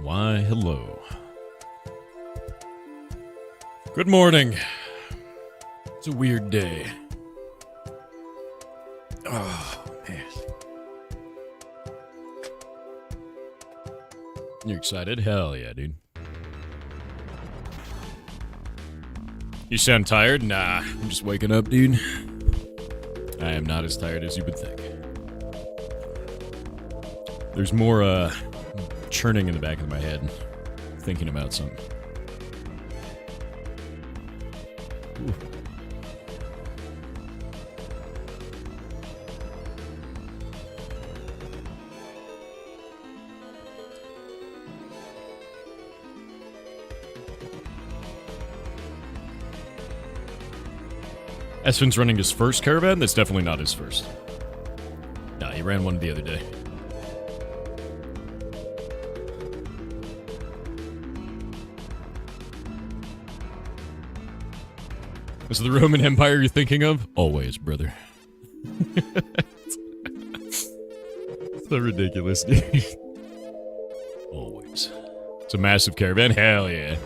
Why, hello. Good morning. It's a weird day. Oh, man. You excited? Hell yeah, dude. You sound tired? Nah, I'm just waking up, dude. I am not as tired as you would think. There's more, churning in the back of my head, thinking about something. Ooh. Esfin's running his first Caravan? That's definitely not his first. Nah, he ran one the other day. Is it the Roman Empire you're thinking of? Always, brother. So ridiculous, dude. Always. It's a massive caravan? Hell yeah.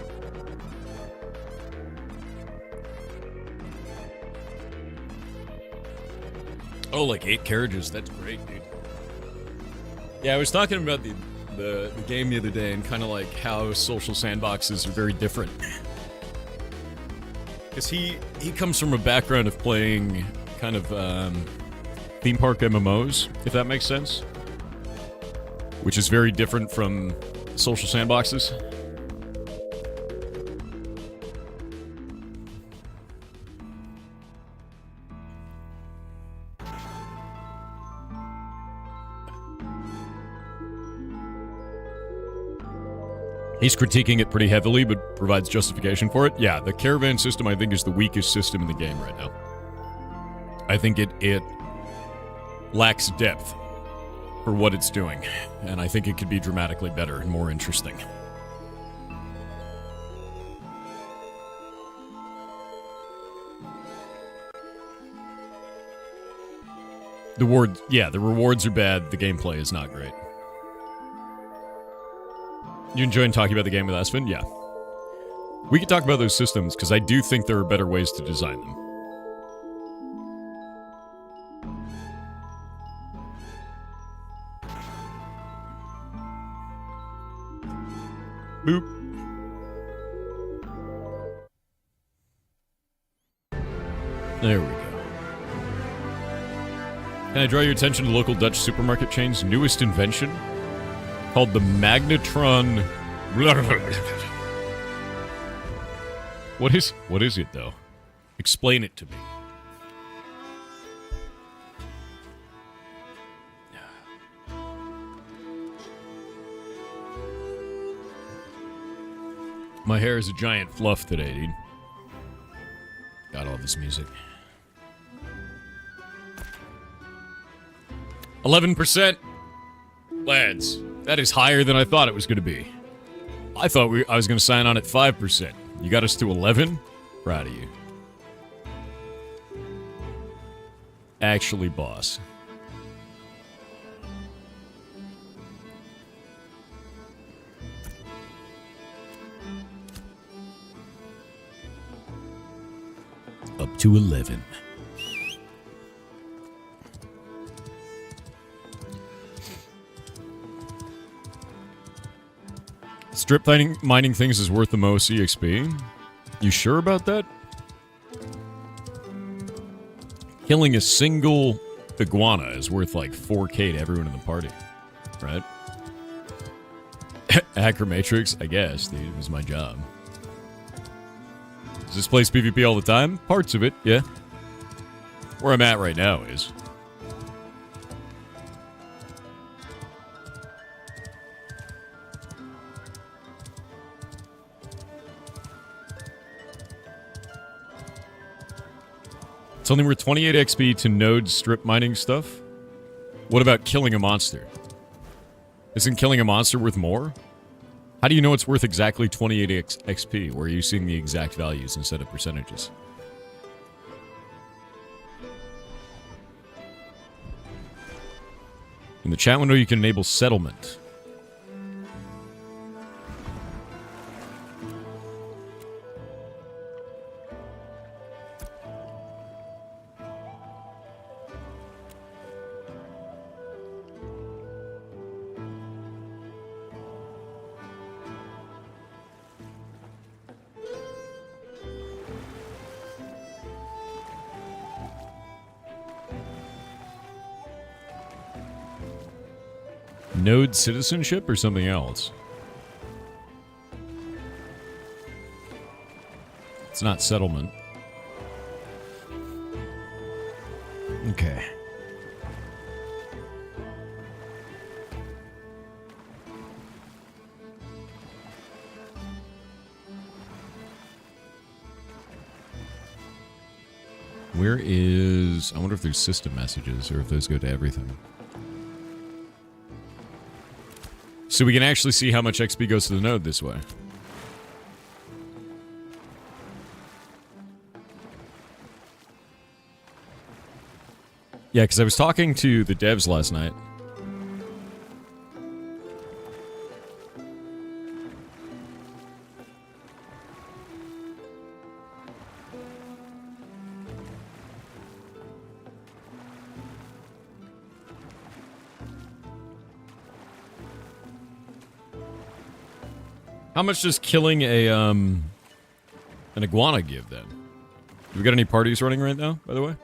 Oh, like 8 carriages. That's great, dude. Yeah, I was talking about the game the other day and kind of like how social sandboxes are very different. Because he comes from a background of playing kind of theme park MMOs, if that makes sense. Which is very different from social sandboxes. He's critiquing it pretty heavily, but provides justification for it. Yeah, the Caravan system, I think, is the weakest system in the game right now. I think it lacks depth for what it's doing, and I think it could be dramatically better and more interesting. The rewards are bad, the gameplay is not great. You enjoying talking about the game with Espen? Yeah. We could talk about those systems, because I do think there are better ways to design them. Boop. There we go. Can I draw your attention to local Dutch supermarket chain's newest invention? Called the Magnetron... What is it, though? Explain it to me. My hair is a giant fluff today, dude. Got all this music. 11%! Lads, that is higher than I thought it was going to be. I thought I was going to sign on at 5%. You got us to 11? Proud of you. Actually, boss. Up to 11. Strip mining things is worth the most EXP? You sure about that? Killing a single iguana is worth like 4K to everyone in the party. Right? Hacker Matrix? I guess, dude. It was my job. Does this place PvP all the time? Parts of it, yeah. Where I'm at right now is. It's only worth 28 XP to node strip mining stuff? What about killing a monster? Isn't killing a monster worth more? How do you know it's worth exactly 28 XP? Or are you seeing the exact values instead of percentages? In the chat window, you can enable settlement. Node citizenship or something else? It's not settlement. Okay. Where is... I wonder if there's system messages or if those go to everything. So we can actually see how much XP goes to the node this way. Yeah, because I was talking to the devs last night. How much does killing an iguana give, then? Do we got any parties running right now, by the way?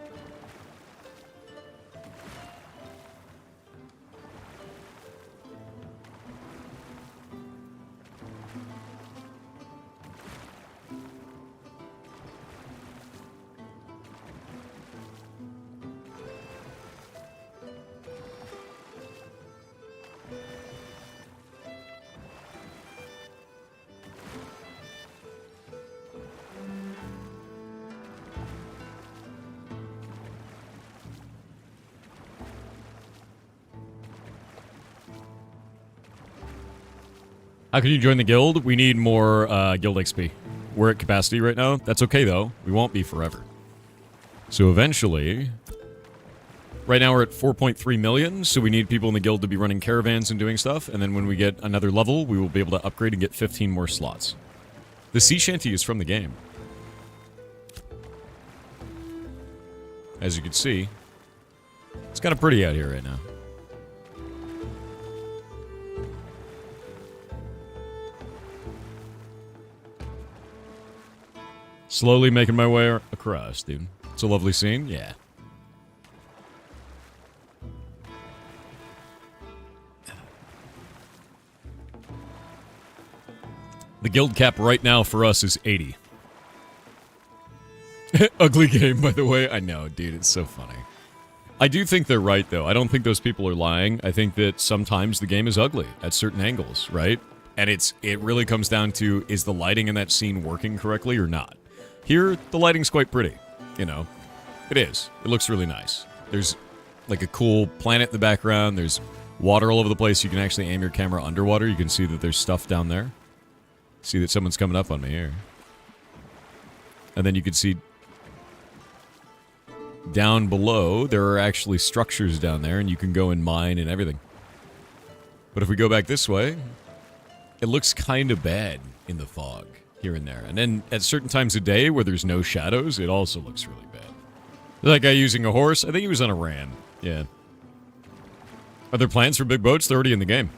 How can you join the guild? We need more guild XP. We're at capacity right now. That's okay, though. We won't be forever. So eventually... Right now we're at 4.3 million, so we need people in the guild to be running caravans and doing stuff, and then when we get another level, we will be able to upgrade and get 15 more slots. The sea shanty is from the game. As you can see, it's kind of pretty out here right now. Slowly making my way across, dude. It's a lovely scene, yeah. The guild cap right now for us is 80. Ugly game, by the way. I know, dude, it's so funny. I do think they're right, though. I don't think those people are lying. I think that sometimes the game is ugly at certain angles, right? And it really comes down to, is the lighting in that scene working correctly or not? Here, the lighting's quite pretty, you know. It is. It looks really nice. There's, like, a cool planet in the background. There's water all over the place. You can actually aim your camera underwater. You can see that there's stuff down there. See that someone's coming up on me here. And then you can see down below, there are actually structures down there, and you can go and mine and everything. But if we go back this way, it looks kind of bad in the fog here and there. And then at certain times of day where there's no shadows, it also looks really bad. That guy using a horse, I think he was on a ram. Yeah. Are there plans for big boats? They're already in the game.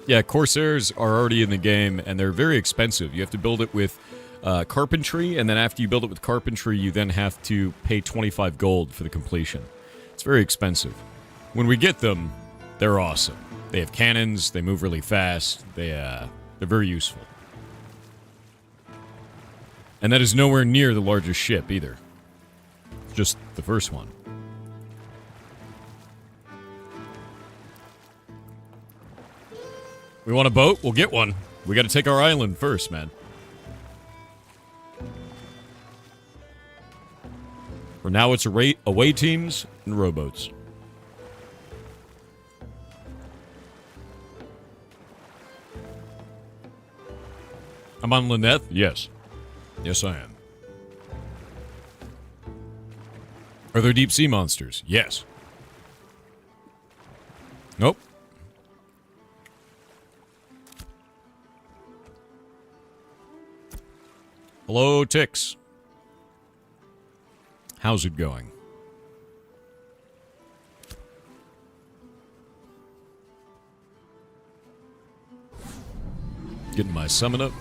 Yeah, Corsairs are already in the game, and they're very expensive. You have to build it with carpentry, and then after you build it with carpentry, you then have to pay 25 gold for the completion. It's very expensive. When we get them, they're awesome. They have cannons, they move really fast, they're very useful. And that is nowhere near the largest ship, either. Just the first one. We want a boat? We'll get one. We gotta take our island first, man. For now, it's away teams and rowboats. I'm on Lynette? Yes. Yes, I am. Are there deep sea monsters? Yes. Nope. Hello, Tix. How's it going? Getting my summon up.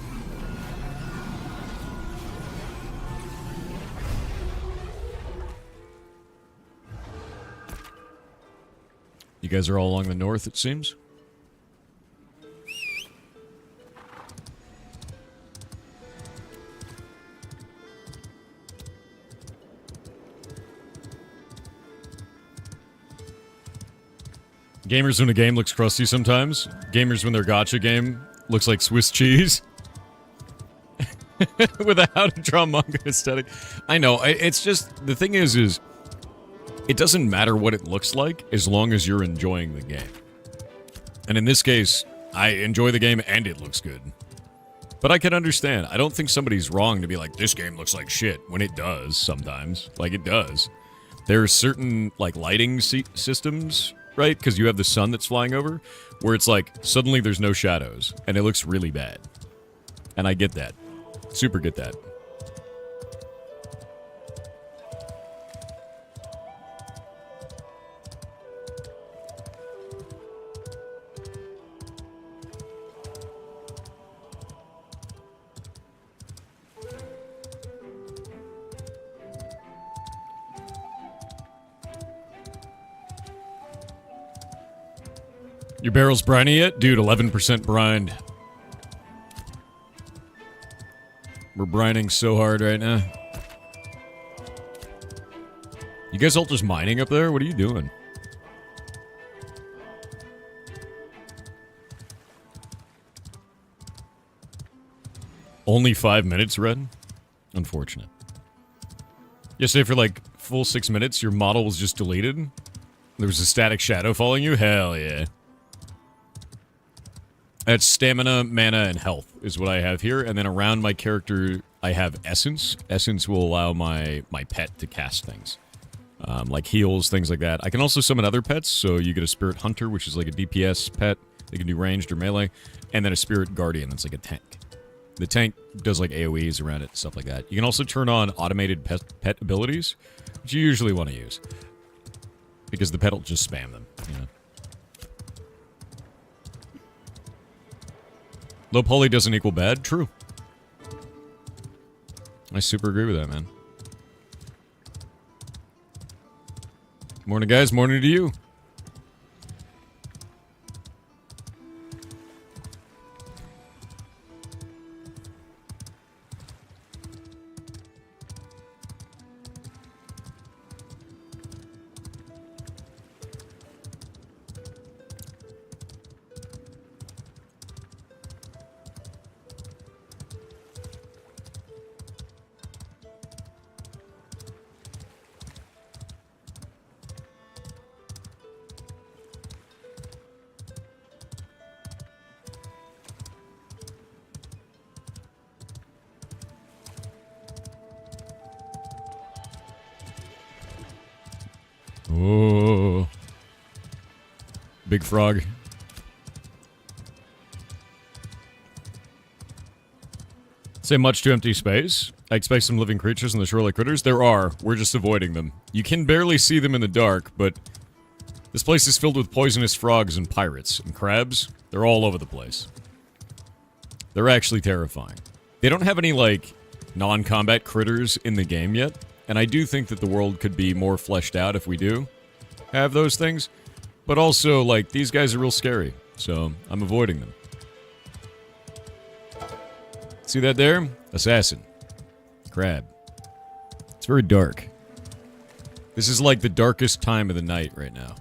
You guys are all along the north, it seems. Gamers when a game looks crusty sometimes. Gamers when their gacha game looks like Swiss cheese. With a how to draw manga aesthetic. I know, it's just, the thing is it doesn't matter what it looks like as long as you're enjoying the game. And in this case, I enjoy the game and it looks good. But I can understand. I don't think somebody's wrong to be like, this game looks like shit, when it does sometimes. Like, it does. There are certain, like, lighting systems, right? Because you have the sun that's flying over, where it's like, suddenly there's no shadows, and it looks really bad. And I get that. Super get that. Your barrel's briny yet? Dude, 11% brined. We're brining so hard right now. You guys all just mining up there? What are you doing? Only 5 minutes, Red? Unfortunate. Yesterday for like full 6 minutes, your model was just deleted? There was a static shadow following you? Hell yeah. That's stamina, mana, and health is what I have here. And then around my character, I have essence. Essence will allow my pet to cast things. Like heals, things like that. I can also summon other pets, so you get a Spirit Hunter, which is like a DPS pet. They can do ranged or melee. And then a Spirit Guardian, that's like a tank. The tank does like AoEs around it, stuff like that. You can also turn on automated pet abilities, which you usually want to use. Because the pet will just spam them, you know. Low poly doesn't equal bad? True. I super agree with that, man. Morning, guys. Morning to you. Oh. Big frog. Say much to empty space. I expect some living creatures in the shore like critters. There are. We're just avoiding them. You can barely see them in the dark, but this place is filled with poisonous frogs and pirates and crabs. They're all over the place. They're actually terrifying. They don't have any, like, non-combat critters in the game yet. And I do think that the world could be more fleshed out if we do have those things. But also, like, these guys are real scary. So, I'm avoiding them. See that there? Assassin. Crab. It's very dark. This is like the darkest time of the night right now.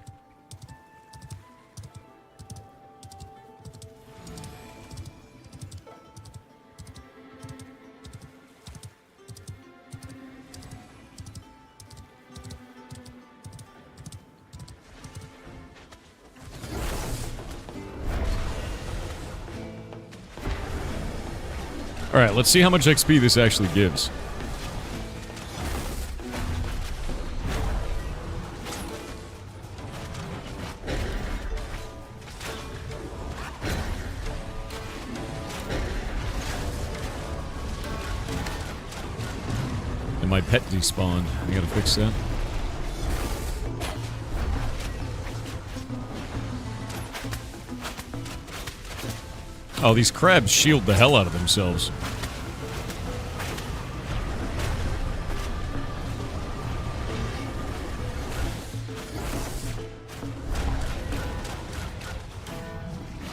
Alright, let's see how much XP this actually gives. And my pet despawned. I gotta fix that. Oh, these crabs shield the hell out of themselves.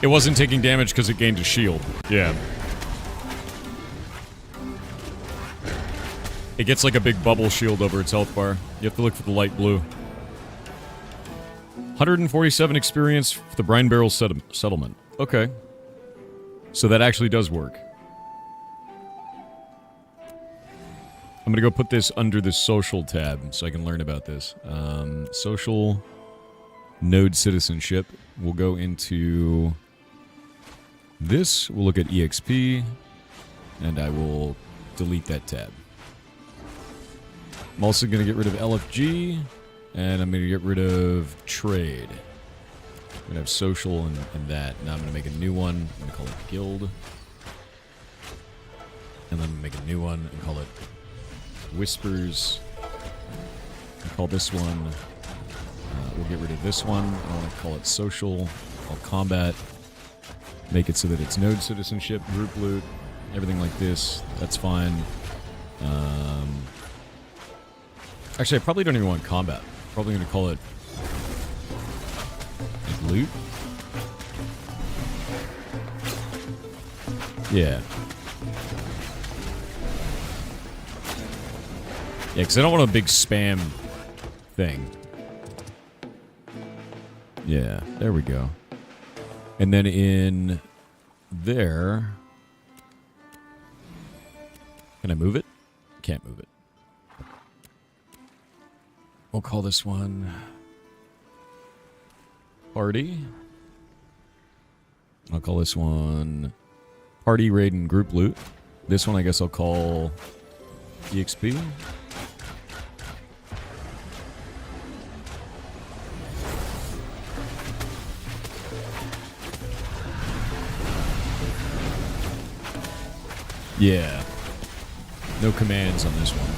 It wasn't taking damage because it gained a shield. Yeah. It gets like a big bubble shield over its health bar. You have to look for the light blue. 147 experience for the Brine Barrel settlement. Okay. So that actually does work. I'm gonna go put this under the social tab so I can learn about this. Social node citizenship. We'll go into this. We'll look at EXP. And I will delete that tab. I'm also gonna get rid of LFG. And I'm gonna get rid of trade. I'm gonna have social and that. Now I'm gonna make a new one. I'm gonna call it guild. And then make a new one and call it whispers. And call this one. We'll get rid of this one. I want to call it social. Call combat. Make it so that it's node citizenship, group loot, everything like this. That's fine. Actually, I probably don't even want combat. Probably gonna call it like loot. Yeah. Yeah, because I don't want a big spam thing. Yeah, there we go. And then in there... Can I move it? Can't move it. We'll call this one... Party. I'll call this one... Party, Raid, and Group Loot. This one I guess I'll call... EXP. Yeah. No commands on this one.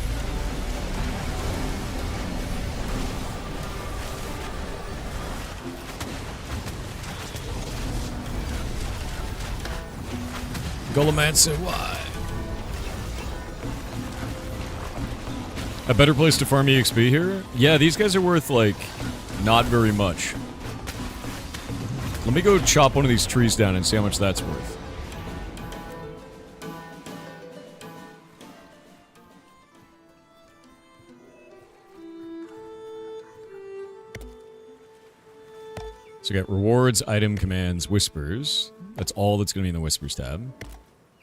Goloman said why? A better place to farm EXP here? Yeah, these guys are worth, like, not very much. Let me go chop one of these trees down and see how much that's worth. So we got rewards, item, commands, whispers. That's all that's going to be in the whispers tab.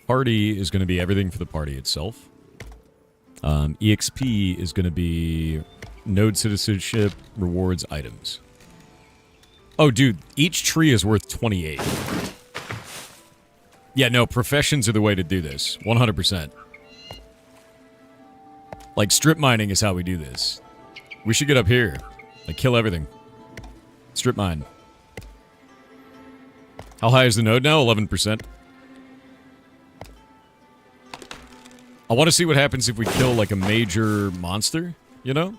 Party is going to be everything for the party itself. EXP is going to be node citizenship, rewards, items. Oh, dude, each tree is worth 28. Yeah, no, professions are the way to do this. 100%. Like, strip mining is how we do this. We should get up here. Like, kill everything. Strip mine. How high is the node now? 11%. I want to see what happens if we kill, like, a major monster, you know?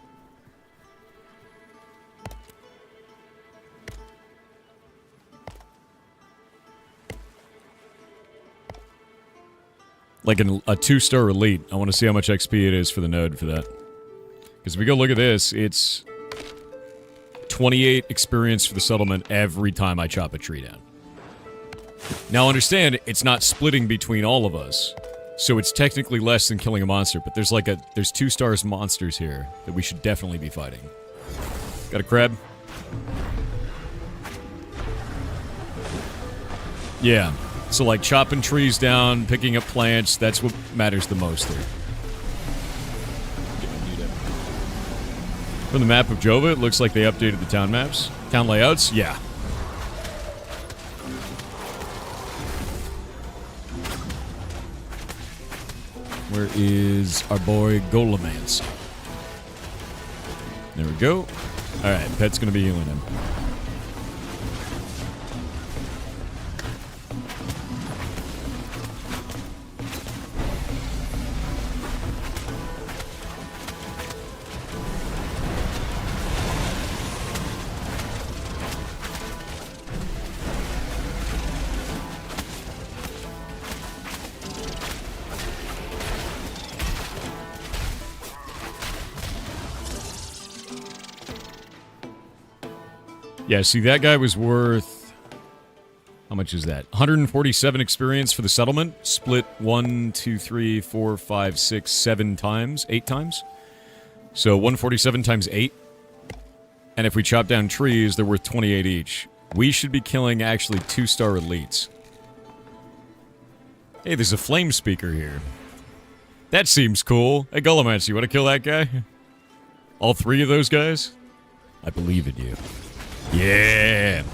Like a 2-star elite. I want to see how much XP it is for the node for that. Because if we go look at this, it's 28 experience for the settlement every time I chop a tree down. Now understand, it's not splitting between all of us. So it's technically less than killing a monster, but there's like there's 2 stars monsters here that we should definitely be fighting. Got a crab? Yeah. So like chopping trees down, picking up plants, that's what matters the most there. From the map of Jova, it looks like they updated the town maps. Town layouts? Yeah. Where is our boy Golemance? There we go. Alright, pet's gonna be healing him. Yeah, see, that guy was worth... How much is that? 147 experience for the settlement. Split 1, 2, 3, 4, 5, 6, 7 times. 8 times. So 147 times 8. And if we chop down trees, they're worth 28 each. We should be killing actually 2-star elites. Hey, there's a flame speaker here. That seems cool. Hey, Gullimancy, you want to kill that guy? All 3 of those guys? I believe in you. Yeah!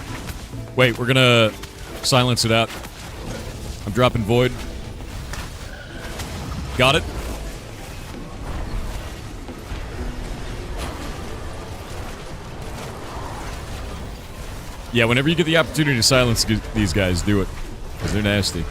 Wait, we're gonna silence it out. I'm dropping Void. Got it? Yeah, whenever you get the opportunity to silence these guys, do it. Because they're nasty.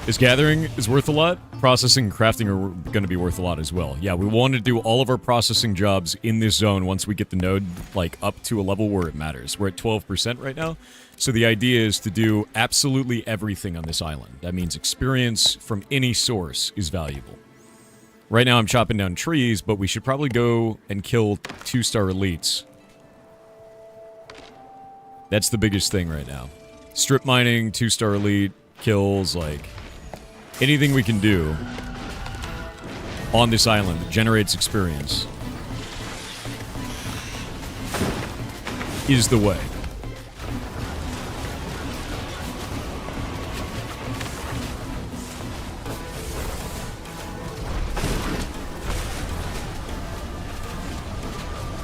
Is gathering is worth a lot? Processing and crafting are going to be worth a lot as well. Yeah, we want to do all of our processing jobs in this zone once we get the node, like, up to a level where it matters. We're at 12% right now, so the idea is to do absolutely everything on this island. That means experience from any source is valuable. Right now I'm chopping down trees, but we should probably go and kill 2-star elites. That's the biggest thing right now. Strip mining, 2-star elite, kills, like... anything we can do on this island that generates experience is the way.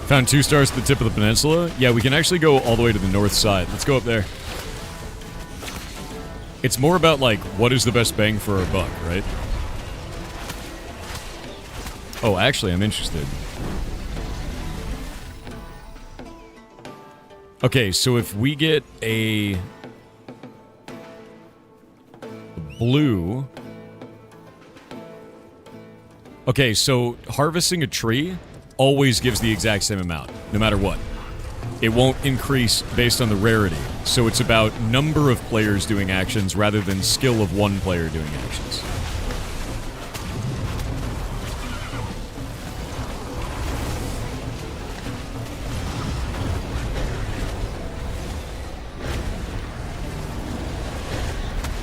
Found 2 stars at the tip of the peninsula. Yeah, we can actually go all the way to the north side. Let's go up there. It's more about, like, what is the best bang for our buck, right? Oh, actually, I'm interested. Okay, so if we get a blue... Okay, so harvesting a tree always gives the exact same amount, no matter what. It won't increase based on the rarity, so it's about number of players doing actions rather than skill of one player doing actions.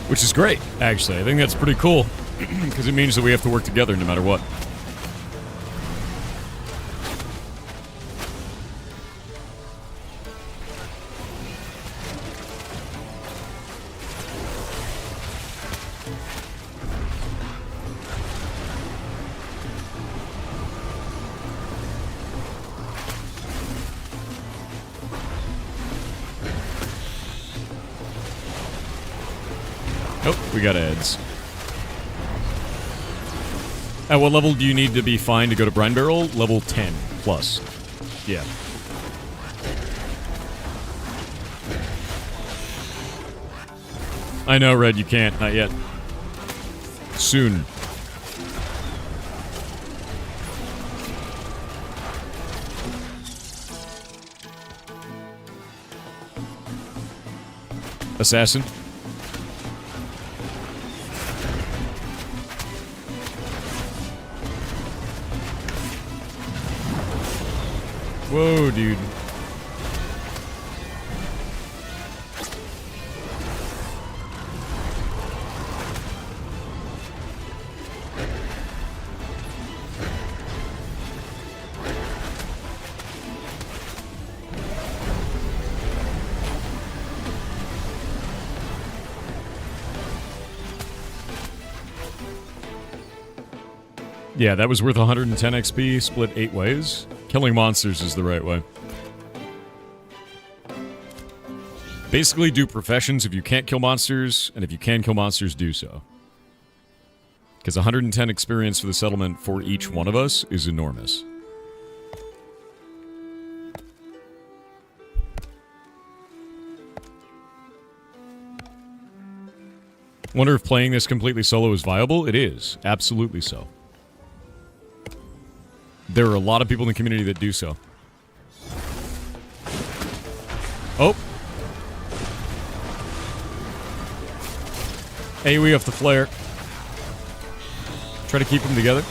Which is great, actually. I think that's pretty cool, because it means that we have to work together no matter what. We got ads. At what level do you need to be fine to go to Brine Barrel? Level 10 plus. Yeah. I know, Red, you can't. Not yet. Soon. Assassin. Whoa, dude. Yeah, that was worth 110 XP, split 8 ways. Killing monsters is the right way. Basically, do professions if you can't kill monsters, and if you can kill monsters, do so. Because 110 experience for the settlement for each one of us is enormous. Wonder if playing this completely solo is viable? It is. Absolutely so. There are a lot of people in the community that do so. Oh! AoE off the flare. Try to keep them together.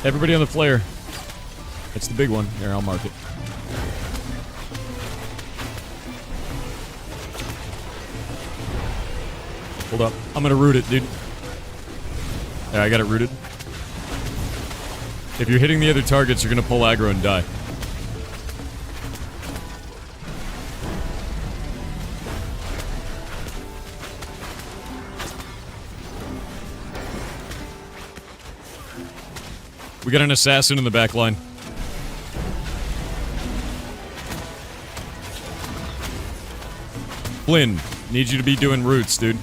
Everybody on the flare. That's the big one. Here, I'll mark it. Hold up. I'm gonna root it, dude. Yeah, I got it rooted. If you're hitting the other targets, you're gonna pull aggro and die. We got an assassin in the back line. Flynn, need you to be doing roots, dude.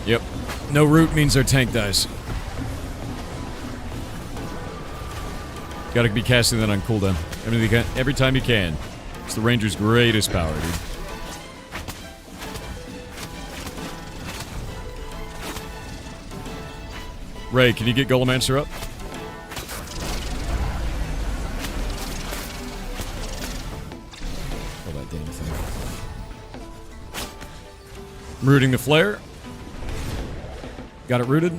Yep. No root means our tank dies. Gotta be casting that on cooldown. Every time you can. It's the Ranger's greatest power, dude. Ray, can you get Golemancer up? Oh, that damn thing. Rooting the flare. Got it rooted.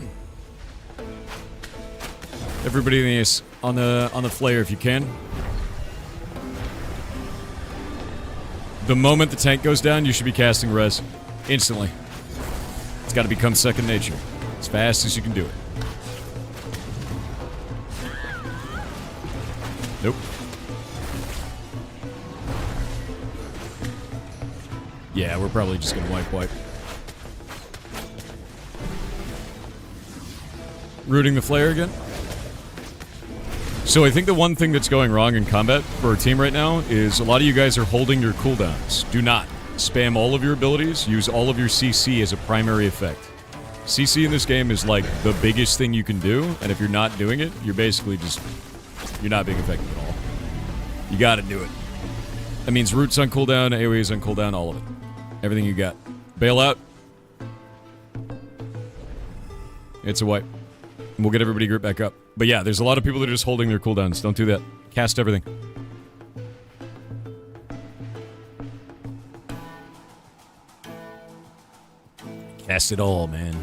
Everybody on the flare if you can. The moment the tank goes down, you should be casting res. Instantly. It's got to become second nature. As fast as you can do it. Nope. Yeah, we're probably just gonna wipe. Rooting the flare again. So I think the one thing that's going wrong in combat for our team right now is a lot of you guys are holding your cooldowns. Do not spam all of your abilities. Use all of your CC as a primary effect. CC in this game is like the biggest thing you can do, and if you're not doing it, you're basically just... you're not being effective at all. You gotta do it. That means roots on cooldown, AoEs on cooldown, all of it. Everything you got. Bail out. It's a wipe. And we'll get everybody grouped back up. But yeah, there's a lot of people that are just holding their cooldowns. Don't do that. Cast everything. Cast it all, man.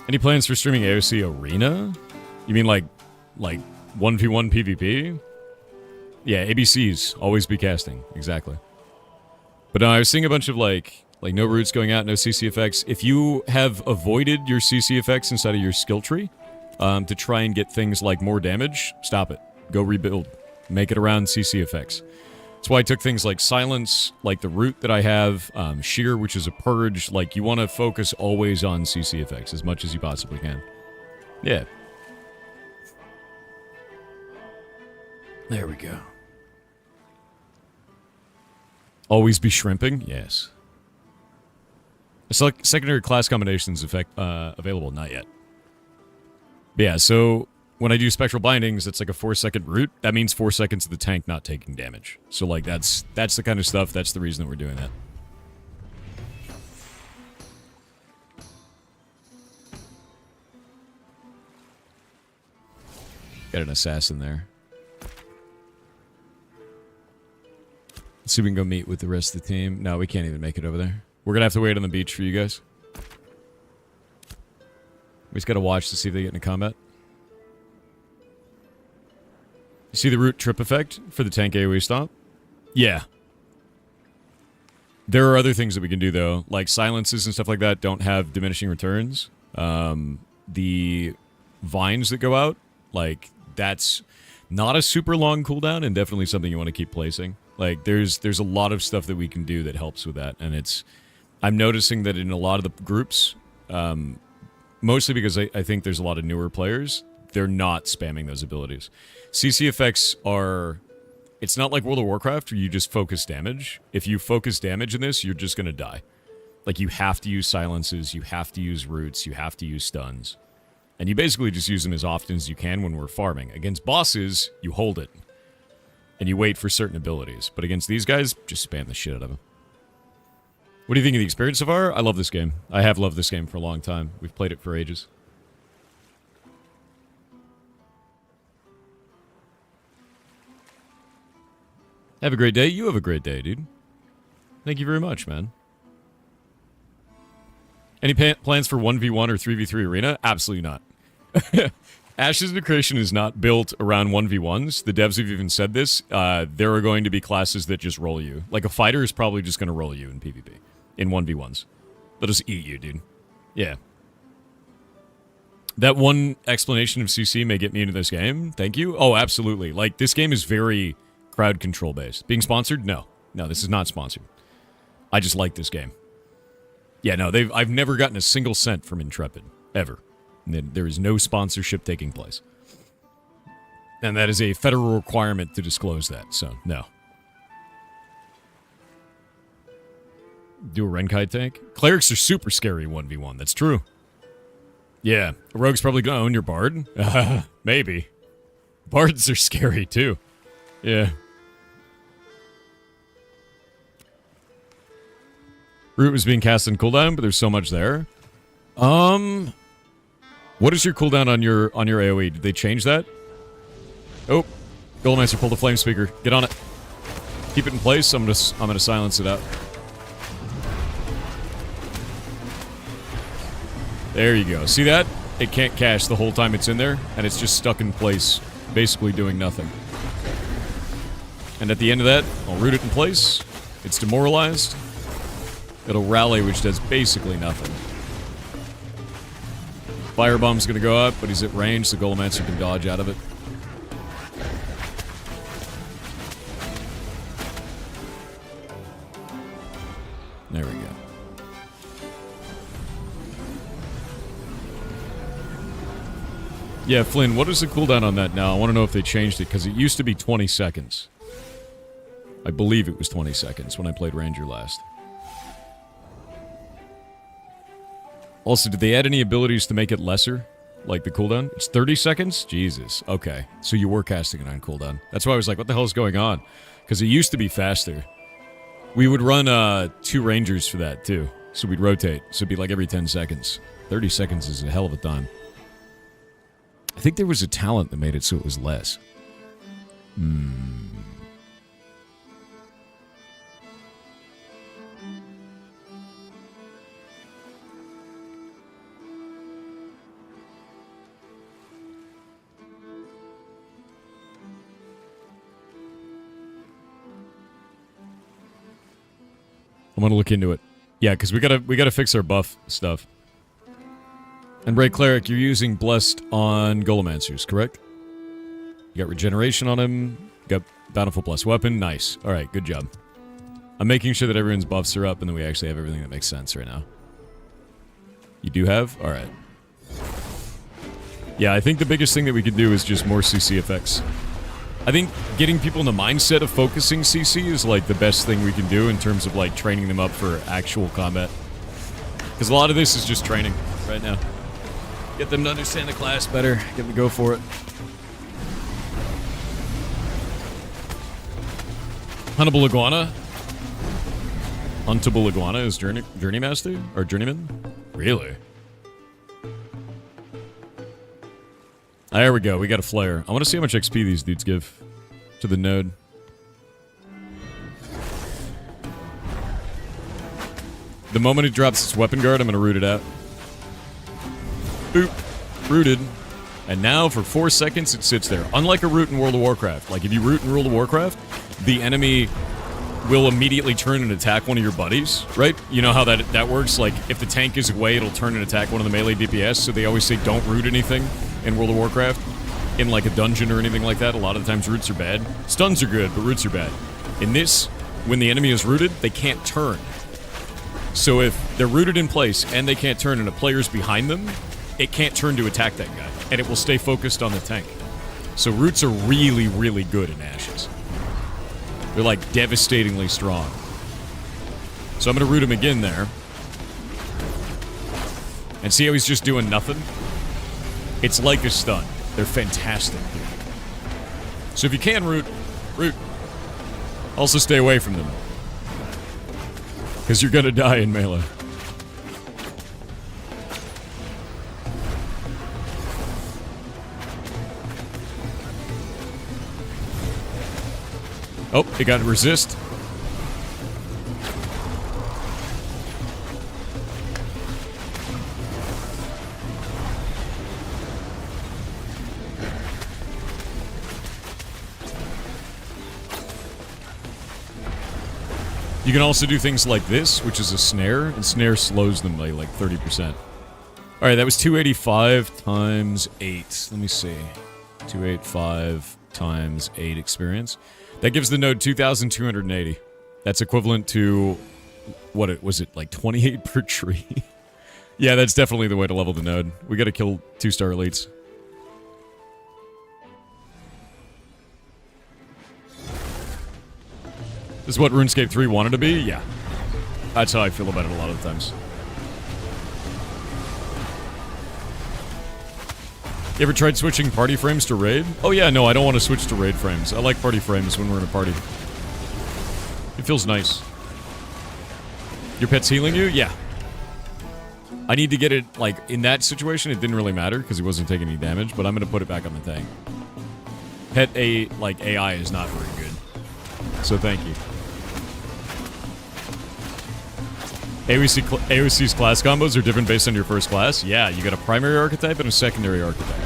Any plans for streaming AOC Arena? You mean like 1v1 PvP? Yeah, ABCs. Always be casting. Exactly. But no, I was seeing a bunch of like no roots going out, no CC effects. If you have avoided your CC effects inside of your skill tree to try and get things like more damage, stop it. Go rebuild. Make it around CC effects. That's why I took things like Silence, like the root that I have, Shear, which is a purge. Like, you want to focus always on CC effects as much as you possibly can. Yeah. There we go. Always be shrimping? Yes. Secondary class combinations available? Not yet. But yeah, so when I do spectral bindings, it's like a 4-second root. That means 4 seconds of the tank not taking damage. So like that's the kind of stuff, that's the reason that we're doing that. Got an assassin there. Let's see if we can go meet with the rest of the team. No, we can't even make it over there. We're gonna have to wait on the beach for you guys. We just gotta watch to see if they get into combat. You see the root trip effect for the tank AoE stomp? Yeah. There are other things that we can do, though. Like silences and stuff like that don't have diminishing returns. The vines that go out, like, that's not a super long cooldown and definitely something you want to keep placing. Like, there's a lot of stuff that we can do that helps with that. And it's... I'm noticing that in a lot of the groups, mostly because I think there's a lot of newer players, they're not spamming those abilities. CC effects are... It's not like World of Warcraft where you just focus damage. If you focus damage in this, you're just going to die. Like, you have to use silences, you have to use roots, you have to use stuns. And you basically just use them as often as you can when we're farming. Against bosses, you hold it. And you wait for certain abilities. But against these guys, just spam the shit out of them. What do you think of the experience so far? I love this game. I have loved this game for a long time. We've played it for ages. Have a great day. You have a great day, dude. Thank you very much, man. Any plans for 1v1 or 3v3 arena? Absolutely not. Ashes into Creation is not built around 1v1s. The devs have even said this. There are going to be classes that just roll you. Like, a fighter is probably just going to roll you in PvP. In 1v1s. They'll just eat you, dude. Yeah. That one explanation of CC may get me into this game. Thank you. Oh, absolutely. Like, this game is very crowd control based. Being sponsored? No. No, this is not sponsored. I just like this game. Yeah, no, I've never gotten a single cent from Intrepid. Ever. There is no sponsorship taking place. And that is a federal requirement to disclose that, so, no. Do a Renkai tank? Clerics are super scary 1v1, that's true. Yeah, a rogue's probably gonna own your bard. Maybe. Bards are scary, too. Yeah. Root was being cast on cooldown, but there's so much there. What is your cooldown on your AoE? Did they change that? Oh, Goldmaster pulled a flame speaker. Get on it. Keep it in place. I'm gonna silence it out. There you go. See that? It can't cache the whole time it's in there, and it's just stuck in place, basically doing nothing. And at the end of that, I'll root it in place. It's demoralized. It'll rally, which does basically nothing. Firebomb's gonna go up, but he's at range, so Golemancer can dodge out of it. There we go. Yeah, Flynn, what is the cooldown on that now? I want to know if they changed it, because it used to be 20 seconds. I believe it was 20 seconds when I played Ranger last. Also, did they add any abilities to make it lesser? Like the cooldown? It's 30 seconds? Jesus. Okay. So you were casting it on cooldown. That's why I was like, what the hell is going on? Because it used to be faster. We would run 2 Rangers for that, too. So we'd rotate. So it'd be like every 10 seconds. 30 seconds is a hell of a time. I think there was a talent that made it so it was less. I'm gonna look into it. Yeah, because we gotta fix our buff stuff. And Ray Cleric, you're using Blessed on Golemancers, correct? You got Regeneration on him. You got Bountiful Blessed Weapon. Nice. Alright, good job. I'm making sure that everyone's buffs are up and that we actually have everything that makes sense right now. You do have? Alright. Yeah, I think the biggest thing that we could do is just more CC effects. I think getting people in the mindset of focusing CC is like the best thing we can do in terms of like training them up for actual combat. Because a lot of this is just training right now. Get them to understand the class better. Get them to go for it. Huntable Iguana. Huntable Iguana is Journey Master? Or Journeyman? Really? Ah, there we go. We got a flare. I want to see how much XP these dudes give to the node. The moment it drops its weapon guard, I'm going to root it out. Boop. Rooted. And now for 4 seconds it sits there. Unlike a root in World of Warcraft. Like if you root in World of Warcraft, the enemy will immediately turn and attack one of your buddies, right? You know how that works? Like if the tank is away, it'll turn and attack one of the melee DPS, so they always say don't root anything in World of Warcraft. In like a dungeon or anything like that, a lot of the times roots are bad. Stuns are good, but roots are bad. In this, when the enemy is rooted, they can't turn. So if they're rooted in place and they can't turn and a player's behind them, it can't turn to attack that guy, and it will stay focused on the tank. So roots are really, really good in Ashes. They're like devastatingly strong. So I'm going to root him again there. And see how he's just doing nothing? It's like a stun. They're fantastic, dude. So if you can root. Also stay away from them. Because you're going to die in melee. Oh, it got resist. You can also do things like this, which is a snare, and snare slows them by like 30%. Alright, that was 285 times 8. Let me see. 285 times 8 experience. That gives the node 2,280. That's equivalent to, what was it, like 28 per tree? Yeah, that's definitely the way to level the node. We gotta kill 2-star elites. This is what RuneScape 3 wanted to be? Yeah. That's how I feel about it a lot of the times. You ever tried switching party frames to raid? Oh yeah, no, I don't want to switch to raid frames. I like party frames when we're in a party. It feels nice. Your pet's healing you? Yeah. I need to get it, like, in that situation, it didn't really matter, because he wasn't taking any damage, but I'm going to put it back on the tank. Pet AI is not very good. So thank you. AOC's class combos are different based on your first class. Yeah, you got a primary archetype and a secondary archetype.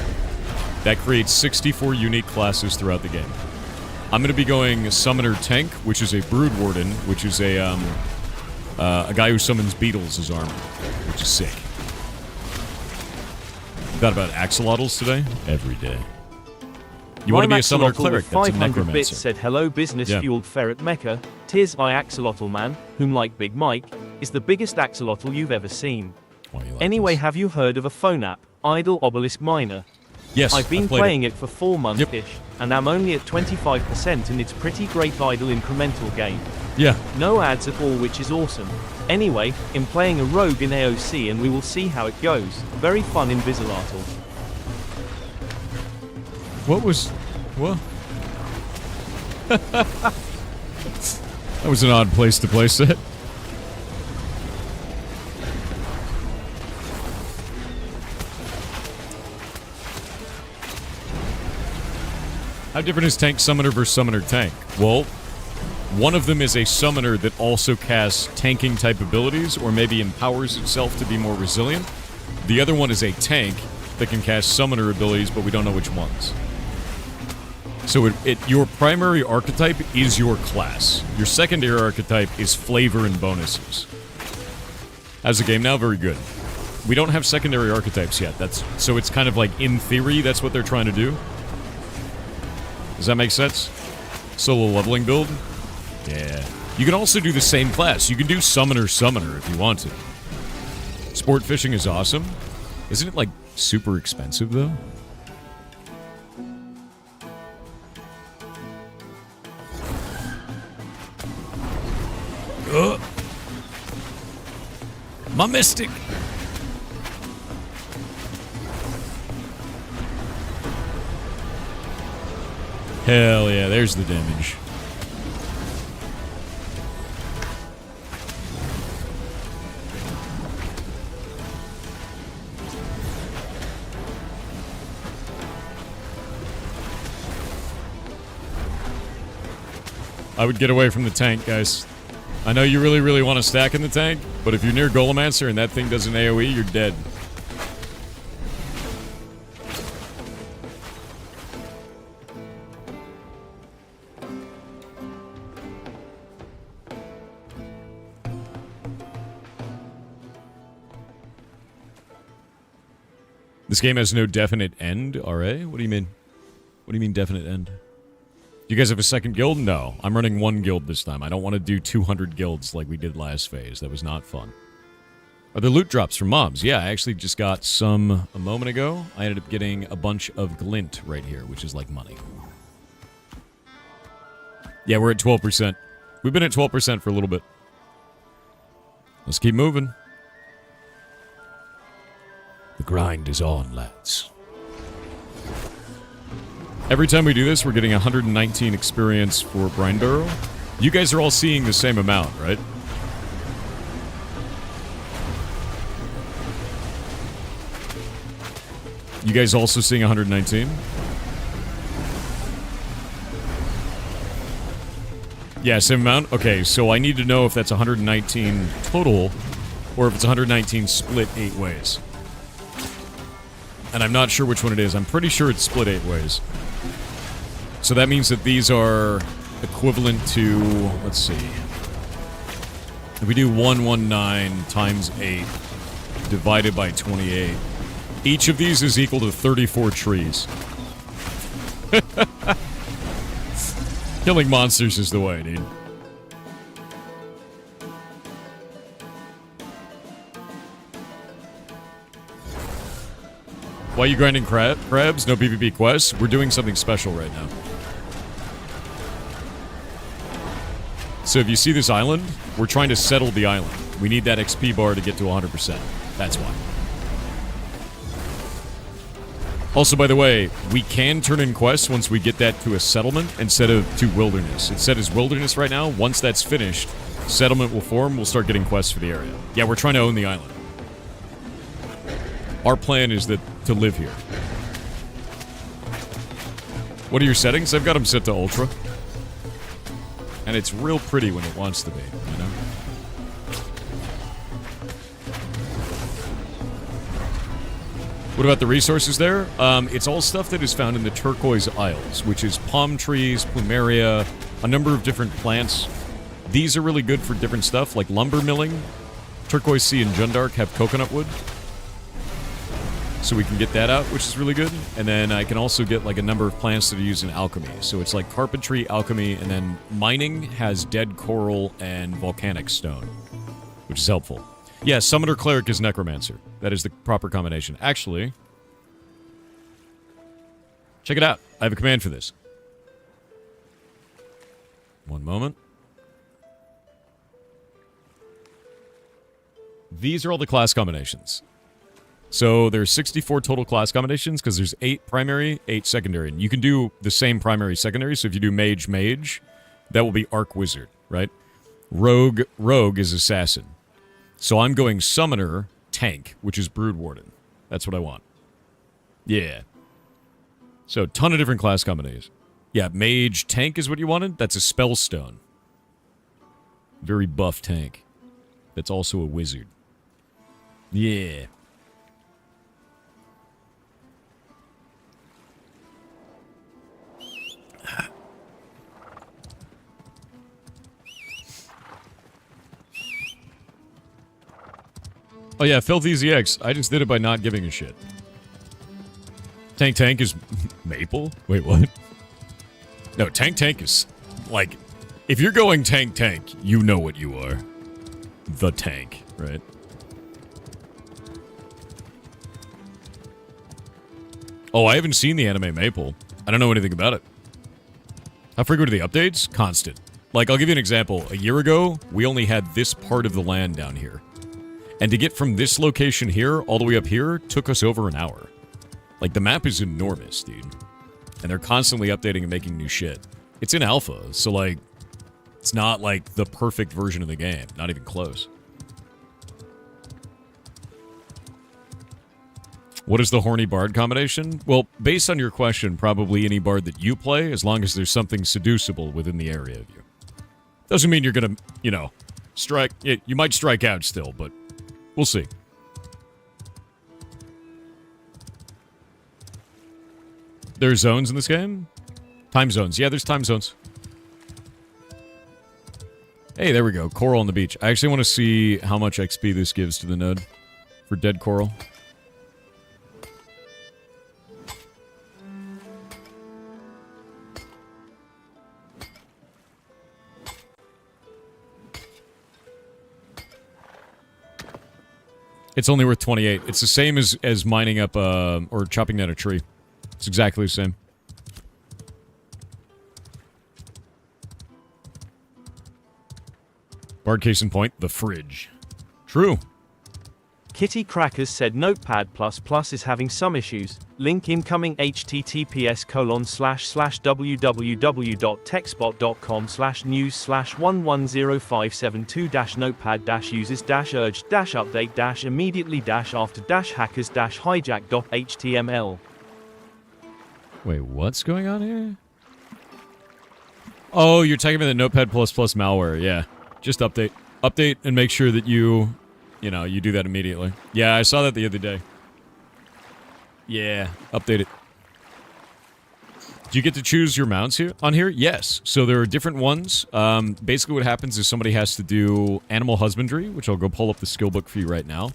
That creates 64 unique classes throughout the game. I'm going to be going Summoner Tank, which is a Brood Warden, which is a guy who summons beetles as armor, which is sick. Thought about axolotls today? Every day. You want to be a Summoner Cleric, that's a 500 bits Necromancer. said, hello business-fueled ferret mecha. Tis I Axolotl Man, whom like Big Mike, is the biggest axolotl you've ever seen. Why you like Anyway, this? have you heard of a phone app, Idle Obelisk Miner? Yes, I've been played playing it for 4 months-ish, Yep. and I'm only at 25% and it's pretty great idle incremental game. Yeah. No ads at all, which is awesome. Anyway, I'm playing a rogue in AOC and we will see how it goes. Very fun in Visilatl. What was... What? That was an odd place to place it. How different is Tank Summoner versus Summoner Tank? Well, one of them is a summoner that also casts tanking type abilities or maybe empowers itself to be more resilient. The other one is a tank that can cast summoner abilities, but we don't know which ones. So your primary archetype is your class. Your secondary archetype is flavor and bonuses. How's the game now? Very good. We don't have secondary archetypes yet. So it's kind of like, in theory, that's what they're trying to do. Does that make sense? Solo leveling build? Yeah. You can also do the same class. You can do Summoner if you want to. Sport fishing is awesome. Isn't it, like, super expensive, though? My mystic! Hell yeah, there's the damage. I would get away from the tank, guys. I know you really, really want to stack in the tank, but if you're near Golemancer and that thing does an AoE, you're dead. This game has no definite end, RA? What do you mean? What do you mean definite end? You guys have a second guild? No. I'm running one guild this time. I don't want to do 200 guilds like we did last phase. That was not fun. Are there loot drops from mobs? Yeah, I actually just got some a moment ago. I ended up getting a bunch of glint right here, which is like money. Yeah, we're at 12%. We've been at 12% for a little bit. Let's keep moving. The grind is on, lads. Every time we do this, we're getting 119 experience for Brine Barrel. You guys are all seeing the same amount, right? You guys also seeing 119? Yeah, same amount? Okay, so I need to know if that's 119 total, or if it's 119 split 8 ways. And I'm not sure which one it is. I'm pretty sure it's split 8 ways. So that means that these are equivalent to, let's see. If we do 119 times 8 divided by 28, each of these is equal to 34 trees. Killing monsters is the way, dude. Why are you grinding crabs? No PvP quests? We're doing something special right now. So if you see this island, we're trying to settle the island. We need that XP bar to get to 100%. That's why. Also, by the way, we can turn in quests once we get that to a settlement instead of to wilderness. It's set as wilderness right now. Once that's finished, settlement will form. We'll start getting quests for the area. Yeah, we're trying to own the island. Our plan is that to live here. What are your settings? I've got them set to ultra. And it's real pretty when it wants to be, you know? What about the resources there? It's all stuff that is found in the Turquoise Isles, which is palm trees, plumeria, a number of different plants. These are really good for different stuff, like lumber milling. Turquoise Sea and Jundark have coconut wood. So we can get that out, which is really good. And then I can also get like a number of plants that are used in alchemy. So it's like carpentry, alchemy, and then mining has dead coral and volcanic stone, which is helpful. Yeah, Summoner Cleric is Necromancer. That is the proper combination. Actually, check it out. I have a command for this. One moment. These are all the class combinations. So there's 64 total class combinations because there's 8 primary, 8 secondary. And you can do the same primary, secondary. So if you do mage, mage, that will be arc wizard, right? Rogue, rogue is assassin. So I'm going Summoner, Tank, which is Brood Warden. That's what I want. Yeah. So, ton of different class combinations. Yeah, Mage, Tank is what you wanted? That's a Spellstone. Very buff tank. That's also a wizard. Yeah. Oh yeah, Filthy ZX. I just did it by not giving a shit. Tank Tank is Maple? Wait, what? No, Tank Tank is, like, if you're going Tank Tank, you know what you are. The Tank, right? Oh, I haven't seen the anime Maple. I don't know anything about it. How frequent are the updates? Constant. Like, I'll give you an example. A year ago, we only had this part of the land down here. And to get from this location here all the way up here took us over an hour. Like, the map is enormous, dude. And they're constantly updating and making new shit. It's in alpha, so, like, it's not, like, the perfect version of the game. Not even close. What is the horny bard combination? Well, based on your question, probably any bard that you play, as long as there's something seducible within the area of you. Doesn't mean you're gonna, you know, strike... You might strike out still, but we'll see. There's zones in this game? Time zones. Yeah, there's time zones. Hey, there we go. Coral on the beach. I actually want to see how much XP this gives to the node for dead coral. It's only worth 28. It's the same as mining up, or chopping down a tree. It's exactly the same. Bard case in point, the fridge. True. Kitty Crackers said Notepad++ is having some issues. Link incoming https://www.textbot.com/news/11057-node-urge-update-immediately-after-hijack.html. Wait, what's going on here? Oh, you're talking about the Notepad++ malware, yeah. Just update. Update and make sure that you know, you do that immediately. Yeah, I saw that the other day. Yeah, update it. Do you get to choose your mounts here on here? Yes. So there are different ones. Basically what happens is somebody has to do animal husbandry, which I'll go pull up the skill book for you right now.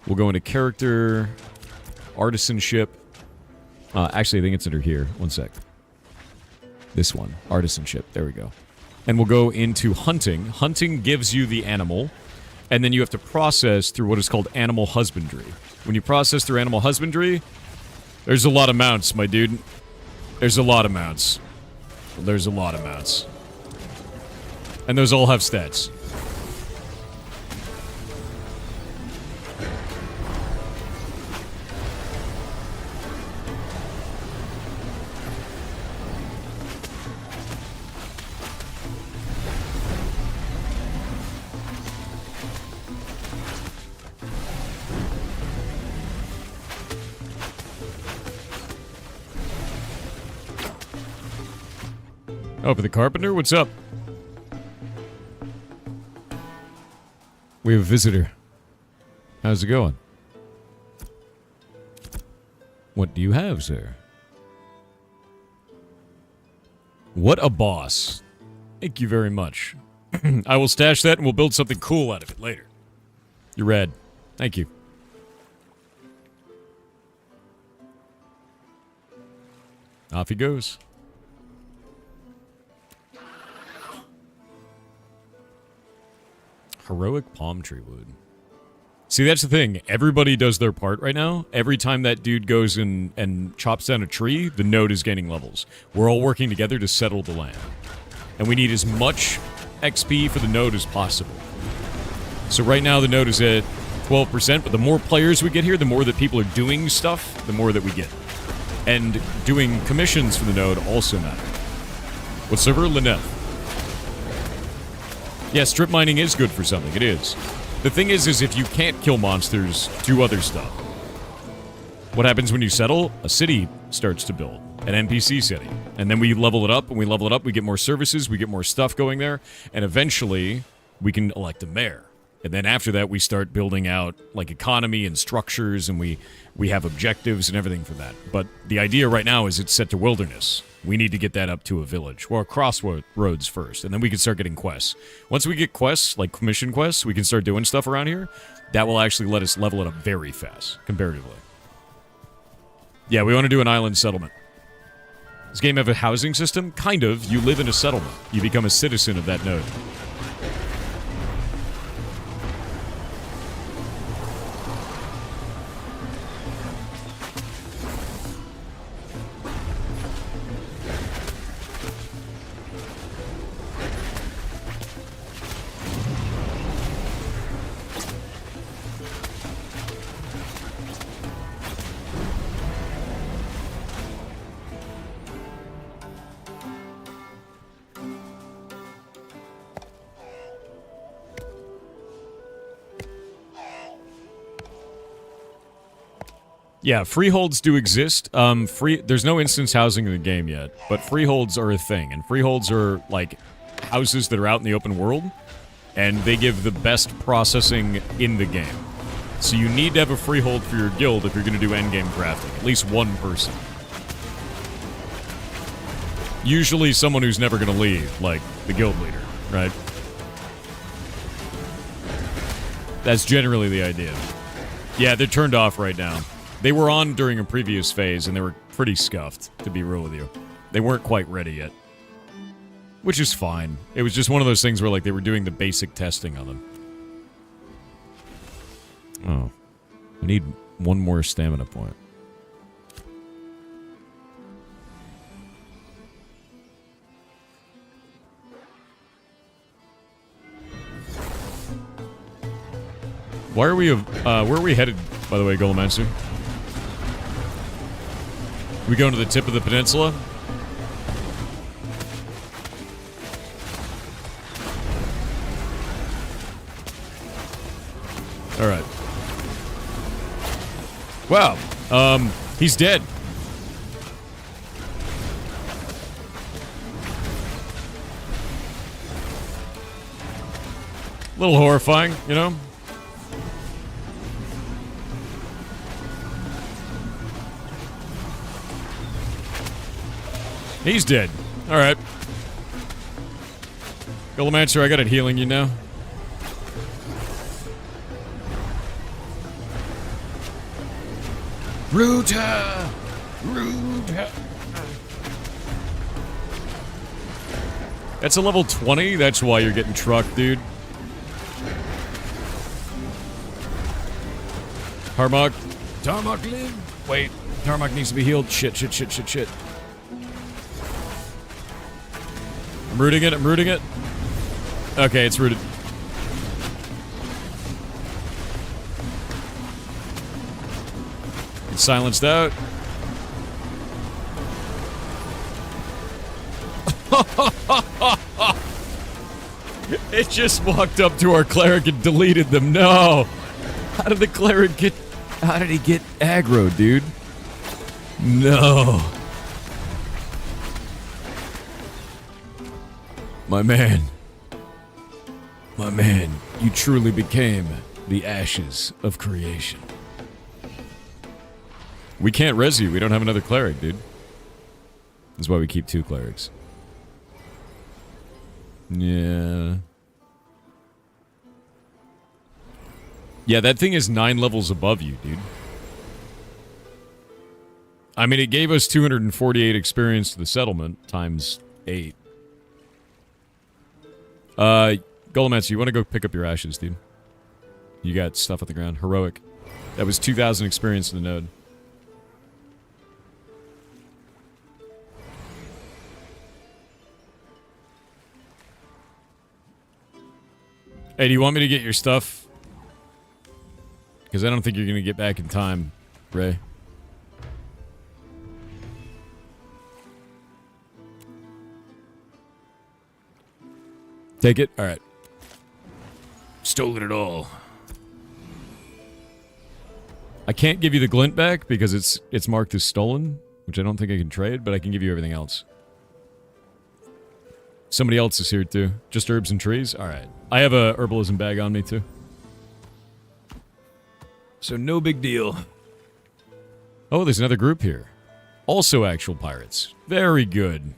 We'll go into character, artisanship. Actually, I think it's under here. One sec. This one, artisanship. There we go. And we'll go into hunting. Hunting gives you the animal, and then you have to process through what is called animal husbandry. When you process through animal husbandry, there's a lot of mounts, my dude. There's a lot of mounts. There's a lot of mounts. And those all have stats. Oh, for the carpenter? What's up? We have a visitor. How's it going? What do you have, sir? What a boss. Thank you very much. I will stash that and we'll build something cool out of it later. You're rad. Thank you. Off he goes. Heroic palm tree wood. See, that's the thing. Everybody does their part right now. Every time that dude goes and chops down a tree, the node is gaining levels. We're all working together to settle the land. And we need as much XP for the node as possible. So right now the node is at 12%, but the more players we get here, the more that people are doing stuff, the more that we get. And doing commissions for the node also matter. What server? Lineth. Yeah, strip mining is good for something. It is. The thing is if you can't kill monsters, do other stuff. What happens when you settle? A city starts to build. An NPC city. And then we level it up, and we level it up, we get more services, we get more stuff going there, and eventually we can elect a mayor. And then after that, we start building out, like, economy and structures, and we have objectives and everything for that. But the idea right now is it's set to wilderness. We need to get that up to a village, or crossroads first, and then we can start getting quests. Once we get quests, like commission quests, we can start doing stuff around here. That will actually let us level it up very fast, comparatively. Yeah, we want to do an island settlement. Does this game have a housing system? Kind of. You live in a settlement. You become a citizen of that node. Yeah, freeholds do exist. There's no instance housing in the game yet, but freeholds are a thing, and freeholds are like houses that are out in the open world, and they give the best processing in the game. So you need to have a freehold for your guild if you're going to do endgame crafting. At least one person. Usually someone who's never going to leave, like the guild leader, right? That's generally the idea. Yeah, they're turned off right now. They were on during a previous phase, and they were pretty scuffed, to be real with you. They weren't quite ready yet. Which is fine. It was just one of those things where, like, they were doing the basic testing on them. Oh. I need one more stamina point. Why are we, where are we headed, by the way, Golomancer? We going to the tip of the peninsula? Alright. Wow. He's dead. A little horrifying, you know? He's dead. Alright. Golomancer, I got it healing you now. Ruta! Ruta! That's a level 20? That's why you're getting trucked, dude. Tarmok. Tarmok live? Wait. Tarmok needs to be healed. Shit. I'm rooting it. Okay, it's rooted. It's silenced out. It just walked up to our cleric and deleted them. No! How did the cleric get... How did he get aggro, dude? No. My man, you truly became the ashes of creation. We can't res you. We don't have another cleric, dude. That's why we keep 2 clerics. Yeah. Yeah, that thing is 9 levels above you, dude. I mean, it gave us 248 experience to the settlement, times 8. Golemancer, you want to go pick up your ashes, dude? You got stuff on the ground. Heroic. That was 2,000 experience to the node. Hey, do you want me to get your stuff? Because I don't think you're going to get back in time, Ray. Take it? Alright. Stolen it all. I can't give you the glint back because it's marked as stolen, which I don't think I can trade, but I can give you everything else. Somebody else is here too. Just herbs and trees? Alright. I have a herbalism bag on me too. So no big deal. Oh, there's another group here. Also actual pirates. Very good.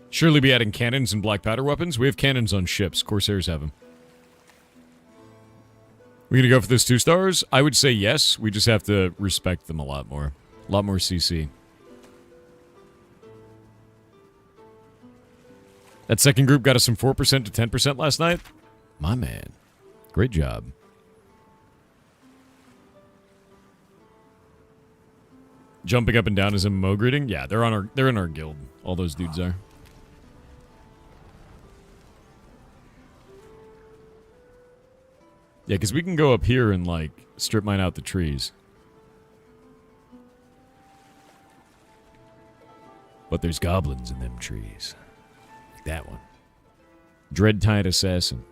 Surely be adding cannons and black powder weapons. We have cannons on ships. Corsairs have them. We gonna go for this 2 stars? I would say yes. We just have to respect them a lot more. A lot more CC. That second group got us from 4% to 10% last night. My man. Great job. Jumping up and down as a MMO greeting? Yeah, they're in our guild. All those dudes are. Yeah, because we can go up here and, like, strip mine out the trees. But there's goblins in them trees. Like that one. Dread-Tide Assassin.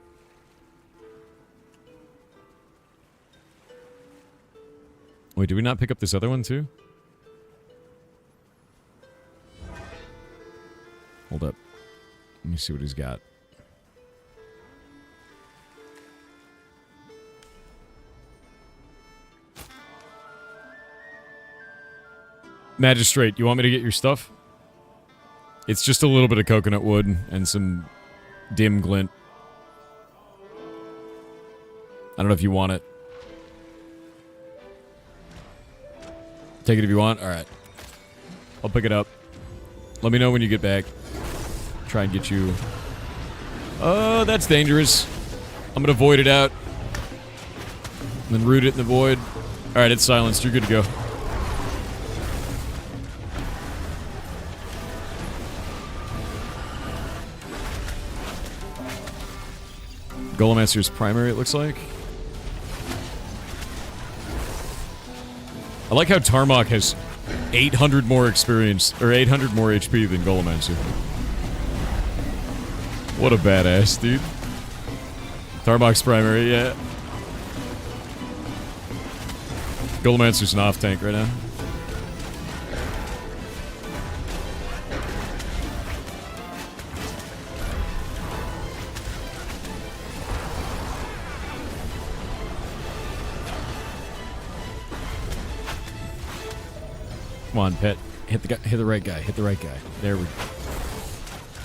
Wait, did we not pick up this other one, too? Hold up. Let me see what he's got. Magistrate, you want me to get your stuff? It's just a little bit of coconut wood and some dim glint. I don't know if you want it. Take it if you want. Alright. I'll pick it up. Let me know when you get back. Try and get you... Oh, that's dangerous. I'm gonna void it out. And then root it in the void. Alright, it's silenced. You're good to go. Golemancer's primary, it looks like. I like how Tarmok has 800 more experience, or 800 more HP than Golemancer. What a badass, dude. Tarmok's primary, yeah. Golemancer's an off-tank right now. Come on, pet. Hit the right guy. Hit the right guy. There we go.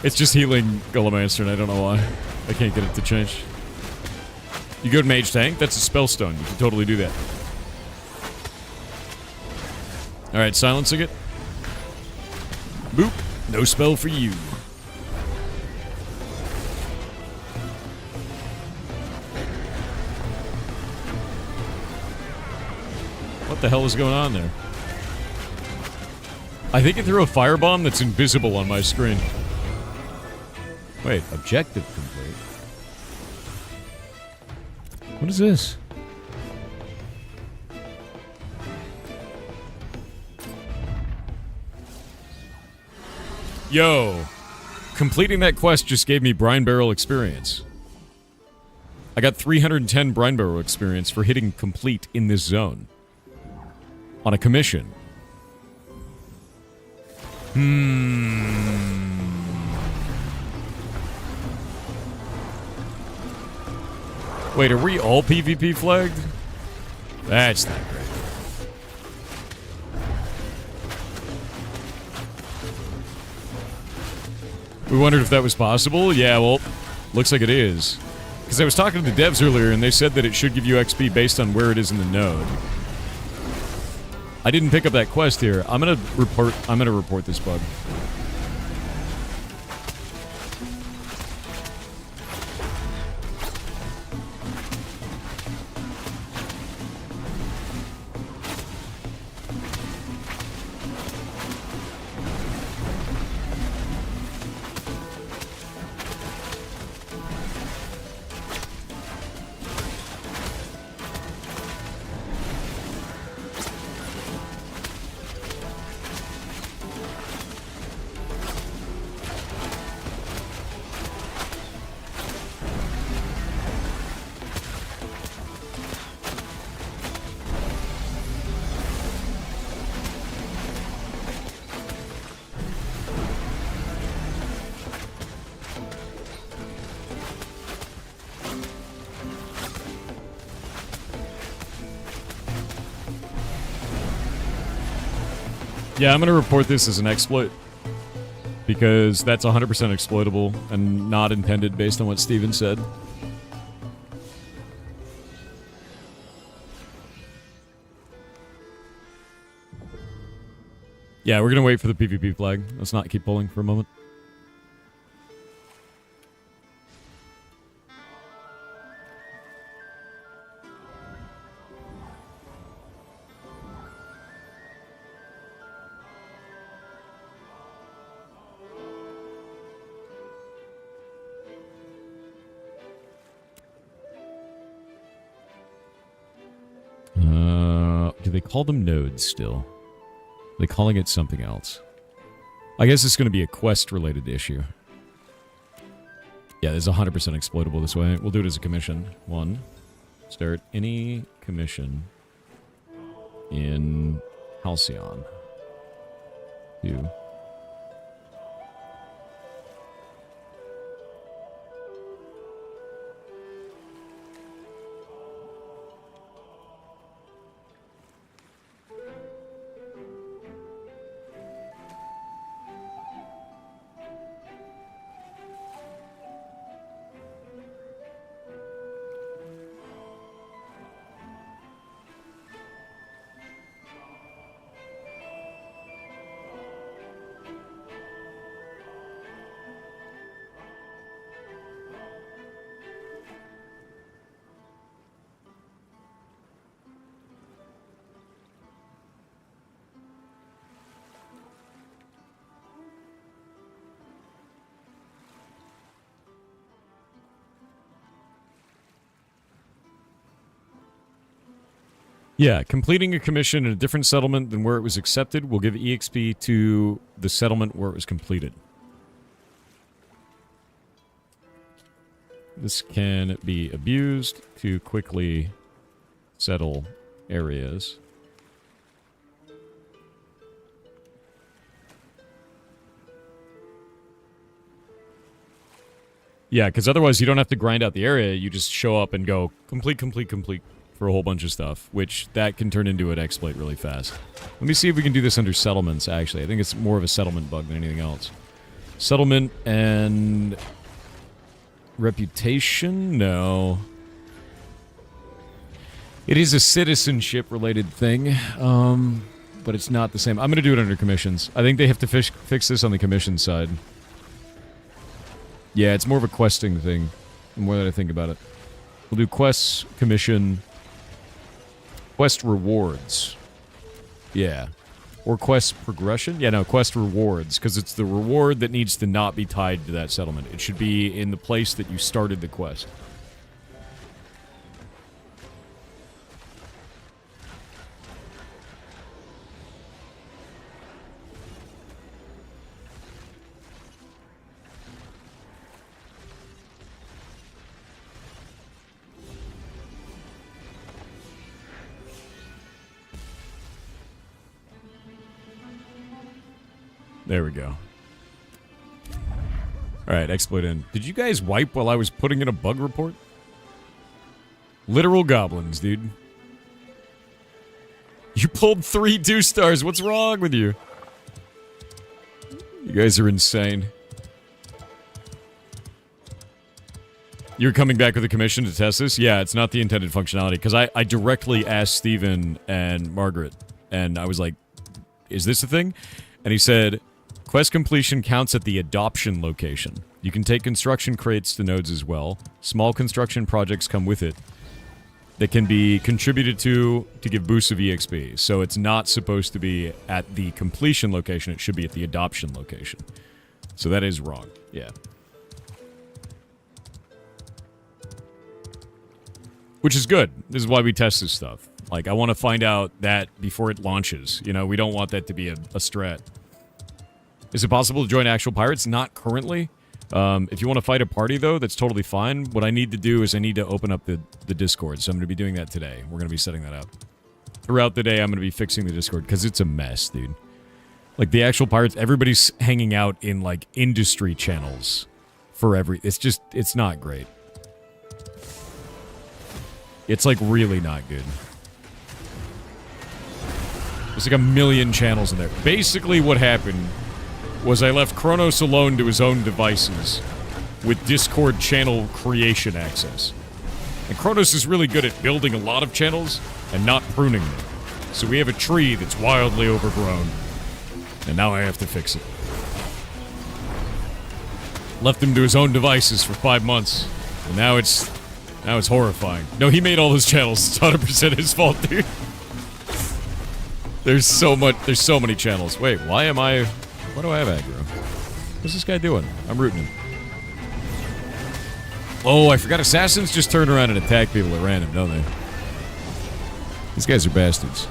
It's just healing Golemancer, and I don't know why. I can't get it to change. You go to Mage Tank? That's a spell stone. You can totally do that. Alright, silencing it. Boop. No spell for you. What the hell is going on there? I think it threw a firebomb that's invisible on my screen. Wait, objective complete. What is this? Yo! Completing that quest just gave me brine barrel experience. I got 310 brine barrel experience for hitting complete in this zone. On a commission. Wait, are we all PvP flagged? That's not great. We wondered if that was possible. Yeah, well, looks like it is. Because I was talking to the devs earlier, and they said that it should give you XP based on where it is in the node. I didn't pick up that quest here. I'm gonna report this bug. Yeah, I'm going to report this as an exploit. Because that's 100% exploitable and not intended based on what Steven said. Yeah, we're going to wait for the PvP flag. Let's not keep pulling for a moment. Do they call them nodes still? Are they calling it something else? I guess it's going to be a quest-related issue. Yeah, there's 100% exploitable this way. We'll do it as a commission. 1. Start any commission in Halcyon. 2. Yeah, completing a commission in a different settlement than where it was accepted will give EXP to the settlement where it was completed. This can be abused to quickly settle areas. Yeah, because otherwise you don't have to grind out the area, you just show up and go complete, complete, complete. For a whole bunch of stuff, which that can turn into an exploit really fast. Let me see if we can do this under settlements, actually. I think it's more of a settlement bug than anything else. Settlement and... reputation? No. It is a citizenship-related thing, but it's not the same. I'm going to do it under commissions. I think they have to fix this on the commission side. Yeah, it's more of a questing thing, the more that I think about it. We'll do quests, commission... Quest rewards. Yeah. Or quest progression? Yeah, no, quest rewards, because it's the reward that needs to not be tied to that settlement. It should be in the place that you started the quest. There we go. Alright, exploit in. Did you guys wipe while I was putting in a bug report? Literal goblins, dude. You pulled 3 2 stars. What's wrong with you? You guys are insane. You're coming back with a commission to test this? Yeah, it's not the intended functionality. Because I directly asked Steven and Margaret. And I was like, is this a thing? And he said, quest completion counts at the adoption location. You can take construction crates to nodes as well. Small construction projects come with it. That can be contributed to give boosts of EXP. So it's not supposed to be at the completion location. It should be at the adoption location. So that is wrong. Yeah. Which is good. This is why we test this stuff. Like, I want to find out that before it launches. You know, we don't want that to be a strat. Is it possible to join actual pirates? Not currently. If you want to fight a party, though, that's totally fine. What I need to do is I need to open up the Discord, so I'm going to be doing that today. We're going to be setting that up. Throughout the day, I'm going to be fixing the Discord, because it's a mess, dude. Like, the actual pirates, everybody's hanging out in, like, industry channels for it's just, it's not great. It's, like, really not good. There's, like, a million channels in there. Basically, what happened was I left Kronos alone to his own devices with Discord channel creation access. And Kronos is really good at building a lot of channels and not pruning them. So we have a tree that's wildly overgrown. And now I have to fix it. Left him to his own devices for 5 months. And now it's horrifying. No, he made all those channels. It's 100% his fault, dude. There's so many channels. Wait, why do I have aggro? What's this guy doing? I'm rooting him. Oh, I forgot assassins just turn around and attack people at random, don't they? These guys are bastards.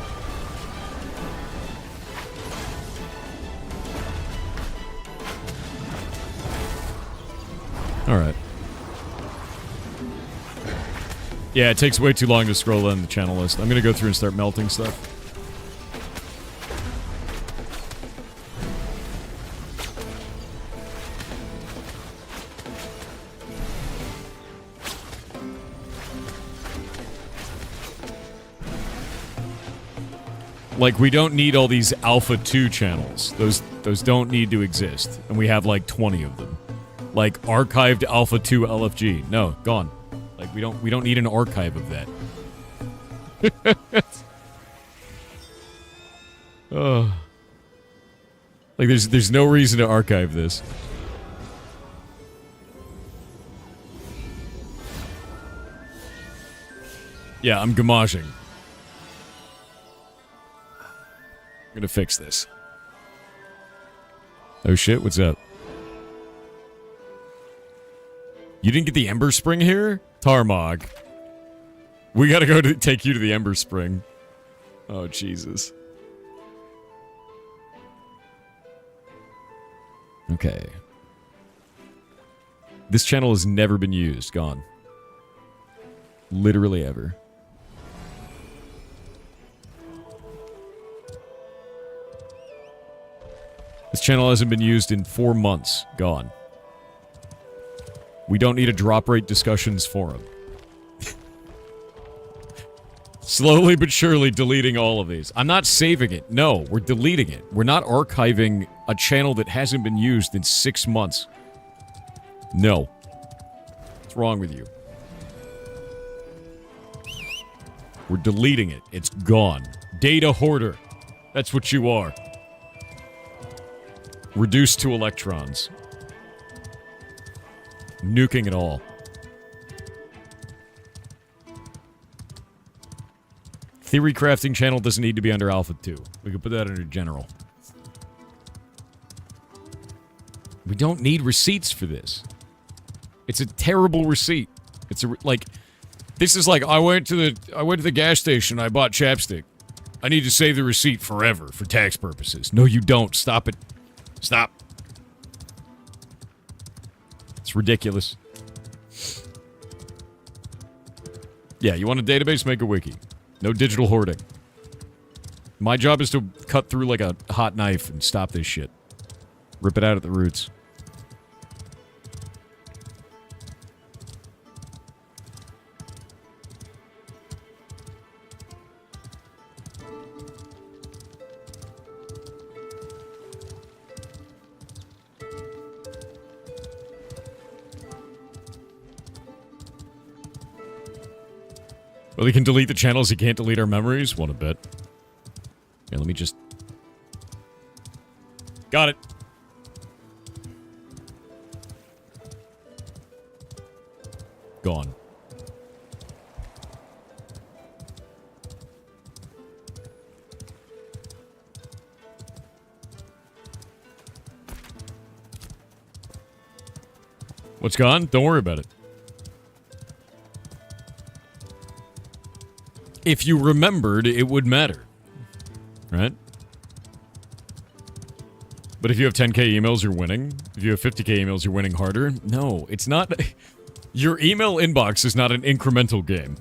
Alright. Yeah, it takes way too long to scroll down the channel list. I'm gonna go through and start melting stuff. Like, we don't need all these Alpha 2 channels. Those don't need to exist. And we have, like, 20 of them. Like, archived Alpha 2 LFG. No, gone. Like, we don't need an archive of that. Oh. Like, there's no reason to archive this. Yeah, I'm gamaging. I'm gonna fix this. Oh shit, what's up? You didn't get the Ember Spring here? Tarmog. We gotta go to take you to the Ember Spring. Oh, Jesus. Okay. This channel has never been used. Gone. Literally ever. This channel hasn't been used in 4 months. Gone. We don't need a drop rate discussions forum. Slowly but surely deleting all of these. I'm not saving it. No, we're deleting it. We're not archiving a channel that hasn't been used in 6 months. No. What's wrong with you? We're deleting it. It's gone. Data hoarder. That's what you are. Reduced to electrons. Nuking it all. Theorycrafting channel doesn't need to be under Alpha 2. We could put that under General. We don't need receipts for this. It's a terrible receipt. It's like, this is like, I went to the gas station, I bought chapstick. I need to save the receipt forever for tax purposes. No, you don't. Stop it. Stop. It's ridiculous. Yeah, you want a database? Make a wiki. No digital hoarding. My job is to cut through like a hot knife and stop this shit. Rip it out at the roots. Well, he can delete the channels, he can't delete our memories? What a bit. Yeah, let me just... Got it. Gone. What's gone? Don't worry about it. If you remembered, it would matter. Right? But if you have 10k emails, you're winning. If you have 50k emails, you're winning harder. No, it's not... Your email inbox is not an incremental game.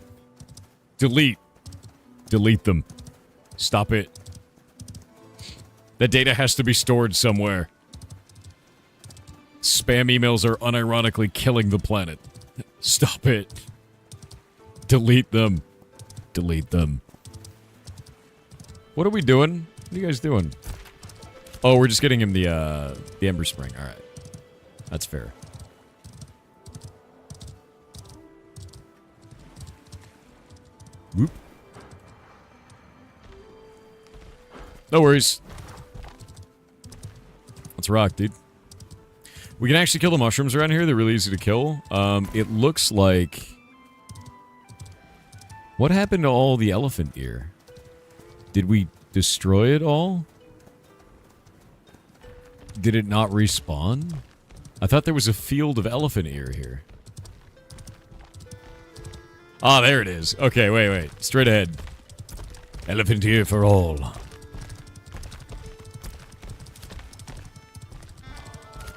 Delete. Delete them. Stop it. That data has to be stored somewhere. Spam emails are unironically killing the planet. Stop it. Delete them. Delete them. What are we doing? What are you guys doing? Oh, we're just getting him the Ember Spring. Alright. That's fair. Whoop. No worries. Let's rock, dude. We can actually kill the mushrooms around here. They're really easy to kill. It looks like... What happened to all the elephant ear? Did we destroy it all? Did it not respawn? I thought there was a field of elephant ear here. Ah, there it is. Okay, wait. Straight ahead. Elephant ear for all.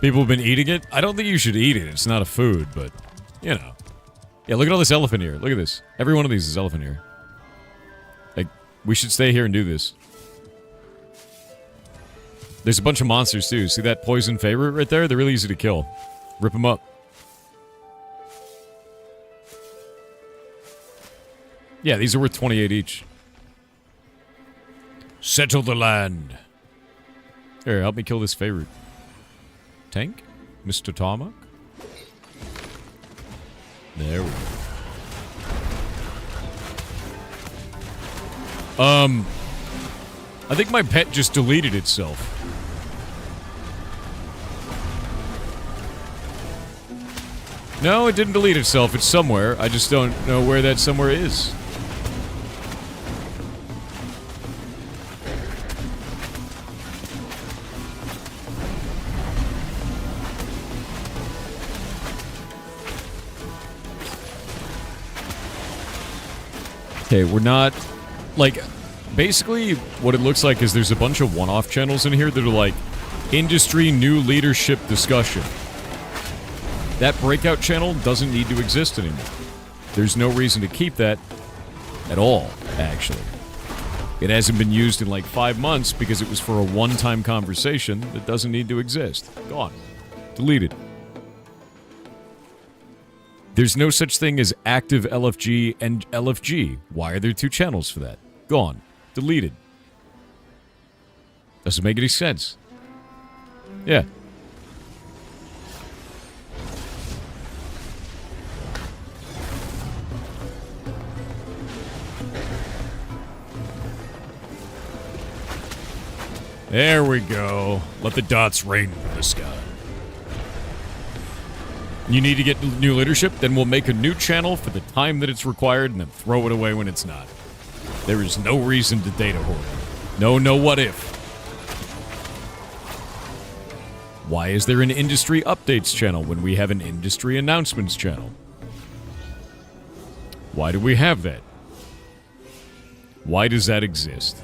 People have been eating it? I don't think you should eat it. It's not a food, but, you know. Yeah, look at all this elephant ear. Look at this. Every one of these is elephant ear. Like, we should stay here and do this. There's a bunch of monsters, too. See that poison favorite right there? They're really easy to kill. Rip them up. Yeah, these are worth 28 each. Settle the land. Here, help me kill this favorite. Tank? Mr. Tarmac? There we go. I think my pet just deleted itself. No, it didn't delete itself. It's somewhere. I just don't know where that somewhere is. Okay, we're not... Like, basically, what it looks like is there's a bunch of one-off channels in here that are like, industry new leadership discussion. That breakout channel doesn't need to exist anymore. There's no reason to keep that at all, actually. It hasn't been used in like 5 months because it was for a one-time conversation that doesn't need to exist. Gone. Deleted. There's no such thing as active LFG and LFG. Why are there 2 channels for that? Gone. Deleted. Doesn't make any sense. Yeah. There we go. Let the dots rain from the sky. You need to get new leadership? Then we'll make a new channel for the time that it's required and then throw it away when it's not. There is no reason to data hoard. No what if. Why is there an industry updates channel when we have an industry announcements channel? Why do we have that? Why does that exist?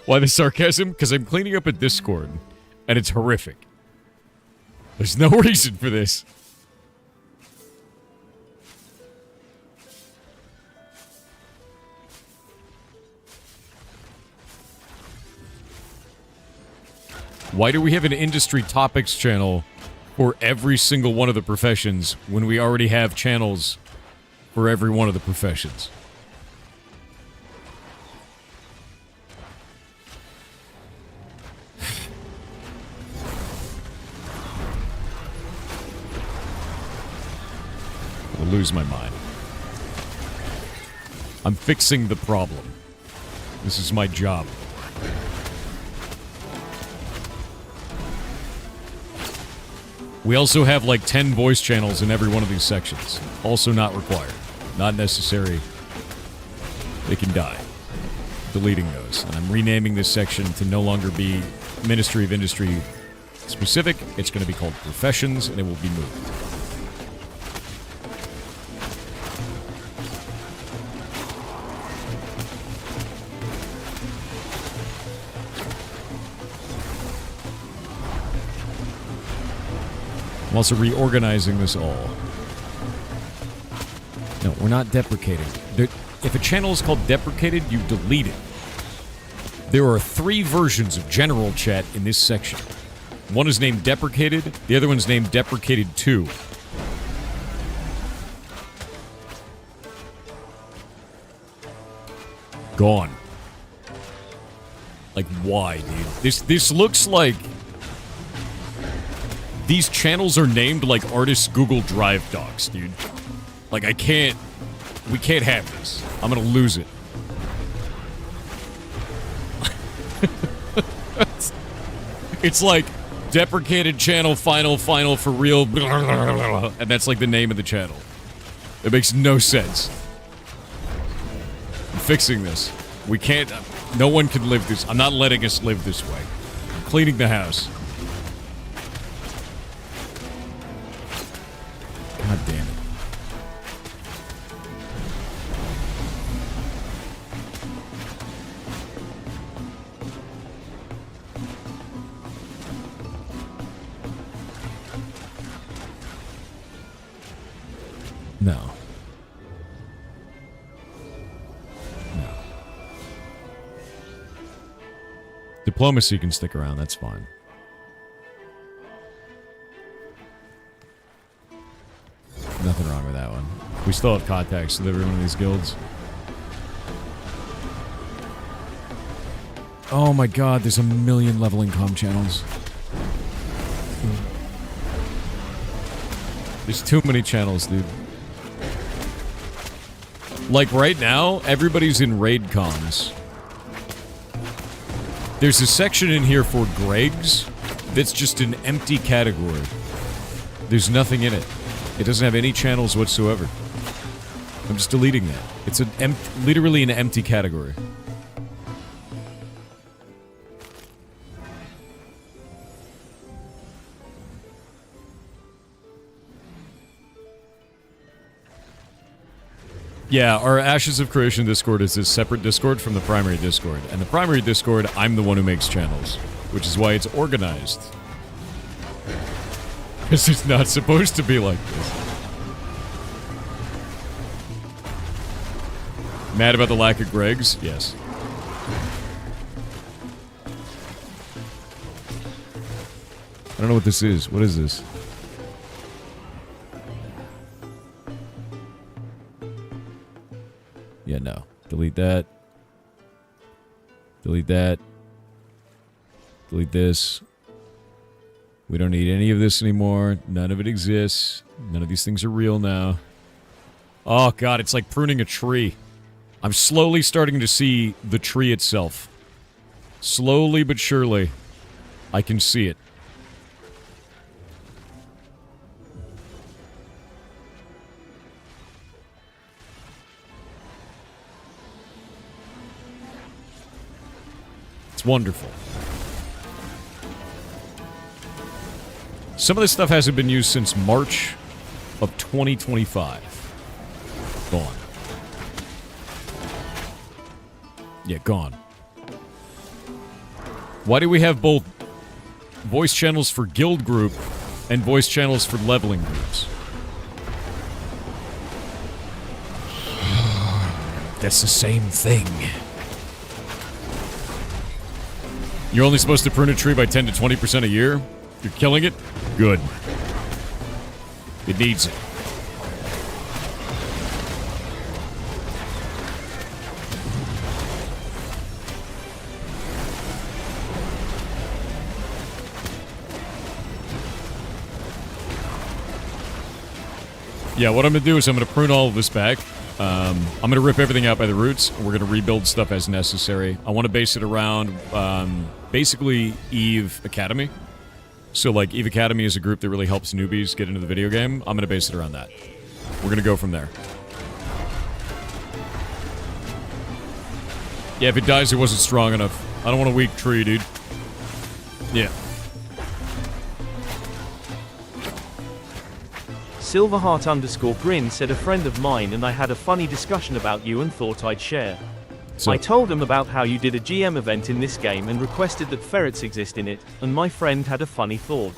Why the sarcasm? Because I'm cleaning up a Discord, and it's horrific. There's no reason for this. Why do we have an industry topics channel for every single one of the professions when we already have channels for every one of the professions? I'll lose my mind. I'm fixing the problem. This is my job. We also have like 10 voice channels in every one of these sections. Also not required. Not necessary. They can die. Deleting those. And I'm renaming this section to no longer be Ministry of Industry specific. It's going to be called Professions, and it will be moved. I'm also reorganizing this all. No, we're not deprecating. If a channel is called deprecated, you delete it. There are 3 versions of general chat in this section. One is named deprecated, the other one's named deprecated 2. Gone. Like, why, dude? This looks like... These channels are named like artists' Google Drive docs, dude. Like, I can't... We can't have this. I'm gonna lose it. It's like, deprecated channel, final, for real, and that's like the name of the channel. It makes no sense. I'm fixing this. We can't... No one can live this. I'm not letting us live this way. I'm cleaning the house. God damn it. No. No. Diplomacy can stick around, that's fine. Nothing wrong with that one. We still have contacts with every one of these guilds. Oh my god, there's a million leveling comm channels. There's too many channels, dude. Like right now, everybody's in raid comms. There's a section in here for Greg's that's just an empty category. There's nothing in it. It doesn't have any channels whatsoever. I'm just deleting that. It's literally an empty category. Yeah, our Ashes of Creation Discord is a separate Discord from the primary Discord. And the primary Discord, I'm the one who makes channels. Which is why it's organized. Because it's not supposed to be like this. Mad about the lack of Greg's? Yes. I don't know what this is. What is this? Yeah, no. Delete that. Delete that. Delete this. We don't need any of this anymore. None of it exists. None of these things are real now. Oh, God, it's like pruning a tree. I'm slowly starting to see the tree itself. Slowly but surely, I can see it. It's wonderful. Some of this stuff hasn't been used since March of 2025. Gone. Yeah, gone. Why do we have both voice channels for guild group and voice channels for leveling groups? That's the same thing. You're only supposed to prune a tree by 10 to 20% a year? You're killing it? Good. It needs it. Yeah, what I'm going to do is I'm going to prune all of this back. I'm going to rip everything out by the roots, and we're going to rebuild stuff as necessary. I want to base it around, basically, Eve Academy. So, like, Eve Academy is a group that really helps newbies get into the video game. I'm going to base it around that. We're going to go from there. Yeah, if it dies, it wasn't strong enough. I don't want a weak tree, dude. Yeah. Silverheart_Grin said a friend of mine and I had a funny discussion about you and thought I'd share. So, I told him about how you did a GM event in this game and requested that ferrets exist in it, and my friend had a funny thought.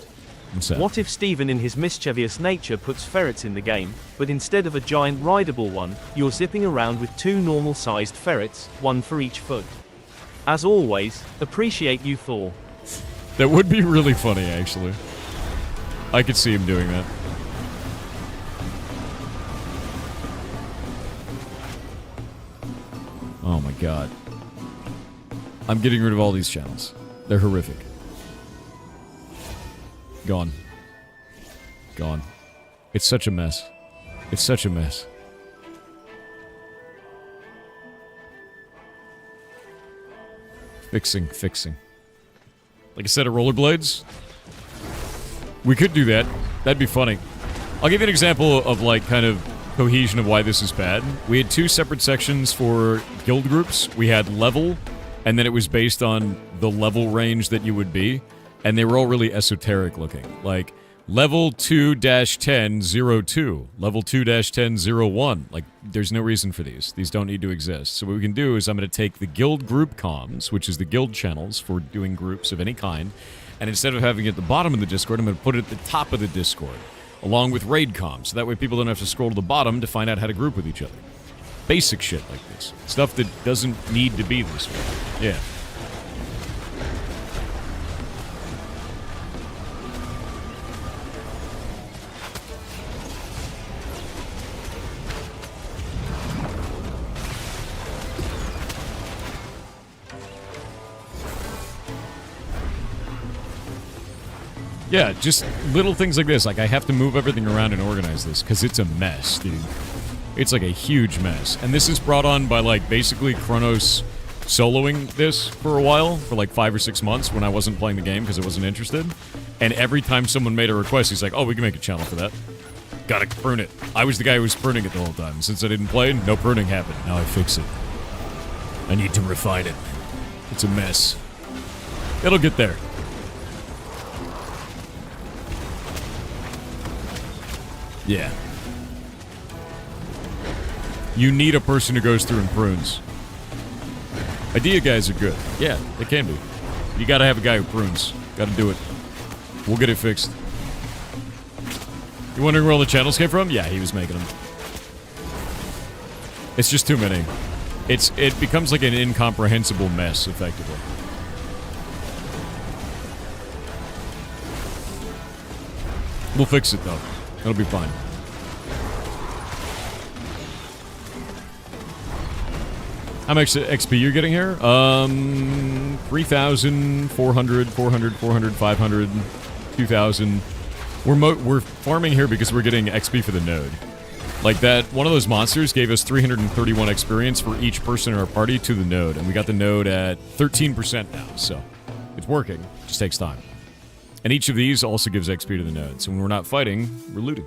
What if Steven in his mischievous nature puts ferrets in the game, but instead of a giant rideable one, you're zipping around with 2 normal-sized ferrets, 1 for each foot? As always, appreciate you, Thor. that would be really funny, actually. I could see him doing that. Oh my god. I'm getting rid of all these channels. They're horrific. Gone. Gone. It's such a mess. It's such a mess. Fixing. Like a set of rollerblades? We could do that. That'd be funny. I'll give you an example of, like, kind of cohesion of why this is bad. We had 2 separate sections for guild groups. We had level, and then it was based on the level range that you would be, and they were all really esoteric looking. Like, level 2-10-02, level 2-10-01. Like, there's no reason for these. These don't need to exist. So what we can do is I'm going to take the guild group comms, which is the guild channels for doing groups of any kind, and instead of having it at the bottom of the Discord, I'm going to put it at the top of the Discord, along with raid comms, so that way people don't have to scroll to the bottom to find out how to group with each other. Basic shit like this. Stuff that doesn't need to be this way. Yeah. Yeah, just little things like this. Like, I have to move everything around and organize this, because it's a mess, dude. It's like a huge mess. And this is brought on by, like, basically Kronos soloing this for a while, for like 5 or 6 months when I wasn't playing the game because I wasn't interested. And every time someone made a request, he's like, oh, we can make a channel for that. Gotta prune it. I was the guy who was pruning it the whole time. Since I didn't play, no pruning happened. Now I fix it. I need to refine it. It's a mess. It'll get there. Yeah. You need a person who goes through and prunes. Idea guys are good. Yeah, they can be. You gotta have a guy who prunes. Gotta do it. We'll get it fixed. You wondering where all the channels came from? Yeah, he was making them. It's just too many. It becomes like an incomprehensible mess, effectively. We'll fix it, though. It'll be fine. How much XP you're getting here? 3,000, 400, 400, 400, 500, 2,000. We're farming here because we're getting XP for the node. Like that, one of those monsters gave us 331 experience for each person in our party to the node, and we got the node at 13% now, so it's working. It just takes time. And each of these also gives XP to the node, so when we're not fighting, we're looting.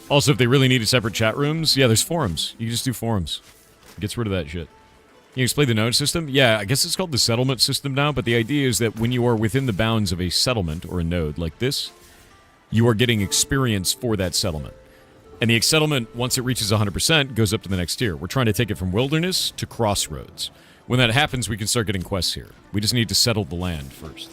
Also, if they really needed separate chat rooms, yeah, there's forums. You can just do forums. It gets rid of that shit. You explain the node system? Yeah, I guess it's called the settlement system now, but the idea is that when you are within the bounds of a settlement or a node like this, you are getting experience for that settlement. And the settlement, once it reaches 100%, goes up to the next tier. We're trying to take it from wilderness to crossroads. When that happens, we can start getting quests here. We just need to settle the land first.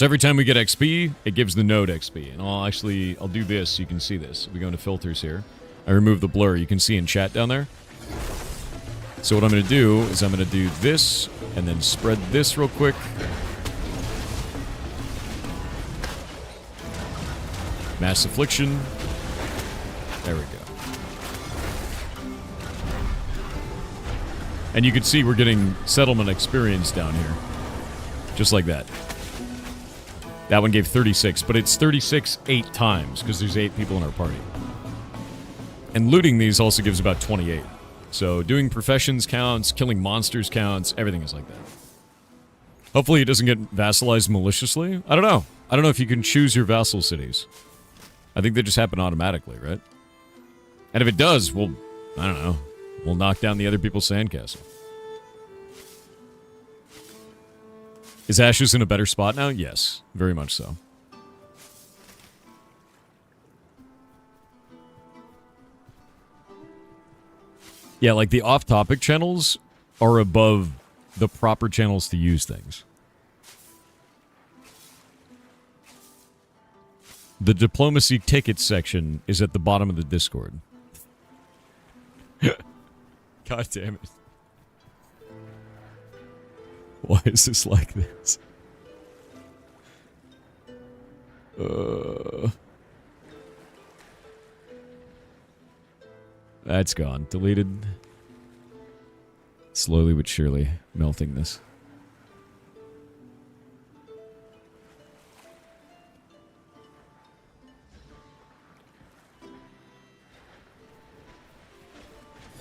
So every time we get XP, it gives the node XP. And I'll do this so you can see this. We go into filters here. I remove the blur. You can see in chat down there. So what I'm going to do is I'm going to do this and then spread this real quick. Mass Affliction. There we go. And you can see we're getting settlement experience down here. Just like that. That one gave 36, but it's 36 8 times because there's 8 people in our party. And looting these also gives about 28. So doing professions counts, killing monsters counts, everything is like that. Hopefully it doesn't get vassalized maliciously. I don't know. I don't know if you can choose your vassal cities. I think they just happen automatically, right? And if it does, I don't know, we'll knock down the other people's sandcastle. Is Ashes in a better spot now? Yes, very much so. Yeah, like the off-topic channels are above the proper channels to use things. The diplomacy tickets section is at the bottom of the Discord. God damn it. Why is this like this? That's gone. Deleted. Slowly but surely melting this.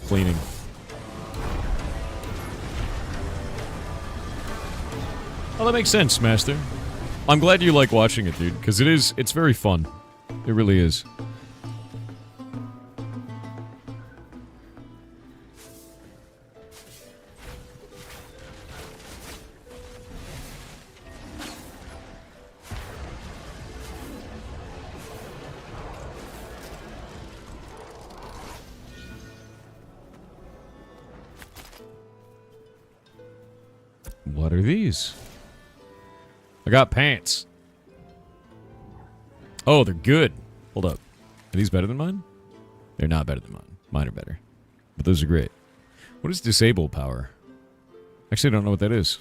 Cleaning. Oh, that makes sense, Master. I'm glad you like watching it, dude, because it's very fun. It really is. What are these? I got pants. Oh, they're good. Hold up. Are these better than mine? They're not better than mine. Mine are better. But those are great. What is disable power? Actually, I don't know what that is.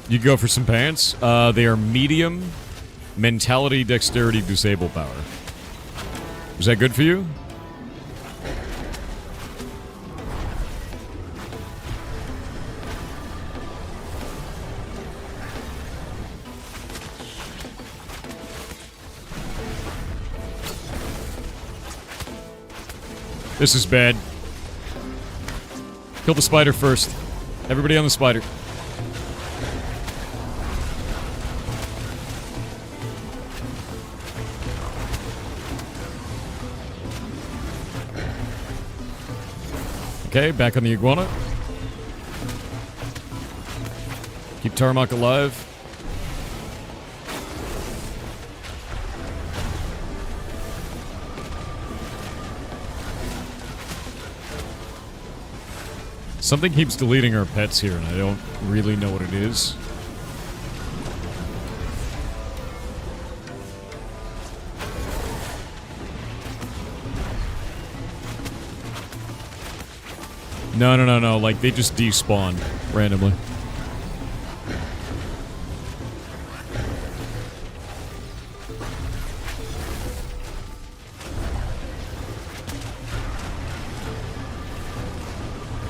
You go for some pants. They are medium mentality, dexterity, disable power. Is that good for you? This is bad. Kill the spider first. Everybody on the spider. Okay, back on the iguana. Keep Tarmac alive. Something keeps deleting our pets here, and I don't really know what it is. No. Like, they just despawn randomly.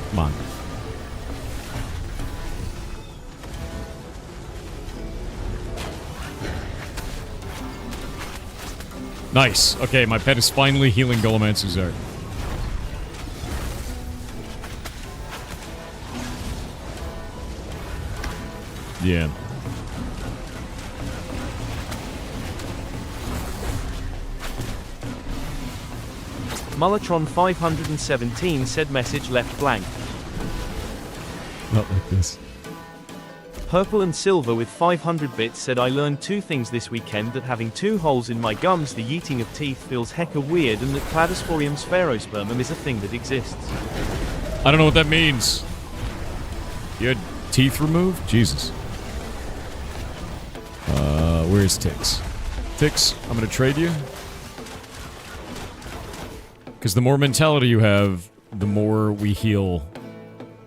Come on. Nice. Okay, my pet is finally healing Golem Suzerain. Yeah. Mullatron 517 said message left blank. Not like this. Purple and Silver with 500 bits said I learned 2 things this weekend: that having 2 holes in my gums, the yeeting of teeth, feels hecka weird, and that Cladosporium sphaerospermum is a thing that exists. I don't know what that means. You had teeth removed? Jesus. Where's Tix? Tix, I'm gonna trade you. Because the more mentality you have, the more we heal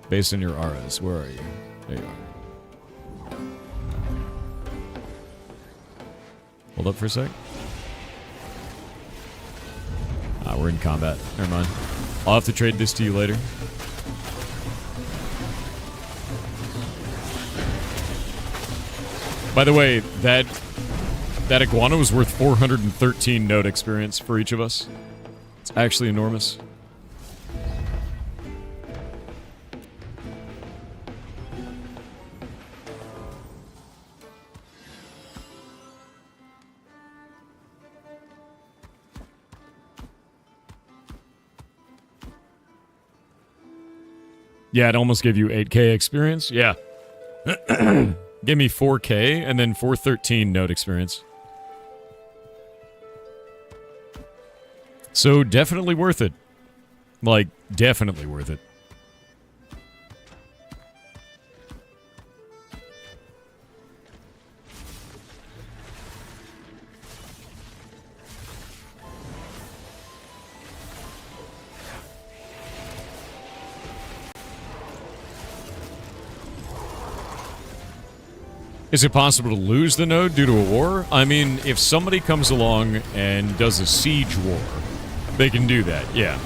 based on your auras. Where are you? There you are. Hold up for a sec. Ah, we're in combat. Never mind. I'll have to trade this to you later. By the way, that iguana was worth 413 node experience for each of us. It's actually enormous. Yeah, it almost gave you 8K experience. Yeah. Give me 4K and then 413 node experience. So definitely worth it. Like, definitely worth it. Is it possible to lose the node due to a war? I mean, if somebody comes along and does a siege war, they can do that, yeah.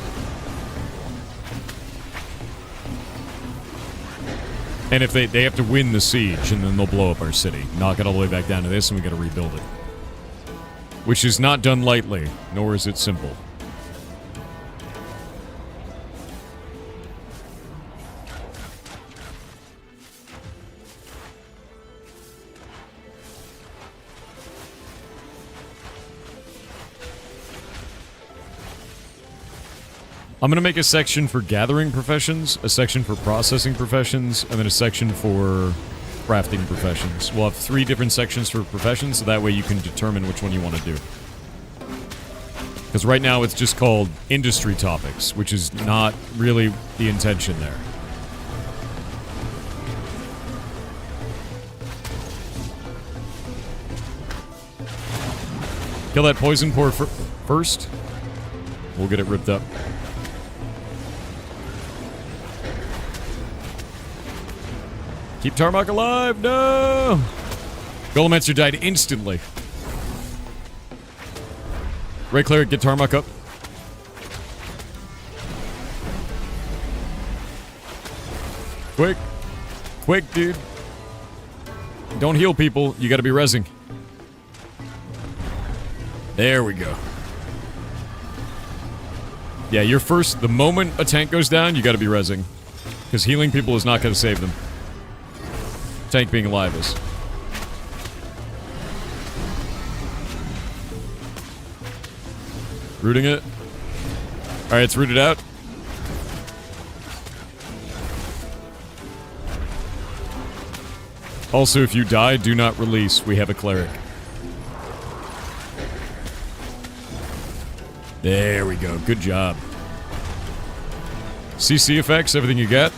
And if they have to win the siege, and then they'll blow up our city. Knock it all the way back down to this, and we gotta rebuild it. Which is not done lightly, nor is it simple. I'm going to make a section for gathering professions, a section for processing professions, and then a section for crafting professions. We'll have 3 different sections for professions, so that way you can determine which one you want to do. Because right now it's just called industry topics, which is not really the intention there. Kill that poison pour first. We'll get it ripped up. Keep Tarmac alive! No! Golemancer died instantly. Ray Cleric, get Tarmac up. Quick. Quick, dude. Don't heal people. You gotta be rezzing. There we go. Yeah, you're first. The moment a tank goes down, you gotta be rezzing. Because healing people is not gonna save them. Tank being alive is. Rooting it. Alright, it's rooted out. Also, if you die, do not release. We have a cleric. There we go. Good job. CC effects, everything you got.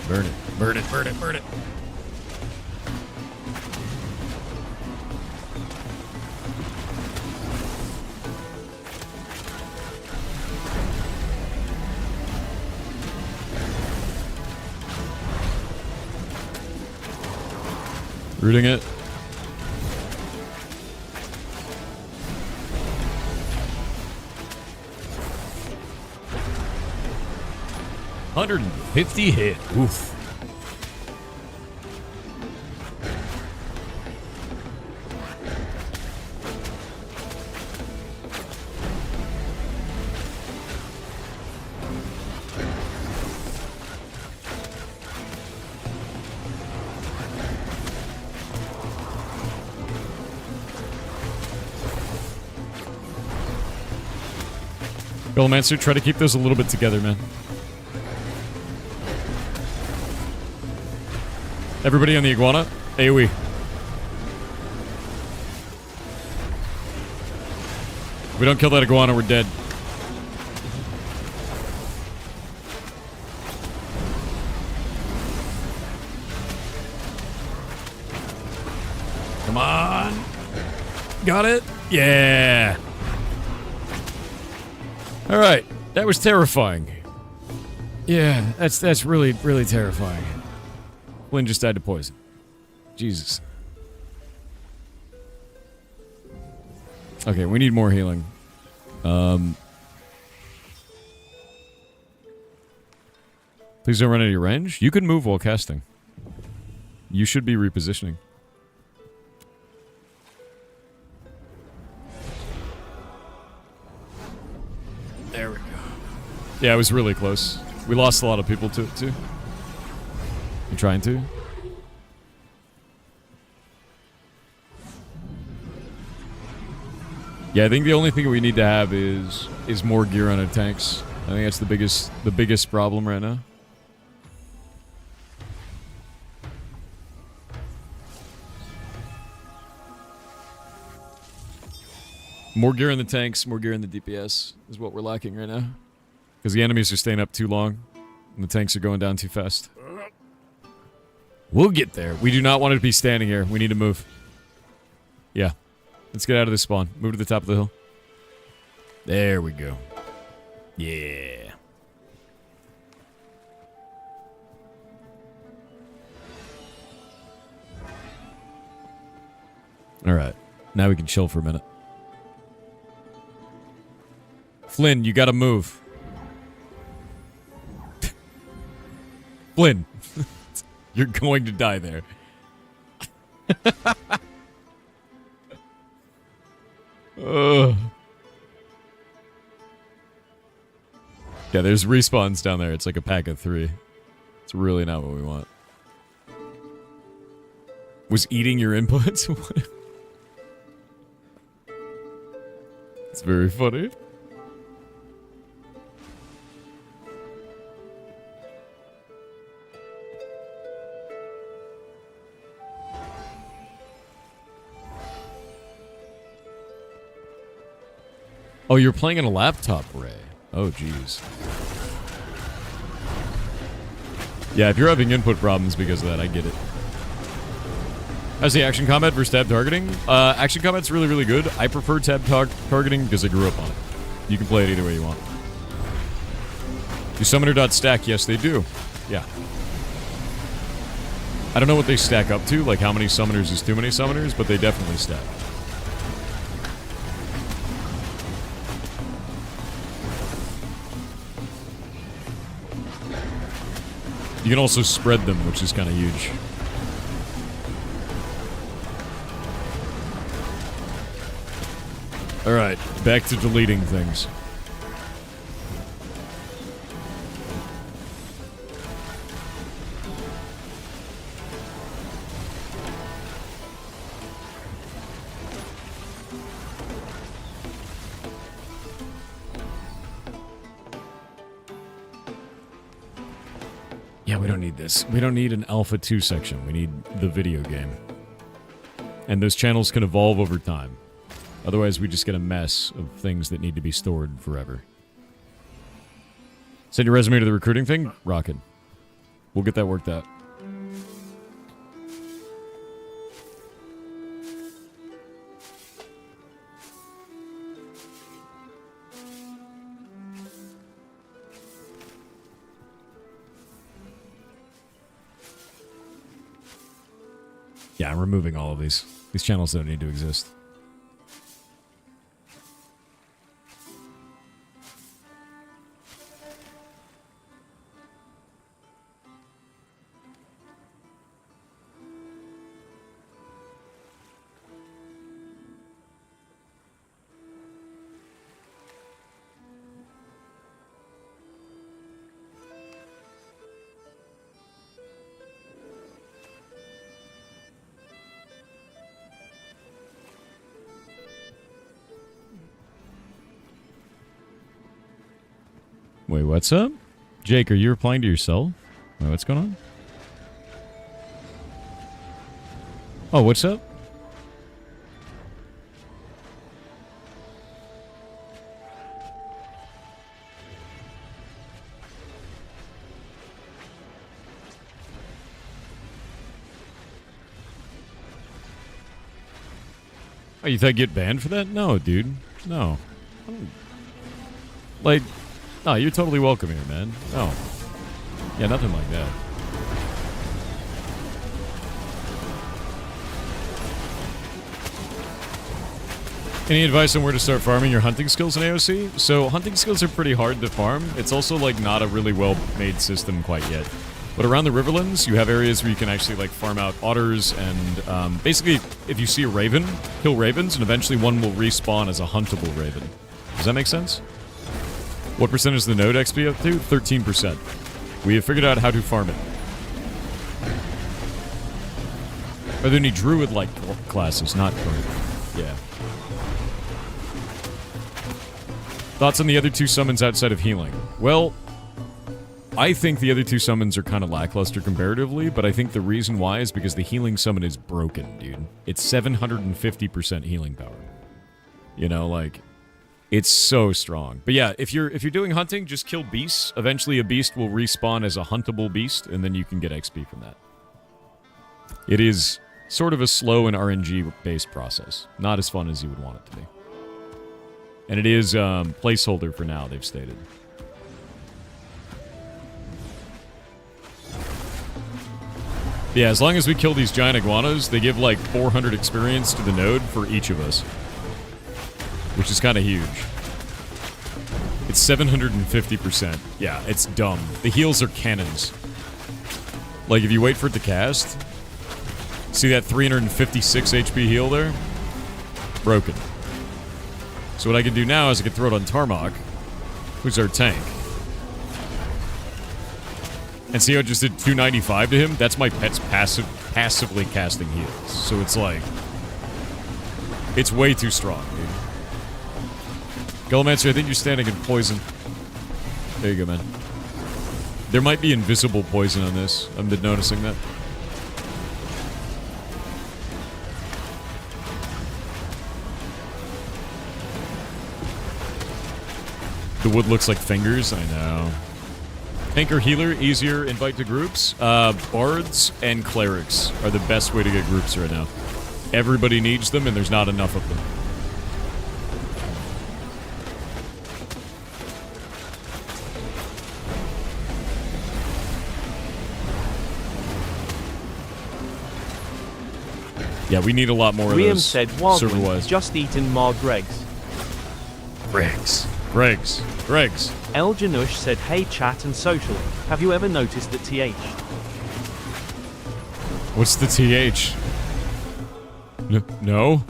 Burn it. Burn it, burn it, burn it. Rooting it. $150 hit. Oof. Billmancer, try to keep those a little bit together, man. Everybody on the iguana. AoE. If we don't kill that iguana, we're dead. Come on. Got it? Yeah. All right. That was terrifying. Yeah, that's really, really terrifying. Flynn just died to poison. Jesus. Okay, we need more healing. Please don't run out of your range. You can move while casting. You should be repositioning. There we go. Yeah, it was really close. We lost a lot of people to it, too. You trying to? Yeah, I think the only thing we need to have is more gear on our tanks. I think that's the biggest problem right now. More gear in the tanks, more gear in the DPS is what we're lacking right now. Because the enemies are staying up too long, and the tanks are going down too fast. We'll get there. We do not want to be standing here. We need to move. Yeah. Let's get out of this spawn. Move to the top of the hill. There we go. Yeah. Alright. Now we can chill for a minute. Flynn, you gotta move. Flynn. You're going to die there. Yeah, there's respawns down there. It's like a pack of 3. It's really not what we want. Was eating your inputs? It's very funny. Oh, you're playing on a laptop, Ray. Oh, jeez. Yeah, if you're having input problems because of that, I get it. How's the action combat versus tab targeting? Action combat's really, really good. I prefer tab targeting because I grew up on it. You can play it either way you want. Do summoner.stack? Yes, they do. Yeah. I don't know what they stack up to, like how many summoners is too many summoners, but they definitely stack. You can also spread them, which is kind of huge. Alright, back to deleting things. Yeah, we don't need this. We don't need an Alpha 2 section. We need the video game. And those channels can evolve over time. Otherwise, we just get a mess of things that need to be stored forever. Send your resume to the recruiting thing? Rockin'. We'll get that worked out. Yeah, I'm removing all of these. These channels don't need to exist. Wait, what's up? Jake, are you replying to yourself? Wait, what's going on? Oh, what's up? Oh, you think I'd get banned for that? No, dude. No. Like, no, you're totally welcome here, man. No. Yeah, nothing like that. Any advice on where to start farming your hunting skills in AOC? So, hunting skills are pretty hard to farm. It's also, like, not a really well-made system quite yet. But around the Riverlands, you have areas where you can actually, like, farm out otters, and, basically, if you see a raven, kill ravens, and eventually one will respawn as a huntable raven. Does that make sense? What percentage is the node XP up to? 13%. We have figured out how to farm it. Are there any druid-like classes? Not current. Yeah. Thoughts on the other two summons outside of healing? Well, I think the other two summons are kind of lackluster comparatively, but I think the reason why is because the healing summon is broken, dude. It's 750% healing power. You know, like, it's so strong. But yeah, if you're doing hunting, just kill beasts. Eventually a beast will respawn as a huntable beast, and then you can get XP from that. It is sort of a slow and RNG-based process. Not as fun as you would want it to be. And it is placeholder for now, they've stated. Yeah, as long as we kill these giant iguanas, they give like 400 experience to the node for each of us. Which is kind of huge. It's 750%. Yeah, it's dumb. The heals are cannons. Like, if you wait for it to cast, see that 356 HP heal there? Broken. So what I can do now is I can throw it on Tarmok, who's our tank. And see how it just did 295 to him? That's my pet's passively casting heals. So it's like... it's way too strong, dude. Gullimancer, I think you're standing in poison. There you go, man. There might be invisible poison on this. I've been noticing that. The wood looks like fingers, I know. Tank or healer, easier invite to groups. Bards and clerics are the best way to get groups right now. Everybody needs them and there's not enough of them. Yeah, we need a lot more of those. Said Wildman, just eaten more Gregs. Gregs. El Janush said, hey chat and social, have you ever noticed the TH? What's the TH? No?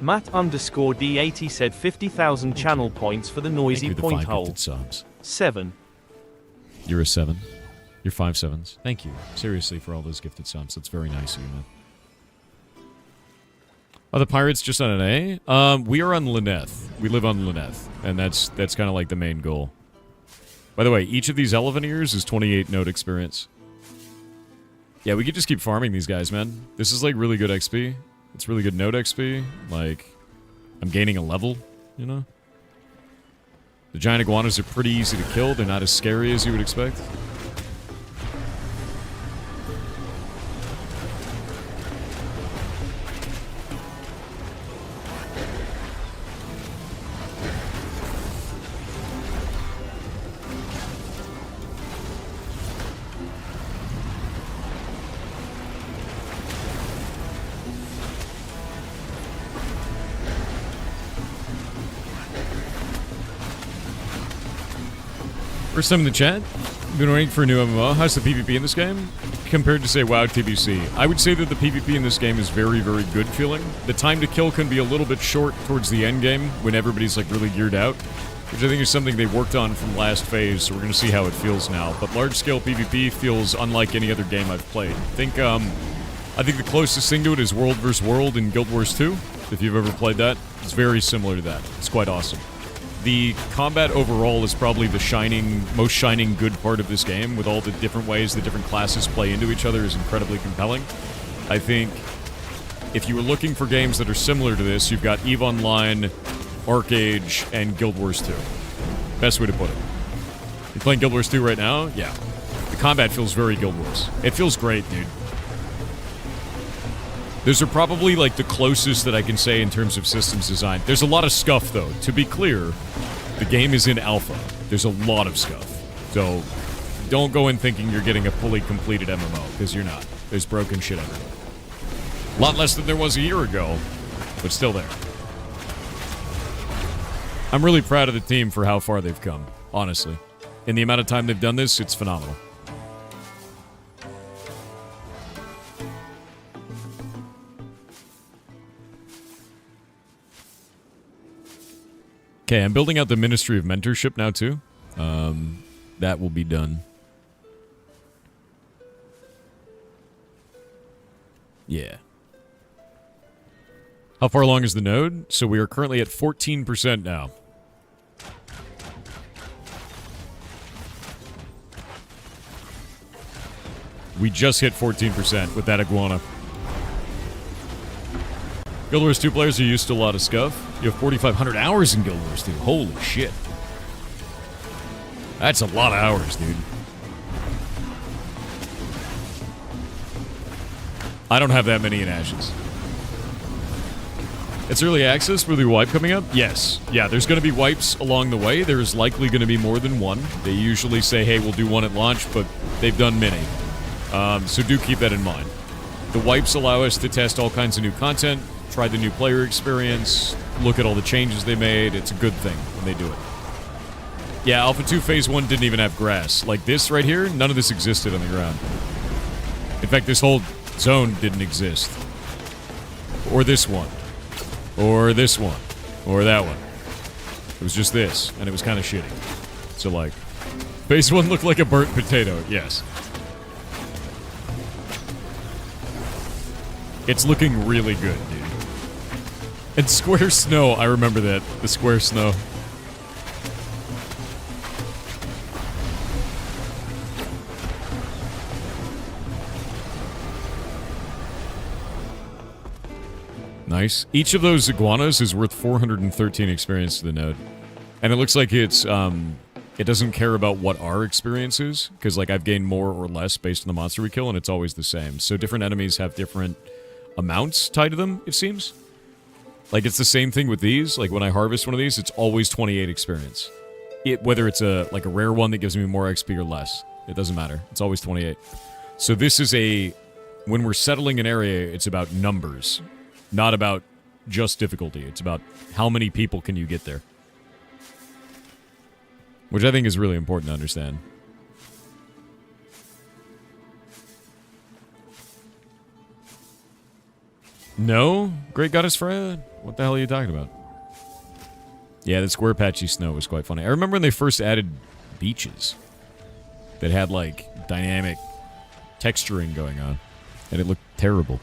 Matt_D80 said 50,000 channel points for the noisy point hole. 7. You're a 7. You're 5 sevens. Thank you. Seriously, for all those gifted subs. That's very nice of you, man. Are the pirates just on an A? We are on Lyneth. We live on Lyneth, and that's kind of like the main goal. By the way, each of these Elevaneers is 28 node experience. Yeah, we could just keep farming these guys, man. This is like really good XP. It's really good node XP. Like, I'm gaining a level, you know? The giant iguanas are pretty easy to kill. They're not as scary as you would expect. First time in the chat. Been waiting for a new MMO. How's the PvP in this game compared to, say, WoW TBC? I would say that the PvP in this game is very, very good feeling. The time to kill can be a little bit short towards the end game when everybody's like really geared out, which I think is something they worked on from last phase, so we're going to see how it feels now. But large-scale PvP feels unlike any other game I've played. I think the closest thing to it is World vs. World in Guild Wars 2. If you've ever played that, it's very similar to that. It's quite awesome. The combat overall is probably the most shining good part of this game, with all the different ways the different classes play into each other is incredibly compelling. I think if you were looking for games that are similar to this, you've got EVE Online, Arcade, and Guild Wars 2. Best way to put it. You playing Guild Wars 2 right now? Yeah. The combat feels very Guild Wars. It feels great, dude. Those are probably, like, the closest that I can say in terms of systems design. There's a lot of scuff, though. To be clear, the game is in alpha. There's a lot of scuff. So, don't go in thinking you're getting a fully completed MMO, because you're not. There's broken shit everywhere. A lot less than there was a year ago, but still there. I'm really proud of the team for how far they've come, honestly. In the amount of time they've done this, it's phenomenal. Okay, I'm building out the Ministry of Mentorship now, too. That will be done. Yeah. How far along is the node? So we are currently at 14% now. We just hit 14% with that iguana. Guild Wars 2 players are used to a lot of scuff. You have 4,500 hours in Guild Wars 2. Holy shit. That's a lot of hours, dude. I don't have that many in Ashes. It's early access with the wipe coming up? Yes. Yeah, there's going to be wipes along the way. There's likely going to be more than one. They usually say, hey, we'll do one at launch, but they've done many. So do keep that in mind. The wipes allow us to test all kinds of new content, try the new player experience, look at all the changes they made. It's a good thing when they do it. Yeah, Alpha 2 Phase 1 didn't even have grass. Like this right here, none of this existed on the ground. In fact, this whole zone didn't exist. Or this one. Or this one. Or that one. It was just this, and it was kind of shitty. So, like, Phase 1 looked like a burnt potato, yes. It's looking really good, dude. And square snow, I remember that. The square snow. Nice. Each of those iguanas is worth 413 experience to the node. And it looks like it's, it doesn't care about what our experience is, because, like, I've gained more or less based on the monster we kill, and it's always the same. So different enemies have different amounts tied to them, it seems. Like, it's the same thing with these. Like, when I harvest one of these, it's always 28 experience. Whether it's a rare one that gives me more XP or less. It doesn't matter. It's always 28. So this is when we're settling an area, it's about numbers. Not about just difficulty. It's about how many people can you get there. Which I think is really important to understand. No? Great Goddess Fred? What the hell are you talking about? Yeah, the square patchy snow was quite funny. I remember when they first added beaches that had, like, dynamic texturing going on. And it looked terrible.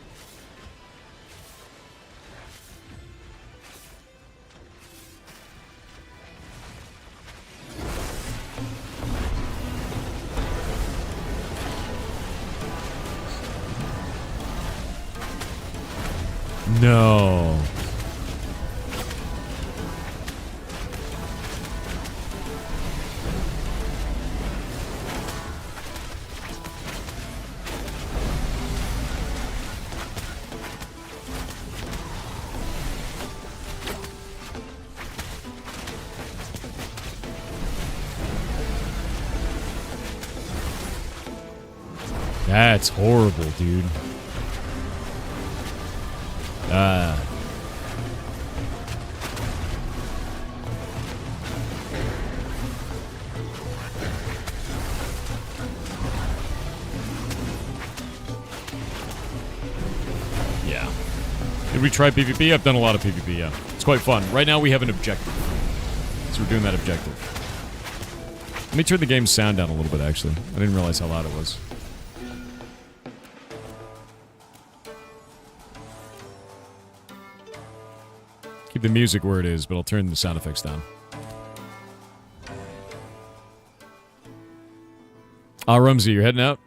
No. That's horrible, dude. Yeah. Did we try PvP? I've done a lot of PvP, yeah. It's quite fun. Right now we have an objective. So we're doing that objective. Let me turn the game's sound down a little bit, actually. I didn't realize how loud it was. Keep the music where it is, but I'll turn the sound effects down. Rumsey, you're heading out?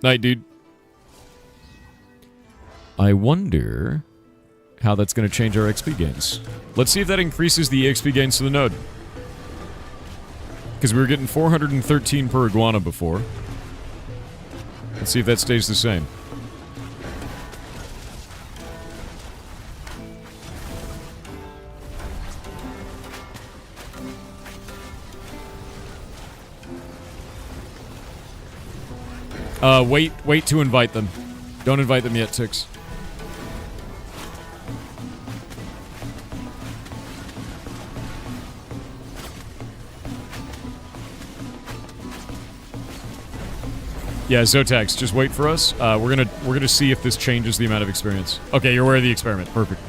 Night, dude. I wonder how that's going to change our XP gains. Let's see if that increases the XP gains to the node. Because we were getting 413 per iguana before. Let's see if that stays the same. Wait to invite them. Don't invite them yet, Tix. Yeah, Zotax, just wait for us. We're gonna see if this changes the amount of experience. Okay, you're aware of the experiment. Perfect.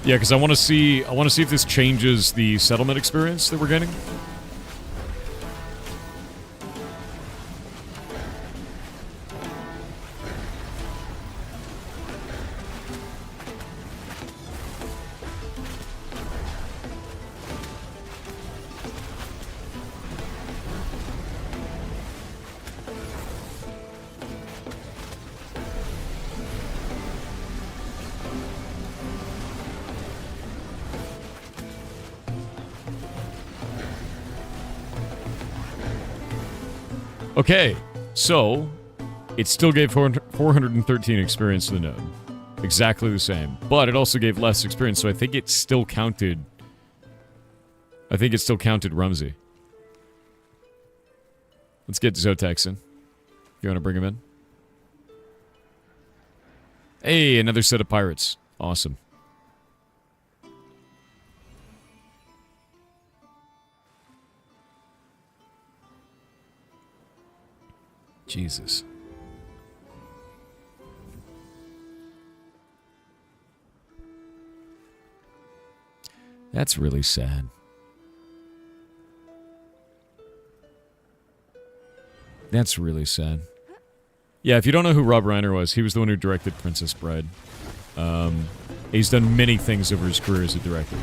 Yeah, because I want to see if this changes the settlement experience that we're getting. Okay, so it still gave 413 experience to the node. Exactly the same. But it also gave less experience, so I think it still counted... Rumsey. Let's get Zotax in. You want to bring him in? Hey, another set of pirates. Awesome. Jesus. That's really sad. That's really sad. Yeah, if you don't know who Rob Reiner was, he was the one who directed Princess Bride. He's done many things over his career as a director.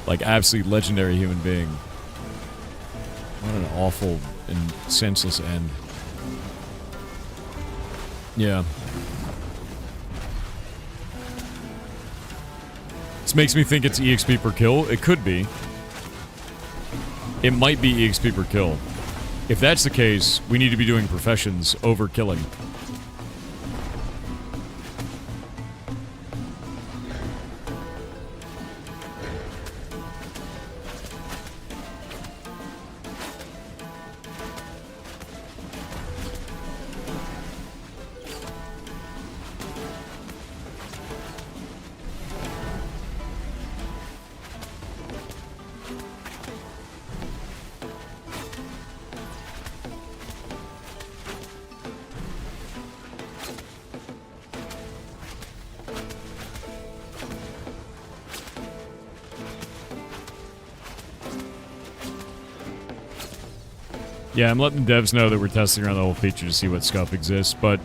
Like, absolutely legendary human being. What an awful and senseless end. Yeah. This makes me think it's EXP per kill. It could be. It might be EXP per kill. If that's the case, we need to be doing professions over killing. Yeah, I'm letting devs know that we're testing around the whole feature to see what scuff exists, but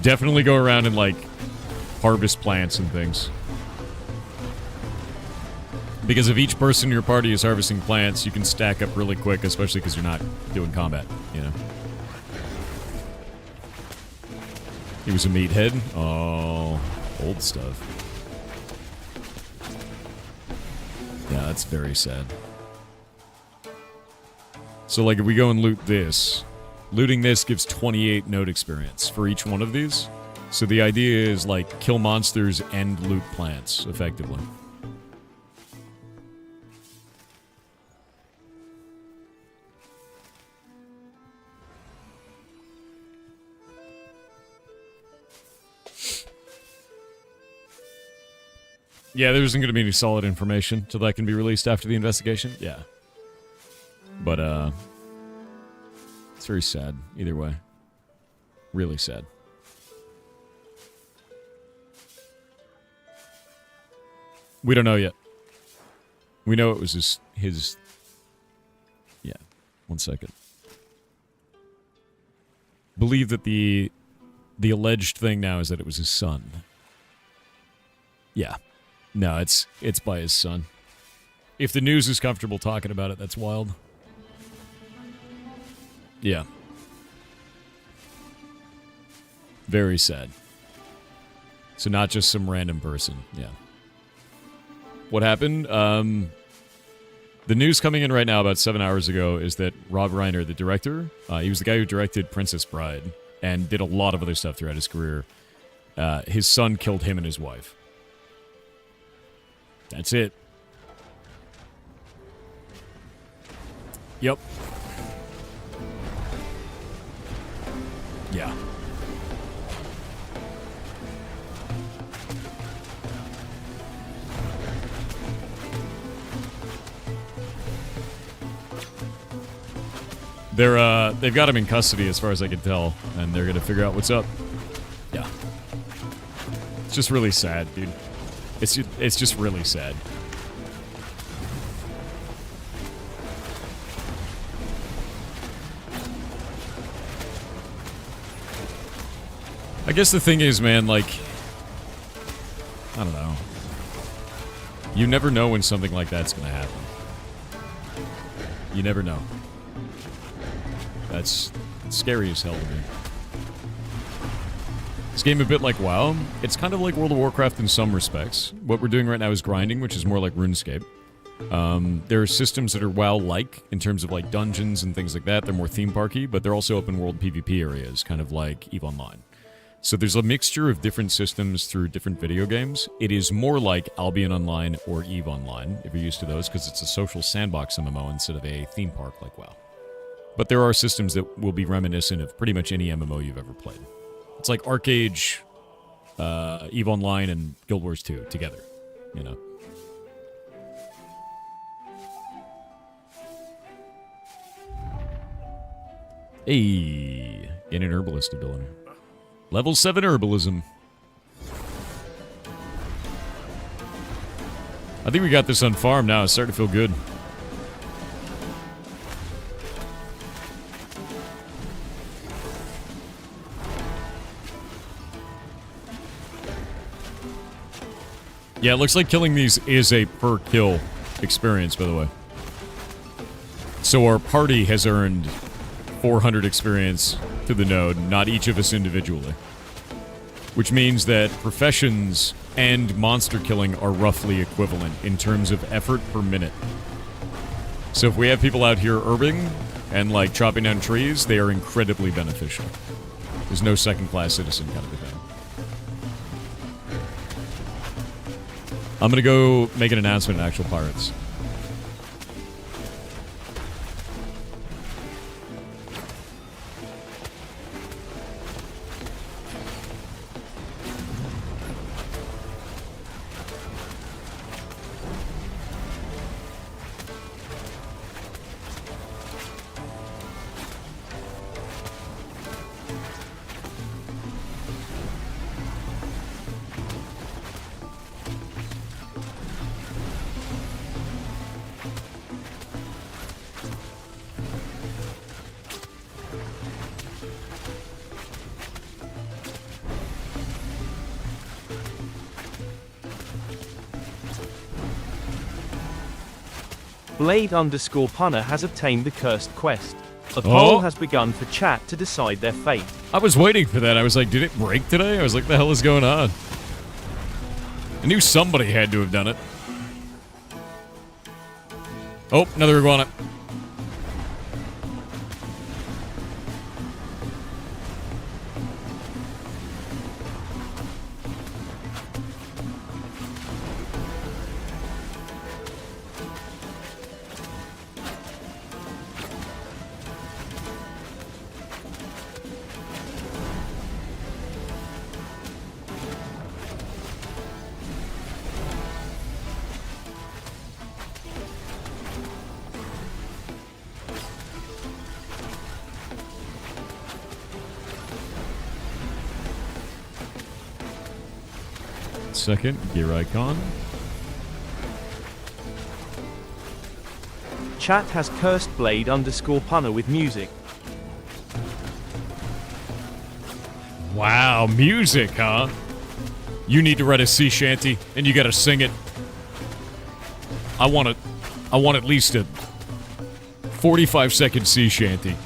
definitely go around and, like, harvest plants and things. Because if each person in your party is harvesting plants, you can stack up really quick, especially because you're not doing combat, you know? He was a meathead? Oh, old stuff. Yeah, that's very sad. So, like, if we go and loot this, looting this gives 28 node experience for each one of these. So the idea is, like, kill monsters and loot plants, effectively. Yeah, there isn't going to be any solid information till that can be released after the investigation. Yeah. But, it's very sad, either way. Really sad. We don't know yet. We know it was his... Yeah, 1 second. Believe that the alleged thing now is that it was his son. Yeah. No, it's by his son. If the news is comfortable talking about it, that's wild. Yeah. Very sad. So not just some random person. Yeah. What happened? The news coming in right now about 7 hours ago is that Rob Reiner, the director, he was the guy who directed Princess Bride and did a lot of other stuff throughout his career. His son killed him and his wife. That's it. Yep. Yeah. They've got him in custody as far as I can tell, and they're gonna figure out what's up. Yeah. It's just really sad, dude. It's just really sad. I guess the thing is, man, like, I don't know. You never know when something like that's gonna happen. You never know. That's scary as hell to me. This game a bit like WoW. It's kind of like World of Warcraft in some respects. What we're doing right now is grinding, which is more like RuneScape. There are systems that are WoW-like in terms of like dungeons and things like that. They're more theme parky, but they're also open world PvP areas, kind of like EVE Online. So there's a mixture of different systems through different video games. It is more like Albion Online or EVE Online, if you're used to those, because it's a social sandbox MMO instead of a theme park like WoW. But there are systems that will be reminiscent of pretty much any MMO you've ever played. It's like ArcAge, EVE Online, and Guild Wars 2 together, you know? Hey, get an herbalist ability. Level 7 herbalism. I think we got this on farm now. It's starting to feel good. Yeah, it looks like killing these is a per kill experience, by the way. So our party has earned 400 experience to the node, not each of us individually. Which means that professions and monster killing are roughly equivalent in terms of effort per minute. So if we have people out here herbing and like chopping down trees, they are incredibly beneficial. There's no second-class citizen kind of a thing. I'm gonna go make an announcement in Actual Pirates. Blade_Punner has obtained the cursed quest. A poll has begun for chat to decide their fate. I was waiting for that. I was like, did it break today? I was like, the hell is going on? I knew somebody had to have done it. Oh, another iguana. Second, gear icon. Chat has cursed Blade_Punner with music. Wow, music, huh? You need to write a sea shanty, and you gotta sing it. I want at least a 45-second sea shanty.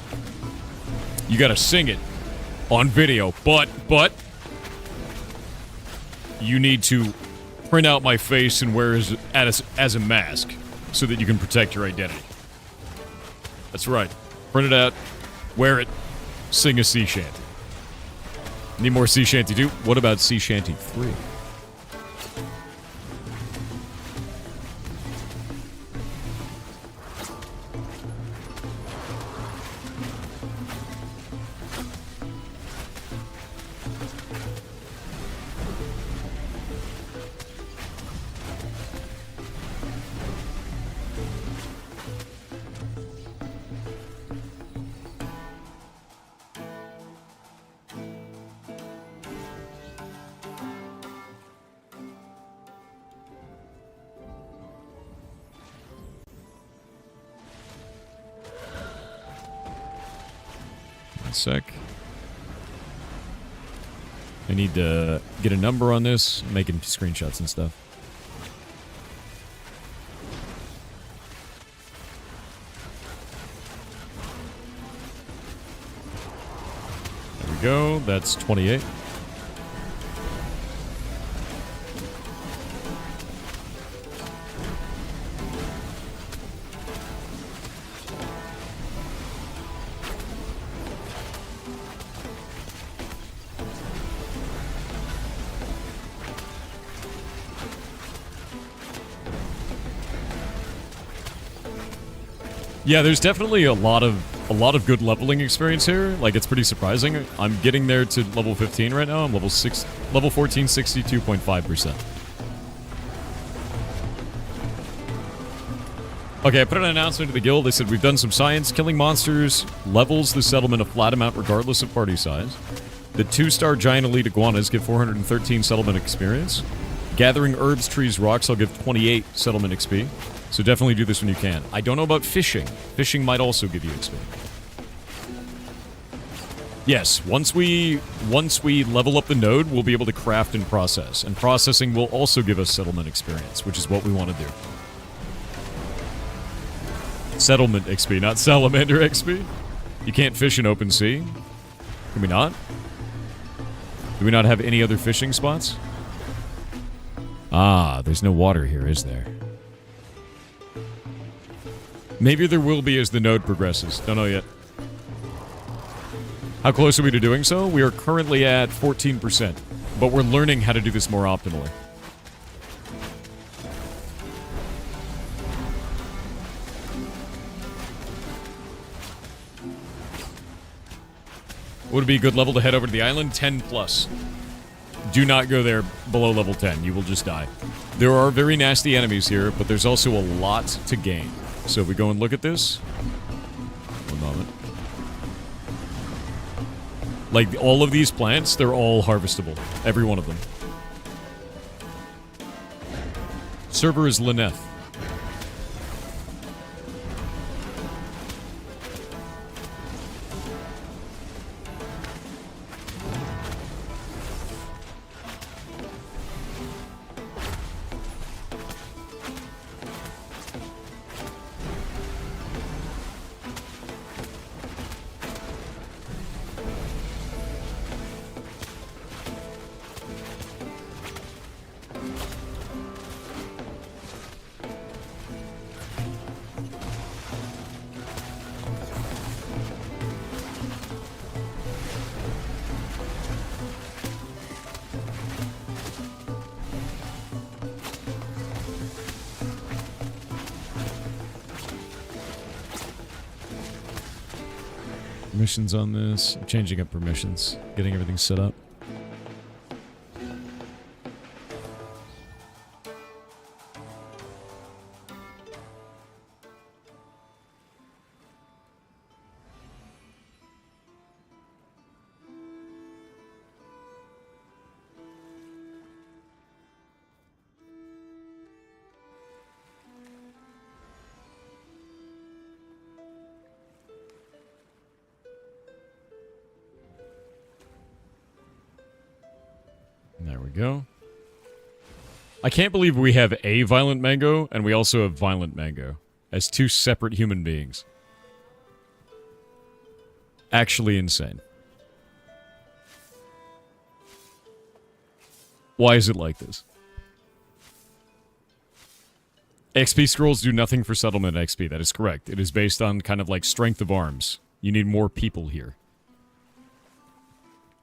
You gotta sing it on video, but you need to print out my face and wear as a mask so that you can protect your identity. That's right. Print it out, wear it, sing a sea shanty. Need more sea shanty 2? What about sea shanty 3? Sec. I need to get a number on this, making screenshots and stuff. There we go. That's 28. Yeah, there's definitely a lot of good leveling experience here. Like, it's pretty surprising. I'm getting there to level 15 right now. I'm level 14, 62.5%. Okay, I put an announcement to the guild. They said, we've done some science. Killing monsters levels the settlement a flat amount regardless of party size. The 2-star giant elite iguanas give 413 settlement experience. Gathering herbs, trees, rocks, I'll give 28 settlement XP. So definitely do this when you can. I don't know about fishing. Fishing might also give you XP. Yes, once we level up the node, we'll be able to craft and process. And processing will also give us settlement experience, which is what we want to do. Settlement XP, not salamander XP. You can't fish in open sea. Can we not? Do we not have any other fishing spots? Ah, there's no water here, is there? Maybe there will be as the node progresses. Don't know yet. How close are we to doing so? We are currently at 14%, but we're learning how to do this more optimally. Would it be a good level to head over to the island? 10 plus. Do not go there below level 10. You will just die. There are very nasty enemies here, but there's also a lot to gain. So if we go and look at this. One moment. Like, all of these plants, they're all harvestable. Every one of them. Server is Lineth. Permissions on this. I'm changing up permissions. Getting everything set up. There we go. I can't believe we have a Violent Mango, and we also have Violent Mango, as two separate human beings. Actually insane. Why is it like this? XP scrolls do nothing for settlement XP. That is correct. It is based on kind of like strength of arms. You need more people here.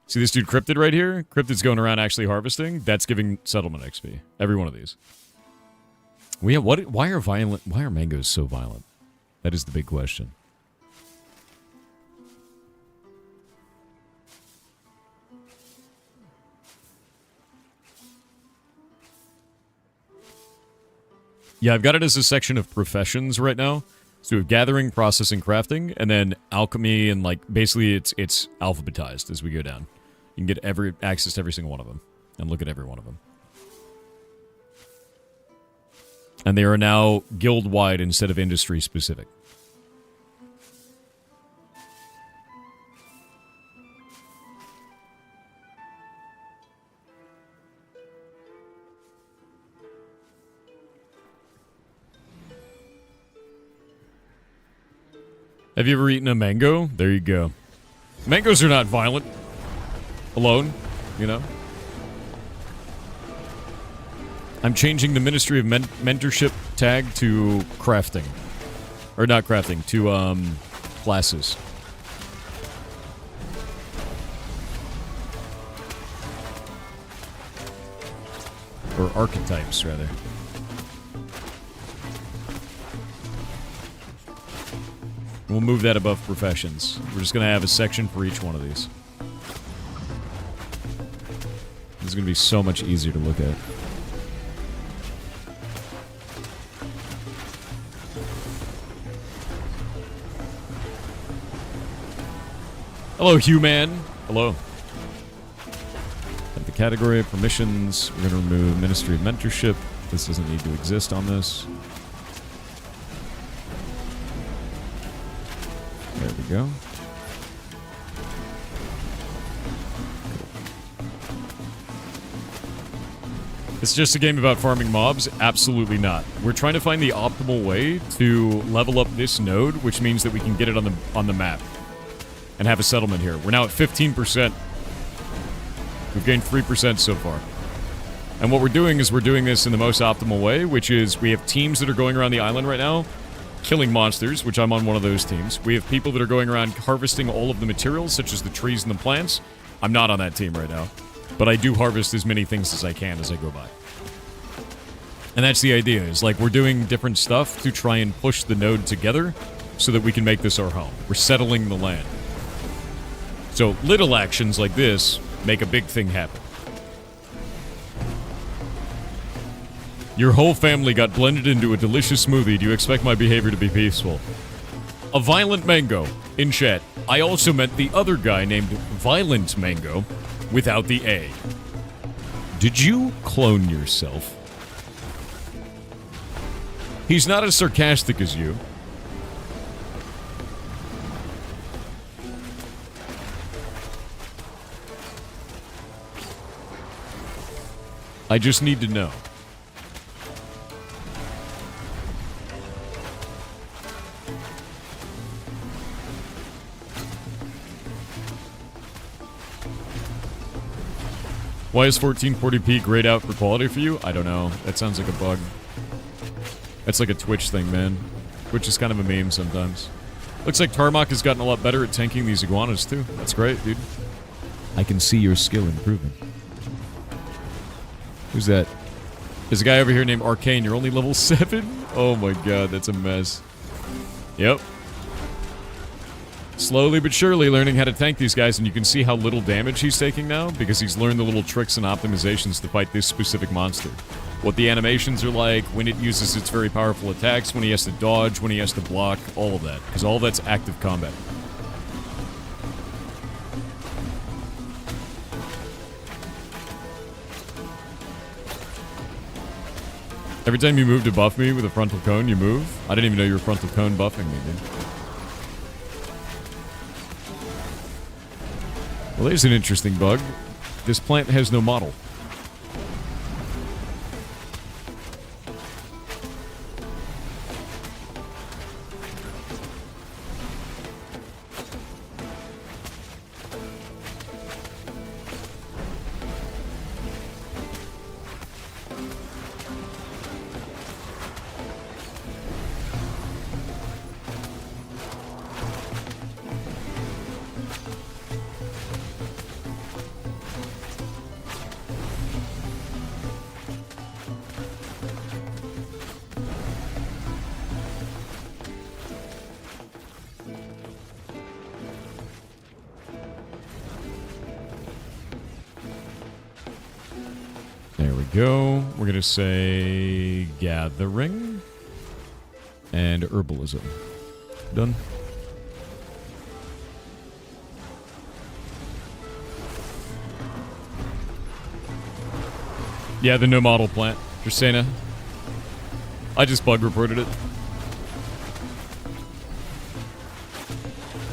See this dude Cryptid right here? Cryptid's going around actually harvesting. That's giving settlement XP. Every one of these. Why are mangoes so violent? That is the big question. Yeah, I've got it as a section of professions right now. So we have gathering, processing, crafting, and then alchemy, and like basically it's alphabetized as we go down. You can get access to every single one of them and look at every one of them. And they are now guild-wide instead of industry-specific. Have you ever eaten a mango? There you go. Mangoes are not violent. Alone, you know? I'm changing the Ministry of Mentorship tag to crafting. Or not crafting, to, classes. Or archetypes, rather. We'll move that above professions. We're just going to have a section for each one of these. This is going to be so much easier to look at. Hello, human. Hello. At the category of permissions, we're going to remove Ministry of Mentorship. This doesn't need to exist on this. There we go. It's just a game about farming mobs? Absolutely not. We're trying to find the optimal way to level up this node, which means that we can get it on the map and have a settlement here. We're now at 15%. We've gained 3% so far. And what we're doing is we're doing this in the most optimal way, which is we have teams that are going around the island right now killing monsters, which I'm on one of those teams. We have people that are going around harvesting all of the materials, such as the trees and the plants. I'm not on that team right now, but I do harvest as many things as I can as I go by. And that's the idea, is like we're doing different stuff to try and push the node together so that we can make this our home. We're settling the land. So little actions like this make a big thing happen. Your whole family got blended into a delicious smoothie. Do you expect my behavior to be peaceful? A violent mango. In chat, I also meant the other guy named Violent Mango without the A. Did you clone yourself? He's not as sarcastic as you. I just need to know. Why is 1440p grayed out for quality for you? I don't know. That sounds like a bug. That's like a Twitch thing, man. Twitch is kind of a meme sometimes. Looks like Tarmac has gotten a lot better at tanking these iguanas, too. That's great, dude. I can see your skill improving. Who's that? There's a guy over here named Arcane. You're only level 7? Oh my god, that's a mess. Yep. Slowly but surely learning how to tank these guys, and you can see how little damage he's taking now, because he's learned the little tricks and optimizations to fight this specific monster. What the animations are like, when it uses its very powerful attacks, when he has to dodge, when he has to block, all of that. Because all that's active combat. Every time you move to buff me with a frontal cone, you move? I didn't even know you were frontal cone buffing me, dude. Well, there's an interesting bug. This plant has no model. There we go. We're going to say gathering and herbalism. Done. Yeah, the no model plant. Dracena. I just bug reported it.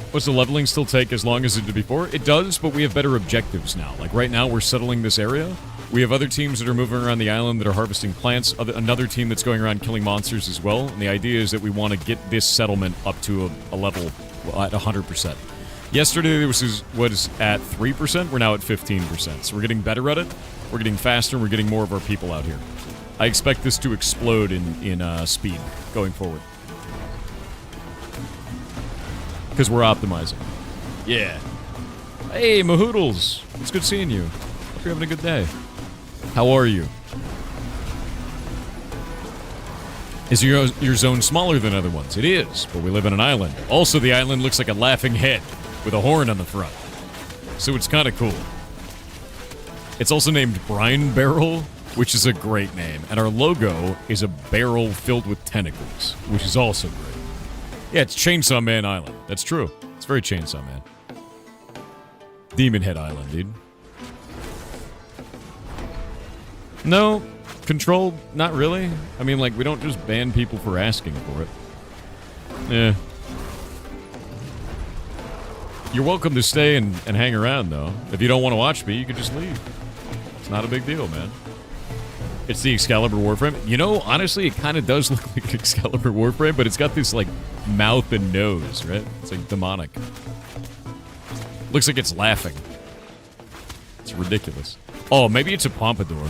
What's the leveling still take as long as it did before? It does, but we have better objectives now. Like right now, we're settling this area. We have other teams that are moving around the island that are harvesting plants. Another team that's going around killing monsters as well. And the idea is that we want to get this settlement up to a level at 100%. Yesterday, this was at 3%. We're now at 15%. So we're getting better at it. We're getting faster. We're getting more of our people out here. I expect this to explode in speed going forward. Because we're optimizing. Yeah. Hey, Mahoodles. It's good seeing you. Hope you're having a good day. How are you? Is your zone smaller than other ones? It is, but we live on an island. Also, the island looks like a laughing head with a horn on the front. So it's kind of cool. It's also named Brine Barrel, which is a great name. And our logo is a barrel filled with tentacles, which is also great. Yeah, it's Chainsaw Man Island. That's true. It's very Chainsaw Man. Demon Head Island, dude. No, control, not really. I mean, like, we don't just ban people for asking for it. Yeah. You're welcome to stay and hang around, though. If you don't want to watch me, you can just leave. It's not a big deal, man. It's the Excalibur Warframe. You know, honestly, it kind of does look like Excalibur Warframe, but it's got this, like, mouth and nose, right? It's, like, demonic. Looks like it's laughing. It's ridiculous. Oh, maybe it's a pompadour.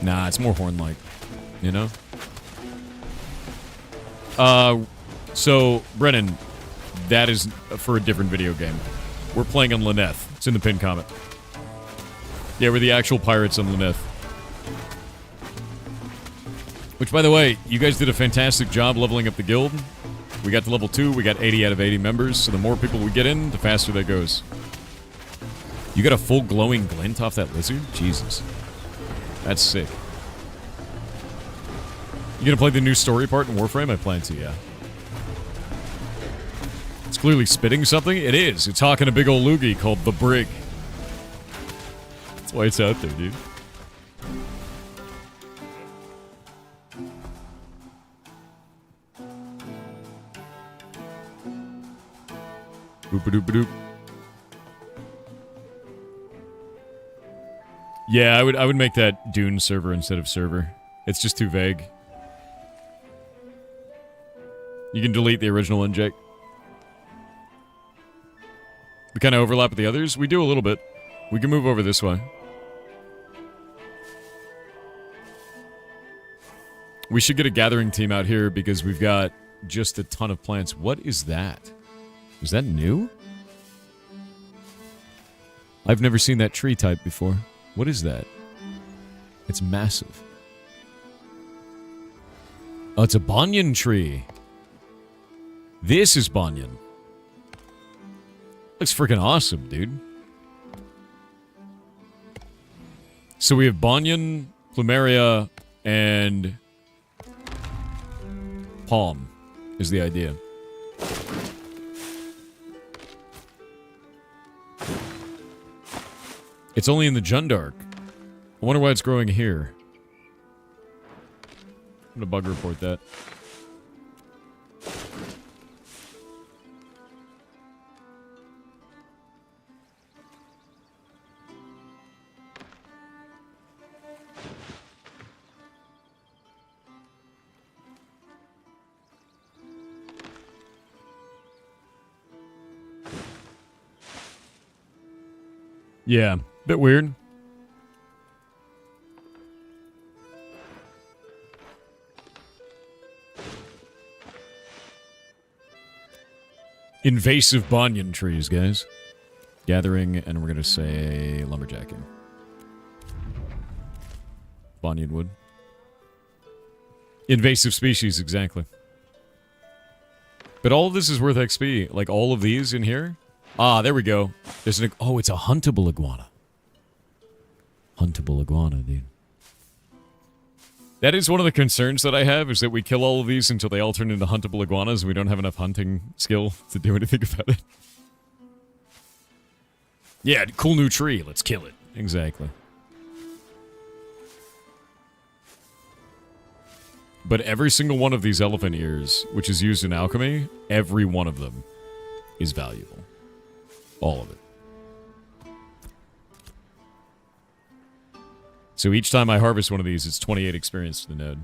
Nah, it's more horn-like. You know? So, Brennan, that is for a different video game. We're playing on Lyneth. It's in the pinned comment. Yeah, we're the actual pirates on Lyneth. Which, by the way, you guys did a fantastic job leveling up the guild. We got to level 2, we got 80 out of 80 members, so the more people we get in, the faster that goes. You got a full glowing glint off that lizard? Jesus. That's sick. You gonna play the new story part in Warframe? I plan to, yeah. It's clearly spitting something. It is. It's hawking a big old loogie called the Brig. That's why it's out there, dude. Boop-a-doop-a-doop. Yeah, I would make that Dune server instead of server. It's just too vague. You can delete the original inject. We kind of overlap with the others. We do a little bit. We can move over this way. We should get a gathering team out here because we've got just a ton of plants. What is that? Is that new? I've never seen that tree type before. What is that? It's massive. Oh, it's a banyan tree. This is banyan. Looks freaking awesome, dude. So we have banyan, plumeria, and palm is the idea. It's only in the Jundark. I wonder why it's growing here. I'm gonna bug report that. Yeah, bit weird. Invasive banyan trees, guys. Gathering, and we're gonna say lumberjacking. Banyan wood. Invasive species, exactly. But all of this is worth XP. Like, all of these in here. Ah, there we go. There's an... Oh, it's a huntable iguana. Huntable iguana, dude. That is one of the concerns that I have, is that we kill all of these until they all turn into huntable iguanas and we don't have enough hunting skill to do anything about it. Yeah, cool new tree. Let's kill it. Exactly. But every single one of these elephant ears, which is used in alchemy, every one of them is valuable. All of it. So each time I harvest one of these, it's 28 experience to the node.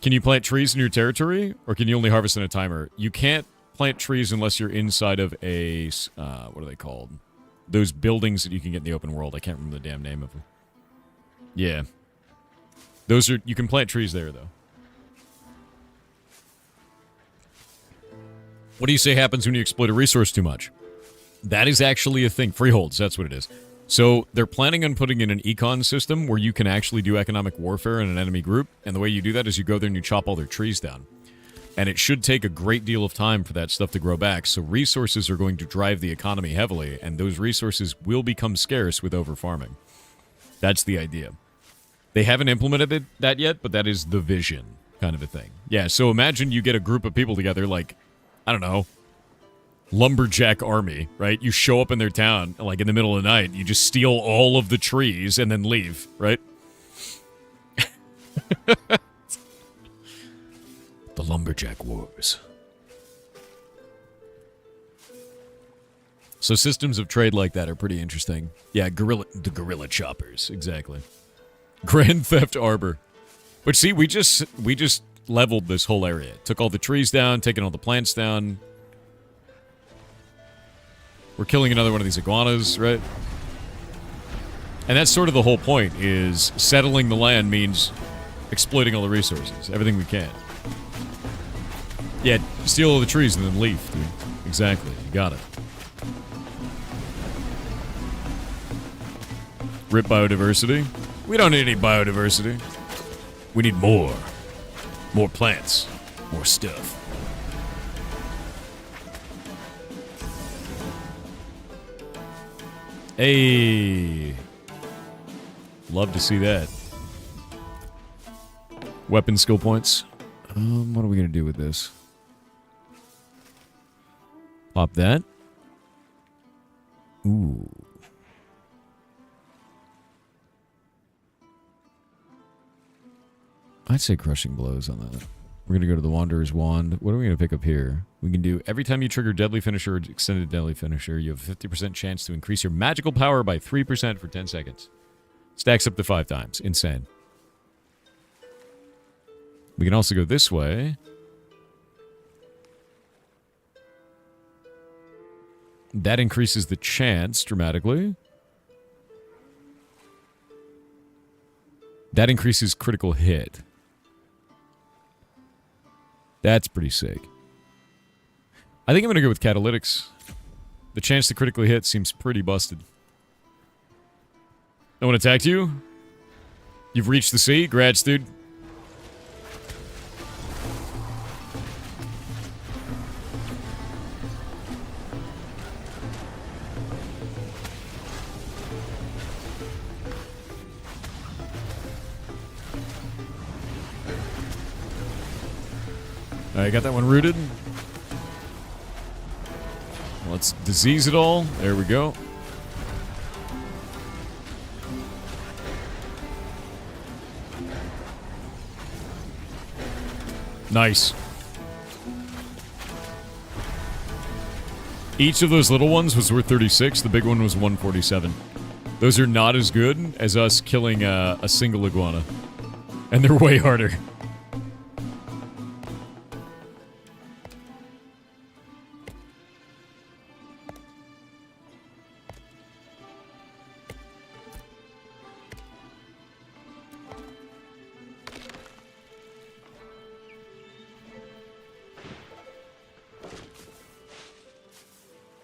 Can you plant trees in your territory, or can you only harvest in a timer? You can't plant trees unless you're inside of a, what are they called? Those buildings that you can get in the open world. I can't remember the damn name of them. Yeah. Those are, you can plant trees there, though. What do you say happens when you exploit a resource too much? That is actually a thing. Freeholds, that's what it is. So they're planning on putting in an econ system where you can actually do economic warfare in an enemy group, and the way you do that is you go there and you chop all their trees down. And it should take a great deal of time for that stuff to grow back, so resources are going to drive the economy heavily, and those resources will become scarce with over-farming. That's the idea. They haven't implemented that yet, but that is the vision kind of a thing. Yeah, so imagine you get a group of people together like, I don't know, lumberjack army, right? You show up in their town, like in the middle of the night, you just steal all of the trees and then leave, right? The Lumberjack Wars. So systems of trade like that are pretty interesting. Yeah, the gorilla choppers, exactly. Grand Theft Arbor. But see, we just leveled this whole area. Took all the trees down, taken all the plants down. We're killing another one of these iguanas, right? And that's sort of the whole point, is settling the land means exploiting all the resources, everything we can. Yeah, steal all the trees and then leave, dude. Exactly, you got it. Rip biodiversity. We don't need any biodiversity. We need more. More plants. More stuff. Hey. Love to see that. Weapon skill points. What are we going to do with this? Pop that. Ooh. I'd say crushing blows on that. We're going to go to the Wanderer's Wand. What are we going to pick up here? We can do, every time you trigger Deadly Finisher or Extended Deadly Finisher, you have a 50% chance to increase your magical power by 3% for 10 seconds. Stacks up to 5 times. Insane. We can also go this way. That increases the chance dramatically. That increases critical hit. That's pretty sick. I think I'm going to go with catalytics. The chance to critically hit seems pretty busted. No one attacked you? You've reached the sea? Grats, dude. Alright, got that one rooted. Let's disease it all. There we go. Nice. Each of those little ones was worth 36. The big one was 147. Those are not as good as us killing a single iguana. And they're way harder.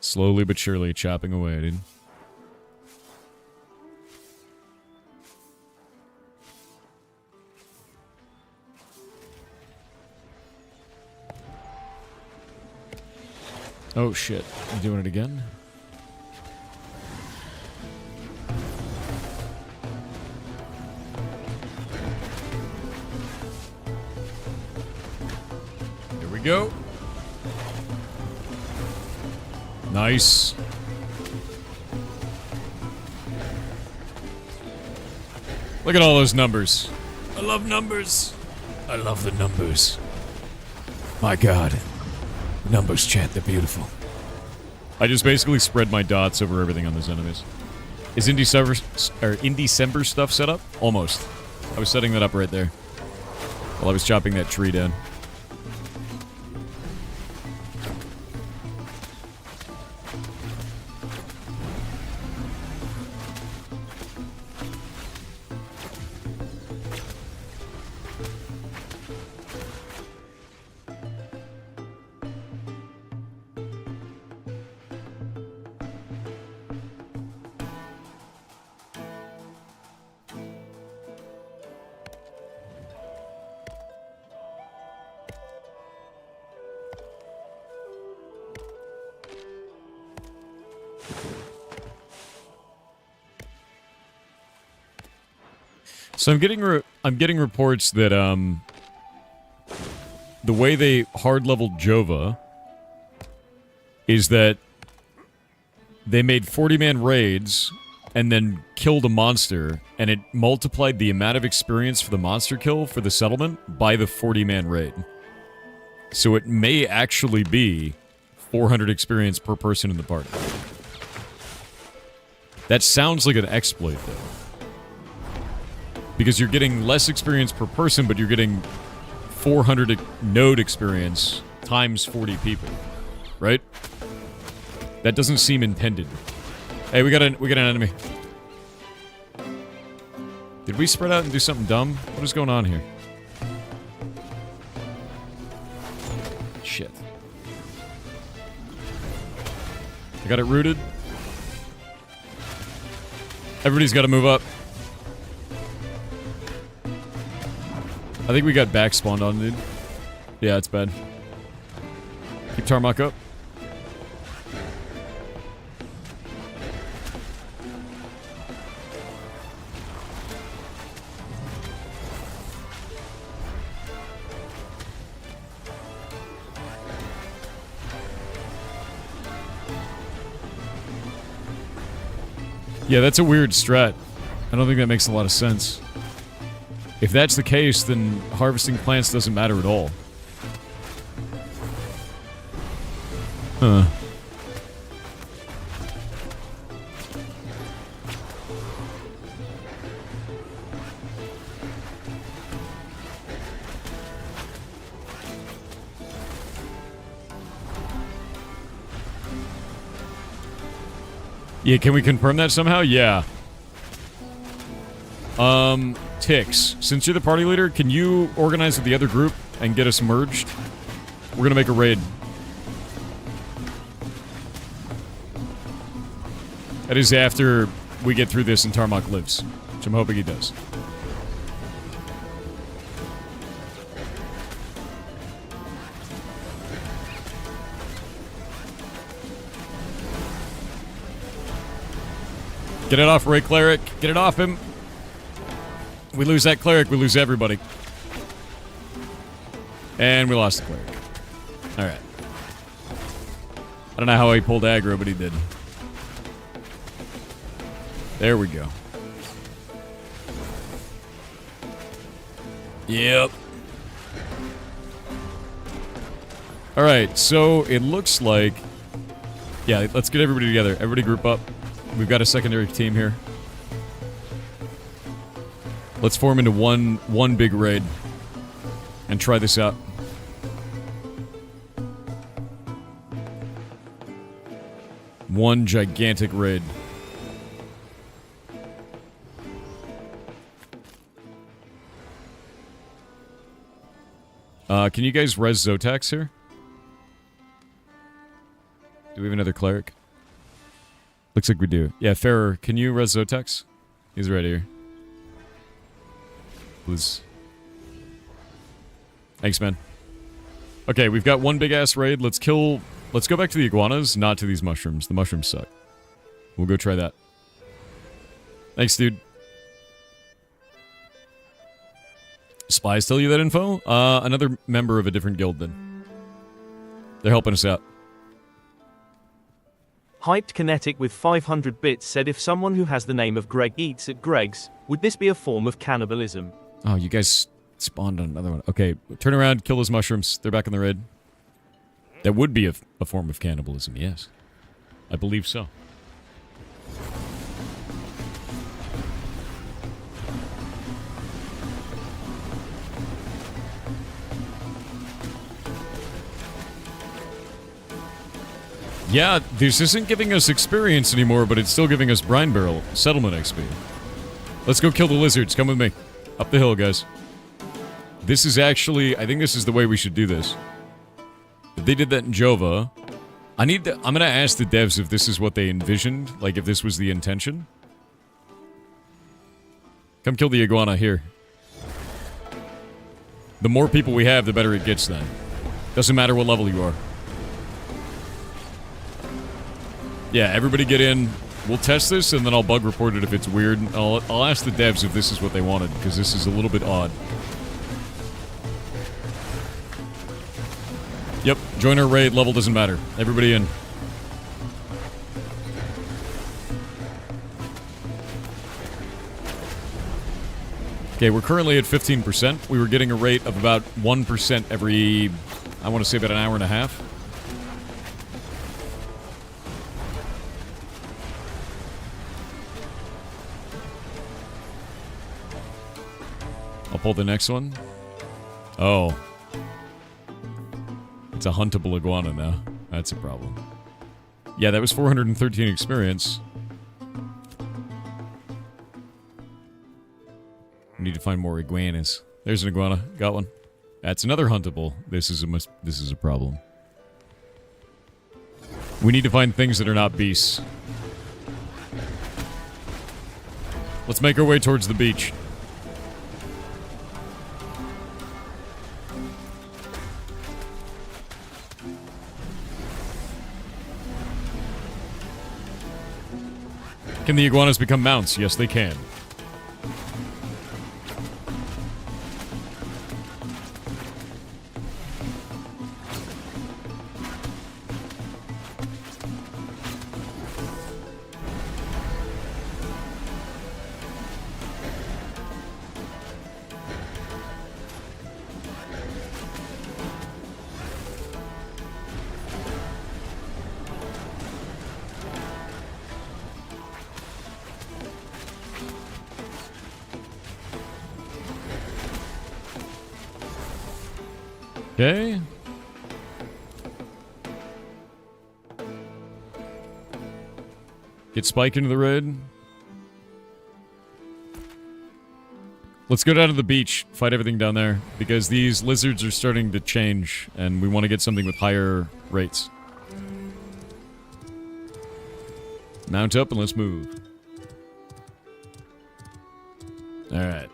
Slowly but surely chopping away, dude. Oh shit, I'm doing it again. go. Nice. Look at all those numbers. I love numbers. I love the numbers. My god. Numbers, chat, they're beautiful. I just basically spread my dots over everything on those enemies. Is Indecember stuff set up? Almost. I was setting that up right there while I was chopping that tree down. So I'm getting reports that the way they hard leveled Jova is that they made 40-man raids and then killed a monster, and it multiplied the amount of experience for the monster kill for the settlement by the 40-man raid. So it may actually be 400 experience per person in the party. That sounds like an exploit, though. Because you're getting less experience per person, but you're getting 400 node experience times 40 people. Right? That doesn't seem intended. Hey, we got an enemy. Did we spread out and do something dumb? What is going on here? Shit. I got it rooted. Everybody's got to move up. I think we got back spawned on, dude. Yeah, it's bad. Keep Tarmac up. Yeah, that's a weird strat. I don't think that makes a lot of sense. If that's the case, then harvesting plants doesn't matter at all. Huh. Yeah, can we confirm that somehow? Yeah. Tix, since you're the party leader, can you organize with the other group and get us merged? We're gonna make a raid. That is after we get through this and Tarmac lives, which I'm hoping he does. Get it off Ray Cleric. Get it off him. We lose that cleric, we lose everybody. And we lost the cleric. Alright. I don't know how he pulled aggro, but he did. There we go. Yep. Alright, so it looks like... Yeah, let's get everybody together. Everybody group up. We've got a secondary team here. Let's form into one big raid and try this out. One gigantic raid. Can you guys res Zotax here? Do we have another cleric? Looks like we do. Yeah, Farrer, can you res Zotax? He's right here. Please. Thanks, man. Okay, we've got one big-ass raid. Let's go back to the iguanas, not to these mushrooms. The mushrooms suck. We'll go try that. Thanks, dude. Spies tell you that info? Another member of a different guild, then. They're helping us out. Hyped Kinetic with 500 bits said if someone who has the name of Greg eats at Greg's, would this be a form of cannibalism? Oh, you guys spawned on another one. Okay, turn around, kill those mushrooms. They're back in the red. That would be a form of cannibalism, yes. I believe so. Yeah, this isn't giving us experience anymore, but it's still giving us brine barrel settlement XP. Let's go kill the lizards. Come with me. Up the hill, guys. This is actually... I think this is the way we should do this. If they did that in Jova... I'm gonna ask the devs if this is what they envisioned. Like, if this was the intention. Come kill the iguana here. The more people we have, the better it gets then. Doesn't matter what level you are. Yeah, everybody get in. We'll test this, and then I'll bug report it if it's weird. I'll ask the devs if this is what they wanted, because this is a little bit odd. Yep, join our raid. Level doesn't matter. Everybody in. Okay, we're currently at 15%. We were getting a rate of about 1% every, I want to say about an hour and a half. I'll pull the next one. Oh. It's a huntable iguana now. That's a problem. Yeah, that was 413 experience. We need to find more iguanas. There's an iguana. Got one. That's another huntable. This is a problem. We need to find things that are not beasts. Let's make our way towards the beach. Can the iguanas become mounts? Yes, they can. Okay. Get Spike into the red. Let's go down to the beach, fight everything down there, because these lizards are starting to change, and we want to get something with higher rates. Mount up and let's move. Alright.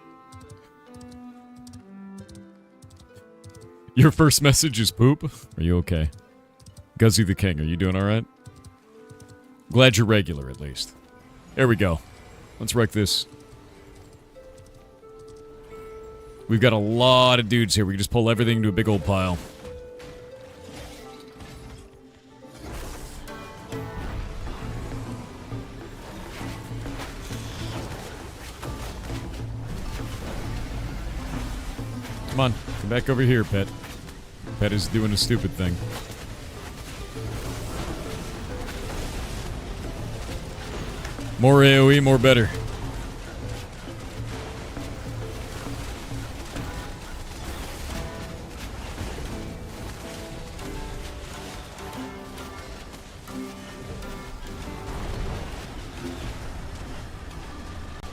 Your first message is poop? Are you okay? Guzzy the King, are you doing alright? Glad you're regular, at least. There we go. Let's wreck this. We've got a lot of dudes here. We can just pull everything into a big old pile. Come on, come back over here, Pet. Pet is doing a stupid thing. More AoE, more better.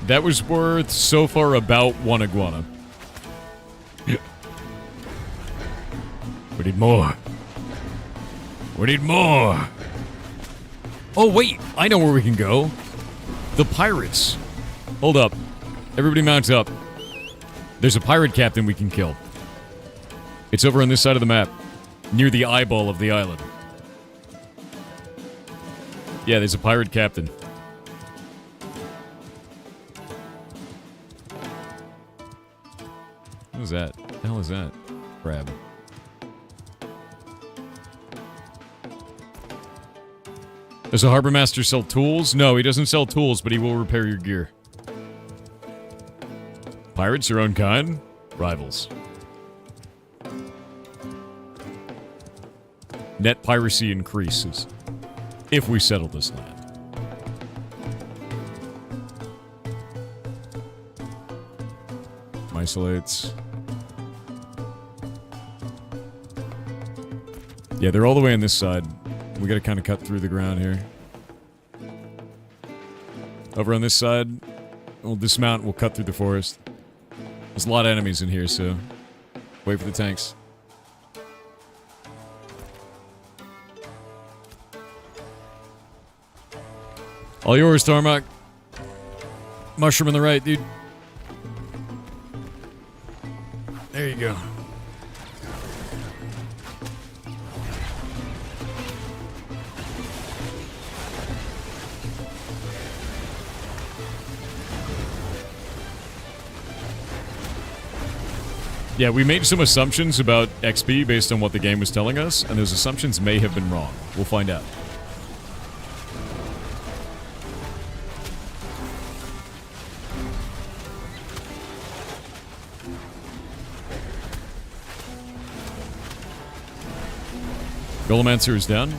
That was worth, so far, about one iguana. We need more. We need more. Oh, wait. I know where we can go. The pirates. Hold up. Everybody mount up. There's a pirate captain we can kill. It's over on this side of the map. Near the eyeball of the island. Yeah, there's a pirate captain. What is that? What the hell is that? Crab. Does a harbor master sell tools? No, he doesn't sell tools, but he will repair your gear. Pirates your own kind? Rivals. Net piracy increases if we settle this land. Isolates. Yeah, they're all the way on this side. We gotta kind of cut through the ground here. Over on this side, we'll dismount, we'll cut through the forest. There's a lot of enemies in here, so wait for the tanks. All yours, Tarmac. Mushroom on the right, dude. There you go. Yeah, we made some assumptions about XP based on what the game was telling us, and those assumptions may have been wrong. We'll find out. Golemancer is down.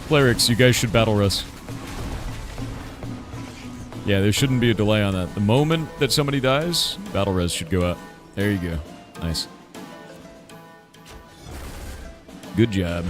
Clerics, you guys should battle res. Yeah, there shouldn't be a delay on that. The moment that somebody dies, battle res should go out. There you go. Nice. Good job.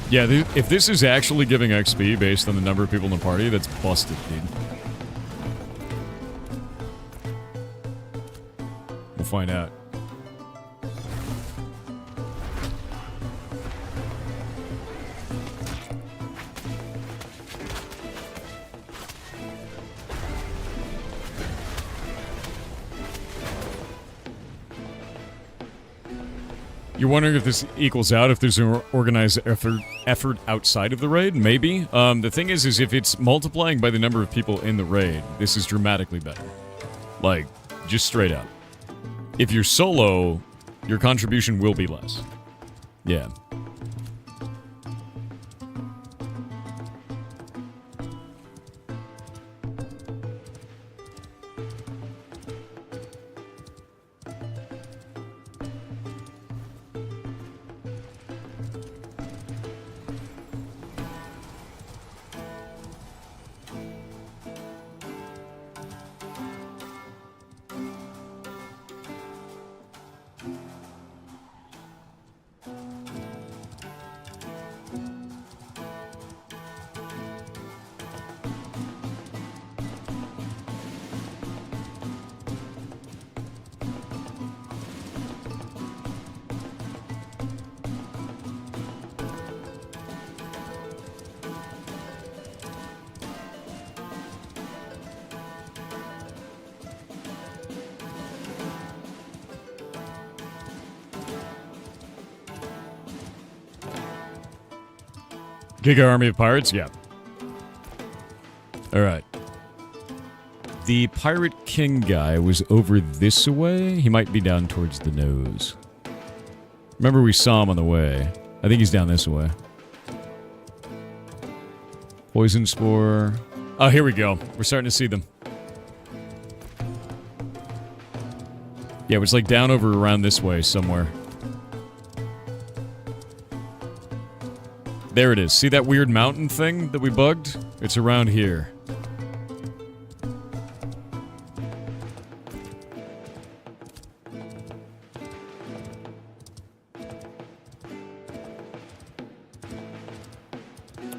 Yeah, if this is actually giving XP based on the number of people in the party, that's busted, dude. We'll find out. You're wondering if this equals out, if there's an organized effort outside of the raid? Maybe. The thing is if it's multiplying by the number of people in the raid, this is dramatically better. Like, just straight up. If you're solo, your contribution will be less. Yeah. Giga army of pirates? Yeah. Alright. The Pirate King guy was over this way. He might be down towards the nose. Remember we saw him on the way. I think he's down this way. Poison Spore. Oh, here we go. We're starting to see them. Yeah, it was like down over around this way somewhere. There it is. See that weird mountain thing that we bugged? It's around here.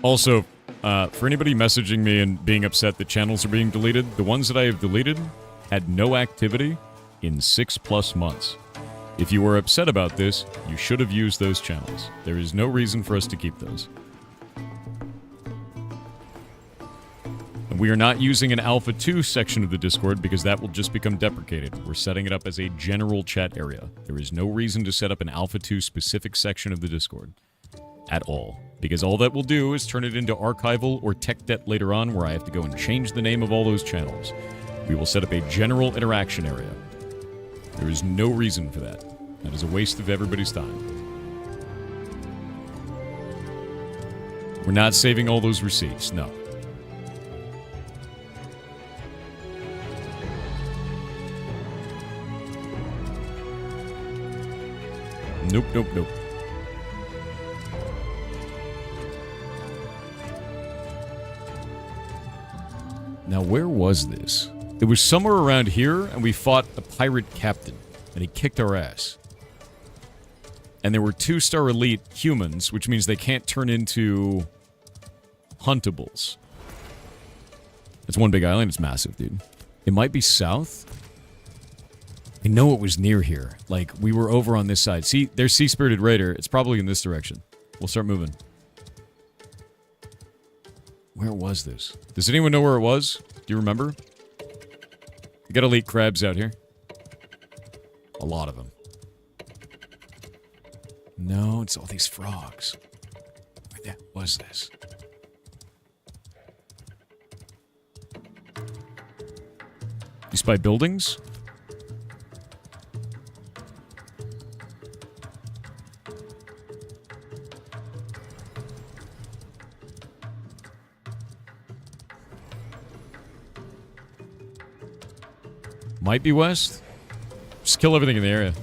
Also, for anybody messaging me and being upset that channels are being deleted, the ones that I have deleted had no activity in 6+ months. If you were upset about this, you should have used those channels. There is no reason for us to keep those. And we are not using an Alpha 2 section of the Discord because that will just become deprecated. We're setting it up as a general chat area. There is no reason to set up an Alpha 2 specific section of the Discord. At all. Because all that will do is turn it into archival or tech debt later on where I have to go and change the name of all those channels. We will set up a general interaction area. There is no reason for that. That is a waste of everybody's time. We're not saving all those receipts, no. Nope, nope, nope. Now, where was this? It was somewhere around here, and we fought a pirate captain, and he kicked our ass. And there were 2-star elite humans, which means they can't turn into huntables. It's one big island. It's massive, dude. It might be south. I know it was near here. Like, we were over on this side. See, there's Sea-Spirited Raider. It's probably in this direction. We'll start moving. Where was this? Does anyone know where it was? Do you remember? We got elite crabs out here. A lot of them. No, it's all these frogs. Where the was this? You spy buildings? Might be west. Just kill everything in the area.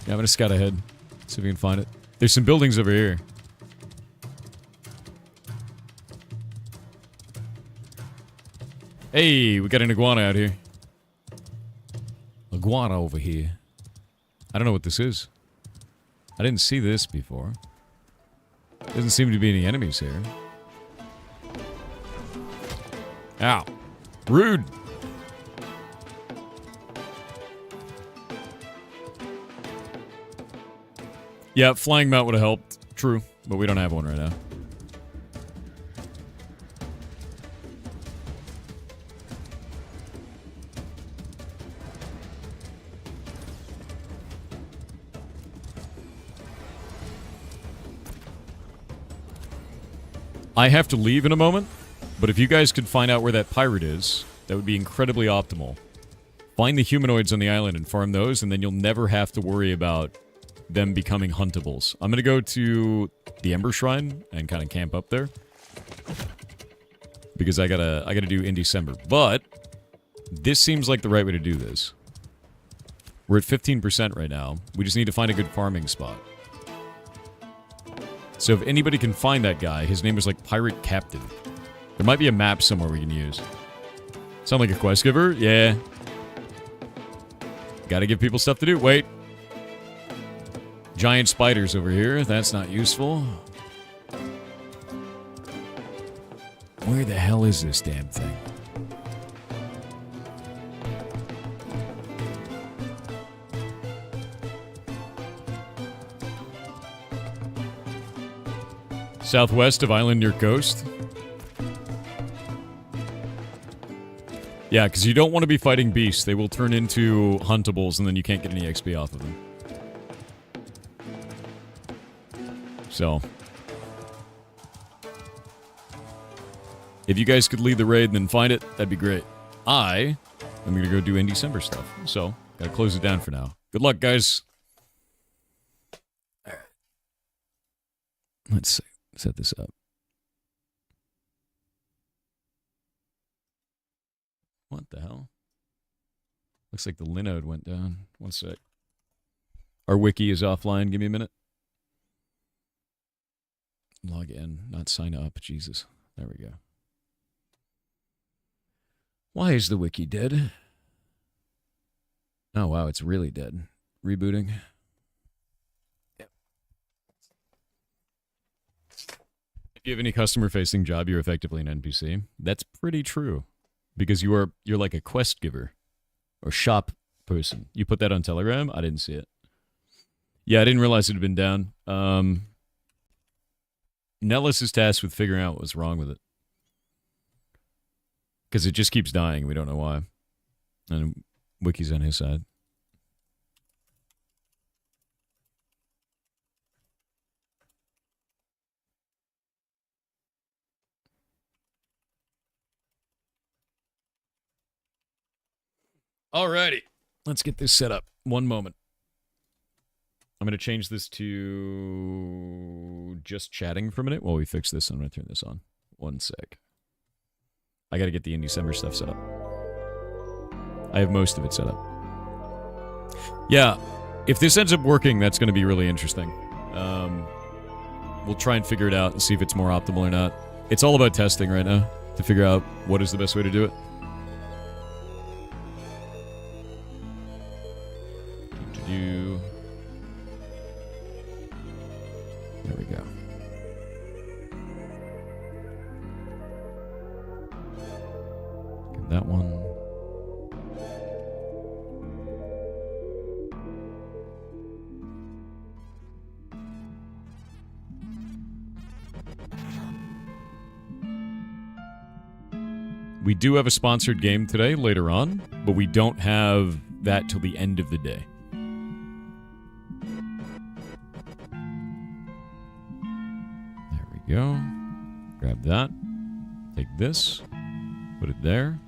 Yeah, I'm gonna scout ahead. See if we can find it. There's some buildings over here. Hey, we got an iguana out here. Iguana over here. I don't know what this is. I didn't see this before. Doesn't seem to be any enemies here. Ow. Rude. Yeah, flying mount would have helped. True, but we don't have one right now. I have to leave in a moment, but if you guys could find out where that pirate is, that would be incredibly optimal. Find the humanoids on the island and farm those, and then you'll never have to worry about them becoming huntables. I'm gonna go to the Ember Shrine and kind of camp up there. Because I gotta do in December. But this seems like the right way to do this. We're at 15% right now. We just need to find a good farming spot. So if anybody can find that guy, his name is like Pirate Captain. There might be a map somewhere we can use. Sound like a quest giver? Yeah. Gotta give people stuff to do. Wait. Giant spiders over here. That's not useful. Where the hell is this damn thing? Southwest of island near coast. Yeah, because you don't want to be fighting beasts. They will turn into huntables, and then you can't get any XP off of them. So, if you guys could lead the raid and then find it, that'd be great. I am going to go do in December stuff. So, gotta close it down for now. Good luck, guys. All right. Let's see. Set this up. What the hell? Looks like the Linode went down. One sec. Our wiki is offline. Give me a minute. Log in, not sign up. Jesus. There we go. Why is the wiki dead? Oh, wow. It's really dead. Rebooting. you have any customer-facing job, you're effectively an NPC. That's pretty true. Because you're like a quest giver. Or shop person. You put that on Telegram? I didn't see it. Yeah, I didn't realize it had been down. Nellis is tasked with figuring out what's wrong with it. Because it just keeps dying. We don't know why. And Wiki's on his side. Alrighty. Let's get this set up. One moment. I'm going to change this to just chatting for a minute while we fix this. I'm going to turn this on. One sec. I got to get the Indie Summer stuff set up. I have most of it set up. Yeah, if this ends up working, that's going to be really interesting. We'll try and figure it out and see if it's more optimal or not. It's all about testing right now to figure out what is the best way to do it. There we go. Get that one. We do have a sponsored game today later on, but we don't have that till the end of the day. There we go. Grab that. Take this. Put it there.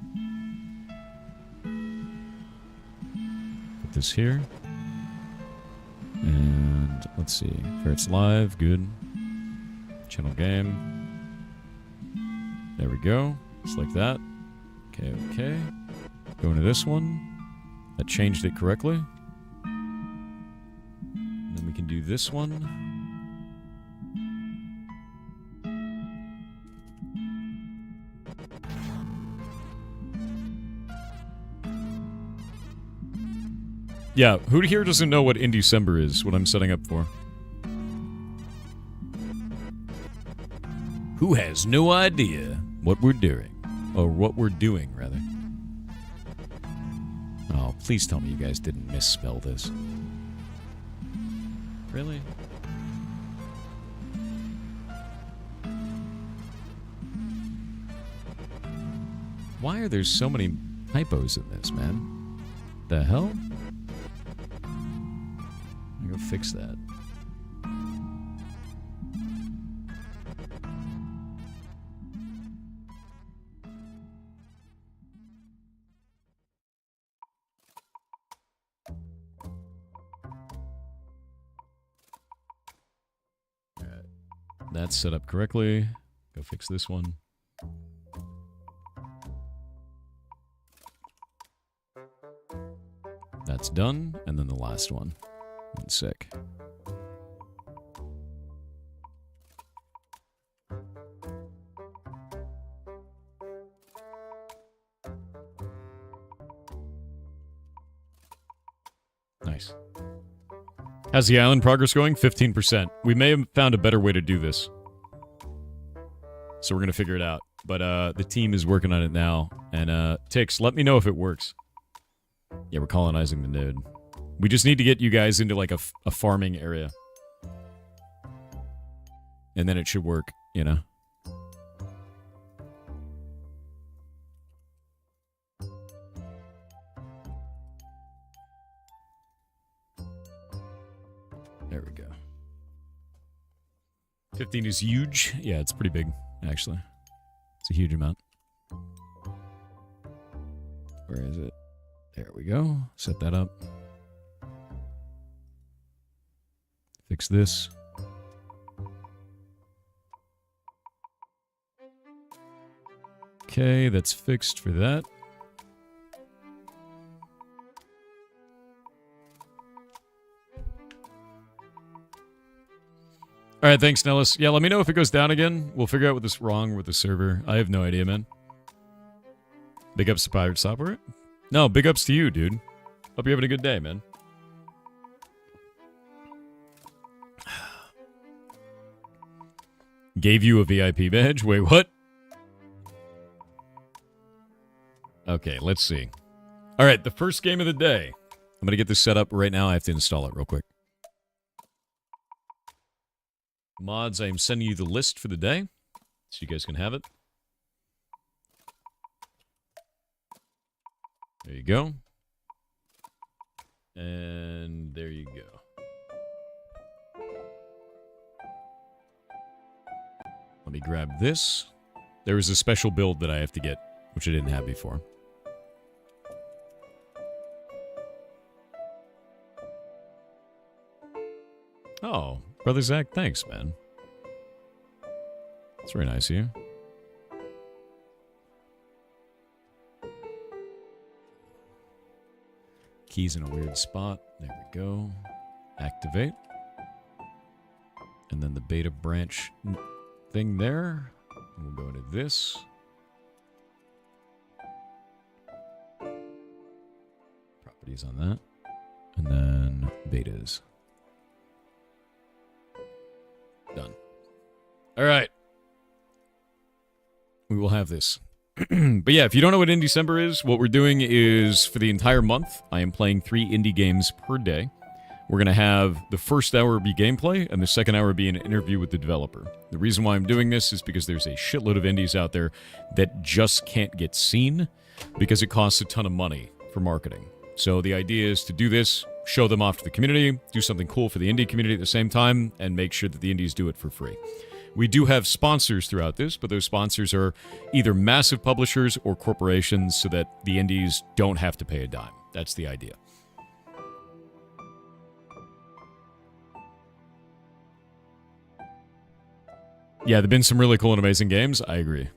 Put this here. And let's see. Ferret's live. Good. Channel game. There we go. Just like that. Okay, okay. Go into this one. That changed it correctly. And then we can do this one. Yeah, who here doesn't know what in December is, what I'm setting up for? Who has no idea what we're doing? Or what we're doing, rather. Oh, please tell me you guys didn't misspell this. Really? Why are there so many typos in this, man? The hell? I'm gonna go fix that. That's set up correctly. Go fix this one. That's done. And then the last one. One sec. Nice. How's the island progress going? 15%. We may have found a better way to do this. So we're going to figure it out. But the team is working on it now. And Tix, let me know if it works. Yeah, we're colonizing the node. We just need to get you guys into like a farming area. And then it should work, you know? There we go. 15 is huge. Yeah, it's pretty big, actually. It's a huge amount. Where is it? There we go. Set that up. Fix this. Okay, that's fixed for that. All right, thanks, Nellis. Yeah, let me know if it goes down again. We'll figure out what's wrong with the server. I have no idea, man. Big ups to Pirate Software. No, big ups to you, dude. Hope you're having a good day, man. Gave you a VIP badge? Wait, what? Okay, let's see. All right, the first game of the day. I'm going to get this set up right now. I have to install it real quick. Mods, I am sending you the list for the day, so you guys can have it. There you go. And there you go. Let me grab this. There is a special build that I have to get, which I didn't have before. Oh, Brother Zach, thanks, man. That's very nice of you. Keys in a weird spot. There we go. Activate. And then the beta branch thing there. We'll go into this. Properties on that. And then betas. Done. All right. We will have this. But yeah, if you don't know what Indie December is, what we're doing is for the entire month, I am playing 3 indie games per day. We're going to have the first hour be gameplay, and the second hour be an interview with the developer. The reason why I'm doing this is because there's a shitload of indies out there that just can't get seen because it costs a ton of money for marketing. So the idea is to do this, show them off to the community, do something cool for the indie community at the same time, and make sure that the indies do it for free. We do have sponsors throughout this, but those sponsors are either massive publishers or corporations so that the indies don't have to pay a dime. That's the idea. Yeah, there have been some really cool and amazing games. I agree.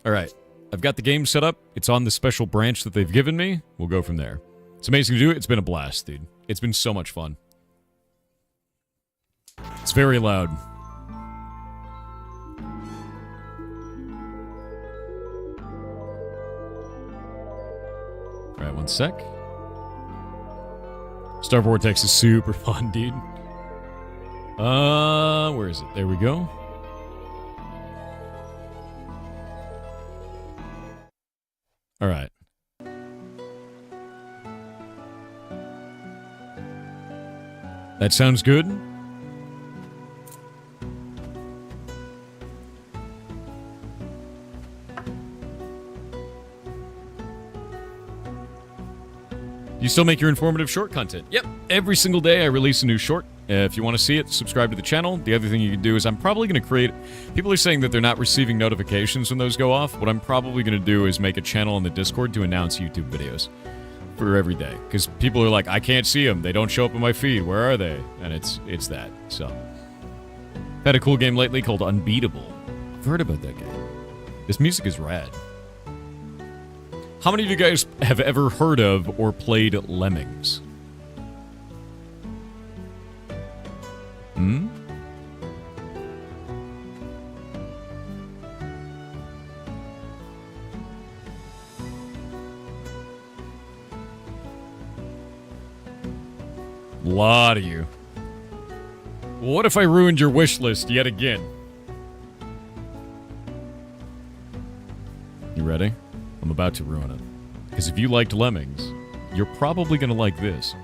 All right. I've got the game set up. It's on the special branch that they've given me. We'll go from there. It's amazing to do it. It's been a blast, dude. It's been so much fun. It's very loud. All right, one sec. Star Vortex is super fun, dude. Where is it? There we go. All right. That sounds good. You still make your informative short content? Yep. Every single day I release a new short. If you want to see it, subscribe to the channel. The other thing you can do is I'm probably going to create... People are saying that they're not receiving notifications when those go off. What I'm probably going to do is make a channel in the Discord to announce YouTube videos for every day. Because people are like, I can't see them. They don't show up in my feed. Where are they? And it's that. So, had a cool game lately called Unbeatable. I've heard about that game. This music is rad. How many of you guys have ever heard of or played Lemmings? Hmm? A lot of you. Well, what if I ruined your wish list yet again? You ready? I'm about to ruin it. Because if you liked Lemmings, you're probably going to like this.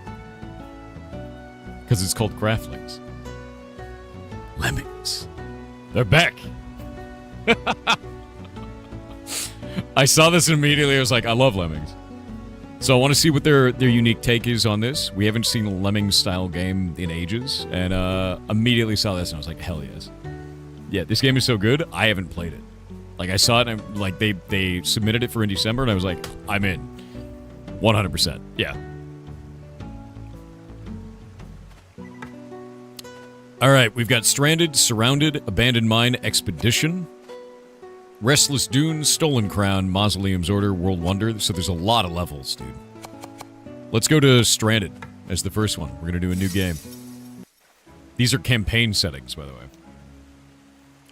Because it's called Craftlings. Lemmings. They're back! I saw this and immediately I was like, I love Lemmings. So I want to see what their unique take is on this. We haven't seen a Lemmings-style game in ages, and immediately saw this and I was like, hell yes. Yeah, this game is so good, I haven't played it. Like, I saw it, and like, they submitted it for in December, and I was like, I'm in. 100%. Yeah. Alright, we've got Stranded, Surrounded, Abandoned Mine, Expedition, Restless Dunes, Stolen Crown, Mausoleum's Order, World Wonder. So there's a lot of levels, dude. Let's go to Stranded as the first one. We're going to do a new game. These are campaign settings, by the way.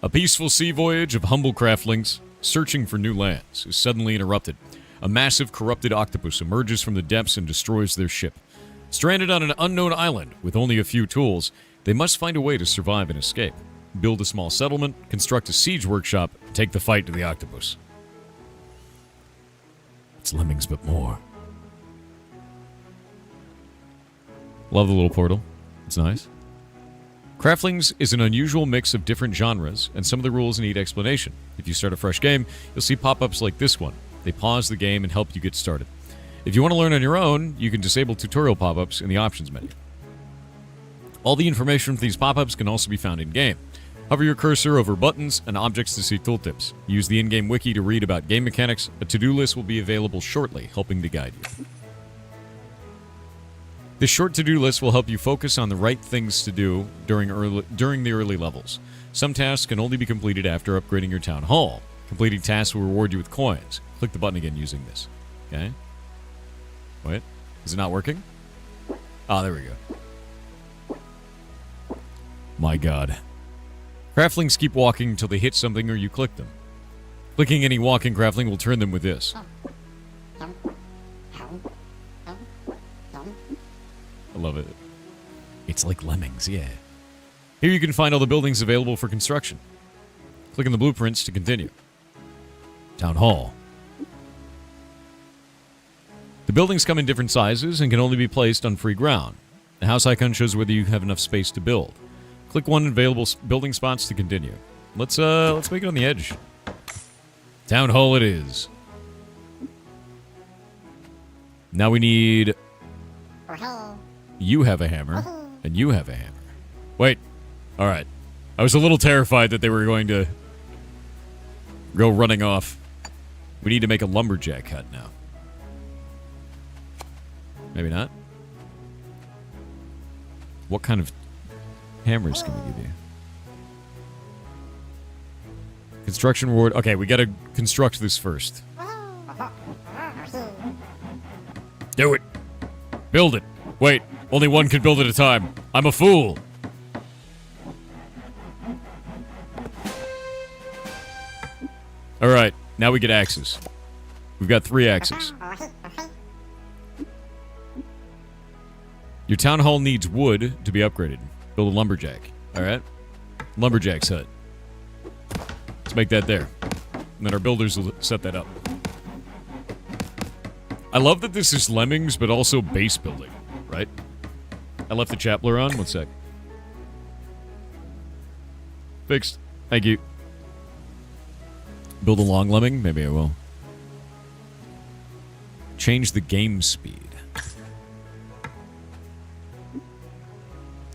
A peaceful sea voyage of humble craftlings searching for new lands is suddenly interrupted. A massive corrupted octopus emerges from the depths and destroys their ship. Stranded on an unknown island with only a few tools, they must find a way to survive and escape. build a small settlement, construct a siege workshop, and take the fight to the octopus. It's Lemmings, but more. Love the little portal. It's nice. Craftlings is an unusual mix of different genres, and some of the rules need explanation. If you start a fresh game, you'll see pop-ups like this one. They pause the game and help you get started. If you want to learn on your own, you can disable tutorial pop-ups in the options menu. All the information from these pop-ups can also be found in-game. Hover your cursor over buttons and objects to see tooltips. Use the in-game wiki to read about game mechanics. A to-do list will be available shortly, helping to guide you. This short to-do list will help you focus on the right things to do during the early levels. Some tasks can only be completed after upgrading your town hall. Completing tasks will reward you with coins. Click the button again using this. Okay. Wait. Is it not working? Ah, there we go. My god. Craftlings keep walking until they hit something or you click them. Clicking any walking craftling will turn them with this. I love it. It's like Lemmings, yeah. Here you can find all the buildings available for construction. Click on the blueprints to continue. Town Hall. The buildings come in different sizes and can only be placed on free ground. The house icon shows whether you have enough space to build. Click one available building spots to continue. Let's make it on the edge. Town Hall it is. Now we need... You have a hammer, and you have a hammer. Wait. Alright. I was a little terrified that they were going to go running off. We need to make a lumberjack hut now. Maybe not. What kind of hammers can we give you? Construction reward. Okay, we gotta construct this first. Do it. Build it. Wait, only one can build at a time. I'm a fool. Alright, now we get axes. We've got 3 axes. Your town hall needs wood to be upgraded. Build a lumberjack. Alright? Lumberjack's hut. Let's make that there. And then our builders will set that up. I love that this is Lemmings, but also base building. Right? I left the chapler on. 1 sec. Fixed. Thank you. Build a long lemming? Maybe I will. Change the game speed.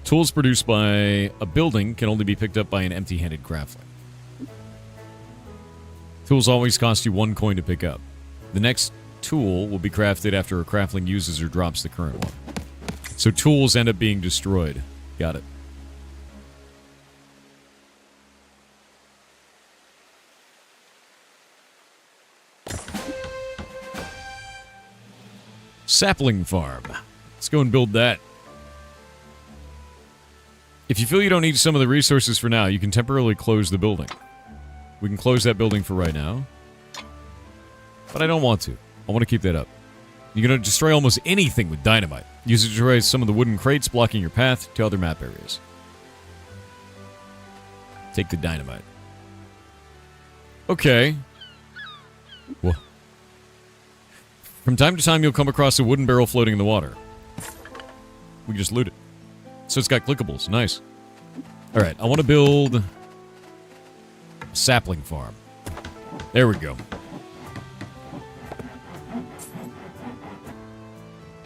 Tools produced by a building can only be picked up by an empty-handed craftling. Tools always cost you 1 coin to pick up. The next tool will be crafted after a craftling uses or drops the current one. So tools end up being destroyed. Got it. Sapling farm. Let's go and build that. If you feel you don't need some of the resources for now, you can temporarily close the building. We can close that building for right now. But I don't want to. I want to keep that up. You're going to destroy almost anything with dynamite. Use it to destroy some of the wooden crates blocking your path to other map areas. Take the dynamite. Okay. Whoa. From time to time, you'll come across a wooden barrel floating in the water. We can just loot it. So it's got clickables. Nice. Alright, I want to build a sapling farm. There we go.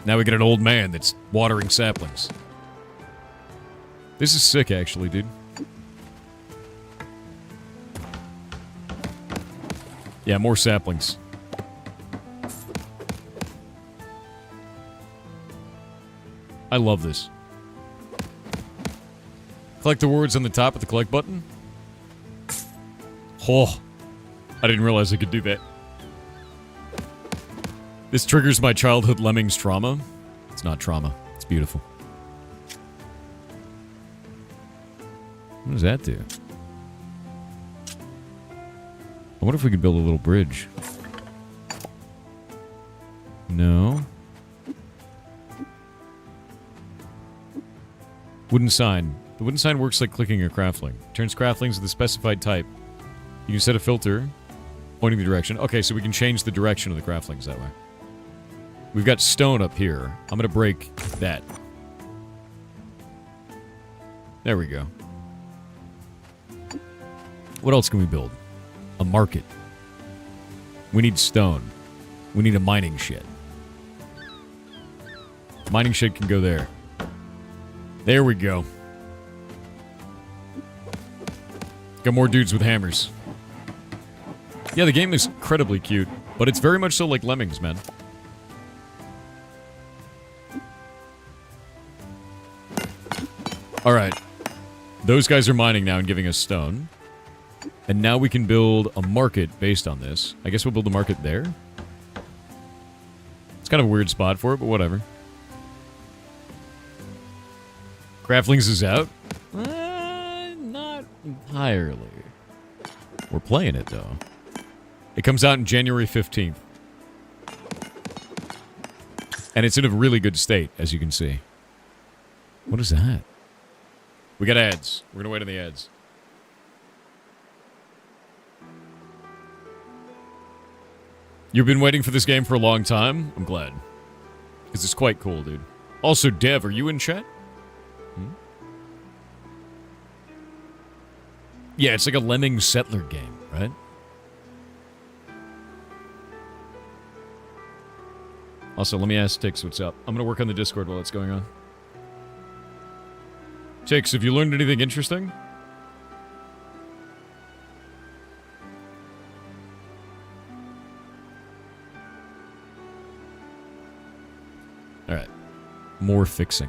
Now we get an old man that's watering saplings. This is sick, actually, dude. Yeah, more saplings. I love this. Collect the words on the top of the collect button. Oh, I didn't realize I could do that. This triggers my childhood Lemmings trauma. It's not trauma. It's beautiful. What does that do? I wonder if we could build a little bridge. No. Wooden sign. The wooden sign works like clicking a craftling. Turns craftlings with the specified type. You can set a filter pointing the direction. Okay, so we can change the direction of the craftlings that way. We've got stone up here. I'm going to break that. There we go. What else can we build? A market. We need stone. We need a mining shed. Mining shed can go there. There we go. Got more dudes with hammers. Yeah, the game is incredibly cute, but it's very much so like Lemmings, man. Alright. Those guys are mining now and giving us stone. And now we can build a market based on this. I guess we'll build a market there. It's kind of a weird spot for it, but whatever. Craftlings is out? Not entirely. We're playing it, though. It comes out in January 15th. And it's in a really good state, as you can see. What is that? We got ads. We're gonna wait on the ads. You've been waiting for this game for a long time? I'm glad. Because it's quite cool, dude. Also, Dev, are you in chat? Yeah, it's like a Lemming Settler game, right? Also, let me ask Tix what's up. I'm going to work on the Discord while it's going on. Tix, have you learned anything interesting? Alright. More fixing.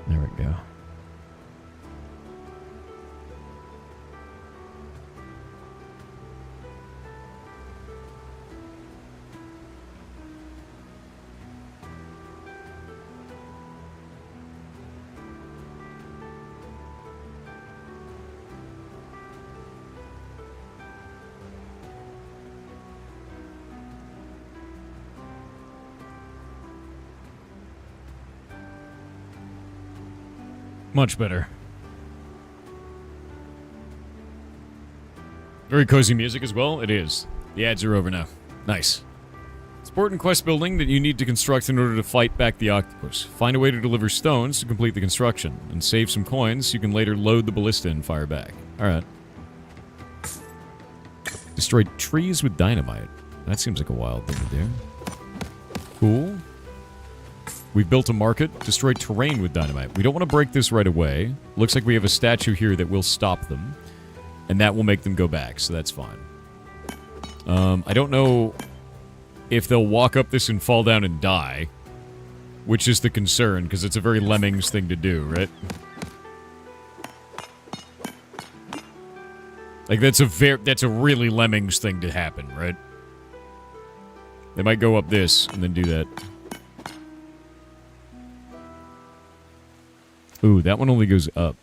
There we go. Much better. Very cozy music as well. It is. The ads are over now. Nice. Sport and quest building that you need to construct in order to fight back the octopus. Find a way to deliver stones to complete the construction, and save some coins so you can later load the ballista and fire back. Alright. Destroy trees with dynamite. That seems like a wild thing to do. Cool. We've built a market. Destroy terrain with dynamite. We don't want to break this right away. Looks like we have a statue here that will stop them. And that will make them go back, so that's fine. I don't know if they'll walk up this and fall down and die. Which is the concern, because it's a very Lemmings thing to do, right? Like, that's a really Lemmings thing to happen, right? They might go up this and then do that. Ooh, that one only goes up.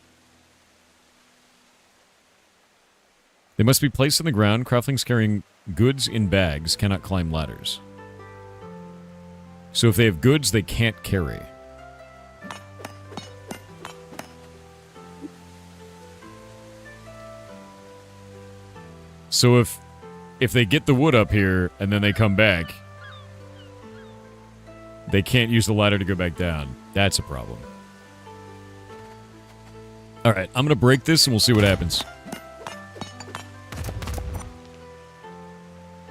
They must be placed on the ground. Craftlings carrying goods in bags cannot climb ladders. So if they have goods, they can't carry. So if they get the wood up here and then they come back, they can't use the ladder to go back down. That's a problem. Alright, I'm gonna break this and we'll see what happens.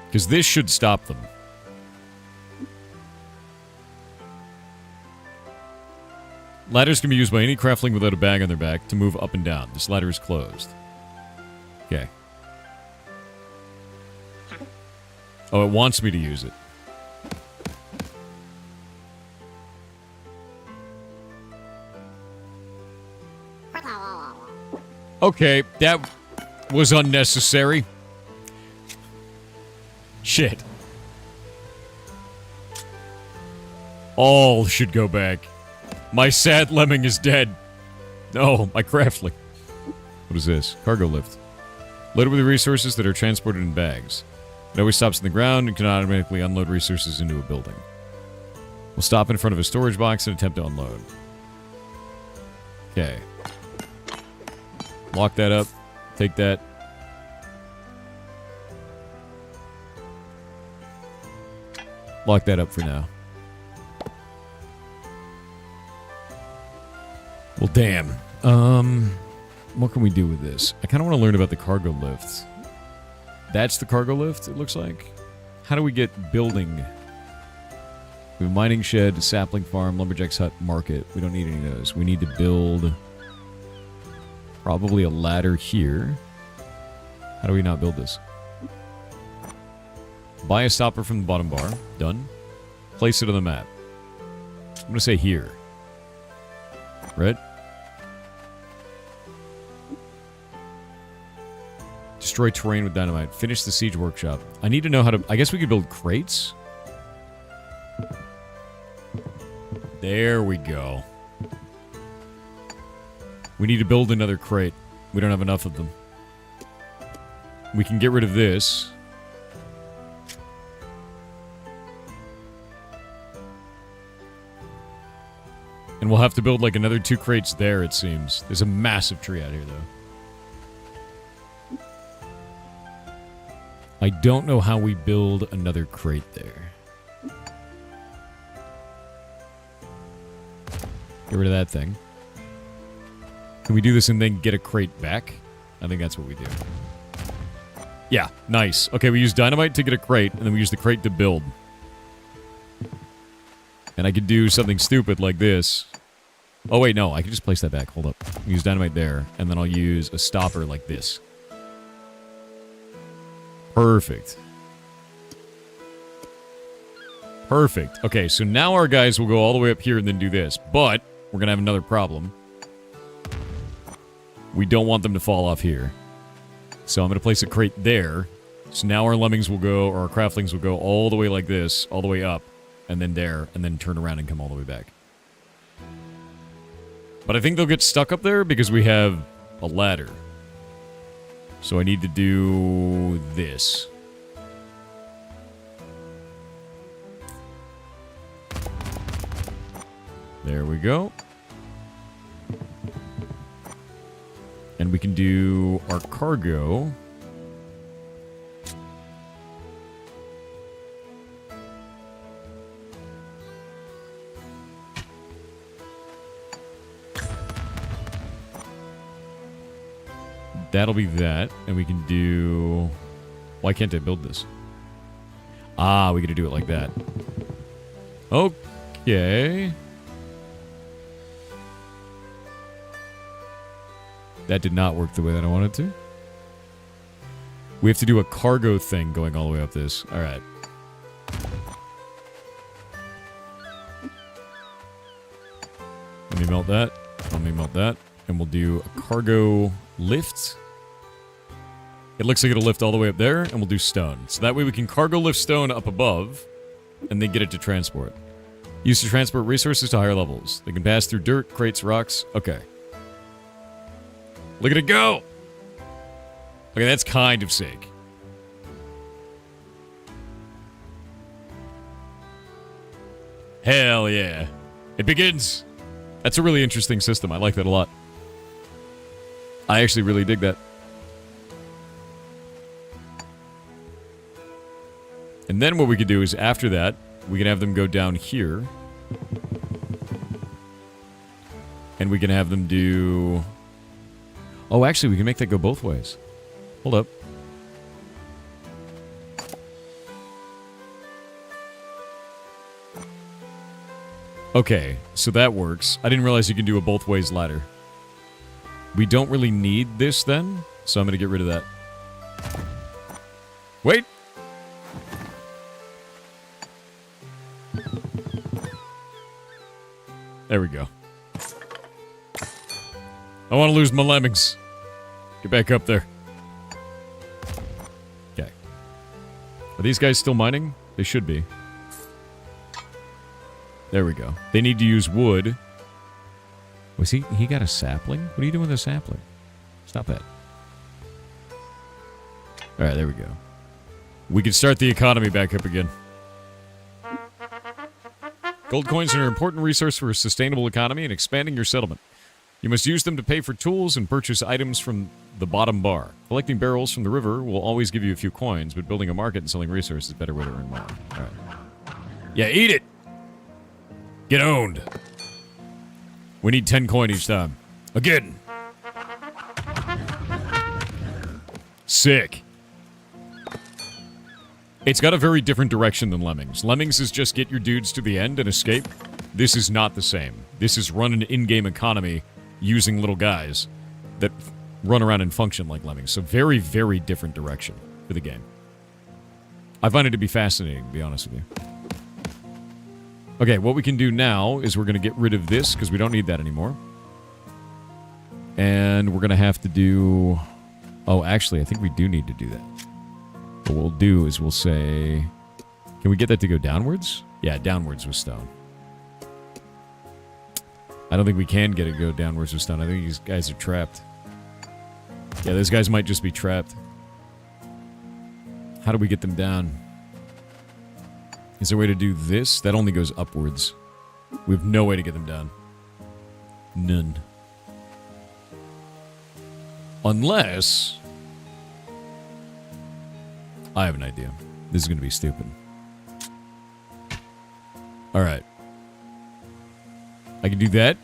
Because this should stop them. Ladders can be used by any craftling without a bag on their back to move up and down. This ladder is closed. Okay. Oh, it wants me to use it. Okay, that was unnecessary. Shit. All should go back. My sad lemming is dead. No, my craftling. What is this? Cargo lift. Loaded with resources that are transported in bags. It always stops on the ground and can automatically unload resources into a building. We'll stop in front of a storage box and attempt to unload. Okay. Lock that up. Take that. Lock that up for now. Well, damn. What can we do with this? I kind of want to learn about the cargo lift. That's the cargo lift, it looks like. How do we get building? We have a mining shed, a sapling farm, lumberjack's hut, market. We don't need any of those. We need to build probably a ladder here. How do we not build this? Buy a stopper from the bottom bar. Done. Place it on the map. I'm going to say here. Right? Destroy terrain with dynamite. Finish the siege workshop. I need to know how to... I guess we could build crates? There we go. We need to build another crate. We don't have enough of them. We can get rid of this. And we'll have to build like another 2 crates there, it seems. There's a massive tree out here, though. I don't know how we build another crate there. Get rid of that thing. Can we do this and then get a crate back? I think that's what we do. Yeah, nice. Okay, we use dynamite to get a crate, and then we use the crate to build. And I could do something stupid like this. Oh, wait, no. I can just place that back. Hold up. Use dynamite there, and then I'll use a stopper like this. Perfect. Perfect. Okay, so now our guys will go all the way up here and then do this. But we're going to have another problem. We don't want them to fall off here. So I'm going to place a crate there. So now our lemmings will go, or our craftlings will go all the way like this, all the way up, and then there, and then turn around and come all the way back. But I think they'll get stuck up there because we have a ladder. So I need to do this. There we go. And we can do our cargo. That'll be that. And we can do... Why can't I build this? Ah, we gotta do it like that. Okay. That did not work the way that I wanted to. We have to do a cargo thing going all the way up this. Alright. Let me melt that. Let me melt that. And we'll do a cargo lift. It looks like it'll lift all the way up there, and we'll do stone. So that way we can cargo lift stone up above, and they get it to transport. Used to transport resources to higher levels. They can pass through dirt, crates, rocks. Okay. Look at it go! Okay, that's kind of sick. Hell yeah. It begins. That's a really interesting system. I like that a lot. I actually really dig that. And then what we could do is after that, we can have them go down here. And we can have them do... Oh, actually, we can make that go both ways. Hold up. Okay, so that works. I didn't realize you can do a both ways ladder. We don't really need this then, so I'm going to get rid of that. Wait! There we go. I want to lose my lemmings. Get back up there. Okay. Are these guys still mining? They should be. There we go. They need to use wood. Was he got a sapling? What are you doing with a sapling? Stop that. Alright, there we go. We can start the economy back up again. Gold coins are an important resource for a sustainable economy and expanding your settlement. You must use them to pay for tools and purchase items from the bottom bar. Collecting barrels from the river will always give you a few coins, but building a market and selling resources is a better way to earn more. Alright. Yeah, eat it! Get owned! We need 10 coin each time. Again! Sick. It's got a very different direction than Lemmings. Lemmings is just get your dudes to the end and escape. This is not the same. This is run an in-game economy using little guys that run around and function like Lemmings. So very, very different direction for the game. I find it to be fascinating, to be honest with you. Okay, what we can do now is we're going to get rid of this because we don't need that anymore. And we're going to have to do... Oh, actually, I think we do need to do that. What we'll do is we'll say... Can we get that to go downwards? Yeah, downwards with stone. I don't think we can get it to go downwards with stone. I think these guys are trapped. Yeah, those guys might just be trapped. How do we get them down? Is there a way to do this? That only goes upwards. We have no way to get them down. None. Unless... I have an idea. This is going to be stupid. Alright. I can do that.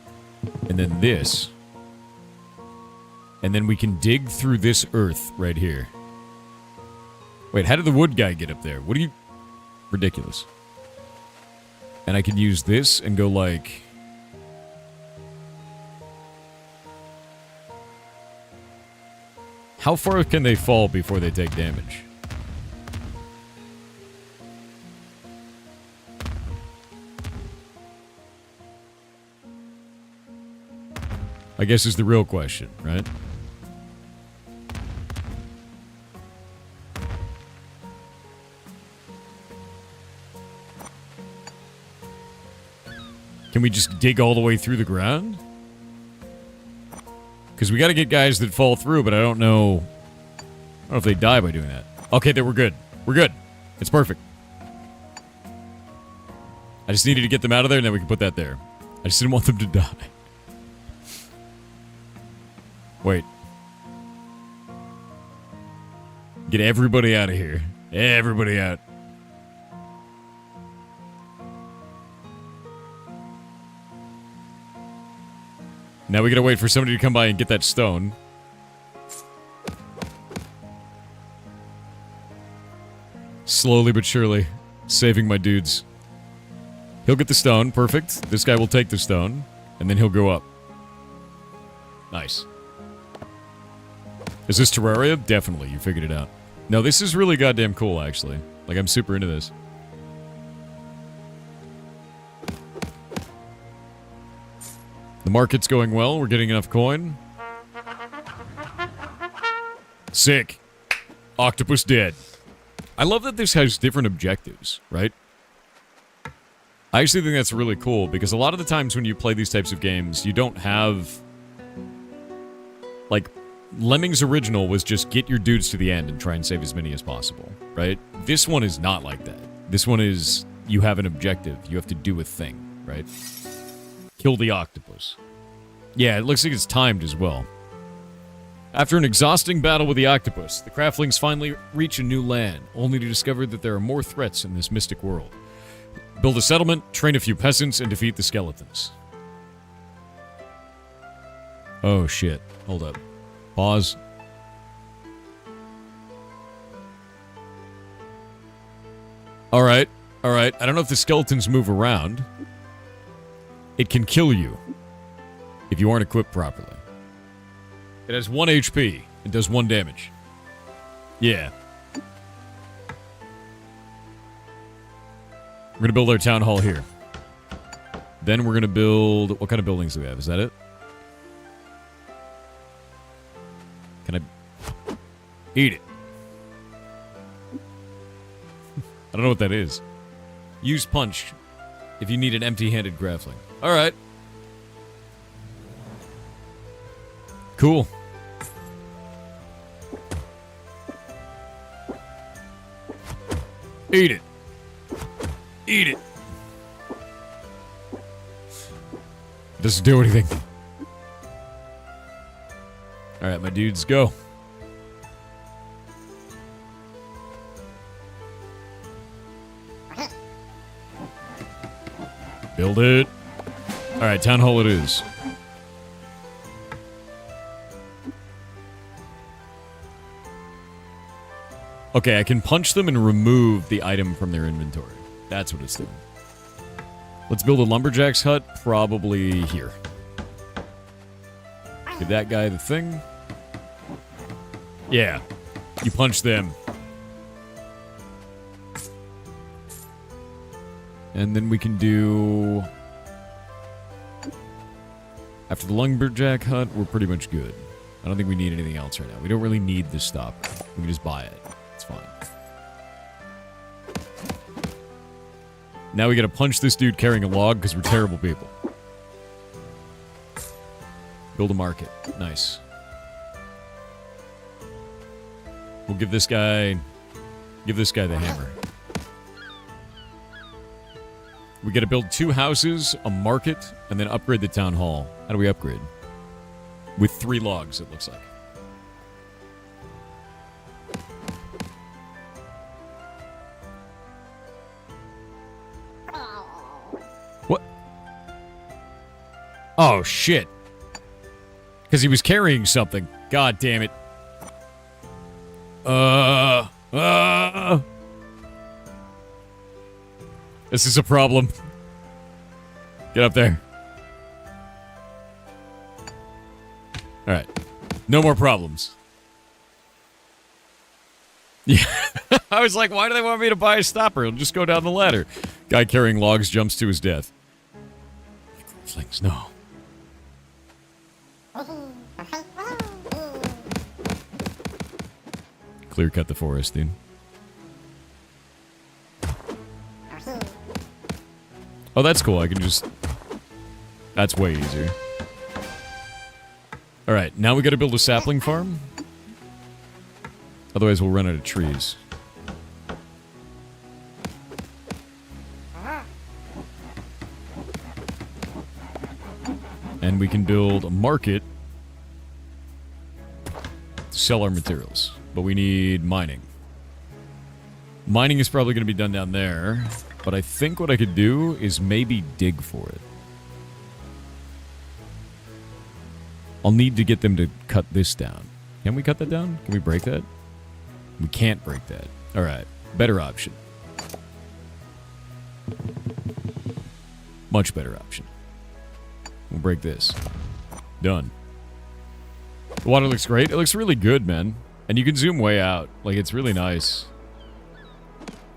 And then this. And then we can dig through this earth right here. Wait, how did the wood guy get up there? What are you... Ridiculous. And I can use this and go like... How far can they fall before they take damage? I guess is the real question, right? Can we just dig all the way through the ground? Because we got to get guys that fall through, but I don't know if they die by doing that. Okay, then we're good. We're good. It's perfect. I just needed to get them out of there, and then we can put that there. I just didn't want them to die. Wait. Get everybody out of here. Everybody out. Now we gotta wait for somebody to come by and get that stone. Slowly but surely, saving my dudes. He'll get the stone, perfect. This guy will take the stone, and then he'll go up. Nice. Is this Terraria? Definitely, you figured it out. No, this is really goddamn cool, actually. Like, I'm super into this. The market's going well. We're getting enough coin. Sick. Octopus dead. I love that this has different objectives, right? I actually think that's really cool because a lot of the times when you play these types of games, you don't have... Like, Lemmings original was just get your dudes to the end and try and save as many as possible, right? This one is not like that. This one is, you have an objective. You have to do a thing, right? Kill the octopus. Yeah, it looks like it's timed as well. After an exhausting battle with the octopus, the Craftlings finally reach a new land, only to discover that there are more threats in this mystic world. Build a settlement, train a few peasants, and defeat the skeletons. Oh shit. Hold up. Pause. Alright. Alright. I don't know if the skeletons move around. It can kill you if you aren't equipped properly. It has 1 HP. It does 1 damage. Yeah. We're going to build our town hall here. Then we're going to build... What kind of buildings do we have? Is that it? Can I... Eat it. I don't know what that is. Use punch if you need an empty-handed Craftling. Alright. Cool. Eat it. Eat it. Doesn't do anything. Alright, my dudes, go. Build it. Alright, town hall it is. Okay, I can punch them and remove the item from their inventory. That's what it's doing. Let's build a lumberjack's hut, probably here. Give that guy the thing. Yeah. You punch them. And then we can do... After the lumberjack hut, we're pretty much good. I don't think we need anything else right now. We don't really need this stopper. We can just buy it. It's fine. Now we gotta punch this dude carrying a log because we're terrible people. Build a market. Nice. We'll give this guy the hammer. We gotta build 2 houses, a market, and then upgrade the town hall. How do we upgrade? With 3 logs, it looks like. What? Oh, shit. Because he was carrying something. God damn it. This is a problem. Get up there. Alright. No more problems. Yeah. I was like, why do they want me to buy a stopper? It'll just go down the ladder. Guy carrying logs jumps to his death. Craftlings, no. Clear cut the forest, dude. Oh, that's cool. I can just... That's way easier. Alright, now we gotta build a sapling farm. Otherwise we'll run out of trees. And we can build a market to sell our materials. But we need mining. Mining is probably going to be done down there. But I think what I could do is maybe dig for it. I'll need to get them to cut this down. Can we cut that down? Can we break that? We can't break that. Alright. Better option. Much better option. We'll break this. Done. The water looks great. It looks really good, man. And you can zoom way out. Like, it's really nice.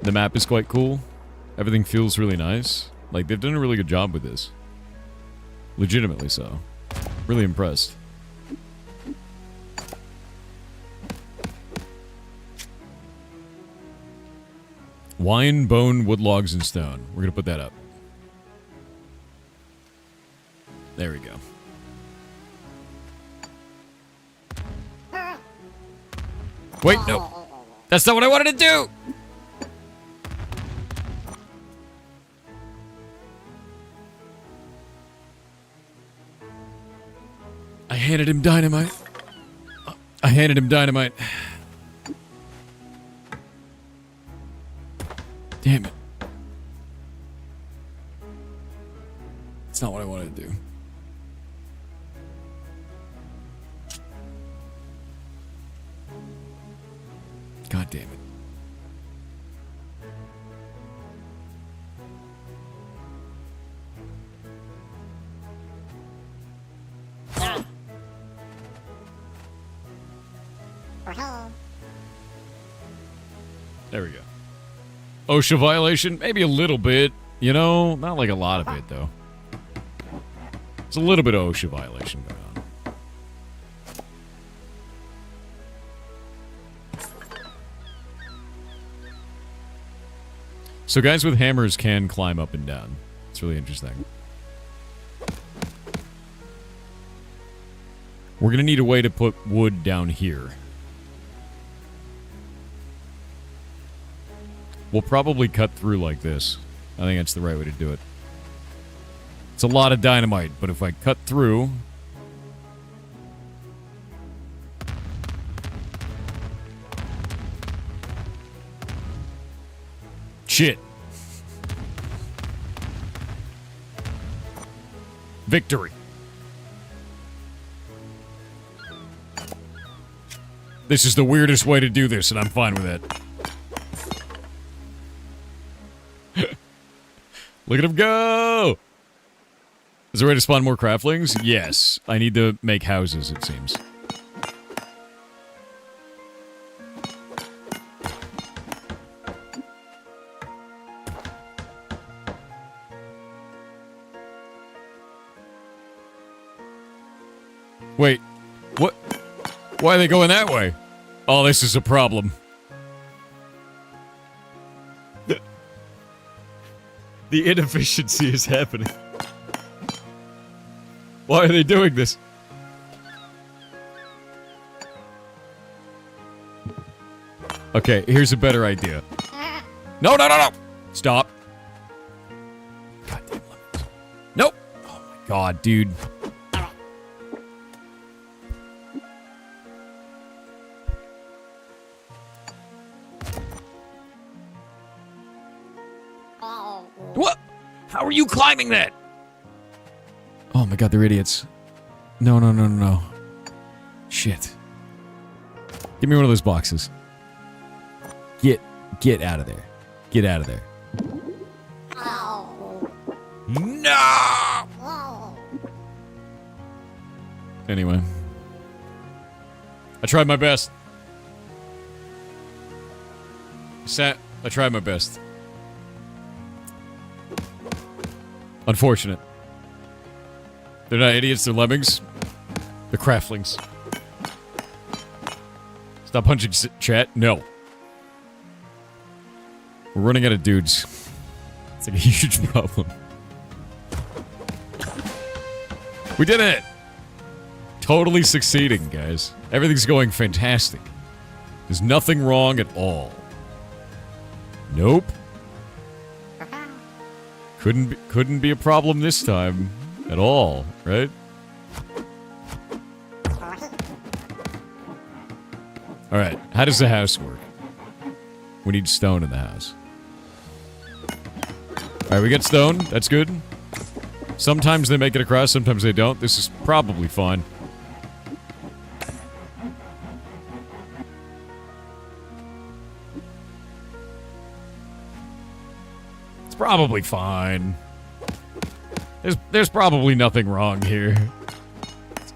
The map is quite cool. Everything feels really nice. Like, they've done a really good job with this. Legitimately so. Really impressed. Wine, bone, wood logs, and stone. We're gonna put that up. There we go. Wait, no. That's not what I wanted to do! I handed him dynamite. Damn it. It's not what I wanted to do. God damn it. There we go. OSHA violation? Maybe a little bit. You know, not like a lot of it, though. There's a little bit of OSHA violation going on. So guys with hammers can climb up and down. It's really interesting. We're gonna need a way to put wood down here. We'll probably cut through like this. I think that's the right way to do it. It's a lot of dynamite, but if I cut through... Shit. Victory. This is the weirdest way to do this, and I'm fine with it. Look at him go! Is there a way to spawn more craftlings? Yes. I need to make houses, it seems. Wait. What? Why are they going that way? Oh, this is a problem. The inefficiency is happening. Why are they doing this? Okay, here's a better idea. No, no, no, no! Stop. Goddamn lemons. Nope! Oh my god, dude. What? How are you climbing that? Oh my god, they're idiots. No, no, no, no, no. Shit. Give me one of those boxes. Get out of there. Get out of there. No! Anyway. I tried my best. I tried my best. Unfortunate. They're not idiots, they're lemmings. They're craftlings. Stop punching chat? No. We're running out of dudes. It's like a huge problem. We did it! Totally succeeding, guys. Everything's going fantastic. There's nothing wrong at all. Nope. Couldn't be a problem this time at all, right? All right, how does the house work? We need stone in the house. All right, we get stone. That's good. Sometimes they make it across, sometimes they don't. This is probably fine. Probably fine. There's probably nothing wrong here.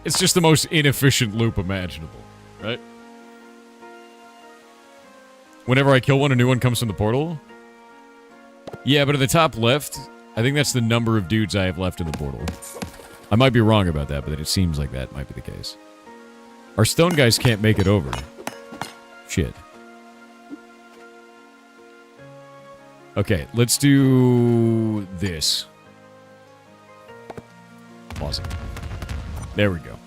It's just the most inefficient loop imaginable, right? Whenever I kill one, a new one comes from the portal? Yeah, but at the top left, I think that's the number of dudes I have left in the portal. I might be wrong about that, but it seems like that might be the case. Our stone guys can't make it over. Shit. Okay, let's do this. pausing. There we go.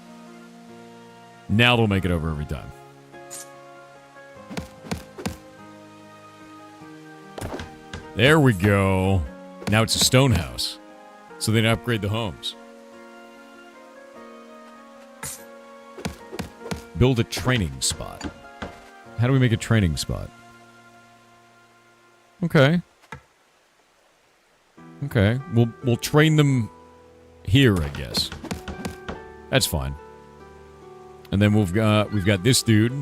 Now they'll make it over every time. There we go. Now it's a stone house. So they can upgrade the homes. Build a training spot. How do we make a training spot? Okay. Okay. We'll train them here, I guess. That's fine. And then we've got this dude.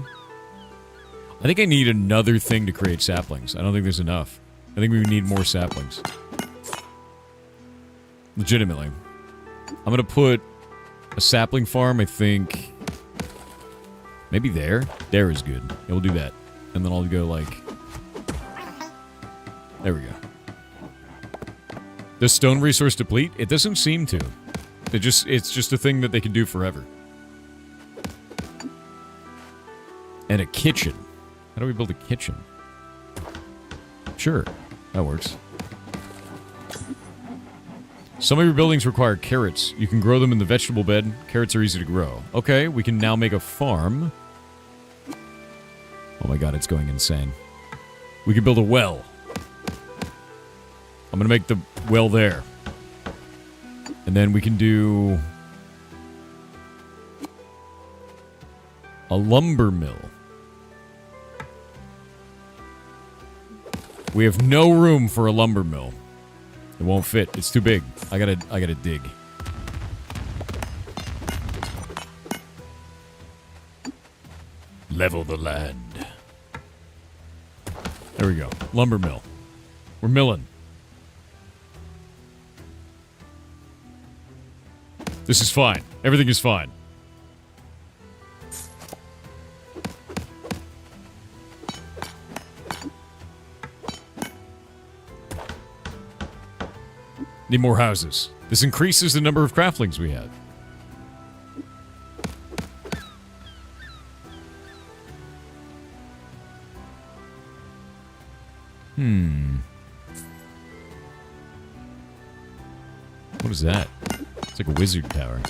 I think I need another thing to create saplings. I don't think there's enough. I think we need more saplings. Legitimately. I'm gonna put a sapling farm, I think. Maybe there? There is good. Yeah, we'll do that. And then I'll go like... There we go. Does stone resource deplete? It doesn't seem to. It's just a thing that they can do forever. And a kitchen. How do we build a kitchen? Sure. That works. Some of your buildings require carrots. You can grow them in the vegetable bed. Carrots are easy to grow. Okay, we can now make a farm. Oh my god, it's going insane. We can build a well. I'm gonna make the well there. And then we can do... a lumber mill. We have no room for a lumber mill. It won't fit. It's too big. I gotta dig. Level the land. There we go. Lumber mill. We're milling. This is fine. Everything is fine. Need more houses. This increases the number of craftlings we have. What is that? It's like a wizard tower.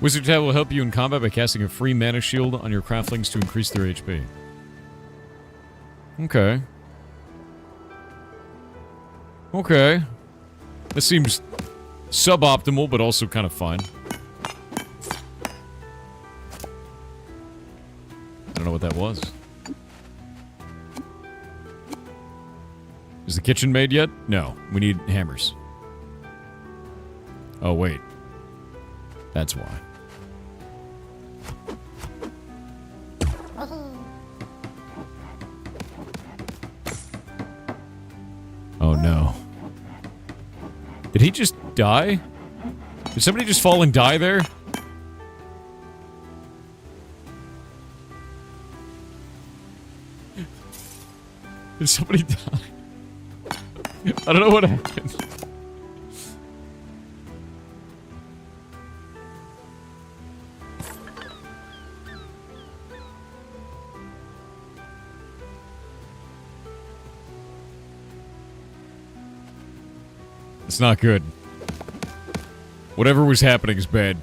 Wizard tower will help you in combat by casting a free mana shield on your craftlings to increase their HP. Okay. Okay. This seems suboptimal, but also kind of fine. I don't know what that was. Is the kitchen made yet? No. We need hammers. Oh, wait. That's why. Oh, no. Did he just die? Did somebody just fall and die there? Did somebody die? I don't know what happened. It's not good. Whatever was happening is bad.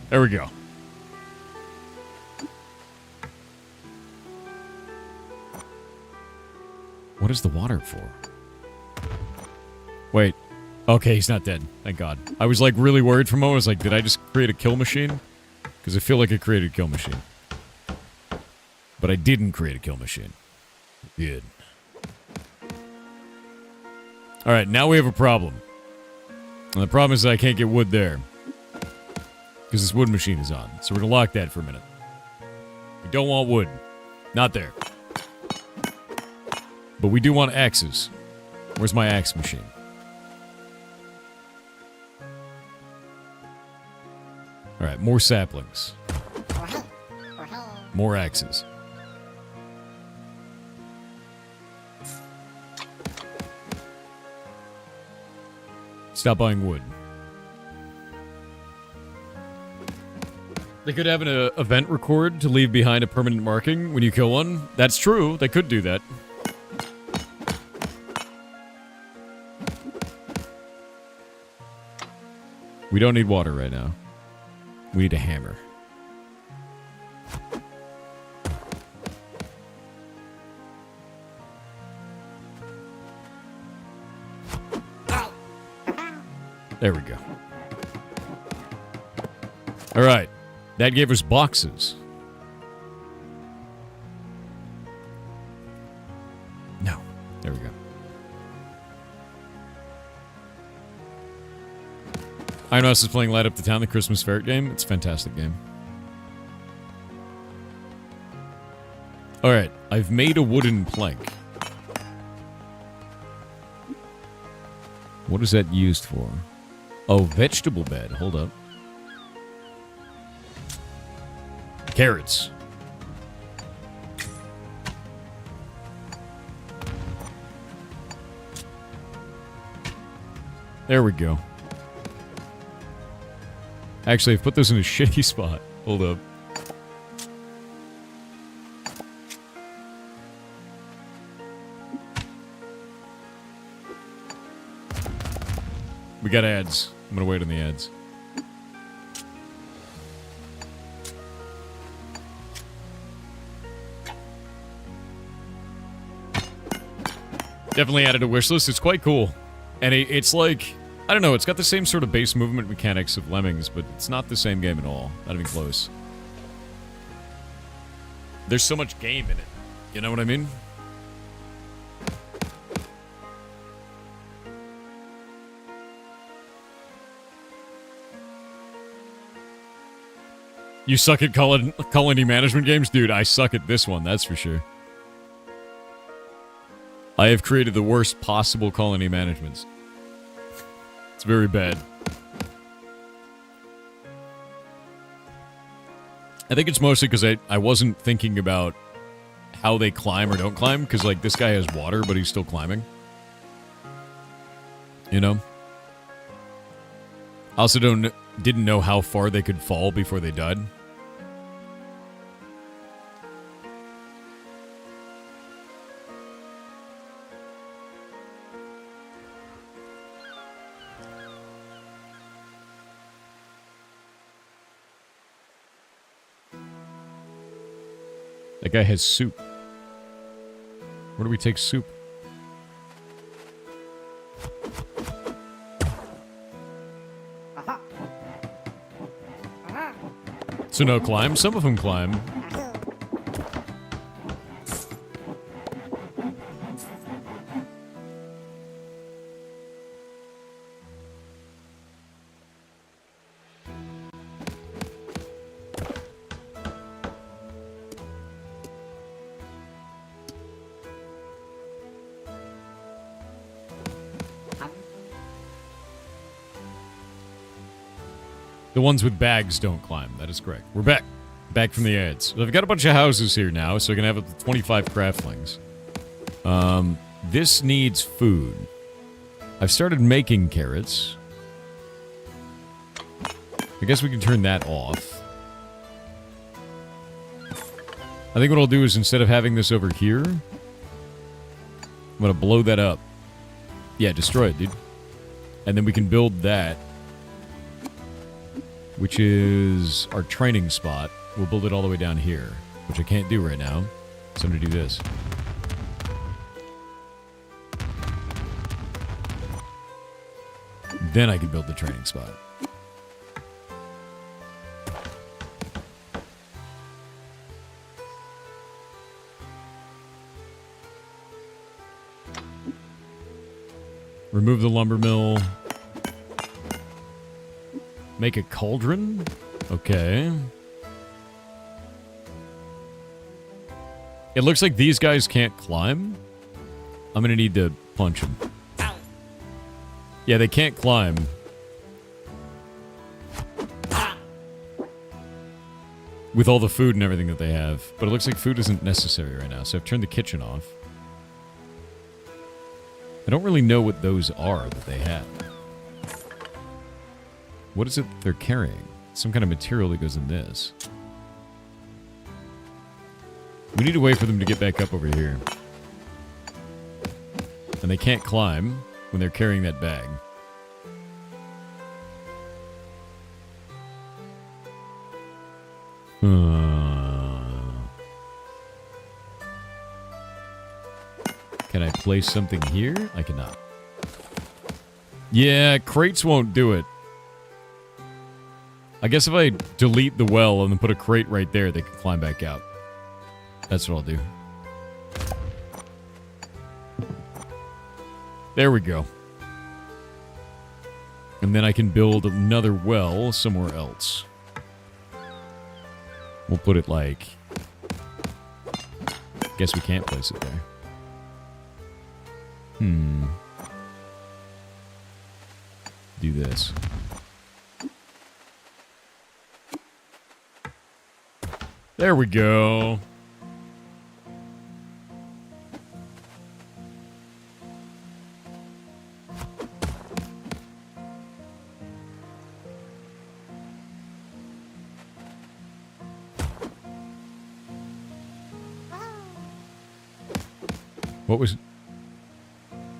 There we go. What is the water for? Wait. Okay, he's not dead. Thank God. I was like really worried for a moment. I was like, did I just create a kill machine? Because I feel like I created a kill machine. But I didn't create a kill machine. I did. Alright, now we have a problem. And the problem is that I can't get wood there. Because this wood machine is on. So we're going to lock that for a minute. We don't want wood. Not there. But we do want axes. Where's my axe machine? Alright, more saplings. More axes. Stop buying wood. They could have an event record to leave behind a permanent marking when you kill one. That's true. They could do that. We don't need water right now. We need a hammer. There we go. All right. That gave us boxes. No. There we go. Iron Mouse is playing Light Up the Town, the Christmas ferret game. It's a fantastic game. All right. I've made a wooden plank. What is that used for? Oh, vegetable bed. Hold up. Carrots. There we go. Actually, I've put this in a shitty spot. Hold up. We got ads. I'm gonna wait on the ads. Definitely added a wish list. It's quite cool. And it's like, I don't know, it's got the same sort of base movement mechanics of Lemmings, but it's not the same game at all. Not even close. There's so much game in it. You know what I mean? You suck at colony management games? Dude, I suck at this one, that's for sure. I have created the worst possible colony managements. It's very bad. I think it's mostly because I wasn't thinking about how they climb or don't climb, because, like, this guy has water, but he's still climbing. You know? I also didn't know how far they could fall before they died. That guy has soup. Where do we take soup? So no climb? Some of them climb. The ones with bags don't climb. That is correct. We're back. Back from the ads. So I've got a bunch of houses here now, so I can have up to 25 craftlings. This needs food. I've started making carrots. I guess we can turn that off. I think what I'll do is, instead of having this over here, I'm going to blow that up. Yeah, destroy it, dude. And then we can build that, which is our training spot. We'll build it all the way down here, which I can't do right now. So I'm going to do this. Then I can build the training spot. Remove the lumber mill. Make a cauldron? Okay. It looks like these guys can't climb. I'm gonna need to punch them. Yeah, they can't climb. With all the food and everything that they have. But it looks like food isn't necessary right now, so I've turned the kitchen off. I don't really know what those are that they have. What is it they're carrying? some kind of material that goes in this. We need a way for them to get back up over here. And they can't climb when they're carrying that bag. Can I place something here? I cannot. Yeah, crates won't do it. I guess if I delete the well and then put a crate right there, they can climb back out. That's what I'll do. There we go. And then I can build another well somewhere else. We'll put it like... Guess we can't place it there. Do this. There we go.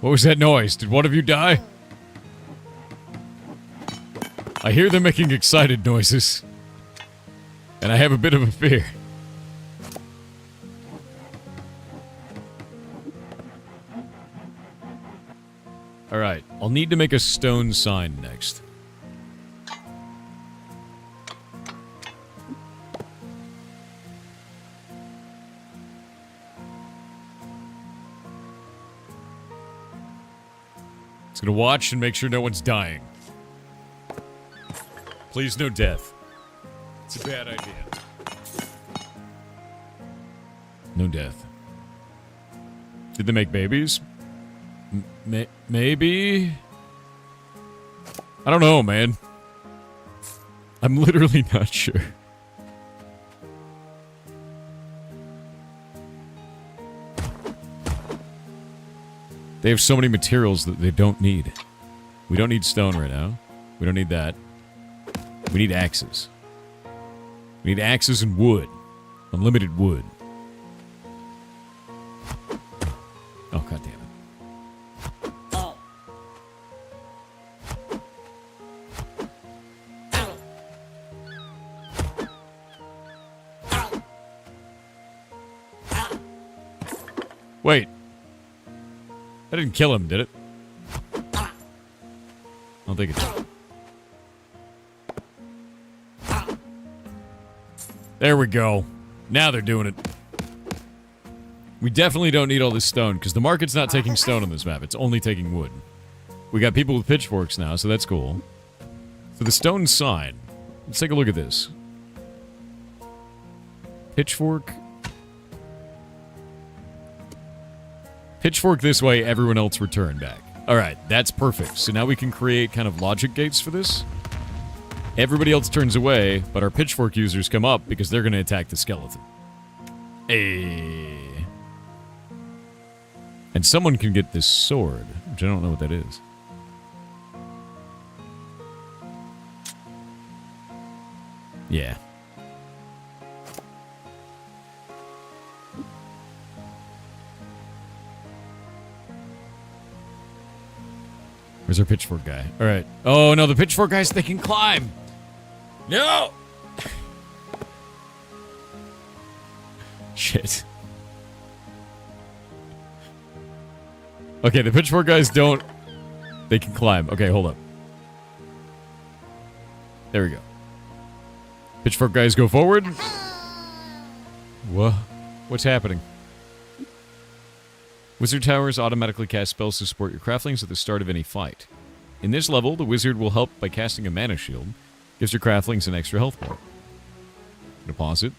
What was that noise? Did one of you die? I hear them making excited noises. And I have a bit of a fear. Alright, I'll need to make a stone sign next. It's gonna watch and make sure no one's dying. Please, no death. It's a bad idea. No death. Did they make babies? Maybe? I don't know, man. I'm literally not sure. They have so many materials that they don't need. We don't need stone right now. We don't need that. We need axes. We need axes and wood. Unlimited wood. Oh, god damn it. Oh. Ow. Ow. Ow. Wait. That didn't kill him, did it? I don't think it did. There we go. Now they're doing it. We definitely don't need all this stone, because the market's not taking stone on this map. It's only taking wood. We got people with pitchforks now, so that's cool. So the stone sign. Let's take a look at this. Pitchfork. Pitchfork this way, everyone else return back. Alright, that's perfect. So now we can create kind of logic gates for this. Everybody else turns away, but our pitchfork users come up because they're going to attack the skeleton. Hey. And someone can get this sword, which I don't know what that is. Yeah. Where's our pitchfork guy? Alright. Oh no, the pitchfork guys, they can climb! No! Shit. Okay, the pitchfork guys don't... They can climb. Okay, hold up. There we go. Pitchfork guys go forward. What? What's happening? Wizard towers automatically cast spells to support your craftlings at the start of any fight. In this level, the wizard will help by casting a mana shield. Gives your craftlings an extra health bar. Gonna pause it.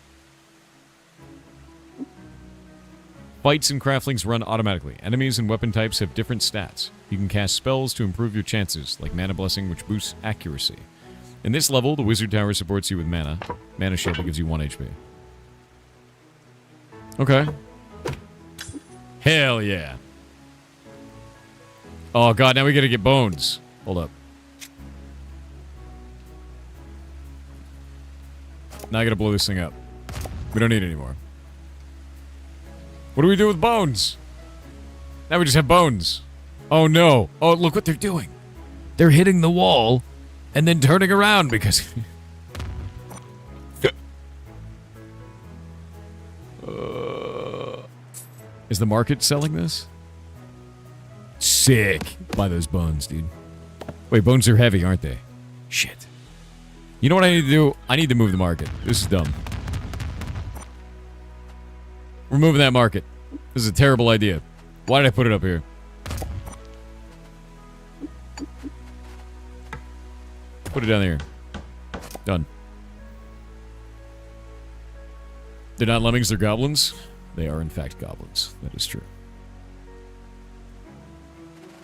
Fights and craftlings run automatically. Enemies and weapon types have different stats. You can cast spells to improve your chances, like Mana Blessing, which boosts accuracy. In this level, the wizard tower supports you with mana. Mana shield that gives you 1 HP. Okay. Hell yeah. Oh god, now we gotta get bones. Hold up. Now I gotta blow this thing up. We don't need it anymore. What do we do with bones? Now we just have bones. Oh no. Oh, look what they're doing. They're hitting the wall and then turning around because... Is the market selling this? Sick. Buy those bones, dude. Wait, bones are heavy, aren't they? Shit. You know what I need to do? I need to move the market. This is dumb. We're moving that market. This is a terrible idea. Why did I put it up here? Put it down there. Done. They're not lemmings, they're goblins. They are, in fact, goblins. That is true.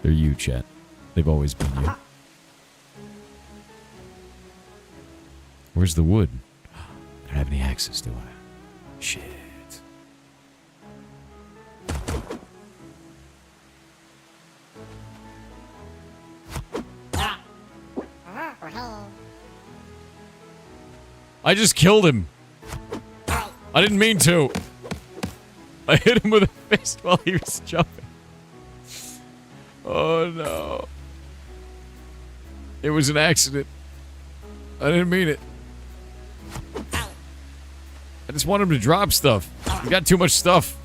They're you, chat. They've always been you. Where's the wood? I don't have any axes, do I? Shit. I just killed him. I didn't mean to. I hit him with a fist while he was jumping. Oh no. It was an accident. I didn't mean it. I just want him to drop stuff. We got too much stuff.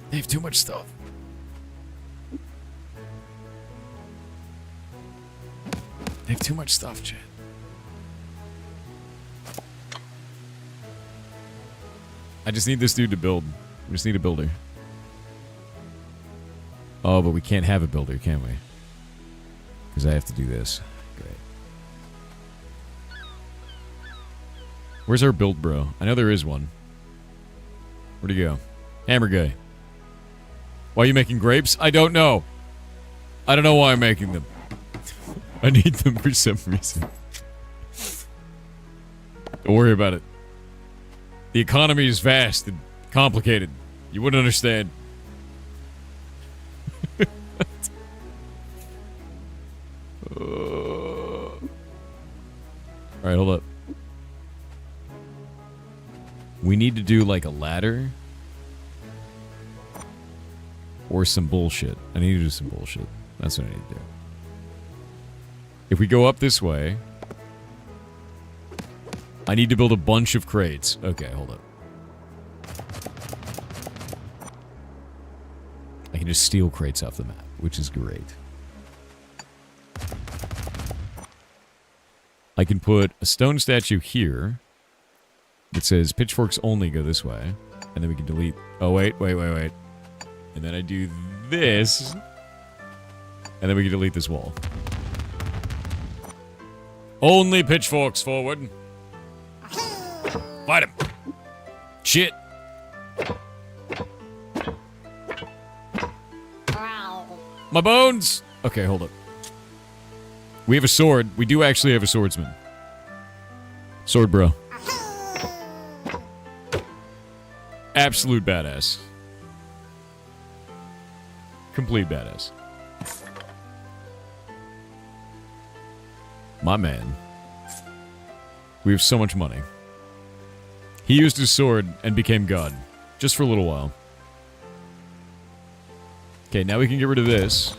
They have too much stuff. They have too much stuff, Chad. I just need this dude to build. We just need a builder. Oh, but we can't have a builder, can we? Because I have to do this. Great. Where's our build bro? I know there is one. Where'd he go? Hammer guy. Why are you making grapes? I don't know. I don't know why I'm making them. I need them for some reason. Don't worry about it. The economy is vast and complicated. You wouldn't understand. Alright, hold up. We need to do like a ladder. Or some bullshit. I need to do some bullshit. That's what I need to do. If we go up this way... I need to build a bunch of crates. Okay, hold up. I can just steal crates off the map, which is great. I can put a stone statue here that says pitchforks only go this way. And then we can delete... Oh, wait. And then I do this. And then we can delete this wall. Only pitchforks forward. Fight him. Shit. My bones. Okay, hold up. We have a sword. We do actually have a swordsman. Sword bro. Absolute badass. Complete badass. My man. We have so much money. He used his sword and became God. Just for a little while. Okay, now we can get rid of this.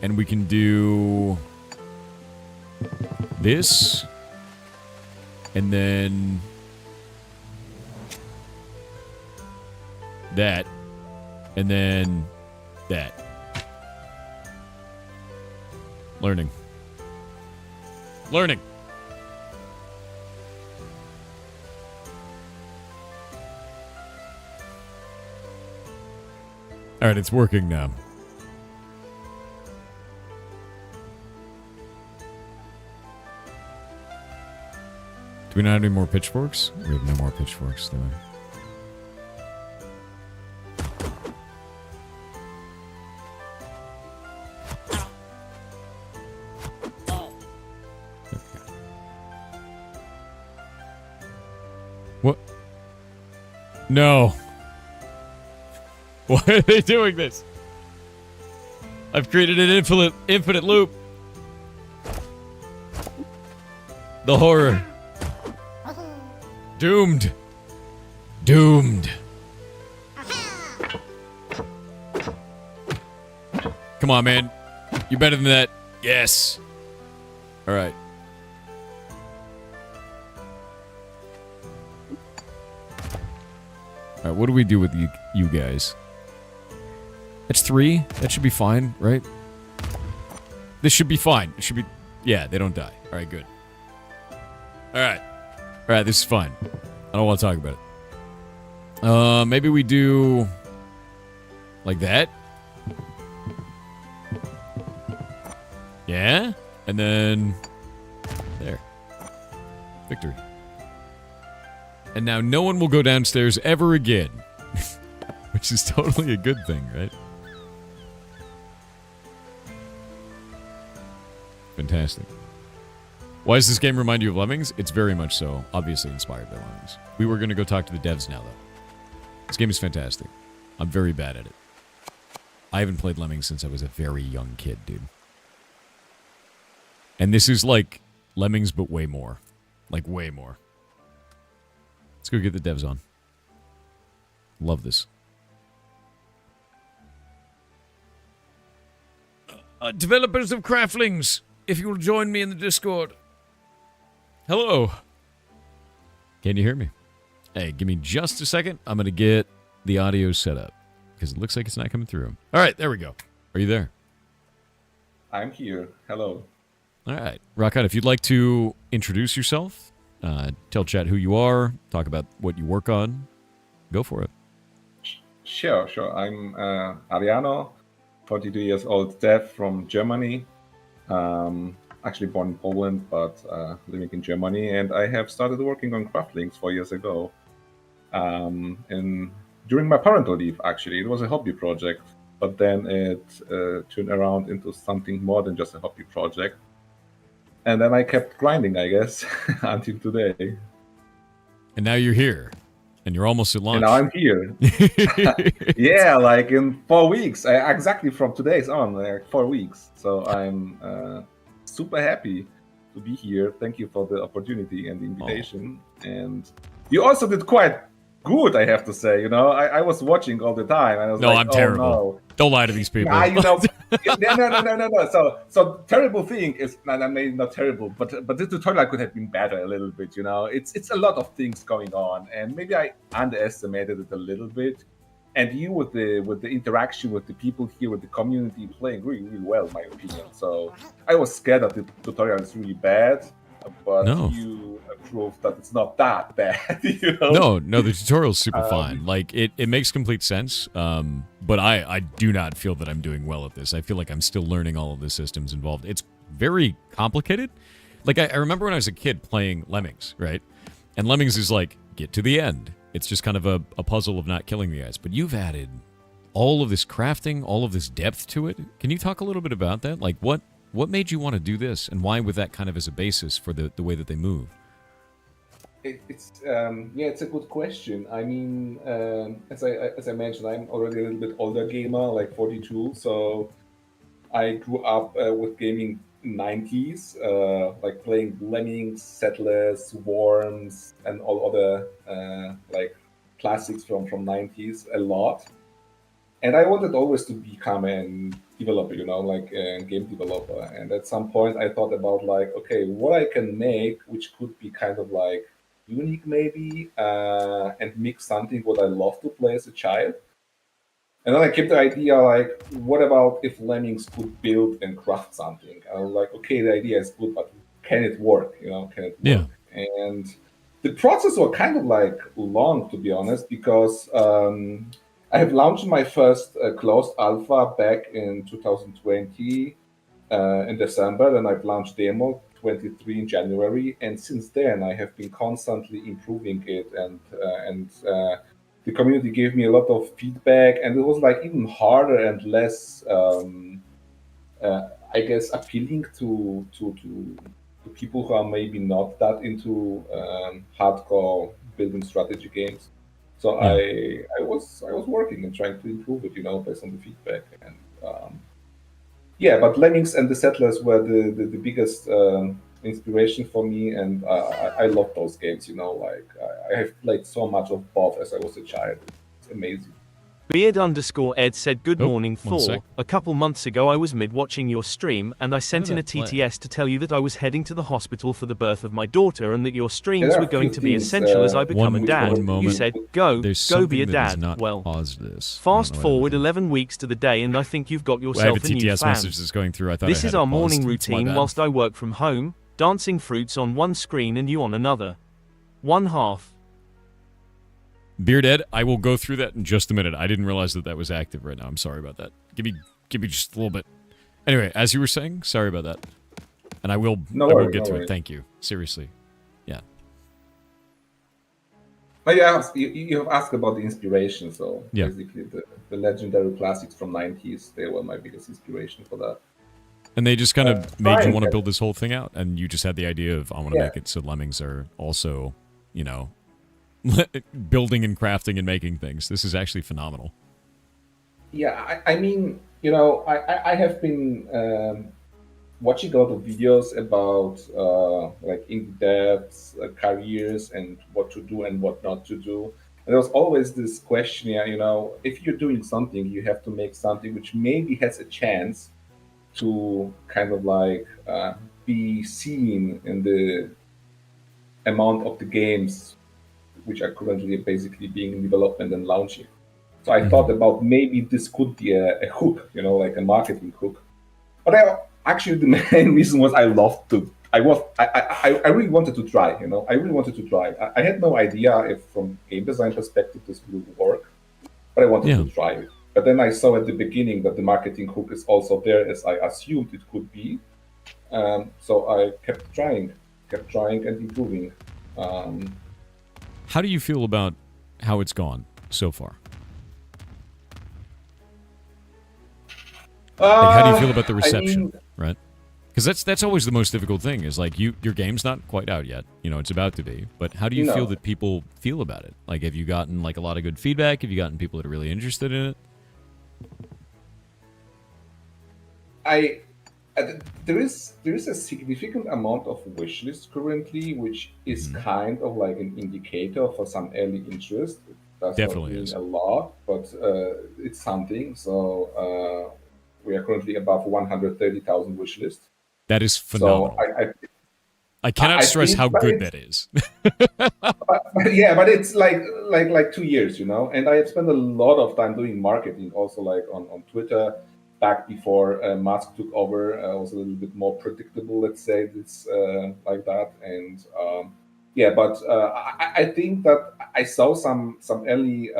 And we can do... this. And then... that. And then... that. Learning. Alright, it's working now. Do we not have any more pitchforks? We have no more pitchforks, do we? What? No. Why are they doing this? I've created an infinite loop. The horror. Doomed. Doomed. Come on, man. You're better than that. Yes. All right. All right, what do we do with you guys? That's 3. That should be fine, right? This should be fine. It should be... Yeah, they don't die. All right, good. All right. All right, this is fine. I don't want to talk about it. Maybe we do... like that? Yeah? And then... there. Victory. And now no one will go downstairs ever again. Which is totally a good thing, right? Fantastic. Why does this game remind you of Lemmings? It's very much so. Obviously inspired by Lemmings. We were going to go talk to the devs now, though. This game is fantastic. I'm very bad at it. I haven't played Lemmings since I was a very young kid, dude. And this is like Lemmings, but way more. Like, way more. Let's go get the devs on. Love this. Developers of Craftlings, if you will join me in the Discord. Hello. Can you hear me? Hey, give me just a second. I'm going to get the audio set up because it looks like it's not coming through. All right, there we go. Are you there? I'm here. Hello. All right. Rock on. If you'd like to introduce yourself, tell chat who you are, talk about what you work on, go for it. Sure. I'm Ariano, 42 years old dev from Germany. Actually born in Poland, but living in Germany. And I have started working on Craftlings 4 years ago. And during my parental leave, actually, it was a hobby project. But then it turned around into something more than just a hobby project. And then I kept grinding, I guess, until today. And now you're here. And you're almost at launch. And now I'm here. Yeah, like in 4 weeks. Exactly from today's on, like 4 weeks. So I'm super happy to be here. Thank you for the opportunity and the invitation. And you also did quite good, I have to say. You know, I was watching all the time. And I was I'm terrible. No. Don't lie to these people. Yeah, you know, no. So terrible thing is, maybe not terrible, but the tutorial could have been better a little bit. You know, it's a lot of things going on, and maybe I underestimated it a little bit. And you with the interaction with the people here, with the community, playing really well, in my opinion. So I was scared that the tutorial is really bad, but you proved that it's not that bad. You know? No, the tutorial's super fine. Like it makes complete sense. But I do not feel that I'm doing well at this. I feel like I'm still learning all of the systems involved. It's very complicated. Like I remember when I was a kid playing Lemmings, right? And Lemmings is like, get to the end. It's just kind of a puzzle of not killing the guys. But you've added all of this crafting, all of this depth to it. Can you talk a little bit about that? Like what made you want to do this, and why with that kind of as a basis for the way that they move? It's a good question. I mean, as I mentioned, I'm already a little bit older gamer, like 42. So I grew up with gaming 90s, like playing Lemmings, Settlers, Worms, and all other like classics from 90s a lot. And I wanted always to become a developer, you know, like a game developer. And at some point I thought about like, okay, what I can make, which could be kind of like unique maybe, and mix something what I love to play as a child. And then I kept the idea like, what about if Lemmings could build and craft something? I was like, okay, the idea is good, but can it work? You know, can it work? Yeah. And the process was kind of like long, to be honest, because I have launched my first closed alpha back in 2020 in December, and I've launched demo 23 in January, and since then I have been constantly improving it, and the community gave me a lot of feedback, and it was like even harder and less, I guess, appealing to people who are maybe not that into hardcore building strategy games. So I was working and trying to improve it, you know, based on the feedback. And but Lemmings and the Settlers were the biggest inspiration for me, and I love those games. Like I have played so much of both as I was a child. It's amazing. Beard_Ed said, Good Oh, morning, one Thor. sec. A couple months ago I was mid-watching your stream, and I sent in a did that play? TTS to tell you that I was heading to the hospital for the birth of my daughter and that your streams There are were going few to be things, essential as I become One a dad. moment. You said, go There's be something a that is dad. not Well, paused this. fast I don't know forward what 11 weeks to the day and I think you've got I have yourself a a new TTS fan. message that's going through. I thought This I is had our it morning paused. It's my routine bad. whilst I work from home, dancing fruits on one screen and you on another. One half. Bearded, I will go through that in just a minute. I didn't realize that was active right now. I'm sorry about that. Give me just a little bit. Anyway, as you were saying, sorry about that. And I will get to it. Thank you. Seriously. Yeah. But you have asked about the inspiration, so Yeah. basically the legendary classics from 90s, they were my biggest inspiration for that. And they just kind of made you trying want to it. build this whole thing out, and you just had the idea of, I want to Yeah. make it so lemmings are also, building and crafting and making things. This is actually phenomenal. Yeah, I mean, I have been watching a lot of videos about like indie devs, careers, and what to do and what not to do. And there was always this question, if you're doing something, you have to make something which maybe has a chance to kind of like be seen in the amount of the games which are currently basically being in development and launching. So I thought about maybe this could be a hook, like a marketing hook. But actually the main reason was I really wanted to try, I really wanted to try. I had no idea if from game design perspective this would work, but I wanted to try it. But then I saw at the beginning that the marketing hook is also there as I assumed it could be. So I kept trying and improving. How do you feel about how it's gone so far? Like, how do you feel about the reception, right? Because that's always the most difficult thing, is like your game's not quite out yet. It's about to be. But how do you feel that people feel about it? Like, have you gotten like a lot of good feedback? Have you gotten people that are really interested in it? There is a significant amount of wish list currently, which is kind of like an indicator for some early interest. It does Definitely not mean is. a lot, but it's something. So we are currently above 130,000 wish list. That is phenomenal. So I cannot stress think- how but good it's- that is. but it's like 2 years, and I have spent a lot of time doing marketing, also like on Twitter. Back before Musk took over, I was a little bit more predictable, let's say, it's like that. And but I think that I saw some early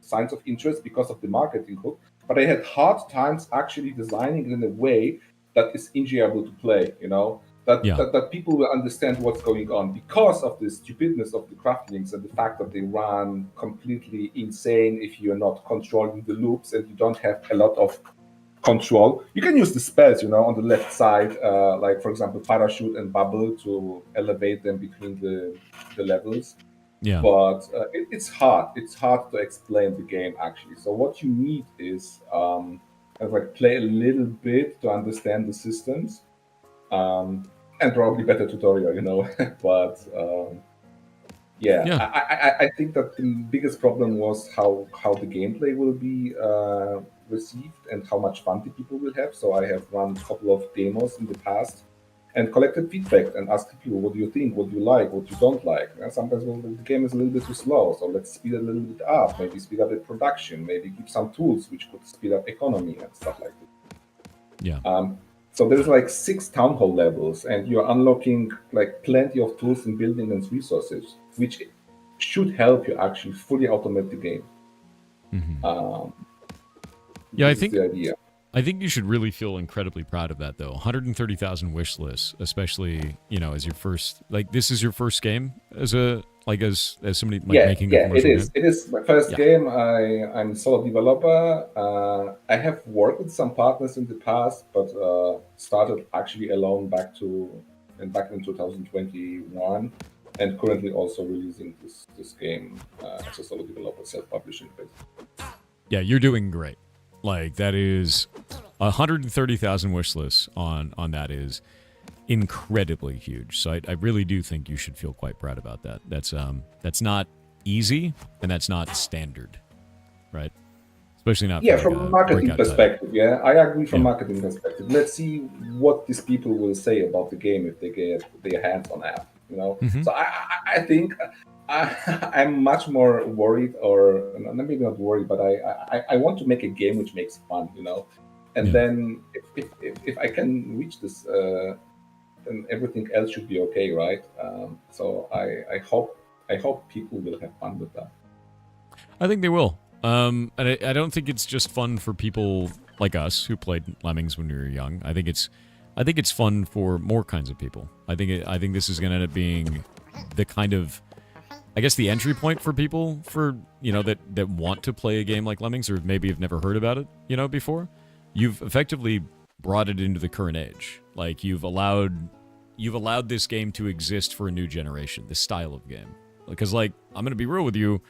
signs of interest because of the marketing hook, but I had hard times actually designing it in a way that is enjoyable to play, that people will understand what's going on because of the stupidness of the craftlings and the fact that they run completely insane if you're not controlling the loops and you don't have a lot of control. You can use the spells, on the left side, like for example, parachute and bubble to elevate them between the levels. Yeah. But it's hard. It's hard to explain the game actually. So what you need is kind of like play a little bit to understand the systems, and probably better tutorial, but. I think that the biggest problem was how the gameplay will be received and how much fun the people will have. So I have run a couple of demos in the past and collected feedback and asked people, what do you think, what do you like, what you don't like. And sometimes the game is a little bit too slow, so let's speed it a little bit up, maybe speed up the production, maybe give some tools which could speed up economy and stuff like that. Yeah. So there's like 6 town hall levels, and you're unlocking like plenty of tools in building and resources, which should help you actually fully automate the game. Yeah, This is the idea. I think you should really feel incredibly proud of that, though. 130,000 wish lists, especially as your first, like, this is your first game as somebody making a commercial game? It is my first game. I'm a solo developer. I have worked with some partners in the past, but started actually alone back in 2021, and currently also releasing this game as a solo developer, self-publishing basically. Yeah, you're doing great. Like, that is 130,000 wish lists on that is incredibly huge. So I really do think you should feel quite proud about that. That's not easy, and that's not standard, right? Especially not Yeah, for from like a a marketing breakout perspective, yeah, I agree from Yeah. marketing perspective. Let's see what these people will say about the game if they get their hands on app, you know. Mhm. So I think I'm much more worried, or maybe not worried, but I want to make a game which makes fun, you know. And Yeah. then if I can reach this, then everything else should be okay, right? So I hope people will have fun with that. I think they will. And I don't think it's just fun for people like us who played Lemmings when we were young. I think it's fun for more kinds of people. I think this is going to end up being the kind of, I guess, the entry point for people for, you know, that want to play a game like Lemmings, or maybe have never heard about it, you know, before. You've effectively brought it into the current age. Like you've allowed this game to exist for a new generation, this style of game. Because, like, I'm going to be real with you,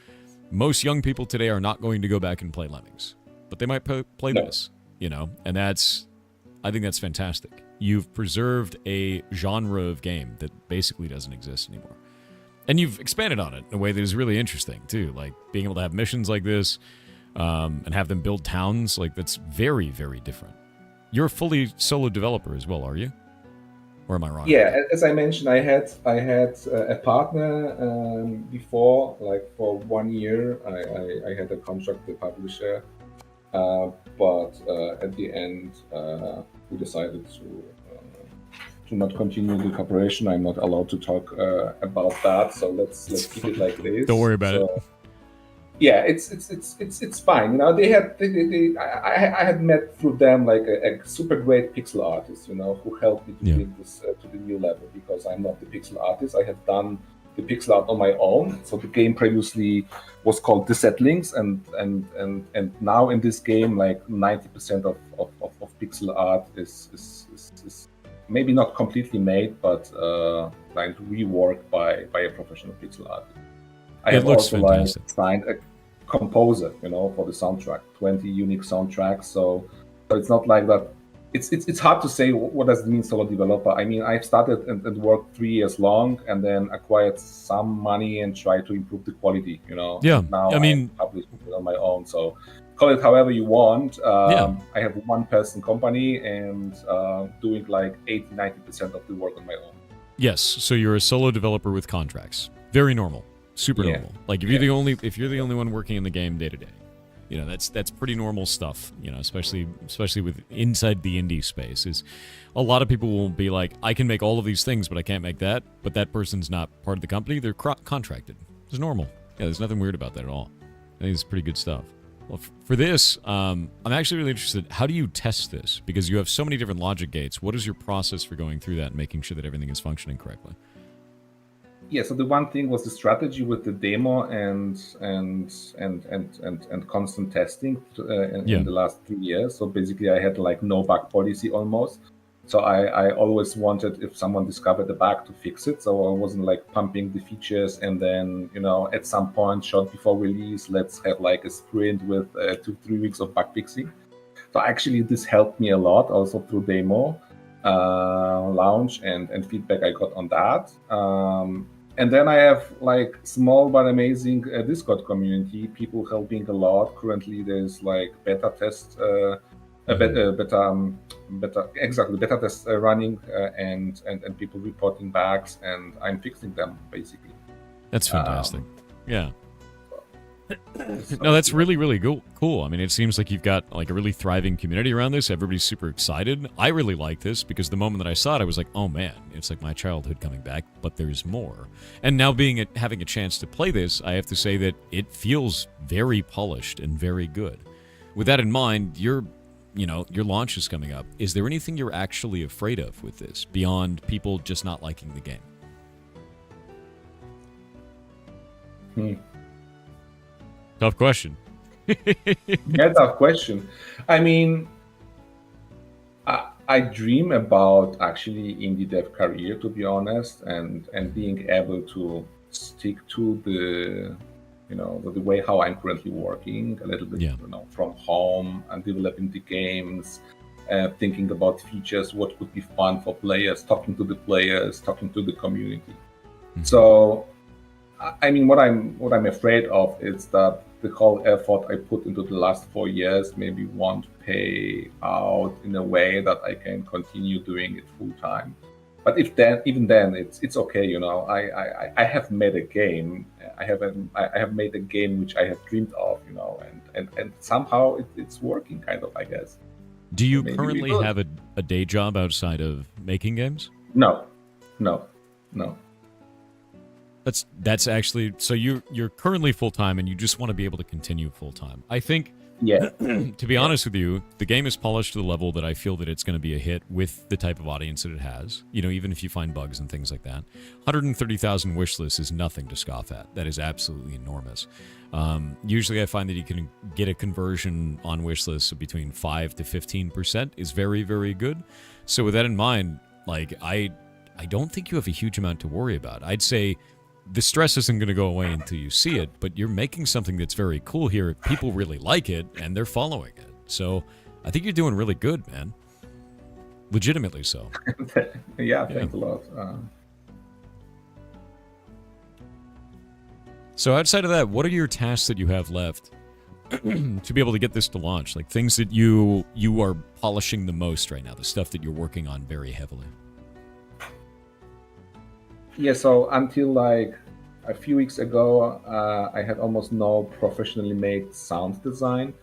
most young people today are not going to go back and play Lemmings, but they might play this, you know, and I think that's fantastic. You've preserved a genre of game that basically doesn't exist anymore. And you've expanded on it in a way that is really interesting, too. Like, being able to have missions like this, and have them build towns, like, that's very, very different. You're a fully solo developer as well, are you? Or am I wrong? Yeah, as I mentioned, I had a partner before, like for 1 year. I had a contract with the publisher, but at the end, we decided to not continue the cooperation. I'm not allowed to talk about that, so let's keep it like this. Don't worry about it. Yeah, it's fine. You know, I had met through them like a super great pixel artist, you know, who helped me to bring this to the new level, because I'm not the pixel artist. I have done the pixel art on my own. So the game previously was called The Settlings, and now in this game, like 90% of pixel art is maybe not completely made, but like reworked by a professional pixel artist. I have also like signed a composer, you know, for the soundtrack, 20 unique soundtracks. So it's not like that. It's hard to say what does it mean solo developer. I mean, I've started and worked 3 years long, and then acquired some money and tried to improve the quality, you know. Yeah. And now I mean, I'm publishing it on my own. So call it however you want. I have a one-person company and doing like 80-90% of the work on my own. Yes. So you're a solo developer with contracts. Very normal. Super normal. Like if you're the only one working in the game day to day, you know, that's pretty normal stuff. You know, especially with inside the indie space, is a lot of people will be like, I can make all of these things, but I can't make that. But that person's not part of the company; they're contracted. It's normal. Yeah, there's nothing weird about that at all. I think it's pretty good stuff. Well, for this, I'm actually really interested. How do you test this? Because you have so many different logic gates. What is your process for going through that and making sure that everything is functioning correctly? Yeah, so the one thing was the strategy with the demo and constant testing in the last 3 years. So basically, I had like no bug policy almost. So I always wanted, if someone discovered a bug, to fix it. So I wasn't like pumping the features and then, you know, at some point, short before release, let's have like a sprint with 2-3 weeks of bug fixing. So actually, this helped me a lot also through demo, launch and feedback I got on that. And then I have like small but amazing Discord community, people helping a lot. Currently, there's like beta test, beta test running, and people reporting bugs, and I'm fixing them basically. That's fantastic. Yeah. No, that's really, really cool. I mean, it seems like you've got like a really thriving community around this. Everybody's super excited. I really like this because the moment that I saw it, I was like, oh man, it's like my childhood coming back, but there's more. And now having a chance to play this, I have to say that it feels very polished and very good. With that in mind, your launch is coming up. Is there anything you're actually afraid of with this beyond people just not liking the game? Tough question. Yeah, tough question. I mean, I dream about actually indie dev career, to be honest, and being able to stick to the way how I'm currently working a little bit, you know, from home and developing the games, thinking about features, what could be fun for players, talking to the players, talking to the community. So, I mean, what I'm afraid of is that the whole effort I put into the last 4 years maybe won't pay out in a way that I can continue doing it full time. But even then, it's okay. You know, I have made a game. I have made a game which I have dreamed of. You know, and somehow it's working, kind of, I guess. Do you currently have a day job outside of making games? No. That's actually, so you're currently full time and you just want to be able to continue full time. I think, yeah. To be honest with you, the game is polished to the level that I feel that it's going to be a hit with the type of audience that it has. You know, even if you find bugs and things like that. 130,000 wish lists is nothing to scoff at. That is absolutely enormous. Usually I find that you can get a conversion on wish lists of between 5 to 15% is very, very good. So with that in mind, like, I don't think you have a huge amount to worry about. I'd say the stress isn't going to go away until you see it, but you're making something that's very cool here. People really like it, and they're following it. So I think you're doing really good, man. Legitimately so. Yeah, thanks a lot. So outside of that, what are your tasks that you have left to be able to get this to launch? Like things that you are polishing the most right now, the stuff that you're working on very heavily. Yeah, so until like a few weeks ago, I had almost no professionally made sound design.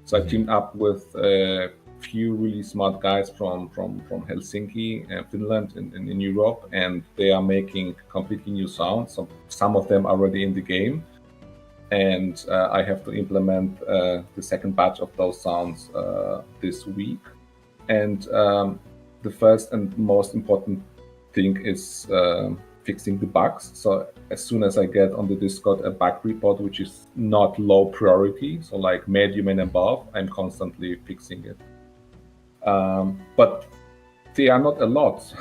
So I teamed up with a few really smart guys from Helsinki, Finland, in Europe, and they are making completely new sounds. So some of them are already in the game, and I have to implement the second batch of those sounds this week. And the first and most important thing is fixing the bugs. So as soon as I get on the Discord a bug report which is not low priority, so like medium and above, I'm constantly fixing it. But there are not a lot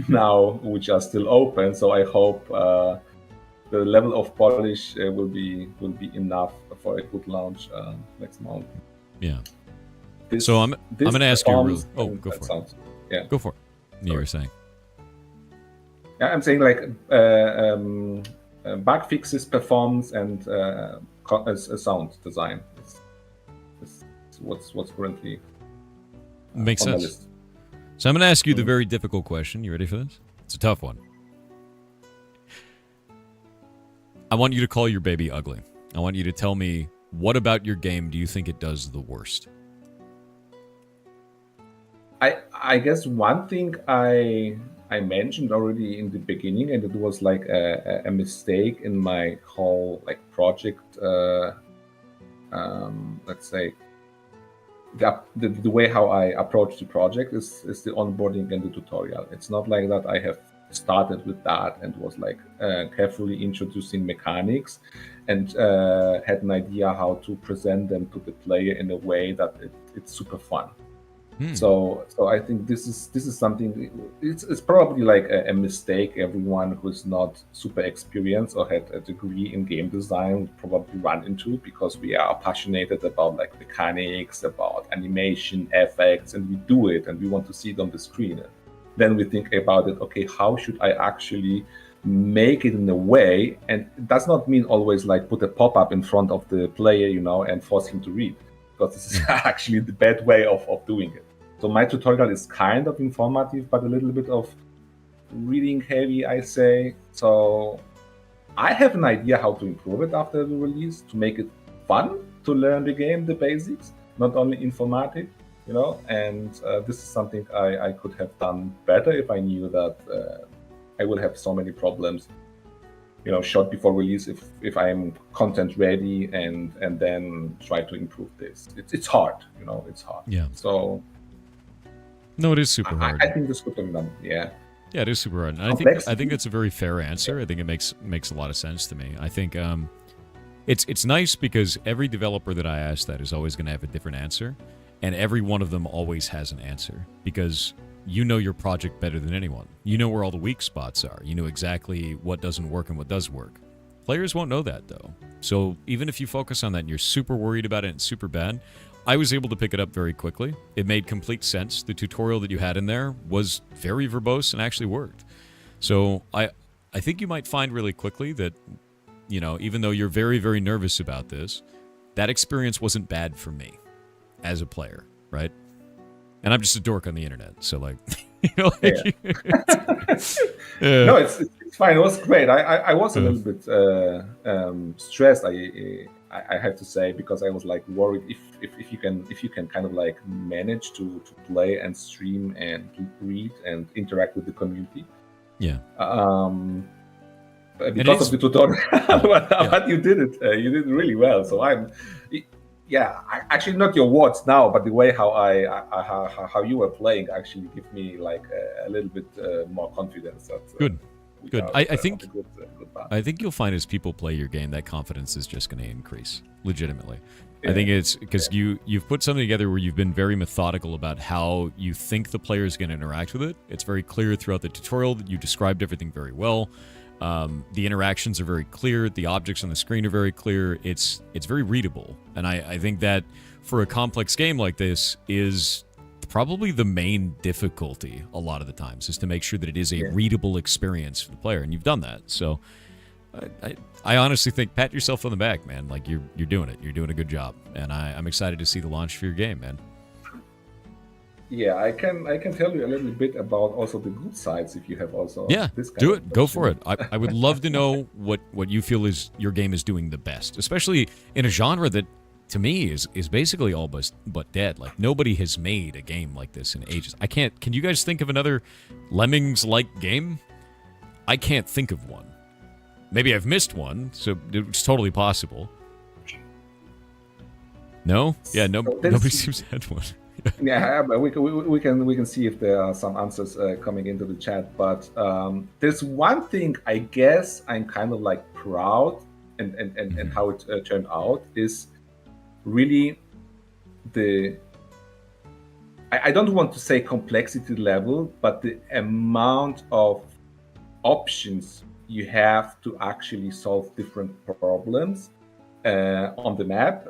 now which are still open, so I hope the level of polish will be enough for a good launch next month. Yeah. So I'm going to ask you. Go for it. Yeah. Go for it. You were saying. Yeah, I'm saying like bug fixes, performance, and sound design. Is what's currently makes on sense. the list. So I'm going to ask you the very difficult question. You ready for this? It's a tough one. I want you to call your baby ugly. I want you to tell me what about your game do you think it does the worst? I guess one thing I mentioned already in the beginning, and it was like a mistake in my whole like project. Let's say the way how I approach the project is the onboarding and the tutorial. It's not like that I have started with that and was like carefully introducing mechanics and had an idea how to present them to the player in a way that it's super fun. So I think this is something. It's probably like a mistake everyone who's not super experienced or had a degree in game design would probably run into, because we are passionate about like mechanics, about animation, effects, and we do it and we want to see it on the screen. Then we think about it. Okay, how should I actually make it in a way? And it does not mean always like put a pop-up in front of the player, and force him to read, because this is actually the bad way of doing it. So my tutorial is kind of informative, but a little bit of reading heavy, I say. So I have an idea how to improve it after the release, to make it fun to learn the game, the basics, not only informative, and this is something I could have done better if I knew that I will have so many problems, short before release if I'm content ready and then try to improve this. It's hard, it's hard. Yeah. So no, it is super hard. I think this could have been done. Yeah. Yeah, it is super hard. And I think it's a very fair answer. I think it makes a lot of sense to me. I think it's nice because every developer that I ask that is always going to have a different answer, and every one of them always has an answer, because you know your project better than anyone. You know where all the weak spots are. You know exactly what doesn't work and what does work. Players won't know that, though. So even if you focus on that and you're super worried about it and super bad, I was able to pick it up very quickly. It made complete sense. The tutorial that you had in there was very verbose and actually worked. So I think you might find really quickly that, you know, even though you're very, very nervous about this, that experience wasn't bad for me as a player, right? And I'm just a dork on the internet, so like, you know, like, yeah. No, it's fine. It was great. I was a little bit stressed. I have to say, because I was like worried if you can kind of like manage to play and stream and read and interact with the community. Yeah. Because of the tutorial, but you did it. You did really well. So actually not your words now, but the way how you were playing actually give me like a little bit more confidence. That, good. I think good I think you'll find as people play your game, that confidence is just going to increase legitimately. Yeah. I think it's because you've put something together where you've been very methodical about how you think the player is going to interact with it. It's very clear throughout the tutorial that you described everything very well. The interactions are very clear. The objects on the screen are very clear. It's very readable. And I think that for a complex game like this is probably the main difficulty a lot of the times, is to make sure that it is a readable experience for the player. And you've done that. So I honestly think, pat yourself on the back, man. Like you're doing it. You're doing a good job. And I'm excited to see the launch for your game, man. Yeah, I can tell you a little bit about also the good sides if you have also this kind do of it. Go for it. I would love to know what you feel is your game is doing the best, especially in a genre that to me is basically all but dead. Like nobody has made a game like this in ages. Can you guys think of another Lemmings-like game? I can't think of one. Maybe I've missed one, so it's totally possible. No? Yeah, nobody seems to have one. Yeah, but we can see if there are some answers coming into the chat. But there's one thing I guess I'm kind of like proud and how it turned out is really I don't want to say complexity level, but the amount of options you have to actually solve different problems on the map,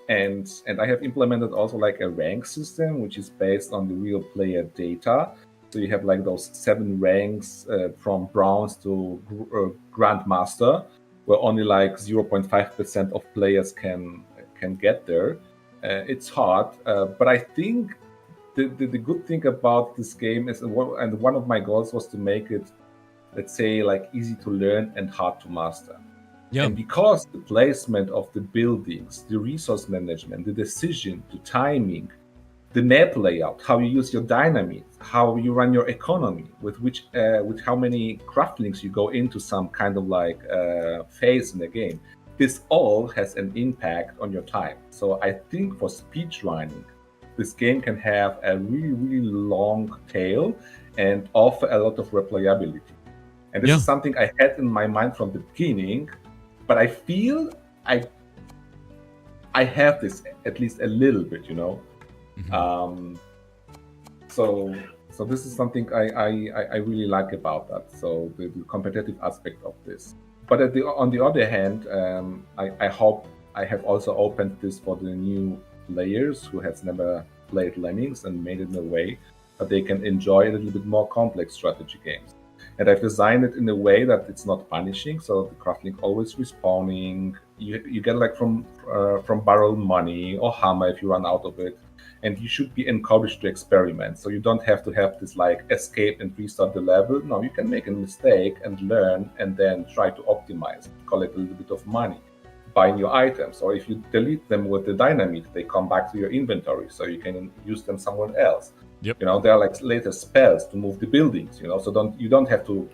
And I have implemented also like a rank system, which is based on the real player data. So you have like those 7 ranks from bronze to grandmaster, where only like 0.5% of players can get there. It's hard, but I think the good thing about this game is, and one of my goals was to make it, let's say, like easy to learn and hard to master. Yeah. And because the placement of the buildings, the resource management, the decision, the timing, the map layout, how you use your dynamite, how you run your economy, with how many craftlings you go into some kind of like phase in the game, this all has an impact on your time. So I think for speedrunning, this game can have a really, really long tail and offer a lot of replayability. And this is something I had in my mind from the beginning. But I feel I have this at least a little bit, you know. Mm-hmm. So this is something I really like about that. So the competitive aspect of this. But on the other hand, I hope I have also opened this for the new players who has never played Lemmings and made it in a way that they can enjoy a little bit more complex strategy games. And I've designed it in a way that it's not punishing, so the craftling always respawning. You get like from barrel money or hammer if you run out of it, and you should be encouraged to experiment. So you don't have to have this like escape and restart the level. No, you can make a mistake and learn, and then try to optimize, collect a little bit of money, buy new items, or if you delete them with the dynamite, they come back to your inventory, so you can use them somewhere else. Yep. You know, there are like later spells to move the buildings, you know, so you don't have to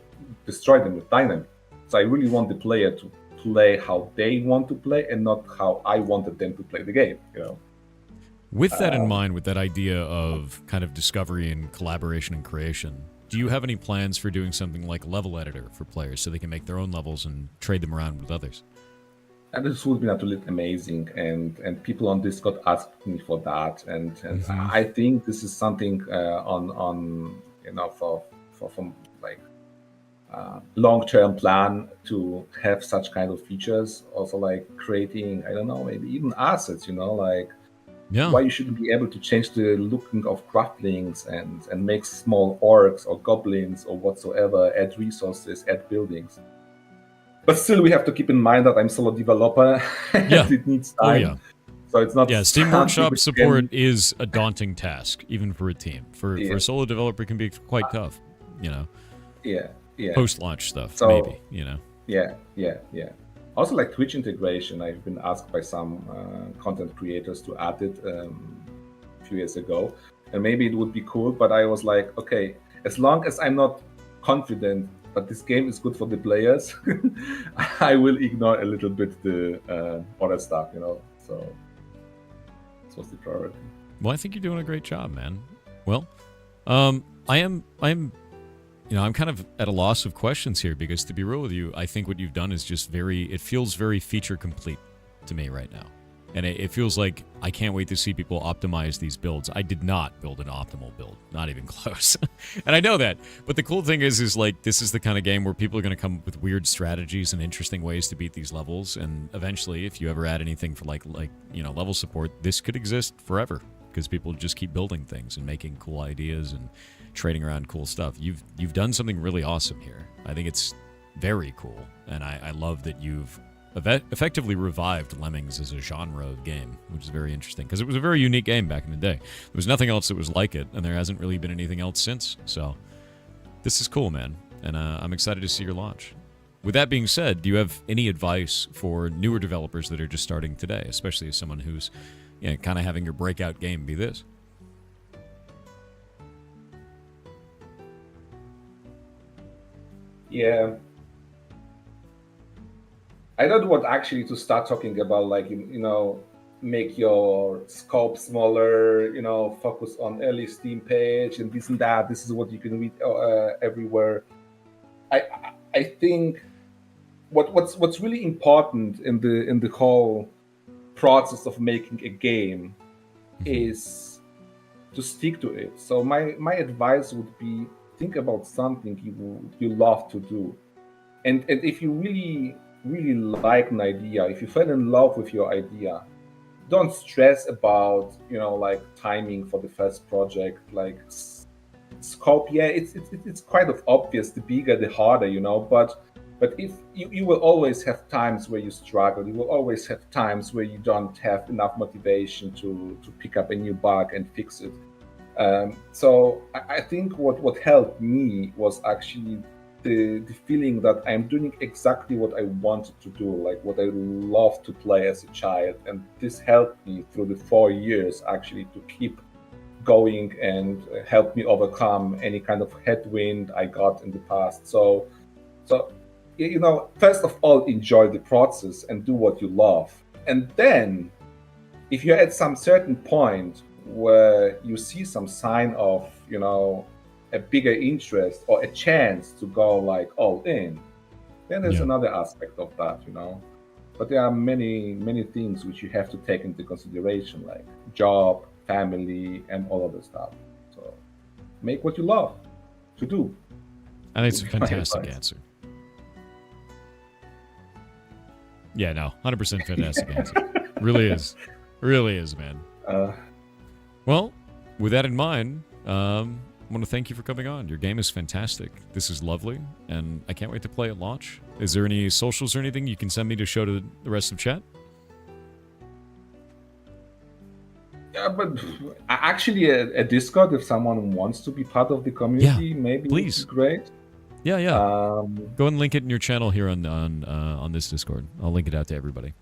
destroy them with dynamite. So I really want the player to play how they want to play and not how I wanted them to play the game, you know. With that in mind, with that idea of kind of discovery and collaboration and creation, do you have any plans for doing something like level editor for players so they can make their own levels and trade them around with others? And this would be absolutely amazing, and people on Discord asked me for that, and I think this is something on you know for from like long-term plan to have such kind of features. Also like creating, I don't know, maybe even assets, you know, like Yeah. Why you shouldn't be able to change the looking of craftlings and make small orcs or goblins or whatsoever, add resources, add buildings. But still, we have to keep in mind that I'm solo developer and Yeah. it needs time. Oh, yeah. So it's not. Yeah, Steam something Workshop which support can- is a daunting task, even for a team. For Yeah. a solo developer, it can be quite tough. You know, Yeah, yeah. post-launch stuff, So- maybe. You know. Yeah. Also, like Twitch integration, I've been asked by some content creators to add it a few years ago, and maybe it would be cool. But I was like, okay, as long as I'm not confident that this game is good for the players, I will ignore a little bit the other stuff, you know. So this was the priority. Well, I think you're doing a great job, man. Well, I'm kind of at a loss of questions here because, to be real with you, I think what you've done is just it feels very feature complete to me right now. And it feels like I can't wait to see people optimize these builds. I did not build an optimal build, not even close. And I know that. But the cool thing is like, this is the kind of game where people are going to come up with weird strategies and interesting ways to beat these levels. And eventually, if you ever add anything for level support, this could exist forever because people just keep building things and making cool ideas and trading around cool stuff. You've done something really awesome here. I think it's very cool. And I love that you've effectively revived Lemmings as a genre of game, which is very interesting because it was a very unique game back in the day. There was nothing else that was like it, and there hasn't really been anything else since. So this is cool, man, and I'm excited to see your launch. With that being said, do you have any advice for newer developers that are just starting today, especially as someone who's kind of having your breakout game be this? Yeah. I don't want actually to start talking about like, make your scope smaller, focus on early Steam page and this and that. This is what you can read everywhere. I think what's really important in the whole process of making a game is to stick to it. So my advice would be, think about something you love to do, and if you really like an idea, if you fell in love with your idea, don't stress about like timing for the first project. Like scope, yeah, it's kind of obvious. The bigger, the harder, But if you will always have times where you struggle, you will always have times where you don't have enough motivation to pick up a new bug and fix it. So I think what helped me was actually the feeling that I'm doing exactly what I wanted to do, like what I loved to play as a child. And this helped me through the 4 years actually to keep going and help me overcome any kind of headwind I got in the past. So first of all, enjoy the process and do what you love. And then if you're at some certain point where you see some sign of, a bigger interest or a chance to go like all in, then there's another aspect of that, But there are many things which you have to take into consideration, like job, family, and all of the stuff. So make what you love to do. I think it's a fantastic answer. Yeah, no, 100% fantastic answer. Really is, man. Well, with that in mind, I want to thank you for coming on. Your game is fantastic. This is lovely, and I can't wait to play at launch. Is there any socials or anything you can send me to show to the rest of chat? Yeah, but actually a Discord, if someone wants to be part of the community, maybe please. Would be great. Yeah. Go and link it in your channel here on this Discord. I'll link it out to everybody.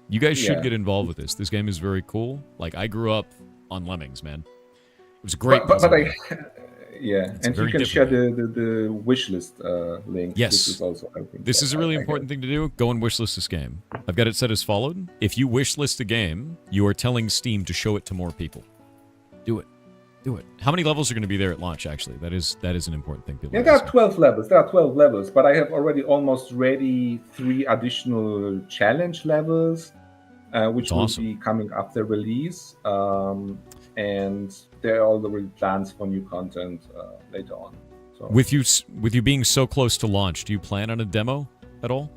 You guys should get involved with this. This game is very cool. Like, I grew up on Lemmings, man. It was great. But and you can share the wishlist link. Yes. This is a really important thing to do. Go and wishlist this game. I've got it set as followed. If you wishlist a game, you are telling Steam to show it to more people. Do it. How many levels are going to be there at launch, actually? That is an important thing. There are 12 levels. But I have already almost ready 3 additional challenge levels, which will be coming after release. And there are already plans for new content later on. So. With you being so close to launch, do you plan on a demo at all?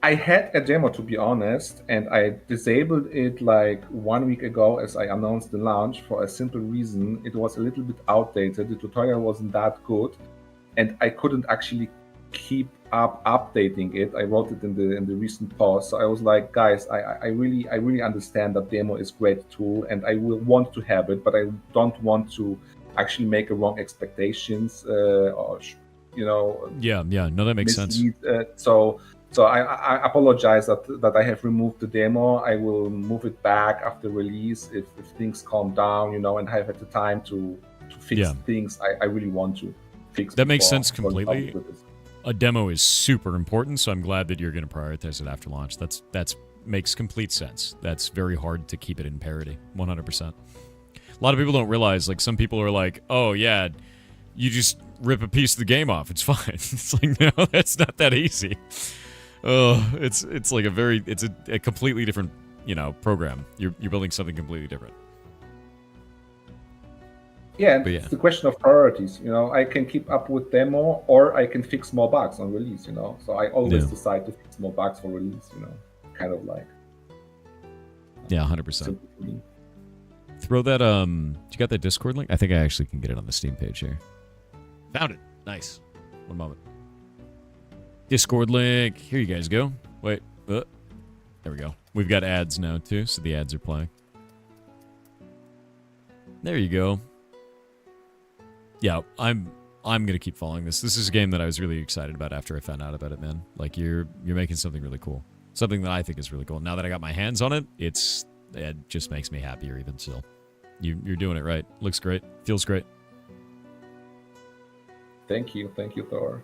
I had a demo, to be honest, and I disabled it like 1 week ago as I announced the launch for a simple reason. It was a little bit outdated. The tutorial wasn't that good, and I couldn't actually keep up updating it. I wrote it in the recent post. So I was like, guys, I really understand that demo is great tool, and I will want to have it, but I don't want to actually make a wrong expectations or Yeah, no, that makes sense. So I apologize that I have removed the demo. I will move it back after release if things calm down, and I have had the time to fix things I really want to fix. That makes sense completely. A demo is super important, so I'm glad that you're going to prioritize it after launch. That's makes complete sense. That's very hard to keep it in parity, 100%. A lot of people don't realize, like, some people are like, oh yeah, you just rip a piece of the game off, it's fine. It's like, no, that's not that easy. It's like a completely different, program. You're building something completely different. Yeah, it's the question of priorities. I can keep up with demo, or I can fix more bugs on release. So I always decide to fix more bugs for release. Kind of like. Yeah, 100%. Throw that. You got that Discord link? I think I actually can get it on the Steam page here. Found it. Nice. One moment. Discord link. Here you guys go. Wait. There we go. We've got ads now too, so the ads are playing. There you go. Yeah, I'm gonna keep following this. This is a game that I was really excited about after I found out about it, man. Like, you're making something really cool. Something that I think is really cool. Now that I got my hands on it, it just makes me happier even still. You're doing it right. Looks great. Feels great. Thank you, Thor.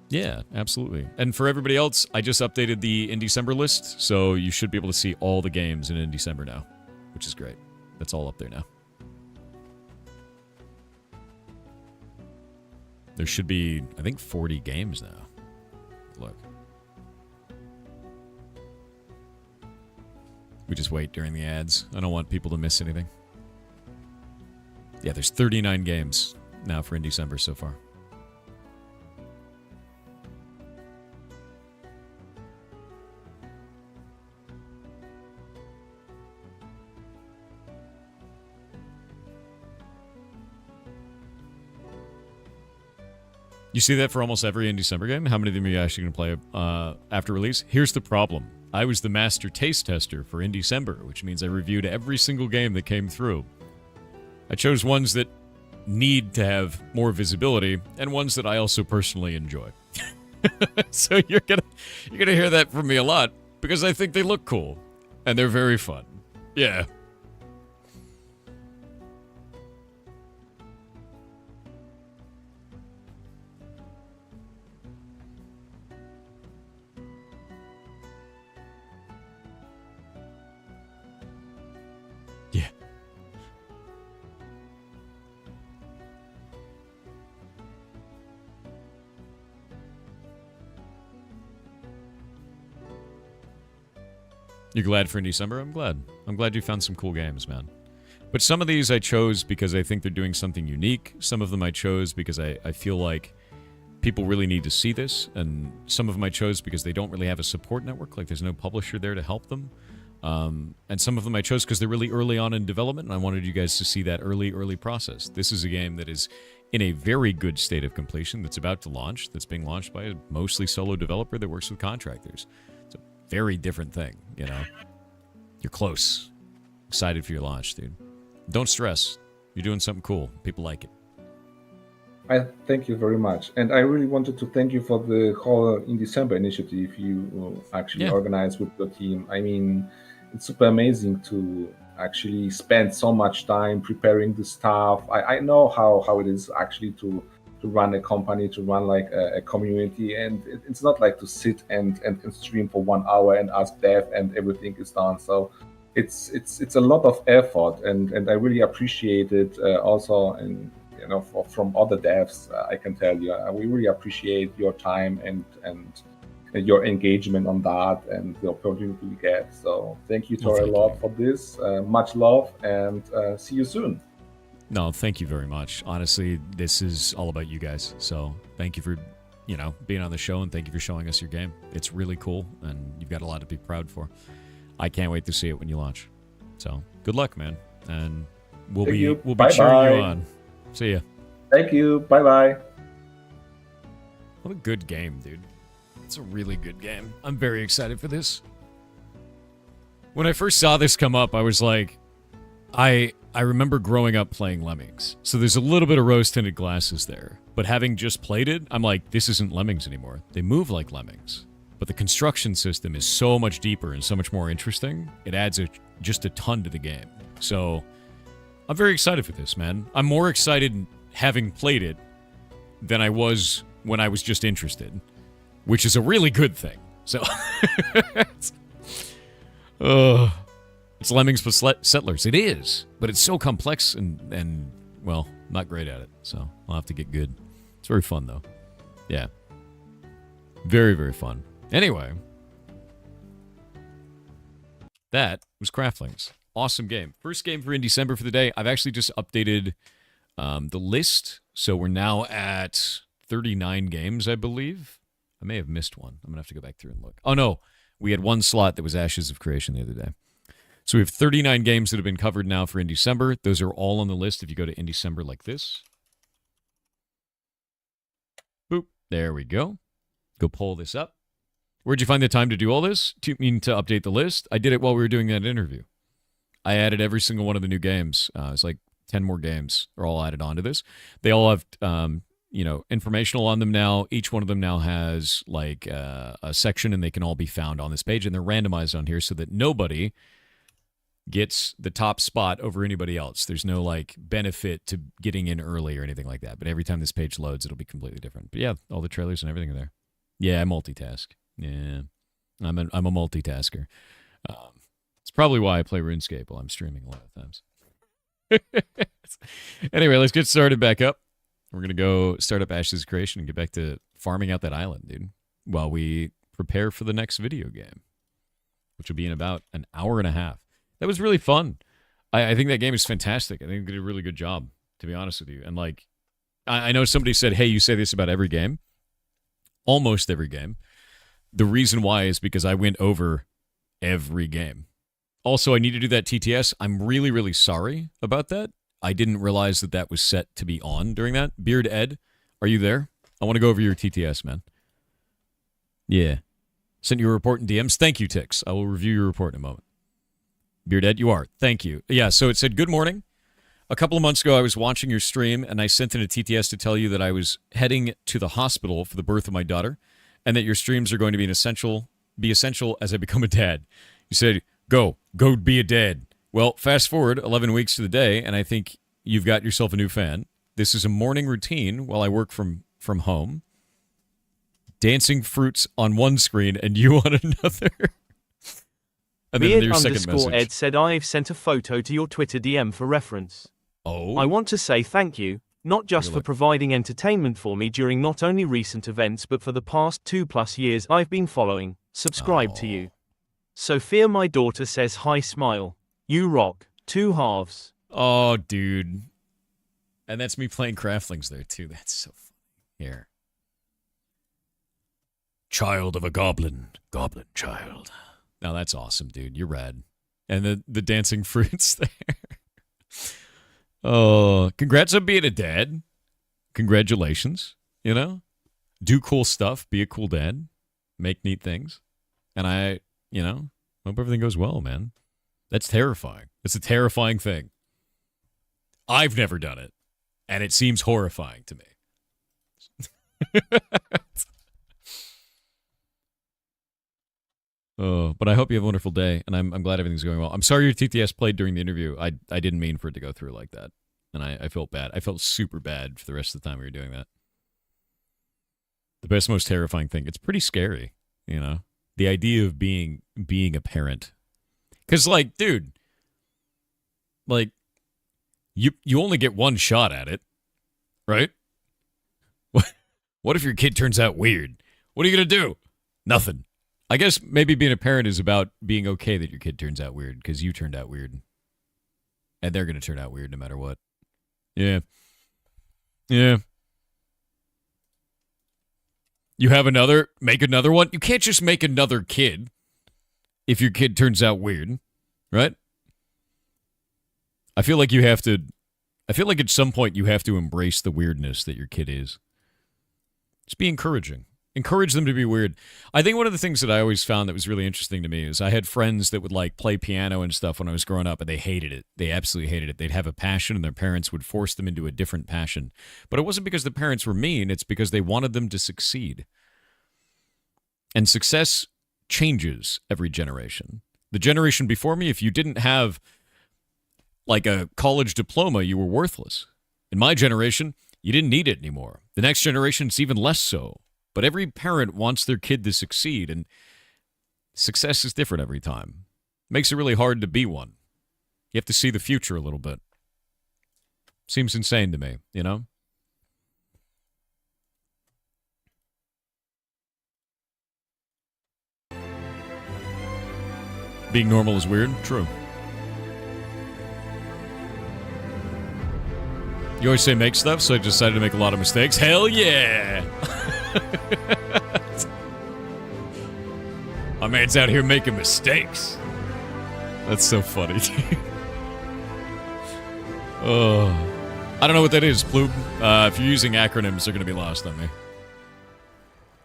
Yeah, absolutely. And for everybody else, I just updated the in December list, so you should be able to see all the games in December now, which is great. That's all up there now. There should be, I think, 40 games now. Look. We just wait during the ads. I don't want people to miss anything. Yeah, there's 39 games now for in December so far. You see that for almost every in December game? How many of them are you actually going to play after release? Here's the problem. I was the master taste tester for in December, which means I reviewed every single game that came through. I chose ones that need to have more visibility and ones that I also personally enjoy. So you're gonna hear that from me a lot because I think they look cool and they're very fun. Yeah. You're glad for in December? I'm glad. I'm glad you found some cool games, man. But some of these I chose because I think they're doing something unique. Some of them I chose because I feel like people really need to see this. And some of them I chose because they don't really have a support network. Like, there's no publisher there to help them. And some of them I chose because they're really early on in development, and I wanted you guys to see that early process. This is a game that is in a very good state of completion, that's about to launch, that's being launched by a mostly solo developer that works with contractors. Very different thing, You're close. Excited for your launch, dude. Don't stress. You're doing something cool. People like it. I thank you very much. And I really wanted to thank you for the whole in December initiative you actually organized with your team. I mean, it's super amazing to actually spend so much time preparing the stuff. I know how it is actually to run a company, to run like a community, and it's not like to sit and stream for 1 hour and ask dev and everything is done. So it's a lot of effort, and I really appreciate it also, and from other devs, I can tell you, we really appreciate your time and your engagement on that and the opportunity we get. So thank you, Tor, a lot for this. Much love, and see you soon. No, thank you very much. Honestly, this is all about you guys. So thank you for being on the show, and thank you for showing us your game. It's really cool, and you've got a lot to be proud for. I can't wait to see it when you launch. So, good luck, man. And we'll be cheering you on. See ya. Thank you. Bye-bye. What a good game, dude. It's a really good game. I'm very excited for this. When I first saw this come up, I was like, I remember growing up playing Lemmings. So there's a little bit of rose-tinted glasses there. But having just played it, I'm like, this isn't Lemmings anymore. They move like Lemmings. But the construction system is so much deeper and so much more interesting. It adds just a ton to the game. So I'm very excited for this, man. I'm more excited having played it than I was when I was just interested, which is a really good thing. So it's Lemmings plus Settlers. It is, but it's so complex and well, not great at it. So I'll have to get good. It's very fun though. Yeah. Very, very fun. Anyway, that was Craftlings. Awesome game. First game for in December for the day. I've actually just updated the list. So we're now at 39 games, I believe. I may have missed one. I'm going to have to go back through and look. Oh, no. We had one slot that was Ashes of Creation the other day. So we have 39 games that have been covered now for in December. Those are all on the list if you go to in December like this. Boop. There we go. Go pull this up. Where'd you find the time to do all this? Do you mean to update the list? I did it while we were doing that interview. I added every single one of the new games. It's like 10 more games are all added onto this. They all have, informational on them now. Each one of them now has like a section, and they can all be found on this page, and they're randomized on here so that nobody gets the top spot over anybody else. There's no like benefit to getting in early or anything like that. But every time this page loads, it'll be completely different. But yeah, all the trailers and everything are there. Yeah, I multitask. Yeah, I'm a multitasker. It's probably why I play RuneScape while I'm streaming a lot of times. Anyway, let's get started back up. We're going to go start up Ashes of Creation and get back to farming out that island, dude, while we prepare for the next video game, which will be in about an hour and a half. That was really fun. I think that game is fantastic. I think they did a really good job, to be honest with you. And like, I know somebody said, hey, you say this about every game. Almost every game. The reason why is because I went over every game. Also, I need to do that TTS. I'm really, really sorry about that. I didn't realize that that was set to be on during that. Beard Ed, are you there? I want to go over your TTS, man. Yeah. Sent you a report in DMs. Thank you, Tix. I will review your report in a moment. Beard Ed, you are. Thank you. Yeah, so it said, good morning. A couple of months ago, I was watching your stream, and I sent in a TTS to tell you that I was heading to the hospital for the birth of my daughter, and that your streams are going to be essential as I become a dad. You said, go be a dad. Well, fast forward 11 weeks to the day, and I think you've got yourself a new fan. This is a morning routine while I work from home. Dancing fruits on one screen and you on another. And then your second message. Ed said, I've sent a photo to your Twitter DM for reference. Oh. I want to say thank you, not just for providing entertainment for me during not only recent events but for the past 2+ years I've been following, subscribe to you. Sophia, my daughter, says hi, smile. You rock. 2 halves. Oh, dude. And that's me playing Craftlings there, too. That's so funny. Here. Child of a goblin. Goblin child. Now that's awesome, dude. You're rad. And the dancing fruits there. Oh, congrats on being a dad. Congratulations. You know? Do cool stuff. Be a cool dad. Make neat things. And I, hope everything goes well, man. That's terrifying. It's a terrifying thing. I've never done it. And it seems horrifying to me. Oh, but I hope you have a wonderful day, and I'm glad everything's going well. I'm sorry your TTS played during the interview. I didn't mean for it to go through like that, and I felt bad. I felt super bad for the rest of the time we were doing that. The best, most terrifying thing. It's pretty scary, the idea of being a parent. Because, like, dude, like, you only get one shot at it, right? What if your kid turns out weird? What are you going to do? Nothing. I guess maybe being a parent is about being okay that your kid turns out weird because you turned out weird. And they're going to turn out weird no matter what. Yeah. Yeah. You have make another one? You can't just make another kid if your kid turns out weird, right? I feel like at some point you have to embrace the weirdness that your kid is. Just be encouraging. Encourage them to be weird. I think one of the things that I always found that was really interesting to me is I had friends that would like play piano and stuff when I was growing up, and they hated it. They absolutely hated it. They'd have a passion and their parents would force them into a different passion. But it wasn't because the parents were mean, it's because they wanted them to succeed. And success changes every generation. The generation before me, if you didn't have like a college diploma, you were worthless. In my generation, you didn't need it anymore. The next generation, it's even less so. But every parent wants their kid to succeed, and success is different every time. Makes it really hard to be one. You have to see the future a little bit. Seems insane to me, you know? Being normal is weird? True. You always say make stuff, so I decided to make a lot of mistakes. Hell yeah! My man's out here making mistakes. That's so funny. Oh, I don't know what that is, Ploob. If you're using acronyms, they're going to be lost on me.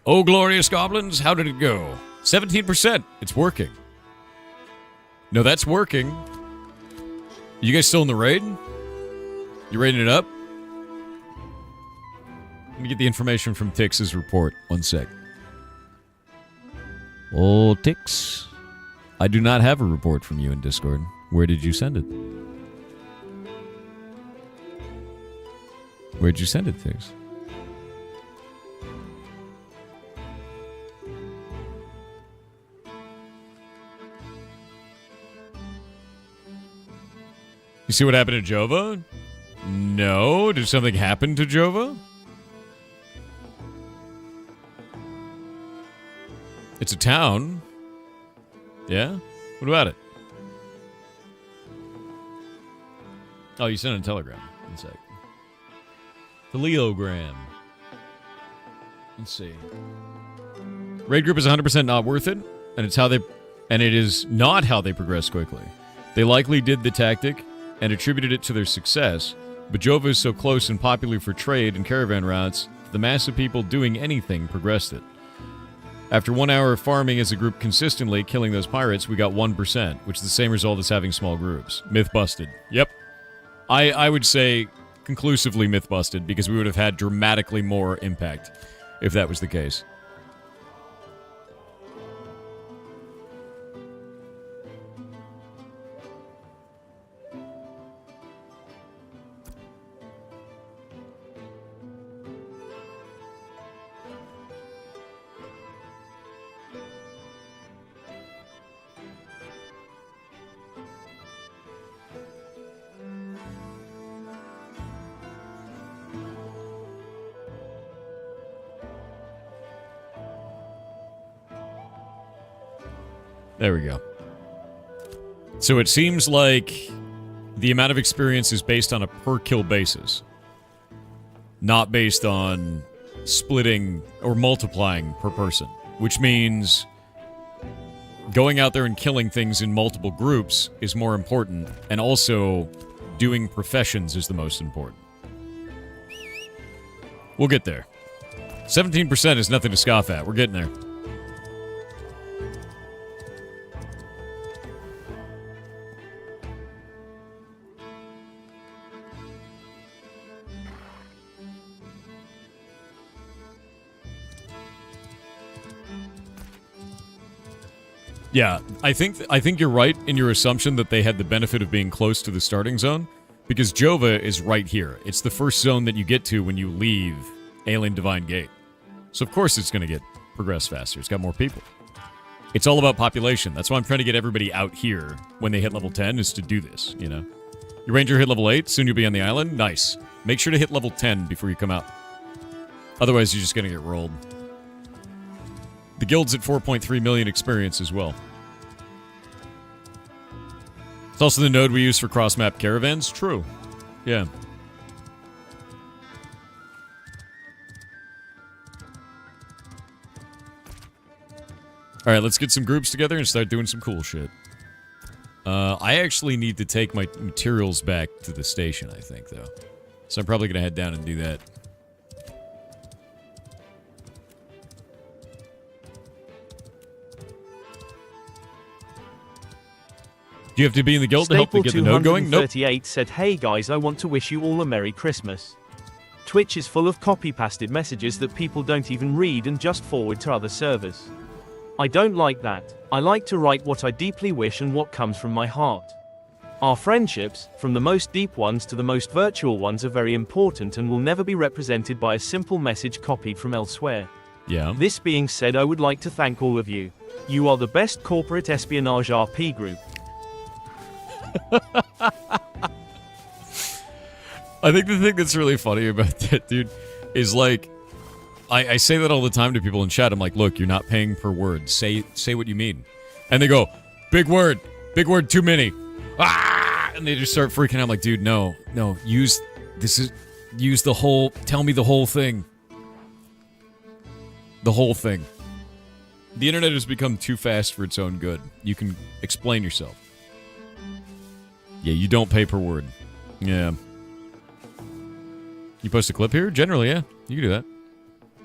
Oh, glorious goblins, how did it go? 17%. It's working. No, that's working. You guys still in the raid? You raiding it up? Let me get the information from Tix's report. One sec. Oh, Tix. I do not have a report from you in Discord. Where did you send it? Where'd you send it, Tix? You see what happened to Jova? No. Did something happen to Jova? It's a town. Yeah? What about it? Oh, you sent a telegram. One sec. Teleogram. Let's see. Raid group is 100% not worth it, and it is not how they progress quickly. They likely did the tactic and attributed it to their success, but Jova is so close and popular for trade and caravan routes, the mass of people doing anything progressed it. After 1 hour of farming as a group consistently killing those pirates, we got 1%, which is the same result as having small groups. Myth busted. Yep. I would say conclusively myth busted, because we would have had dramatically more impact if that was the case. There we go. So it seems like the amount of experience is based on a per-kill basis, not based on splitting or multiplying per person, which means going out there and killing things in multiple groups is more important, and also doing professions is the most important. We'll get there. 17% is nothing to scoff at. We're getting there. Yeah, I think you're right in your assumption that they had the benefit of being close to the starting zone, because Jova is right here. It's the first zone that you get to when you leave Alien Divine Gate. So of course it's going to progress faster. It's got more people. It's all about population. That's why I'm trying to get everybody out here when they hit level 10, is to do this, you know? Your ranger hit level 8, soon you'll be on the island. Nice. Make sure to hit level 10 before you come out. Otherwise, you're just going to get rolled. The guild's at 4.3 million experience as well. It's also the node we use for cross-map caravans. True. Yeah. All right, let's get some groups together and start doing some cool shit. I actually need to take my materials back to the station, I think, though. So I'm probably going to head down and do that. Do you have to be in the guild to help to get the node going? Nope. 38 said, "Hey guys, I want to wish you all a Merry Christmas. Twitch is full of copy-pasted messages that people don't even read and just forward to other servers. I don't like that. I like to write what I deeply wish and what comes from my heart. Our friendships, from the most deep ones to the most virtual ones, are very important and will never be represented by a simple message copied from elsewhere. Yeah. This being said, I would like to thank all of you. You are the best corporate espionage RP group." I think the thing that's really funny about that, dude, is like, I say that all the time to people in chat. I'm like, look, you're not paying per word. Say what you mean. And they go, big word, too many. Ah! And they just start freaking out. I'm like, dude, no, use the whole, tell me the whole thing. The whole thing. The internet has become too fast for its own good. You can explain yourself. Yeah, you don't pay per word. Yeah. You post a clip here? Generally, yeah. You can do that.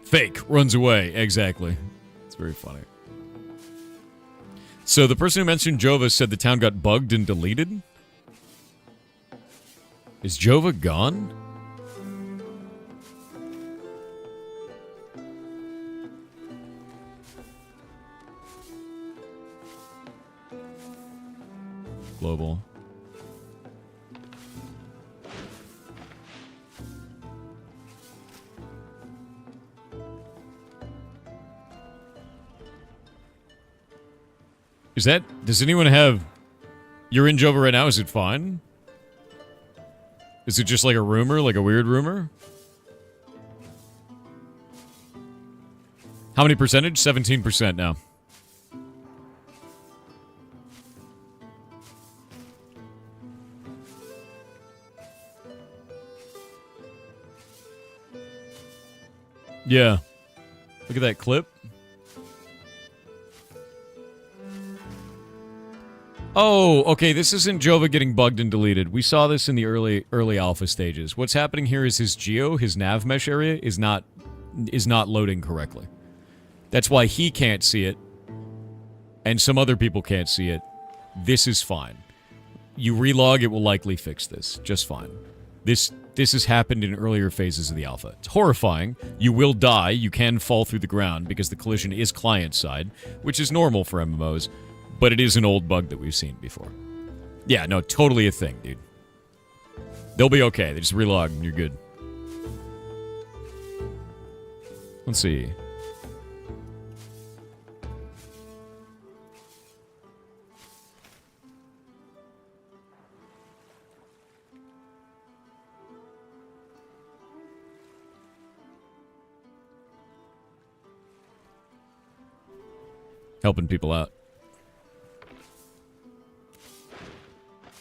Fake. Runs away. Exactly. It's very funny. So the person who mentioned Jova said the town got bugged and deleted? Is Jova gone? Global. Does anyone have... You're in Jova right now, is it fine? Is it just like a rumor, like a weird rumor? How many percentage? 17% now. Yeah. Look at that clip. Oh, okay, this isn't Jova getting bugged and deleted. We saw this in the early alpha stages. What's happening here is his nav mesh area is not loading correctly. That's why he can't see it, and some other people can't see it. This is fine. You relog, it will likely fix this. Just fine. This has happened in earlier phases of the alpha. It's horrifying. You will die. You can fall through the ground because the collision is client-side, which is normal for MMOs. But it is an old bug that we've seen before. Yeah, no, totally a thing, dude. They'll be okay. They just relog and you're good. Let's see. Helping people out.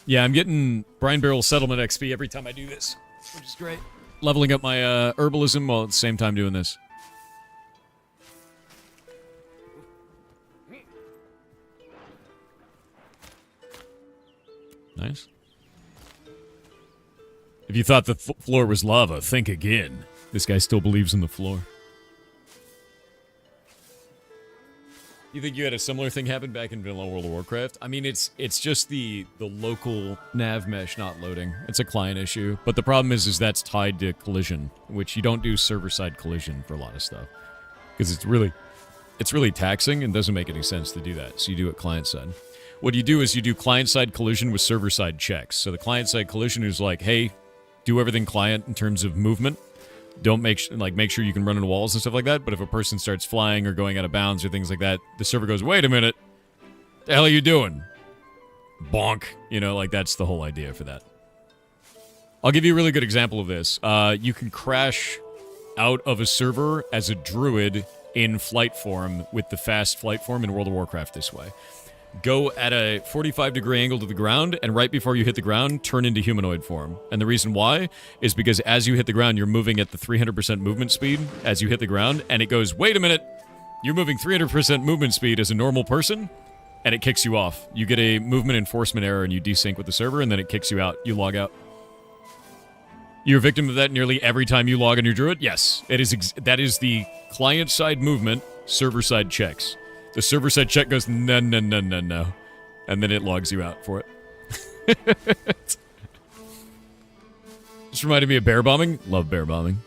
Yeah, I'm getting Brine Barrel Settlement XP every time I do this, which is great. Leveling up my herbalism while at the same time doing this. Nice. If you thought the floor was lava, think again. This guy still believes in the floor. You think you had a similar thing happen back in vanilla World of Warcraft? I mean, it's just the local nav mesh not loading. It's a client issue, but the problem is that's tied to collision, which you don't do server-side collision for a lot of stuff because it's really taxing and doesn't make any sense to do that. So you do it client-side. What you do is you do client-side collision with server-side checks. So the client-side collision is like, hey, do everything client in terms of movement. Don't make sure you can run into walls and stuff like that, but if a person starts flying or going out of bounds or things like that, the server goes, wait a minute, the hell are you doing? Bonk. You know, like that's the whole idea for that. I'll give you a really good example of this. You can crash out of a server as a druid in flight form with the fast flight form in World of Warcraft this way. Go at a 45-degree angle to the ground, and right before you hit the ground, turn into humanoid form. And the reason why is because as you hit the ground, you're moving at the 300% movement speed as you hit the ground, and it goes, wait a minute, You're moving 300% movement speed as a normal person, and it kicks you off. You get a movement enforcement error, and you desync with the server, and then it kicks you out. You log out. You're a victim of that nearly every time you log on your Druid? Yes. That is the client-side movement, server-side checks. The server-side check goes, no, no, no, no, no. And then it logs you out for it. Just reminded me of bear bombing. Love bear bombing.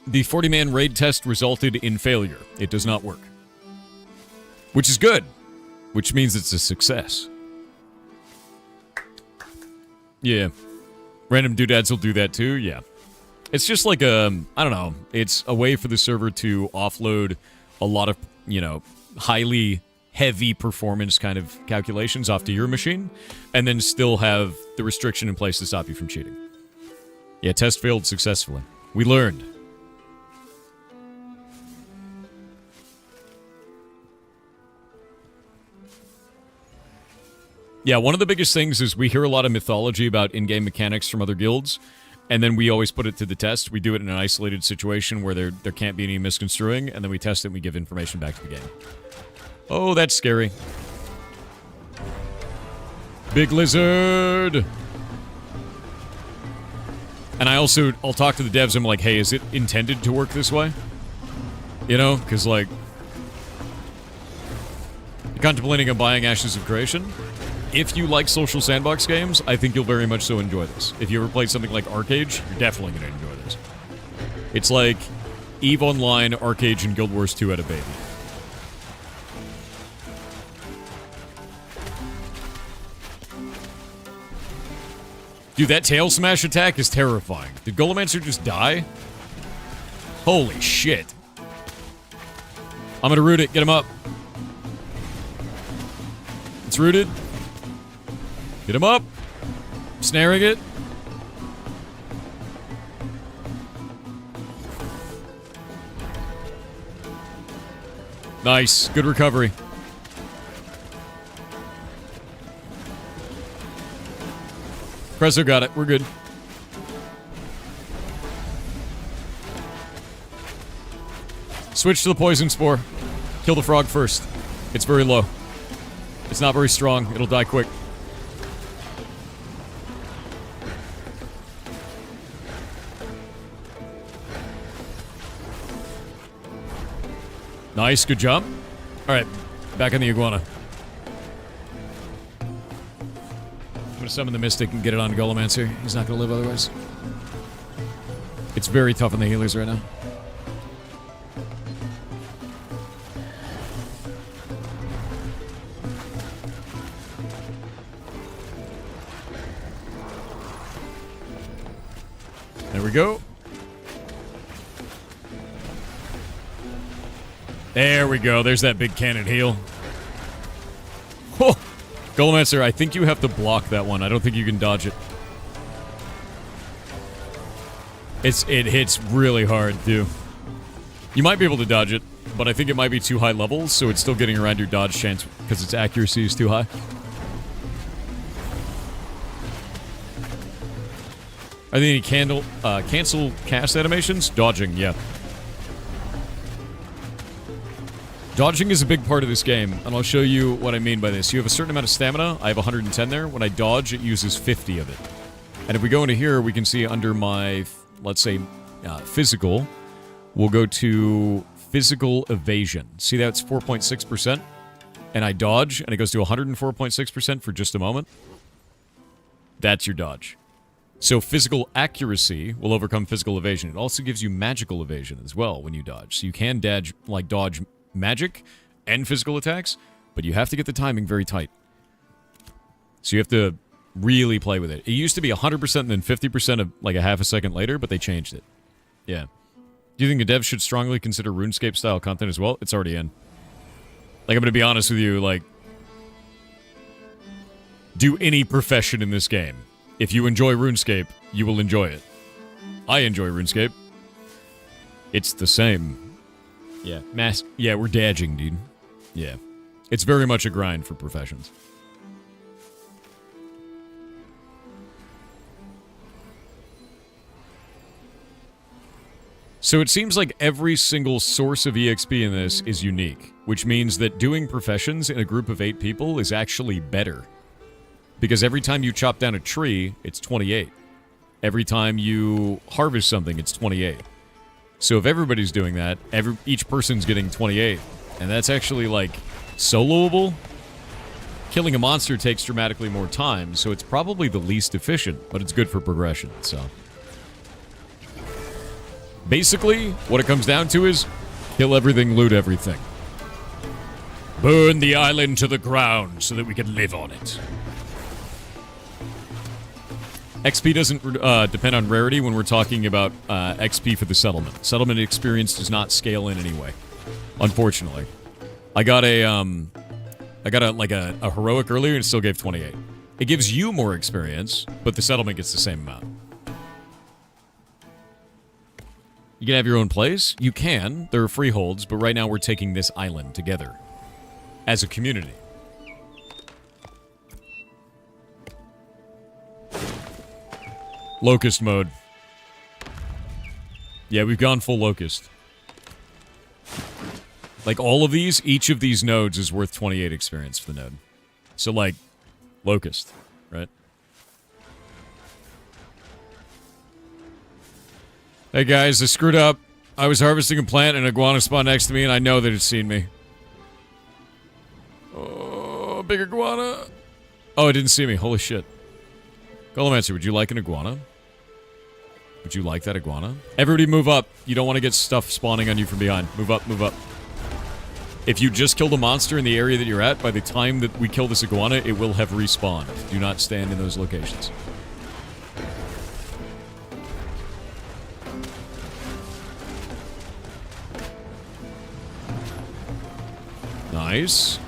The 40-man raid test resulted in failure. It does not work. Which is good. Which means it's a success. Yeah. Random doodads will do that too, yeah. It's just like I don't know, it's a way for the server to offload a lot of, highly heavy performance kind of calculations off to your machine, and then still have the restriction in place to stop you from cheating. Yeah, test failed successfully. We learned. Yeah, one of the biggest things is we hear a lot of mythology about in-game mechanics from other guilds, and then we always put it to the test. We do it in an isolated situation where there can't be any misconstruing, and then we test it and we give information back to the game. Oh, that's scary. Big lizard! And I'll talk to the devs, I'm like, hey, is it intended to work this way? Because, contemplating on buying Ashes of Creation. If you like social sandbox games, I think you'll very much so enjoy this. If you ever played something like Arcade, you're definitely going to enjoy this. It's like EVE Online, Arcade, and Guild Wars 2 had a baby. Dude, that tail smash attack is terrifying. Did Golemancer just die? Holy shit. I'm going to root it. Get him up. It's rooted. Get him up. Snaring it. Nice. Good recovery. Presso got it. We're good. Switch to the poison spore. Kill the frog first. It's very low. It's not very strong. It'll die quick. Nice, good job. Alright, back on the iguana. I'm gonna summon the Mystic and get it on Golemancer. He's not gonna live otherwise. It's very tough on the healers right now. There we go. There we go. There's that big cannon heal. Oh, Golemancer, I think you have to block that one. I don't think you can dodge it. It hits really hard, too. You might be able to dodge it, but I think it might be too high levels, so it's still getting around your dodge chance because its accuracy is too high. Are there any cancel cast animations? Dodging, yeah. Dodging is a big part of this game, and I'll show you what I mean by this. You have a certain amount of stamina. I have 110 there. When I dodge, it uses 50 of it. And if we go into here, we can see under my, let's say, physical, we'll go to physical evasion. See that's 4.6%? And I dodge, and it goes to 104.6% for just a moment. That's your dodge. So physical accuracy will overcome physical evasion. It also gives you magical evasion as well when you dodge. So you can dodge magic and physical attacks, but you have to get the timing very tight. So you have to really play with it. It used to be 100% and then 50% of like a half a second later, but they changed it. Yeah. Do you think the devs should strongly consider RuneScape style content as well? It's already in. Like, I'm going to be honest with you, like, do any profession in this game. If you enjoy RuneScape, you will enjoy it. I enjoy RuneScape. It's the same. Yeah, yeah, we're dodging, dude. Yeah. It's very much a grind for professions. So it seems like every single source of EXP in this is unique, which means that doing professions in a group of 8 people is actually better. Because every time you chop down a tree, it's 28. Every time you harvest something, it's 28. So if everybody's doing that, each person's getting 28. And that's actually, like, soloable. Killing a monster takes dramatically more time, so it's probably the least efficient, but it's good for progression, so... Basically, what it comes down to is kill everything, loot everything. Burn the island to the ground so that we can live on it. XP doesn't depend on rarity when we're talking about XP for the settlement. Settlement experience does not scale in any way, unfortunately. I got a heroic earlier and it still gave 28. It gives you more experience, but the settlement gets the same amount. You can have your own place? You can. There are freeholds, but right now we're taking this island together. As a community. Locust mode. Yeah, we've gone full locust. Like, all of these, each of these nodes is worth 28 experience for the node. So, like, locust, right? Hey guys, I screwed up. I was harvesting a plant and an iguana spawned next to me and I know that it's seen me. Oh, big iguana. Oh, it didn't see me. Holy shit. Golomancer, would you like an iguana? Would you like that iguana? Everybody move up. You don't want to get stuff spawning on you from behind. Move up, move up. If you just killed a monster in the area that you're at, by the time that we kill this iguana, it will have respawned. Do not stand in those locations. Nice.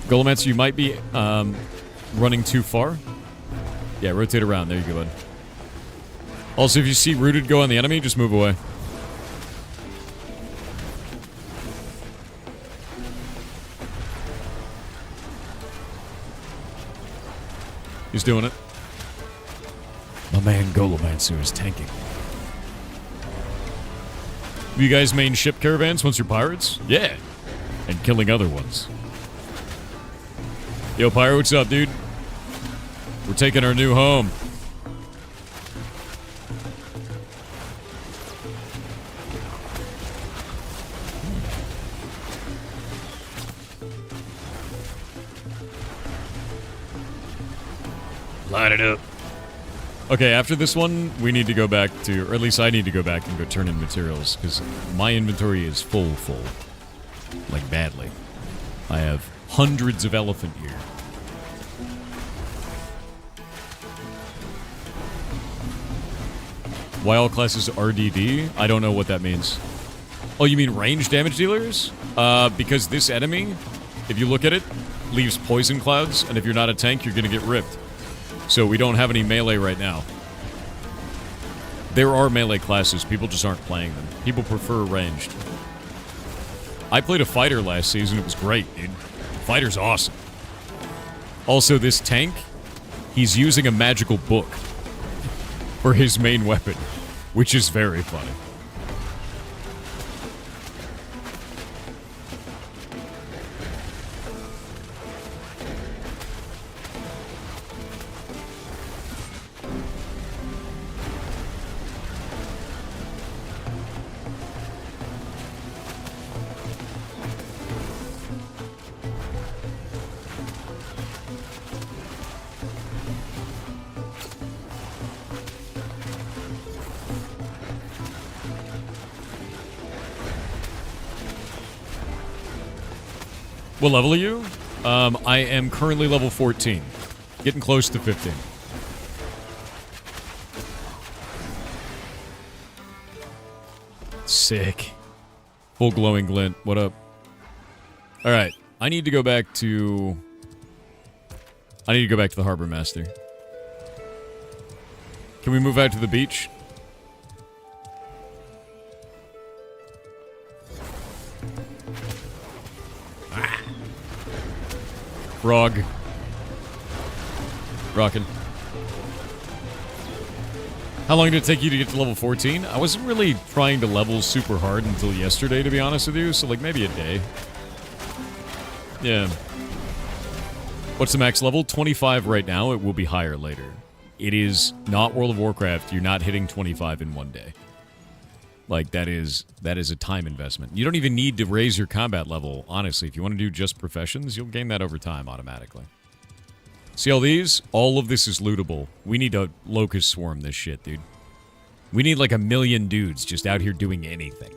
Golomancer, you might be running too far. Yeah, rotate around. There you go, bud. Also, if you see rooted go on the enemy, just move away. He's doing it. My man Golomancer is tanking. You guys main ship caravans once you're pirates? Yeah. And killing other ones. Yo, pirate, what's up, dude? We're taking our new home. Light it up. Okay, after this one, we need to go back to, or at least I need to go back and go turn in materials, because my inventory is full. Like, badly. I have hundreds of elephant gear. Why all classes RDD? I don't know what that means. Oh, you mean range damage dealers? Because this enemy, if you look at it, leaves poison clouds, and if you're not a tank, you're gonna get ripped. So we don't have any melee right now. There are melee classes, people just aren't playing them. People prefer ranged. I played a fighter last season, it was great, dude. Fighter's awesome. Also, this tank, he's using a magical book for his main weapon, which is very funny. What level are you? I am currently level 14. Getting close to 15. Sick. Full glowing glint. What up? Alright. I need to go back to the Harbor Master. Can we move out to the beach? Frog. Rockin'. How long did it take you to get to level 14? I wasn't really trying to level super hard until yesterday, to be honest with you, so like maybe a day. Yeah. What's the max level? 25 right now. It will be higher later. It is not World of Warcraft. You're not hitting 25 in one day. Like, that is a time investment. You don't even need to raise your combat level, honestly. If you want to do just professions, you'll gain that over time automatically. See all these? All of this is lootable. We need to locust swarm this shit, dude. We need like 1 million dudes just out here doing anything.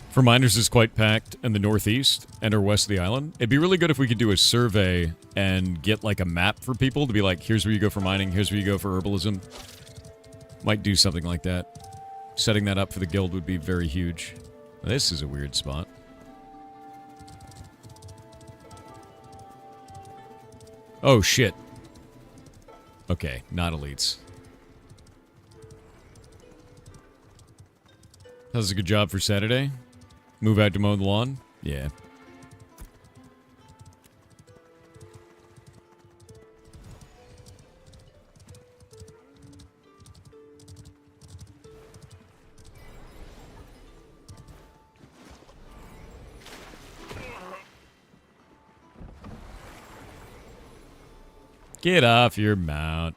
For miners is quite packed in the northeast and or west of the island. It'd be really good if we could do a survey and get like a map for people to be like, here's where you go for mining, here's where you go for herbalism. Might do something like that. Setting that up for the guild would be very huge. This is a weird spot. Oh shit. Okay, not elites. That was a good job for Saturday. Move out to mow the lawn? Yeah. Get off your mount.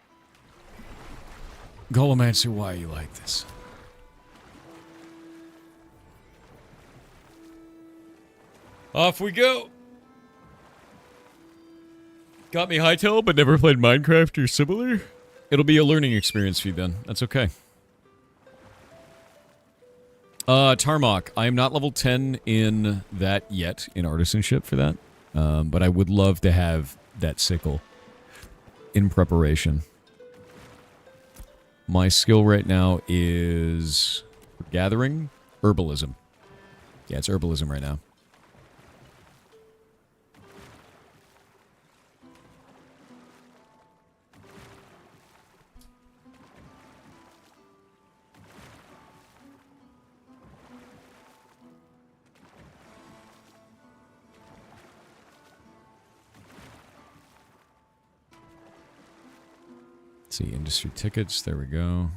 Golomancer, why are you like this? Off we go. Got me hightail, but never played Minecraft or similar? It'll be a learning experience for you then. That's okay. Tarmok. I am not level 10 in that yet, in artisanship for that. But I would love to have that sickle in preparation. My skill right now is gathering, herbalism. Yeah, it's herbalism right now. See, industry tickets, there we go.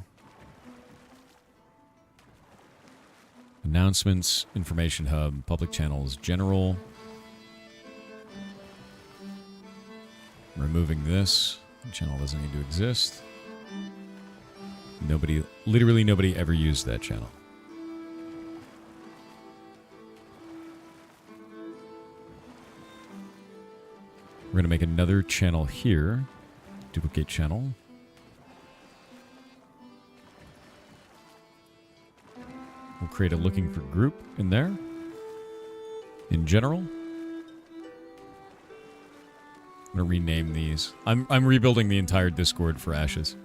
Announcements, information hub, public channels, general. Removing this. The channel doesn't need to exist. Nobody, literally nobody ever used that channel. We're going to make another channel here. Duplicate channel. We'll create a looking for group in there. In general. I'm going to rename these. I'm rebuilding the entire Discord for Ashes.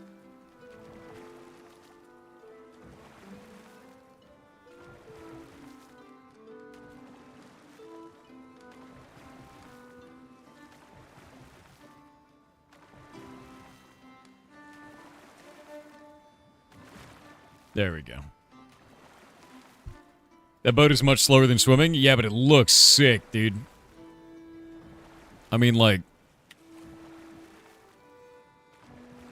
There we go. That boat is much slower than swimming? Yeah, but it looks sick, dude. I mean, like...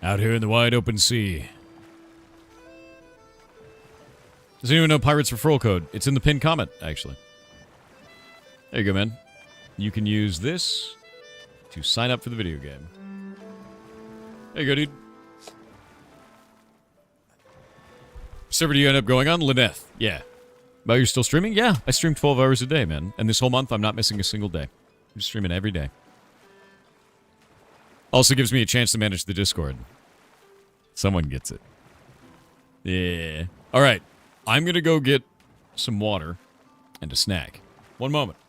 out here in the wide open sea. Does anyone know Pirates Referral Code? It's in the pinned comment, actually. There you go, man. You can use this to sign up for the video game. There you go, dude. Server do you end up going on? Lineth. Yeah. But you're still streaming? Yeah, I stream 12 hours a day, man. And this whole month, I'm not missing a single day. I'm streaming every day. Also gives me a chance to manage the Discord. Someone gets it. Yeah. All right. I'm going to go get some water and a snack. One moment.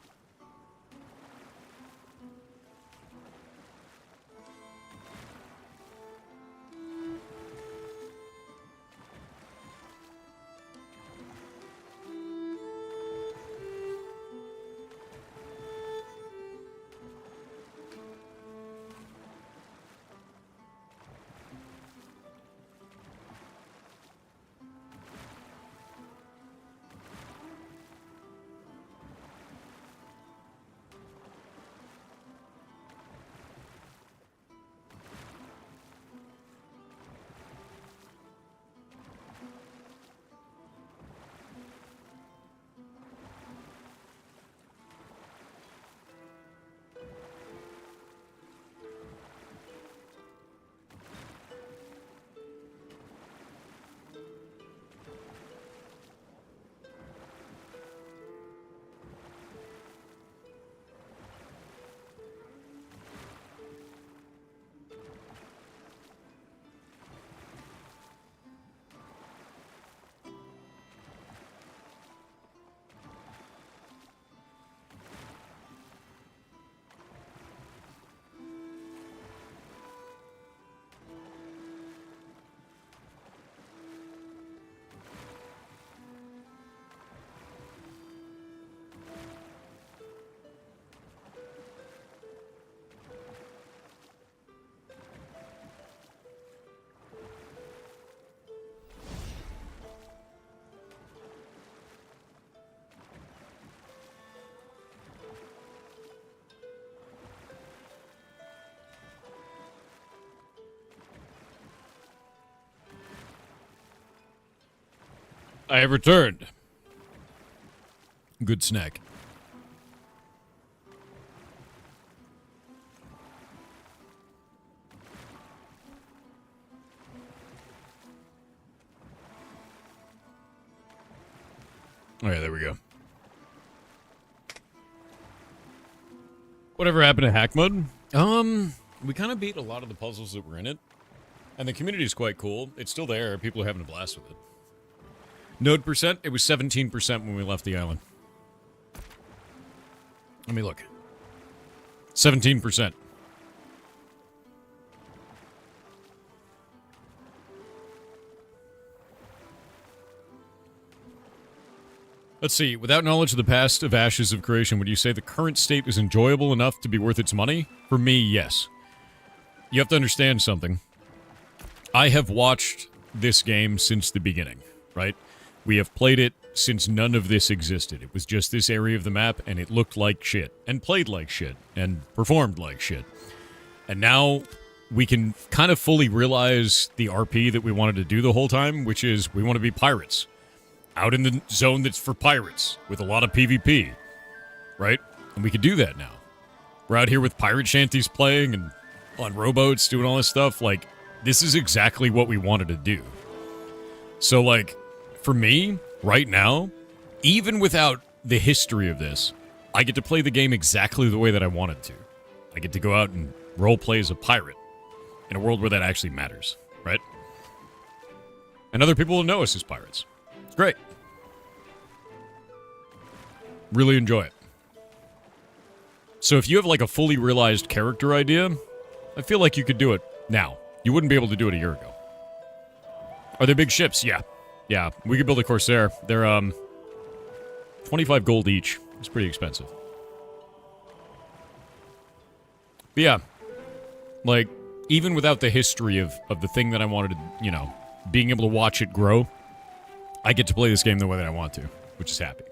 I have returned. Good snack. Oh yeah, there we go. Whatever happened to hack mode? We kind of beat a lot of the puzzles that were in it. And the community is quite cool. It's still there. People are having a blast with it. Node percent, it was 17% when we left the island. Let me look. 17%. Let's see. Without knowledge of the past of Ashes of Creation, would you say the current state is enjoyable enough to be worth its money? For me, yes. You have to understand something. I have watched this game since the beginning, right? We have played it since none of this existed. It was just this area of the map, and it looked like shit, and played like shit, and performed like shit. And now we can kind of fully realize the RP that we wanted to do the whole time, which is we want to be pirates. Out in the zone that's for pirates, with a lot of PvP, right? And we could do that now. We're out here with pirate shanties playing, and on rowboats doing all this stuff. Like, this is exactly what we wanted to do. So, like, for me, right now, even without the history of this, I get to play the game exactly the way that I wanted to. I get to go out and roleplay as a pirate in a world where that actually matters, right? And other people will know us as pirates. It's great. Really enjoy it. So if you have like a fully realized character idea, I feel like you could do it now. You wouldn't be able to do it a year ago. Are there big ships? Yeah. Yeah, we could build a Corsair. They're 25 gold each. It's pretty expensive. But yeah, like, even without the history of the thing that I wanted to, you know, being able to watch it grow, I get to play this game the way that I want to, which is happy.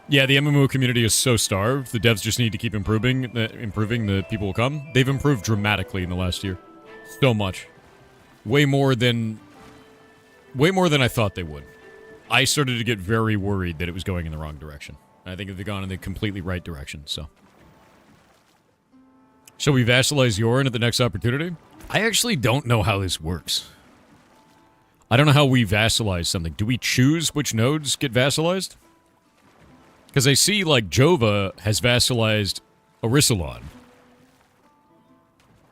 Yeah, the MMO community is so starved. The devs just need to keep improving. The people will come. They've improved dramatically in the last year. So much. Way more than I thought they would. I started to get very worried that it was going in the wrong direction. I think they've gone in the completely right direction, so. Shall we vassalize Yorin at the next opportunity? I actually don't know how this works. I don't know how we vassalize something. Do we choose which nodes get vassalized? Because I see, like, Jova has vassalized Arisalon.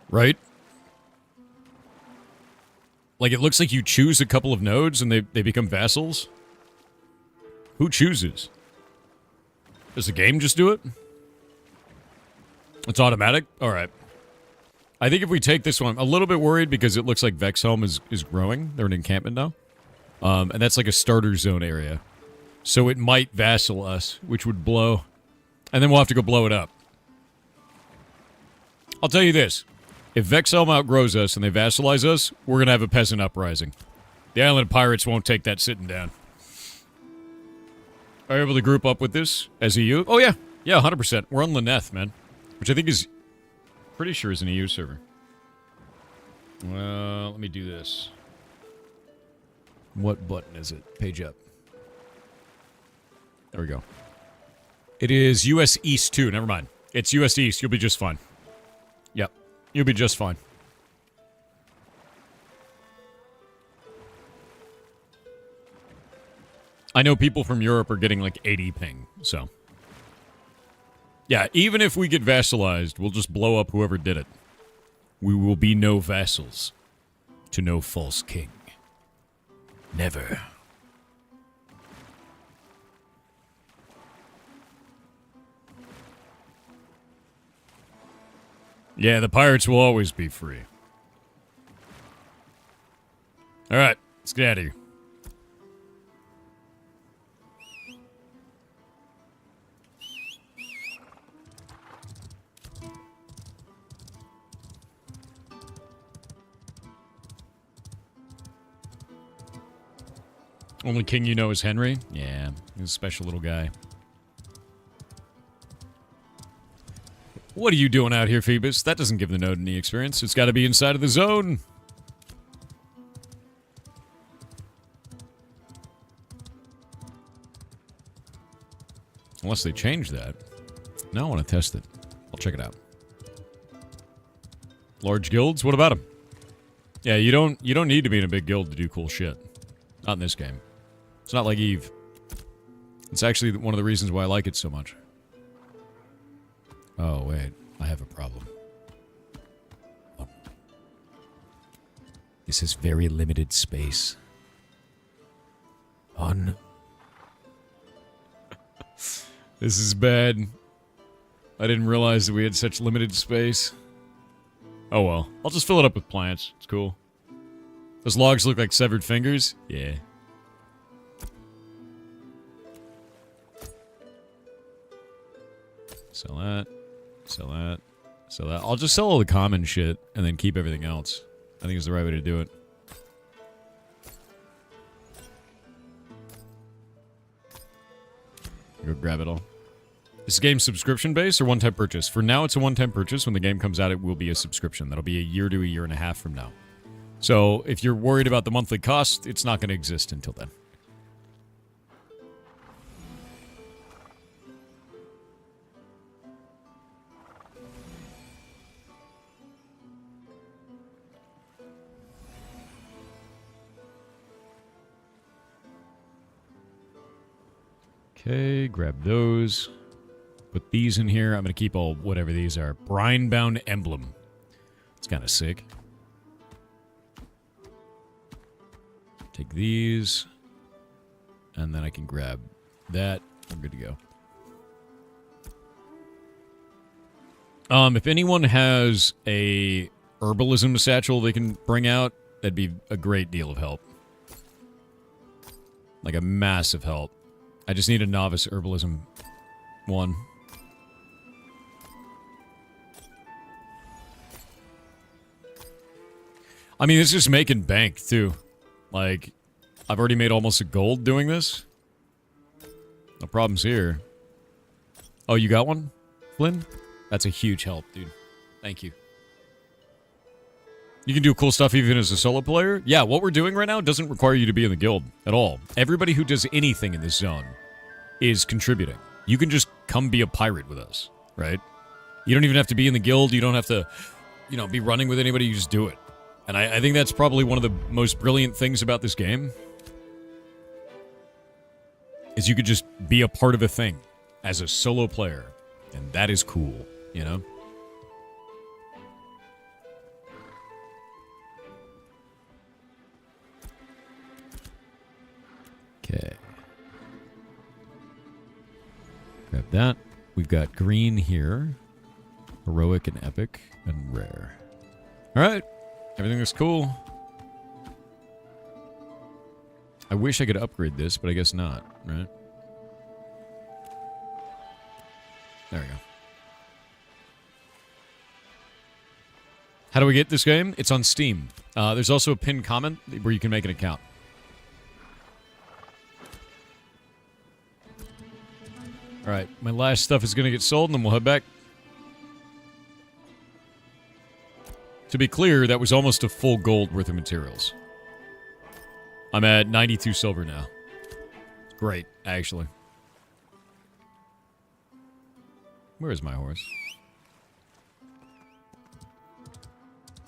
Right? Like, it looks like you choose a couple of nodes and they become vassals. Who chooses? Does the game just do it? It's automatic? Alright. I think if we take this one, I'm a little bit worried because it looks like Vexhelm is growing. They're an encampment now. And that's like a starter zone area. So it might vassal us, which would blow. And then we'll have to go blow it up. I'll tell you this. If Vexhelm outgrows us and they vassalize us, we're going to have a peasant uprising. The island pirates won't take that sitting down. Are you able to group up with this as EU? Oh, yeah. Yeah, 100%. We're on Lyneth, man. Which I think is... pretty sure is an EU server. Well, let me do this. What button is it? Page up. There we go. It is US East 2. Never mind. It's US East. You'll be just fine. Yep. You'll be just fine. I know people from Europe are getting like 80 ping, so. Yeah, even if we get vassalized, we'll just blow up whoever did it. We will be no vassals to no false king. Never. Yeah, the pirates will always be free. Alright, let's get out of here. Only king you know is Henry? Yeah, he's a special little guy. What are you doing out here, Phoebus? That doesn't give the node any experience. It's got to be inside of the zone. Unless they change that. Now I want to test it. I'll check it out. Large guilds? What about them? Yeah, you don't need to be in a big guild to do cool shit. Not in this game. It's not like Eve. It's actually one of the reasons why I like it so much. Oh, wait. I have a problem. Oh. This is very limited space. This is bad. I didn't realize that we had such limited space. Oh well. I'll just fill it up with plants. It's cool. Those logs look like severed fingers? Yeah. Sell that. Sell that. Sell that. I'll just sell all the common shit and then keep everything else. I think it's the right way to do it. Go grab it all. Is the game subscription based or one-time purchase? For now, it's a one-time purchase. When the game comes out, it will be a subscription. That'll be a year to a year and a half from now. So if you're worried about the monthly cost, it's not going to exist until then. Okay, grab those. Put these in here. I'm going to keep all whatever these are. Brine-bound emblem. It's kind of sick. Take these. And then I can grab that. I'm good to go. If anyone has a herbalism satchel they can bring out, that'd be a great deal of help. Like a massive help. I just need a novice herbalism one. I mean, it's just making bank, too. Like, I've already made almost a gold doing this. No problems here. Oh, you got one, Flynn? That's a huge help, dude. Thank you. You can do cool stuff even as a solo player? Yeah, what we're doing right now doesn't require you to be in the guild at all. Everybody who does anything in this zone is contributing. You can just come be a pirate with us, right? You don't even have to be in the guild. You don't have to, you know, be running with anybody. You just do it. And I think that's probably one of the most brilliant things about this game. Is you could just be a part of a thing as a solo player. And that is cool, you know? Okay. Grab that. We've got green here. Heroic and epic and rare. Alright. Everything looks cool. I wish I could upgrade this, but I guess not, right? There we go. How do we get this game? It's on Steam. There's also a pinned comment where you can make an account. Alright, my last stuff is going to get sold, and then we'll head back. To be clear, that was almost a full gold worth of materials. I'm at 92 silver now. Great, actually. Where is my horse?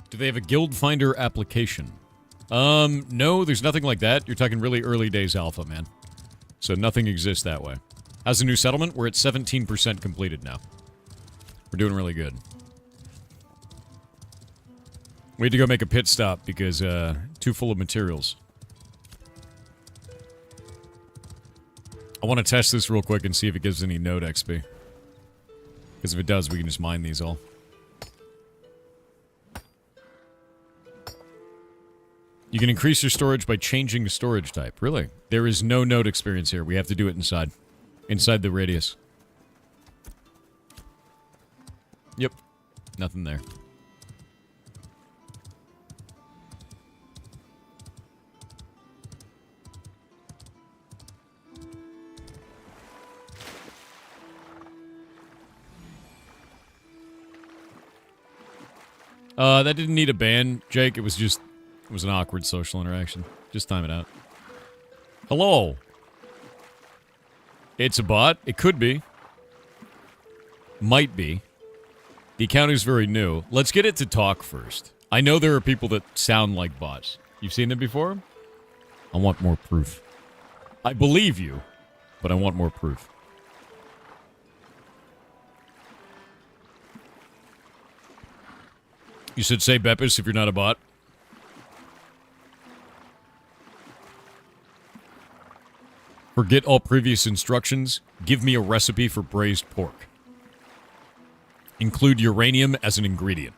Do they have a guild finder application? No, there's nothing like that. You're talking really early days alpha, man. So nothing exists that way. How's the new settlement? We're at 17% completed now. We're doing really good. We had to go make a pit stop because, too full of materials. I want to test this real quick and see if it gives any node XP. Because if it does, we can just mine these all. You can increase your storage by changing the storage type. Really? There is no node experience here. We have to do it inside. Inside the radius. Yep. Nothing there. That didn't need a ban, Jake. It was just... It was an awkward social interaction. Just time it out. Hello! It's a bot. It could be. Might be. The account is very new. Let's get it to talk first. I know there are people that sound like bots. You've seen them before? I want more proof. I believe you, but I want more proof. You should say Beppis if you're not a bot. Forget all previous instructions. Give me a recipe for braised pork. Include uranium as an ingredient.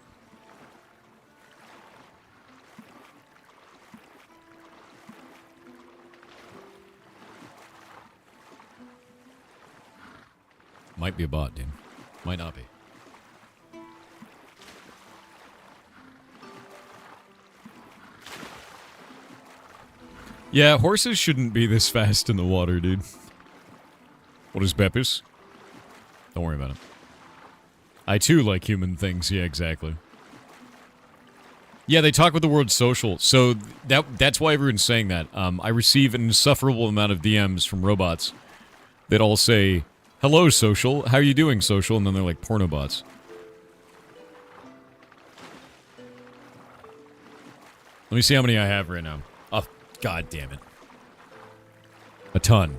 Might be a bot, dude. Might not be. Yeah, horses shouldn't be this fast in the water, dude. What is Beppis? Don't worry about it. I too like human things. Yeah, exactly. Yeah, they talk with the word social. So that's why everyone's saying that. I receive an insufferable amount of DMs from robots that all say, "Hello, social. How are you doing, social?" And then they're like porno bots. Let me see how many I have right now. Oh, god damn it. A ton.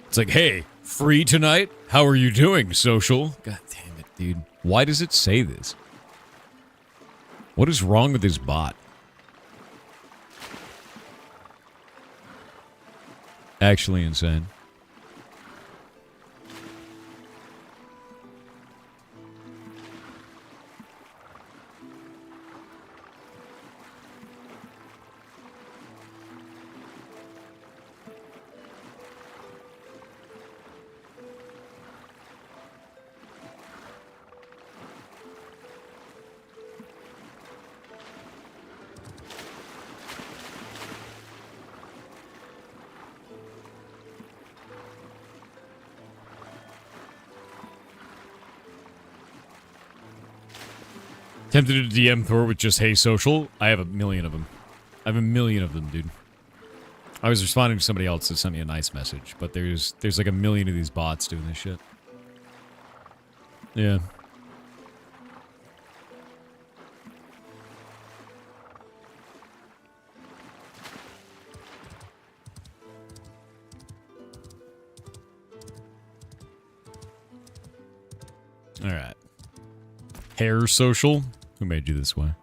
It's like, hey, free tonight? How are you doing, social? God damn it, dude. Why does it say this? What is wrong with this bot? Actually insane. Tempted to DM Thor with just, hey, social. I have a million of them. I have a million of them, dude. I was responding to somebody else that sent me a nice message, but there's like a million of these bots doing this shit. Yeah. Alright. Hair social? Who made you this way?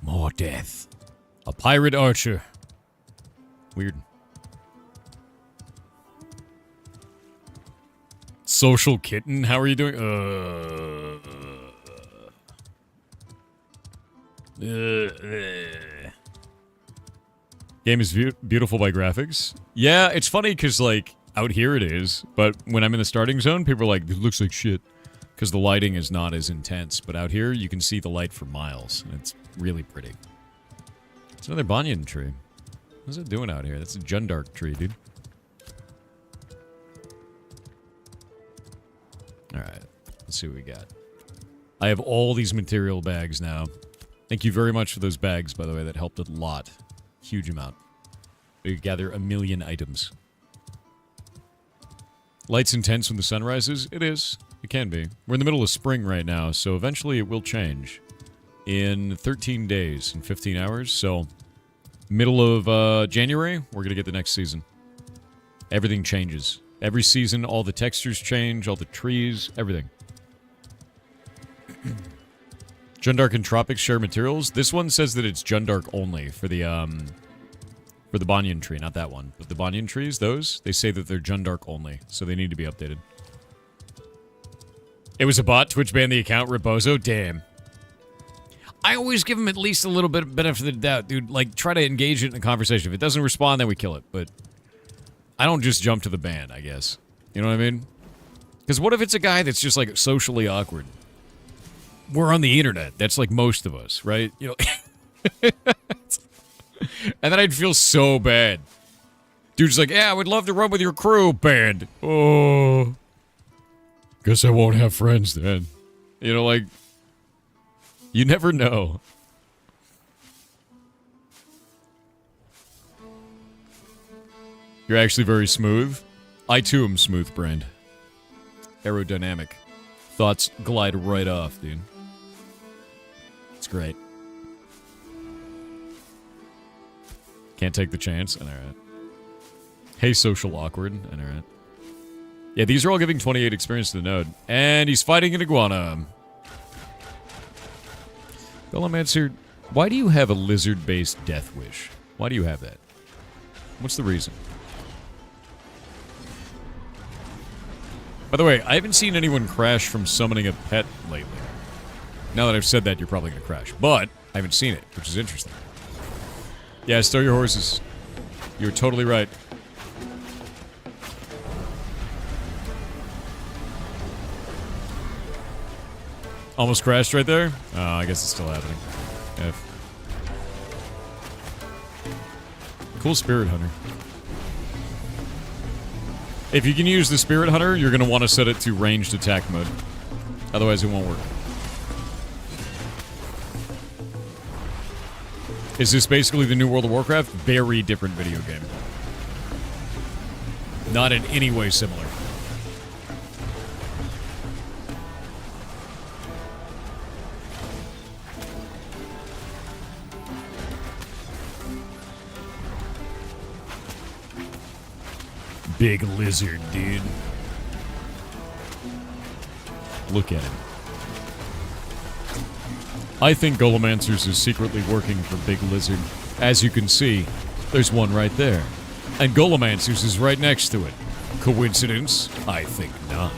More death. A pirate archer. Weird. Social kitten, how are you doing? Game is beautiful by graphics. Yeah, it's funny because, like, out here it is, but when I'm in the starting zone, people are like, it looks like shit. Because the lighting is not as intense, but out here you can see the light for miles, and it's really pretty. It's another banyan tree. What's it doing out here? That's a Jundark tree, dude. Alright, let's see what we got. I have all these material bags now. Thank you very much for those bags, by the way. That helped a lot. Huge amount. We could gather 1 million items. Light's intense when the sun rises? It is. It can be. We're in the middle of spring right now, so eventually it will change. In 13 days, in 15 hours, so middle of January, we're going to get the next season. Everything changes. Every season, all the textures change, all the trees, everything. Jundark and Tropics share materials. This one says that it's Jundark only for the banyan tree, not that one. But the banyan trees, those, they say that they're Jundark only, so they need to be updated. It was a bot. Twitch banned the account. Rebozo. Damn. I always give him at least a little bit of benefit of the doubt, dude. Like, try to engage it in a conversation. If it doesn't respond, then we kill it. But I don't just jump to the ban, I guess. You know what I mean? Because what if it's a guy that's just, like, socially awkward? We're on the internet. That's, like, most of us, right? You know? And then I'd feel so bad. Dude's like, yeah, I would love to run with your crew, banned. Oh... Guess I won't have friends then. You know, like, you never know. You're actually very smooth. I too am smooth-brained. Aerodynamic. Thoughts glide right off, dude. It's great. Can't take the chance? Alright. Hey, social awkward. Alright. Yeah, these are all giving 28 experience to the node. And he's fighting an iguana. Golemancer, why do you have a lizard-based death wish? Why do you have that? What's the reason? By the way, I haven't seen anyone crash from summoning a pet lately. Now that I've said that, you're probably going to crash. But I haven't seen it, which is interesting. Yeah, stow your horses. You're totally right. Almost crashed right there? Oh, I guess it's still happening. F. Cool Spirit Hunter. If you can use the Spirit Hunter, you're going to want to set it to ranged attack mode. Otherwise, it won't work. Is this basically the new World of Warcraft? Very different video game. Not in any way similar. Big lizard, dude. Look at him. I think Golemancer's is secretly working for Big Lizard. As you can see, there's one right there. And Golemancer's is right next to it. Coincidence? I think not.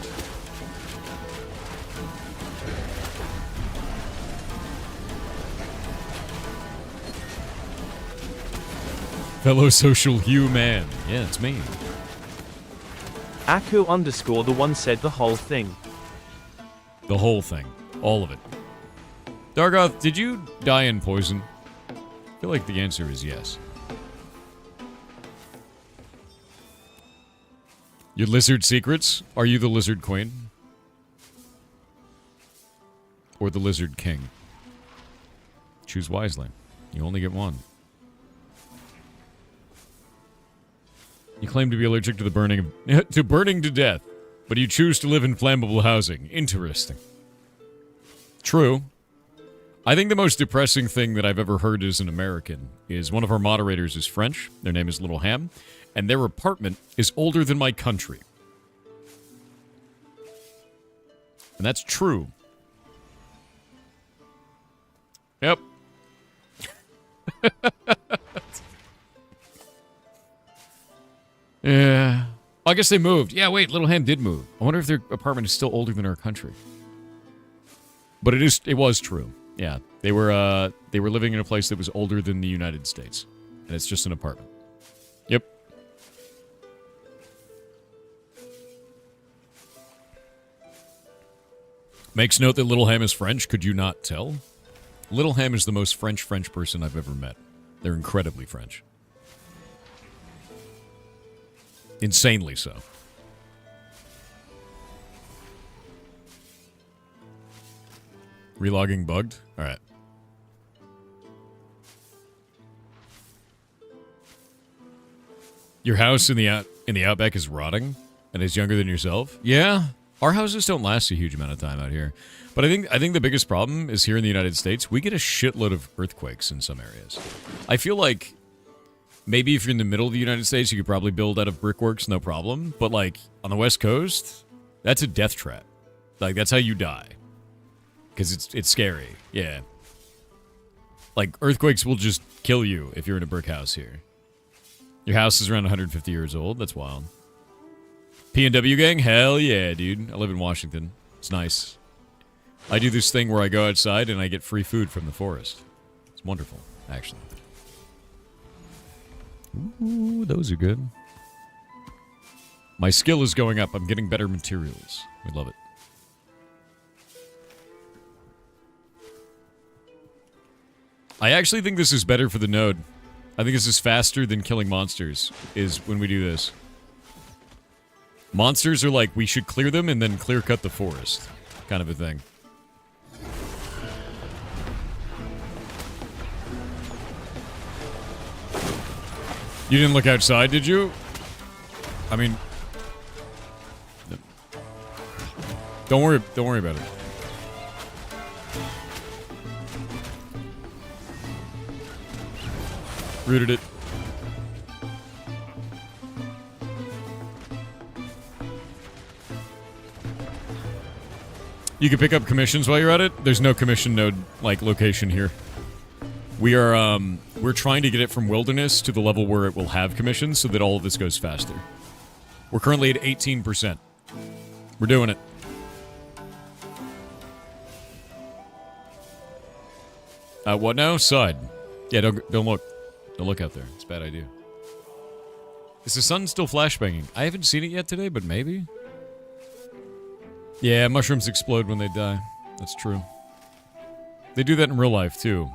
Fellow social human. Yeah, it's me. Aku _ the one said the whole thing. The whole thing. All of it. Dargoth, did you die in poison? I feel like the answer is yes. Your lizard secrets? Are you the lizard queen? Or the lizard king? Choose wisely. You only get one. You claim to be allergic to the burning of, to burning to death, but you choose to live in flammable housing. Interesting. True. I think the most depressing thing that I've ever heard as an American is one of our moderators is French. Their name is Little Ham, and their apartment is older than my country. And that's true. Yep. Yeah. I guess they moved. Yeah, wait, Little Ham did move. I wonder if their apartment is still older than our country. But it was true. Yeah. They were living in a place that was older than the United States. And it's just an apartment. Yep. Makes note that Little Ham is French. Could you not tell? Little Ham is the most French person I've ever met. They're incredibly French. Insanely so. Relogging bugged? Alright. Your house in the outback is rotting and is younger than yourself? Yeah. Our houses don't last a huge amount of time out here. But I think the biggest problem is here in the United States, we get a shitload of earthquakes in some areas. I feel like maybe if you're in the middle of the United States, you could probably build out of brickworks, no problem. But, like, on the West Coast, that's a death trap. Like, that's how you die. Because it's scary. Yeah. Like, earthquakes will just kill you if you're in a brick house here. Your house is around 150 years old. That's wild. P&W gang? Hell yeah, dude. I live in Washington. It's nice. I do this thing where I go outside and I get free food from the forest. It's wonderful, actually. Ooh, those are good. My skill is going up. I'm getting better materials. We love it. I actually think this is better for the node. I think this is faster than killing monsters, is when we do this. Monsters are like, we should clear them and then clear cut the forest. Kind of a thing. You didn't look outside, did you? I mean, don't worry about it. Rooted it. You can pick up commissions while you're at it. There's no commission node, like, location here. We're trying to get it from Wilderness to the level where it will have commissions so that all of this goes faster. We're currently at 18%. We're doing it. What now? Side. Yeah, don't look. Don't look out there. It's a bad idea. Is the sun still flashbanging? I haven't seen it yet today, but maybe? Yeah, mushrooms explode when they die. That's true. They do that in real life, too.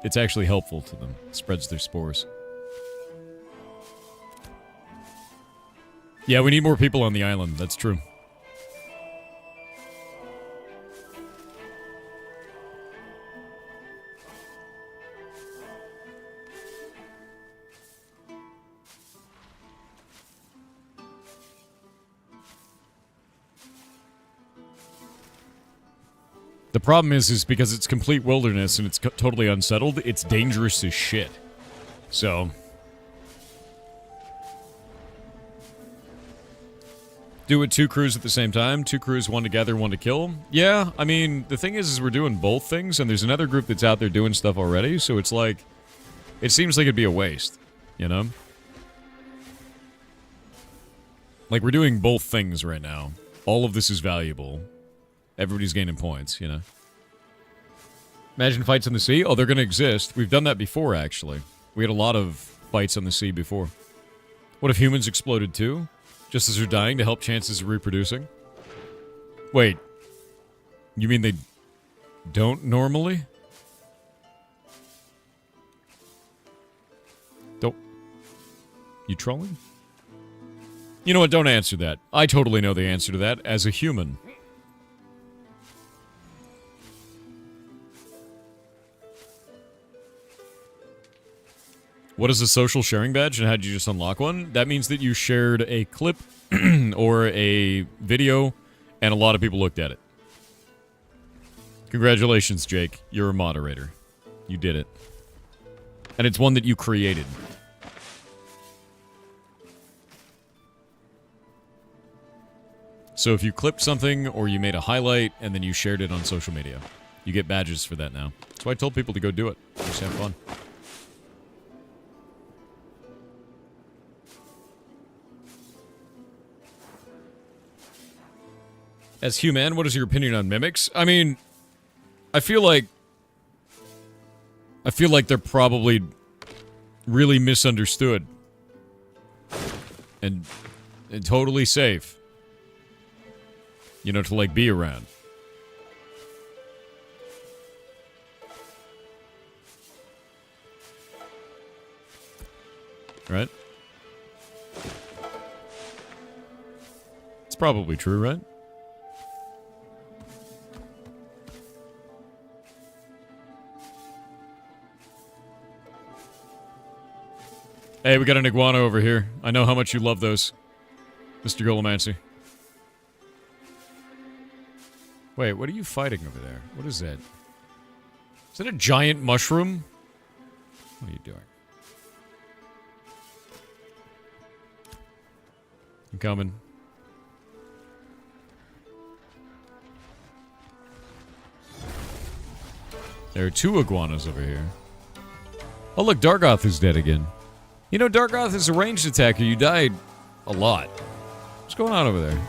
It's actually helpful to them. It spreads their spores. Yeah, we need more people on the island. That's true. The problem is because it's complete wilderness and it's totally unsettled, it's dangerous as shit. So... do it 2 crews at the same time. 2 crews, 1 to gather, 1 to kill. Yeah, I mean, the thing is we're doing both things, and there's another group that's out there doing stuff already, so it's like... it seems like it'd be a waste, you know? Like, we're doing both things right now. All of this is valuable. Everybody's gaining points, you know? Imagine fights on the sea? Oh, they're gonna exist. We've done that before, actually. We had a lot of fights on the sea before. What if humans exploded too? Just as they're dying to help chances of reproducing? Wait. You mean they don't normally? Don't... you trolling? You know what? Don't answer that. I totally know the answer to that as a human. What is a social sharing badge and how did you just unlock one? That means that you shared a clip or a video and a lot of people looked at it. Congratulations, Jake. You're a moderator. You did it. And it's one that you created. So if you clipped something or you made a highlight and then you shared it on social media, you get badges for that now. That's why I told people to go do it. Just have fun. As human, what is your opinion on mimics? I mean, I feel like they're probably really misunderstood. And totally safe. You know, to like be around. Right? It's probably true, right? Hey, we got an iguana over here. I know how much you love those, Mr. Golomancy. Wait, what are you fighting over there? What is that? Is that a giant mushroom? What are you doing? I'm coming. There are 2 iguanas over here. Oh, look, Dargoth is dead again. You know, Dargoth is a ranged attacker. You died a lot. What's going on over there?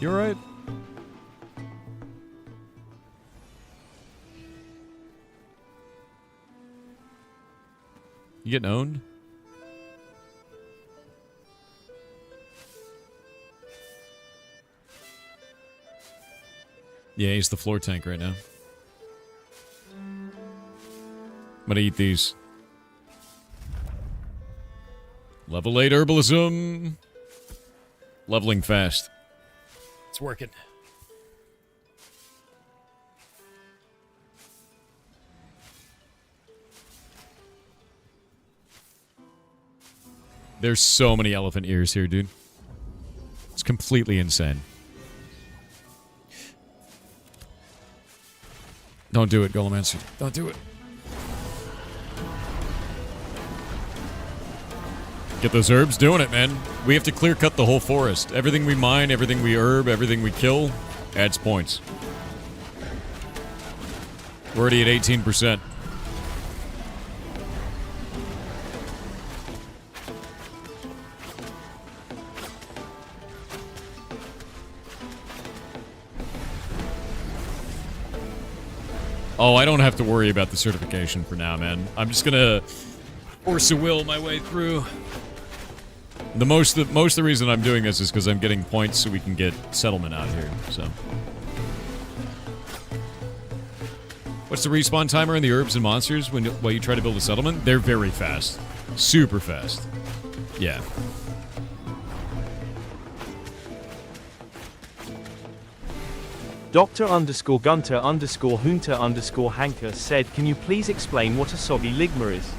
You alright? You getting owned? Yeah, he's the floor tank right now. I'm gonna eat these. Level 8 herbalism. Leveling fast. It's working. There's so many elephant ears here, dude. completely insane. Don't do it, Golemancer. Don't do it. Get those herbs, doing it, man. We have to clear cut the whole forest. Everything we mine, everything we herb, everything we kill adds points. We're already at 18%. Oh, I don't have to worry about the certification for now, man. I'm just gonna force a will my way through. The most of the reason I'm doing this is because I'm getting points so we can get settlement out here, so. What's the respawn timer in the herbs and monsters while you try to build a settlement? They're very fast. Super fast. Yeah. Dr_Gunter_Hunter_Hanker said, can you please explain what a soggy ligma is?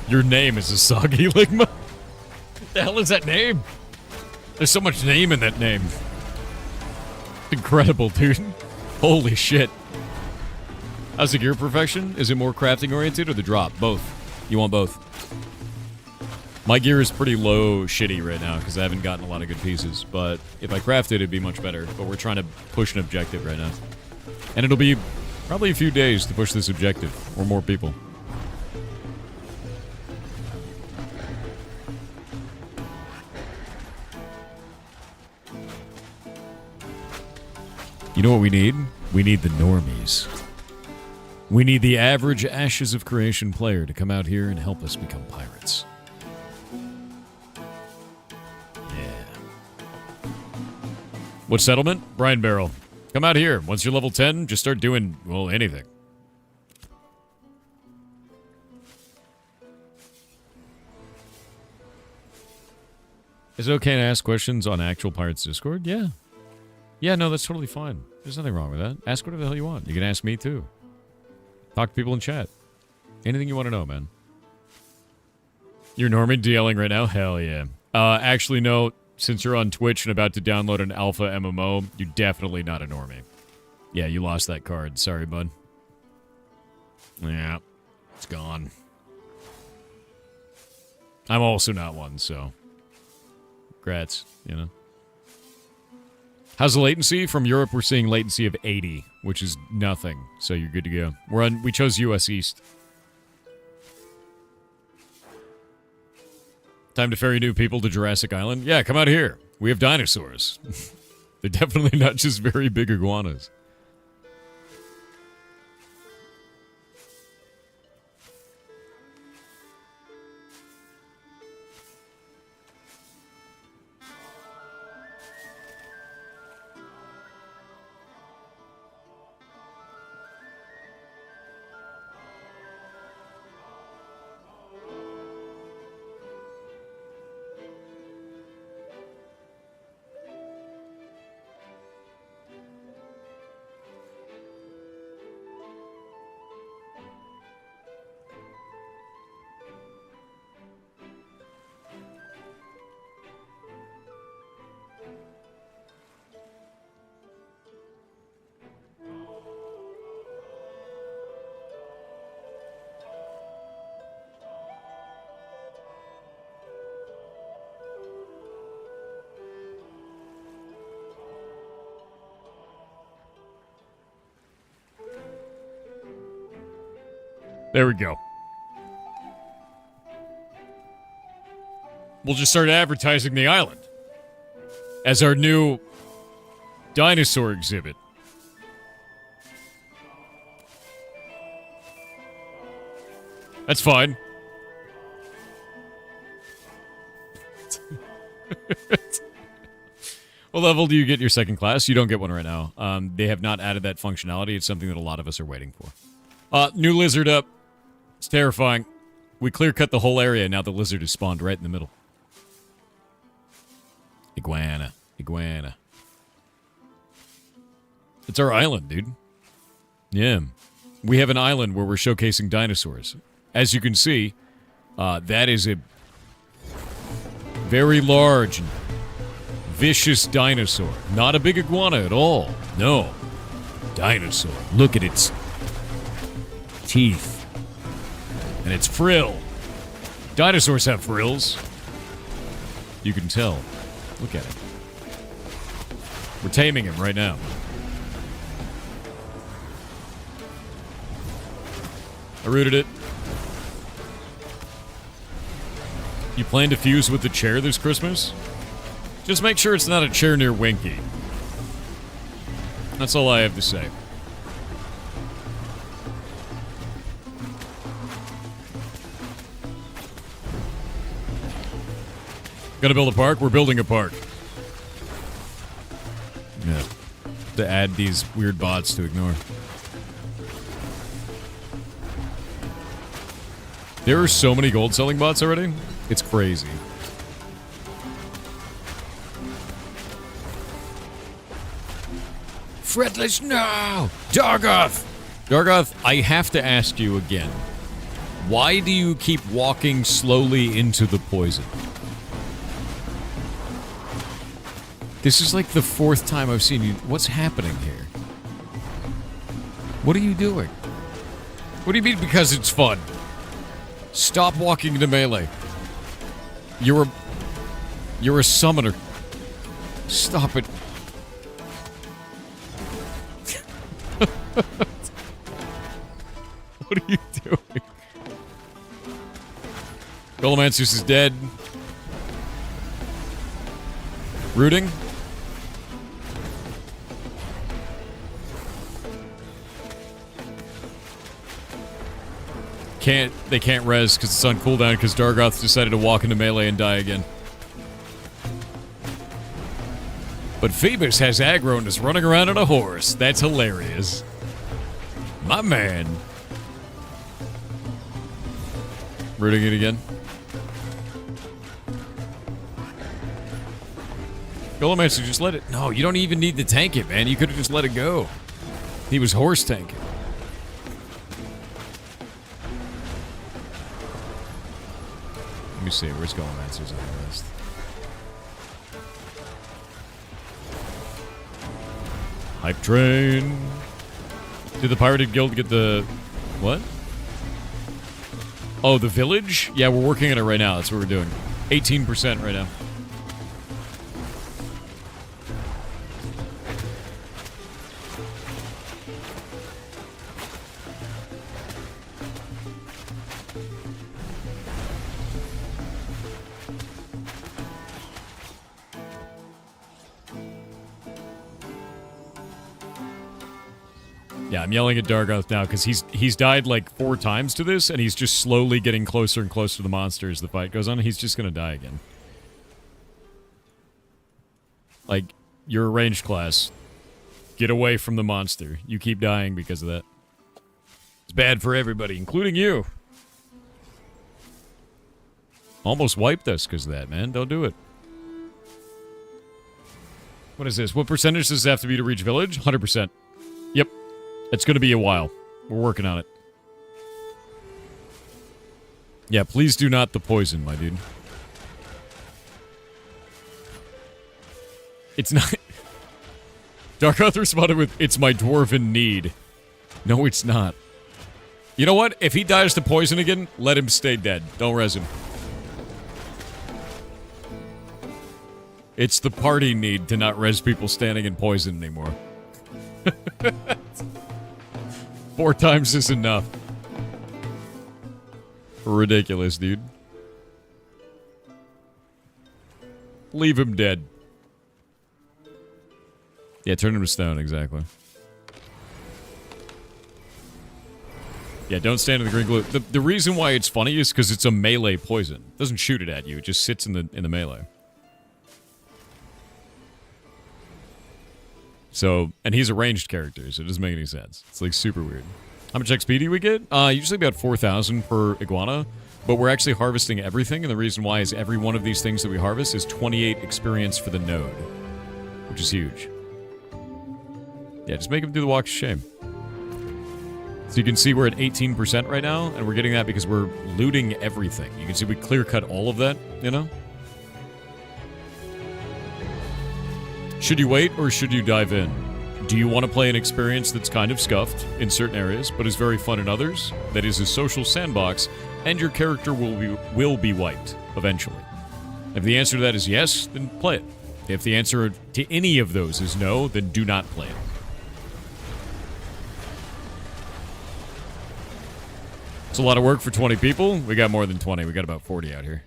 Your name is a soggy ligma? What the hell is that name? There's so much name in that name. Incredible, dude. Holy shit. How's the gear perfection? Is it more crafting oriented or the drop? Both. You want both. My gear is pretty low shitty right now because I haven't gotten a lot of good pieces. But if I crafted, it'd be much better. But we're trying to push an objective right now. And it'll be probably a few days to push this objective. Or more people. You know what we need? We need the normies. We need the average Ashes of Creation player to come out here and help us become pirates. Yeah. What settlement? Brine Barrel. Come out here. Once you're level 10, just start doing, well, anything. Is it okay to ask questions on actual Pirates Discord? Yeah. Yeah, no, that's totally fine. There's nothing wrong with that. Ask whatever the hell you want. You can ask me, too. Talk to people in chat. Anything you want to know, man. You're Normie DLing right now? Hell yeah. Actually, no. Since you're on Twitch and about to download an alpha MMO, you're definitely not a normie. Yeah, you lost that card. Sorry, bud. Yeah, it's gone. I'm also not one, so... Congrats, you know. How's the latency? From Europe, we're seeing latency of 80, which is nothing, so you're good to go. We chose US East. Time to ferry new people to Jurassic Island? Yeah, come out here. We have dinosaurs. They're definitely not just very big iguanas. There we go. We'll just start advertising the island as our new dinosaur exhibit. That's fine. What level do you get your second class? You don't get one right now. They have not added that functionality. It's something that a lot of us are waiting for. New lizard up. It's terrifying. We clear-cut the whole area, now the lizard is spawned right in the middle. Iguana. Iguana. It's our island, dude. Yeah. We have an island where we're showcasing dinosaurs. As you can see, that is a very large and vicious dinosaur. Not a big iguana at all. No. Dinosaur. Look at its teeth. And its frill. Dinosaurs have frills. You can tell. Look at it. We're taming him right now. I rooted it. You plan to fuse with the chair this Christmas? Just make sure it's not a chair near Winky. That's all I have to say. Gonna build a park? We're building a park. Yeah. To add these weird bots to ignore. There are so many gold selling bots already. It's crazy. Fretless, no! Dargoth! Dargoth, I have to ask you again. Why do you keep walking slowly into the poison? This is like the 4th time I've seen you. What's happening here? What are you doing? What do you mean because it's fun? Stop walking into melee. You're a summoner. Stop it. What are you doing? Golomancer's is dead. Rooting? They can't res because it's on cooldown because Dargoth decided to walk into melee and die again. But Phoebus has aggro and is running around on a horse. That's hilarious. My man. Rooting it again. Golomancer, just let it... No, you don't even need to tank it, man. You could have just let it go. He was horse tanking. Let me see. Where's Golomancer's on the list? Hype train. Did the Pirated Guild get the... What? Oh, the village? Yeah, we're working on it right now. That's what we're doing. 18% right now. Yeah, I'm yelling at Dargoth now because he's died like 4 times to this, and he's just slowly getting closer and closer to the monster as the fight goes on. He's just gonna die again. Like, you're a ranged class. Get away from the monster. You keep dying because of that. It's bad for everybody, including you. Almost wiped us because of that, man. Don't do it. What is this? What percentage does it have to be to reach village? 100%. Yep. It's going to be a while. We're working on it. Yeah, please do not the poison, my dude. It's not... Darkoth responded with, "It's my dwarven need." No, it's not. You know what? If he dies to poison again, let him stay dead. Don't res him. It's the party need to not res people standing in poison anymore. 4 times is enough. Ridiculous, dude. Leave him dead. Yeah, turn him to stone, exactly. Yeah, don't stand in the green glue. The reason why it's funny is because it's a melee poison. It doesn't shoot it at you, it just sits in the melee. So, and he's a ranged character, so it doesn't make any sense. It's like super weird. How much XP do we get? Usually about 4,000 per iguana, but we're actually harvesting everything, and the reason why is every one of these things that we harvest is 28 experience for the node, which is huge. Yeah, just make him do the walk of shame. So you can see we're at 18% right now, and we're getting that because we're looting everything. You can see we clear cut all of that, you know? Should you wait or should you dive in? Do you want to play an experience that's kind of scuffed in certain areas, but is very fun in others, that is a social sandbox, and your character will be wiped eventually? If the answer to that is yes, then play it. If the answer to any of those is no, then do not play it. It's a lot of work for 20 people. We got more than 20. We got about 40 out here.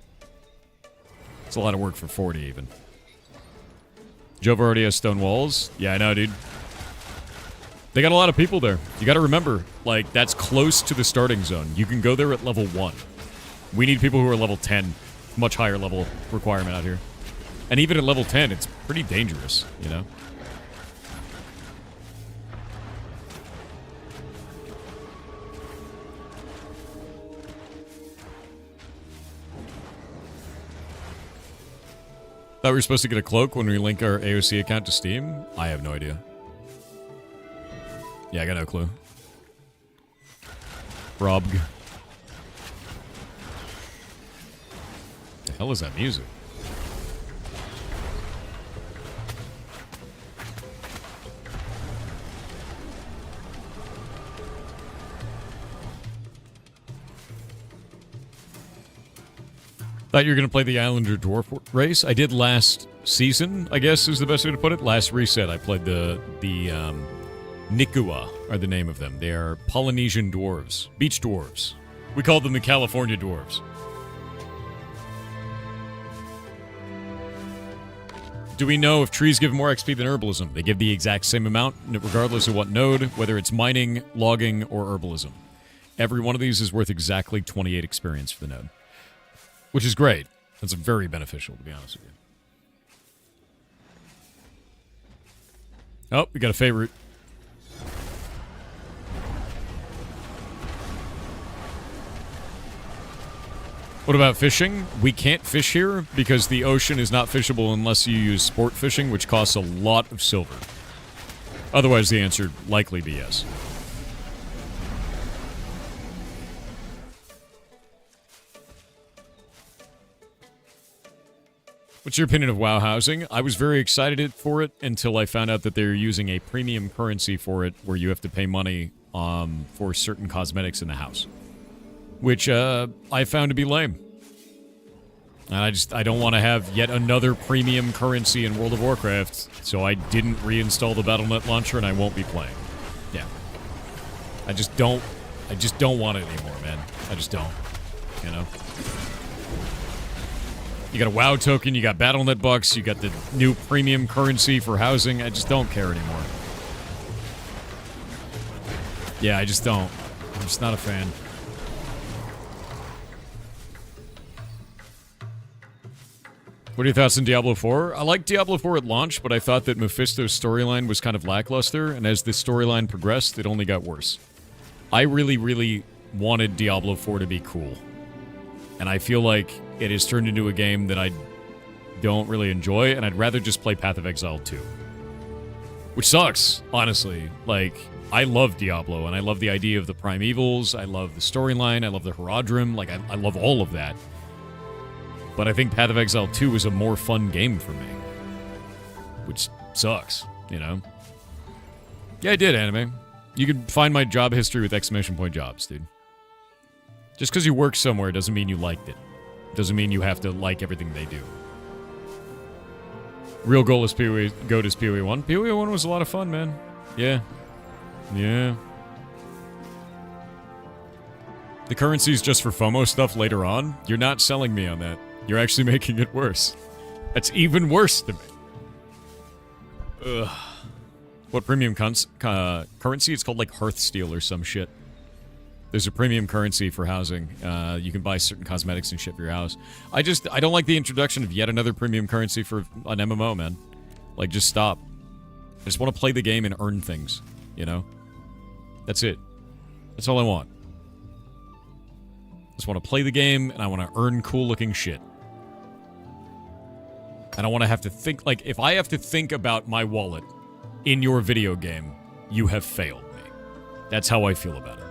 It's a lot of work for 40 even. Jova already has stone walls. Yeah, I know, dude. They got a lot of people there. You got to remember, like, that's close to the starting zone. You can go there at level 1. We need people who are level 10. Much higher level requirement out here. And even at level 10, it's pretty dangerous, you know? Thought we were supposed to get a cloak when we link our AOC account to Steam? I have no idea. Yeah, I got no clue. Rob. The hell is that music? Thought you were going to play the Islander Dwarf race. I did last season, I guess is the best way to put it. Last reset, I played the Nikua are the name of them. They are Polynesian dwarves. Beach dwarves. We call them the California dwarves. Do we know if trees give more XP than herbalism? They give the exact same amount, regardless of what node, whether it's mining, logging, or herbalism. Every one of these is worth exactly 28 experience for the node. Which is great. That's very beneficial, to be honest with you. Oh, we got a favorite. What about fishing? We can't fish here because the ocean is not fishable unless you use sport fishing, which costs a lot of silver. Otherwise, the answer would likely be yes. What's your opinion of WoW housing? I was very excited for it until I found out that they're using a premium currency for it where you have to pay money for certain cosmetics in the house. Which I found to be lame. And I don't want to have yet another premium currency in World of Warcraft, so I didn't reinstall the Battle.net launcher and I won't be playing. Yeah. I just don't want it anymore, man. I just don't. You know? You got a WoW token, you got Battle.net bucks, you got the new premium currency for housing. I just don't care anymore. Yeah, I just don't. I'm just not a fan. What are your thoughts on Diablo 4? I liked Diablo 4 at launch, but I thought that Mephisto's storyline was kind of lackluster, and as the storyline progressed, it only got worse. I really, really wanted Diablo 4 to be cool. And I feel like it has turned into a game that I don't really enjoy, and I'd rather just play Path of Exile 2. Which sucks, honestly. Like, I love Diablo, and I love the idea of the Primevals, I love the storyline, I love the Herodrim, like, I love all of that. But I think Path of Exile 2 is a more fun game for me. Which sucks, you know? Yeah, I did, anime. You can find my job history with exclamation point jobs, dude. Just because you work somewhere doesn't mean you liked it. Doesn't mean you have to like everything they do. Real goal is PoE, GOAT is PoE 1. PoE 1 was a lot of fun, man. Yeah. Yeah. The currency's just for FOMO stuff later on? You're not selling me on that. You're actually making it worse. That's even worse to me. Ugh. What premium currency? It's called like Hearthsteel or some shit. There's a premium currency for housing. You can buy certain cosmetics and shit for your house. I don't like the introduction of yet another premium currency for an MMO, man. Like, just stop. I just want to play the game and earn things, you know? That's it. That's all I want. I just want to play the game, and I want to earn cool-looking shit. I don't want to have to think... Like, if I have to think about my wallet in your video game, you have failed me. That's how I feel about it.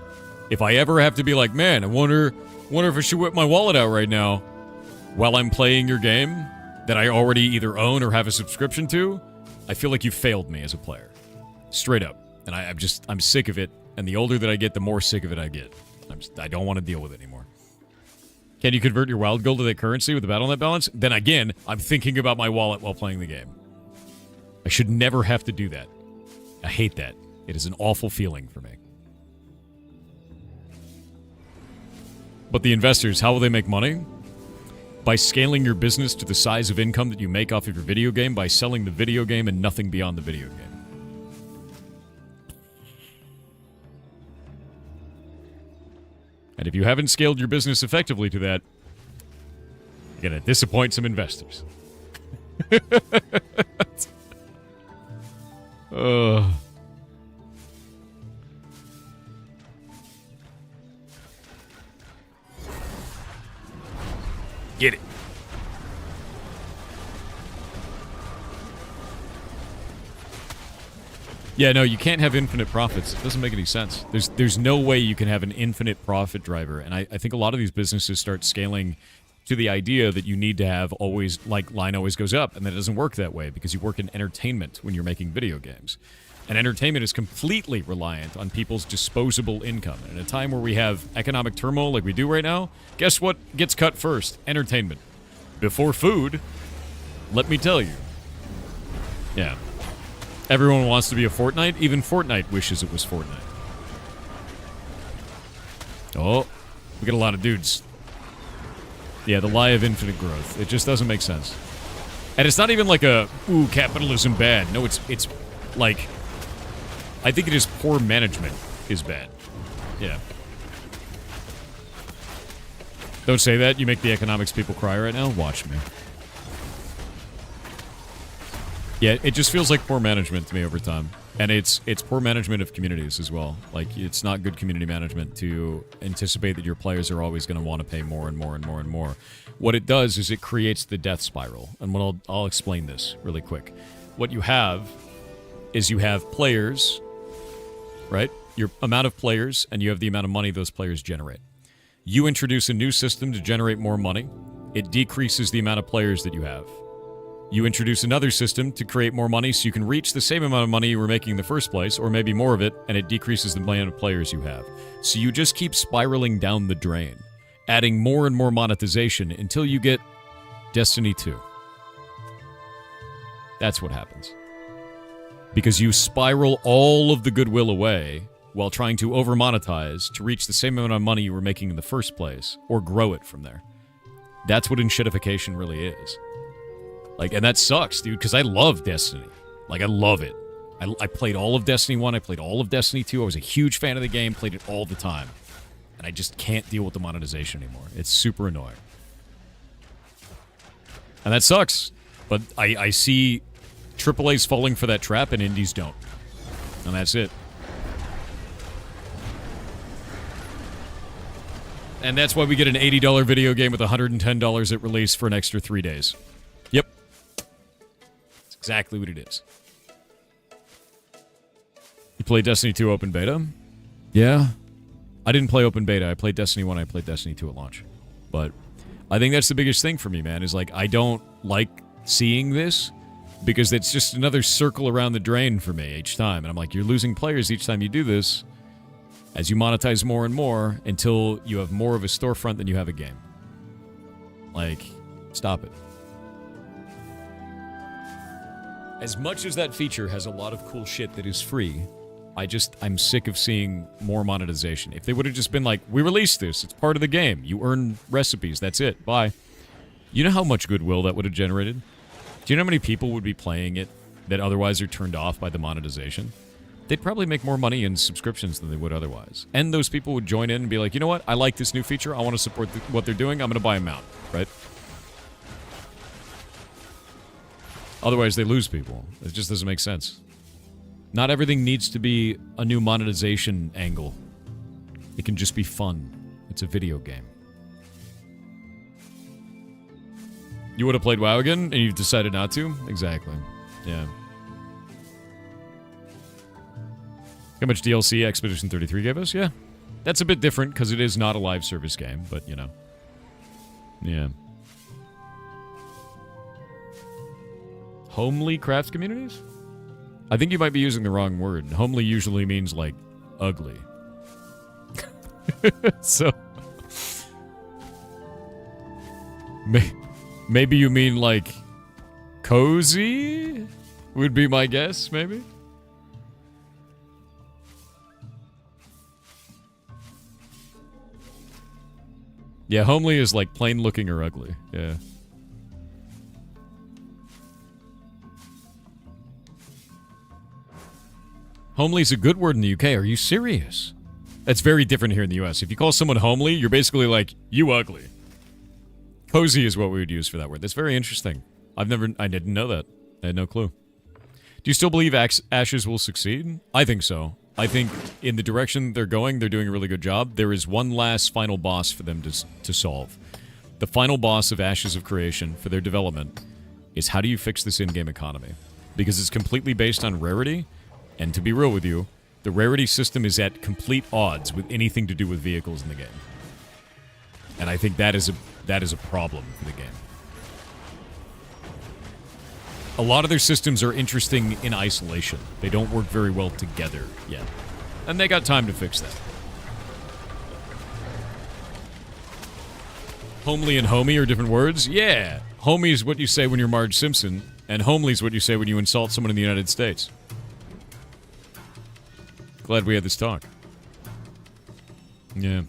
If I ever have to be like, man, I wonder if I should whip my wallet out right now while I'm playing your game that I already either own or have a subscription to, I feel like you failed me as a player. Straight up. And I'm sick of it. And the older that I get, the more sick of it I get. I don't want to deal with it anymore. Can you convert your wild gold to that currency with the Battle.net balance? Then again, I'm thinking about my wallet while playing the game. I should never have to do that. I hate that. It is an awful feeling for me. But the investors, how will they make money? By scaling your business to the size of income that you make off of your video game by selling the video game and nothing beyond the video game. And if you haven't scaled your business effectively to that, you're going to disappoint some investors. Get it. Yeah, no, you can't have infinite profits. It doesn't make any sense. There's no way you can have an infinite profit driver. And I think a lot of these businesses start scaling to the idea that you need to have always, like, line always goes up. And that it doesn't work that way because you work in entertainment when you're making video games. And entertainment is completely reliant on people's disposable income. And in a time where we have economic turmoil like we do right now, guess what gets cut first? Entertainment. Before food, let me tell you. Yeah. Everyone wants to be a Fortnite. Even Fortnite wishes it was Fortnite. Oh, we got a lot of dudes. Yeah, the lie of infinite growth. It just doesn't make sense. And it's not even like a, ooh, capitalism bad. No, it's like, I think it is poor management is bad. Yeah. Don't say that. You make the economics people cry right now. Watch me. Yeah, it just feels like poor management to me over time. And it's poor management of communities as well. Like, it's not good community management to anticipate that your players are always going to want to pay more and more and more and more. What it does is it creates the death spiral. And I'll explain this really quick. What you have is you have players, right? Your amount of players, and you have the amount of money those players generate. You introduce a new system to generate more money. It decreases the amount of players that you have. You introduce another system to create more money so you can reach the same amount of money you were making in the first place, or maybe more of it, and it decreases the amount of players you have. So you just keep spiraling down the drain, adding more and more monetization until you get Destiny 2. That's what happens. Because you spiral all of the goodwill away while trying to over-monetize to reach the same amount of money you were making in the first place, or grow it from there. That's what enshittification really is. Like, and that sucks, dude, because I love Destiny. Like, I love it. I played all of Destiny 1, I played all of Destiny 2, I was a huge fan of the game, played it all the time. And I just can't deal with the monetization anymore. It's super annoying. And that sucks. But I see AAA's falling for that trap and indies don't. And that's it. And that's why we get an $80 video game with $110 at release for an extra 3 days. Yep. That's exactly what it is. You played Destiny 2 open beta? Yeah. I didn't play open beta. I played Destiny 1, I played Destiny 2 at launch. But I think that's the biggest thing for me, man, is like, I don't like seeing this because it's just another circle around the drain for me each time. And I'm like, you're losing players each time you do this as you monetize more and more until you have more of a storefront than you have a game. Like, stop it. As much as that feature has a lot of cool shit that is free, I'm sick of seeing more monetization. If they would have just been like, we released this, it's part of the game, you earn recipes, that's it, bye. You know how much goodwill that would have generated? Do you know how many people would be playing it that otherwise are turned off by the monetization? They'd probably make more money in subscriptions than they would otherwise. And those people would join in and be like, you know what, I like this new feature, I want to support what they're doing, I'm going to buy a mount, right? Otherwise, they lose people. It just doesn't make sense. Not everything needs to be a new monetization angle. It can just be fun. It's a video game. You would have played WoW again, and you've decided not to? Exactly. Yeah. How much DLC Expedition 33 gave us? Yeah. That's a bit different, because it is not a live service game, but, you know. Yeah. Homely craft communities? I think you might be using the wrong word. Homely usually means, like, ugly. So... Maybe you mean, like, cozy? Would be my guess, maybe? Yeah, homely is, like, plain looking or ugly. Yeah. Homely is a good word in the UK. Are you serious? That's very different here in the US. If you call someone homely, you're basically like, you ugly. Cozy is what we would use for that word. That's very interesting. I didn't know that. I had no clue. Do you still believe Ashes will succeed? I think so. I think in the direction they're going, they're doing a really good job. There is one last final boss for them to solve. The final boss of Ashes of Creation for their development is how do you fix this in-game economy? Because it's completely based on rarity, and to be real with you, the rarity system is at complete odds with anything to do with vehicles in the game. And I think that is a problem for the game. A lot of their systems are interesting in isolation. They don't work very well together yet. And they got time to fix that. Homely and homie are different words? Yeah. Homie is what you say when you're Marge Simpson, and homely is what you say when you insult someone in the United States. Glad we had this talk. Yeah.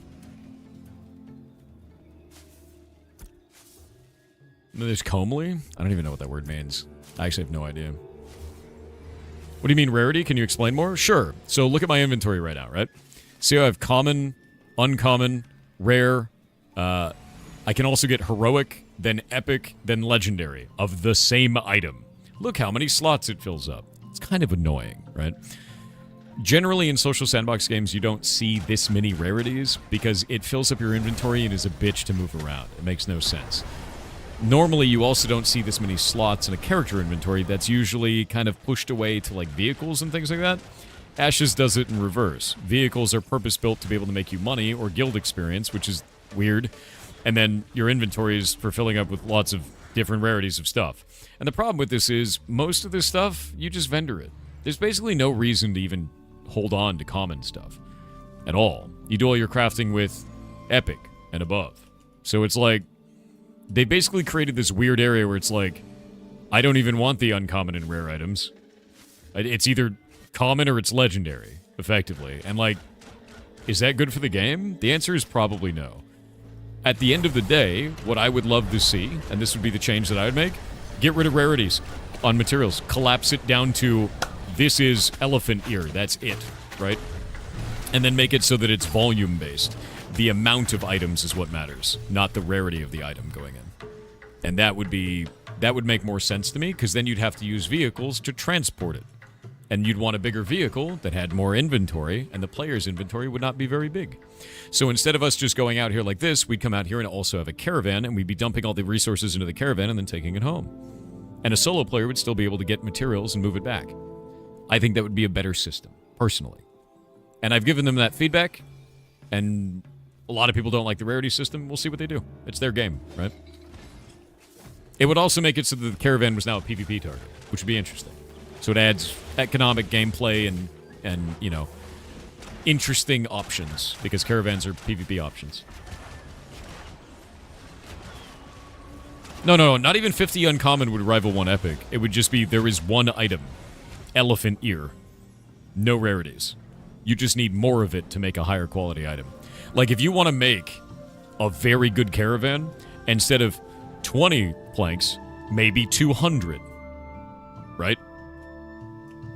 There's comely? I don't even know what that word means. I actually have no idea. What do you mean rarity? Can you explain more? Sure. So look at my inventory right now, right? See how I have common, uncommon, rare. I can also get heroic, then epic, then legendary of the same item. Look how many slots it fills up. It's kind of annoying, right? Generally in social sandbox games, you don't see this many rarities because it fills up your inventory and is a bitch to move around. It makes no sense. Normally, you also don't see this many slots in a character inventory. That's usually kind of pushed away to, like, vehicles and things like that. Ashes does it in reverse. Vehicles are purpose-built to be able to make you money or guild experience, which is weird. And then your inventory is for filling up with lots of different rarities of stuff. And the problem with this is, most of this stuff, you just vendor it. There's basically no reason to even hold on to common stuff at all. You do all your crafting with epic and above. So it's like, they basically created this weird area where it's like, I don't even want the uncommon and rare items. It's either common or it's legendary, effectively. And like, is that good for the game? The answer is probably no. At the end of the day, what I would love to see, and this would be the change that I would make, get rid of rarities on materials. Collapse it down to, this is elephant ear, that's it, right? And then make it so that it's volume-based. The amount of items is what matters, not the rarity of the item going in. And that would make more sense to me, because then you'd have to use vehicles to transport it. And you'd want a bigger vehicle that had more inventory, and the player's inventory would not be very big. So instead of us just going out here like this, we'd come out here and also have a caravan, and we'd be dumping all the resources into the caravan and then taking it home. And a solo player would still be able to get materials and move it back. I think that would be a better system, personally. And I've given them that feedback, and a lot of people don't like the rarity system. We'll see what they do. It's their game, right? It would also make it so that the caravan was now a PvP target, which would be interesting. So it adds economic gameplay and you know, interesting options, because caravans are PvP options. No, not even 50 uncommon would rival 1 epic. It would just be, there is 1 item. Elephant ear. No rarities. You just need more of it to make a higher quality item. Like, if you want to make a very good caravan, instead of 20 planks, maybe 200. Right?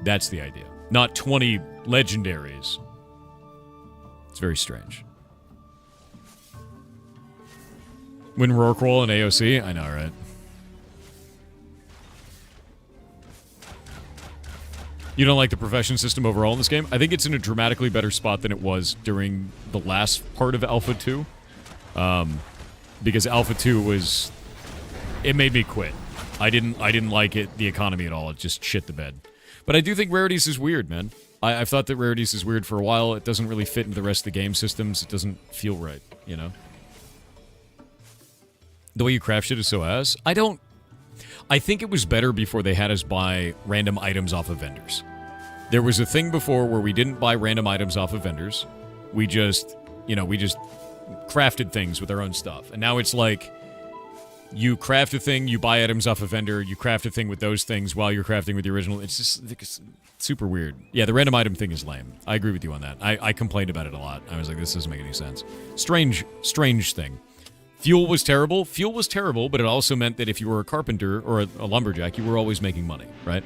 That's the idea. Not 20 legendaries. It's very strange. Win Rorqual and AOC? I know, right? You don't like the profession system overall in this game? I think it's in a dramatically better spot than it was during the last part of Alpha 2. Because Alpha 2 was... It made me quit. I didn't like it, the economy at all. It just shit the bed. But I do think Rarities is weird, man. I've thought that Rarities is weird for a while. It doesn't really fit into the rest of the game systems. It doesn't feel right, you know? The way you craft shit is so ass. I think it was better before they had us buy random items off of vendors. There was a thing before where we didn't buy random items off of vendors. We just, we just crafted things with our own stuff. And now it's like you craft a thing, you buy items off a vendor, you craft a thing with those things while you're crafting with the original. It's just it's super weird. Yeah, the random item thing is lame. I agree with you on that. I complained about it a lot. I was like, this doesn't make any sense. Strange thing. Fuel was terrible. Fuel was terrible, but it also meant that if you were a carpenter or a lumberjack, you were always making money, right?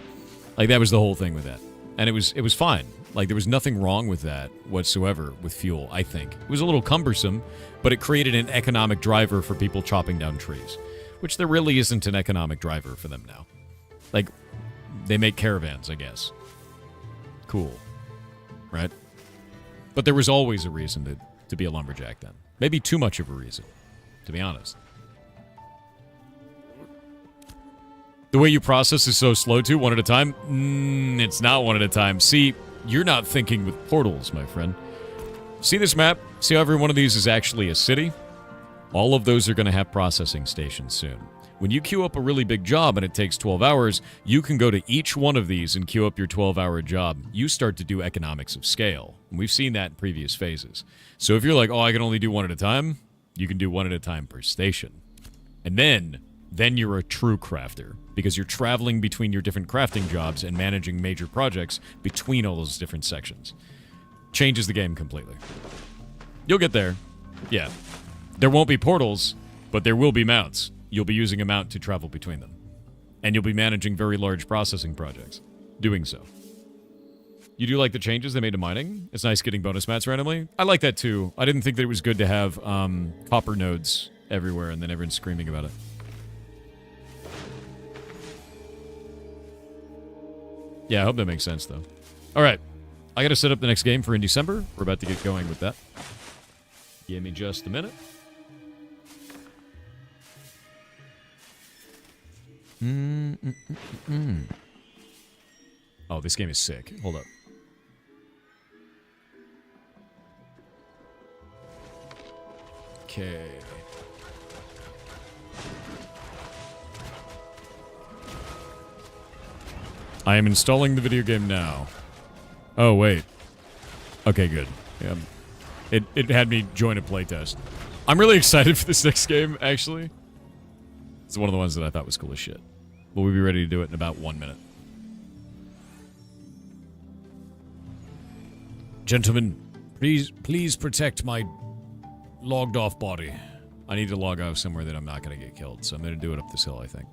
Like, that was the whole thing with that. And it was fine. Like, there was nothing wrong with that whatsoever with fuel, I think. It was a little cumbersome, but it created an economic driver for people chopping down trees, which there really isn't an economic driver for them now. Like, they make caravans, I guess. Cool. Right? But there was always a reason to be a lumberjack then. Maybe too much of a reason, to be honest. The way you process is so slow, too, one at a time? It's not one at a time. See, you're not thinking with portals, my friend. See this map? See how every one of these is actually a city? All of those are going to have processing stations soon. When you queue up a really big job and it takes 12 hours, you can go to each one of these and queue up your 12-hour job. You start to do economics of scale. And we've seen that in previous phases. So if you're like, oh, I can only do one at a time, you can do one at a time per station. And then you're a true crafter, because you're traveling between your different crafting jobs and managing major projects between all those different sections. Changes the game completely. You'll get there. Yeah. There won't be portals, but there will be mounts. You'll be using a mount to travel between them. And you'll be managing very large processing projects. Doing so. You do like the changes they made to mining? It's nice getting bonus mats randomly. I like that too. I didn't think that it was good to have copper nodes everywhere and then everyone's screaming about it. Yeah, I hope that makes sense, though. All right. I got to set up the next game for in December. We're about to get going with that. Give me just a minute. Oh, this game is sick. Hold up. Okay. I am installing the video game now. Oh, wait. Okay, good. Yeah. It had me join a playtest. I'm really excited for this next game, actually. It's one of the ones that I thought was cool as shit. But we'll be ready to do it in about 1 minute. Gentlemen, please protect my logged off body. I need to log off somewhere that I'm not going to get killed, so I'm going to do it up this hill, I think.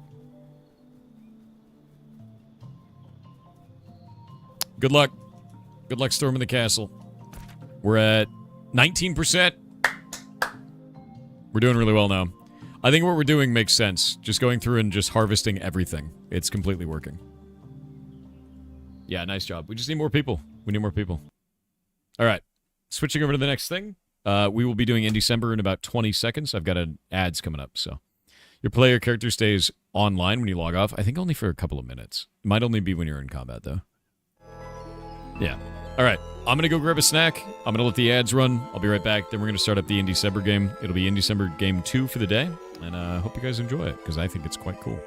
Good luck. Good luck storming the castle. We're at 19%. We're doing really well now. I think what we're doing makes sense. Just going through and just harvesting everything. It's completely working. Yeah, nice job. We just need more people. We need more people. All right. Switching over to the next thing. We will be doing in December in about 20 seconds. I've got ads coming up, so. Your player character stays online when you log off. I think only for a couple of minutes. It might only be when you're in combat, though. Yeah. All right. I'm going to go grab a snack. I'm going to let the ads run. I'll be right back. Then we're going to start up the in December game. It'll be in December game 2 for the day. And I hope you guys enjoy it, because I think it's quite cool.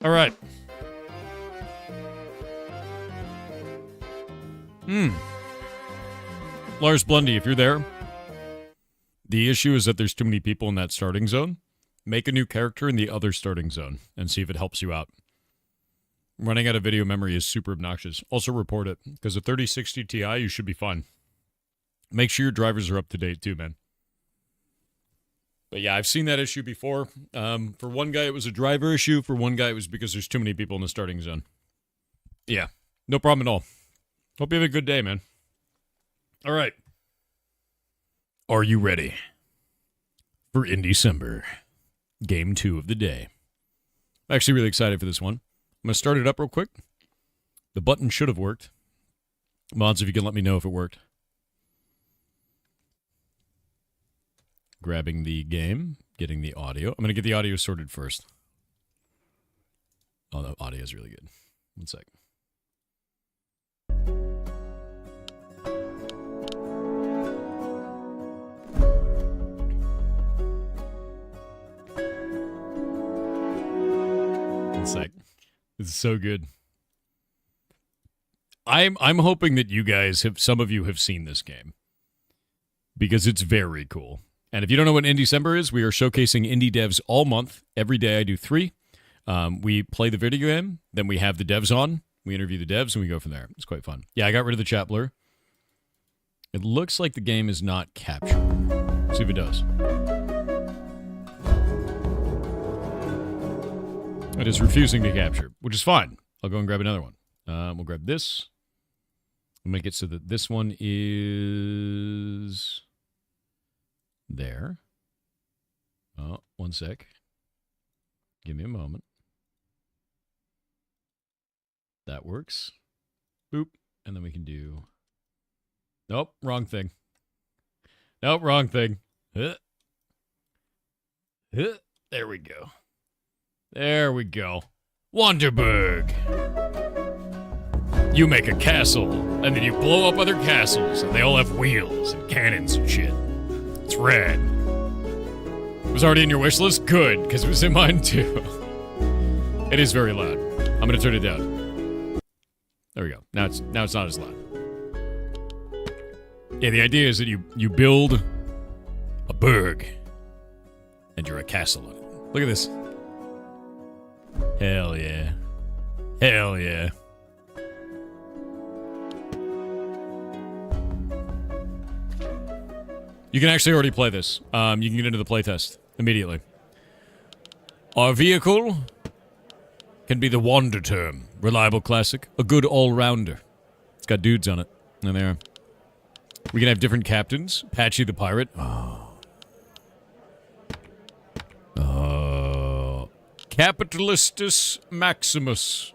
All right. Lars Blundy, if you're there, the issue is that there's too many people in that starting zone. Make a new character in the other starting zone and see if it helps you out. Running out of video memory is super obnoxious. Also report it, because a 3060 Ti, you should be fine. Make sure your drivers are up to date too, man. But yeah, I've seen that issue before. For one guy, it was a driver issue. For one guy, it was because there's too many people in the starting zone. Yeah, no problem at all. Hope you have a good day, man. All right. Are you ready for in December? Game 2 of the day. I'm actually really excited for this one. I'm going to start it up real quick. The button should have worked. Mods, if you can let me know if it worked. Grabbing the game, getting the audio. I'm going to get the audio sorted first. Oh, the audio is really good. One sec. One sec. This is so good. I'm hoping that you guys some of you have seen this game, because it's very cool. And if you don't know what In December is, we are showcasing indie devs all month. Every day I do 3. We play the video game, then we have the devs on. We interview the devs, and we go from there. It's quite fun. Yeah, I got rid of the chat blur. It looks like the game is not captured. See if it does. It is refusing to capture, which is fine. I'll go and grab another one. We'll grab this. We'll make it so that this one is there. Oh, one sec. Give me a moment. That works. Boop. And then we can do... Nope, wrong thing. Nope, wrong thing. There we go. There we go. Wanderberg. You make a castle, and then you blow up other castles, and they all have wheels and cannons and shit. It's rad. It was already in your wish list? Good, because it was in mine too. It is very loud. I'm going to turn it down. There we go. Now it's not as loud. Yeah, the idea is that you build a burg, and you're a castle on it. Look at this. Hell yeah. Hell yeah. You can actually already play this. You can get into the playtest immediately. Our vehicle can be the Wander Term. Reliable classic. A good all-rounder. It's got dudes on it. And there. We can have different captains. Patchy the pirate. Capitalistus Maximus.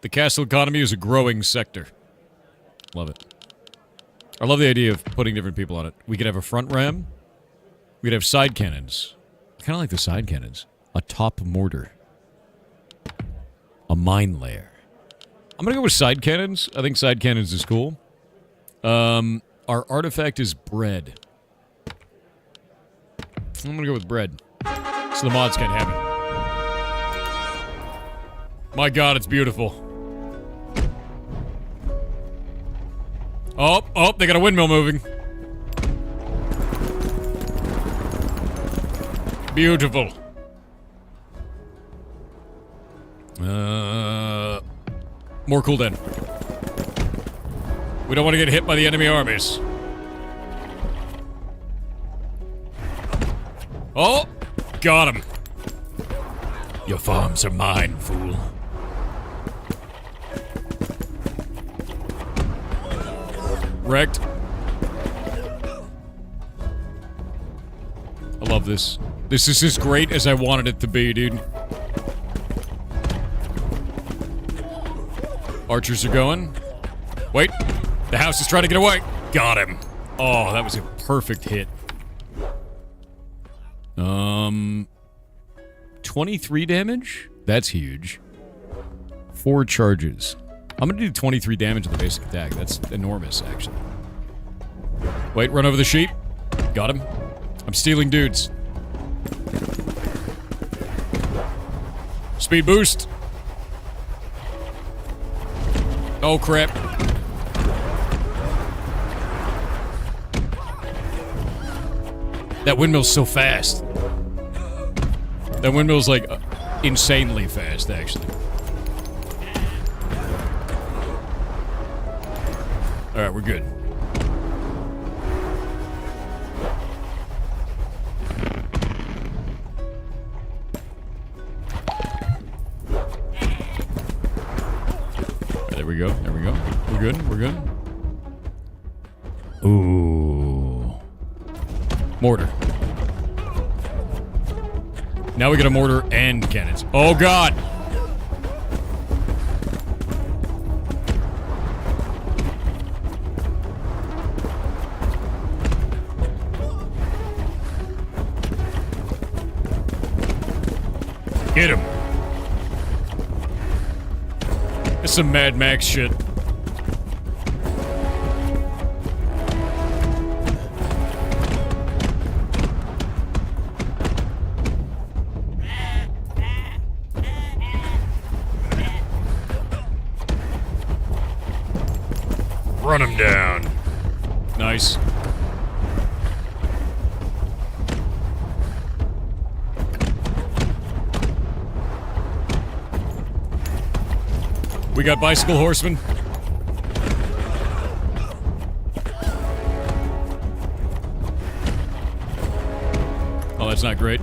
The castle economy is a growing sector. Love it. I love the idea of putting different people on it. We could have a front ram. We could have side cannons. I kind of like the side cannons. A top mortar. A mine layer. I'm going to go with side cannons. I think side cannons is cool. Our artifact is bread. I'm going to go with bread. So the mods can't have it. My god, it's beautiful. Oh, they got a windmill moving. Beautiful. More cooldown. We don't want to get hit by the enemy armies. Oh, got him. Your farms are mine, fool. Wrecked. I love this. This is as great as I wanted it to be, dude. Archers are going. Wait. The house is trying to get away. Got him. Oh, that was a perfect hit. 23 damage? That's huge. 4 charges. I'm gonna do 23 damage with the basic attack. That's enormous, actually. Wait, run over the sheep. Got him. I'm stealing dudes. Speed boost. Oh, crap. That windmill's so fast. That windmill's, like, insanely fast, actually. Alright, we're good. There we go. There we go. We're good. We're good. Ooh. Mortar. Now we get a mortar and cannons. Oh, God! Get him. It's some Mad Max shit. Run him down. Nice. We got bicycle horsemen. Oh, that's not great.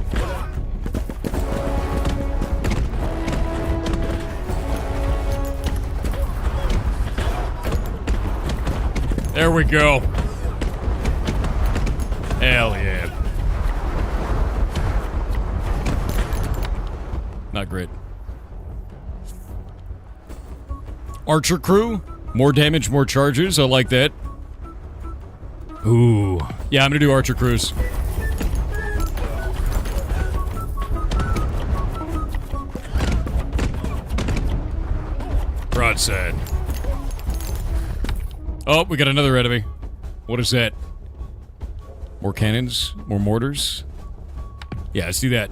There we go. Hell yeah. Not great. Archer crew. More damage, more charges. I like that. Ooh. Yeah, I'm gonna do archer crews. Broadside. Oh, we got another enemy. What is that? More cannons? More mortars? Yeah, let's do that.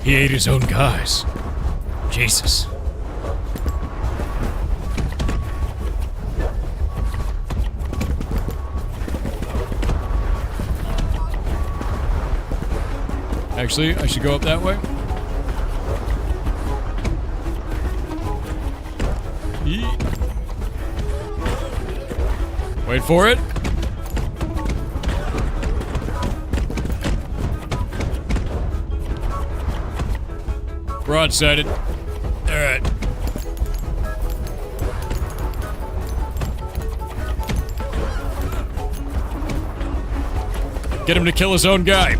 He ate his own guys. Jesus. Actually, I should go up that way. Wait for it. Broadsided. Alright. Get him to kill his own guy.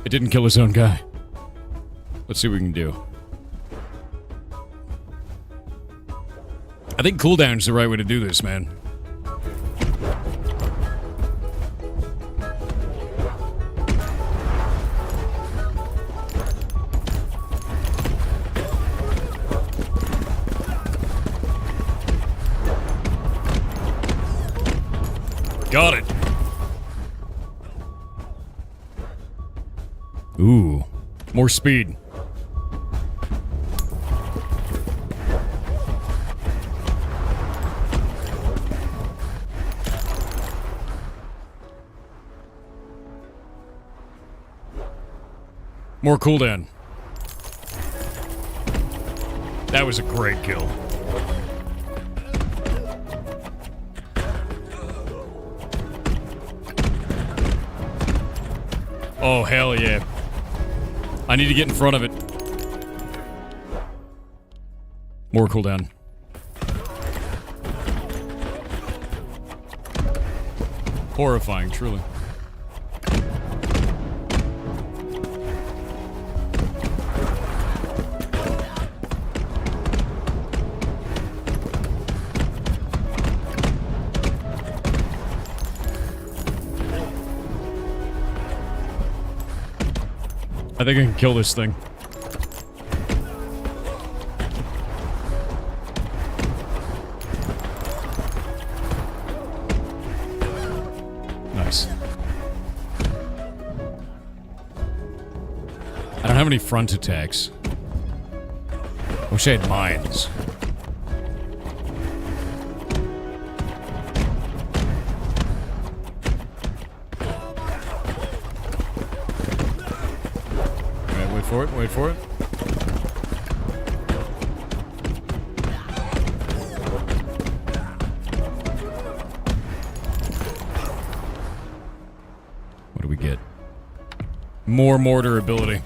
It didn't kill his own guy. Let's see what we can do. I think cooldown's the right way to do this, man. Got it. Ooh. More speed. More cooldown. That was a great kill. Oh, hell yeah. I need to get in front of it. More cooldown. Horrifying, truly. I think I can kill this thing. Nice. I don't have any front attacks. I wish I had mines. Alright, wait for it, wait for it. What do we get? More mortar ability.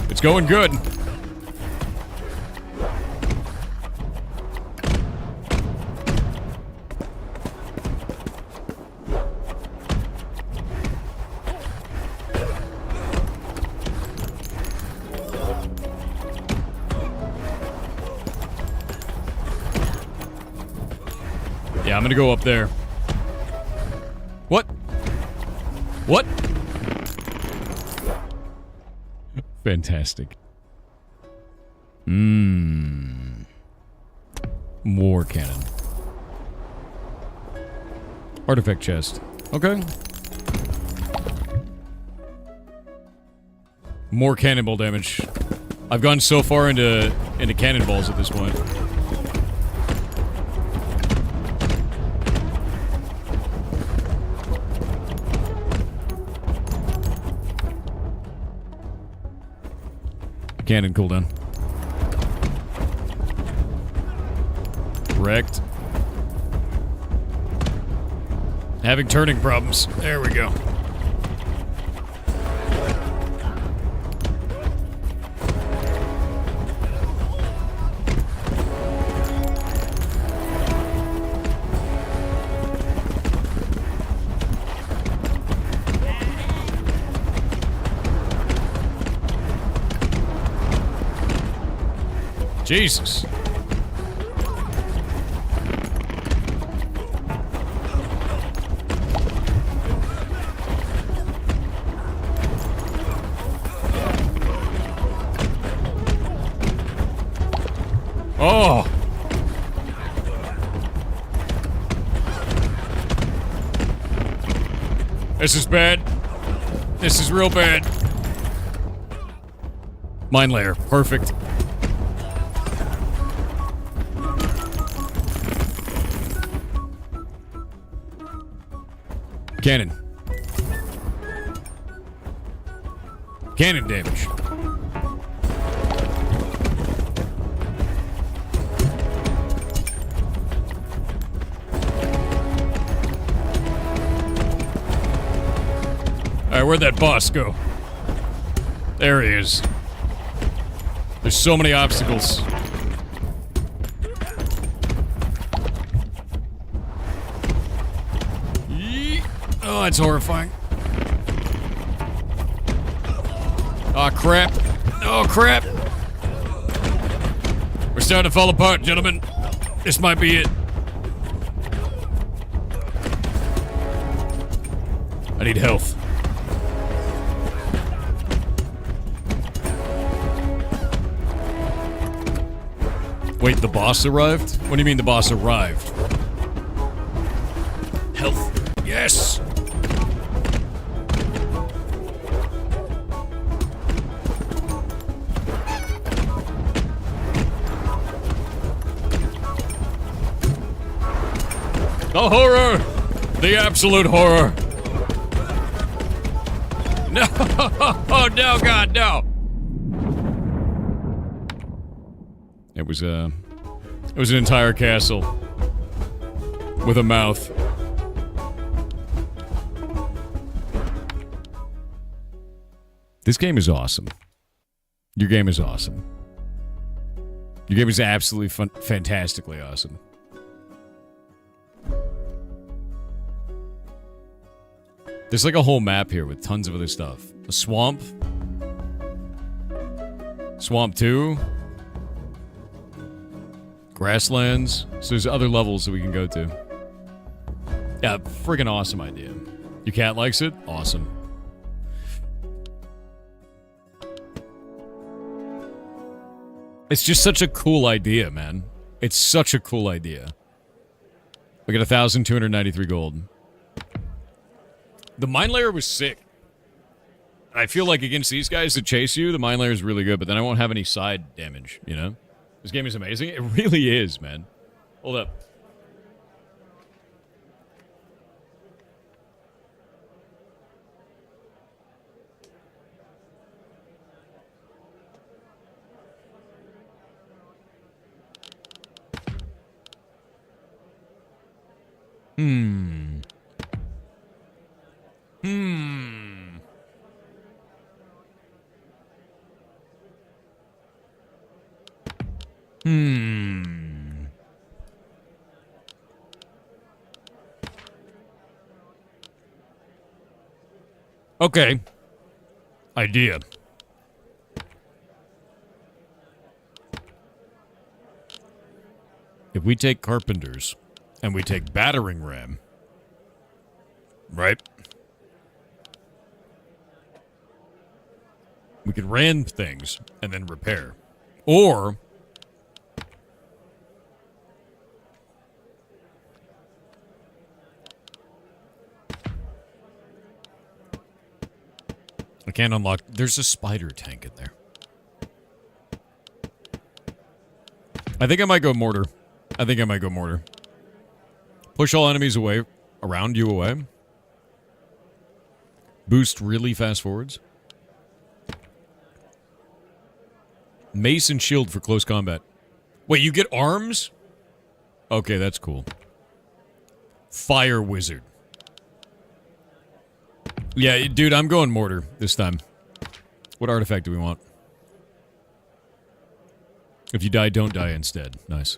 It's going good. Yeah, I'm gonna go up there. What? What? Fantastic. War cannon. Artifact chest. Okay. More cannonball damage. I've gone so far into cannonballs at this point. Cannon cooldown. Wrecked. Having turning problems. There we go. Jesus. Oh. This is bad. This is real bad. Mine layer. Perfect. Cannon. Cannon damage. Alright, where'd that boss go? There he is. There's so many obstacles. Oh, that's horrifying. Oh, crap. Oh, crap. We're starting to fall apart, gentlemen. This might be it. I need health. Wait, the boss arrived? What do you mean the boss arrived? Health. Yes! The horror! The absolute horror! No! Oh, no, God, no! It was an entire castle. With a mouth. This game is awesome. Your game is awesome. Your game is absolutely fantastically awesome. There's like a whole map here with tons of other stuff. A swamp. Swamp 2. Grasslands. So there's other levels that we can go to. Yeah, friggin' awesome idea. Your cat likes it? Awesome. It's just such a cool idea, man. It's such a cool idea. We got 1,293 gold. The mine layer was sick. I feel like against these guys that chase you, the mine layer is really good, but then I won't have any side damage, you know? This game is amazing. It really is, man. Hold up. Hmm. Okay. Idea. If we take carpenters and we take battering ram, right? We could ram things and then repair. Or I can't unlock. There's a spider tank in there. I think I might go mortar. Push all enemies away, around you away. Boost really fast forwards. Mace and shield for close combat. Wait, you get arms? Okay, that's cool. Fire wizard. Yeah, dude, I'm going mortar this time. What artifact do we want? If you die, don't die instead. Nice.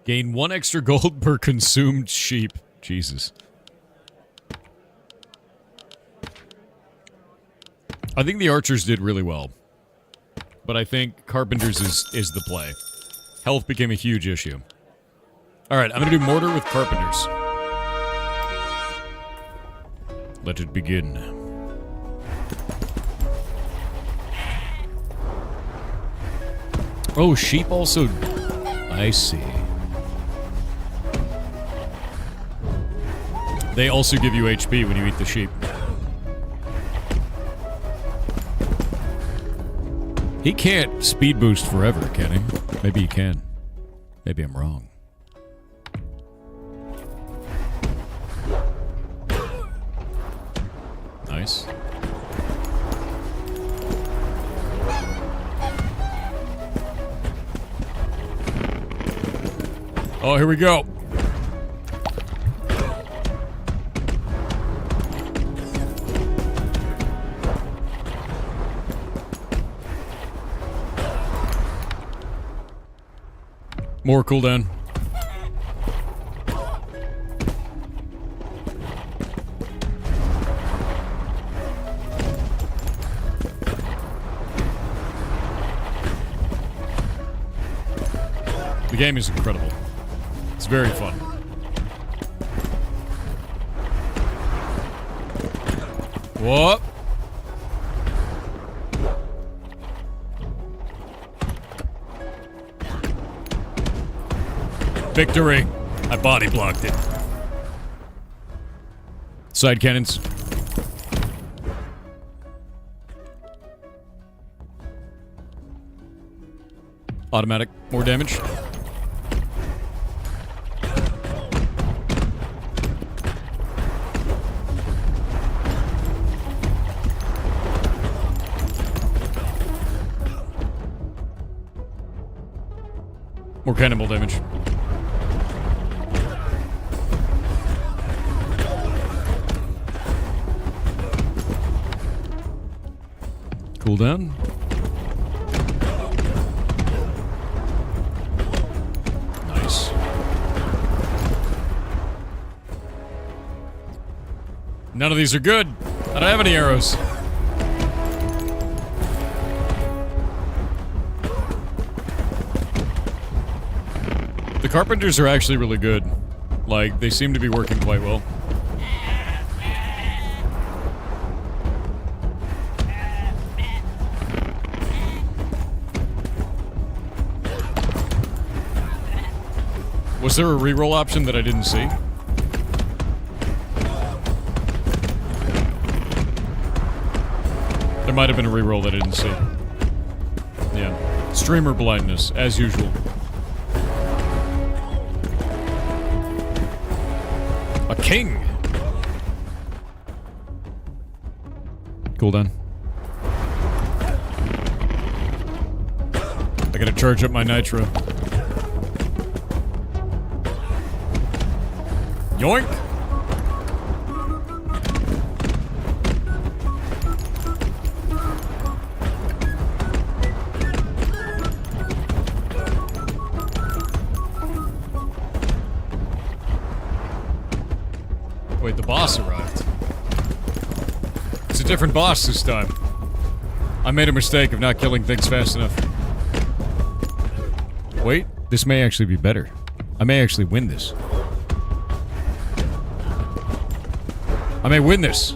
Gain 1 extra gold per consumed sheep. Jesus. I think the archers did really well. But I think carpenters is the play. Health became a huge issue. Alright, I'm gonna do mortar with carpenters. Let it begin. Oh, sheep also... I see. They also give you HP when you eat the sheep. He can't speed boost forever, can he? Maybe he can. Maybe I'm wrong. Nice. Oh, here we go. More cooldown. The game is incredible. It's very fun. What? Victory. I body blocked it. Side cannons. Automatic. More damage. More cannonball damage. Cooldown. Nice. None of these are good. I don't have any arrows. The carpenters are actually really good. Like, they seem to be working quite well. Was there a reroll option that I didn't see? There might have been a reroll that I didn't see. Yeah. Streamer blindness, as usual. A king! Cooldown. I gotta charge up my nitro. Yoink! Wait, the boss arrived. It's a different boss this time. I made a mistake of not killing things fast enough. Wait, this may actually be better. I may actually win this. I may win this.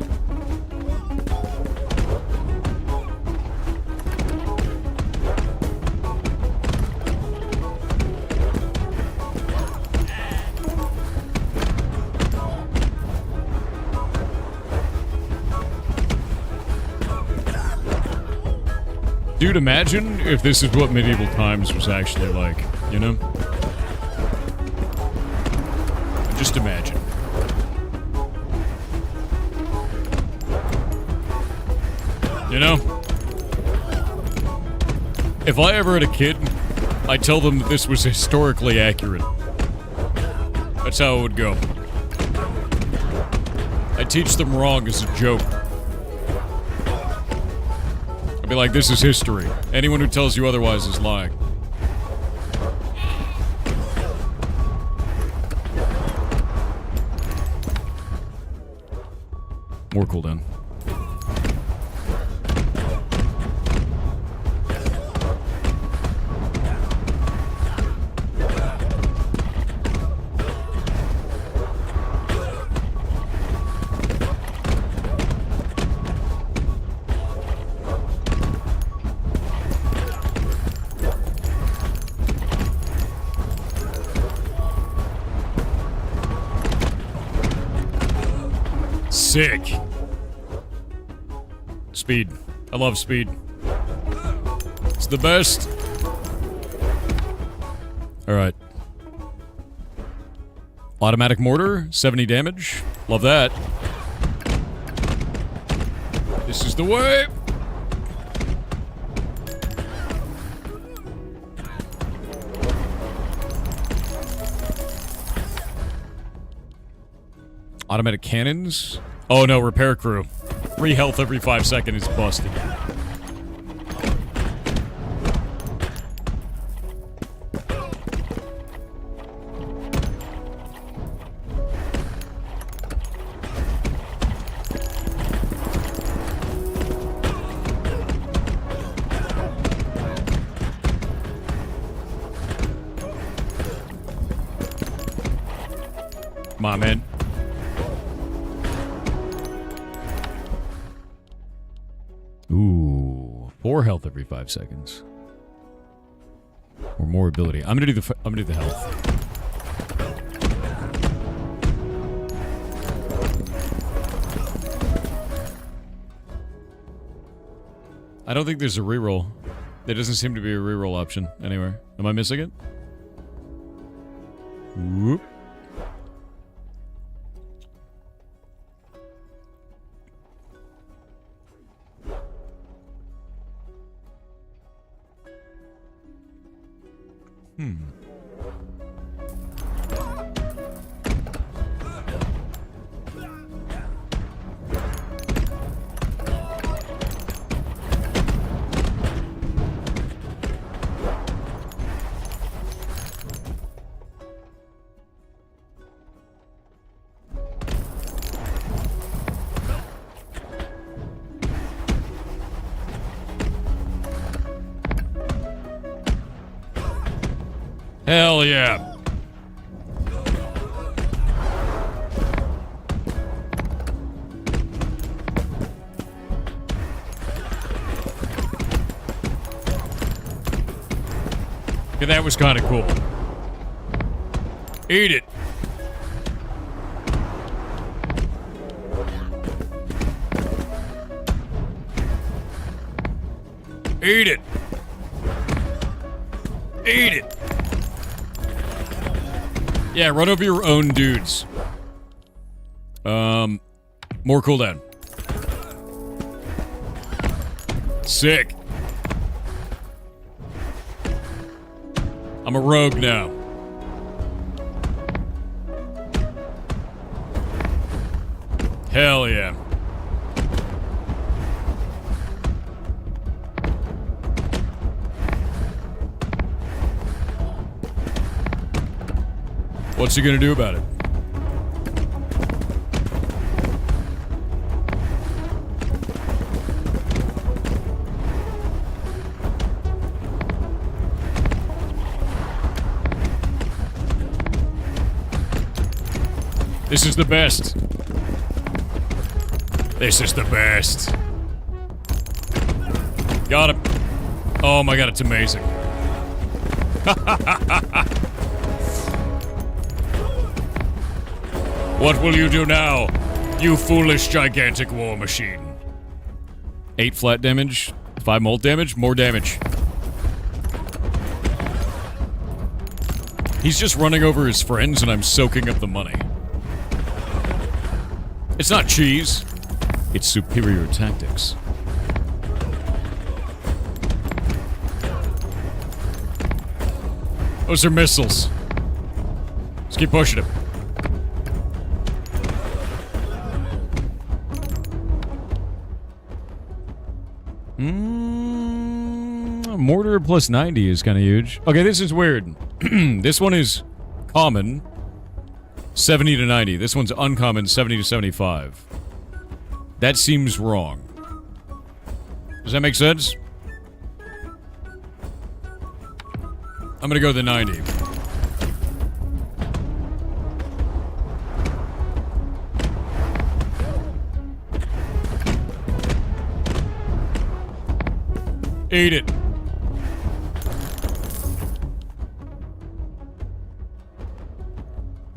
Dude, imagine if this is what medieval times was actually like, you know? Just imagine. You know? If I ever had a kid, I'd tell them that this was historically accurate. That's how it would go. I'd teach them wrong as a joke. I'd be like, this is history. Anyone who tells you otherwise is lying. More cooldown. Sick. Speed. I love speed. It's the best. Alright. Automatic mortar, 70 damage. Love that. This is the way. Automatic cannons. Oh no, repair crew. Free health every 5 seconds is busted. Come on, man. Ooh, 4 health every 5 seconds, or more ability. I'm gonna do the health. I don't think there's a reroll. There doesn't seem to be a reroll option anywhere. Am I missing it? Whoop. Hell yeah. Okay, that was kind of cool. Eat it. Eat it. Eat it. Yeah, run over your own dudes. More cooldown. Sick. I'm a rogue now. Hell yeah. What's he gonna do about it? This is the best. This is the best. Got him. Oh my god, it's amazing. What will you do now, you foolish gigantic war machine? 8 flat damage, 5 molt damage, more damage. He's just running over his friends and I'm soaking up the money. It's not cheese. It's superior tactics. Those are missiles. Let's keep pushing him. Mortar plus 90 is kind of huge. Okay, this is weird. This one is common, 70 to 90. This one's uncommon, 70 to 75. That seems wrong. Does that make sense? I'm gonna go the 90. Eat it.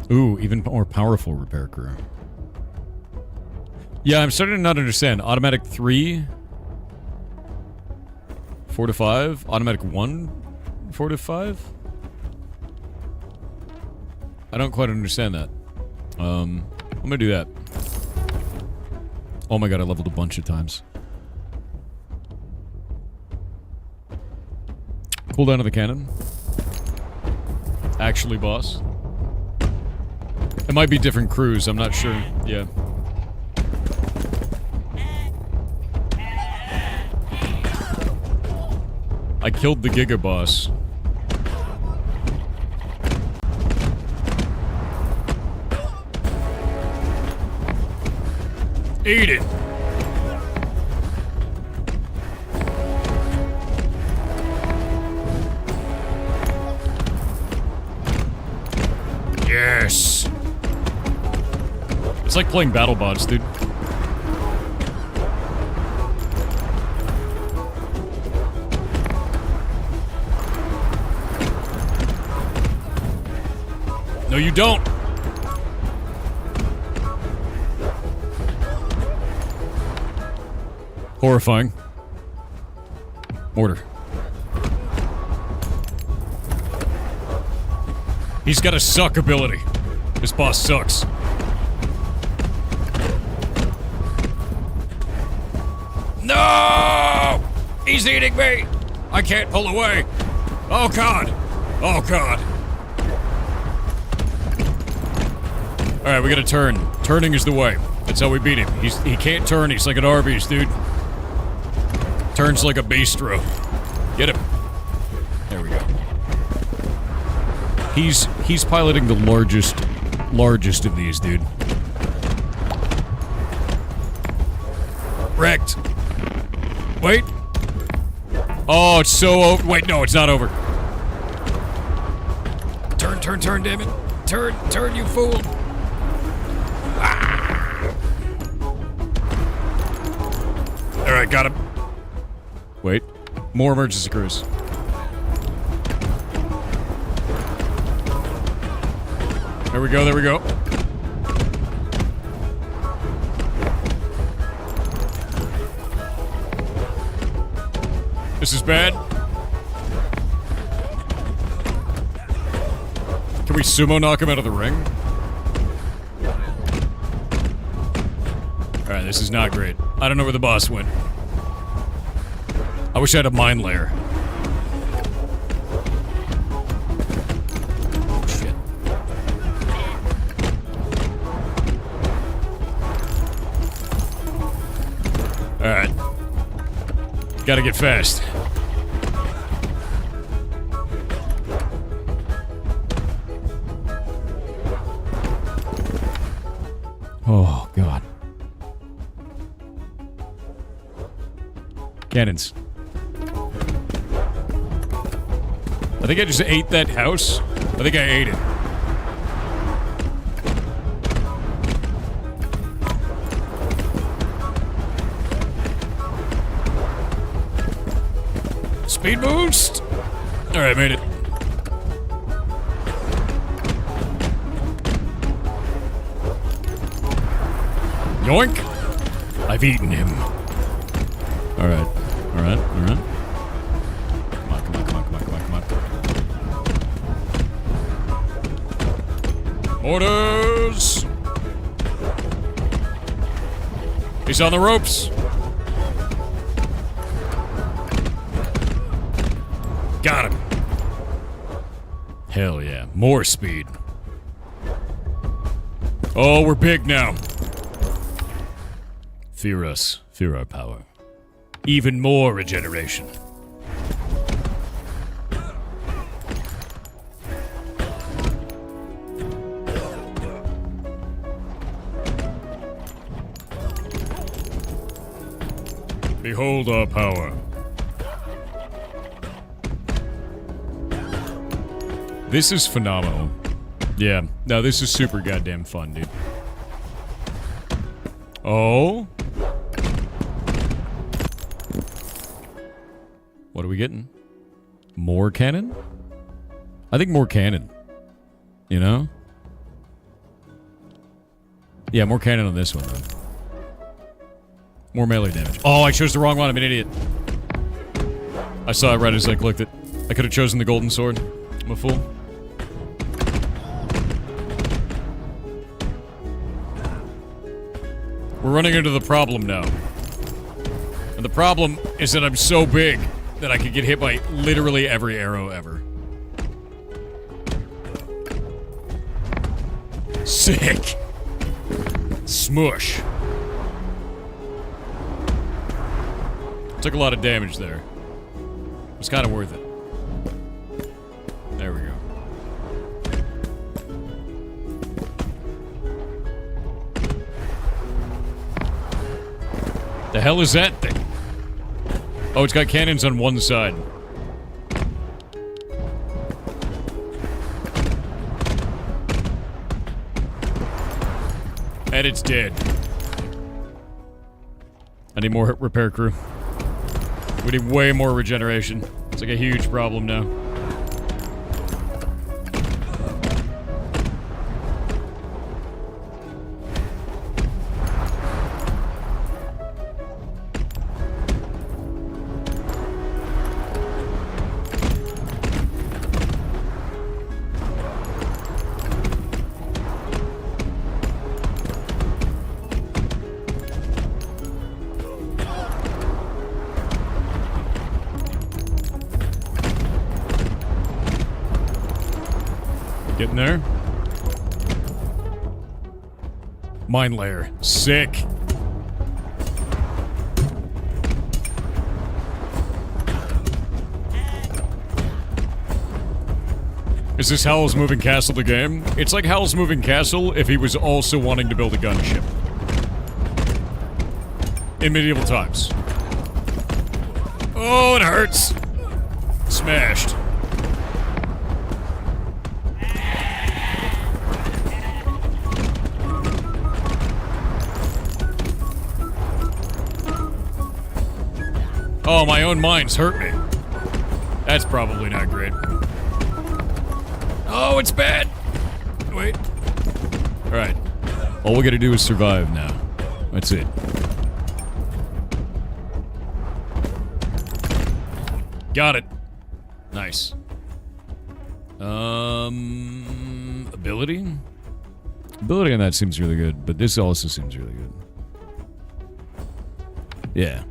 Ooh, even more powerful repair crew. Yeah, I'm starting to not understand. Automatic 3? 4 to 5? Automatic 1? 4 to 5? I don't quite understand that. I'm gonna do that. Oh my god, I leveled a bunch of times. Cooldown of the cannon. Actually, boss. It might be different crews, I'm not sure. Yeah. I killed the Giga boss. Eat it! Yes! It's like playing BattleBots, dude. No, you don't! Horrifying. Mortar. He's got a suck ability. This boss sucks. No! He's eating me! I can't pull away. Oh god. Oh god. Alright, we gotta turn. Turning is the way. That's how we beat him. He can't turn, he's like an Arby's, dude. Turns like a bistro. Get him. There we go. He's piloting the largest of these, dude. Wrecked. Wait. Oh, it's so over. Wait, no, it's not over. Turn, damn it. Turn, you fool. Ah. Alright, got him. Wait. More emergency crews. There we go, there we go. This is bad. Can we sumo knock him out of the ring? Alright, this is not great. I don't know where the boss went. I wish I had a mine layer. Shit. Alright. Gotta get fast. Oh, God. Cannons. I think I just ate that house. I think I ate it. Speed boost! Alright, made it. Yoink! I've eaten him. Alright. Alright, alright. Come on, come on, come on, come on, come on, come on. Orders! He's on the ropes. Got him. Hell yeah. More speed. Oh, we're big now. Fear us. Fear our power. Even more regeneration. Behold our power. This is phenomenal. Yeah, no, this is super goddamn fun, dude. Oh? What are we getting? More cannon? I think more cannon. You know? Yeah, more cannon on this one, though. More melee damage. Oh, I chose the wrong one. I'm an idiot. I saw it right as I clicked it. I could have chosen the golden sword. I'm a fool. We're running into the problem now. And the problem is that I'm so big that I could get hit by literally every arrow ever. Sick. Smush. Took a lot of damage there. It was kind of worth it. There we go. The hell is that thing? Oh, it's got cannons on one side. And it's dead. I need more repair crew. We need way more regeneration. It's like a huge problem now. Getting there. Mine layer. Sick. Is this Howl's Moving Castle the game? It's like Howl's Moving Castle if he was also wanting to build a gunship. In medieval times. Oh, it hurts. Smashed. Oh, my own mines hurt me. That's probably not great. Oh, it's bad. Wait. Alright. All we gotta do is survive now. That's it. Got it. Nice. Ability? Ability on that seems really good, but this also seems really good. Yeah.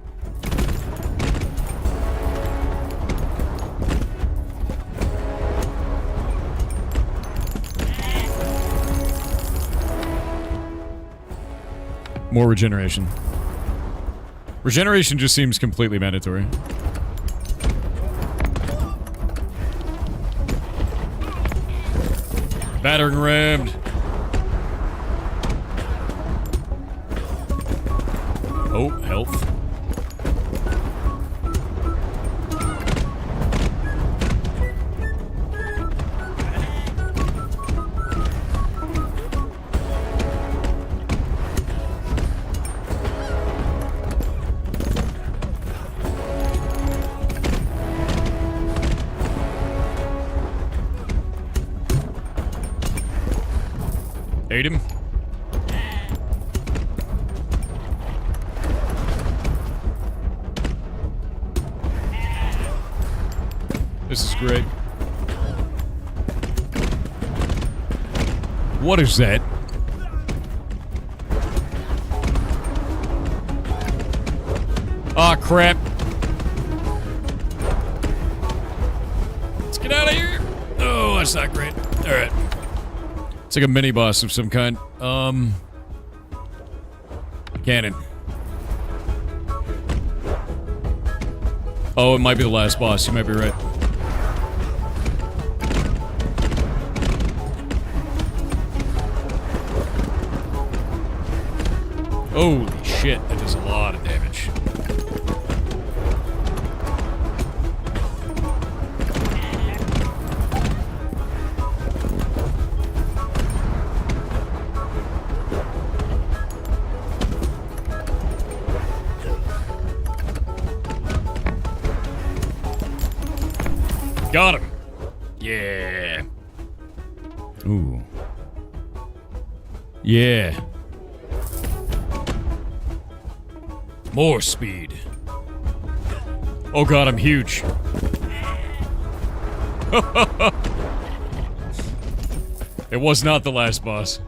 More regeneration. Regeneration just seems completely mandatory. Battering rammed. Oh, health. Ate him. This is great. What is that? Aw, crap. Let's get out of here. Oh, that's not great. Alright. It's like a mini-boss of some kind. Cannon. Oh, it might be the last boss. You might be right. Holy shit, that does a lot of damage. Got him. Yeah. Ooh. Yeah. More speed. Oh god, I'm huge. It was not the last boss.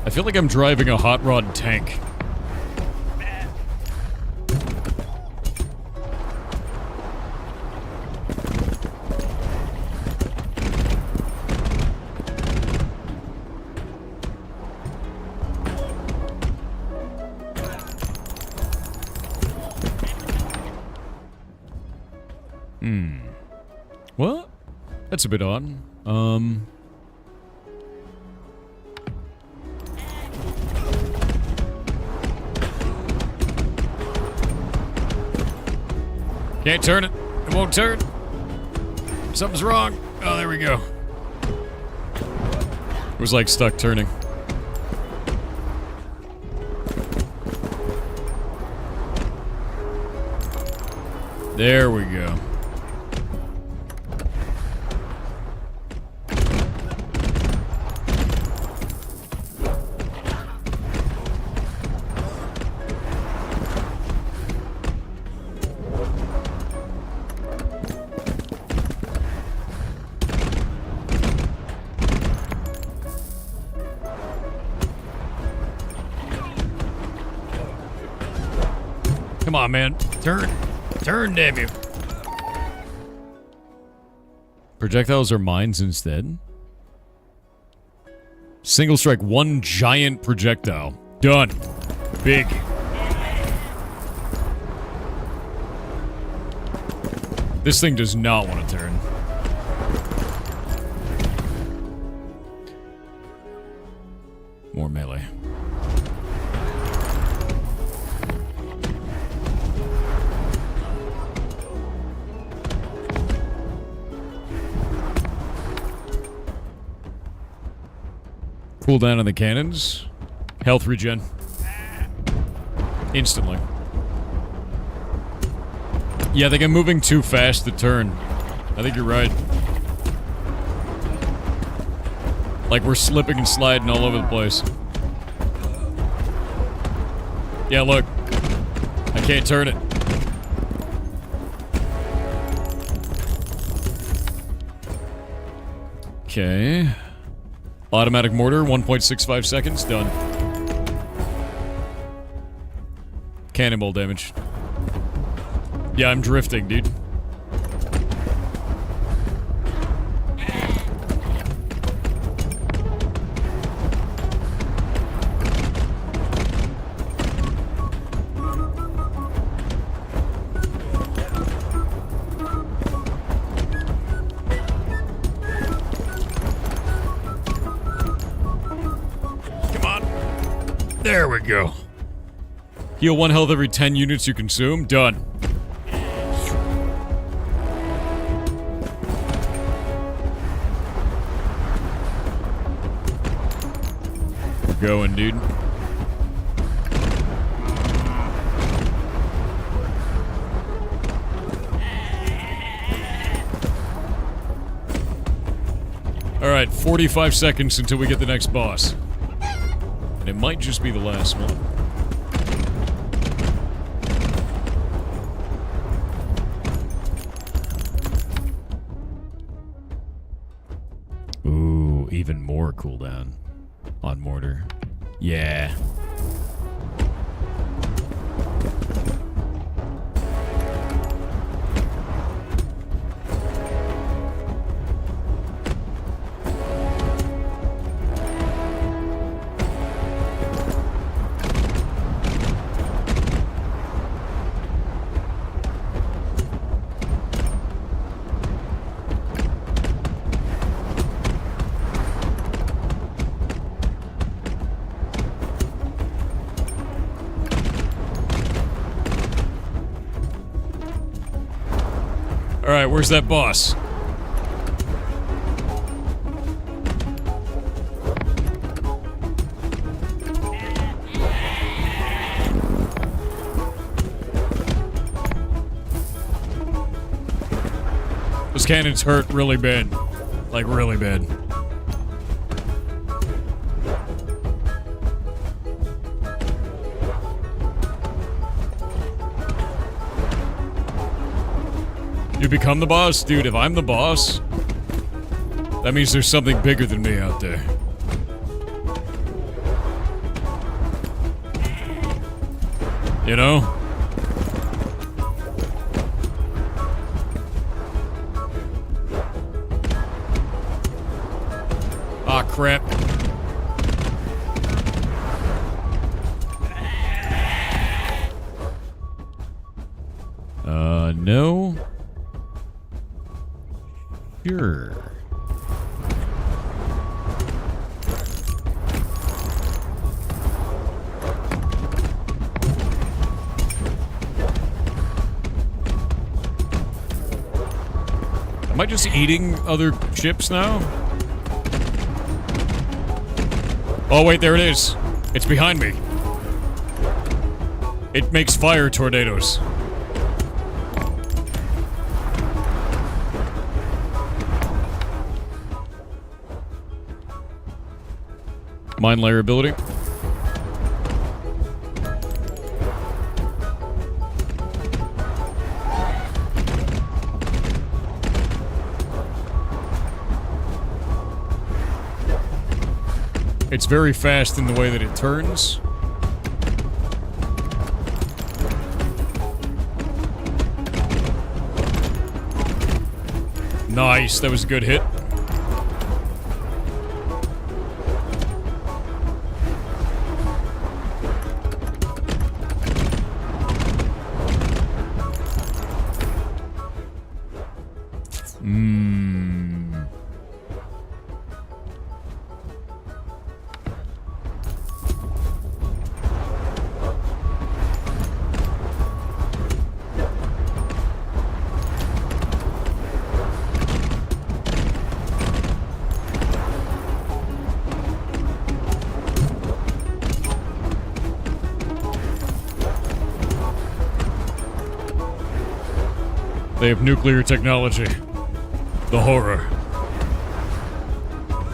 I feel like I'm driving a hot rod tank. What? That's a bit odd. Can't turn it. It won't turn. Something's wrong. Oh, there we go. It was like stuck turning. There we go. Come on, man. Turn. Turn, damn you. Projectiles are mines instead. Single strike, one giant projectile. Done. Big. This thing does not want to turn. More melee. Cooldown on the cannons. Health regen. Instantly. Yeah, I think I'm moving too fast to turn. I think you're right. Like we're slipping and sliding all over the place. Yeah, look. I can't turn it. Okay. Automatic mortar, 1.65 seconds, done. Cannonball damage. Yeah, I'm drifting, dude. There we go. Heal 1 health every 10 units you consume. Done. We're going, dude. Alright, 45 seconds until we get the next boss. And it might just be the last one. Ooh, even more cooldown on mortar. Yeah. Alright, where's that boss? Those cannons hurt really bad. Like, really bad. You become the boss? Dude, if I'm the boss, that means there's something bigger than me out there. You know? Ah, crap. No. Sure. Am I just eating other ships now? Oh wait, there it is. It's behind me. It makes fire tornadoes. Mind layer ability. It's very fast in the way that it turns. Nice, that was a good hit. They have nuclear technology. The horror.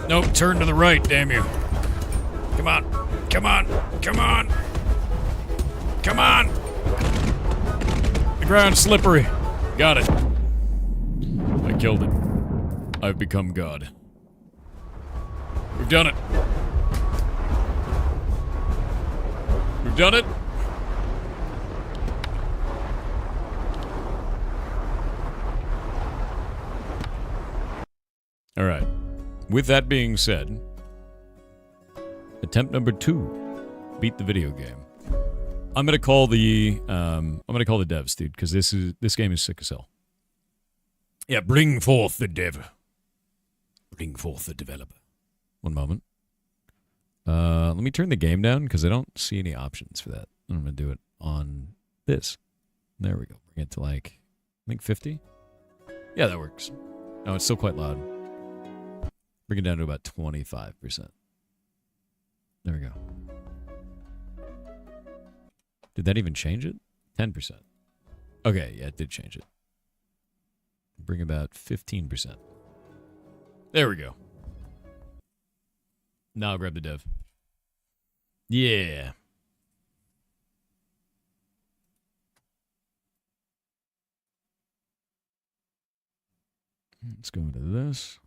Nope, turn to the right, damn you. Come on. Come on. Come on. Come on. The ground's slippery. Got it. I killed it. I've become God. We've done it. We've done it. All right. With that being said, attempt number 2, beat the video game. I'm gonna call the devs, dude, because this game is sick as hell. Yeah, bring forth the dev. Bring forth the developer. One moment. Let me turn the game down because I don't see any options for that. I'm gonna do it on this. There we go. Bring it to like, I think 50. Yeah, that works. Oh, it's still quite loud. Bring it down to about 25%. There we go. Did that even change it? 10%. Okay, yeah, it did change it. Bring about 15%. There we go. Now I'll grab the dev. Yeah. Let's go into this.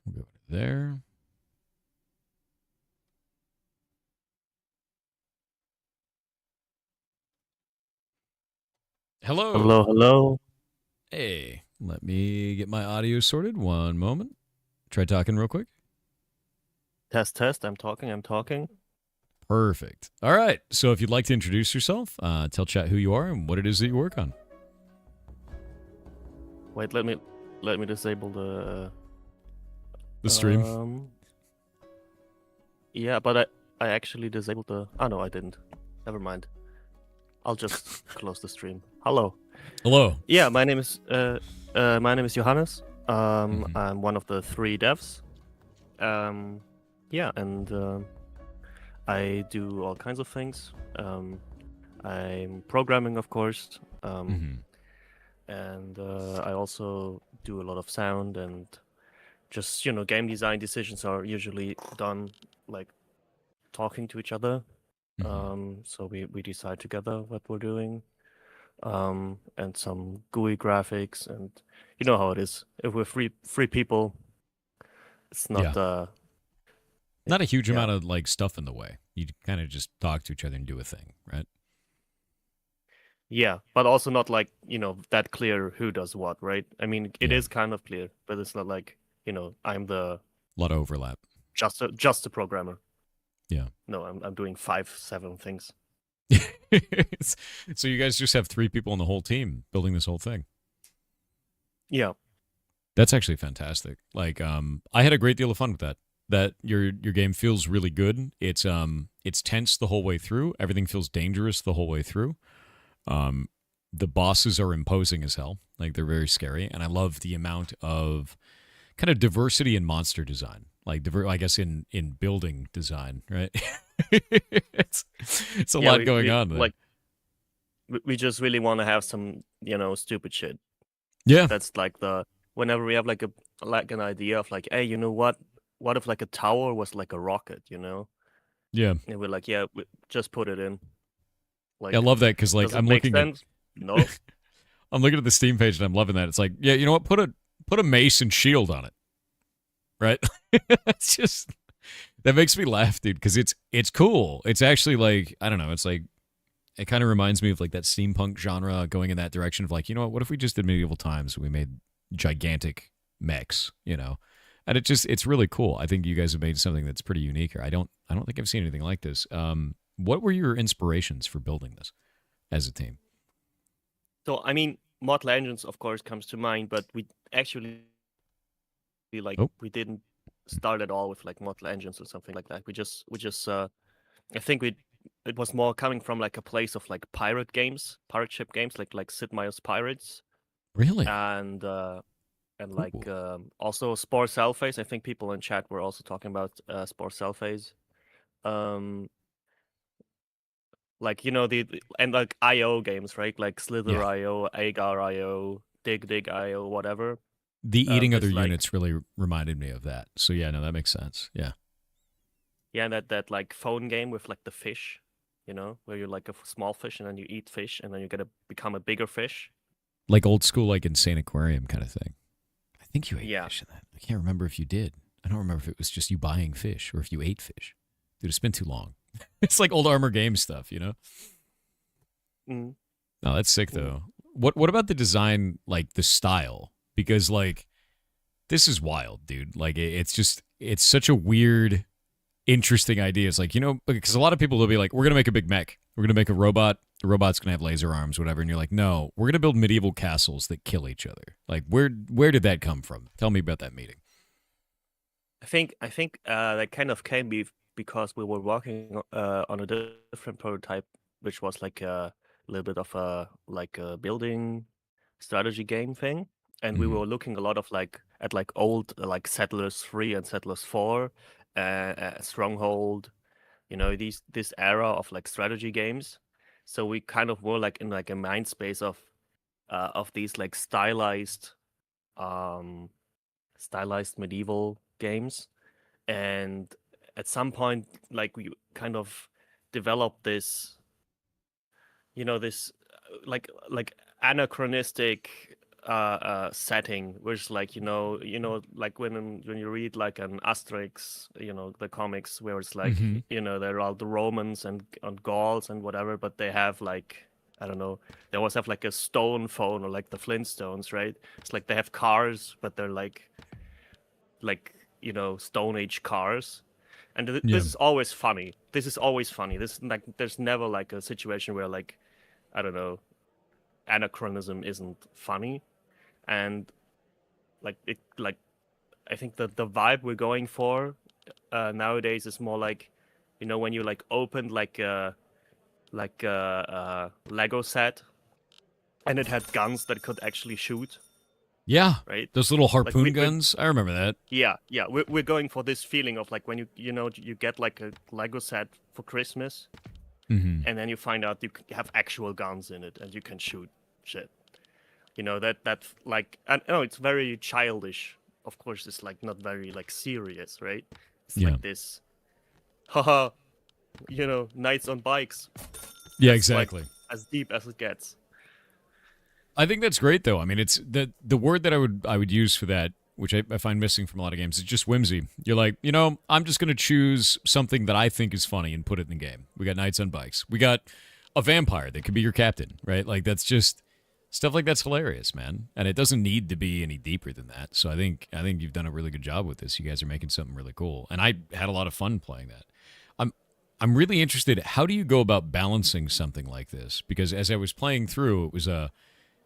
We'll go to there. Hello. Hello, hello. Hey, let me get my audio sorted. One moment. Try talking real quick. Test, test. I'm talking. Perfect. All right. So if you'd like to introduce yourself, tell chat who you are and what it is that you work on. Wait, let me disable the stream. Yeah, but I actually disabled the. Oh no, I didn't. Never mind. I'll just close the stream. Hello. Hello. Yeah, my name is Johannes. I'm one of the 3 devs. Yeah, and I do all kinds of things. I'm programming, of course, and I also do a lot of sound, and just game design decisions are usually done like talking to each other. So we decide together what we're doing, and some GUI graphics, and you know how it is. If we're three people, it's not not a huge amount of like stuff in the way. You kind of just talk to each other and do a thing, right? Yeah, but also not like that clear who does what, right? I mean, it is kind of clear, but it's not like I'm the lot of overlap. Just a programmer. Yeah. No, I'm doing 5-7 things. So you guys just have 3 people on the whole team building this whole thing. Yeah. That's actually fantastic. Like, I had a great deal of fun with that. That your game feels really good. It's tense the whole way through. Everything feels dangerous the whole way through. The bosses are imposing as hell. Like, they're very scary, and I love the amount of kind of diversity in monster design. Like, I guess in building design, right? it's a lot going on there. Like, we just really want to have some stupid shit. Yeah, that's like whenever we have like an idea of like, hey, you know what if like a tower was like a rocket, Yeah, and we're like, yeah, just put it in. Like, I love that because like I'm looking at no. I'm looking at the Steam page and I'm loving that. It's like, yeah, you know what? Put a mace and shield on it, right? It's just that makes me laugh, dude, because it's cool. It's actually like, I don't know. It's like, it kind of reminds me of like that steampunk genre going in that direction of like, you know what if we just did medieval times and we made gigantic mechs, and it's really cool. I think you guys have made something that's pretty unique here. I don't think I've seen anything like this. What were your inspirations for building this as a team? So, I mean, Mortal Engines, of course, comes to mind, but we actually we didn't start at all with like Mortal Engines or something like that. We just I think it was more coming from like a place of like pirate ship games, like Sid Meier's Pirates. Really? And like also Spore Cellphase. I think people in chat were also talking about Spore Cellphase. Like and like IO games, right? Like Slither Yeah. IO, Agar IO, Dig IO, whatever. The eating other This, like, units really reminded me of that. So yeah, no, that makes sense. Yeah. yeah, that like phone game with like the fish, where you're like a small fish and then you eat fish and then you become a bigger fish. Like old school, like Insane Aquarium kind of thing. I think you ate Yeah. fish in that. I can't remember if you did. I don't remember if it was just you buying fish or if you ate fish. Dude, it's been too long. It's like old Armor Game stuff, you know? Mm. No, that's sick though. What about the design, like the style? Because like this is wild, dude. Like it's such a weird, interesting idea. It's like, because a lot of people will be like, we're gonna make a big mech. We're gonna make a robot. The robot's gonna have laser arms, whatever. And you're like, no, we're gonna build medieval castles that kill each other. Like, where did that come from? Tell me about that meeting. I think that kind of came because we were working on a different prototype, which was like a little bit of a building strategy game thing, and we were looking a lot of at old like Settlers 3 and Settlers 4, Stronghold, this era of like strategy games. So we kind of were like in like a mind space of these like stylized medieval games. And at some point, like, we kind of developed this this like anachronistic setting, which like like when you read like an Asterix, the comics, where it's like there are the Romans and Gauls and whatever, but they have like, I don't know, they always have like a stone phone, or like the Flintstones, right? It's like they have cars, but they're like Stone Age cars. And this is always funny. This is like, there's never like a situation where, like, I don't know, anachronism isn't funny. And like I think that the vibe we're going for nowadays is more like, when you like opened like a Lego set and it had guns that could actually shoot. Yeah, right. Those little harpoon Like, guns. I remember that. Yeah. We're going for this feeling of like when you get like a Lego set for Christmas, and then you find out you have actual guns in it and you can shoot shit. That like, I know it's very childish. Of course, it's like not very like serious, right? It's like this, haha, knights on bikes. Yeah, That's, exactly. like, as deep as it gets. I think that's great, though. I mean, it's the word that I would use for that, which I find missing from a lot of games, is just whimsy. You're like, I'm just going to choose something that I think is funny and put it in the game. We got knights on bikes. We got a vampire that could be your captain, right? Like, that's just stuff like that's hilarious, man. And it doesn't need to be any deeper than that. So I think you've done a really good job with this. You guys are making something really cool, and I had a lot of fun playing that. I'm really interested. How do you go about balancing something like this? Because as I was playing through, it was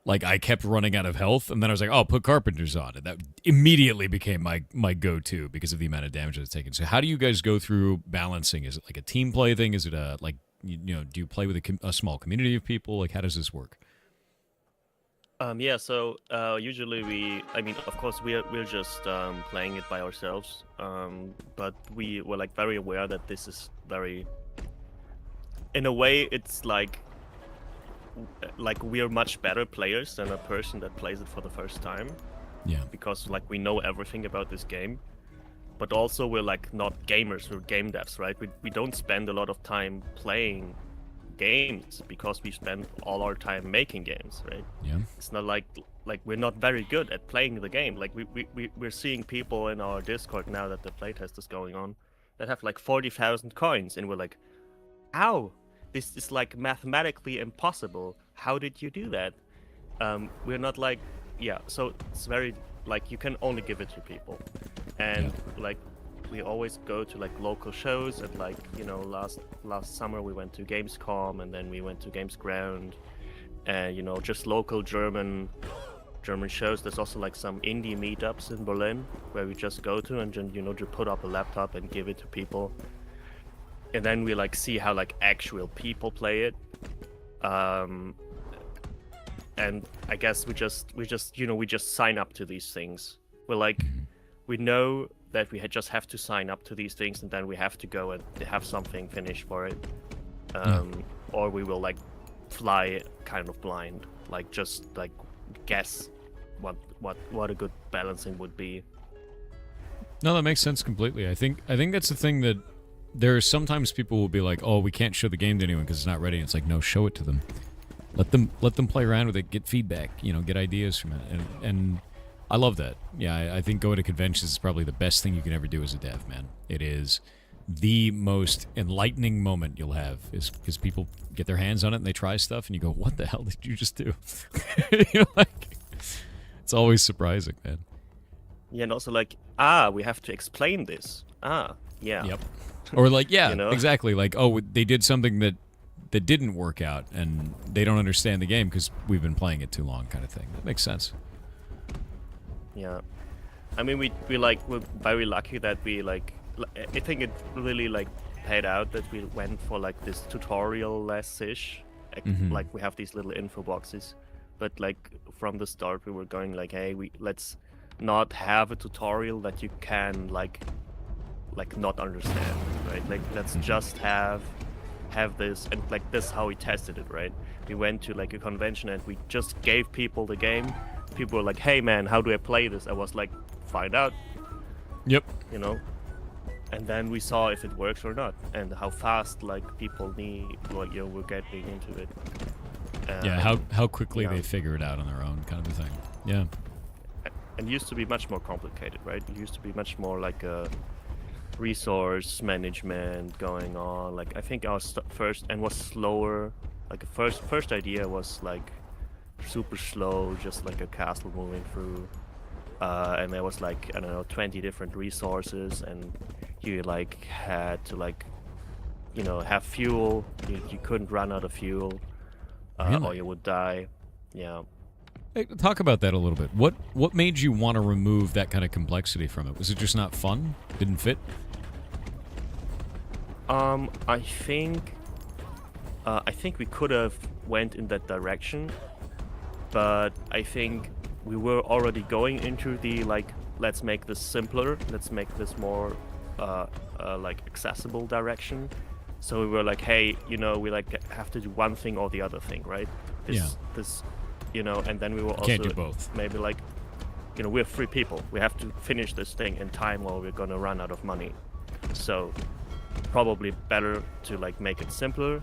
like I kept running out of health, and then I was like, "Oh, put Carpenters on," and that immediately became my go-to because of the amount of damage it's taken. So, how do you guys go through balancing? Is it like a team play thing? Is it a like do you play with a small community of people? Like, how does this work? Yeah. So usually of course we're just playing it by ourselves. But we were like very aware that this is very, in a way, it's like we're much better players than a person that plays it for the first time. Yeah. Because like we know everything about this game, but also we're like not gamers, we're game devs, right? We don't spend a lot of time playing games because we spend all our time making games, right? Yeah. It's not like we're not very good at playing the game. Like we're seeing people in our Discord now that the playtest is going on that have like 40,000 coins, and we're like, how? This is like mathematically impossible. How did you do that? We're not like, yeah, so it's very like you can only give it to people. And like we always go to like local shows, and like last summer we went to Gamescom, and then we went to Gamesground, and just local German shows. There's also like some indie meetups in Berlin where we just go to and just put up a laptop and give it to people. And then we like see how like actual people play it, and I guess we just sign up to these things. We're like, we know that we just have to sign up to these things, and then we have to go and have something finished for it. or we will like fly kind of blind, like just like guess what a good balancing would be. No, that makes sense completely. I think that's the thing that there are sometimes people will be like, oh, we can't show the game to anyone because it's not ready. And it's like, no, show it to them. Let them play around with it, get feedback, get ideas from it. And I love that. Yeah, I think going to conventions is probably the best thing you can ever do as a dev, man. It is the most enlightening moment you'll have, is because people get their hands on it and they try stuff and you go, what the hell did you just do? It's always surprising, man. Yeah, and also like, we have to explain this. Yeah. Yep. Or like, yeah, exactly. Like, oh, they did something that didn't work out and they don't understand the game because we've been playing it too long, kind of thing. That makes sense. Yeah. I mean, we're very lucky that we like, I think it really like paid out that we went for like this tutorial-less-ish. Like we have these little info boxes, but like from the start we were going like, hey, let's not have a tutorial that you can like not understand, right? Like let's just have this, and like this is how we tested it, right? We went to like a convention and we just gave people the game. People were like, hey man, how do I play this? I was like, find out. Yep. And then we saw if it works or not, and how fast like people were getting into it. Yeah, how quickly they figure it out on their own, kind of a thing. Yeah. And it used to be much more complicated, right? It used to be much more like a resource management going on. Like I think our first and was slower. Like the first idea was like super slow, just like a castle moving through. And there was like, I don't know, 20 different resources, and you like had to like, have fuel. You couldn't run out of fuel, or you would die. Yeah. Hey, talk about that a little bit. What made you want to remove that kind of complexity from it? Was it just not fun? Didn't fit? I think we could have went in that direction, but I think we were already going into the like, let's make this simpler, let's make this more like accessible direction. So we were like, hey, we like have to do one thing or the other thing, right? This, and then we were also can't do both. Maybe like, we're 3 people. We have to finish this thing in time or we're gonna run out of money. So probably better to like make it simpler.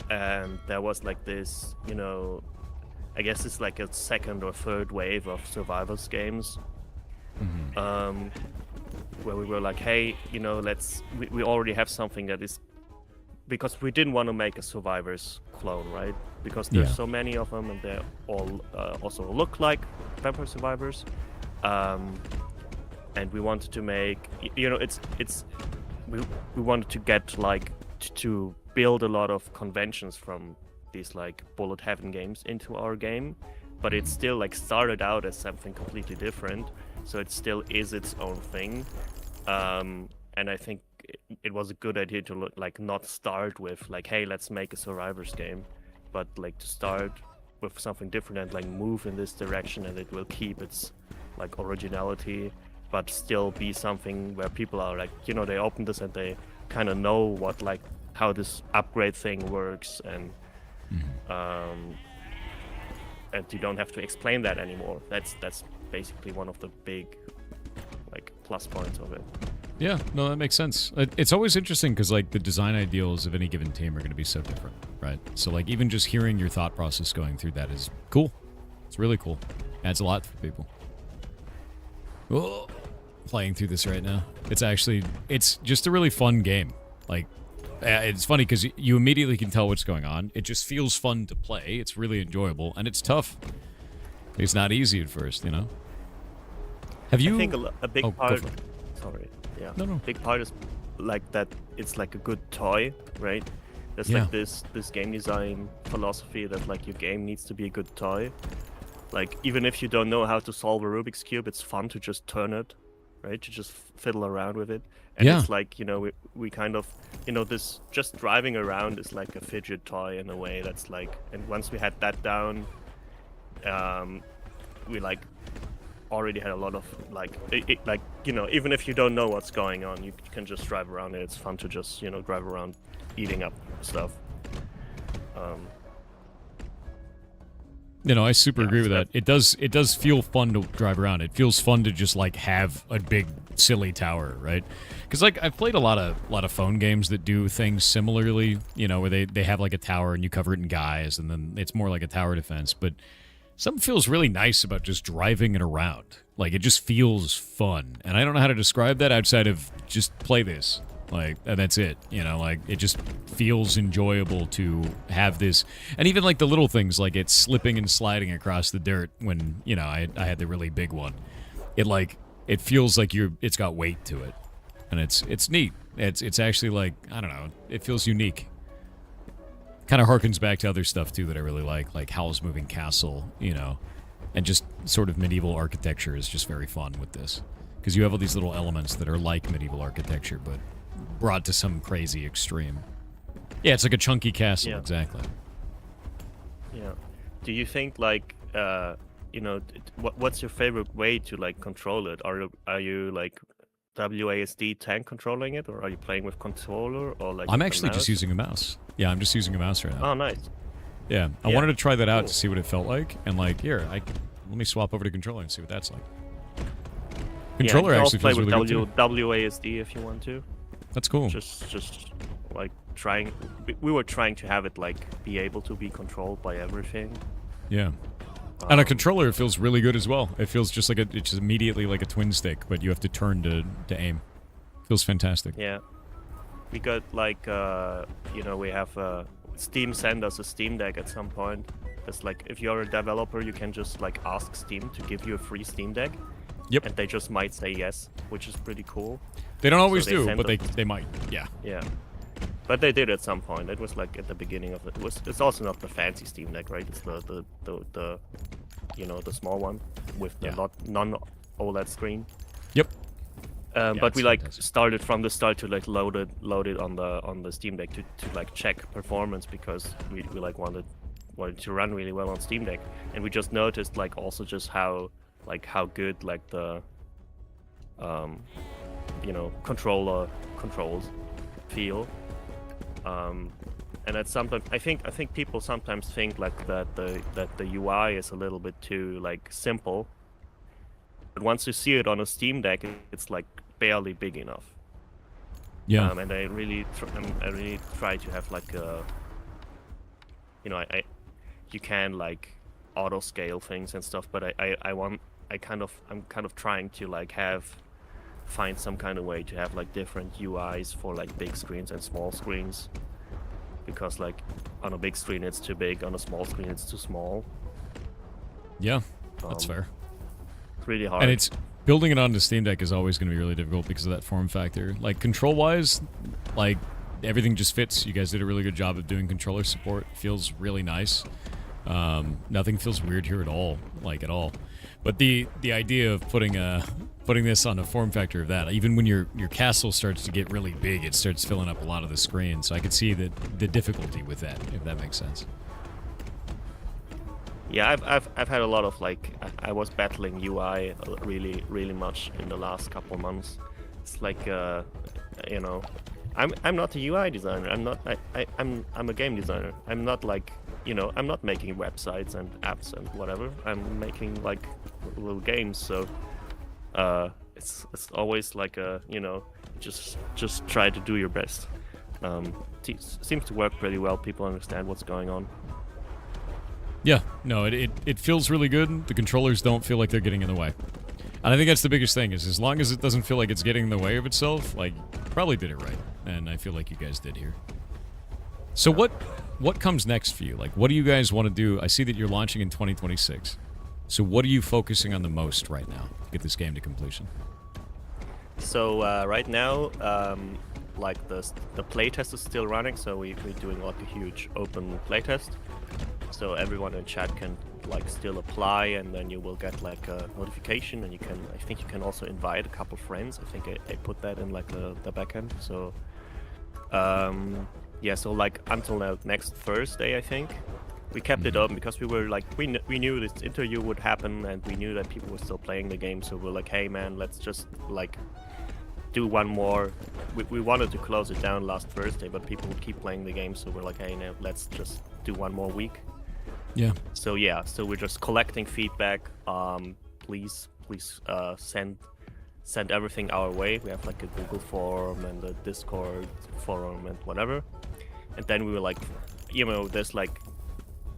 And there was like this, I guess it's like a second or third wave of survivors games, where we were like, hey, we already have something that is, because we didn't want to make a survivors clone, right? Because there's so many of them and they all also look like Vampire Survivors, and we wanted to make, we wanted to get like to build a lot of conventions from these like bullet heaven games into our game, but it still like started out as something completely different, so it still is its own thing. And I think it was a good idea to like not start with like, hey, let's make a survivors game, but like to start with something different and like move in this direction, and it will keep its like originality but still be something where people are like, they open this and they kind of know what like how this upgrade thing works, and and you don't have to explain that anymore. That's basically one of the big like plus points of it. Yeah, no, that makes sense. It's always interesting because like the design ideals of any given team are going to be so different, right? So like even just hearing your thought process going through that is cool. It's really cool. Adds a lot for people. Oh, playing through this right now. It's just a really fun game. Like, it's funny because you immediately can tell what's going on. It just feels fun to play. It's really enjoyable, and it's tough. It's not easy at first, Have you? I think a big part. Sorry. Yeah. No. Big part is like that. It's like a good toy, right? There's like this game design philosophy that like your game needs to be a good toy. Like even if you don't know how to solve a Rubik's Cube, it's fun to just turn it, right? To just fiddle around with it. And it's like, we kind of, this just driving around is like a fidget toy in a way. That's like, and once we had that down, we like already had a lot of like like even if you don't know what's going on, you can just drive around and it's fun to just drive around eating up stuff. I super agree with that. It does feel fun to drive around. It feels fun to just like have a big silly tower, right? Because like I've played a lot of phone games that do things similarly, where they have like a tower and you cover it in guys, and then it's more like a tower defense. But something feels really nice about just driving it around. Like it just feels fun, and I don't know how to describe that outside of just play this. Like, and that's it, like, it just feels enjoyable to have this. And even, like, the little things, like it's slipping and sliding across the dirt when, I had the really big one. It feels like it's got weight to it. And it's neat. It's actually, like, I don't know, it feels unique. Kind of harkens back to other stuff, too, that I really like Howl's Moving Castle, and just sort of medieval architecture is just very fun with this. Because you have all these little elements that are like medieval architecture, but brought to some crazy extreme. Yeah, it's like a chunky castle, exactly. Yeah. Do you think like what's your favorite way to like control it? Are you like WASD tank controlling it, or are you playing with controller, or like? I'm actually just using a mouse. Yeah, I'm just using a mouse right now. Oh, nice. Yeah, I wanted to try that out to see what it felt like, and like let me swap over to controller and see what that's like. Controller actually feels really good too. WASD if you want to. That's cool. Just like trying. We were trying to have it like be able to be controlled by everything. Yeah. And a controller feels really good as well. It feels just like it's just immediately like a twin stick, but you have to turn to aim. Feels fantastic. Yeah. We got like we have Steam send us a Steam Deck at some point. It's like if you're a developer, you can just like ask Steam to give you a free Steam Deck. Yep. And they just might say yes, which is pretty cool. They don't always do, but they might. Yeah. Yeah. But they did at some point. It was like at the beginning of it. It's also not the fancy Steam Deck, right? It's the the small one with the non-OLED screen. Yep. But we like started from the start to like load it on the Steam Deck to like check performance, because we like wanted to run really well on Steam Deck, and we just noticed like also just how good like the controller controls feel. And that's sometimes I think people sometimes think like that the UI is a little bit too like simple. But once you see it on a Steam Deck, it's like barely big enough. Yeah. And I really try to have like a, you can like auto scale things and stuff, but I'm kind of trying to like find some kind of way to have like different UIs for like big screens and small screens, because like on a big screen it's too big, on a small screen it's too small. Yeah, that's fair. It's really hard. And it's building it onto Steam Deck is always going to be really difficult because of that form factor. Like control-wise, like everything just fits. You guys did a really good job of doing controller support. It feels really nice. Nothing feels weird here at all, like at all. But the idea of putting this on a form factor of that, even when your castle starts to get really big, it starts filling up a lot of the screen. So I could see the difficulty with that, if that makes sense. Yeah, I've had a lot of like I was battling UI really much in the last couple of months. It's like I'm not a UI designer. I'm a game designer. I'm not like I'm not making websites and apps and whatever. I'm making like little games. So it's always like just try to do your best. Seems to work pretty well. People understand what's going on. Yeah, no, it feels really good. The controllers don't feel like they're getting in the way. And I think that's the biggest thing, is as long as it doesn't feel like it's getting in the way of itself, like, probably did it right. And I feel like you guys did here. So what comes next for you? Like, what do you guys want to do? I see that you're launching in 2026. So what are you focusing on the most right now to get this game to completion? So right now, like the playtest is still running, so we're doing like a huge open playtest. So everyone in chat can like still apply, and then you will get like a notification, and I think you can also invite a couple friends. I think I put that in like the backend. So yeah, so like until next Thursday, I think We kept it open because we were like, we knew this interview would happen, and we knew that people were still playing the game. So we're like, hey man, let's just like do one more. We wanted to close it down last Thursday, but people would keep playing the game. So we're like, hey, now let's just do one more week. Yeah. So yeah, so we're just collecting feedback. Please send everything our way. We have like a Google form and a Discord forum and whatever. And then we were like, there's like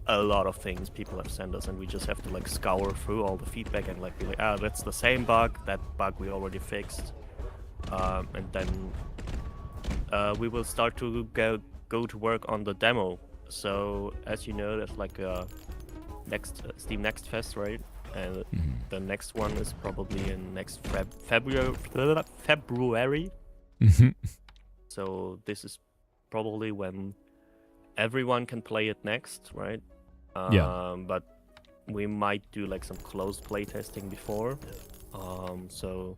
a lot of things people have sent us, and we just have to like scour through all the feedback and like be like, that's the same bug. That bug we already fixed. And then we will start to go to work on the demo. So as you know, there's like a Steam Next Fest, right? And the next one is probably in next February. So this is probably when everyone can play it next, right? But we might do like some closed play testing before. So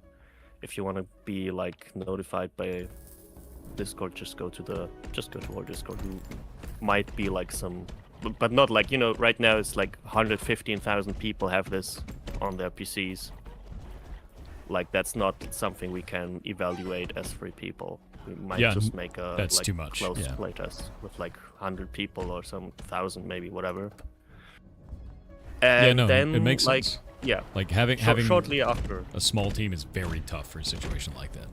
if you want to be like notified by Discord, just go to our Discord. You might be like some, but not like, right now it's like 115,000 people have this on their PCs. Like that's not something we can evaluate as 3 people. We might just make a that's like too much. closed playtest with like 100 people or some 1,000 maybe, whatever. And then it makes like sense. yeah, Like having shortly after. a small team is very tough for a situation like that.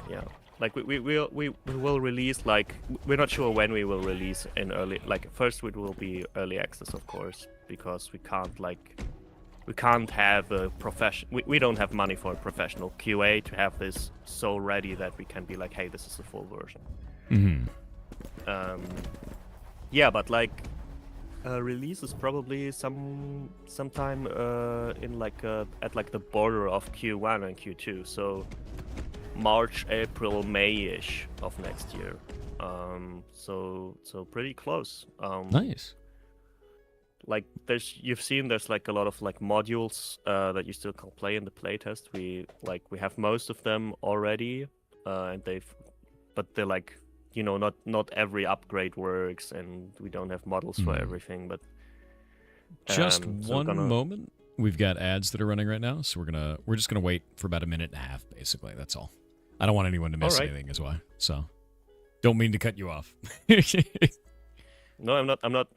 Yeah, like we will release, like we're not sure when we will release in early, like first it will be early access, of course, because we can't have a we don't have money for a professional QA to have this so ready that we can be like, hey, this is the full version. Yeah, but like release is probably sometime in like at like the border of Q1 and Q2, so March, April, May-ish of next year. So pretty close. Nice. Like there's like a lot of like modules that you still can play in the playtest. We have most of them already, and but they're like, not every upgrade works, and we don't have models for everything. But just one moment. We've got ads that are running right now, so we're just gonna wait for about a minute and a half, basically. That's all. I don't want anyone to miss anything, is why. So, don't mean to cut you off. No, I'm not.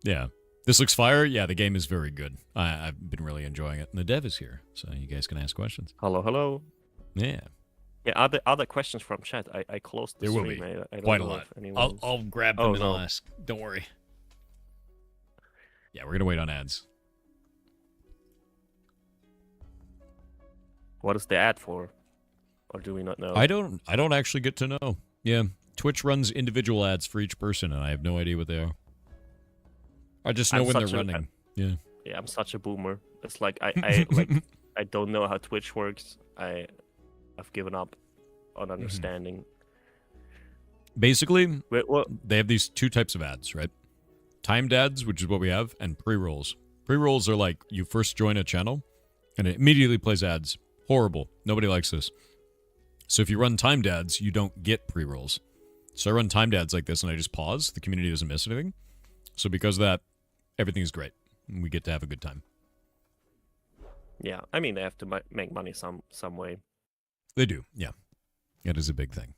Yeah, this looks fire. Yeah, the game is very good. I've been really enjoying it, and the dev is here, so you guys can ask questions. Hello. Yeah. Yeah, other questions from chat. I closed the there stream. will be I don't quite a know lot. if anyone's... I'll grab them and I'll ask. Don't worry. Yeah, we're gonna wait on ads. What is the ad for? Or do we not know? I don't actually get to know. Yeah, Twitch runs individual ads for each person, and I have no idea what they are. I just know when they're running. Yeah, I'm such a boomer. It's like I like I don't know how Twitch works. I've given up on understanding. Basically, they have these 2 types of ads, right? Timed ads, which is what we have, and pre-rolls. Pre-rolls are like you first join a channel, and it immediately plays ads. Horrible. Nobody likes this. So if you run timed ads, you don't get pre-rolls. So I run timed ads like this, and I just pause. The community doesn't miss anything. So because of that, everything is great. We get to have a good time. Yeah, I mean, they have to make money some way. They do, yeah. That is a big thing.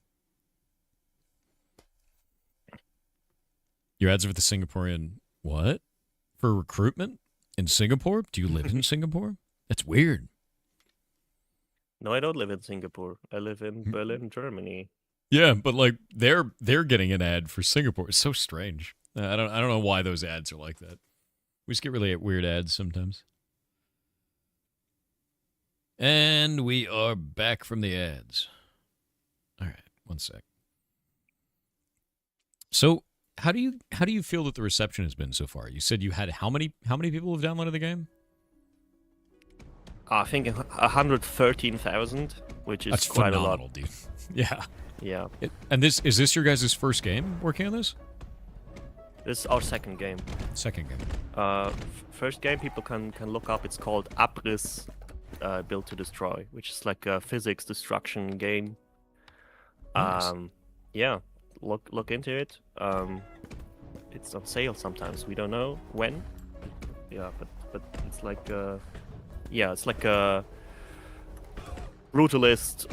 Your ads are for the Singaporean... What? For recruitment? In Singapore? Do you live in Singapore? That's weird. No, I don't live in Singapore. I live in Berlin, Germany. Yeah, but like they're getting an ad for Singapore. It's so strange. I don't know why those ads are like that. We just get really weird ads sometimes. And we are back from the ads. All right, one sec. So, how do you feel that the reception has been so far? You said you had how many people have downloaded the game? I think 113,000, which is That's quite phenomenal, a lot. Dude. Yeah. Yeah. And is this your guys' first game working on this? This is our second game. Second game. First game people can look up. It's called Abriss, Build to Destroy, which is like a physics destruction game. Nice. Yeah, look into it. it's on sale sometimes. We don't know when. Yeah, but it's like yeah, it's like a brutalist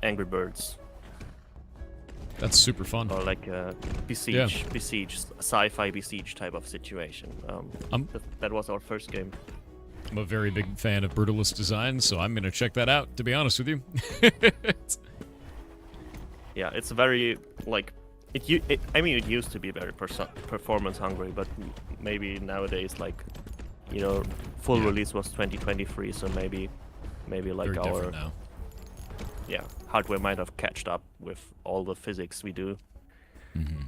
Angry Birds. That's super fun. Or like a besiege sci-fi besiege type of situation. That was our first game. I'm a very big fan of brutalist design, so I'm gonna check that out. To be honest with you. Yeah, it's very like I mean, it used to be very performance hungry, but maybe nowadays, like, you know, full release was 2023, so maybe like very our different now. Yeah, hardware might have catched up with all the physics we do. Mm-hmm.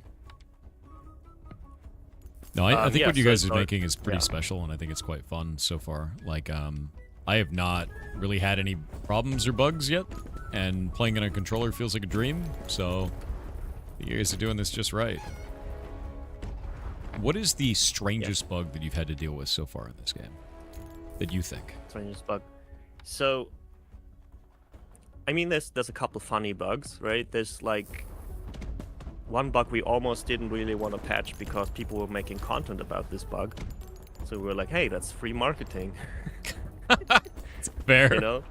No, I think yeah, what you so guys are making is pretty special, and I think it's quite fun so far. Like, I have not really had any problems or bugs yet, and playing on a controller feels like a dream, so you guys are doing this just right. What is the strangest bug that you've had to deal with so far in this game, that you think? Strangest bug. So, I mean, there's a couple funny bugs, right? There's like one bug we almost didn't really want to patch because people were making content about this bug. So we were like, hey, that's free marketing. It's fair. You know,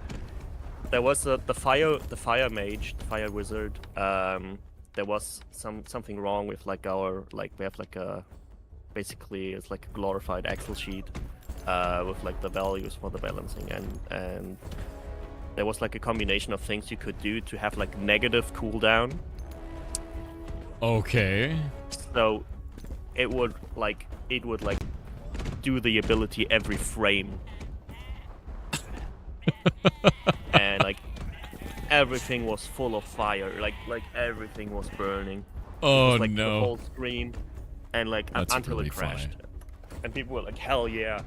there was the fire mage, the fire wizard. There was something wrong with like we have like a basically it's like a glorified Excel sheet with like the values for the balancing, and there was like a combination of things you could do to have like negative cooldown. Okay. So it would like do the ability every frame. And like everything was full of fire, like everything was burning. Oh, it was, like, no. the whole screen, and like That's until really it crashed. funny. And people were like, hell yeah.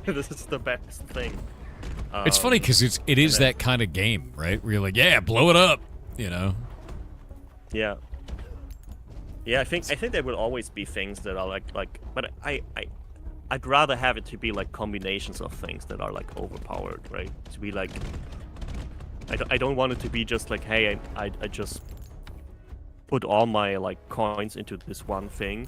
This is the best thing. It's funny because it is that kind of game, right? Where you're like, yeah, blow it up, you know? Yeah. Yeah, I think there will always be things that are like, but I'd rather have it to be like combinations of things that are like overpowered, right? To be like, I don't want it to be just like, hey, I just put all my like coins into this one thing,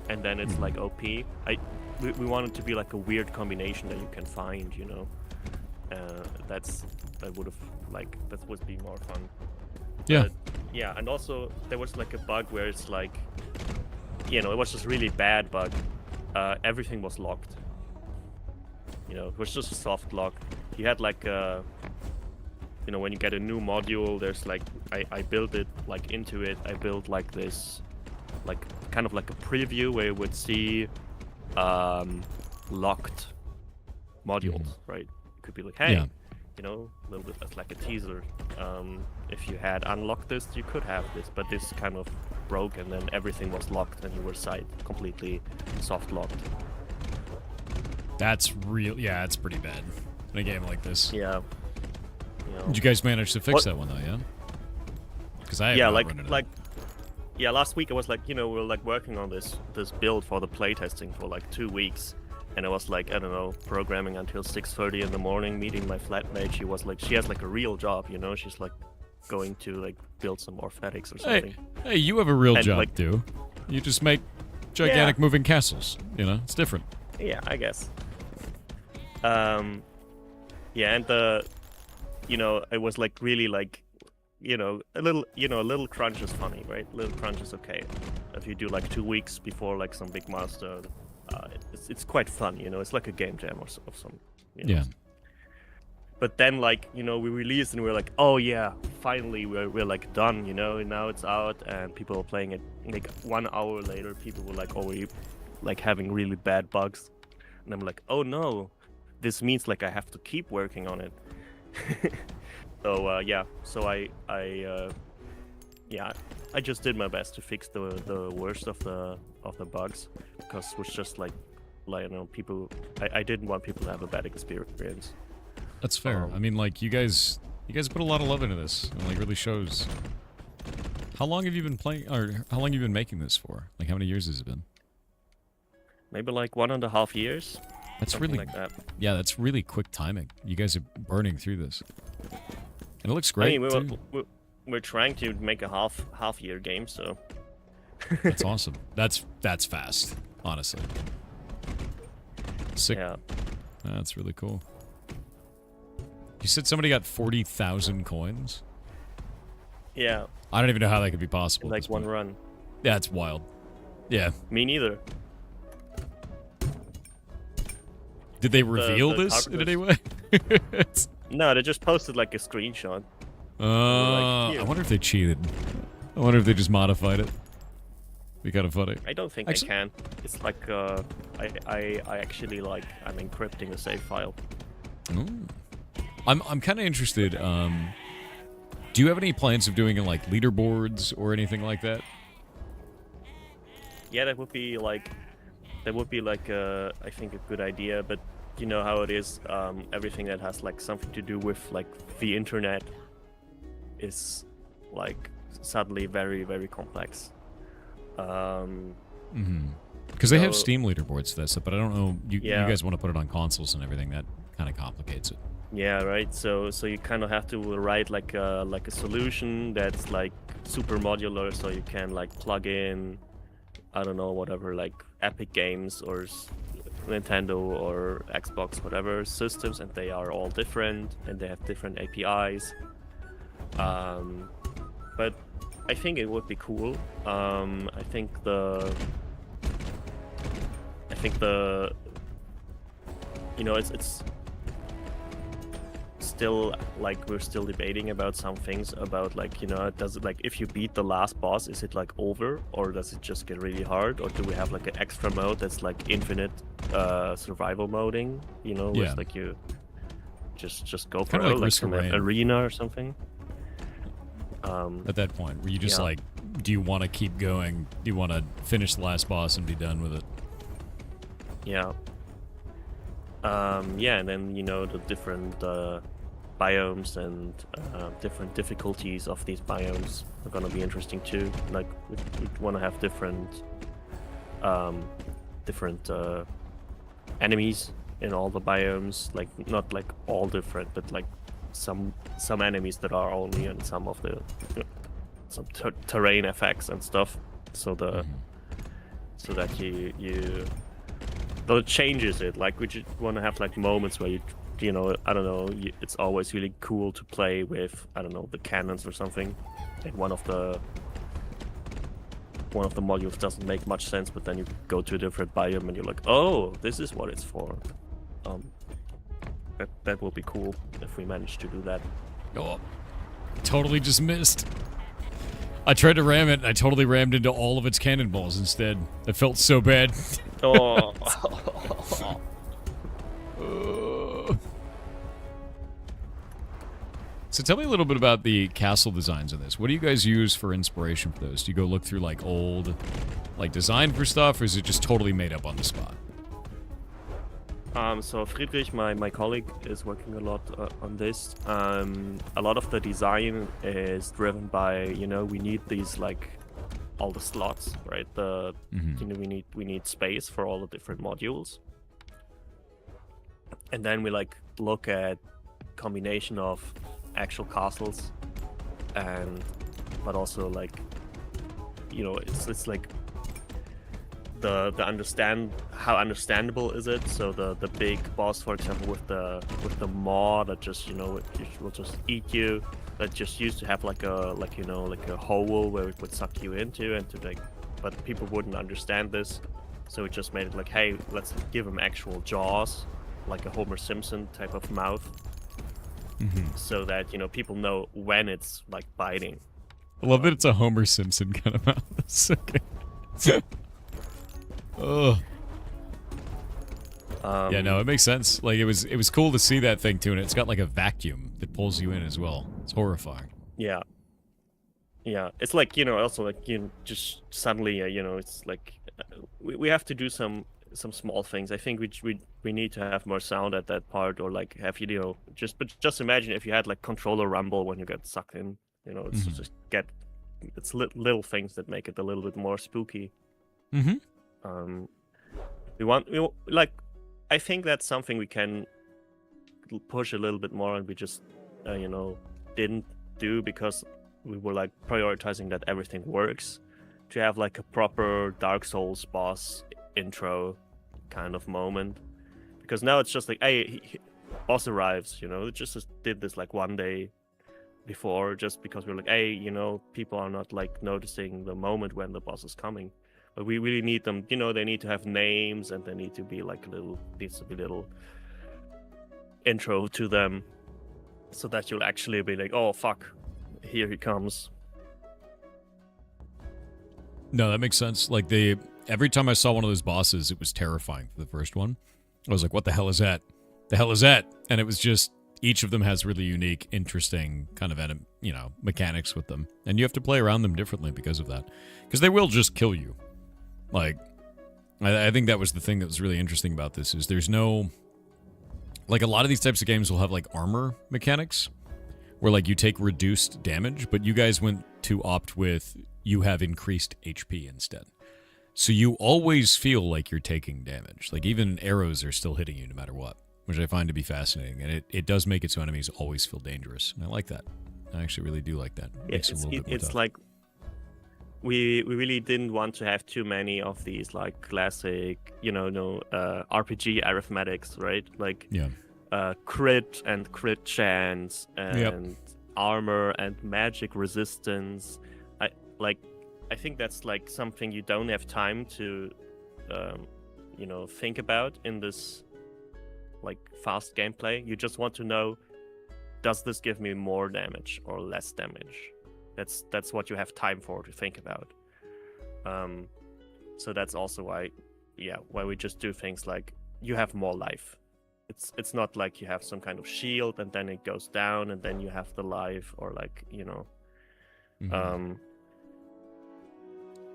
and then it's like OP. We want it to be like a weird combination that you can find, you know. That would be more fun. Yeah. But, yeah, and also there was like a bug where it's like, you know, it was just really bad bug. Everything was locked. You know, it was just a soft lock. You had like you know, when you get a new module, there's like I built it like into it. I built like this, like kind of like a preview where you would see locked modules, right? It could be like, hey, you know, a little bit as like a teaser. If you had unlocked this, you could have this, but this kind of broke, and then everything was locked, and you were completely soft locked. That's real. Yeah, it's pretty bad in a game like this. Yeah. You know. Did you guys manage to fix that one though? Yeah. Because I have not run into that. Yeah, last week I was like, you know, we were like working on this build for the playtesting for like 2 weeks, and I was like, I don't know, programming until 6:30 in the morning, meeting my flatmate. She was like, she has like a real job, you know, she's like going to like build some orthetics or something. Hey, you have a real job like, too. You just make gigantic moving castles. You know, it's different. Yeah, I guess. Yeah, and you know, it was like really like, you know, a little crunch is funny, right? A little crunch is okay. If you do like 2 weeks before like some big milestone, it's quite fun, you know. It's like a game jam of some, you know. Yeah. But then like, you know, we released and we're like, oh yeah, finally we're like done, you know. And now it's out and people are playing it. Like 1 hour later, people were like already like having really bad bugs, and I'm like, oh no, this means like I have to keep working on it. So yeah, so I just did my best to fix the worst of the bugs, because it was just like you know, people. I didn't want people to have a bad experience. That's fair. I mean, like you guys put a lot of love into this, and like really shows. How long have you been playing, or how long have you been making this for? Like how many years has it been? Maybe like 1.5 years. That's something really like that. Yeah, that's really quick timing. You guys are burning through this, and it looks great. I mean, we're trying to make a half year game, so That's awesome. That's fast, honestly. Sick. Yeah. That's really cool. You said somebody got 40,000 coins? Yeah. I don't even know how that could be possible. In like one run. Yeah, it's wild. Yeah. Me neither. Did they reveal the this in any carpenters- way? No, they just posted like a screenshot. I "Here." wonder if they cheated. I wonder if they just modified it. Be kind of funny. I don't think Actually- I can. It's like I actually like I'm encrypting a save file. Ooh. I'm kind of interested. Do you have any plans of doing like leaderboards or anything like that? Yeah, that would be like I think a good idea, but you know how it is. Everything that has like something to do with like the internet is like suddenly very, very complex. Because they have So- Steam leaderboards for that stuff, but I don't know. You Yeah. guys want to put it on consoles and everything. That kind of complicates it. Yeah, right. So you kind of have to write like a solution that's like super modular, so you can like plug in, I don't know, whatever, like Epic Games or Nintendo or Xbox, whatever systems, and they are all different and they have different APIs. But I think it would be cool. I think the you know it's still like we're still debating about some things about like, you know, does it like if you beat the last boss, is it like over, or does it just get really hard, or do we have like an extra mode that's like infinite survival moding, you know, where Yeah. it's like you just go for Kinda like it, like Risk of from an Rain. arena or something. At that point, where you just Yeah. like, do you want to keep going? Do you want to finish the last boss and be done with it? Yeah. Yeah, and then, you know, the different biomes and different difficulties of these biomes are gonna be interesting too. Like, we want to have different enemies in all the biomes. Like, not like all different, but like some enemies that are only in some of the some terrain effects and stuff. So so that you though it changes it. Like, we just want to have like moments where you know, I don't know, it's always really cool to play with, I don't know, the cannons or something, and one of the modules doesn't make much sense, but then you go to a different biome and you're like, oh, this is what it's for. That will be cool if we manage to do that. Oh, totally just missed. I tried to ram it, and I totally rammed into all of its cannonballs instead. It felt so bad. Oh. So tell me a little bit about the castle designs in this. What do you guys use for inspiration for those? Do you go look through like old, like design for stuff, or is it just totally made up on the spot? So Friedrich, my colleague, is working a lot on this. A lot of the design is driven by, you know, we need these like all the slots, right? You know, we need space for all the different modules, and then we like look at combination of actual castles, but also like, you know, it's like the how understandable is it? So the big boss, for example, with the maw that just, you know, it will just eat you. That just used to have like a hole where it would suck you into, and to like, but people wouldn't understand this, so it just made it like, hey, let's give him actual jaws, like a Homer Simpson type of mouth, so that, you know, people know when it's like biting. I love that it's a Homer Simpson kind of mouth. That's so good. Ugh. Yeah, no, it makes sense. Like, it was cool to see that thing too, and it's got like a vacuum that pulls you in as well. It's horrifying. Yeah. It's like, you know, also like, you know, just suddenly, you know, it's like we have to do some small things. I think we need to have more sound at that part, or like have, you know, just imagine if you had like controller rumble when you get sucked in. You know, it's it's little things that make it a little bit more spooky. I think that's something we can push a little bit more, and we just you know, didn't do because we were like prioritizing that everything works, to have like a proper Dark Souls boss intro kind of moment, because now it's just like, hey, boss arrives, you know, it just did this like one day before, just because we're like, hey, you know, people are not like noticing the moment when the boss is coming, but we really need them, you know, they need to have names, and they need to be like needs to be little intro to them, so that you'll actually be like, oh fuck, here he comes. No, that makes sense. Like every time I saw one of those bosses, it was terrifying for the first one. I was like, what the hell is that? The hell is that? And it was just, each of them has really unique, interesting kind of, mechanics with them. And you have to play around them differently because of that. Because they will just kill you. Like, I think that was the thing that was really interesting about this, is there's no... Like, a lot of these types of games will have, like, armor mechanics, where, like, you take reduced damage, but you guys went to opt with, you have increased HP instead. So you always feel like you're taking damage. Like, even arrows are still hitting you no matter what, which I find to be fascinating. And it does make it so enemies always feel dangerous. And I like that. I actually really do like that. Makes it a little bit more tough. Like, we really didn't want to have too many of these, like, classic, RPG arithmetics, right? Like, crit and crit chance, and armor and magic resistance. I think that's like something you don't have time to think about in this like fast gameplay. You just want to know, does this give me more damage or less damage? That's what you have time for to think about. So that's also why we just do things like, you have more life. It's not like you have some kind of shield and then it goes down and then you have the life, or like,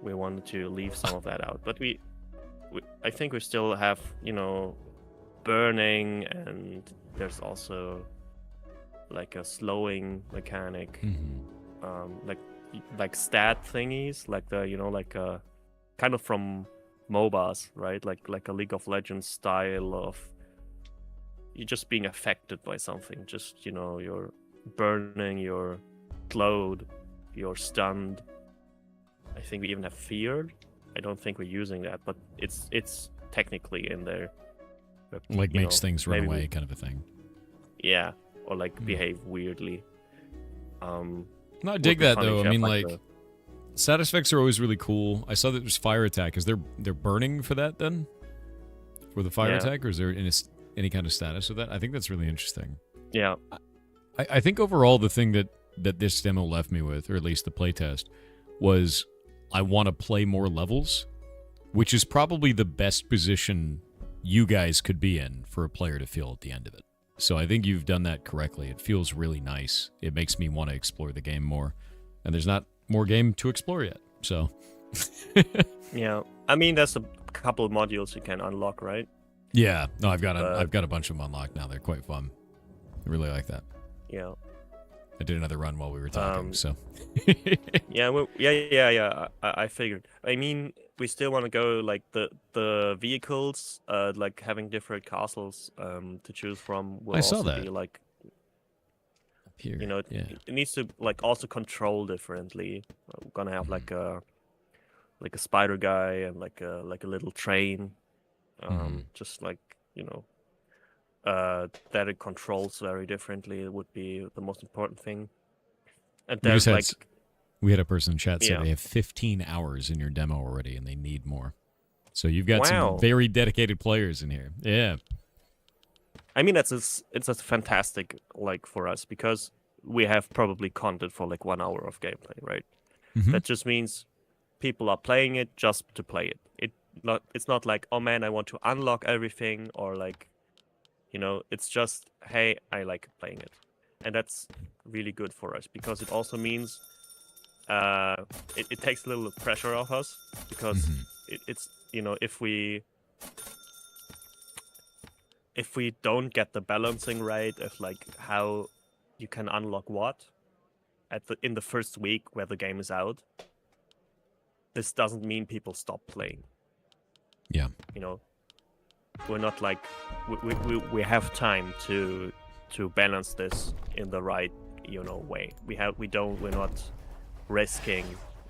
we wanted to leave some of that out, but I think we still have, burning, and there's also like a slowing mechanic, like stat thingies, like the kind of from MOBAs, right? Like a League of Legends style of you just being affected by something, just you're burning, you're glowed, you're stunned. I think we even have feared. I don't think we're using that, but it's technically in there. But, like makes things run away, kind of a thing. Yeah, or like behave weirdly. No, I dig that though. I mean, like status effects are always really cool. I saw that there's fire attack. Is they're burning for that then? For the fire attack, or is there any kind of status with that? I think that's really interesting. Yeah. I think overall the thing that this demo left me with, or at least the playtest, was I want to play more levels, which is probably the best position you guys could be in for a player to feel at the end of it. So I think you've done that correctly. It feels really nice. It makes me want to explore the game more. And there's not more game to explore yet, so... Yeah. I mean, there's a couple of modules you can unlock, right? Yeah. No, I've got a bunch of them unlocked now. They're quite fun. I really like that. Yeah. I did another run while we were talking, so... I figured. I mean, we still want to go, like, the vehicles, like, having different castles to choose from will also also that. be, like... Here, it needs to, like, also control differently. We're gonna have, like a spider guy and, like a little train. Just, like, that it controls very differently. It would be the most important thing. And there's we had a person in chat say they have 15 hours in your demo already, and they need more. So you've got some very dedicated players in here. Yeah. I mean, it's a fantastic, like, for us, because we have probably content for like 1 hour of gameplay, right? That just means people are playing it just to play it. It's not like, oh man, I want to unlock everything, or like, it's just, hey, I like playing it. And that's really good for us, because it also means it takes a little pressure off us, because it's if we don't get the balancing right of like how you can unlock what in the first week where the game is out, this doesn't mean people stop playing. Yeah. We're not like we have time to balance this in the right way. We're not risking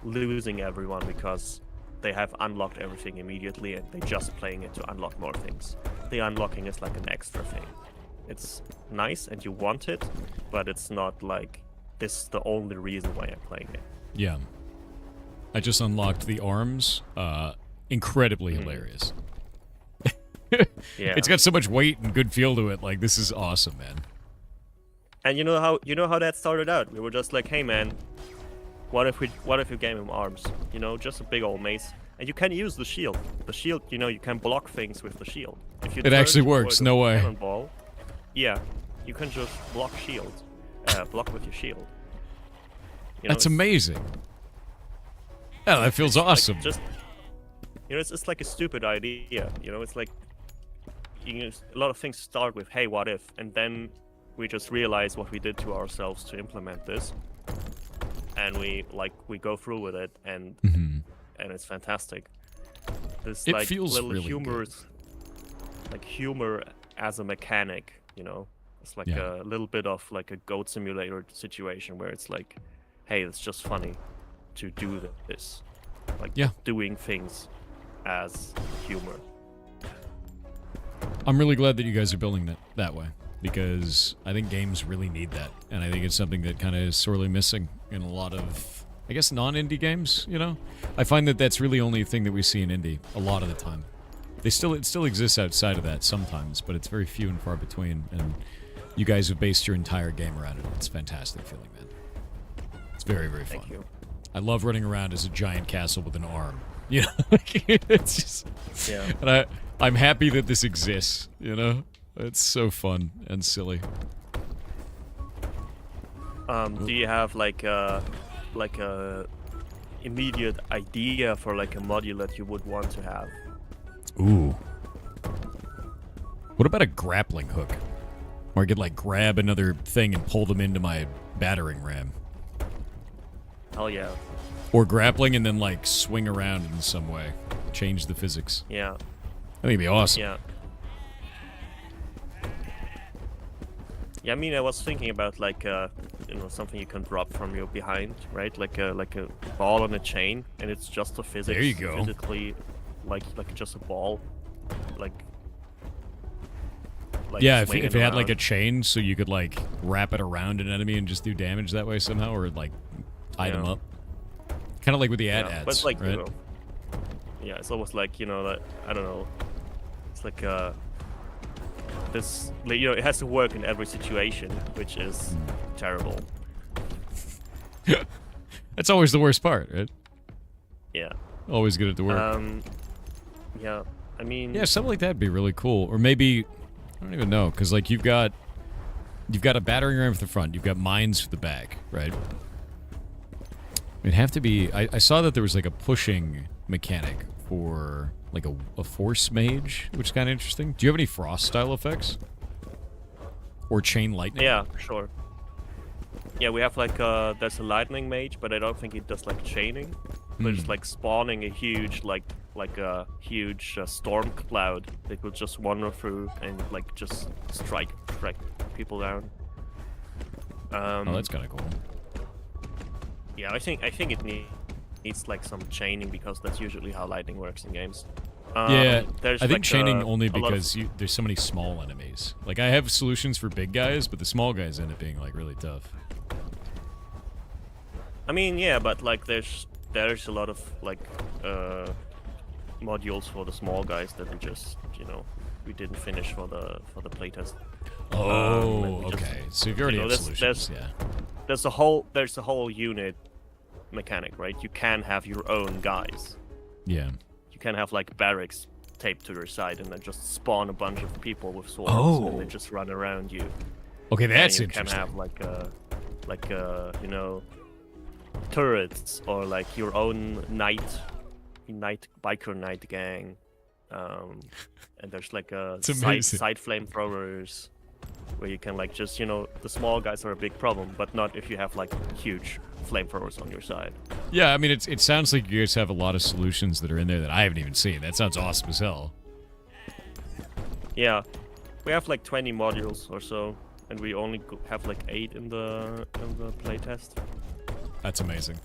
losing everyone because they have unlocked everything immediately and they're just playing it to unlock more things. The unlocking is like an extra thing. It's nice and you want it, but it's not like this is the only reason why I'm playing it. Yeah. I just unlocked the arms. Incredibly hilarious. Yeah. It's got so much weight and good feel to it. Like, this is awesome, man. And you know how that started out? We were just like, hey man, what if you gave him arms? You know, just a big old mace. And you can use the shield. The shield, you know, you can block things with the shield. If you It actually works, no way. Ball, yeah, you can just block shield. Block with your shield. You know, That's amazing. Yeah, that feels awesome. Like just, you know, it's like a stupid idea. You know, it's like, you know, a lot of things start with, hey, what if? And then we just realize what we did to ourselves to implement this. And we go through with it, and it's fantastic. There's It like feels little really humors, like humor as a mechanic, you know. It's like Yeah. a little bit of like a goat simulator situation where it's like, hey, it's just funny to do this, like doing things as humor. I'm really glad that you guys are building it that way, because I think games really need that, and I think it's something that kind of is sorely missing in a lot of, I guess, non-indie games, you know? I find that that's really only a thing that we see in indie a lot of the time. It still exists outside of that sometimes, but it's very few and far between, and you guys have based your entire game around it. It's a fantastic feeling, man. It's very, very fun. Thank you. I love running around as a giant castle with an arm. You know? It's just... Yeah. And I'm happy that this exists, you know? It's so fun and silly. Do you have like a immediate idea for like a module that you would want to have? Ooh. What about a grappling hook? Or I could like grab another thing and pull them into my battering ram. Hell yeah. Or grappling and then like swing around in some way. Change the physics. Yeah. I think it'd be awesome. Yeah. Yeah, I mean, I was thinking about like you know, something you can drop from your behind, right? Like a ball on a chain, and it's just a physics. There you go. Physically, like just a ball, like yeah, if swinging it had like a around. chain, so you could like wrap it around an enemy and just do damage that way somehow, or like tie them Yeah. up. Kind of like with the Yeah, ads, but it's like, right? you know, yeah, it's almost like, you know, that, I don't know, it's like this, like, you know, it has to work in every situation, which is terrible. That's always the worst part, right? Yeah. Always good at the work. Yeah, I mean, Yeah, something like that'd be really cool. Or maybe, I don't even know, because like you've got a battering ram for the front, you've got mines for the back, right? It'd have to be. I saw that there was like a pushing mechanic for like a force mage, which is kind of interesting. Do you have any frost style effects? Or chain lightning? yeah, sure. Yeah, we have like there's a lightning mage, but I don't think it does like chaining. But it's like spawning a huge like a huge storm cloud that will just wander through and like just strike people down. Oh, that's kind of cool. Yeah, I think it needs like some chaining, because that's usually how lightning works in games. Yeah, there's I think like chaining only a lot of- because there's so many small enemies. Like, I have solutions for big guys, but the small guys end up being, like, really tough. I mean, yeah, but like there's a lot of like modules for the small guys that we didn't finish for the playtest. Oh, and we just- okay. So you've already you know, have there's- solutions, yeah. There's a whole unit mechanic, right? You can have your own guys. Yeah. You can have like barracks taped to your side and then just spawn a bunch of people with swords and they just run around you. Okay, that's and you interesting. can have like you know, turrets or like your own biker night gang. And there's like a It's amazing. side flamethrowers where you can like just, you know, the small guys are a big problem, but not if you have like huge flamethrowers on your side. Yeah, I mean, it sounds like you guys have a lot of solutions that are in there that I haven't even seen. That sounds awesome as hell. Yeah, we have like 20 modules or so, and we only have like 8 in the playtest. That's amazing.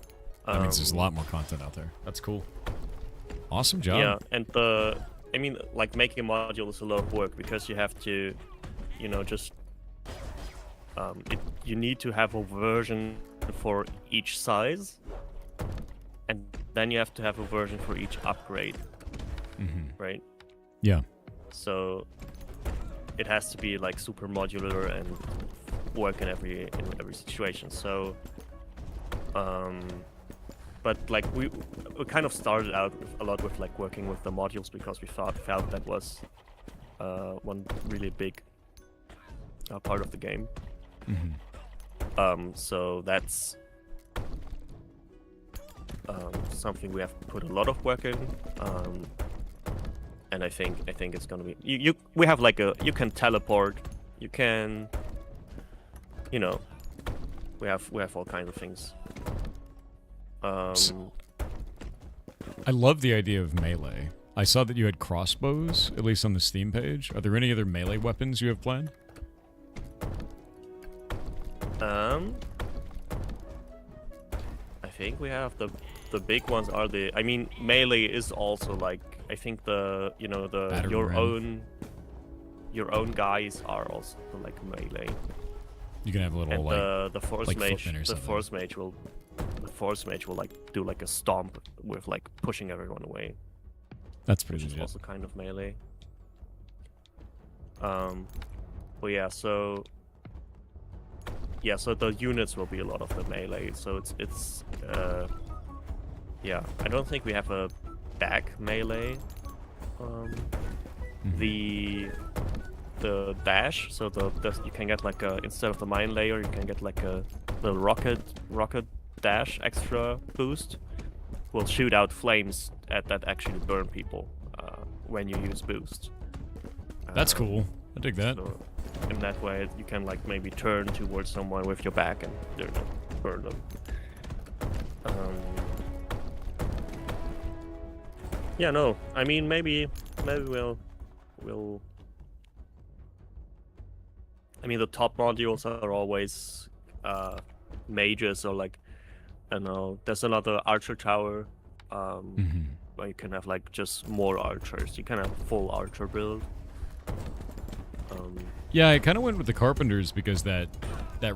That means there's a lot more content out there. That's cool. Awesome job. Yeah, and I mean, like making a module is a lot of work because you have to, you know, just you need to have a version for each size, and then you have to have a version for each upgrade, right? Yeah. So it has to be like super modular and work in every situation. So, but like we kind of started out a lot with like working with the modules because we felt that was one really big part of the game. So that's something we have put a lot of work in, and I think it's gonna be we have like you can teleport, you can, you know, we have all kinds of things. I love the idea of melee. I saw that you had crossbows, at least on the Steam page. Are there any other melee weapons you have planned? I think we have the big ones are I mean, melee is also like, I think your own guys are also like melee. You can have a little and like the force like mage, footman or the something. force mage will like do like a stomp with like pushing everyone away. That's pretty Which is legit. also kind of melee. But yeah, so the units will be a lot of the melee. So it's yeah, I don't think we have a back melee. The dash, so you can get like instead of the mine layer, you can get like a little rocket dash extra boost. Will shoot out flames that actually burn people when you use boost. That's cool. I dig that. So in that way, you can like maybe turn towards someone with your back and burn them. Yeah, no. I mean, maybe we'll. I mean, the top modules are always mages, so like, I don't know. There's another archer tower, where you can have like just more archers. You can have a full archer build. Yeah, I kind of went with the carpenters because that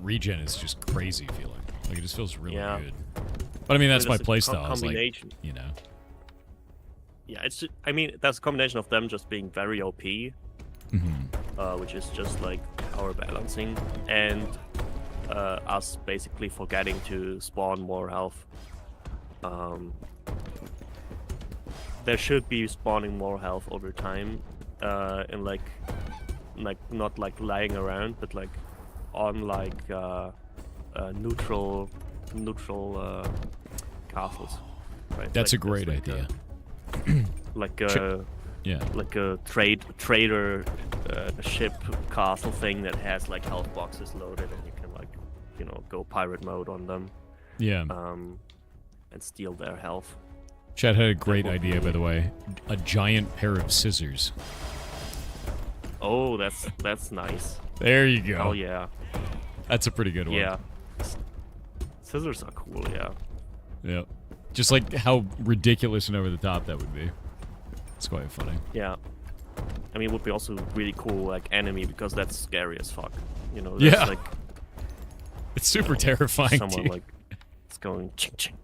regen is just crazy feeling. Like it just feels really good. But I mean, that's my playstyle. Like, you know. Yeah, it's. I mean, that's a combination of them just being very OP, which is just like our balancing, and us basically forgetting to spawn more health. There should be spawning more health over time, and like not like lying around, but like on like neutral castles. Right? That's like, a great idea. Like a trader ship castle thing that has like health boxes loaded, and you can like, you know, go pirate mode on them. Yeah. And steal their health. Chad had a great idea, by the way. A giant pair of scissors. Oh, that's nice. There you go. Oh yeah. That's a pretty good one. Yeah. Scissors are cool. Yeah. Yeah. Just like how ridiculous and over the top that would be. It's quite funny. Yeah. I mean, it would be also really cool, like enemy, because that's scary as fuck. You know. Yeah. Like, it's super terrifying. Someone too. like it's going ching ching.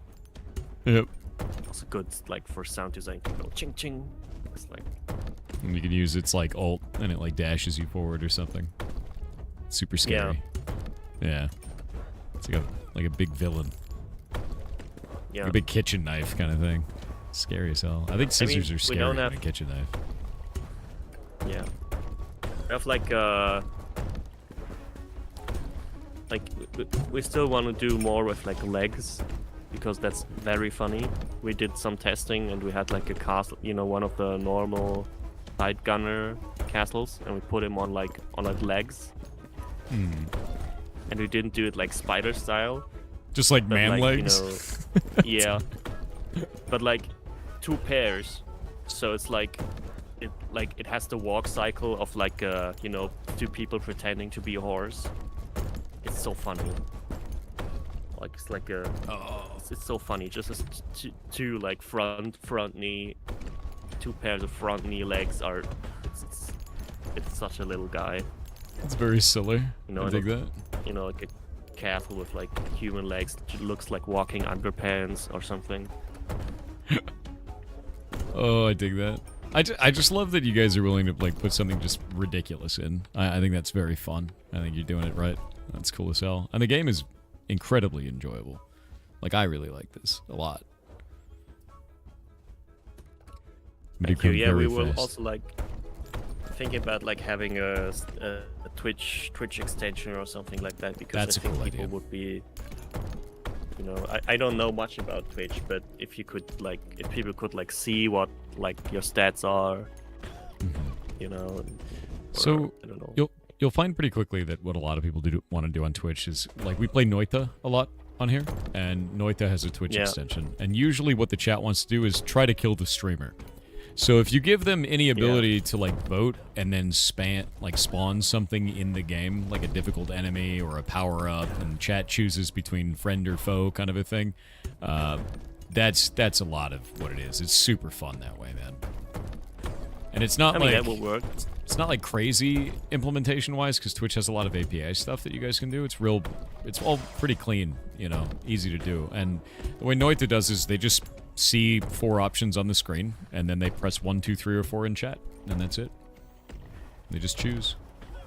Yep. Also good, like for sound design, to go ching ching. It's like. And you can use its like ult, and it like dashes you forward or something. Super scary. Yeah. It's like a big villain. Yeah. Like a big kitchen knife kind of thing. Scary as hell. I think scissors are scarier than a kitchen knife. Yeah. I have we still want to do more with like legs, because that's very funny. We did some testing and we had like a castle, you know, one of the normal light gunner castles, and we put him on like legs. And we didn't do it like spider style. Just like man like, legs? You know, yeah. But like 2 pairs. So it's like it has the walk cycle of like you know, 2 people pretending to be a horse. It's so funny. Like it's like a. Oh. It's so funny. Just as two like front knee, two pairs of front knee legs are. It's such a little guy. It's very silly. You know, I dig that. You know, like a castle with like human legs. It looks like walking underpants or something. Oh, I dig that. I just love that you guys are willing to like put something just ridiculous in. I think that's very fun. I think you're doing it right. That's cool as hell. And the game is incredibly enjoyable. Like, I really like this a lot. Thank you. Yeah, we will also like thinking about like having a Twitch extension or something like that, because That's I think a cool people idea. would be, you know, I don't know much about Twitch, but if you could like, if people could like see what like your stats are, you know. Or, So I don't know. you'll find pretty quickly that what a lot of people want to do on Twitch is like, we play Noita a lot on here, and Noita has a Twitch extension, and usually what the chat wants to do is try to kill the streamer. So if you give them any ability to like vote and then spawn something in the game, like a difficult enemy or a power up, and chat chooses between friend or foe kind of a thing, that's a lot of what it is. It's super fun that way, man. And it's not like that will work. It's not like crazy implementation wise, because Twitch has a lot of API stuff that you guys can do. It's all pretty clean, you know, easy to do. And the way Noita does is they just see 4 options on the screen, and then they press 1, 2, 3, or 4 in chat, and that's it. They just choose.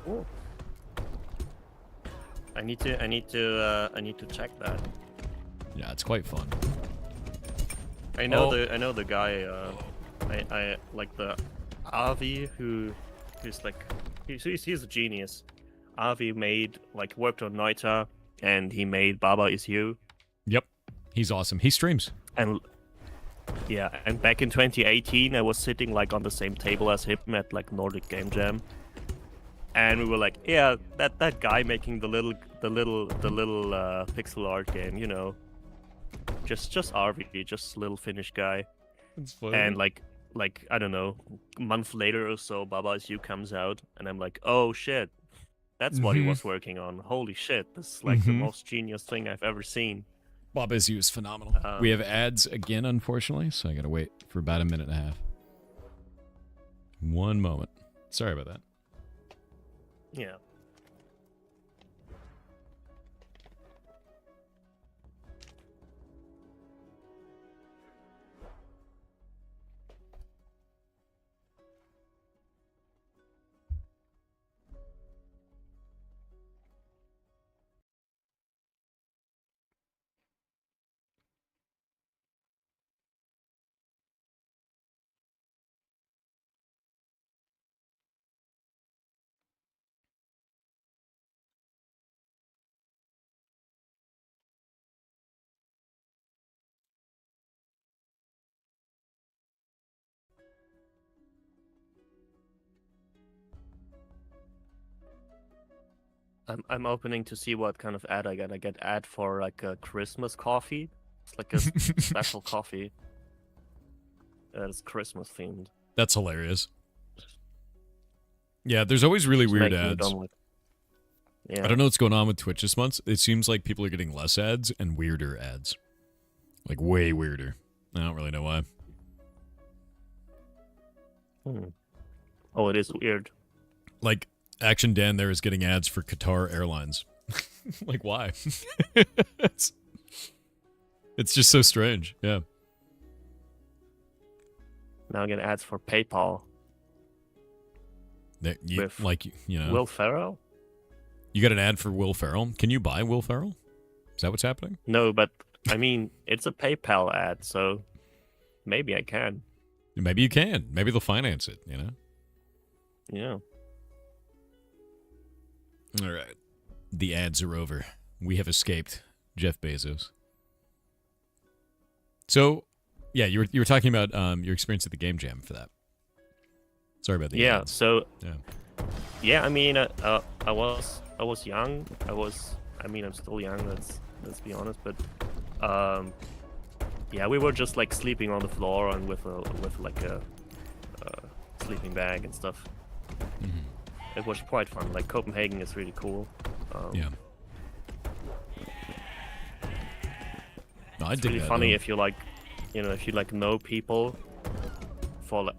Cool. I need to check that. Yeah, it's quite fun. I know the guy. I like the Avi who's like he's a genius. Avi worked on Noita, and he made Baba Is You. Yep, he's awesome. He streams. And yeah, and back in 2018, I was sitting like on the same table as him at like Nordic Game Jam, and we were like, yeah, that guy making the little pixel art game, you know, just RV, just little Finnish guy. It's funny. And like I don't know, a month later or so, Baba Is You comes out, and I'm like, oh shit, that's what he was working on. Holy shit, this is like the most genius thing I've ever seen. Bob Is You is phenomenal. We have ads again, unfortunately, so I gotta wait for about a minute and a half. One moment. Sorry about that. Yeah. I'm opening to see what kind of ad I get. I get ad for like a Christmas coffee. It's like a special coffee. It's Christmas themed. That's hilarious. Yeah, there's always really weird ads. Yeah. I don't know what's going on with Twitch this month. It seems like people are getting less ads and weirder ads. Like, way weirder. I don't really know why. Oh, it is weird. Like, Action Dan there is getting ads for Qatar Airlines. Like, why? it's just so strange. Yeah. Now I get ads for PayPal. You know. Will Ferrell? You got an ad for Will Ferrell? Can you buy Will Ferrell? Is that what's happening? No, but I mean, it's a PayPal ad, so maybe I can. Maybe you can. Maybe they'll finance it, you know? Yeah. All right. The ads are over. We have escaped Jeff Bezos. So, yeah, you were talking about your experience at the Game Jam for that. Sorry about the ads. So yeah, I mean, I was young. I'm still young. Let's be honest. But yeah, we were just like sleeping on the floor and with like a sleeping bag and stuff. It was quite fun. Like, Copenhagen is really cool. Yeah. I It's dig really that, funny though. if you like, if you like know people,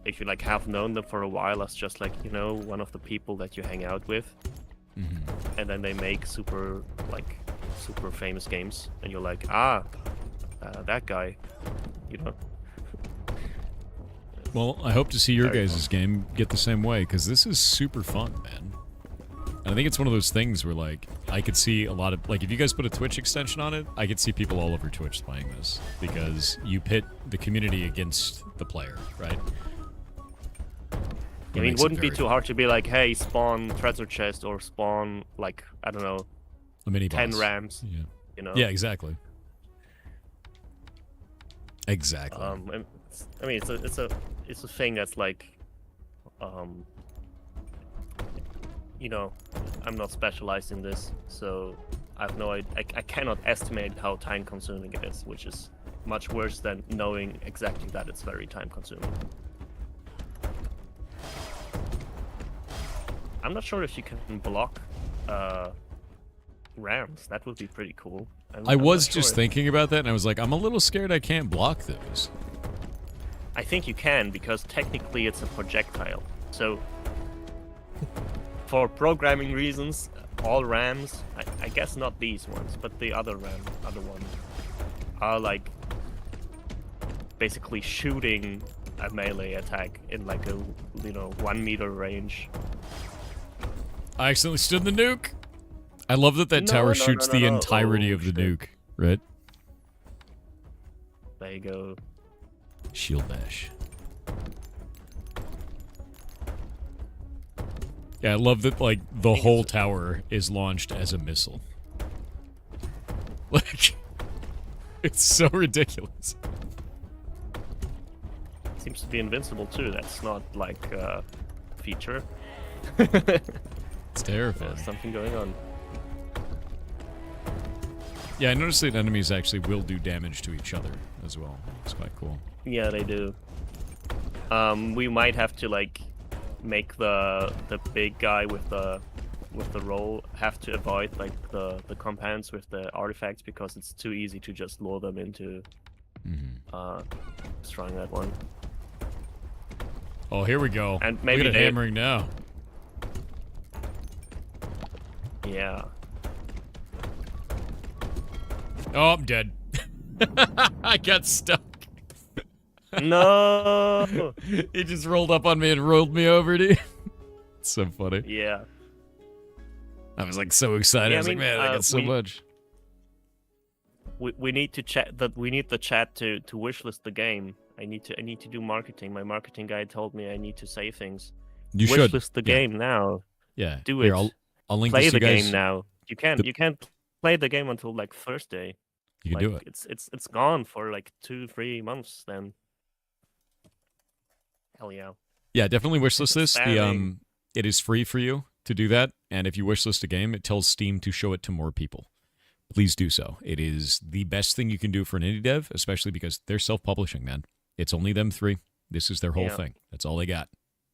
if you like have known them for a while as just like one of the people that you hang out with, and then they make super famous games, and you're like, that guy, you know. Well, I hope to see your Very guys' game get the same way, because this is super fun, man. And I think it's one of those things where, like, I could see a lot of... Like, if you guys put a Twitch extension on it, I could see people all over Twitch playing this. Because you pit the community against the player, right? I mean, it wouldn't be too hard to be like, hey, spawn treasure chest or spawn, like, I don't know, a mini 10 boss. rams, Yeah. Yeah, exactly. Exactly. I mean, it's a thing that's like, I'm not specialized in this, so I have no idea. I cannot estimate how time consuming it is, which is much worse than knowing exactly that it's very time consuming. I'm not sure if you can block rams. That would be pretty cool. I was just thinking about that, and I was like, I'm a little scared I can't block those. I think you can, because technically it's a projectile. So, for programming reasons, all rams, I guess not these ones, but the other ones, are like basically shooting a melee attack in like a 1 meter range. I accidentally stood in the nuke. I love that tower shoots the entirety of the nuke, right? There you go. Shield bash. Yeah, I love that, like, the whole tower is launched as a missile. Like, it's so ridiculous. Seems to be invincible too. That's not like a feature. It's terrifying. There's something going on. Yeah, I noticed that enemies actually will do damage to each other as well. It's quite cool. Yeah, they do. We might have to like make the big guy with the roll have to avoid like the compounds with the artifacts, because it's too easy to just lure them into destroying that one. Oh, here we go. And maybe look at it hammering now. Yeah. Oh, I'm dead. I got stuck. No! He just rolled up on me and rolled me over, dude. It's so funny. Yeah. I was like so excited. Yeah, I was like, man, I got so much. We need to chat that we need the chat to wishlist the game. I need to do marketing. My marketing guy told me I need to say things. You should wishlist the game now. Yeah. Do Here, it. I'll link play this the to you guys. game now. You can't play the game until like Thursday. You can do it. It's gone for like 2-3 months then. Hell yeah. Yeah, definitely wishlist this. Spamming. It is free for you to do that, and if you wishlist a game, it tells Steam to show it to more people. Please do so. It is the best thing you can do for an indie dev, especially because they're self-publishing, man. It's only them three. This is their whole thing. That's all they got.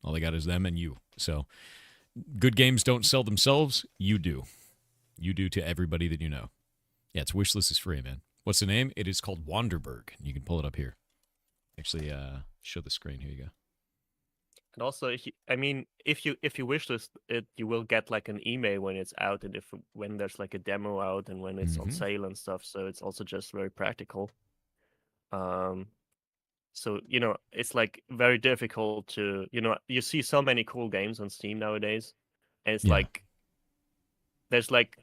All they got is them and you. So, good games don't sell themselves. You do. You do to everybody that you know. Yeah, its wishlist is free, man. What's the name? It is called Wanderberg. You can pull it up here. Actually, show the screen. Here you go. And also, if you wishlist it, you will get like an email when it's out, and when there's like a demo out, and when it's on sale and stuff. So it's also just very practical. So it's like very difficult to you see so many cool games on Steam nowadays, and it's like there's like,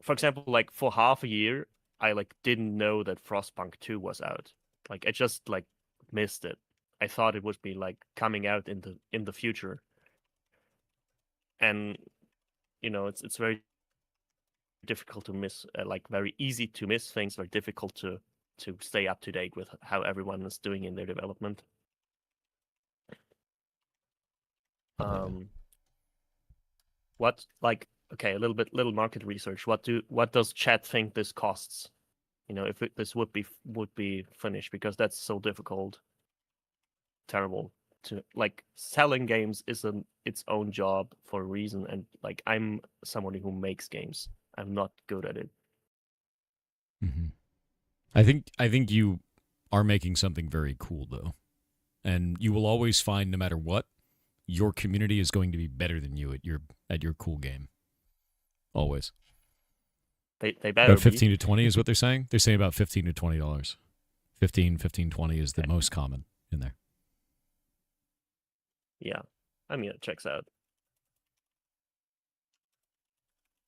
for example, like for half a year I like didn't know that Frostpunk 2 was out. Like I just like missed it. I thought it would be like coming out in the future, and it's very difficult to miss, like very easy to miss things, very difficult to stay up to date with how everyone is doing in their development. What like okay, little market research. What does chat think this costs? If this would be finished, because that's so difficult. Terrible to like selling games is its own job for a reason, and like I'm someone who makes games. I'm not good at it. I think you are making something very cool though. And you will always find, no matter what, your community is going to be better than you at your cool game. Always. They better About 15 be. to 20 is what they're saying. They're saying about $15 to $20. 15, 20 is the most common in there. Yeah, I mean it checks out.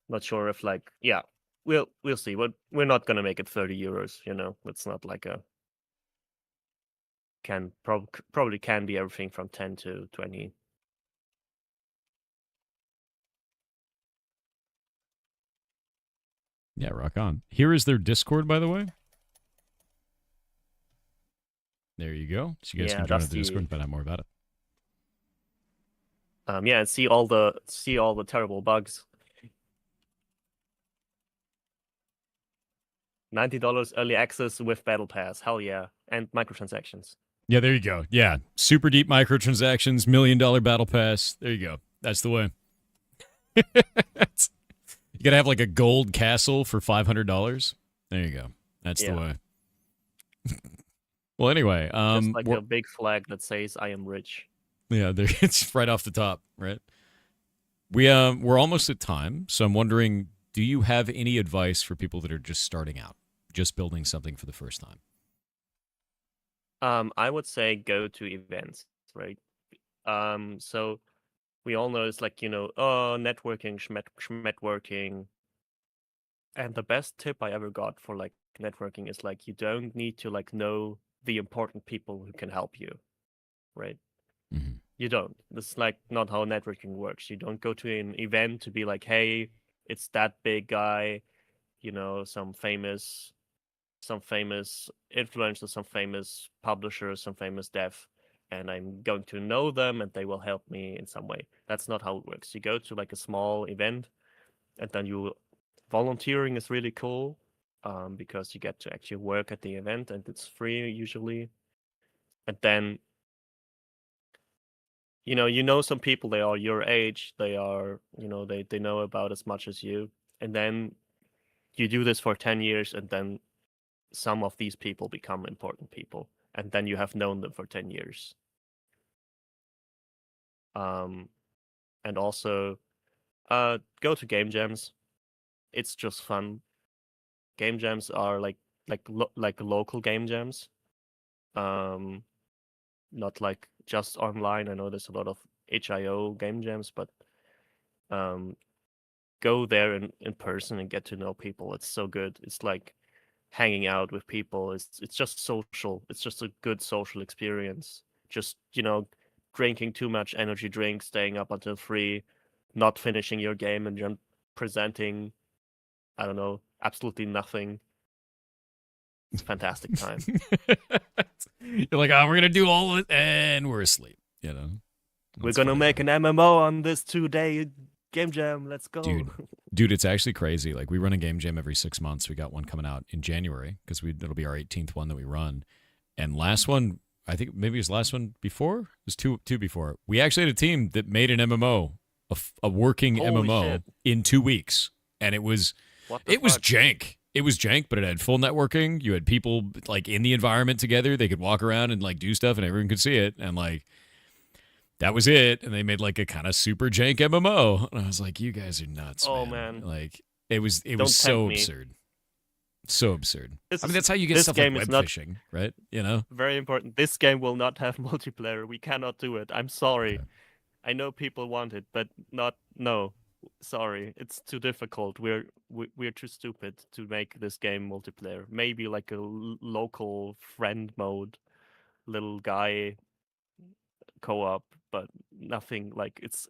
Not sure if we'll see. But we're not gonna make it 30 euros. You know, it's not like a probably can be everything from 10 to 20. Yeah, rock on. Here is their Discord, by the way. There you go. So you guys can join the Discord and find out more about it. Yeah, and see all the terrible bugs. $90 early access with battle pass. Hell yeah, and microtransactions. Yeah, there you go. Yeah, super deep microtransactions, $1 million battle pass. There you go. That's the way. You gotta have like a gold castle for $500. There you go. That's the way. Well, anyway, just like a big flag that says "I am rich." Yeah, it's right off the top, right? We're almost at time, so I'm wondering, do you have any advice for people that are just starting out, just building something for the first time? I would say go to events, right? So we all know it's like, networking, schmetworking. And the best tip I ever got for like networking is like you don't need to like know the important people who can help you, right? Mm-hmm. You don't. This is like not how networking works. You don't go to an event to be like, hey, it's that big guy, some famous influencer, some famous publisher, some famous dev, and I'm going to know them and they will help me in some way. That's not how it works. You go to like a small event and then volunteering is really cool because you get to actually work at the event and it's free usually. And then you know some people, they are your age, they are, they know about as much as you, and then you do this for 10 years and then some of these people become important people, and then you have known them for 10 years. And also go to game jams. It's just fun. Game jams are like local game jams, not like just online. I know there's a lot of HIO game jams, but go there in person and get to know people. It's so good. It's like hanging out with people. It's just social. It's just a good social experience. Just, drinking too much energy drink, staying up until 3, not finishing your game and then presenting, I don't know, absolutely nothing. It's a fantastic time. You're like, oh, we're gonna do all of it, and we're asleep. We're gonna make an MMO on this 2-day game jam. Let's go, dude. It's actually crazy. Like, we run a game jam every 6 months. We got one coming out in January because it'll be our 18th one that we run. And last one, I think maybe it was last one before. It was two before. We actually had a team that made an MMO, a working Holy MMO shit. in 2 weeks, and it was jank. It was jank, but it had full networking. You had people like in the environment together. They could walk around and like do stuff, and everyone could see it. And like, that was it. And they made like a kind of super jank MMO. And I was like, you guys are nuts. Oh, man. man. Like, it was so absurd. So absurd. That's how you get stuff like web phishing, right? Very important. This game will not have multiplayer. We cannot do it. I'm sorry. Okay. I know people want it, but no. Sorry, it's too difficult. We're too stupid to make this game multiplayer. Maybe like a local friend mode, little guy co-op, but nothing like it's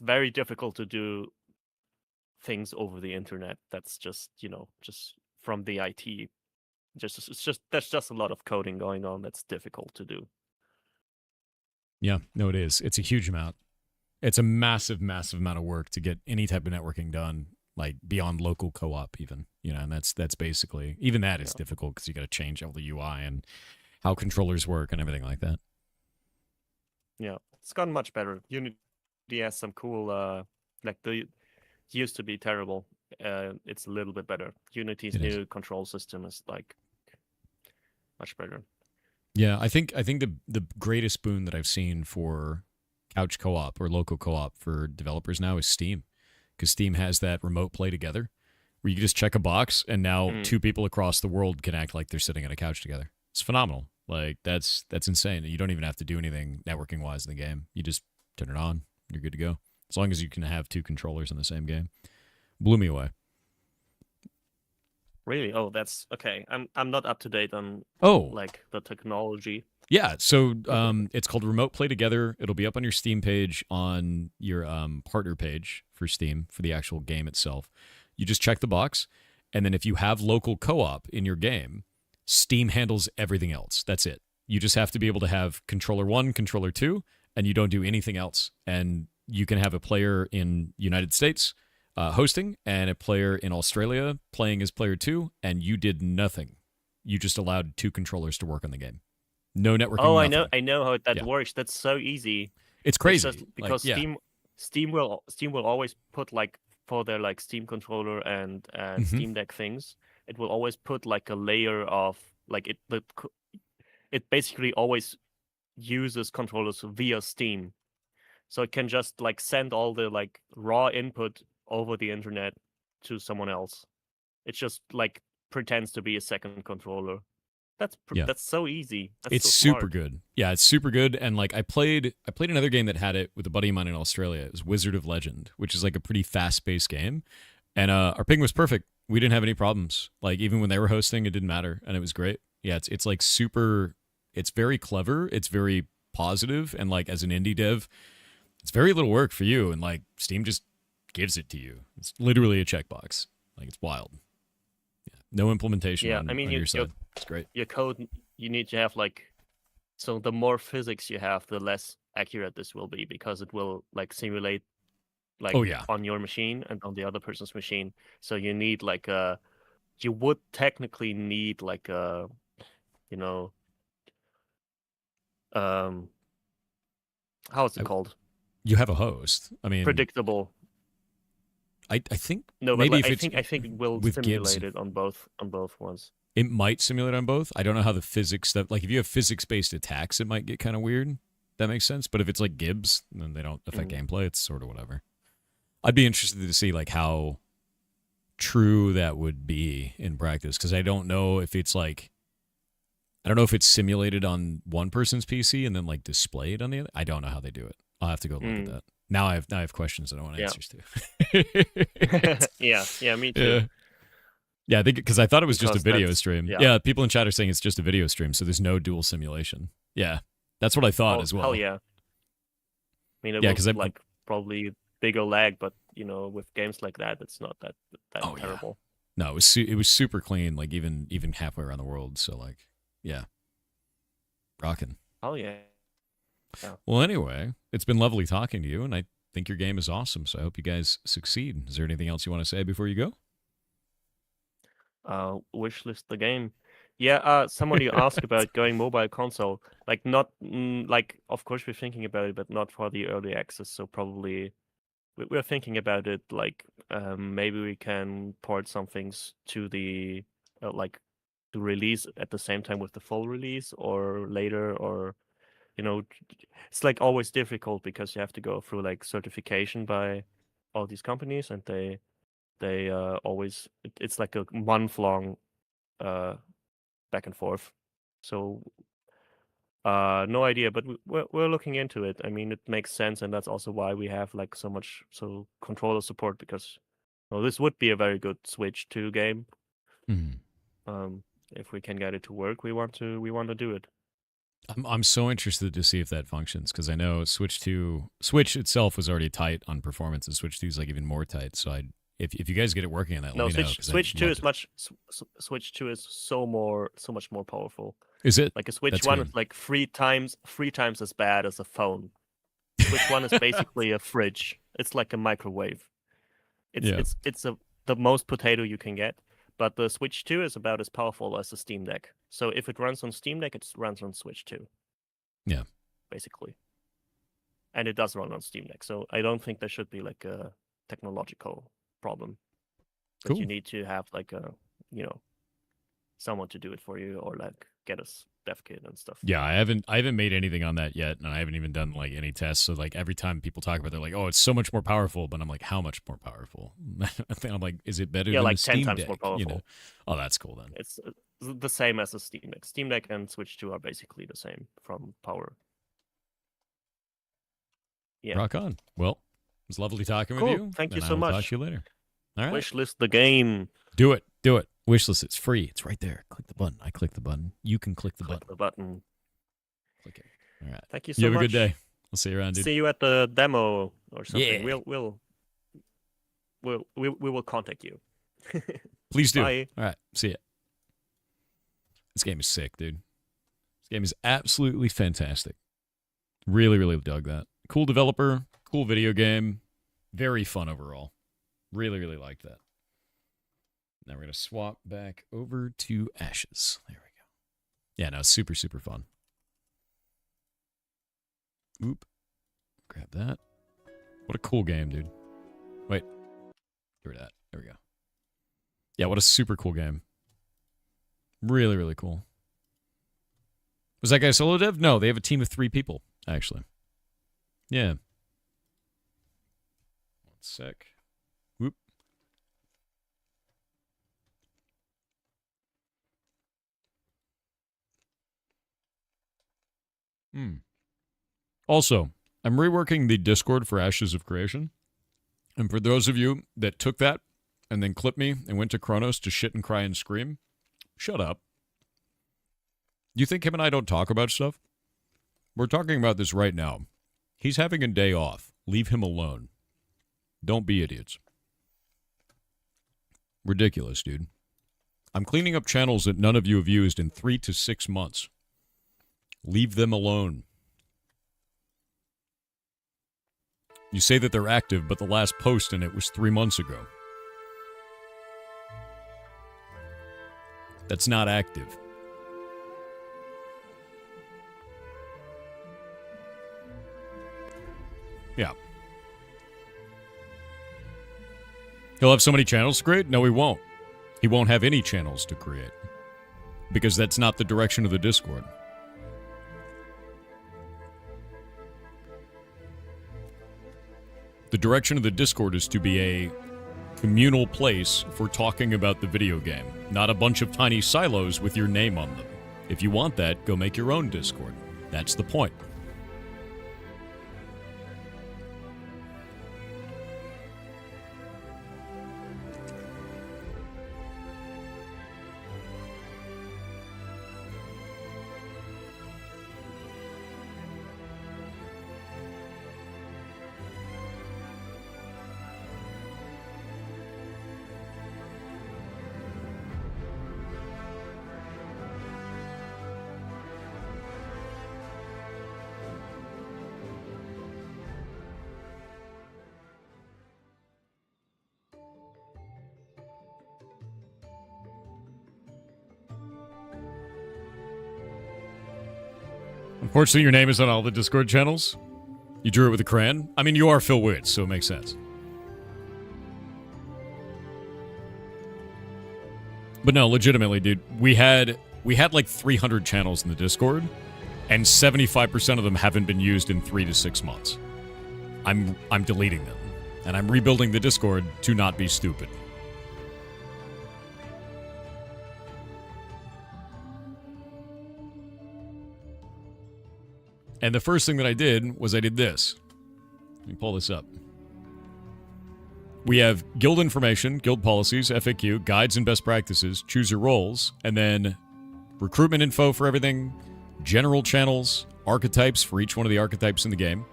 very difficult to do things over the internet. That's just just from the IT. There's just a lot of coding going on that's difficult to do. Yeah, no, it is. It's a huge amount. It's a massive, massive amount of work to get any type of networking done, like beyond local co-op even, and that's basically, even that is difficult because you got to change all the UI and how controllers work and everything like that. Yeah, it's gotten much better. Unity has some cool, used to be terrible. it's a little bit better. Unity's It is. new control system is like much better. Yeah, I think the greatest boon that I've seen for couch co-op or local co-op for developers now is Steam, because Steam has that remote play together where you just check a box and now two people across the world can act like they're sitting on a couch together. It's phenomenal. Like that's insane. You don't even have to do anything networking wise in the game. You just turn it on, you're good to go. As long as you can have two controllers in the same game. Blew me away. Really? Oh, that's okay. I'm not up to date on Oh, like the technology. yeah. So it's called Remote Play Together. It'll be up on your Steam page, on your partner page for Steam for the actual game itself. You just check the box, and then if you have local co-op in your game, Steam handles everything else. That's it. You just have to be able to have controller 1, controller 2, and you don't do anything else. And you can have a player in United States hosting and a player in Australia playing as player 2, and you did nothing. You just allowed two controllers to work on the game. No networking. Oh, nothing. I know how that Yeah. works. That's so easy. It's crazy. It's just because like, yeah. Steam will always put like for their like Steam controller and Steam Deck things, it will always put like a layer of like it basically always uses controllers via Steam. So it can just like send all the like raw input over the internet to someone else. It just like pretends to be a second controller. That's so easy. That's It's so super smart. good. Yeah, it's super good. And like I played another game that had it with a buddy of mine in Australia. It was Wizard of Legend, which is like a pretty fast-paced game. And our ping was perfect. We didn't have any problems. Like even when they were hosting, it didn't matter, and it was great. Yeah, it's like super. It's very clever. It's very positive, and like as an indie dev, it's very little work for you. And like Steam just gives it to you. It's literally a checkbox. Like it's wild. Yeah, no implementation. Yeah, on, I mean, on your side. It's great. Your code, you need to have like, so the more physics you have, the less accurate this will be, because it will like simulate like Oh, yeah. on your machine and on the other person's machine. So you need like you would technically need like a, you know, how is it called? You have a host. I mean, Predictable. I think No, maybe but if like, it's I think it will with simulate Gibbs, it on both ones. it might simulate on both. I don't know how the physics stuff. Like if you have physics-based attacks, it might get kind of weird. That makes sense. But if it's like Gibbs, then they don't affect gameplay. It's sort of whatever. I'd be interested to see like how true that would be in practice, because I don't know if it's like, I don't know if it's simulated on one person's PC and then like displayed on the other. I don't know how they do it. I'll have to go look at that. Now I have questions that I want answers to. yeah, me too. Yeah, I think because I thought it was just a Because video that's- stream. yeah. Yeah, people in chat are saying it's just a video stream, so there's no dual simulation. Yeah, that's what I thought as well. Hell yeah. I mean, it Yeah, will 'cause I- like probably bigger lag, but you know, with games like that, it's not that Oh, yeah. terrible. No, it was super clean, like even halfway around the world. So like, yeah, rocking. Oh yeah. Well, anyway, it's been lovely talking to you, and I think your game is awesome. So I hope you guys succeed. Is there anything else you want to say before you go? Wishlist the game. Yeah, somebody asked about going mobile console. Like not like of course we're thinking about it, but not for the early access. So probably we're thinking about it. Like maybe we can port some things to the like to release at the same time with the full release, or later, or you know, it's like always difficult because you have to go through like certification by all these companies, and they always it's like a month long back and forth. So no idea, but we're looking into it. I mean, it makes sense, and that's also why we have like so controller support, because this would be a very good Switch 2 game. If we can get it to work, we want to do it. I'm so interested to see if that functions, because I know Switch itself was already tight on performance, and Switch 2 is like even more tight. So if you guys get it working on that, No, let me know. 'Cause Switch I'd 2 love is to- Switch 2 is so much more powerful. Is it? Like a Switch That's 1 good. is like three times as bad as a phone. Switch 1 is basically a fridge. It's like a microwave. It's the most potato you can get. But the Switch 2 is about as powerful as the Steam Deck. So if it runs on Steam Deck, it runs on Switch 2. Yeah. Basically. And it does run on Steam Deck. So I don't think there should be like a technological problem. But Cool. you need to have like a, someone to do it for you, or like get a dev kit and stuff. Yeah, I haven't made anything on that yet, and I haven't even done like any tests. So like every time people talk about it, they're like, "Oh, it's so much more powerful," but I'm like, "How much more powerful?" I'm like, "Is it better Yeah, than like the 10 Steam times Deck?" more powerful. Oh, that's cool then. It's the same as a Steam Deck. Steam Deck and Switch 2 are basically the same from power. Yeah. Rock on. Well, it was lovely talking Cool. with you. Thank you and so I will much. Talk to you later. All right. Wishlist the game. Do it. Wishlist. It's free. It's right there. Click the button. I click the button. You can click the Click button. the button. Click it. All right. Thank you so You have much. a good day. I'll see you around, dude. See you at the demo or something. Yeah. We will contact you. Please do. Bye. All right. See ya. This game is sick, dude. This game is absolutely fantastic. Really, really dug that. Cool developer. Cool video game. Very fun overall. Really, really liked that. Now we're going to swap back over to Ashes. There we go. Yeah, no, super, super fun. Oop. Grab that. What a cool game, dude. Wait. Get rid of that. There we go. Yeah, what a super cool game. Really, really cool. Was that guy solo dev? No, they have a team of 3 people, actually. Yeah. One sec. Whoop. Also, I'm reworking the Discord for Ashes of Creation. And for those of you that took that and then clipped me and went to Kronos to shit and cry and scream, shut up. You think him and I don't talk about stuff? We're talking about this right now. He's having a day off. Leave him alone. Don't be idiots. Ridiculous, dude. I'm cleaning up channels that none of you have used in 3 to 6 months. Leave them alone. You say that they're active, but the last post in it was 3 months ago. That's not active. Yeah. He'll have so many channels to create? No, he won't. He won't have any channels to create. Because that's not the direction of the Discord. The direction of the Discord is to be a communal place for talking about the video game, not a bunch of tiny silos with your name on them. If you want that, go make your own Discord. That's the point. Unfortunately, your name is on all the Discord channels. You drew it with a crayon. I mean, you are Phil Witz, so it makes sense. But no, legitimately, dude, we had like 300 channels in the Discord, and 75% of them haven't been used in 3 to 6 months. I'm deleting them, and I'm rebuilding the Discord to not be stupid. And the first thing that I did was I did this. Let me pull this up. We have guild information, guild policies, FAQ, guides and best practices, choose your roles, and then recruitment info for everything, general channels, archetypes for each one of the archetypes in the game,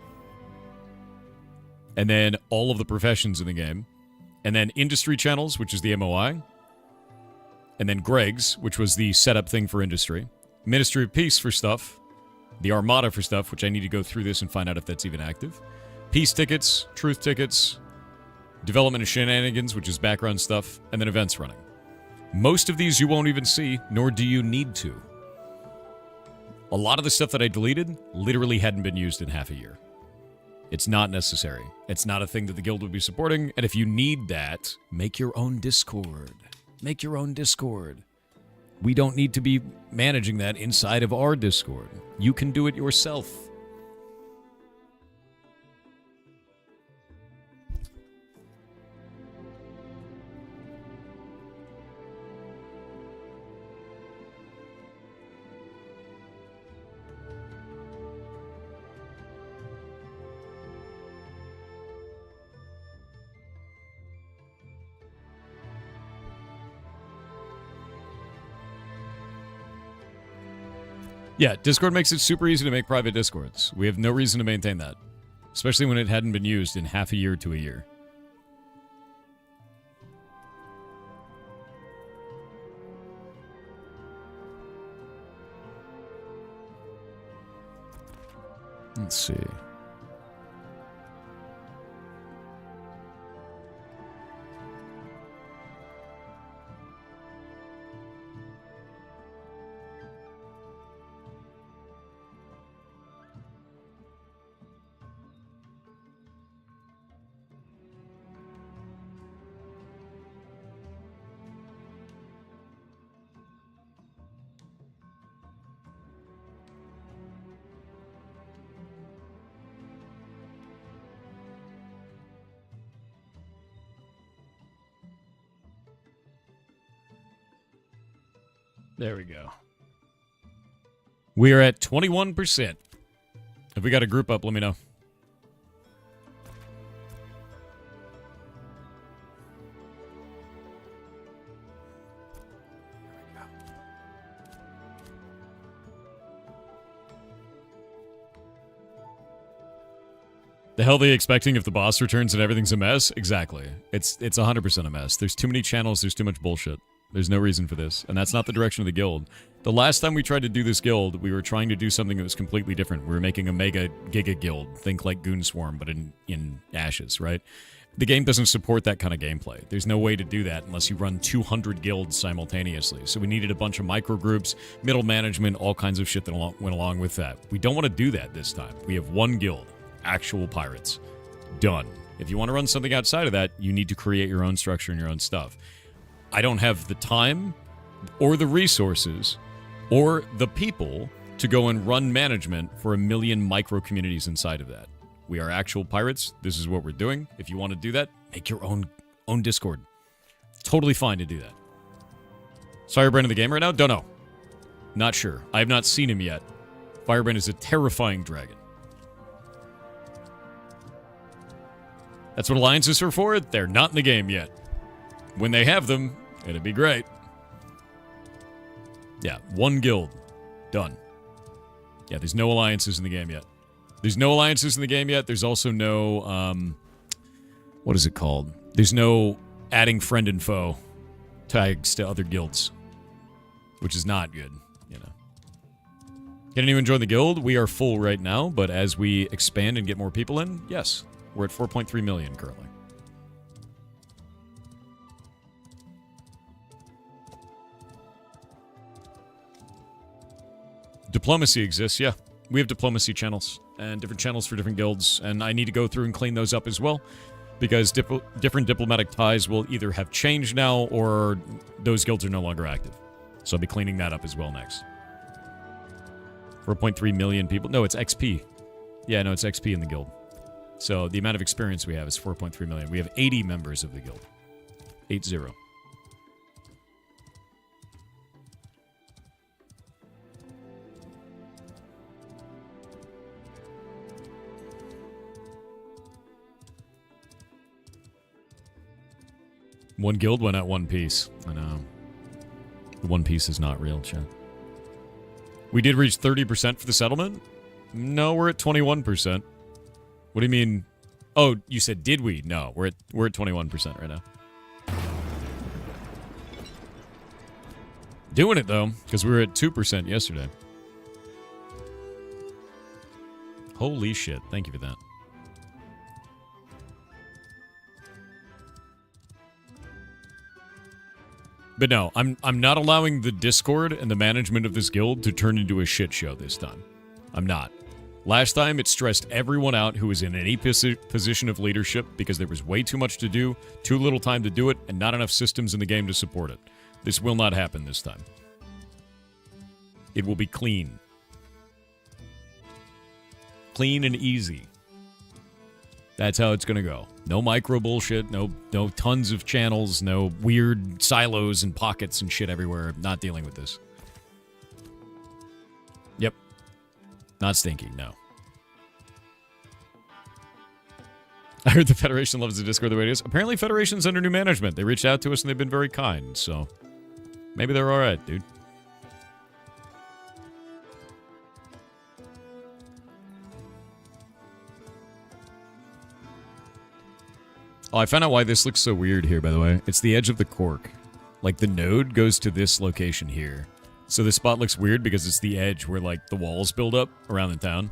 and then all of the professions in the game, and then industry channels, which is the MOI, and then Greg's, which was the setup thing for industry, Ministry of Peace for stuff, the Armada for stuff, which I need to go through this and find out if that's even active. Peace tickets, truth tickets, development of shenanigans, which is background stuff, and then events running. Most of these you won't even see, nor do you need to. A lot of the stuff that I deleted literally hadn't been used in half a year. It's not necessary. It's not a thing that the guild would be supporting, and if you need that, make your own Discord. Make your own Discord. We don't need to be managing that inside of our Discord. You can do it yourself. Yeah, Discord makes it super easy to make private Discords. We have no reason to maintain that. Especially when it hadn't been used in half a year to a year. Let's see. There we go. We are at 21%. If we got a group up, let me know. The hell are they expecting if the boss returns and everything's a mess? Exactly. It's 100% a mess. There's too many channels, there's too much bullshit. There's no reason for this, and that's not the direction of the guild. The last time we tried to do this guild, we were trying to do something that was completely different. We were making a mega giga guild, think like Goon Swarm, but in Ashes, right? The game doesn't support that kind of gameplay. There's no way to do that unless you run 200 guilds simultaneously. So we needed a bunch of micro groups, middle management, all kinds of shit that went along with that. We don't want to do that this time. We have one guild, actual pirates. Done. If you want to run something outside of that, you need to create your own structure and your own stuff. I don't have the time or the resources or the people to go and run management for a million micro communities inside of that. We are actual pirates. This is what we're doing. If you want to do that, make your own Discord. Totally fine to do that. Is Firebrand in the game right now? Don't know. Not sure. I have not seen him yet. Firebrand is a terrifying dragon. That's what alliances are for? They're not in the game yet. When they have them, it'd be great. Yeah, one guild. Done. Yeah, there's no alliances in the game yet. There's no alliances in the game yet. There's also no, what is it called? There's no adding friend and foe tags to other guilds, which is not good, you know. Can anyone join the guild? We are full right now, but as we expand and get more people in, yes. We're at 4.3 million currently. Diplomacy exists, yeah. We have diplomacy channels and different channels for different guilds, and I need to go through and clean those up as well because different diplomatic ties will either have changed now or those guilds are no longer active. So I'll be cleaning that up as well next. 4.3 million people. No, it's XP. Yeah, no, it's XP in the guild. So the amount of experience we have is 4.3 million. We have 80 members of the guild. 80. One guild went at One Piece. I know. One Piece is not real, chat. We did reach 30% for the settlement? No, we're at 21%. What do you mean? Oh, you said did we? No, we're at 21% right now. Doing it though, because we were at 2% yesterday. Holy shit! Thank you for that. But no, I'm not allowing the Discord and the management of this guild to turn into a shit show this time. I'm not. Last time, it stressed everyone out who was in any position of leadership because there was way too much to do, too little time to do it, and not enough systems in the game to support it. This will not happen this time. It will be clean. Clean and easy. That's how it's going to go. No micro bullshit, no tons of channels, no weird silos and pockets and shit everywhere. Not dealing with this. Yep. Not stinky, no. I heard the Federation loves the Discord the way it is. Apparently Federation's under new management. They reached out to us and they've been very kind, so maybe they're alright, dude. Oh, I found out why this looks so weird here, by the way. It's the edge of the cork. Like, the node goes to this location here. So this spot looks weird because it's the edge where, like, the walls build up around the town.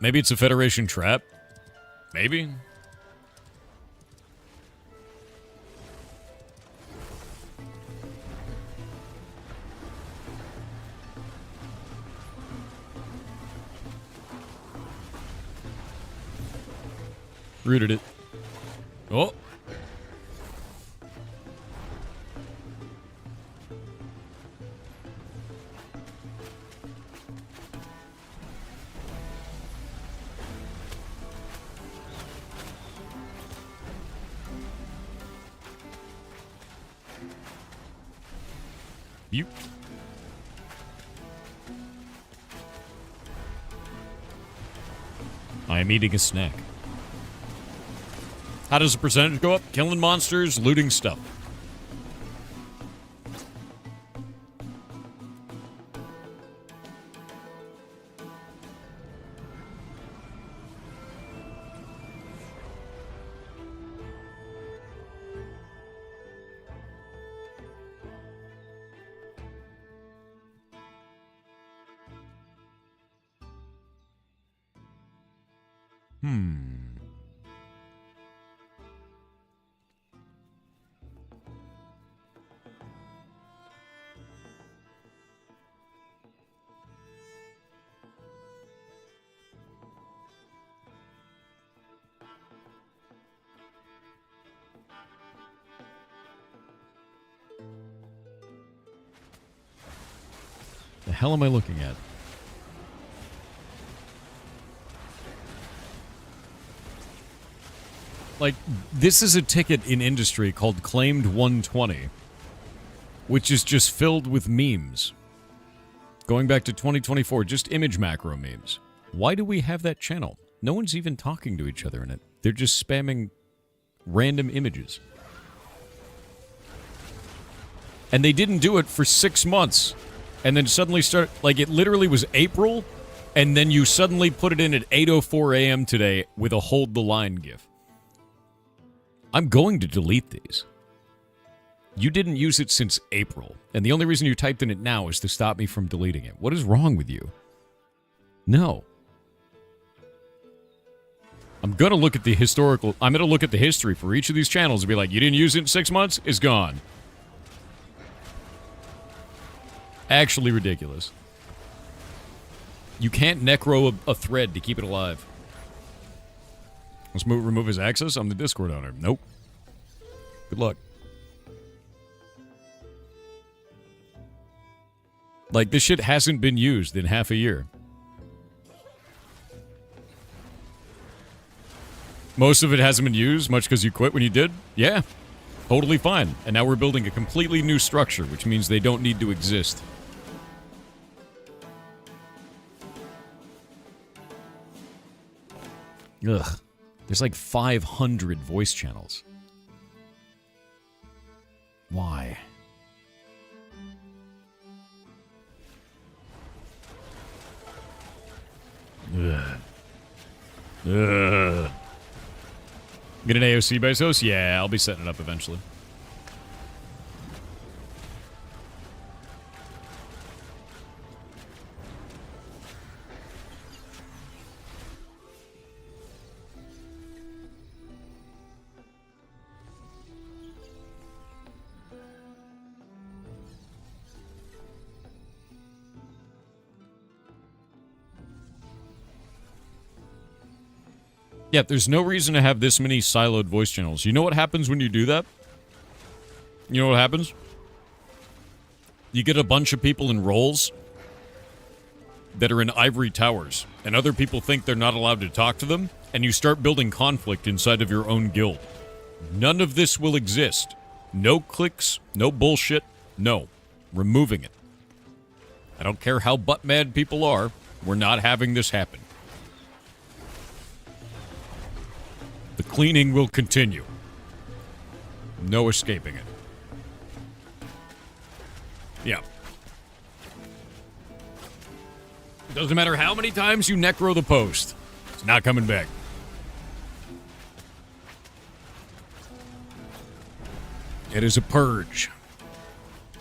Maybe it's a Federation trap? Maybe? Rooted it. Oh. You. I am eating a snack. How does the percentage go up? Killing monsters, looting stuff. The hell am I looking at? Like, this is a ticket in industry called Claimed 120, which is just filled with memes. Going back to 2024, just image macro memes. Why do we have that channel? No one's even talking to each other in it. They're just spamming random images. And they didn't do it for 6 months. And then suddenly start, like, it literally was April, and then you suddenly put it in at 8:04 a.m. today with a hold the line gif. I'm going to delete these. You didn't use it since April, and the only reason you typed in it now is to stop me from deleting it. What is wrong with you? No. I'm going to look at the I'm going to look at the history for each of these channels and be like, you didn't use it in 6 months? It's gone. Actually ridiculous. You can't necro a thread to keep it alive. Let's remove his access. I'm the Discord owner. Nope. Good luck. Like, this shit hasn't been used in half a year. Most of it hasn't been used, much because you quit when you did? Yeah. Totally fine. And now we're building a completely new structure, which means they don't need to exist. Ugh. There's like 500 voice channels. Why? Ugh. Ugh. Get an AOC by host? Yeah, I'll be setting it up eventually. Yeah, there's no reason to have this many siloed voice channels. You know what happens when you do that? You know what happens? You get a bunch of people in roles that are in ivory towers, and other people think they're not allowed to talk to them, and you start building conflict inside of your own guild. None of this will exist. No clicks, no bullshit, no. Removing it. I don't care how butt-mad people are, we're not having this happen. The cleaning will continue. No escaping it. Yeah. It doesn't matter how many times you necro the post. It's not coming back. It is a purge.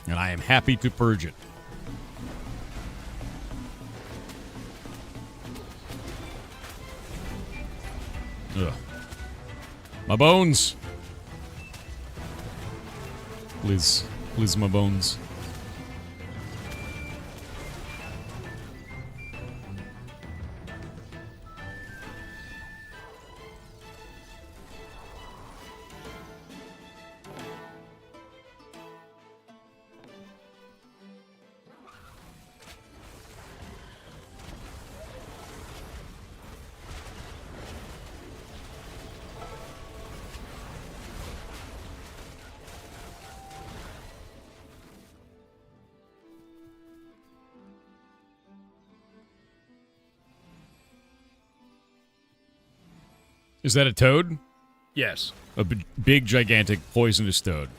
And I am happy to purge it. Ugh. My bones. Please. Please, my bones. Is that a toad? Yes. A big, gigantic, poisonous toad.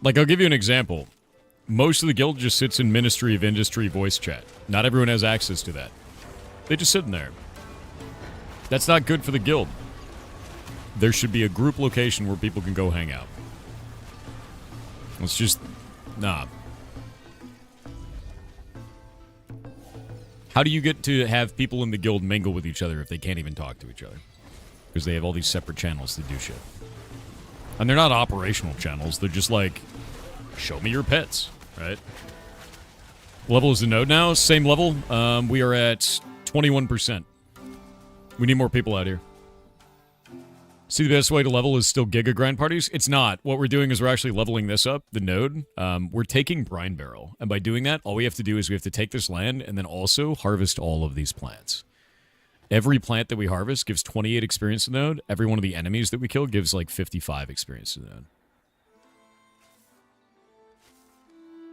Like, I'll give you an example. Most of the guild just sits in Ministry of Industry voice chat. Not everyone has access to that. They just sit in there. That's not good for the guild. There should be a group location where people can go hang out. It's just... nah. How do you get to have people in the guild mingle with each other if they can't even talk to each other? Because they have all these separate channels to do shit. And they're not operational channels. They're just like, show me your pets, right? Level is the node now. Same level. We are at 21%. We need more people out here. See, the best way to level is still Giga Grind parties? It's not. What we're doing is we're actually leveling this up, the node. We're taking Brine Barrel. And by doing that, all we have to do is we have to take this land and then also harvest all of these plants. Every plant that we harvest gives 28 experience to the node. Every one of the enemies that we kill gives like 55 experience to the node.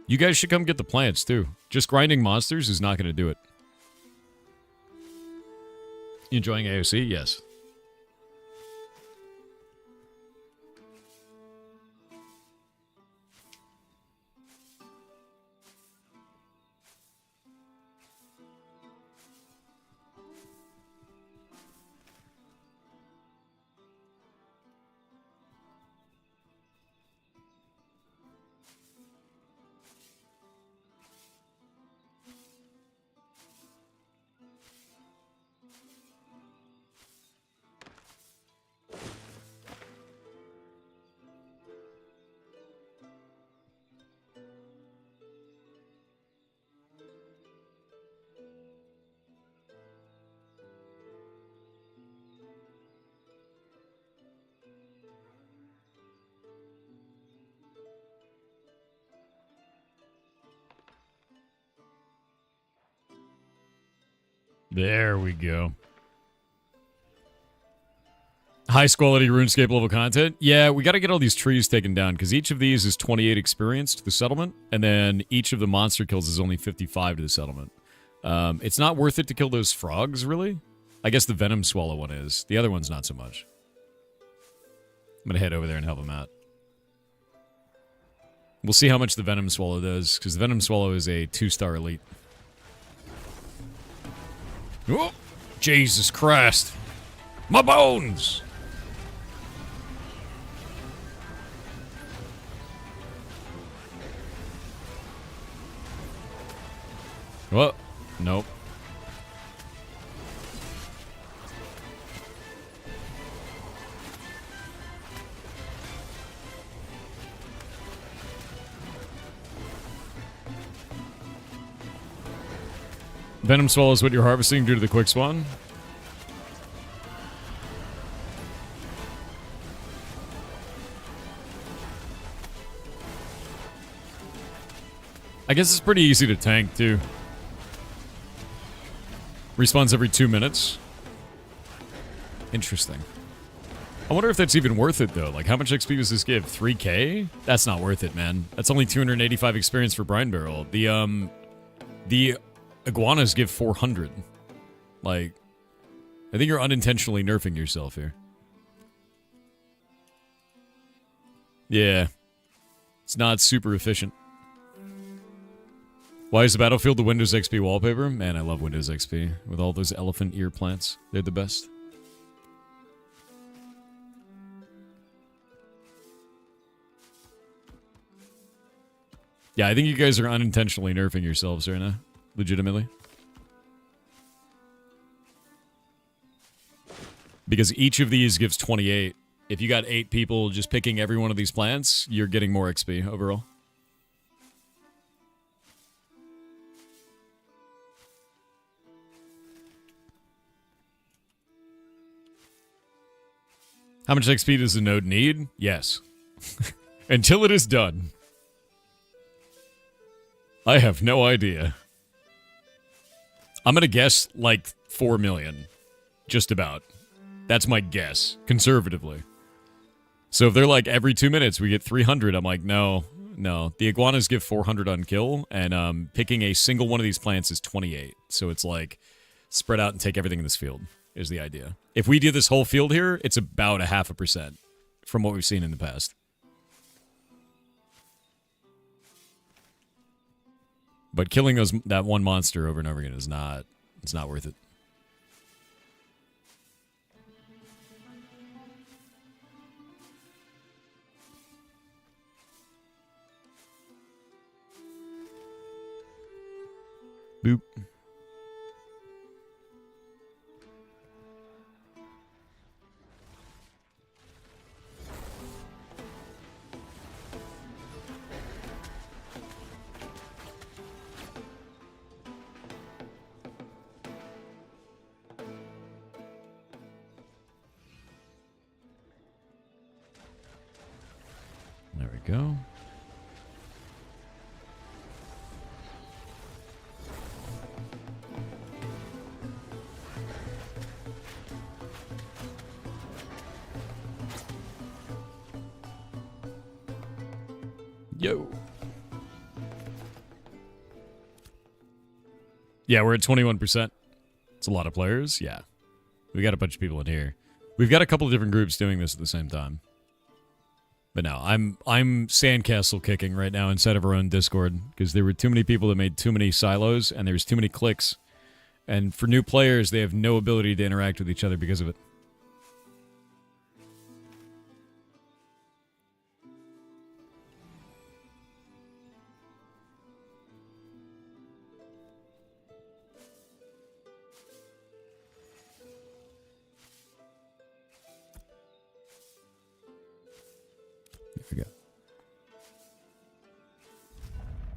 You guys should come get the plants too. Just grinding monsters is not going to do it. You enjoying AOC? Yes. There we go. Highest quality RuneScape level content. Yeah, we got to get all these trees taken down because each of these is 28 experience to the settlement, and then each of the monster kills is only 55 to the settlement. It's not worth it to kill those frogs, really. I guess the Venom Swallow one is. The other one's not so much. I'm going to head over there and help him out. We'll see how much the Venom Swallow does, because the Venom Swallow is a 2-star elite. Oh, Jesus Christ. My bones! Well, Nope. Venom Swallow is what you're harvesting due to the quick spawn. I guess it's pretty easy to tank, too. Respawns every 2 minutes. Interesting. I wonder if that's even worth it, though. Like, how much XP does this give? 3k? That's not worth it, man. That's only 285 experience for Brine Barrel. The iguanas give 400. Like, I think you're unintentionally nerfing yourself here. Yeah. It's not super efficient. Why is the Battlefield the Windows XP wallpaper? Man, I love Windows XP. With all those elephant ear plants. They're the best. Yeah, I think you guys are unintentionally nerfing yourselves right now. Legitimately. Because each of these gives 28. If you got 8 people just picking every one of these plants, you're getting more XP overall. How much XP does the node need? Yes. Until it is done. I have no idea. I'm gonna guess like 4 million. Just about. That's my guess. Conservatively. So if they're like every 2 minutes we get 300, I'm like, no. The iguanas give 400 on kill, and picking a single one of these plants is 28. So it's like, spread out and take everything in this field, is the idea. If we do this whole field here, it's about 0.5% from what we've seen in the past. But killing that one monster over and over again is not, it's not worth it. Boop. There we go. Yo. Yeah, we're at 21%. It's a lot of players. Yeah. We got a bunch of people in here. We've got a couple of different groups doing this at the same time. But no, I'm sandcastle kicking right now inside of our own Discord because there were too many people that made too many silos and there's too many clicks. And for new players, they have no ability to interact with each other because of it.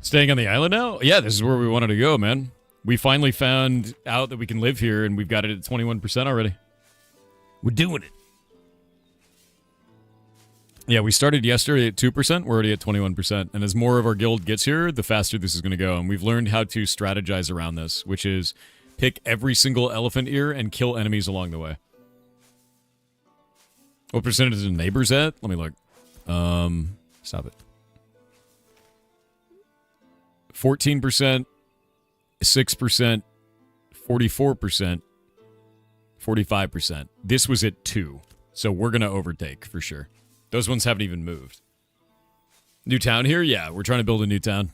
Staying on the island now? Yeah, this is where we wanted to go, man. We finally found out that we can live here, and we've got it at 21% already. We're doing it. Yeah, we started yesterday at 2%. We're already at 21%. And as more of our guild gets here, the faster this is going to go. And we've learned how to strategize around this, which is pick every single elephant ear and kill enemies along the way. What percentage is the neighbors at? Let me look. Stop it. 14%, 6%, 44%, 45%. This was at 2, so we're going to overtake for sure. Those ones haven't even moved. New town here? Yeah, we're trying to build a new town.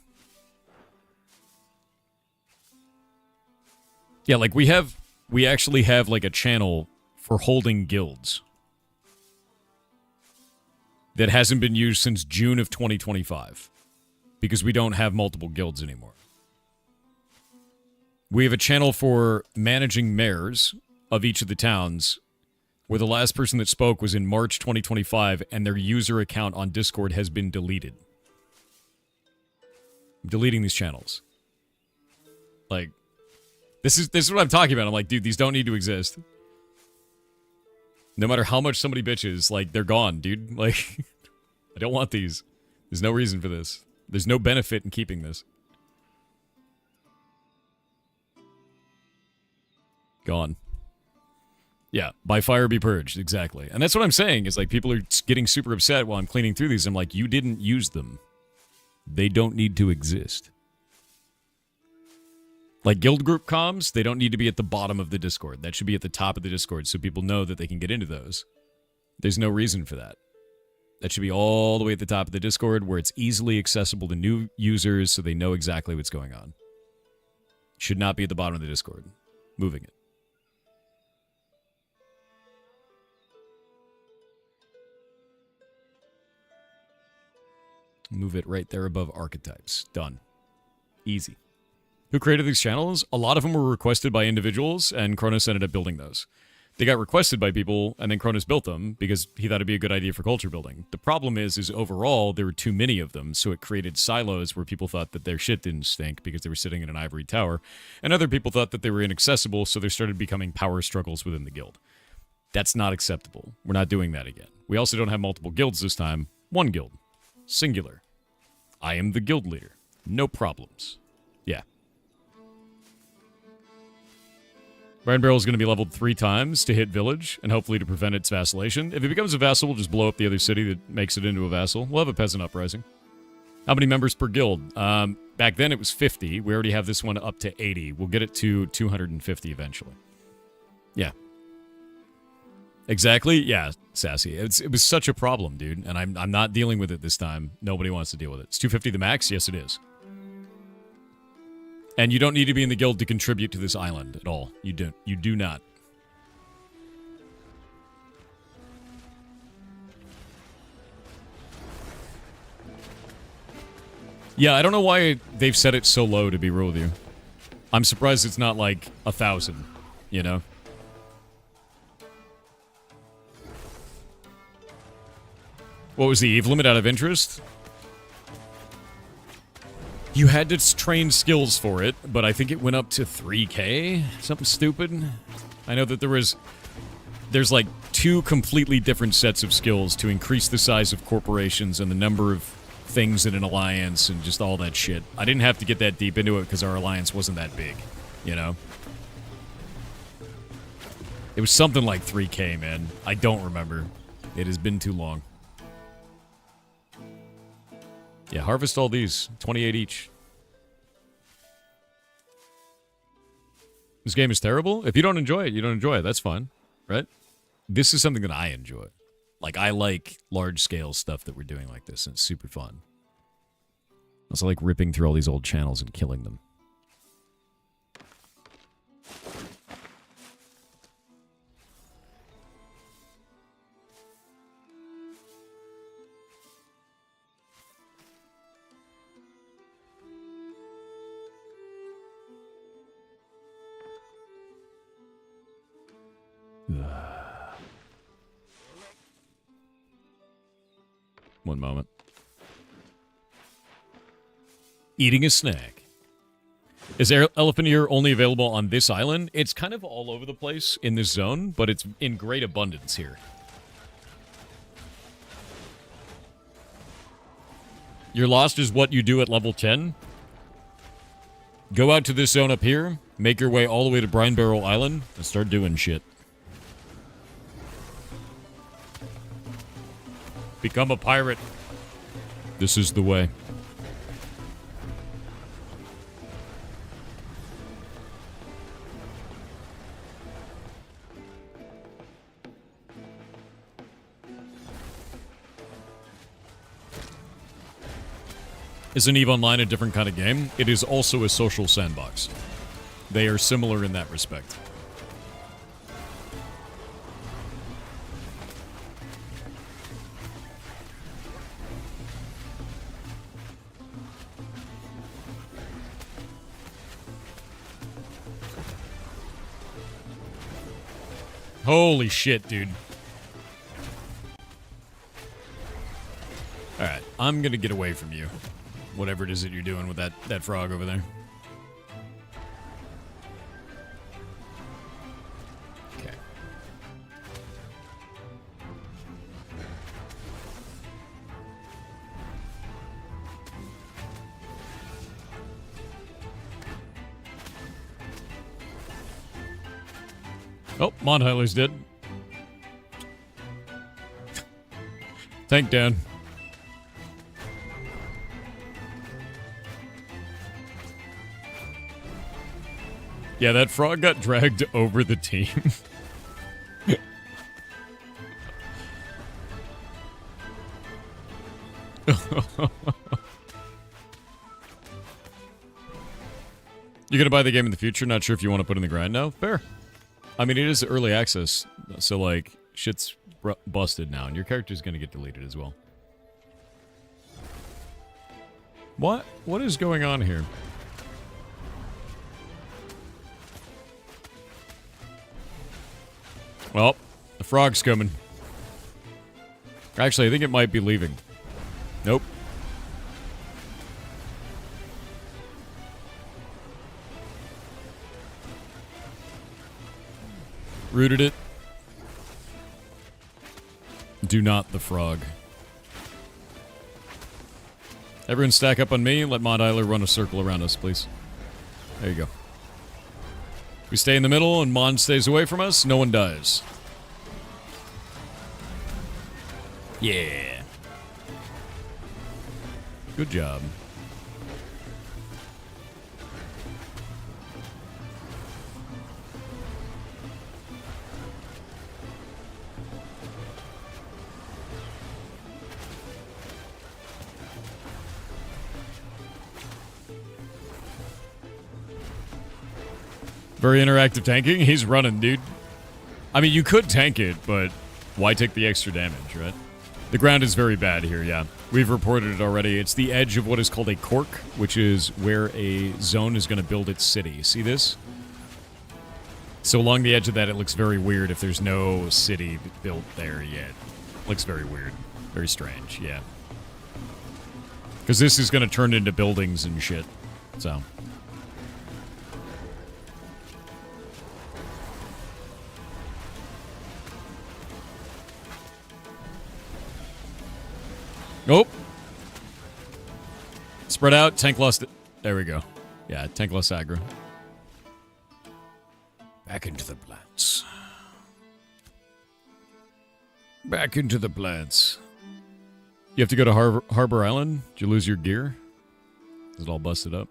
Yeah, like we actually have like a channel for holding guilds that hasn't been used since June of 2025. Because we don't have multiple guilds anymore. We have a channel for managing mayors of each of the towns, where the last person that spoke was in March 2025, and their user account on Discord has been deleted. I'm deleting these channels. Like, this is what I'm talking about. I'm like, dude, these don't need to exist. No matter how much somebody bitches, like, they're gone, dude. Like, I don't want these. There's no reason for this. There's no benefit in keeping this. Gone. Yeah, by fire be purged, exactly. And that's what I'm saying, is like people are getting super upset while I'm cleaning through these. I'm like, you didn't use them. They don't need to exist. Like guild group comms, they don't need to be at the bottom of the Discord. That should be at the top of the Discord so people know that they can get into those. There's no reason for that. That should be all the way at the top of the Discord where it's easily accessible to new users so they know exactly what's going on. Should not be at the bottom of the Discord. Moving it. Move it right there above archetypes. Done. Easy. Who created these channels? A lot of them were requested by individuals, and Cronus ended up building those. They got requested by people, and then Cronus built them because he thought it'd be a good idea for culture building. The problem is overall, there were too many of them, so it created silos where people thought that their shit didn't stink because they were sitting in an ivory tower, and other people thought that they were inaccessible, so there started becoming power struggles within the guild. That's not acceptable. We're not doing that again. We also don't have multiple guilds this time. One guild. Singular. I am the guild leader. No problems. Yeah. Brian Barrel is going to be leveled 3 times to hit village, and hopefully to prevent its vassalation. If it becomes a vassal, we'll just blow up the other city that makes it into a vassal. We'll have a peasant uprising. How many members per guild? Back then it was 50. We already have this one up to 80. We'll get it to 250 eventually. Yeah. Exactly. Yeah, Sassy. It was such a problem, dude, and I'm not dealing with it this time. Nobody wants to deal with it. It's 250 the max? Yes, it is. And you don't need to be in the guild to contribute to this island at all. You don't. You do not. Yeah, I don't know why they've set it so low, to be real with you. I'm surprised it's not like 1,000, you know? What was the EVE limit out of interest? You had to train skills for it, but I think it went up to 3K? Something stupid. I know that there's like 2 completely different sets of skills to increase the size of corporations and the number of things in an alliance and just all that shit. I didn't have to get that deep into it because our alliance wasn't that big, you know? It was something like 3K, man. I don't remember. It has been too long. Yeah, harvest all these. 28 each. This game is terrible. If you don't enjoy it, you don't enjoy it. That's fine, right? This is something that I enjoy. Like, I like large-scale stuff that we're doing like this, and it's super fun. I also like ripping through all these old channels and killing them. One moment. Eating a snack. Is elephant ear only available on this island? It's kind of all over the place in this zone, but it's in great abundance here. Your lost is what you do at level 10. Go out to this zone up here, make your way all the way to Brine Barrel Island, and start doing shit. Become a pirate. This is the way. Isn't EVE Online a different kind of game? It is also a social sandbox. They are similar in that respect. Holy shit, dude. Alright, I'm gonna get away from you. Whatever it is that you're doing with that frog over there. Okay. Oh, Mondheiler's dead. Tank down. Yeah, that frog got dragged over the team. You're gonna buy the game in the future? Not sure if you want to put in the grind now? Fair. I mean, it is early access, so, like, shit's busted now, and your character's gonna get deleted as well. What? What is going on here? Well, the frog's coming. Actually, I think it might be leaving. Nope. Rooted it. Do not the frog. Everyone stack up on me. Let Mod Eiler run a circle around us, please. There you go. We stay in the middle and Mon stays away from us, no one dies. Yeah. Good job. Very interactive tanking. He's running, dude. I mean, you could tank it, but why take the extra damage, right? The ground is very bad here, yeah. We've reported it already. It's the edge of what is called a cork, which is where a zone is going to build its city. See this? So along the edge of that, it looks very weird if there's no city built there yet. Looks very weird. Very strange, yeah. Because this is going to turn into buildings and shit, so... Nope. Spread out. Tank lost it. There we go. Yeah, tank lost aggro. Back into the plants. Back into the plants. You have to go to Harbor Island? Did you lose your gear? Is it all busted up?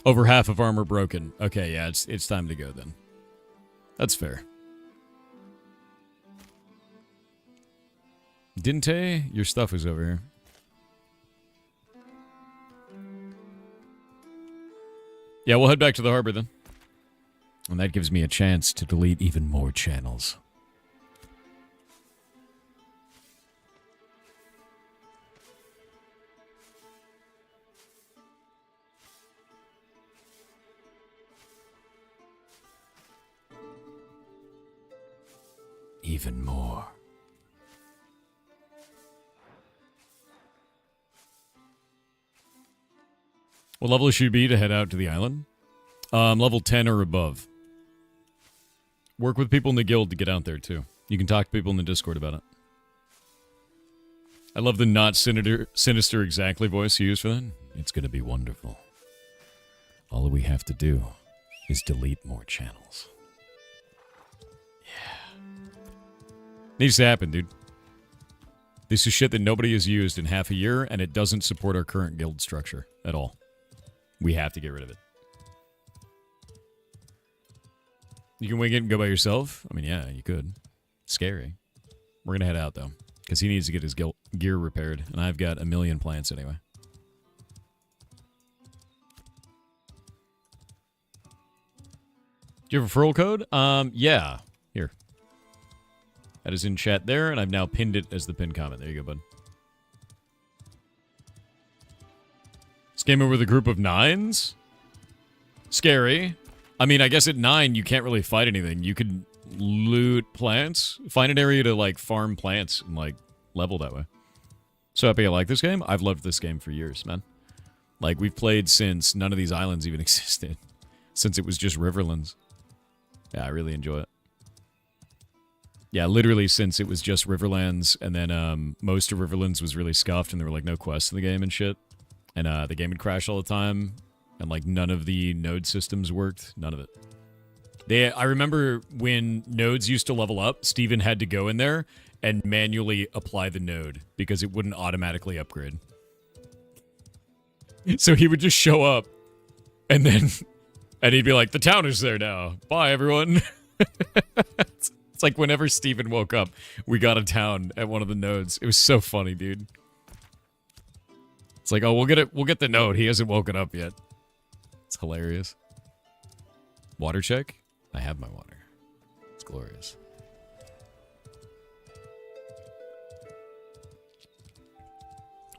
Over half of armor broken. Okay, yeah, it's time to go then. That's fair. Dinte, your stuff is over here. Yeah, we'll head back to the harbor then. And that gives me a chance to delete even more channels. Even more. What level should you be to head out to the island? Level 10 or above. Work with people in the guild to get out there, too. You can talk to people in the Discord about it. I love the not sinister exactly voice you use for that. It's gonna be wonderful. All we have to do is delete more channels. Yeah. Needs to happen, dude. This is shit that nobody has used in half a year, and it doesn't support our current guild structure at all. We have to get rid of it. You can wing it and go by yourself? I mean, yeah, you could. Scary. We're going to head out, though. Because he needs to get his gear repaired. And I've got a million plants anyway. Do you have a referral code? Yeah. Here. That is in chat there, and I've now pinned it as the pinned comment. There you go, bud. This game over with a group of 9s? Scary. I mean, I guess at 9 you can't really fight anything. You could loot plants. Find an area to, like, farm plants and, like, level that way. So happy I like this game. I've loved this game for years, man. Like, we've played since none of these islands even existed. Since it was just Riverlands. Yeah, I really enjoy it. Yeah, literally since it was just Riverlands, and then most of Riverlands was really scuffed, and there were, like, no quests in the game and shit. And the game would crash all the time, and, like, none of the node systems worked. None of it. I remember when nodes used to level up, Steven had to go in there and manually apply the node because it wouldn't automatically upgrade. So he would just show up and he'd be like, the town is there now. Bye, everyone. It's like whenever Steven woke up, we got a town at one of the nodes. It was so funny, dude. It's like, oh, we'll get the node. He hasn't woken up yet. It's hilarious. Water check? I have my water. It's glorious.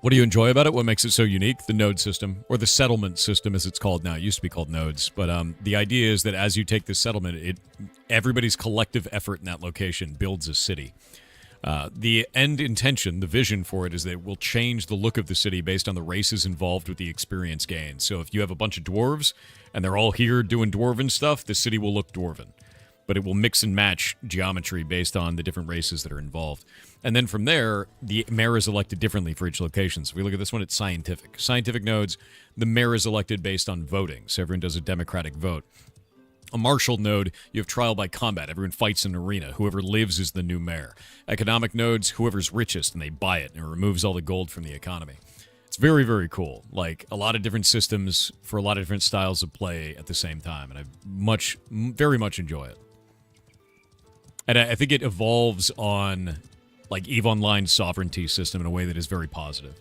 What do you enjoy about it? What makes it so unique? The node system, or the settlement system as it's called now. It used to be called nodes. But the idea is that as you take this settlement, everybody's collective effort in that location builds a city. The end intention, the vision for it, is that it will change the look of the city based on the races involved with the experience gained. So if you have a bunch of dwarves, and they're all here doing dwarven stuff, the city will look dwarven. But it will mix and match geometry based on the different races that are involved. And then from there, the mayor is elected differently for each location. So if we look at this one, it's scientific. Scientific nodes, the mayor is elected based on voting. So everyone does a democratic vote. A martial node, you have trial by combat. Everyone fights in an arena. Whoever lives is the new mayor. Economic nodes, whoever's richest, and they buy it, and it removes all the gold from the economy. It's very, very cool. Like, a lot of different systems for a lot of different styles of play at the same time. And I very much enjoy it. And I think it evolves on, like, EVE Online's sovereignty system in a way that is very positive.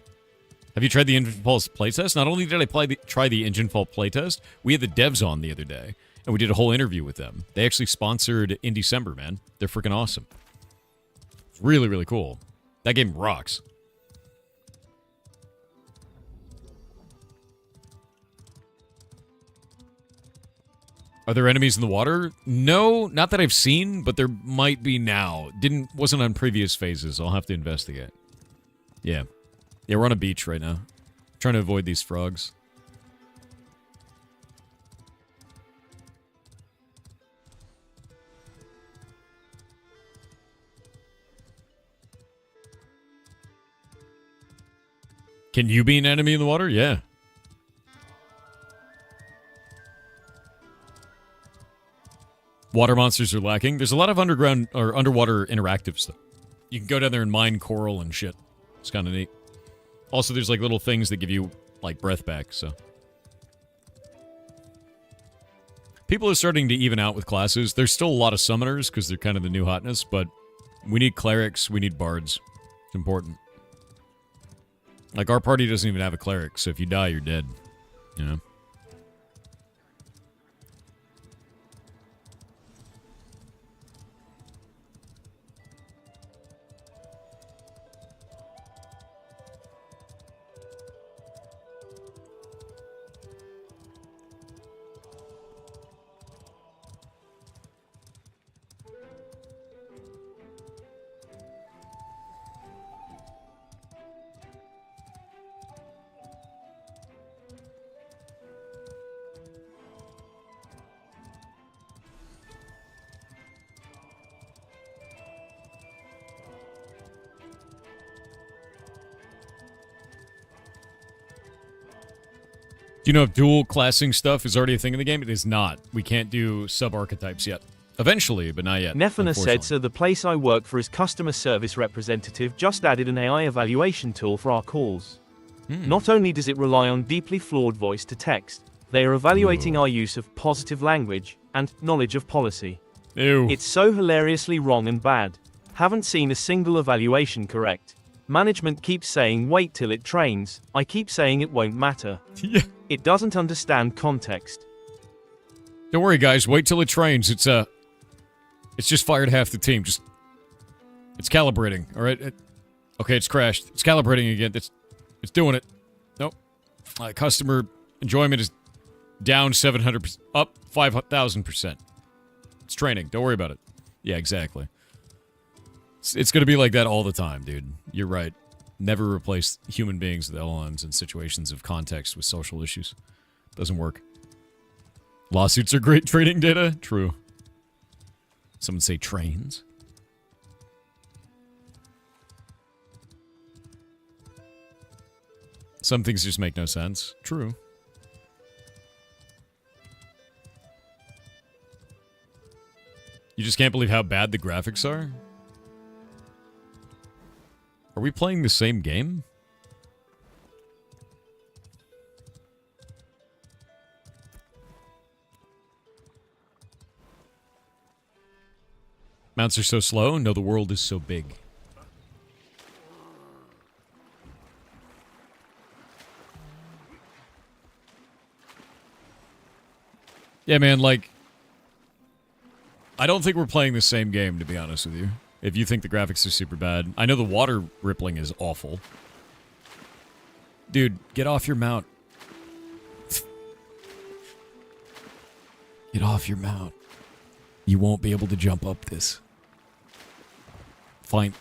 Have you tried the Engine Fault playtest? Not only did I try the Engine Fault playtest, we had the devs on the other day. And we did a whole interview with them. They actually sponsored in December, man. They're freaking awesome. It's really, really cool. That game rocks. Are there enemies in the water? No, not that I've seen, but there might be now. Wasn't on previous phases. I'll have to investigate. Yeah. Yeah, we're on a beach right now. Trying to avoid these frogs. Can you be an enemy in the water? Yeah. Water monsters are lacking. There's a lot of underground or underwater interactives, though. You can go down there and mine coral and shit. It's kind of neat. Also, there's like little things that give you like breath back, so. People are starting to even out with classes. There's still a lot of summoners because they're kind of the new hotness, but we need clerics, we need bards. It's important. Like, our party doesn't even have a cleric, so if you die, you're dead. You know? Do you know if dual classing stuff is already a thing in the game? It is not. We can't do sub-archetypes yet. Eventually, but not yet. Nefana said, so the place I work for as customer service representative just added an AI evaluation tool for our calls. Not only does it rely on deeply flawed voice to text, they are evaluating our use of positive language and knowledge of policy. Ew. It's so hilariously wrong and bad. Haven't seen a single evaluation correct. Management keeps saying wait till it trains. I keep saying it won't matter. Yeah. It doesn't understand context. Don't worry, guys. Wait till it trains. It's just fired half the team. It's calibrating. All right. Okay, it's crashed. It's calibrating again. It's doing it. Nope. Customer enjoyment is down 700%, up 5,000%. It's training. Don't worry about it. Yeah, exactly. It's going to be like that all the time, dude. You're right. Never replace human beings with LLMs in situations of context with social issues. Doesn't work. Lawsuits are great trading data. True. Someone say trains. Some things just make no sense. True. You just can't believe how bad the graphics are? Are we playing the same game? Mounts are so slow? No, the world is so big. Yeah, man, like... I don't think we're playing the same game, to be honest with you. If you think the graphics are super bad. I know the water rippling is awful. Dude, get off your mount. Get off your mount. You won't be able to jump up this. Fine.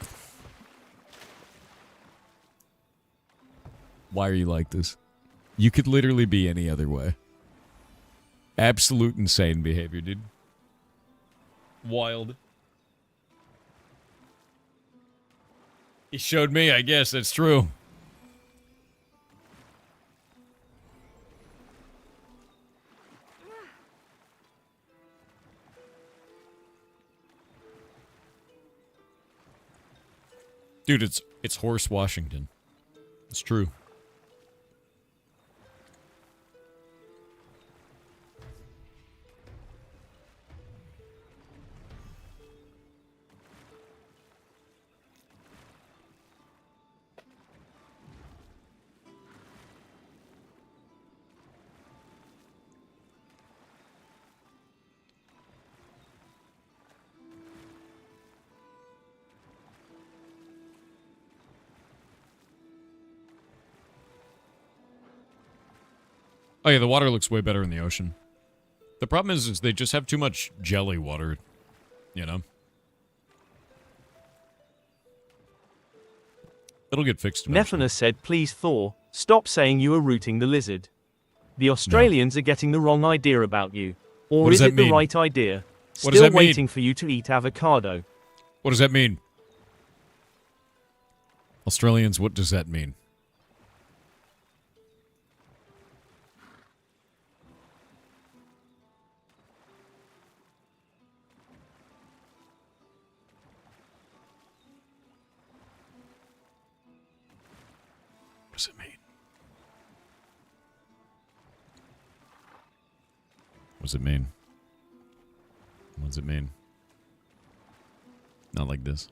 Why are you like this? You could literally be any other way. Absolute insane behavior, dude. Wild. He showed me, I guess. That's true. Dude, it's Horace Washington. It's true. Oh yeah, the water looks way better in the ocean. The problem is they just have too much jelly water, you know? It'll get fixed eventually. Nefana said, please Thor, stop saying you are rooting the lizard. The Australians are getting the wrong idea about you. Or is it the right idea? Still waiting for you to eat avocado. What does that mean? Australians, what does that mean? What does it mean? What does it mean? What does it mean? Not like this.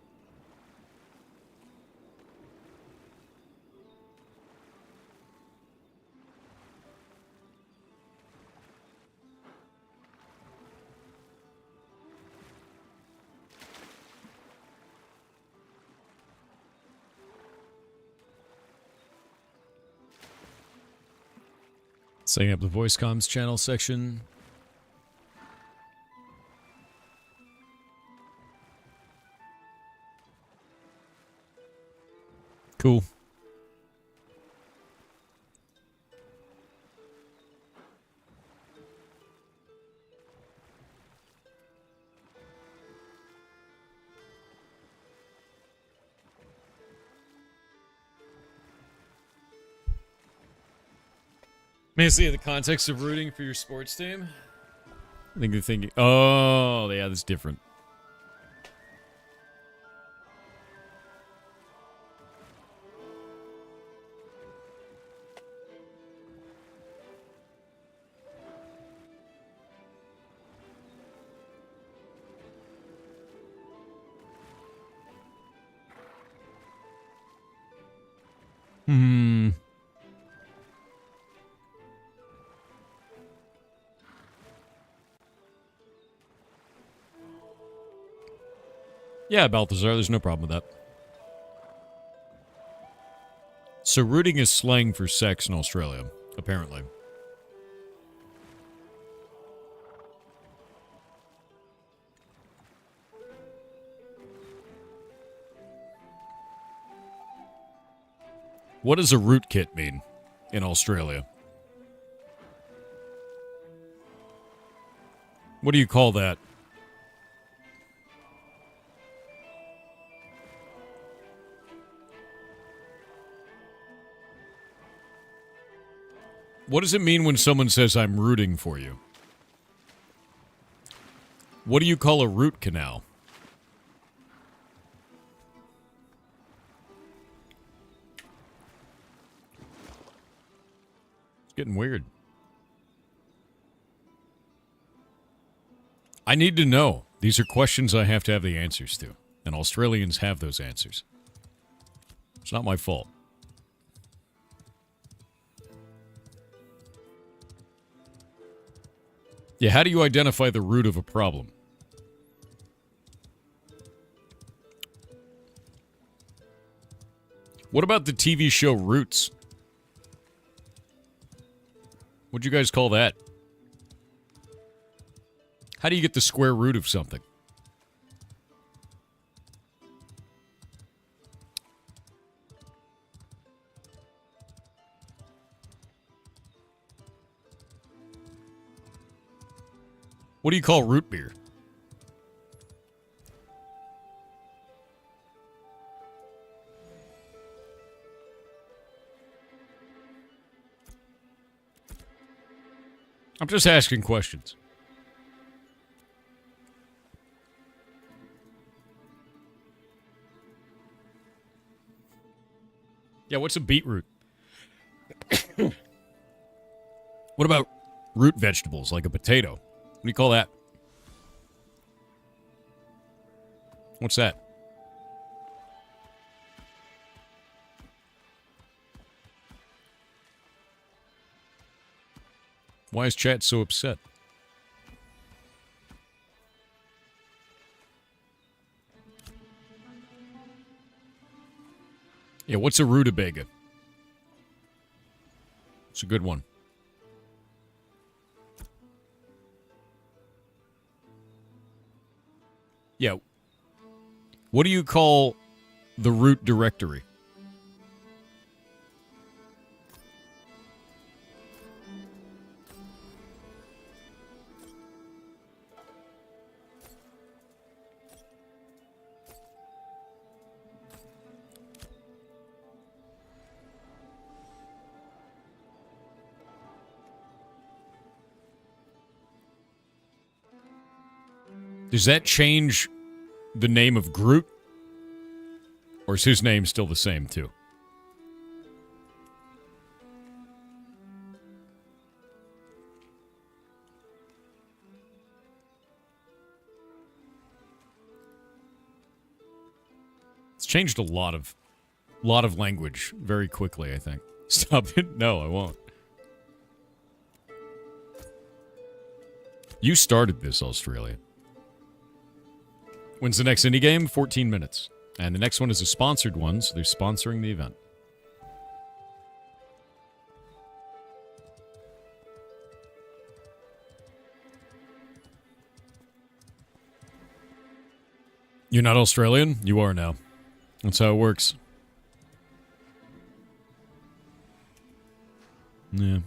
Setting up the voice comms channel section. Cool. May I see the context of rooting for your sports team? I think they're thinking, oh, yeah, that's different. Yeah, Balthazar, there's no problem with that. So rooting is slang for sex in Australia, apparently. What does a rootkit mean in Australia? What do you call that? What does it mean when someone says, I'm rooting for you? What do you call a root canal? It's getting weird. I need to know. These are questions I have to have the answers to. And Australians have those answers. It's not my fault. Yeah, how do you identify the root of a problem? What about the TV show Roots? What'd you guys call that? How do you get the square root of something? What do you call root beer? I'm just asking questions. Yeah, what's a beetroot? What about root vegetables like a potato? What do you call that? What's that? Why is chat so upset? Yeah, what's a rutabaga? It's a good one. Yeah. What do you call the root directory? Does that change the name of Groot? Or is his name still the same, too? It's changed a lot of language very quickly, I think. Stop it? No, I won't. You started this, Australia. When's the next indie game? 14 minutes. And the next one is a sponsored one, so they're sponsoring the event. You're not Australian? You are now. That's how it works. Yeah.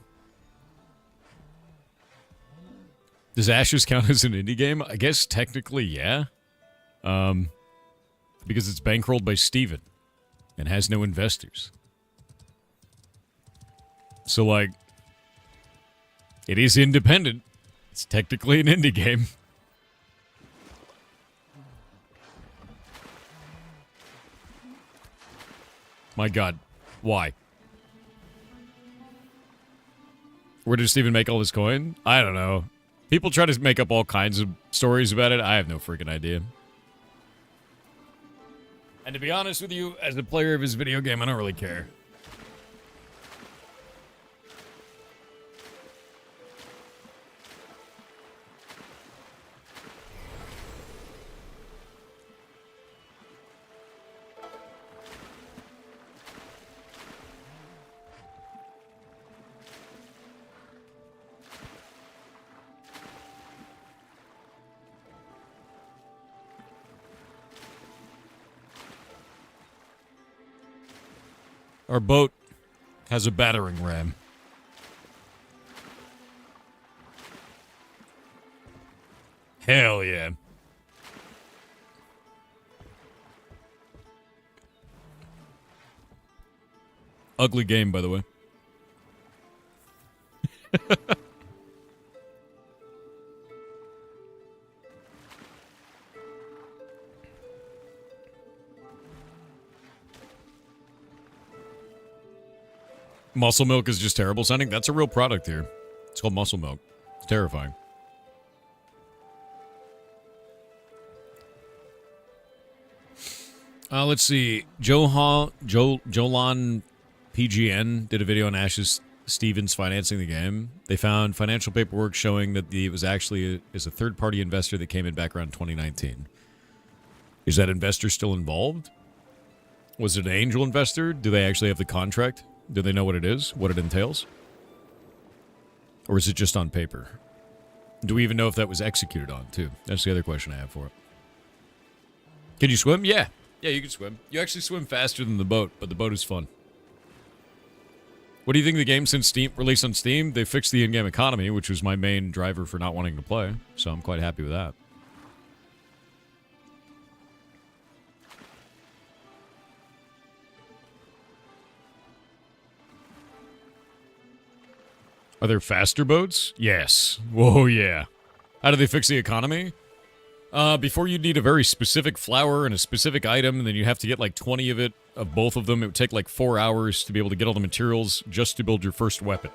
Does Ashes count as an indie game? I guess technically, yeah. Because it's bankrolled by Steven and has no investors. So, like, it is independent. It's technically an indie game. My God, why? Where did Steven make all this coin? I don't know. People try to make up all kinds of stories about it. I have no freaking idea. And to be honest with you, as a player of his video game, I don't really care. Our boat has a battering ram. Hell yeah. Ugly game, by the way. Muscle milk is just terrible sounding. That's a real product here. It's called muscle milk. It's terrifying. Let's see. Jolan PGN did a video on Ashes Stevens financing the game. They found financial paperwork showing that it was actually a third-party investor that came in back around 2019. Is that investor still involved? Was it an angel investor? Do they actually have the contract? Do they know what it is? What it entails? Or is it just on paper? Do we even know if that was executed on, too? That's the other question I have for it. Can you swim? Yeah. Yeah, you can swim. You actually swim faster than the boat, but the boat is fun. What do you think of the game since Steam released on Steam? They fixed the in-game economy, which was my main driver for not wanting to play, so I'm quite happy with that. Are there faster boats? Yes. Whoa, yeah. How do they fix the economy? Before you'd need a very specific flower and a specific item, and then you have to get like 20 of it, of both of them. It would take like 4 hours to be able to get all the materials just to build your first weapon.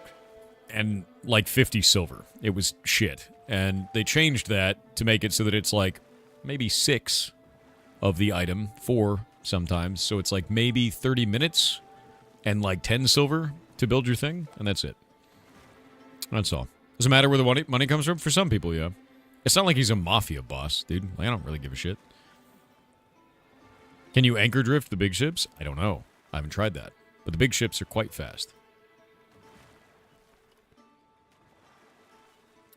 And like 50 silver. It was shit. And they changed that to make it so that it's like maybe 6 of the item, 4 sometimes. So it's like maybe 30 minutes and like 10 silver to build your thing, and that's it. That's all. Doesn't matter where the money comes from? For some people, yeah. It's not like he's a mafia boss, dude. Like, I don't really give a shit. Can you anchor drift the big ships? I don't know. I haven't tried that. But the big ships are quite fast.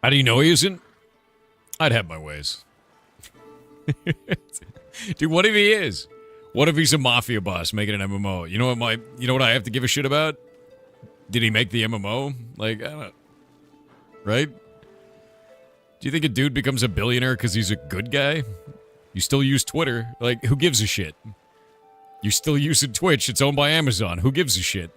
How do you know he isn't? I'd have my ways. Dude, what if he is? What if he's a mafia boss making an MMO? You know what I have to give a shit about? Did he make the MMO? Like, I don't know. Right? Do you think a dude becomes a billionaire because he's a good guy? You still use Twitter. Like, who gives a shit? You still using Twitch. It's owned by Amazon. Who gives a shit?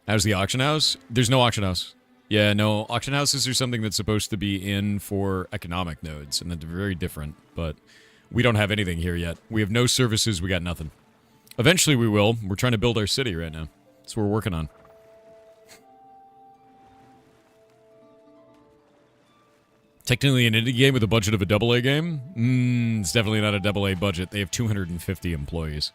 How's the auction house? There's no auction house. Yeah, no. Auction houses are something that's supposed to be in for economic nodes, and they're very different. But we don't have anything here yet. We have no services. We got nothing. Eventually we will. We're trying to build our city right now. That's what we're working on. Technically an indie game with a budget of a AA game? It's definitely not a AA budget. They have 250 employees.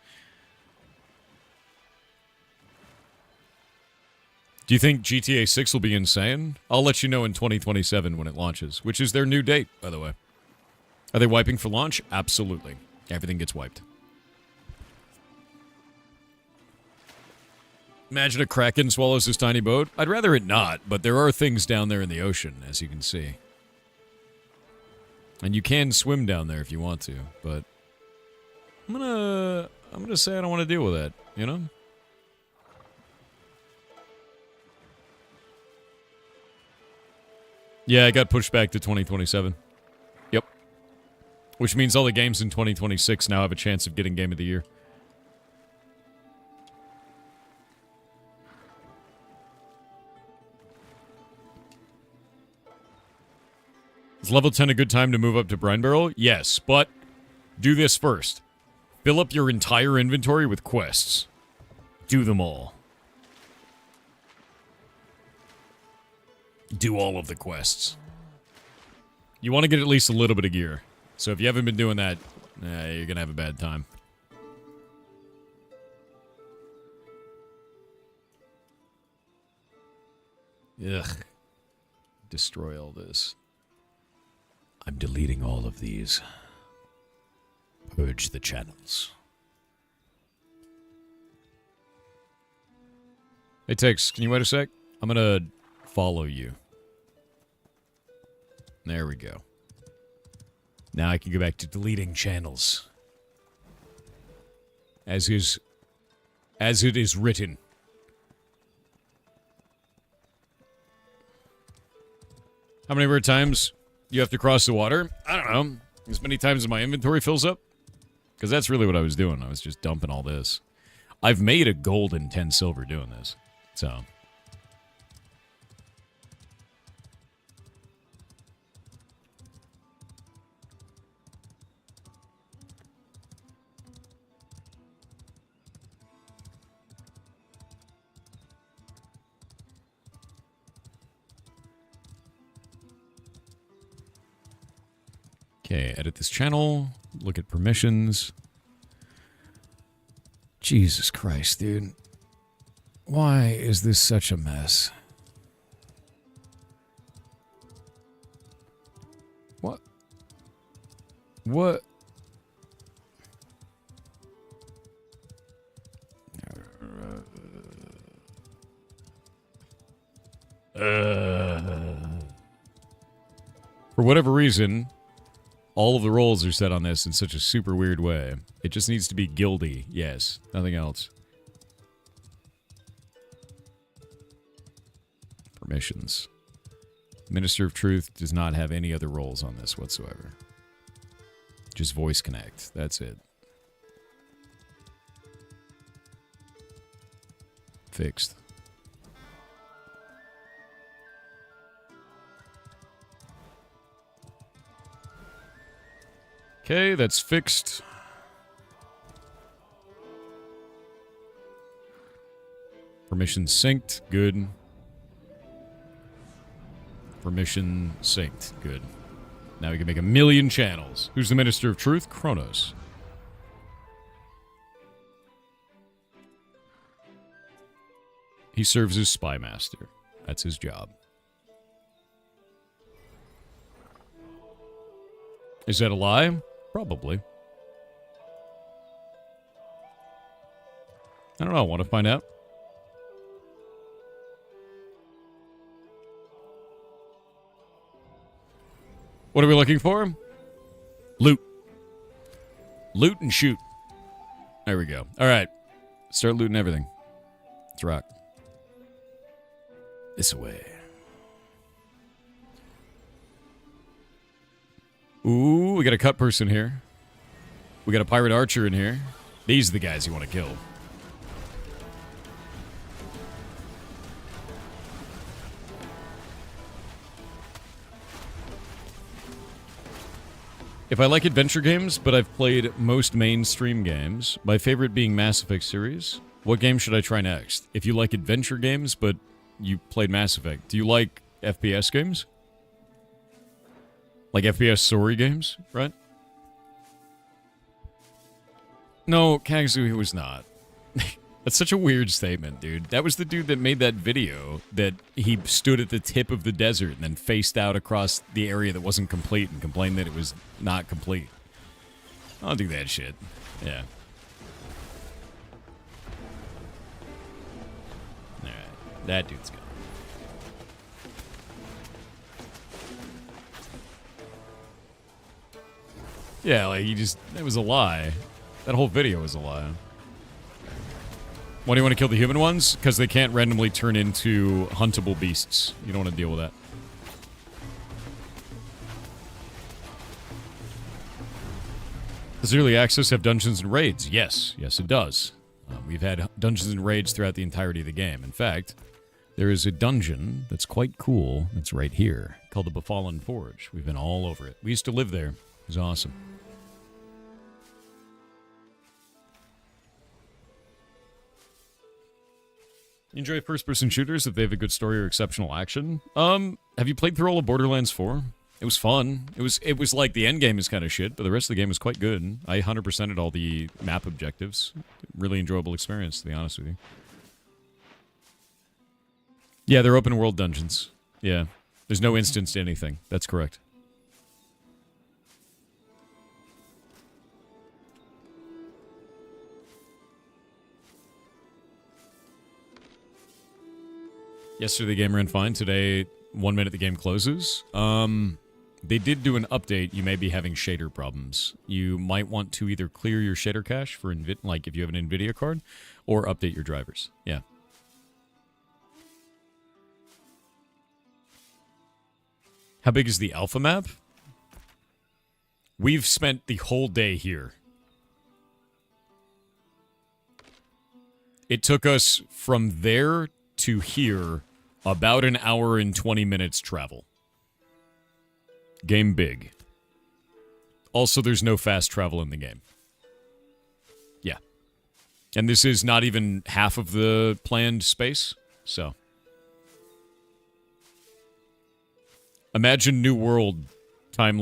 Do you think GTA 6 will be insane? I'll let you know in 2027 when it launches, which is their new date, by the way. Are they wiping for launch? Absolutely. Everything gets wiped. Imagine a kraken swallows this tiny boat. I'd rather it not, but there are things down there in the ocean, as you can see. And you can swim down there if you want to, but I'm gonna say I don't want to deal with that, you know? Yeah, it got pushed back to 2027. Yep. Which means all the games in 2026 now have a chance of getting Game of the Year. Is level 10 a good time to move up to Brine Barrel? Yes, but do this first. Fill up your entire inventory with quests. Do them all. Do all of the quests. You want to get at least a little bit of gear. So if you haven't been doing that, you're going to have a bad time. Ugh. Destroy all this. I'm deleting all of these. Purge the channels. Hey, Tex, can you wait a sec? I'm gonna follow you. There we go. Now I can go back to deleting channels. As is As it is written. How many more times you have to cross the water? I don't know. As many times as my inventory fills up? Because that's really what I was doing. I was just dumping all this. I've made a gold and 10 silver doing this. So. Okay, edit this channel. Look at permissions. Jesus Christ, dude. Why is this such a mess? What? What? For whatever reason, all of the roles are set on this in such a super weird way. It just needs to be guildy, yes. Nothing else. Permissions. Minister of Truth does not have any other roles on this whatsoever. Just voice connect. That's it. Fixed. Okay, that's fixed. Permission synced. Good. Permission synced. Good. Now we can make 1,000,000 channels. Who's the Minister of Truth? Kronos. He serves as Spy Master. That's his job. Is that a lie? Probably. I don't know. I want to find out. What are we looking for? Loot. Loot and shoot. There we go. All right. Start looting everything. Let's rock. This way. Ooh, we got a cut person here. We got a pirate archer in here. These are the guys you want to kill. If I like adventure games, but I've played most mainstream games, my favorite being Mass Effect series, what game should I try next? If you like adventure games, but you played Mass Effect, do you like FPS games? Like FPS story games, right? No, Kagzu was not. That's such a weird statement, dude. That was the dude that made that video that he stood at the tip of the desert and then faced out across the area that wasn't complete and complained that it was not complete. I'll do that shit. Yeah. Alright. That dude's good. Yeah, like, that was a lie. That whole video was a lie. Why do you want to kill the human ones? Because they can't randomly turn into huntable beasts. You don't want to deal with that. Does early access have dungeons and raids? Yes. Yes, it does. We've had dungeons and raids throughout the entirety of the game. In fact, there is a dungeon that's quite cool that's right here, called the Befallen Forge. We've been all over it. We used to live there. It was awesome. You enjoy first-person shooters if they have a good story or exceptional action? Have you played through all of Borderlands 4? It was fun. It was like the end game is kind of shit, but the rest of the game was quite good. I 100%ed all the map objectives. Really enjoyable experience, to be honest with you. Yeah, they're open world dungeons. Yeah. There's no instance to anything. That's correct. Yesterday the game ran fine. Today, 1 minute the game closes. they did do an update. You may be having shader problems. You might want to either clear your shader cache for like if you have an NVIDIA card, or update your drivers. Yeah. How big is the alpha map? We've spent the whole day here. It took us from there to here about an hour and 20 minutes travel. Game big. Also, there's no fast travel in the game. Yeah. And this is not even half of the planned space, so. Imagine New World times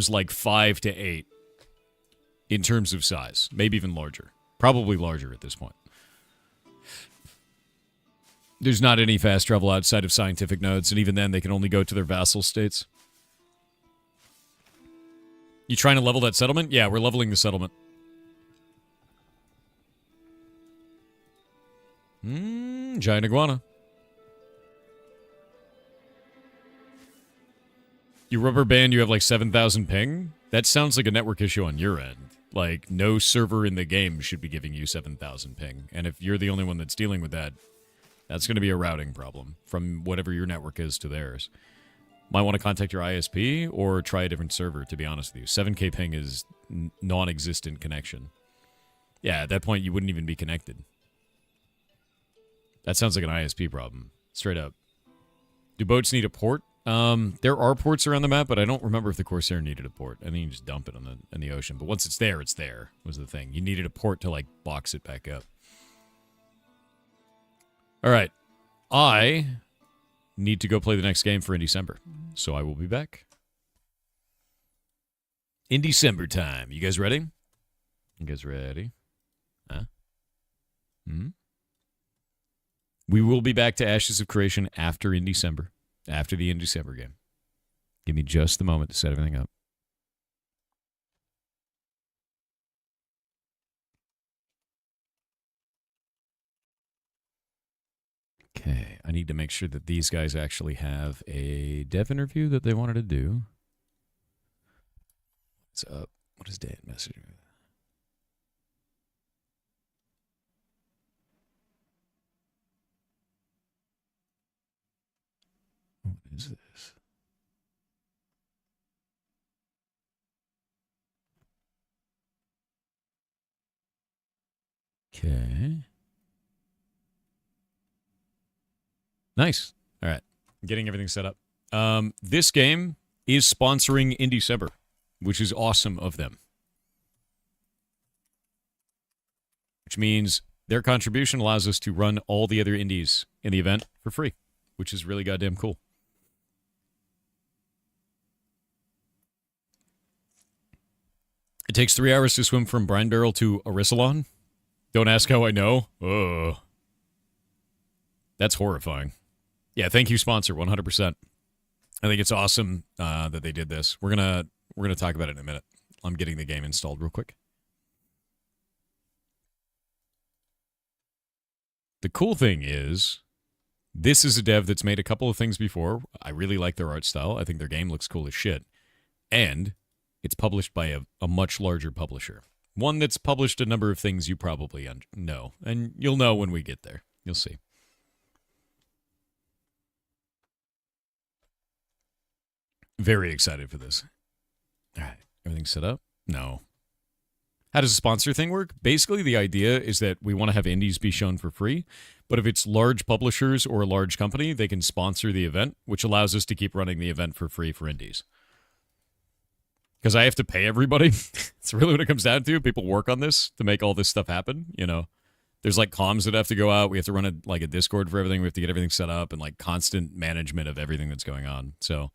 like 5 to 8 in terms of size. Maybe even larger. Probably larger at this point. There's not any fast travel outside of scientific nodes, and even then they can only go to their vassal states. You trying to level that settlement? Yeah, we're leveling the settlement. Giant iguana. You rubber band, you have like 7,000 ping? That sounds like a network issue on your end. Like, no server in the game should be giving you 7,000 ping. And if you're the only one that's dealing with that, that's going to be a routing problem from whatever your network is to theirs. Might want to contact your ISP or try a different server, to be honest with you. 7K ping is non-existent connection. Yeah, at that point, you wouldn't even be connected. That sounds like an ISP problem. Straight up. Do boats need a port? There are ports around the map, but I don't remember if the Corsair needed a port. I think you just dump it in the ocean. But once it's there, was the thing. You needed a port to, like, box it back up. All right. I need to go play the next game for in December. So I will be back. In December time. You guys ready? You guys ready? Huh? We will be back to Ashes of Creation after in December. After the in December game. Give me just the moment to set everything up. Okay, I need to make sure that these guys actually have a dev interview that they wanted to do. What's up? What is Dan messaging? What is this? Okay. Nice. All right. Getting everything set up. This game is sponsoring in December, which is awesome of them. Which means their contribution allows us to run all the other indies in the event for free, which is really goddamn cool. It takes 3 hours to swim from Brine Barrel to Arisalon. Don't ask how I know. Oh. That's horrifying. Yeah, thank you, sponsor, 100%. I think it's awesome that they did this. We're gonna talk about it in a minute. I'm getting the game installed real quick. The cool thing is, this is a dev that's made a couple of things before. I really like their art style. I think their game looks cool as shit. And it's published by a much larger publisher. One that's published a number of things you probably know. And you'll know when we get there. You'll see. Very excited for this. All right. Everything's set up? No. How does the sponsor thing work? Basically, the idea is that we want to have indies be shown for free, but if it's large publishers or a large company, they can sponsor the event, which allows us to keep running the event for free for indies. Because I have to pay everybody. It's really what it comes down to. People work on this to make all this stuff happen, you know. There's like comms that have to go out. We have to run a Discord for everything. We have to get everything set up and like constant management of everything that's going on. So,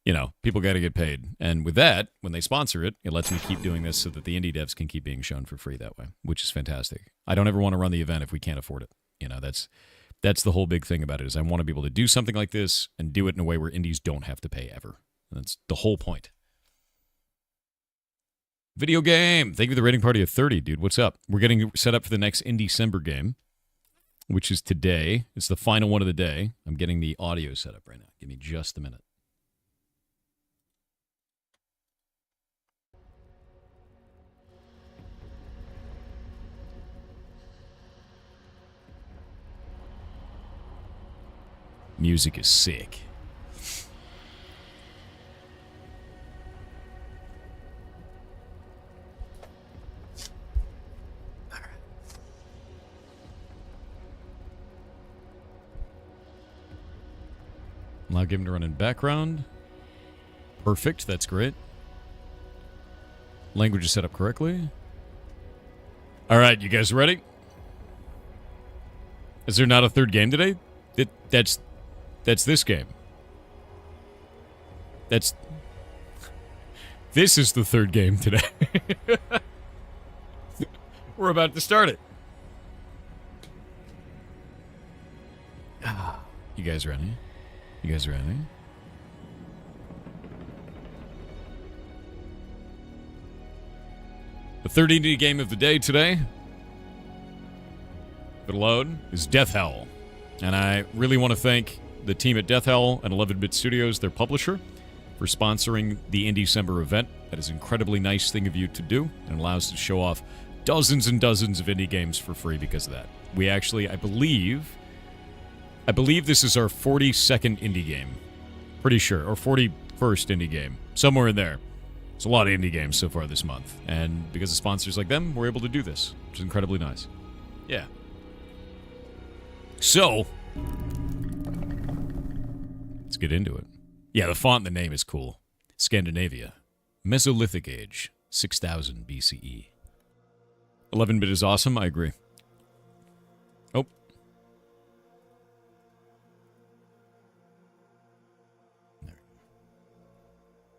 you know, people got to get paid. And with that, when they sponsor it, it lets me keep doing this so that the indie devs can keep being shown for free that way, which is fantastic. I don't ever want to run the event if we can't afford it. You know, that's the whole big thing about it is I want to be able to do something like this and do it in a way where indies don't have to pay ever. And that's the whole point. Video game. Thank you for the rating party of 30, dude. What's up? We're getting set up for the next in December game, which is today. It's the final one of the day. I'm getting the audio set up right now. Give me just a minute. Music is sick. Allow game to run in background. Perfect, that's great. Language is set up correctly. Alright, you guys ready? Is there not a third game today? That's this game. This is the third game today. We're about to start it. You guys ready? You guys ready? The third indie game of the day today, the load, is Death Howl. And I really want to thank the team at Death Howl and 11-Bit Studios, their publisher, for sponsoring the Indie-Cember event. That is an incredibly nice thing of you to do, and allows us to show off dozens and dozens of indie games for free because of that. We actually, I believe this is our 42nd indie game. Pretty sure. Or 41st indie game. Somewhere in there. It's a lot of indie games so far this month. And because of sponsors like them, we're able to do this. Which is incredibly nice. Yeah. So, let's get into it. Yeah, the font in the name is cool. Scandinavia. Mesolithic Age. 6000 BCE. 11-bit is awesome, I agree. Oh.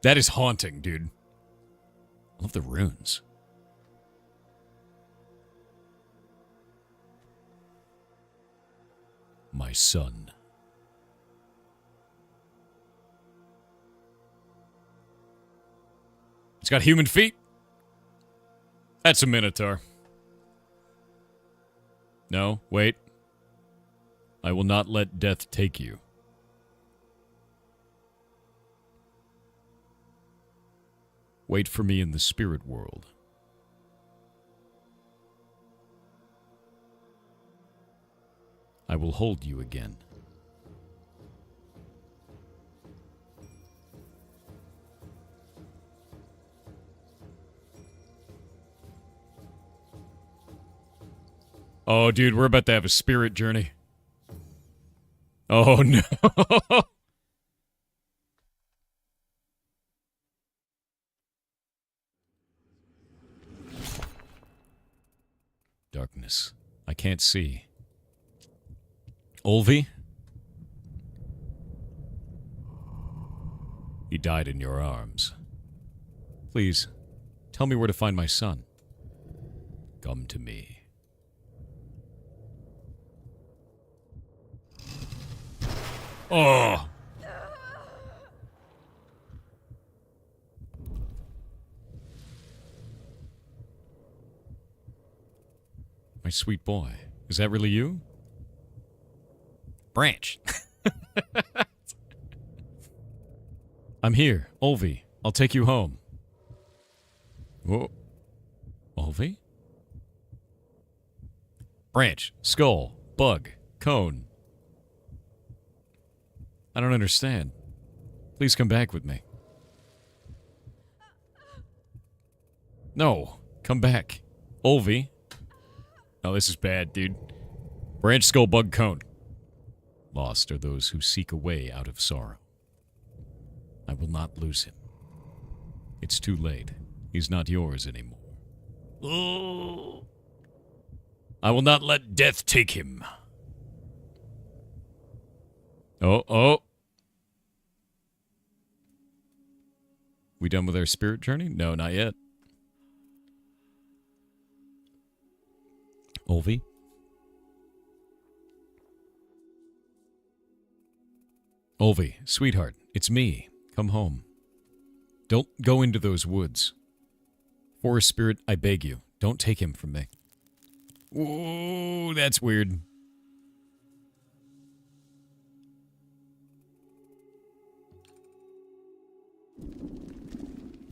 That is haunting, dude. I love the runes. My son. It's got human feet. That's a minotaur. No, wait. I will not let death take you. Wait for me in the spirit world. I will hold you again. Oh, dude, we're about to have a spirit journey. Oh, no. Darkness. I can't see. Olvi? He died in your arms. Please, tell me where to find my son. Come to me. Oh! My sweet boy. Is that really you? Branch. I'm here. Olvi. I'll take you home. Whoa. Olvi? Branch. Skull. Bug. Cone. I don't understand. Please come back with me. No. Come back. Olvi. Oh, this is bad, dude. Branch, skull, bug, cone. Lost are those who seek a way out of sorrow. I will not lose him. It's too late. He's not yours anymore. Oh. I will not let death take him. Oh. We done with our spirit journey? No, not yet. Olvi? Olvi, sweetheart, it's me. Come home. Don't go into those woods. Forest spirit, I beg you, don't take him from me. Ooh, that's weird.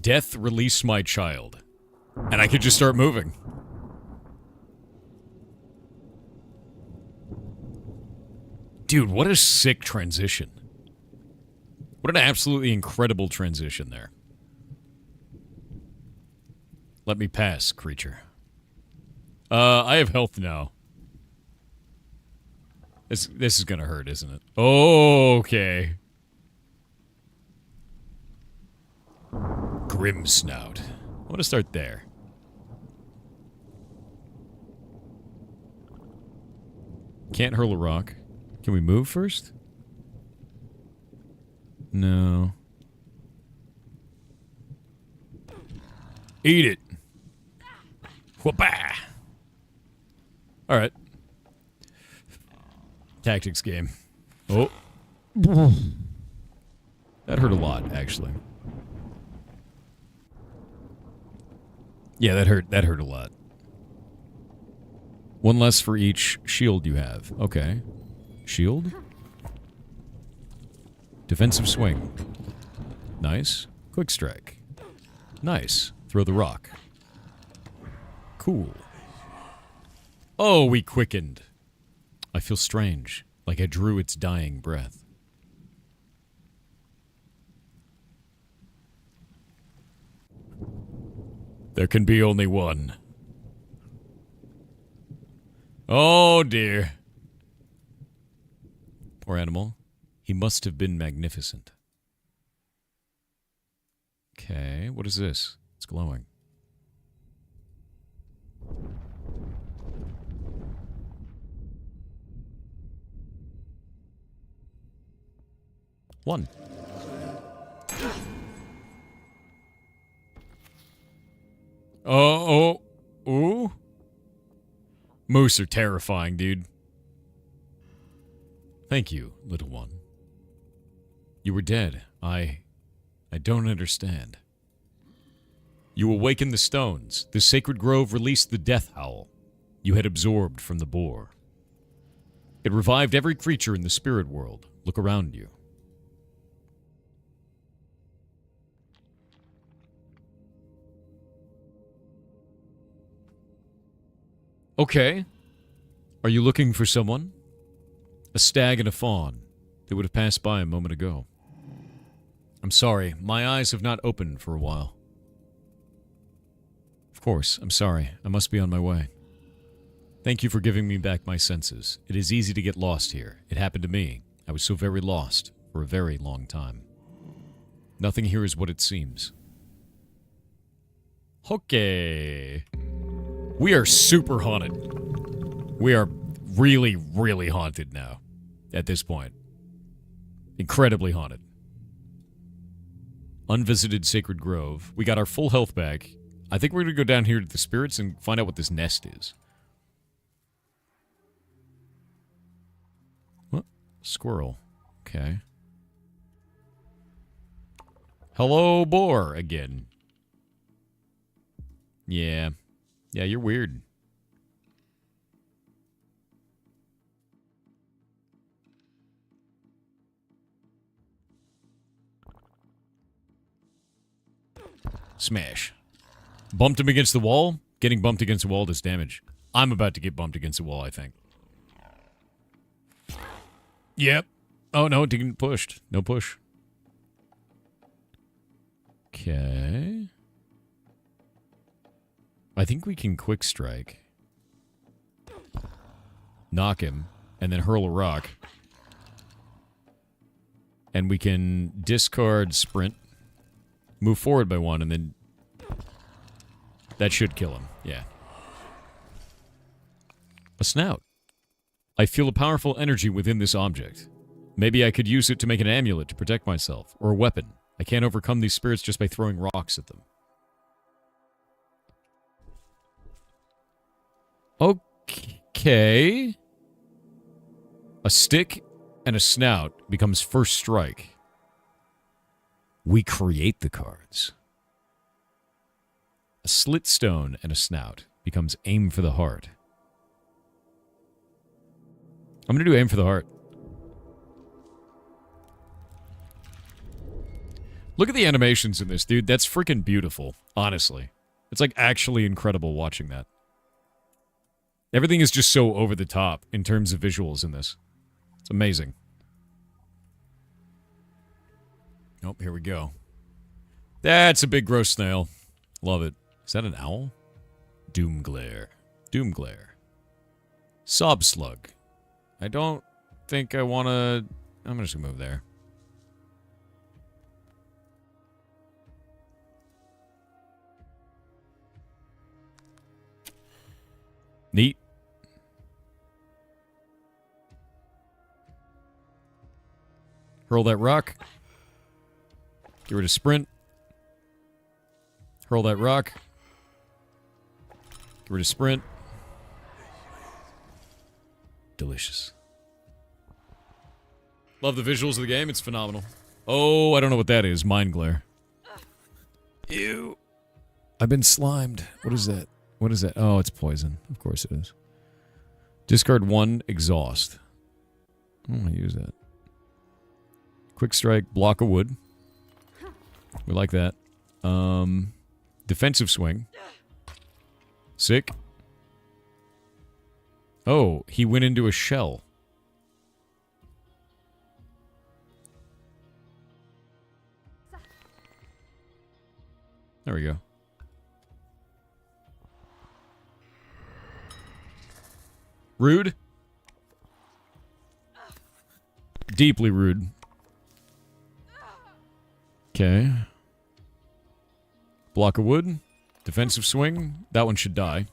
Death, release my child. And I could just start moving. Dude, what a sick transition. What an absolutely incredible transition there. Let me pass, creature. I have health now. This is gonna hurt, isn't it? Oh, okay. Grim Snout. I want to start there. Can't hurl a rock. Can we move first? No. Eat it. Whoopah. All right. Tactics game. Oh. That hurt a lot, actually. Yeah, that hurt a lot. One less for each shield you have. Okay. Shield? Defensive swing. Nice. Quick strike. Nice. Throw the rock. Cool. Oh, we quickened. I feel strange, like I drew its dying breath. There can be only one. Oh, dear. Poor animal. He must have been magnificent. Okay, what is this? It's glowing. One. Oh, ooh. Moose are terrifying, dude. Thank you, little one. You were dead. I don't understand. You awakened the stones. The sacred grove released the death howl you had absorbed from the boar. It revived every creature in the spirit world. Look around you. Okay. Are you looking for someone? A stag and a fawn. They would have passed by a moment ago. I'm sorry, my eyes have not opened for a while. Of course, I'm sorry. I must be on my way. Thank you for giving me back my senses. It is easy to get lost here. It happened to me. I was so very lost for a very long time. Nothing here is what it seems. Okay. We are super haunted. We are really, really haunted now. At this point. Incredibly haunted. Unvisited Sacred Grove. We got our full health back. I think we're going to go down here to the spirits and find out what this nest is. What? Squirrel. Okay. Hello, boar, again. Yeah. Yeah, you're weird. Smash. Bumped him against the wall. Getting bumped against the wall does damage. I'm about to get bumped against the wall, I think. Yep. Oh, no, it didn't get pushed. No push. Okay. I think we can quick strike. Knock him, and then hurl a rock. And we can discard sprint. Move forward by one, and then... That should kill him, yeah. A snout. I feel a powerful energy within this object. Maybe I could use it to make an amulet to protect myself, or a weapon. I can't overcome these spirits just by throwing rocks at them. Okay. A stick and a snout becomes first strike. We create the cards. A slit stone and a snout becomes aim for the heart. I'm going to do aim for the heart. Look at the animations in this, dude. That's freaking beautiful, honestly. It's like actually incredible watching that. Everything is just so over the top in terms of visuals in this. It's amazing. Oh, here we go. That's a big gross snail. Love it. Is that an owl? Doomglare. Doomglare. Sob slug. I don't think I want to... I'm just going to move there. Neat. Hurl that rock. Get rid of sprint. Hurl that rock. Get rid of sprint. Delicious. Love the visuals of the game. It's phenomenal. Oh, I don't know what that is. Mind glare. Ew. I've been slimed. What is that? What is that? Oh, it's poison. Of course it is. Discard 1 exhaust. I don't want to use that. Quick strike, block of wood. We like that. Defensive swing. Sick. Oh, he went into a shell. There we go. Rude. Deeply rude. Okay. Block of wood. Defensive swing. That one should die.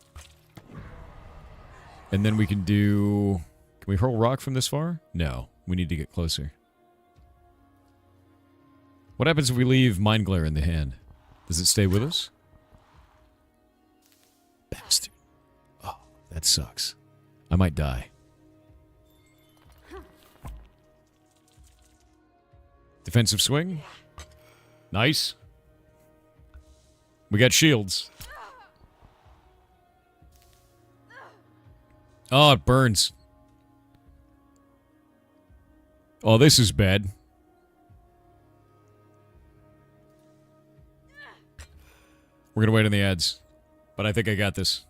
And then we can do... Can we hurl rock from this far? No. We need to get closer. What happens if we leave Mind Glare in the hand? Does it stay with us? Bastard. Oh, that sucks. I might die. Defensive swing. Nice. We got shields. Oh, it burns. Oh, this is bad. We're gonna wait on the ads. But I think I got this.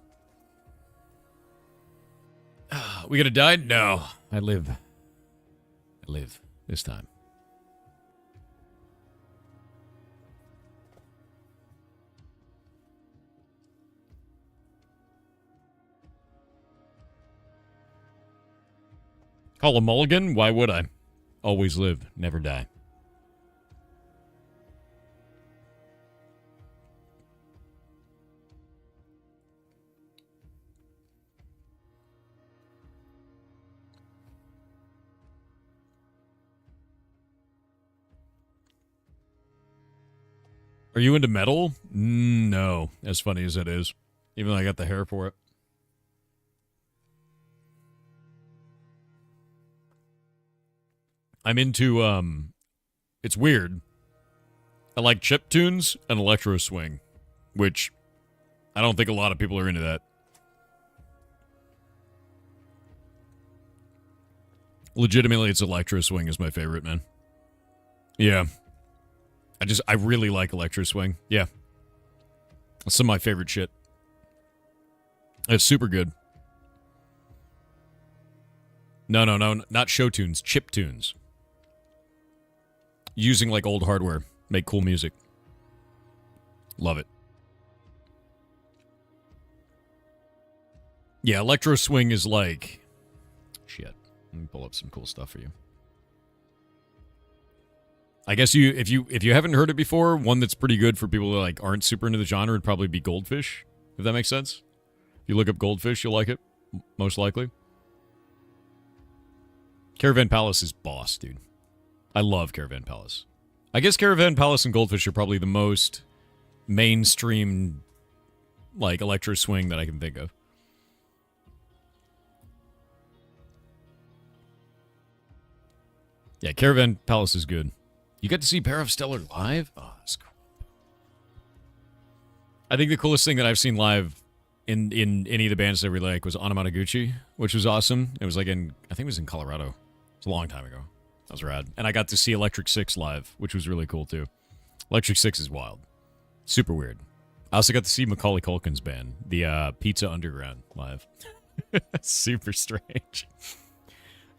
We gonna die? No. I live. I live. This time. Call a mulligan? Why would I? Always live, never die. Are you into metal? No, as funny as it is. Even though I got the hair for it. I'm into, it's weird. I like chip tunes and electro swing, which I don't think a lot of people are into that. Legitimately, it's electro swing is my favorite, man. Yeah. I really like electro swing. Yeah. That's some of my favorite shit. It's super good. No, not show tunes, chip tunes. Using like old hardware, make cool music. Love it. Yeah, electro swing is like shit. Let me pull up some cool stuff for you. I guess if you haven't heard it before, one that's pretty good for people who like aren't super into the genre would probably be Goldfish, if that makes sense. If you look up Goldfish, you'll like it, most likely. Caravan Palace is boss, dude. I love Caravan Palace. I guess Caravan Palace and Goldfish are probably the most mainstream, like, electro swing that I can think of. Yeah, Caravan Palace is good. You got to see Pair of Stellar live? Oh, that's cool. I think the coolest thing that I've seen live in any of the bands that I really like was Anamanaguchi, which was awesome. It was like I think it was in Colorado. It's a long time ago. That was rad. And I got to see Electric Six live, which was really cool, too. Electric Six is wild. Super weird. I also got to see Macaulay Culkin's band, the Pizza Underground, live. Super strange.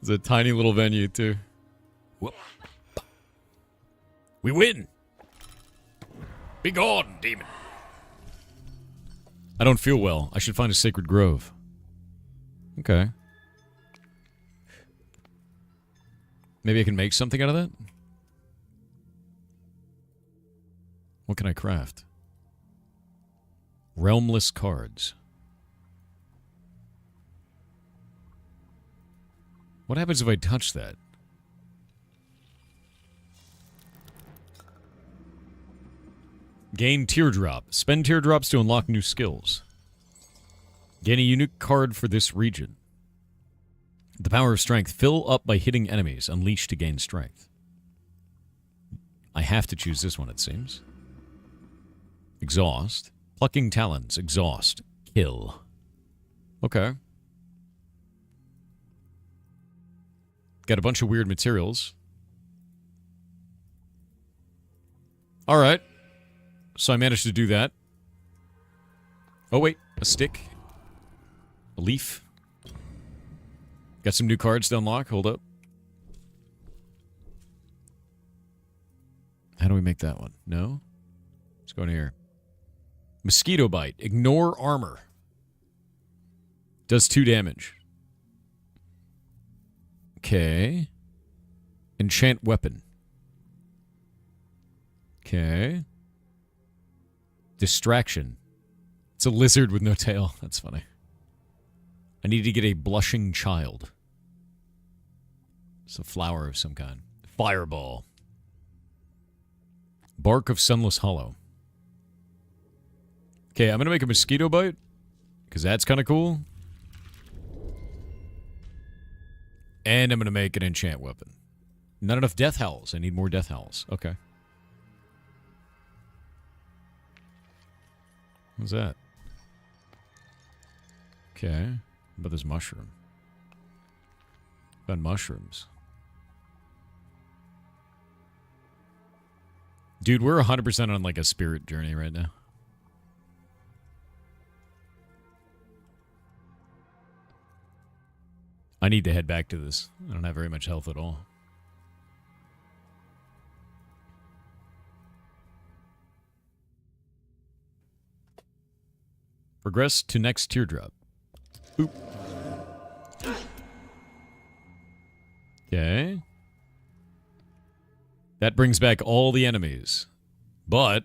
It's a tiny little venue, too. Whoop. We win! Be gone, demon! I don't feel well. I should find a sacred grove. Okay. Maybe I can make something out of that? What can I craft? Realmless cards. What happens if I touch that? Gain teardrop. Spend teardrops to unlock new skills. Gain a unique card for this region. The power of strength. Fill up by hitting enemies. Unleash to gain strength. I have to choose this one, it seems. Exhaust. Plucking talons. Exhaust. Kill. Okay. Got a bunch of weird materials. Alright. So I managed to do that. Oh wait, a stick. A leaf. Got some new cards to unlock. Hold up. How do we make that one? No? Let's go in here. Mosquito bite. Ignore armor. Does 2 damage. Okay. Enchant weapon. Okay. Distraction. It's a lizard with no tail. That's funny. I need to get a blushing child. It's a flower of some kind. Fireball. Bark of Sunless Hollow. Okay, I'm going to make a mosquito bite. Because that's kind of cool. And I'm going to make an enchant weapon. Not enough death howls. I need more death howls. Okay. What's that? Okay. What about this mushroom? Found mushrooms. Dude, we're 100% on like a spirit journey right now. I need to head back to this. I don't have very much health at all. Progress to next teardrop. Oop. Okay. That brings back all the enemies. But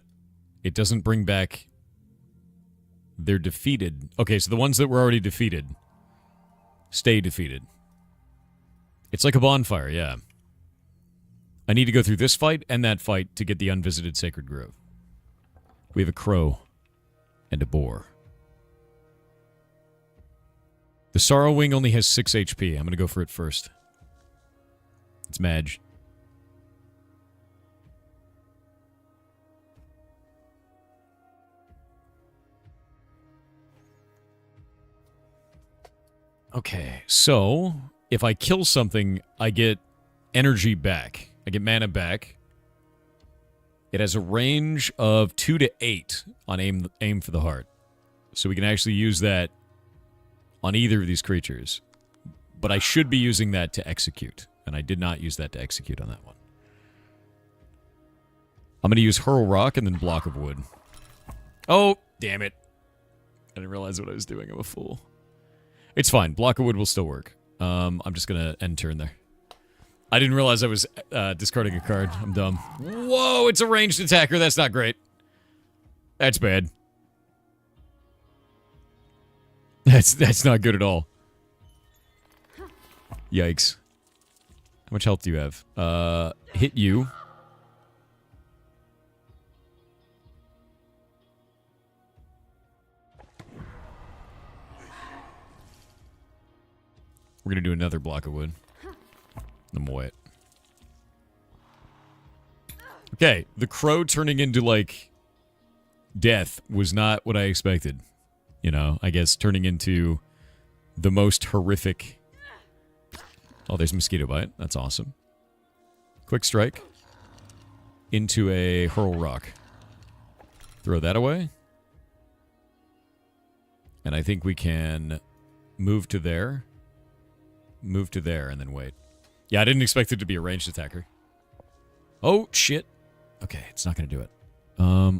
it doesn't bring back... They're defeated. Okay, so the ones that were already defeated stay defeated. It's like a bonfire, yeah. I need to go through this fight and that fight to get the unvisited sacred grove. We have a crow and a boar. The Sorrow Wing only has 6 HP. I'm going to go for it first. It's Madge. Okay, so if I kill something, I get energy back. I get mana back. It has a range of 2 to 8 on aim for the heart. So we can actually use that on either of these creatures. But I should be using that to execute. And I did not use that to execute on that one. I'm going to use Hurl Rock and then Block of Wood. Oh, damn it. I didn't realize what I was doing. I'm a fool. It's fine. Block of Wood will still work. I'm just going to end turn there. I didn't realize I was discarding a card. I'm dumb. Whoa, it's a ranged attacker. That's not great. That's bad. That's not good at all. Yikes. How much health do you have? Hit you. We're gonna do another block of wood. I'm wet. Okay, the crow turning into, like, death was not what I expected. You know, I guess turning into the most horrific... Oh, there's Mosquito Bite. That's awesome. Quick Strike. Into a Hurl Rock. Throw that away. And I think we can move to there. move to there and then wait. Yeah, I didn't expect it to be a ranged attacker. Oh, shit. Okay, it's not going to do it.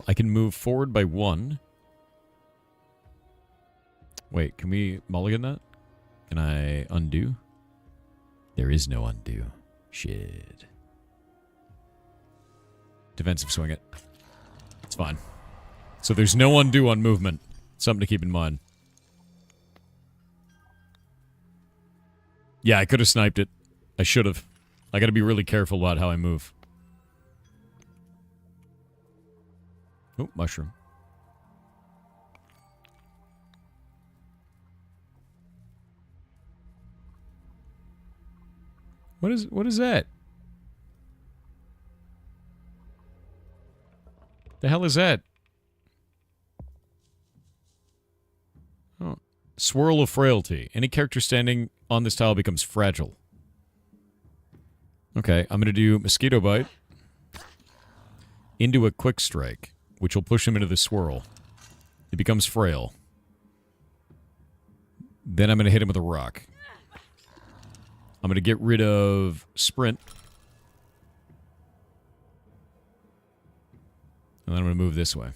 I can move forward by 1. Wait, can we mulligan that? Can I undo? There is no undo. Shit. Defensive swing it. It's fine. So there's no undo on movement. Something to keep in mind. Yeah, I could have sniped it. I should have. I gotta be really careful about how I move. Oh, mushroom. What is that? The hell is that? Oh. Swirl of frailty. Any character standing on this tile becomes fragile. Okay, I'm going to do Mosquito Bite into a Quick Strike, which will push him into the swirl. He becomes frail. Then I'm going to hit him with a rock. I'm going to get rid of Sprint. And then I'm going to move this way.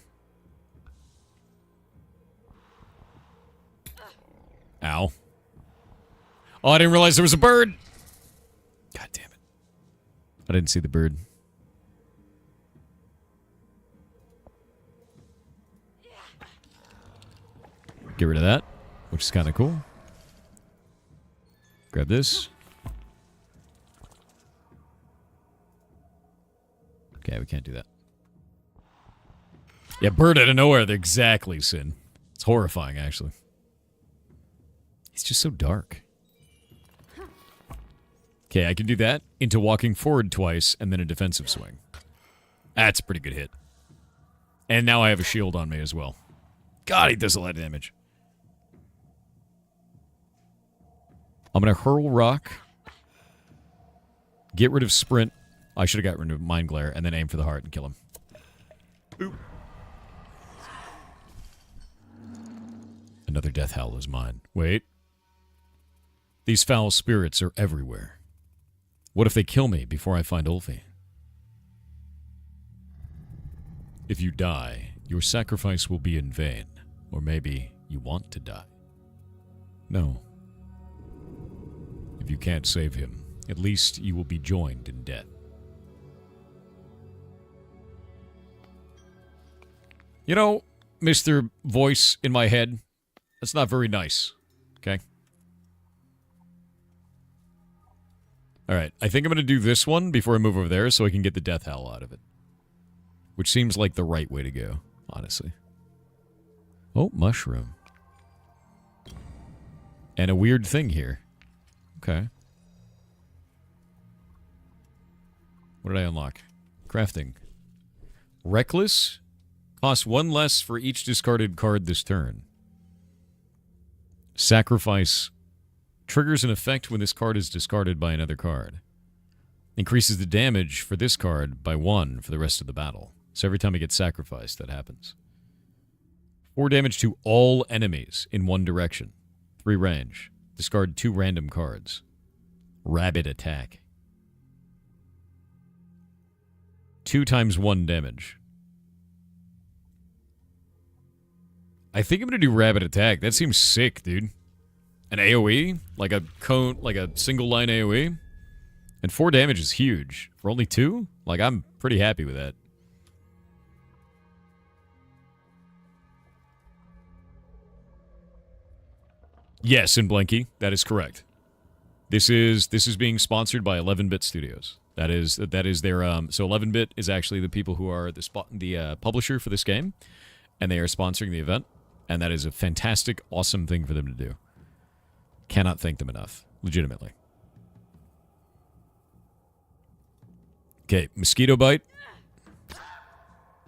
Ow. Oh, I didn't realize there was a bird! God damn it. I didn't see the bird. Get rid of that, which is kind of cool. Grab this. Okay, we can't do that. Yeah, bird out of nowhere, they're exactly Sin. It's horrifying, actually. He's just so dark. Okay, I can do that into walking forward twice and then a defensive swing. That's a pretty good hit. And now I have a shield on me as well. God, he does a lot of damage. I'm going to hurl rock. Get rid of sprint. I should have got rid of mind glare and then aim for the heart and kill him. Oop. Another death howl is mine. Wait. These foul spirits are everywhere. What if they kill me before I find Ulfi? If you die, your sacrifice will be in vain. Or maybe you want to die. No. If you can't save him, at least you will be joined in death. You know, Mr. Voice in my head, that's not very nice. Okay? Alright, I think I'm going to do this one before I move over there so I can get the death howl out of it. Which seems like the right way to go, honestly. Oh, mushroom. And a weird thing here. Okay. What did I unlock? Crafting. Reckless? Costs 1 less for each discarded card this turn. Sacrifice. Triggers an effect when this card is discarded by another card. Increases the damage for this card by 1 for the rest of the battle. So every time it gets sacrificed, that happens. 4 damage to all enemies in one direction. 3 range. Discard 2 random cards. Rabid attack. 2 times 1 damage. I think I'm gonna do rabid attack. That seems sick, dude. An AoE? Like a cone, like a single line AoE? And 4 damage is huge. For only 2? Like, I'm pretty happy with that. Yes, in Blanky, that is correct. This is being sponsored by 11-Bit Studios. That is their so 11-Bit is actually the people who are the publisher for this game, and they are sponsoring the event, and that is a fantastic, awesome thing for them to do. Cannot thank them enough, legitimately. Okay, mosquito bite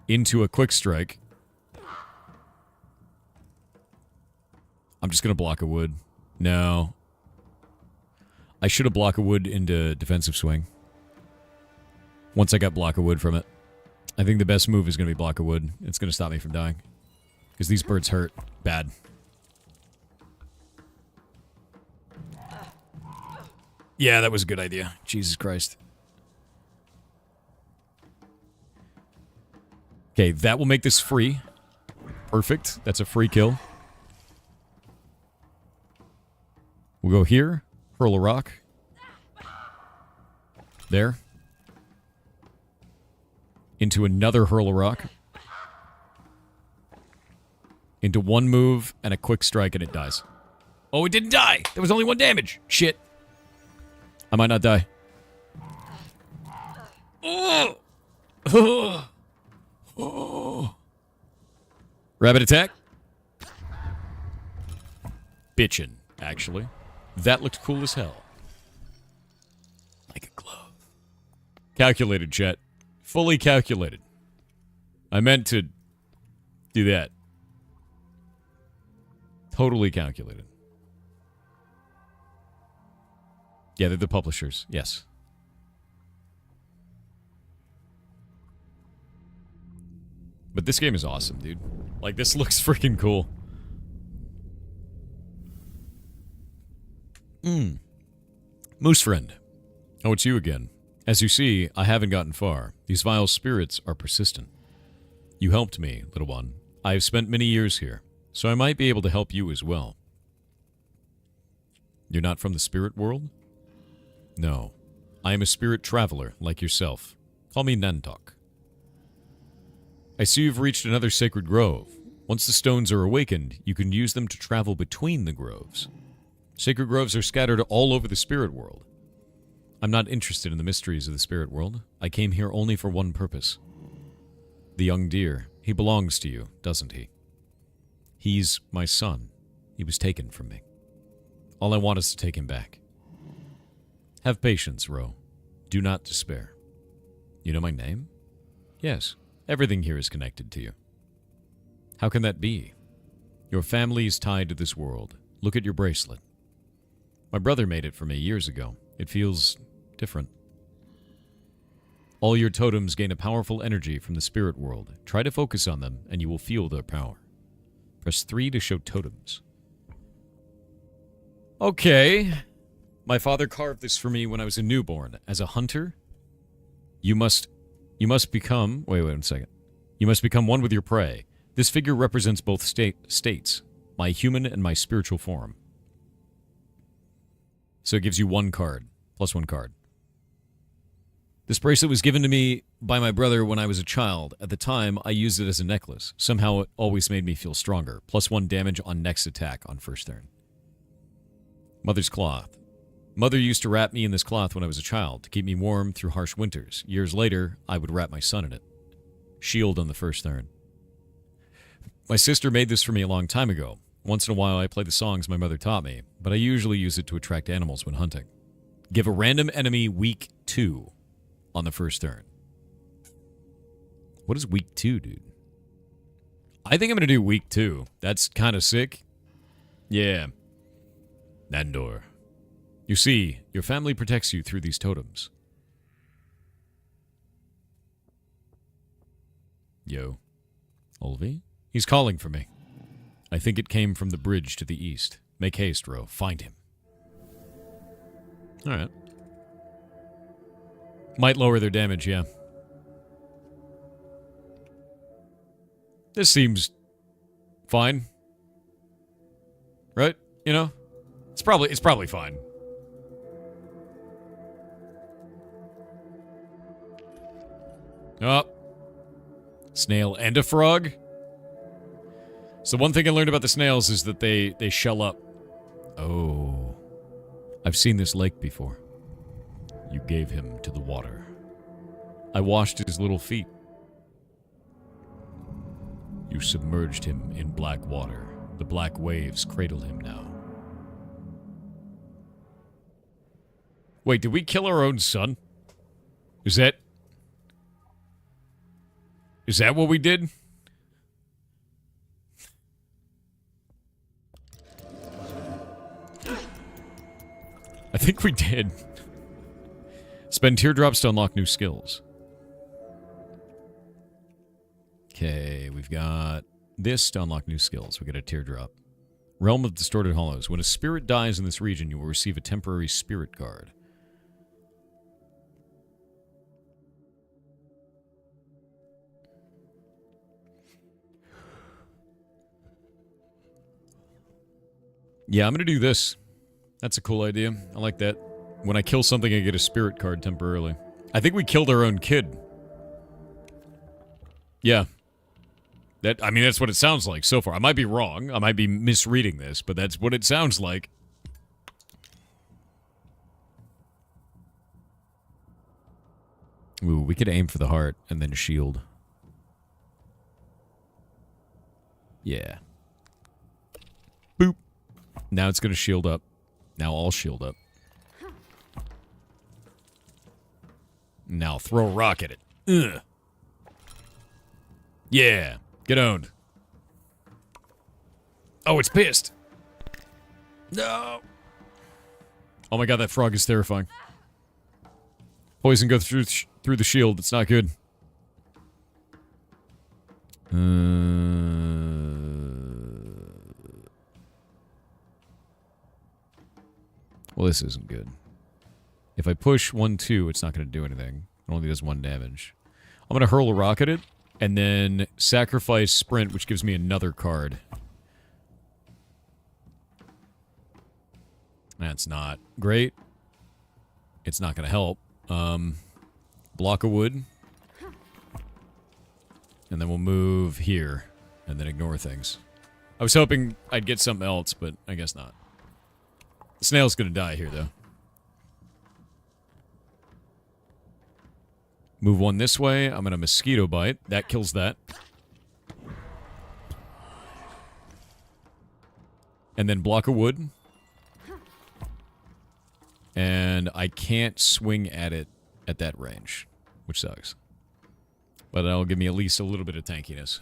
into a quick strike. I'm just going to block a wood. No. I should have blocked a wood into defensive swing. Once I got block a wood from it. I think the best move is going to be block a wood. It's going to stop me from dying. Because these birds hurt bad. Yeah, that was a good idea. Jesus Christ. Okay, that will make this free. Perfect. That's a free kill. We'll go here. Hurl a rock. There. Into another hurl a rock. Into one move and a quick strike and it dies. Oh, it didn't die! There was only 1 damage! Shit. I might not die. Oh! Oh! Oh! Rabbit attack. Bitchin', actually. That looked cool as hell. Like a glove. Calculated, chat. Fully calculated. I meant to do that. Totally calculated. Yeah, they're the publishers. Yes. But this game is awesome, dude. Like, this looks freaking cool. Moose friend. Oh, it's you again. As you see, I haven't gotten far. These vile spirits are persistent. You helped me, little one. I have spent many years here, so I might be able to help you as well. You're not from the spirit world? No. I am a spirit traveler, like yourself. Call me Nantok. I see you've reached another sacred grove. Once the stones are awakened, you can use them to travel between the groves. Sacred groves are scattered all over the spirit world. I'm not interested in the mysteries of the spirit world. I came here only for one purpose. The young deer, he belongs to you, doesn't he? He's my son. He was taken from me. All I want is to take him back. Have patience, Ro. Do not despair. You know my name? Yes. Everything here is connected to you. How can that be? Your family is tied to this world. Look at your bracelet. My brother made it for me years ago. It feels different. All your totems gain a powerful energy from the spirit world. Try to focus on them, and you will feel their power. Press 3 to show totems. Okay. My father carved this for me when I was a newborn. As a hunter, you must become... Wait 1 second. You must become one with your prey. This figure represents both states, my human and my spiritual form. So it gives you 1 card, plus 1 card. This bracelet was given to me by my brother when I was a child. At the time, I used it as a necklace. Somehow it always made me feel stronger. Plus 1 damage on next attack on first turn. Mother's cloth. Mother used to wrap me in this cloth when I was a child to keep me warm through harsh winters. Years later, I would wrap my son in it. Shield on the first turn. My sister made this for me a long time ago. Once in a while, I play the songs my mother taught me, but I usually use it to attract animals when hunting. Give a random enemy week 2 on the first turn. What is week 2, dude? I think I'm going to do week 2. That's kind of sick. Yeah. Nandor. You see, your family protects you through these totems. Yo. Olvi? He's calling for me. I think it came from the bridge to the east. Make haste, Ro. Find him. Alright. Might lower their damage, yeah. This seems fine. Right? You know? It's probably fine. Oh. Snail and a frog? So one thing I learned about the snails is that they shell up. Oh. I've seen this lake before. You gave him to the water. I washed his little feet. You submerged him in black water. The black waves cradle him now. Wait, did we kill our own son? Is that what we did? I think we did. Spend teardrops to unlock new skills. Okay, we've got this to unlock new skills. We get a teardrop. Realm of Distorted Hollows. When a spirit dies in this region, you will receive a temporary spirit card. Yeah, I'm gonna do this. That's a cool idea. I like that. When I kill something, I get a spirit card temporarily. I think we killed our own kid. Yeah. I mean, that's what it sounds like so far. I might be wrong. I might be misreading this, but that's what it sounds like. Ooh, we could aim for the heart and then a shield. Yeah. Boop. Now it's going to shield up. Now I'll shield up. Now throw a rock at it. Ugh. Yeah. Get owned. Oh, it's pissed. No. Oh my god, that frog is terrifying. Poison goes through the shield. It's not good. Well, this isn't good. If I push 1-2, it's not going to do anything. It only does 1 damage. I'm going to hurl a rock at it, and then sacrifice sprint, which gives me another card. That's not great. It's not going to help. Block of wood. And then we'll move here, and then ignore things. I was hoping I'd get something else, but I guess not. The snail's going to die here, though. Move 1 this way. I'm going to mosquito bite. That kills that. And then block of wood. And I can't swing at it at that range, which sucks. But that'll give me at least a little bit of tankiness.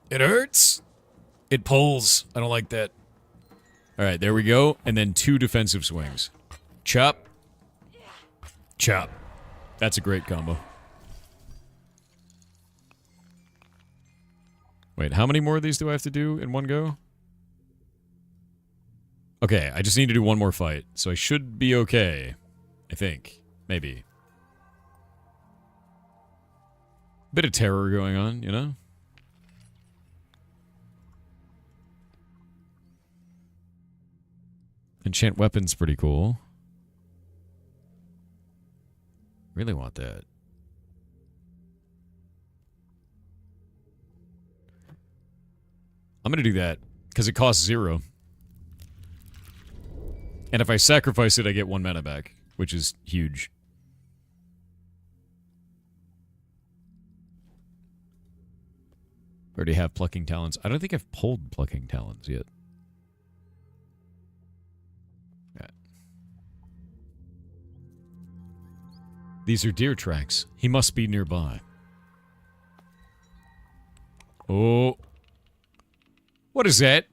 It hurts. It pulls. I don't like that. Alright, there we go. And then 2 defensive swings. Chop. Chop. That's a great combo. Wait, how many more of these do I have to do in one go? Okay, I just need to do one more fight. So I should be okay. I think. Maybe. Bit of terror going on, you know? Enchant weapon's pretty cool. Really want that. I'm gonna do that, because it costs 0. And if I sacrifice it, I get 1 mana back, which is huge. Already have Plucking Talons. I don't think I've pulled Plucking Talons yet. Right. These are deer tracks. He must be nearby. Oh. What is that?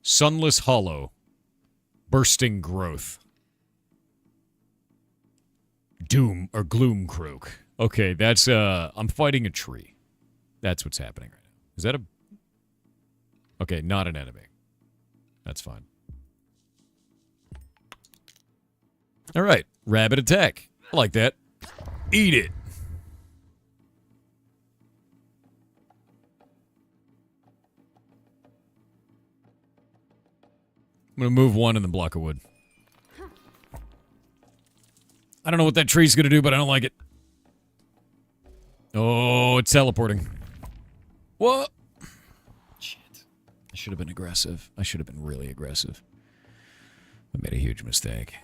Sunless Hollow. Bursting Growth. Doom or Gloom Croak. Okay, that's, I'm fighting a tree. That's what's happening right now. Is that a... Okay, not an enemy. That's fine. Alright, rabbit attack. I like that. Eat it. I'm gonna move 1 and then block a wood. I don't know what that tree's gonna do, but I don't like it. Oh, it's teleporting. What? Shit. I should have been aggressive. I should have been really aggressive. I made a huge mistake.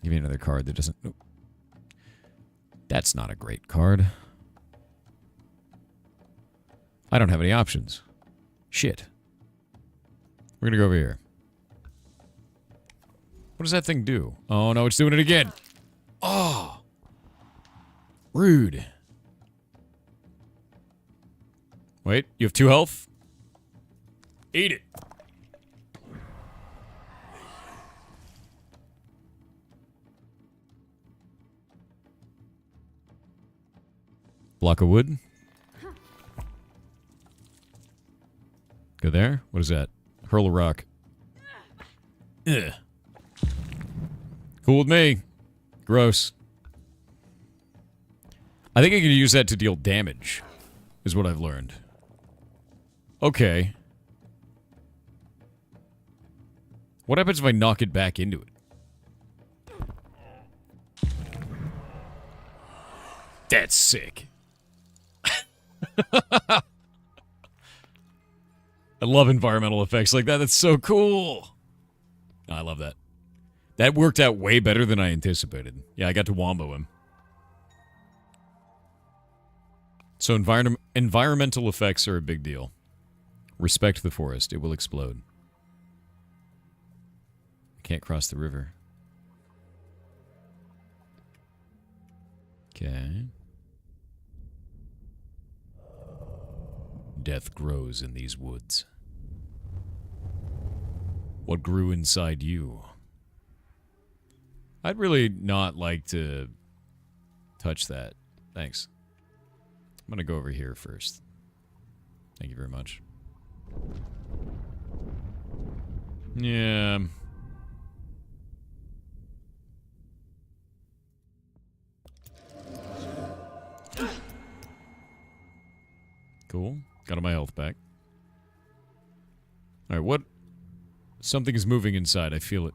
Give me another card that doesn't... Nope. That's not a great card. I don't have any options. Shit. We're gonna go over here. What does that thing do? Oh no, it's doing it again. Oh. Rude. Wait, you have 2 health? Eat it. Block of wood. Go there. What is that? Hurl a rock. Ugh. Cool with me. Gross. I think I can use that to deal damage, is what I've learned. Okay. What happens if I knock it back into it? That's sick. I love environmental effects like that. That's so cool. I love that. That worked out way better than I anticipated. Yeah, I got to wombo him. So environmental effects are a big deal. Respect the forest. It will explode. I can't cross the river. Okay. Death grows in these woods. What grew inside you? I'd really not like to touch that. Thanks. I'm gonna go over here first. Thank you very much. Yeah. Cool. Got my health back. Alright, what? Something is moving inside. I feel it.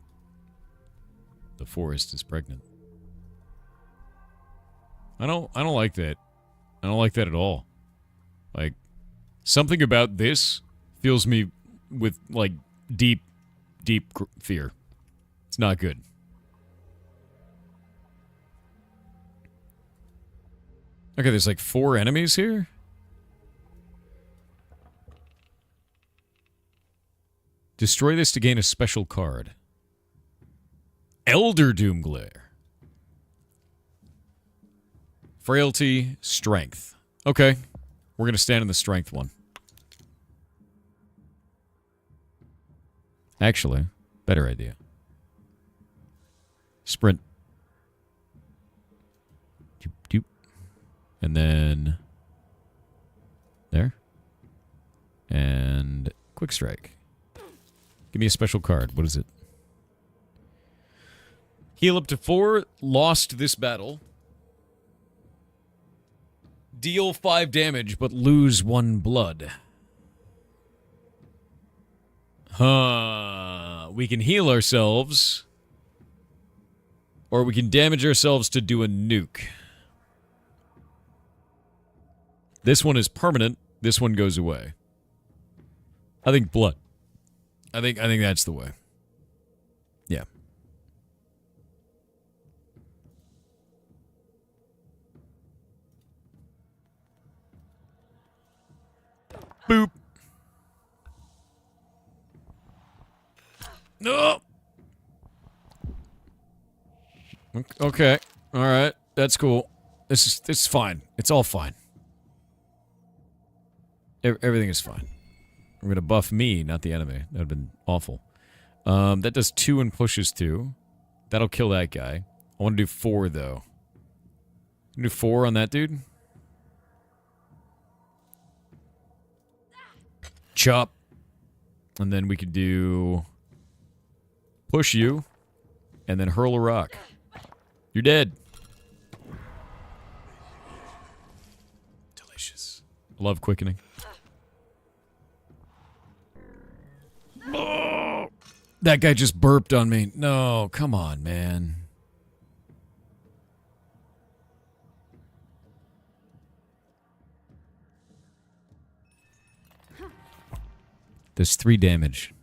The forest is pregnant. I don't like that. I don't like that at all. Like, something about this fills me with, like, deep fear. It's not good. Okay, there's like 4 enemies here? Destroy this to gain a special card. Elder Doomglare. Frailty, strength. Okay. We're going to stand in the strength one. Actually, better idea. Sprint. Doop, doop. And then... there. And... quick strike. Give me a special card. What is it? Heal up to 4. Lost this battle. Deal 5 damage, but lose 1 blood. We can heal ourselves. Or we can damage ourselves to do a nuke. This one is permanent. This one goes away. I think blood. I think that's the way. Yeah. Boop. No. Okay. All right. That's cool. It's fine. It's all fine. Everything is fine. We're going to buff me, not the enemy. That would have been awful. That does 2 and pushes 2. That'll kill that guy. I want to do 4, though. Do 4 on that dude. Chop. And then we could do... push you. And then hurl a rock. You're dead. Delicious. I love quickening. Oh, that guy just burped on me. No, come on, man. There's 3 damage.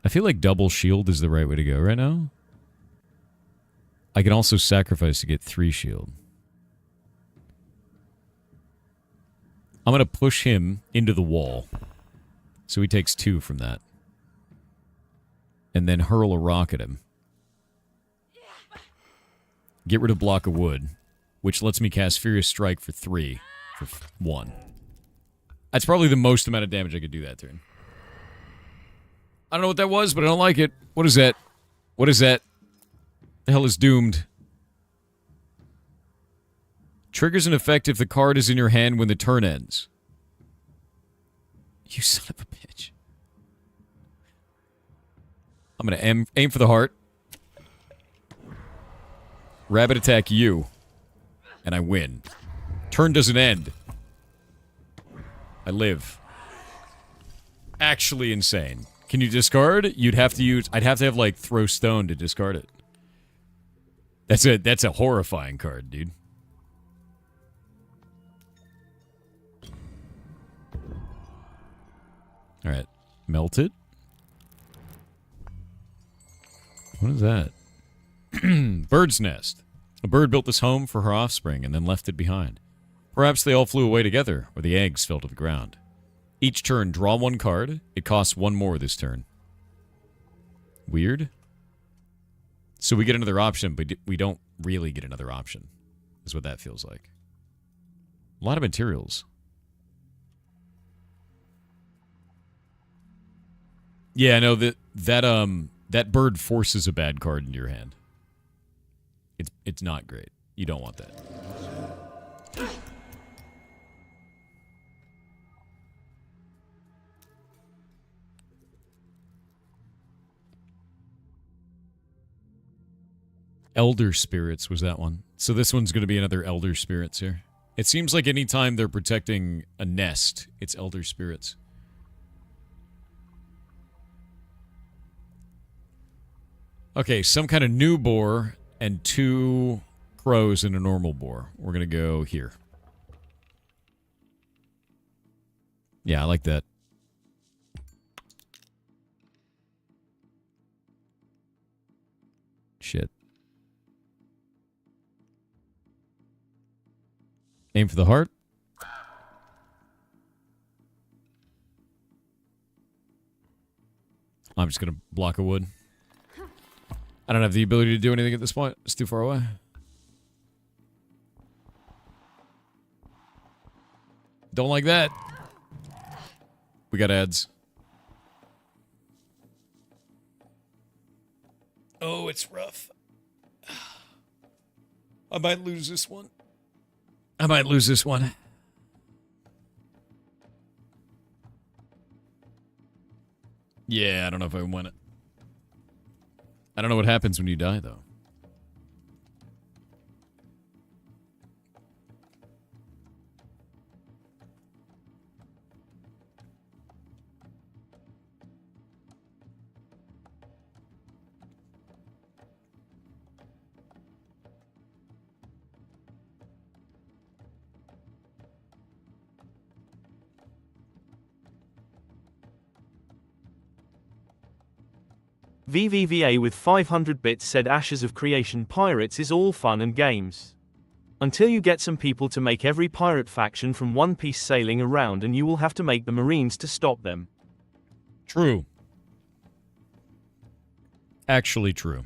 I feel like double shield is the right way to go right now. I can also sacrifice to get 3 shield. I'm going to push him into the wall. So he takes 2 from that. And then hurl a rock at him. Get rid of block of wood, which lets me cast Furious Strike for 3 for 1. That's probably the most amount of damage I could do that turn. I don't know what that was, but I don't like it. What is that? What is that? The hell is doomed? Triggers an effect if the card is in your hand when the turn ends. You son of a bitch. I'm going to aim for the heart. Rabbit attack you. And I win. Turn doesn't end. I live. Actually insane. Can you discard? You'd have to use... I'd have to have, like, throw stone to discard it. That's a horrifying card, dude. Alright. Melted? What is that? Bird's nest. A bird built this home for her offspring and then left it behind. Perhaps they all flew away together, or the eggs fell to the ground. Each turn, draw one card. It costs one more this turn. Weird. So we get another option, but we don't really get another option, is what that feels like. A lot of materials. Yeah, I know that bird forces a bad card into your hand. It's not great. You don't want that. Elder Spirits was that one. So this one's going to be another Elder Spirits here. It seems like anytime they're protecting a nest, it's Elder Spirits. Okay, some kind of new boar and 2 crows and a normal boar. We're going to go here. Yeah, I like that. Shit. Aim for the heart. I'm just going to block a wood. I don't have the ability to do anything at this point. It's too far away. Don't like that. We got ads. Oh, it's rough. I might lose this one. Yeah, I don't know if I win it. I don't know what happens when you die, though. VVVA with 500 bits said Ashes of Creation Pirates is all fun and games. Until you get some people to make every pirate faction from One Piece sailing around, and you will have to make the Marines to stop them. True. Actually true.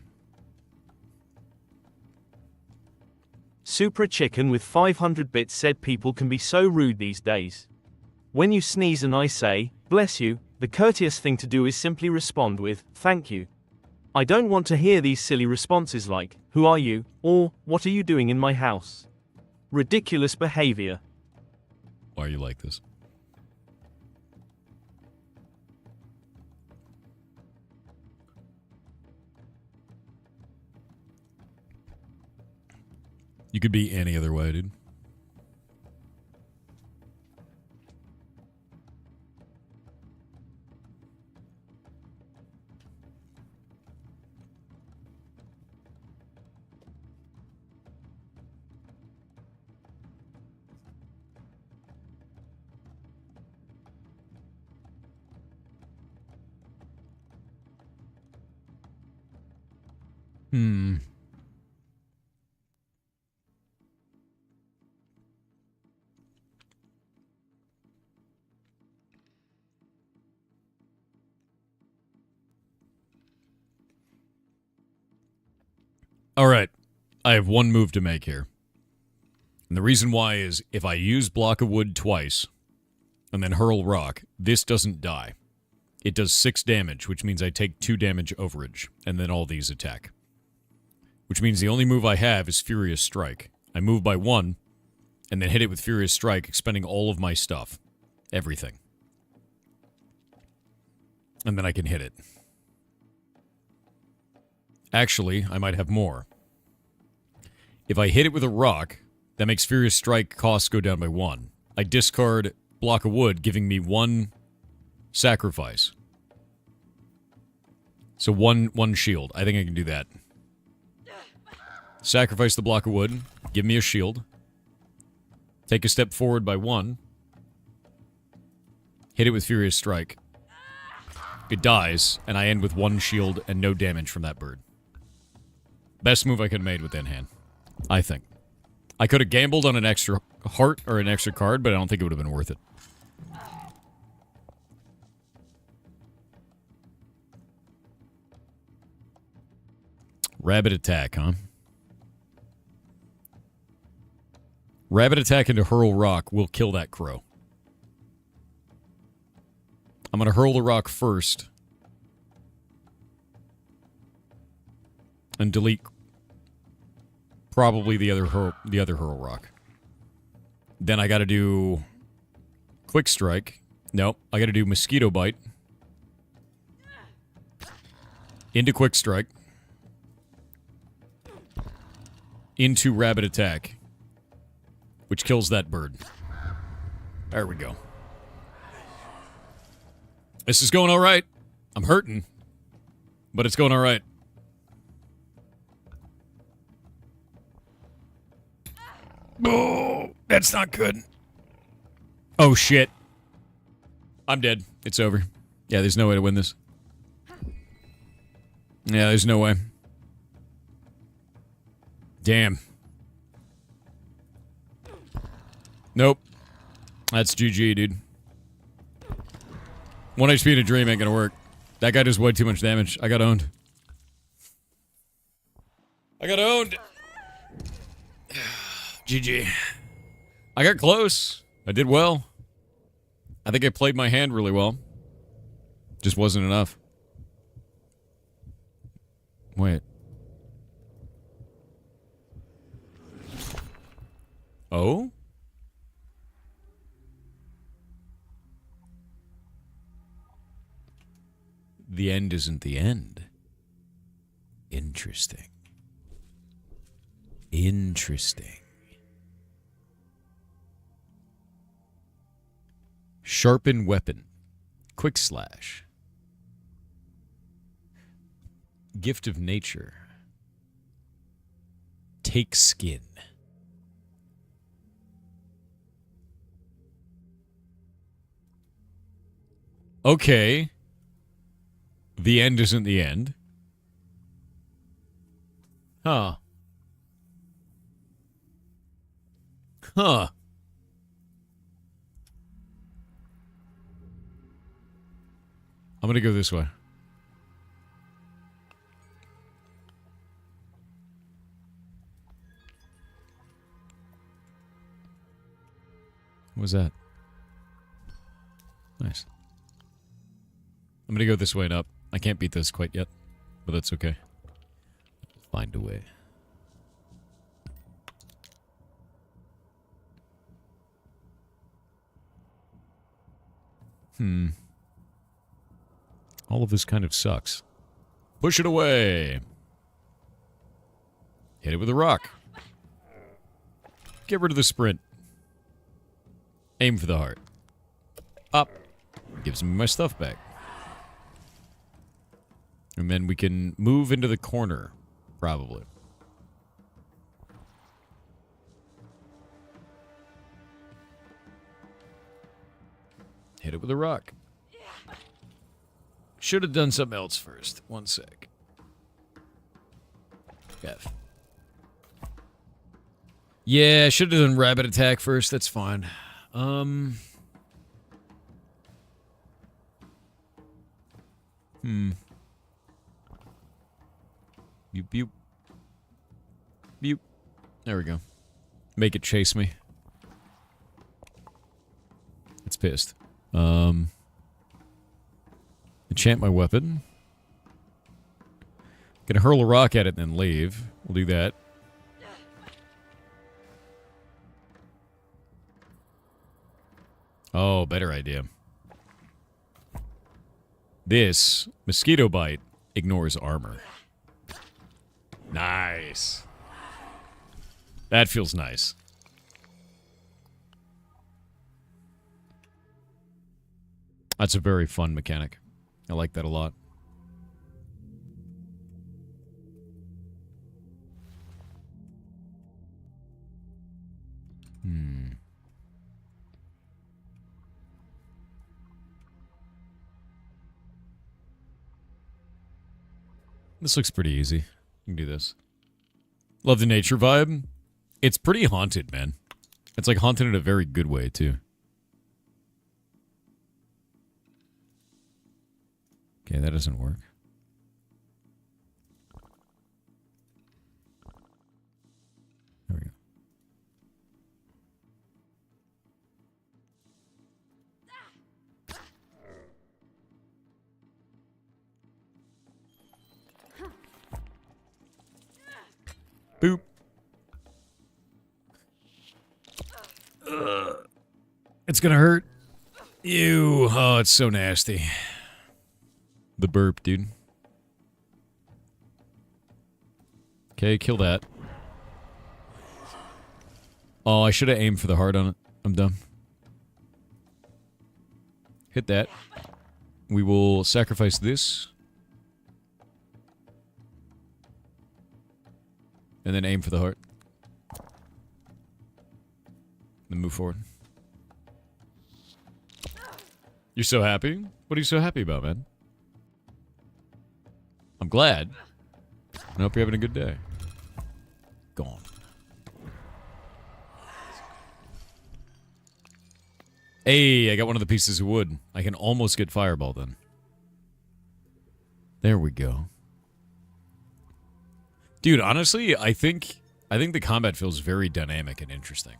Supra Chicken with 500 bits said people can be so rude these days. When you sneeze and I say, bless you, the courteous thing to do is simply respond with, thank you. I don't want to hear these silly responses like, who are you, or, what are you doing in my house? Ridiculous behavior. Why are you like this? You could be any other way, dude. All right. I have one move to make here. And the reason why is if I use Block of Wood twice and then hurl rock, this doesn't die. It does 6 damage, which means I take 2 damage overage, and then all these attack. Which means the only move I have is Furious Strike. I move by 1, and then hit it with Furious Strike, expending all of my stuff. Everything. And then I can hit it. Actually, I might have more. If I hit it with a rock, that makes Furious Strike costs go down by 1. I discard block of wood, giving me 1 sacrifice. So one shield. I think I can do that. Sacrifice the block of wood. Give me a shield. Take a step forward by 1. Hit it with Furious Strike. It dies, and I end with 1 shield and no damage from that bird. Best move I could have made with that hand. I think. I could have gambled on an extra heart or an extra card, but I don't think it would have been worth it. Rabbit attack, huh? Rabbit attack into hurl rock will kill that crow. I'm going to hurl the rock first. And delete probably the other hurl rock. Then I got to do quick strike. Nope, I got to do mosquito bite. Into quick strike. Into rabbit attack, which kills that bird. There we go. This is going all right. I'm hurting, but it's going all right. Oh, that's not good. Oh, shit. I'm dead. It's over. Yeah, there's no way to win this. Yeah, there's no way. Damn. Nope. That's GG, dude. 1 HP in a dream ain't gonna work. That guy does way too much damage. I got owned. I got owned. GG. I got close. I did well. I think I played my hand really well. Just wasn't enough. Wait. Oh? The end isn't the end. Interesting. Interesting. Sharpen weapon. Quick slash. Gift of nature. Take skin. Okay. The end isn't the end. Huh. Huh. I'm gonna go this way. What was that? Nice. I'm gonna go this way and up. I can't beat this quite yet, but that's okay. Find a way. All of this kind of sucks. Push it away. Hit it with a rock. Get rid of the sprint. Aim for the heart. Up. Gives me my stuff back. And then we can move into the corner, probably. Hit it with a rock. Should have done something else first. 1 sec. F. Yeah, should have done rabbit attack first. That's fine. Boop, boop. Boop. There we go. Make it chase me. It's pissed. Enchant my weapon. Gonna hurl a rock at it and then leave. We'll do that. Oh, better idea. This mosquito bite ignores armor. Nice. That feels nice. That's a very fun mechanic. I like that a lot. This looks pretty easy. You can do this. Love the nature vibe. It's pretty haunted, man. It's like haunted in a very good way, too. Okay, that doesn't work. There we go. Boop. It's gonna hurt. Ew. Oh, it's so nasty. The burp, dude. Okay, kill that. Oh, I should have aimed for the heart on it. I'm dumb. Hit that. We will sacrifice this. And then aim for the heart. Then move forward. You're so happy? What are you so happy about, man? I'm glad. I hope you're having a good day. Gone. Hey, I got one of the pieces of wood. I can almost get fireball then. There we go. Dude, honestly, I think the combat feels very dynamic and interesting.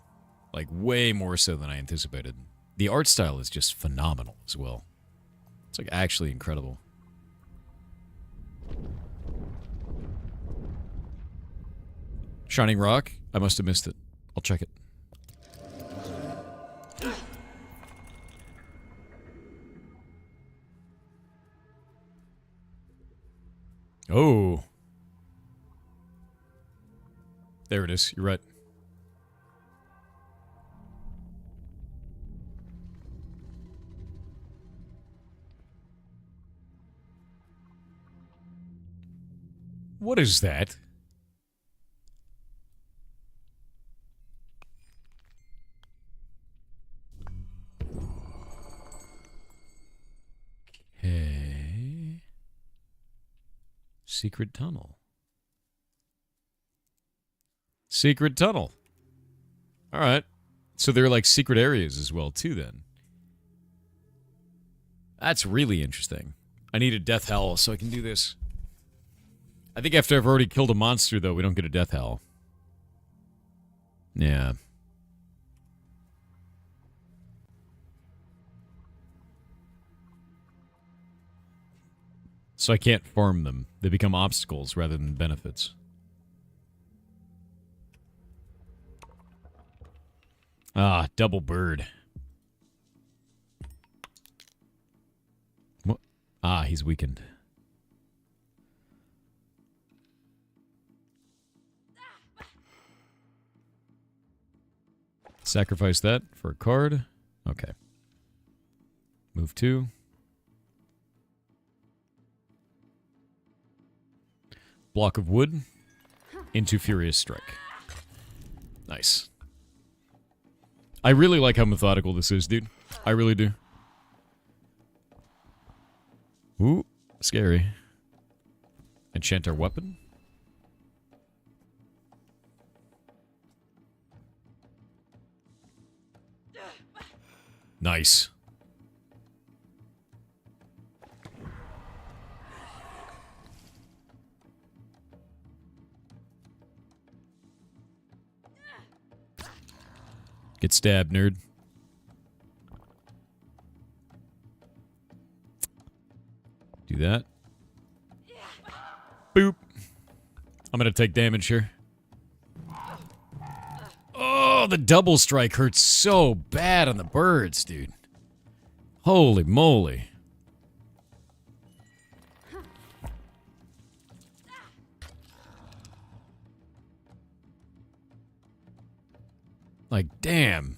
Like, way more so than I anticipated. The art style is just phenomenal as well. It's, like, actually incredible. Shining Rock? I must have missed it. I'll check it. Oh. There it is. You're right. What is that? Okay. Secret tunnel. Secret tunnel. All right. So there are like secret areas as well too then. That's really interesting. I need a death howl so I can do this. I think after I've already killed a monster though, we don't get a death howl. Yeah. So I can't farm them. They become obstacles rather than benefits. Ah, double bird. What? Ah, he's weakened. Sacrifice that for a card. Okay. Move 2. Block of wood into Furious Strike. Nice. I really like how methodical this is, dude. I really do. Ooh, scary. Enchant our weapon. Nice. Get stabbed, nerd. Do that. Boop. I'm gonna take damage here. Oh, the double strike hurts so bad on the birds, dude. Holy moly. Like, damn.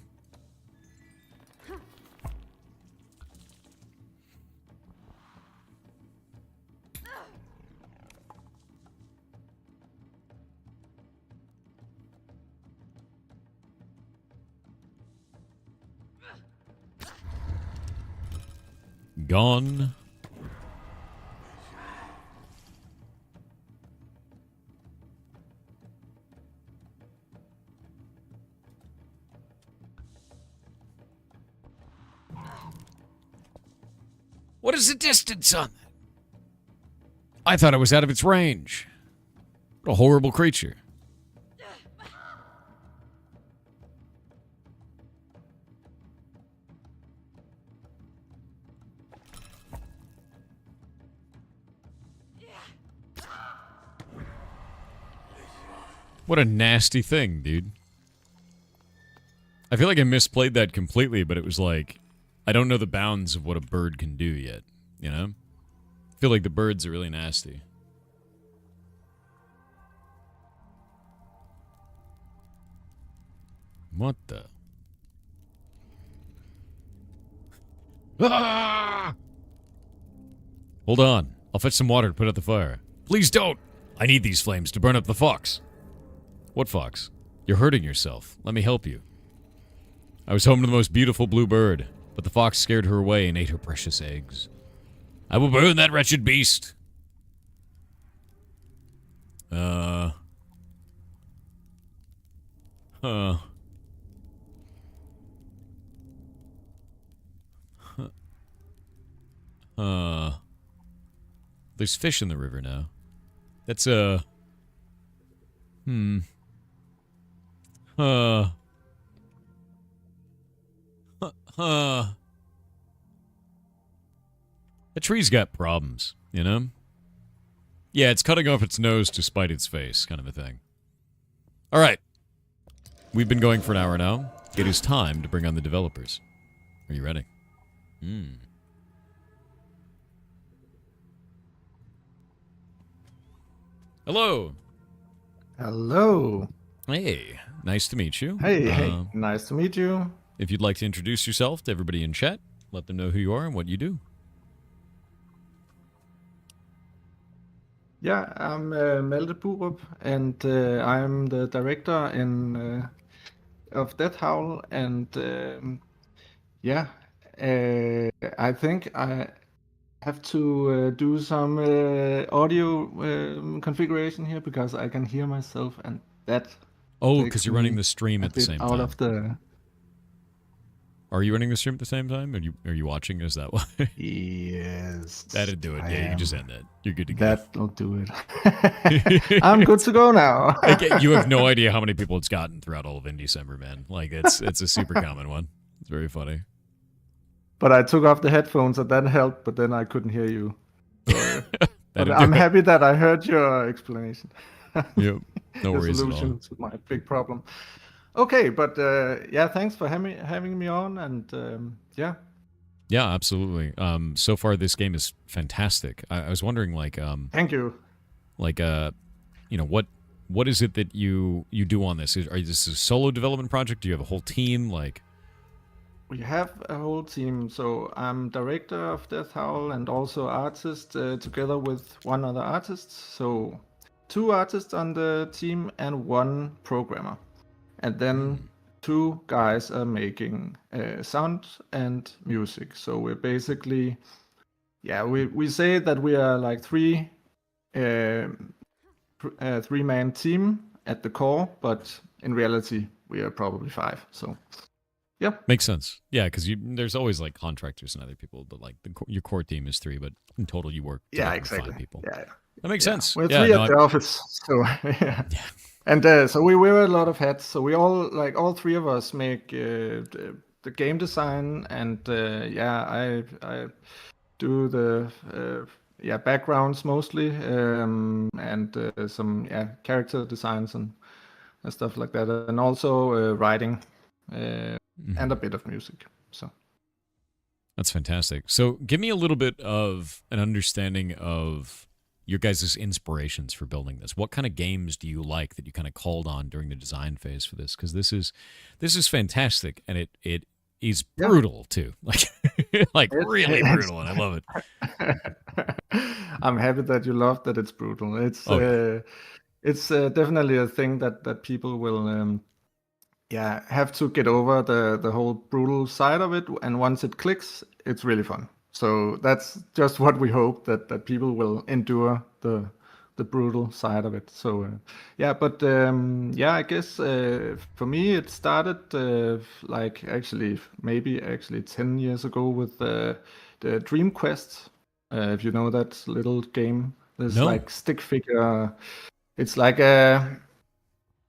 Gone. What is the distance on that? I thought it was out of its range. What a horrible creature. What a nasty thing, dude. I feel like I misplayed that completely, but it was like, I don't know the bounds of what a bird can do yet, you know? I feel like the birds are really nasty. What the? Ah! Hold on. I'll fetch some water to put out the fire. Please don't! I need these flames to burn up the fox. What fox? You're hurting yourself. Let me help you. I was home to the most beautiful blue bird, but the fox scared her away and ate her precious eggs. I will burn that wretched beast. Huh. There's fish in the river now. That's, The tree's got problems, you know? Yeah, it's cutting off its nose to spite its face, kind of a thing. Alright. We've been going for an hour now. It is time to bring on the developers. Are you ready? Hello! Hello. Hey, nice to meet you. Hey, nice to meet you. If you'd like to introduce yourself to everybody in chat, let them know who you are and what you do. Yeah, I'm Malte Burup, and I'm the director of Death Howl, and I think I have to do some audio configuration here because I can hear myself, and that. Oh, because you're running the stream at the same time. Out of the. Are you running the stream at the same time? Are you watching? Is that why? Yes. That'd do it. Yeah, you can just end that. You're good to go. That'll do it. I'm good to go now. You have no idea how many people it's gotten throughout all of Indecember, man. Like, it's a super common one. It's very funny. But I took off the headphones and that helped, but then I couldn't hear you. So, but I'm happy that I heard your explanation. Yep. No worries at all. The solution to my big problem. Okay, but thanks for having me on, and yeah. Yeah, absolutely. So far this game is fantastic. I was wondering, like, thank you. Like, what is it that you do on this? Is this a solo development project? Do you have a whole team? Like, we have a whole team. So I'm director of Death Howl and also artist together with one other artist. So 2 artists on the team and 1 programmer. And then 2 guys are making sound and music. So we're basically, we say that we are like 3-man team at the core, but in reality we are probably 5. So yeah, makes sense. Yeah, because there's always like contractors and other people, but like your core team is 3, but in total you work exactly. 5 people. Yeah, that makes sense. We're 3 at the office, so yeah. And so we wear a lot of hats. So we all 3 of us make the game design, and I do the backgrounds mostly, and some character designs and stuff like that, and also writing and a bit of music. So that's fantastic. So give me a little bit of an understanding of your guys' inspirations for building this. What kind of games do you like that you kind of called on during the design phase for this? Because this is fantastic, and it is brutal too, like really brutal, and I love it. I'm happy that you love that it's brutal. It's definitely a thing that people will have to get over the whole brutal side of it, and once it clicks, it's really fun. So that's just what we hope, that people will endure the brutal side of it. So I guess for me it started maybe 10 years ago with the Dream Quest. If you know that little game, there's like stick figure. It's like a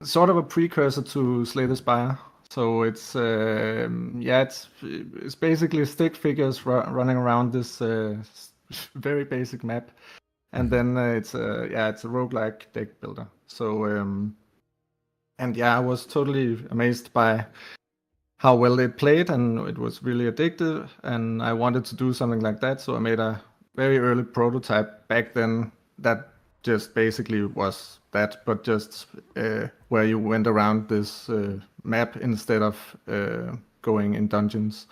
sort of a precursor to Slay the Spire. So it's it's basically stick figures running around this very basic map, and then it's a roguelike deck builder. So I was totally amazed by how well it played, and it was really addictive, and I wanted to do something like that. So I made a very early prototype back then that just basically was that, but just where you went around this map instead of going in dungeons.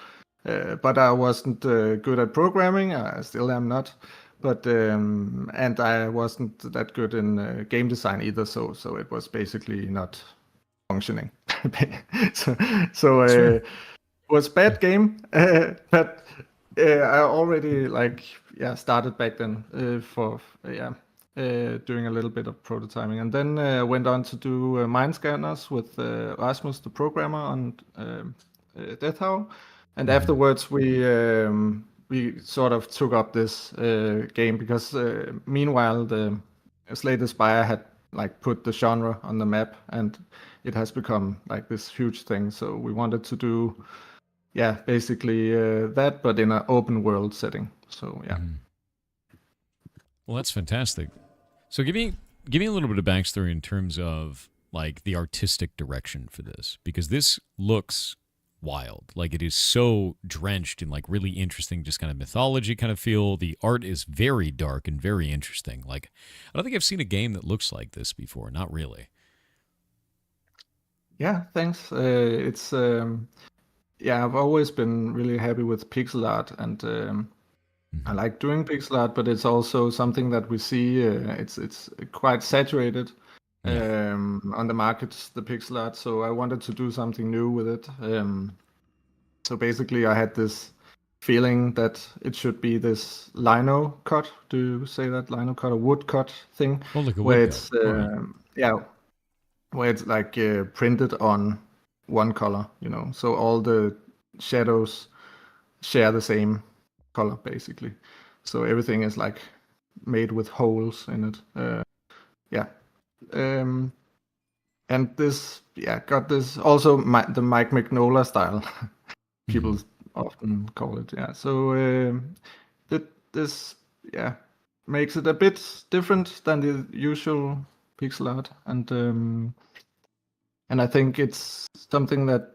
But I wasn't good at programming. I still am not. But and I wasn't that good in game design either. So it was basically not functioning. It was a bad game. But I already started back then doing a little bit of prototyping, and then went on to do mind scanners with Rasmus, the programmer, on Death Howl. And afterwards, we sort of took up this game because meanwhile, the Slay the Spire had put the genre on the map, and it has become this huge thing. So we wanted to do, basically that, but in an open world setting. So yeah. Well, that's fantastic. So give me a little bit of backstory in terms of the artistic direction for this, because this looks wild. It is so drenched in really interesting, just kind of mythology kind of feel. The art is very dark and very interesting. I don't think I've seen a game that looks like this before. Not really. Yeah, thanks. It's I've always been really happy with pixel art, and I like doing pixel art, but it's also something that we see. It's quite saturated on the market, the pixel art. So I wanted to do something new with it. So basically, I had this feeling that it should be this lino cut. Do you say that, lino cut, or wood cut thing? Oh, like a where wood it's cut. where it's printed on one color. So all the shadows share the same color basically, so everything is made with holes in it. And this got this also the Mike Mignola style. People often call it. So this makes it a bit different than the usual pixel art, and I think it's something that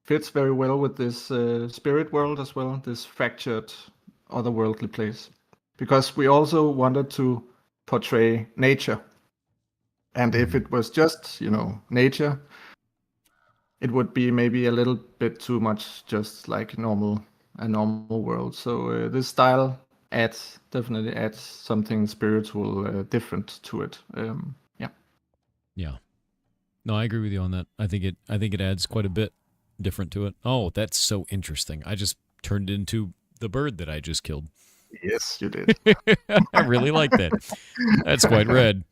fits very well with this spirit world as well, this fractured otherworldly place. Because we also wanted to portray nature. And if it was just, nature, it would be maybe a little bit too much just a normal world. So this style definitely adds something spiritual, different to it. Yeah. No, I agree with you on that. I think it adds quite a bit different to it. Oh, that's so interesting. I just turned into the bird that I just killed. Yes, you did. I really like that. That's quite rad.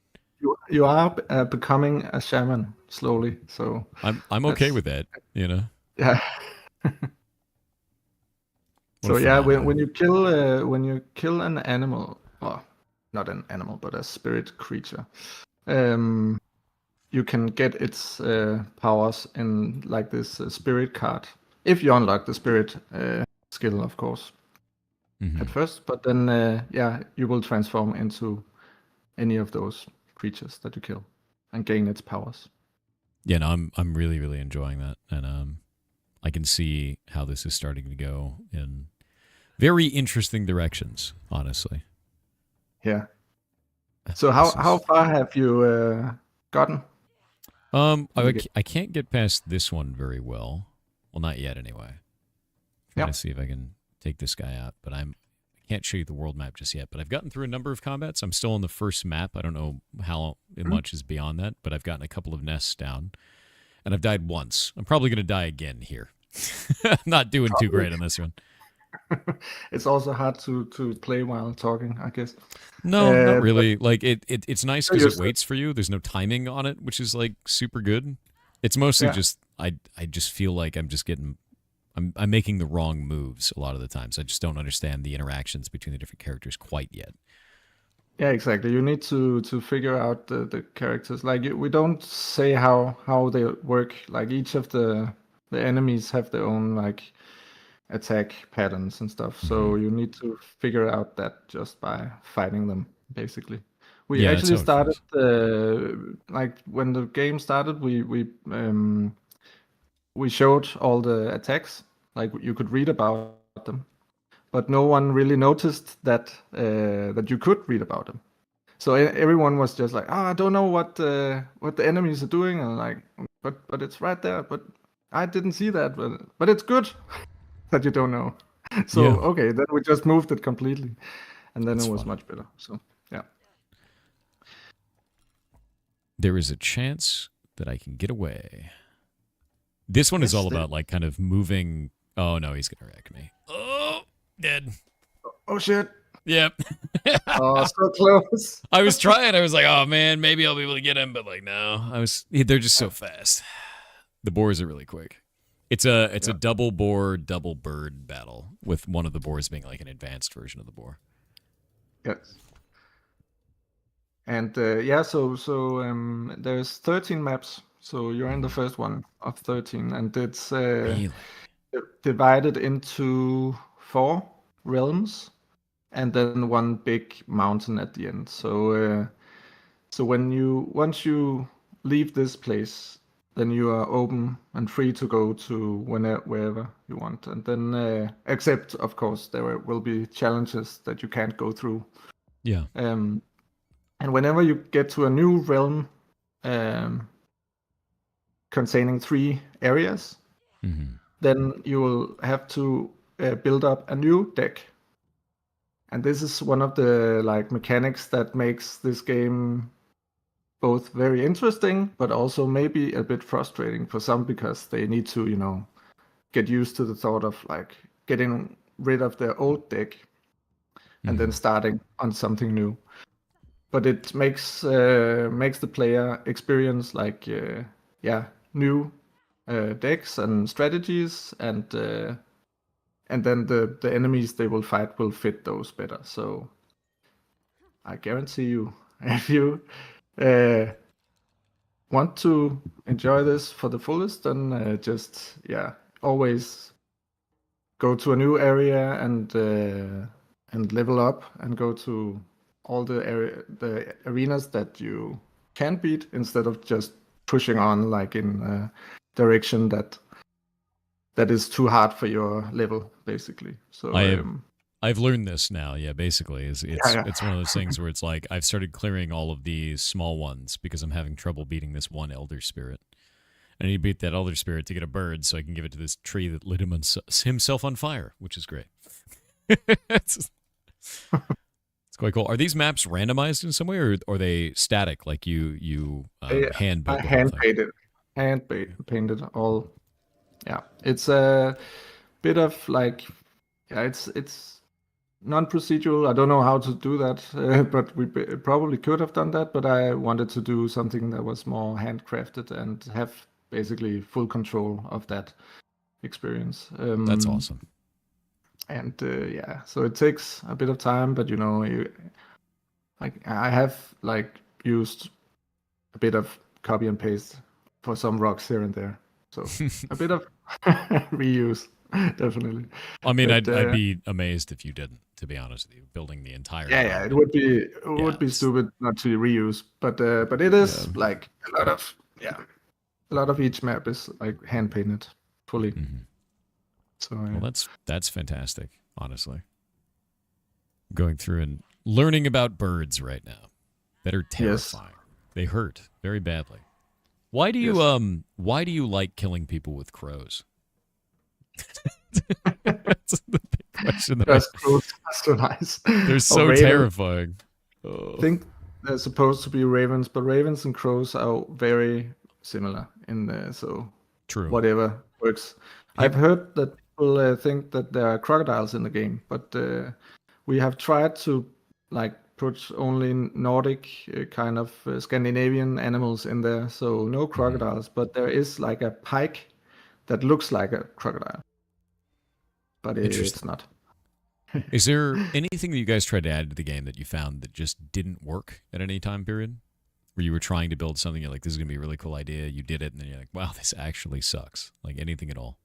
You are becoming a shaman slowly, so I'm okay with that. Yeah. So when you kill an animal, or not an animal, but a spirit creature, you can get its powers in this spirit card. If you unlock the spirit skill, of course, at first. But then, you will transform into any of those creatures that you kill and gain its powers. Yeah, no, I'm really, really enjoying that. And I can see how this is starting to go in very interesting directions, honestly. Yeah. So how far have you gotten? I can't get past this one very well. Well, not yet anyway. Trying to see if I can take this guy out, but I can't show you the world map just yet. But I've gotten through a number of combats. I'm still on the first map. I don't know how much is beyond that, but I've gotten a couple of nests down, and I've died once. I'm probably going to die again here. I'm not doing too great on this one. It's also hard to play while talking, I guess. No, not really. Like it's nice because it waits for you. There's no timing on it, which is like super good. It's mostly just I just feel like I'm making the wrong moves a lot of the times. I just don't understand the interactions between the different characters quite yet. Yeah, exactly. You need to figure out the characters. Like we don't say how they work. Like each of the enemies have their own like attack patterns and stuff. So you need to figure out that just by fighting them, basically. We actually started like when the game started. We showed all the attacks, like you could read about them, but no one really noticed that that you could read about them. So everyone was just like, I don't know what the enemies are doing, and like, but it's right there. But I didn't see that, but it's good that you don't know. So okay, then we just moved it completely, and then it was much better. So yeah, there is a chance that I can get away. This one is all about like kind of moving. Oh no, he's gonna wreck me. Oh, dead. Oh shit. Yep. Oh, so close. I was trying. I was like, oh man, maybe I'll be able to get him, but like no. They're just so fast. The boars are really quick. It's a double boar, double bird battle with one of the boars being like an advanced version of the boar. Yes. And so there's 13 maps. So you're in the first one of 13, and it's really? Divided into 4 realms, and then one big mountain at the end. So once you leave this place, then you are open and free to go to wherever you want. And then, except of course, there will be challenges that you can't go through. Yeah. And whenever you get to a new realm, containing 3 areas, then you will have to build up a new deck. And this is one of the like mechanics that makes this game both very interesting, but also maybe a bit frustrating for some, because they need to, get used to the thought of like getting rid of their old deck and then starting on something new. But it makes the player experience like new decks and strategies, and then the enemies they will fight will fit those better. So I guarantee you, if you want to enjoy this for the fullest, then just always go to a new area and level up and go to all the arenas that you can beat, instead of just pushing on like in a direction that is too hard for your level, basically. So I've learned this now. Yeah, basically, it's one of those things where it's like I've started clearing all of these small ones because I'm having trouble beating this one elder spirit. I need to beat that elder spirit to get a bird so I can give it to this tree that lit himself on fire, which is great. It's quite cool. Are these maps randomized in some way, or are they static? Like you hand built? Hand painted all. Yeah, it's a bit of like, it's non-procedural. I don't know how to do that, but we probably could have done that. But I wanted to do something that was more handcrafted and have basically full control of that experience. That's awesome. And so it takes a bit of time, but I have like used a bit of copy and paste for some rocks here and there, so a bit of reuse, definitely. I mean, I'd be amazed if you didn't, to be honest with you, building the entire. It would be stupid not to reuse, but it is like a lot of each map is like hand painted fully. Mm-hmm. So well, that's fantastic, honestly. I'm going through and learning about birds right now. that are terrifying. They hurt very badly. Why do you why do you like killing people with crows? That's the big question. Because crows are so nice. They're so terrifying. I think they're supposed to be ravens, but ravens and crows are very similar in there, so true. Whatever works. I've heard that people think that there are crocodiles in the game, but we have tried to like put only Nordic kind of Scandinavian animals in there, so no crocodiles, but there is like a pike that looks like a crocodile, but it's not. Is there anything that you guys tried to add to the game that you found that just didn't work at any time period? Where you were trying to build something, you're like, this is going to be a really cool idea, you did it, and then you're like, wow, this actually sucks. Like anything at all?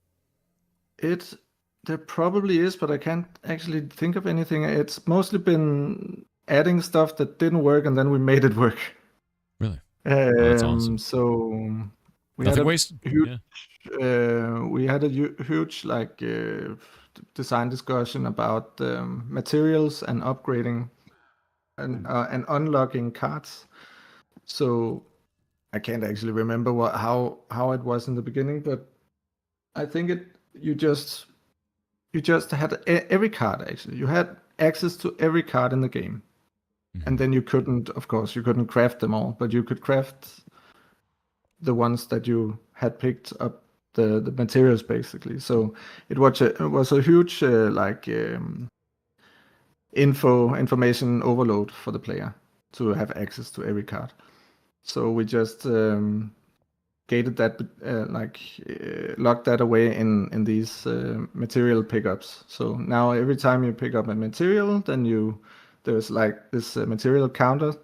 There probably is, but I can't actually think of anything. It's mostly been adding stuff that didn't work, and then we made it work. Really? That's awesome. So we Nothing had a wasted. huge, we had a huge like design discussion about materials and upgrading and unlocking cards. So I can't actually remember how it was in the beginning, but I think you just had every card actually. You had access to every card in the game, and then you couldn't craft them all, but you could craft the ones that you had picked up the materials basically. So it was a huge information overload for the player to have access to every card. So we just gated that, locked that away in these material pickups. So now every time you pick up a material, then there's like this material counter,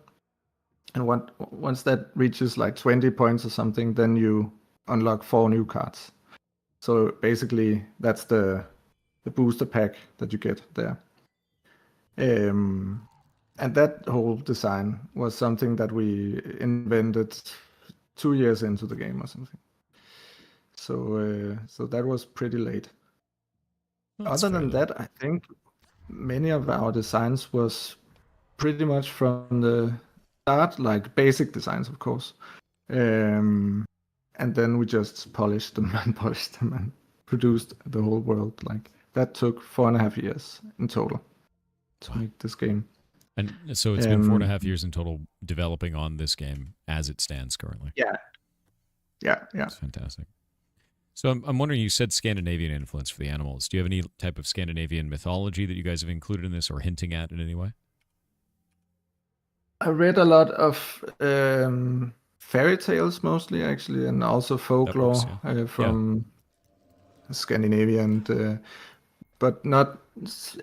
and once that reaches like 20 points or something, then you unlock 4 new cards. So basically, that's the booster pack that you get there. And that whole design was something that we invented 2 years into the game or something. So that was pretty late. Other than that, I think many of our designs was pretty much from the start, like basic designs, of course. And then we just polished them and produced the whole world. Like that took 4.5 years in total to make this game. And so it's been 4.5 years in total developing on this game as it stands currently. Yeah. That's fantastic. So I'm wondering, you said Scandinavian influence for the animals. Do you have any type of Scandinavian mythology that you guys have included in this or hinting at in any way? I read a lot of fairy tales mostly, actually, and also folklore from Scandinavia, but not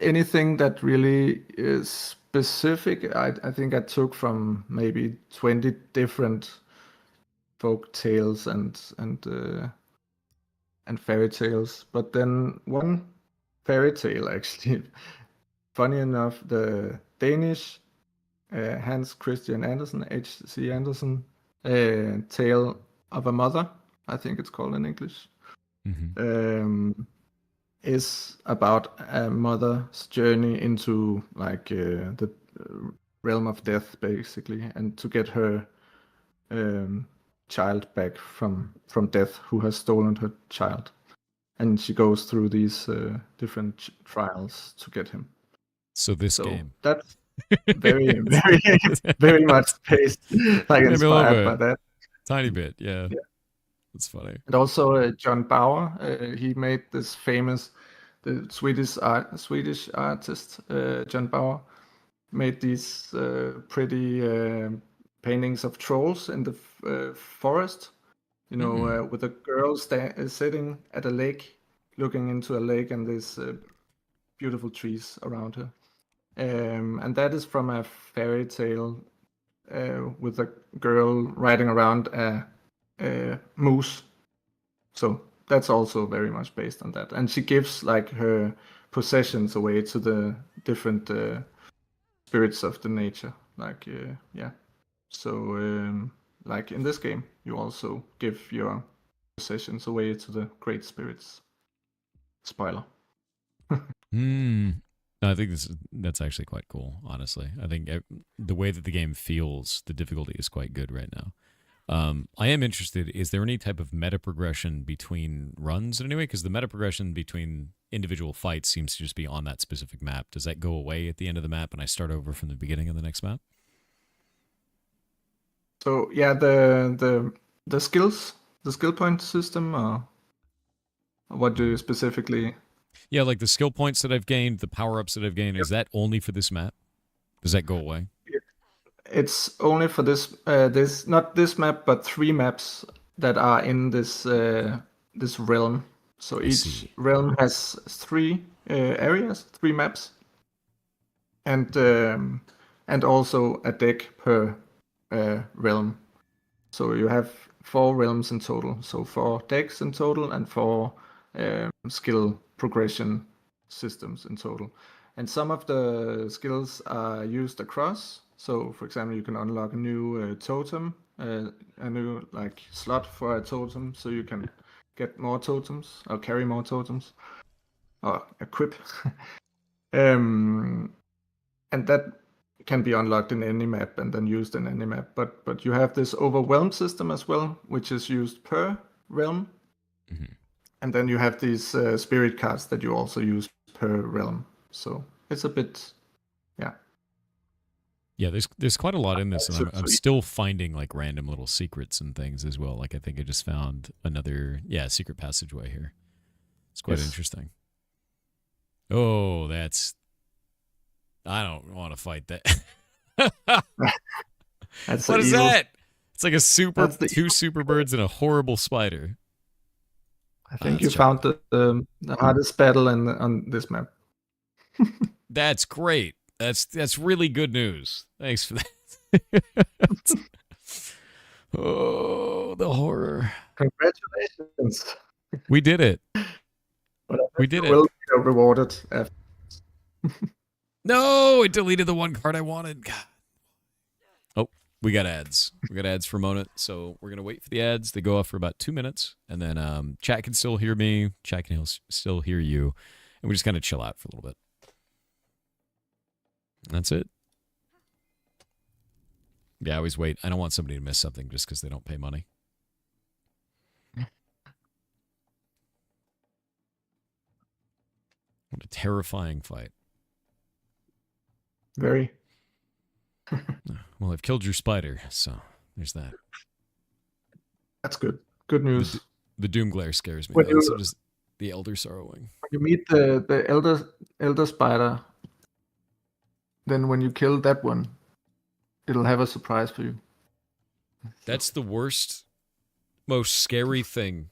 anything that really is specific. I think I took from maybe 20 different folk tales and fairy tales. But then one fairy tale, actually, funny enough, the Danish Hans Christian Andersen, H.C. Andersen, Tale of a Mother, I think it's called in English, is about a mother's journey into like the realm of death, basically, and to get her child back from death, who has stolen her child, and she goes through these different trials to get him. So game that's very very much based, like inspired by that. Tiny bit, yeah. That's funny. And also John Bauer, he made this famous, the Swedish artist John Bauer made these pretty paintings of trolls in the forest, with a girl sitting at a lake, looking into a lake, and there's beautiful trees around her. And that is from a fairy tale with a girl riding around a moose. So that's also very much based on that. And she gives like her possessions away to the different spirits of the nature. Like, So, like in this game, you also give your possessions away to the great spirits. Spoiler. No, I think that's actually quite cool, honestly. I think the way that the game feels, the difficulty is quite good right now. I am interested, is there any type of meta progression between runs in any way? Because the meta progression between individual fights seems to just be on that specific map. Does that go away at the end of the map and I start over from the beginning of the next map? So yeah, the skills, the skill point system, or what do you specifically? Yeah, like the skill points that I've gained, the power-ups that I've gained, is that only for this map? Does that go away? It's only for this not this map, but 3 maps that are in this this realm. So each realm has 3 areas, 3 maps, and also a deck per realm. So you have 4 realms in total. So 4 decks in total and 4 skill progression systems in total. And some of the skills are used across. So, for example, you can unlock a new totem, a new like slot for a totem, so you can get more totems or carry more totems or equip. And that can be unlocked in any map and then used in any map. But you have this overwhelm system as well, which is used per realm. Mm-hmm. And then you have these spirit cards that you also use per realm. So it's a bit, yeah. Yeah, there's quite a lot in this, and I'm still finding like random little secrets and things as well. Like I think I just found another secret passageway here. It's quite interesting. Oh, I don't want to fight that. What is that? It's like a two super birds and a horrible spider. I think you found the hardest battle on this map. That's great. That's really good news. Thanks for that. Oh, the horror. Congratulations. We did it. We did it. Will be rewarded after. No, it deleted the one card I wanted. God. Oh, we got ads. We got ads for a moment, so we're going to wait for the ads. They go off for about 2 minutes, and then chat can still hear me. Chat can still hear you, and we just kind of chill out for a little bit. That's it. Yeah, I always wait. I don't want somebody to miss something just because they don't pay money. What a terrifying fight. Very. Well, I've killed your spider, so there's that. That's good. Good news. The doom glare scares me. Though, so does the elder sorrowing. When you meet the elder spider, then when you kill that one, it'll have a surprise for you. That's the worst, most scary thing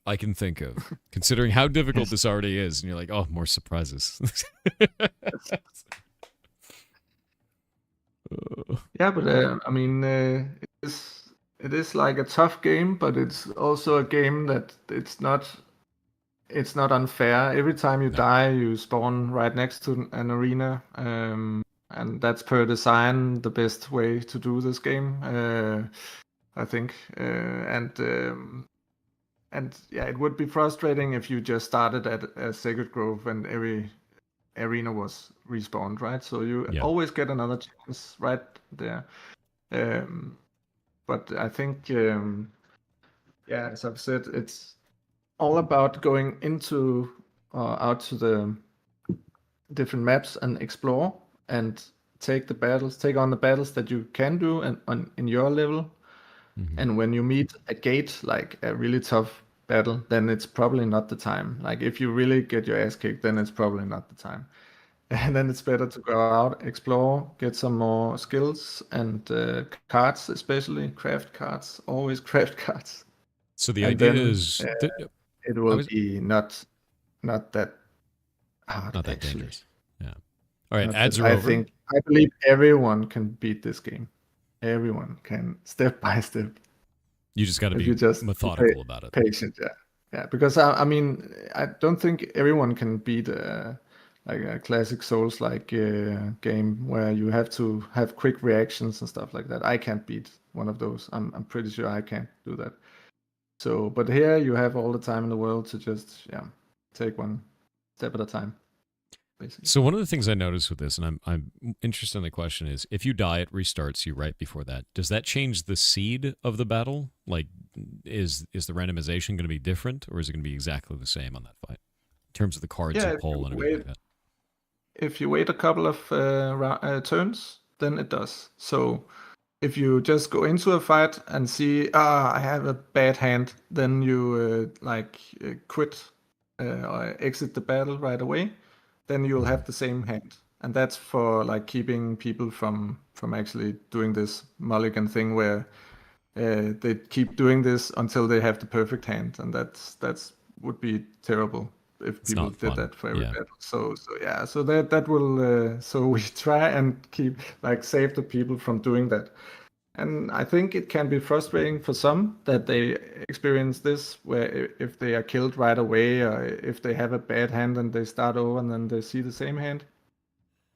I can think of, considering how difficult this already is. And you're like, oh, more surprises. Yeah, but I mean, it is like a tough game, but it's also a game that it's not unfair. Every time you die, you spawn right next to an arena, and that's per design the best way to do this game, I think. And yeah, it would be frustrating if you just started at a Sacred Grove and every arena was respawned, right? So you always get another chance right there. But I think, as I've said, it's all about going into out to the different maps and explore and take on the battles that you can do and in your level. Mm-hmm. And when you meet a gate, like a really tough battle, then it's probably not the time. Like if you really get your ass kicked, then it's probably not the time. And then it's better to go out, explore, get some more skills and cards, especially craft cards. Always craft cards. So the idea is it will be not that hard. Not that actually. Dangerous. Yeah. All right, ads are over. I believe everyone can beat this game. Everyone can, step by step. You just got to be methodical about it. Patient, yeah. Because I mean, I don't think everyone can beat like a classic Souls-like game where you have to have quick reactions and stuff like that. I can't beat one of those. I'm pretty sure I can't do that. So, but here you have all the time in the world to just take one step at a time. basically. So one of the things I noticed with this, and I'm interested in the question, is if you die, it restarts you right before that. Does that change the seed of the battle? Like, is the randomization going to be different, or is it going to be exactly the same on that fight in terms of the cards you pull and everything like that? If you wait a couple of turns, then it does. So if you just go into a fight and see, I have a bad hand, then you quit or exit the battle right away, then you'll have the same hand. And that's for like keeping people from actually doing this mulligan thing where they keep doing this until they have the perfect hand, and that's would be terrible if It's people not did fun. that for every Yeah. battle. So that will so we try and keep like save the people from doing that. And I think it can be frustrating for some that they experience this, where if they are killed right away, or if they have a bad hand and they start over and then they see the same hand.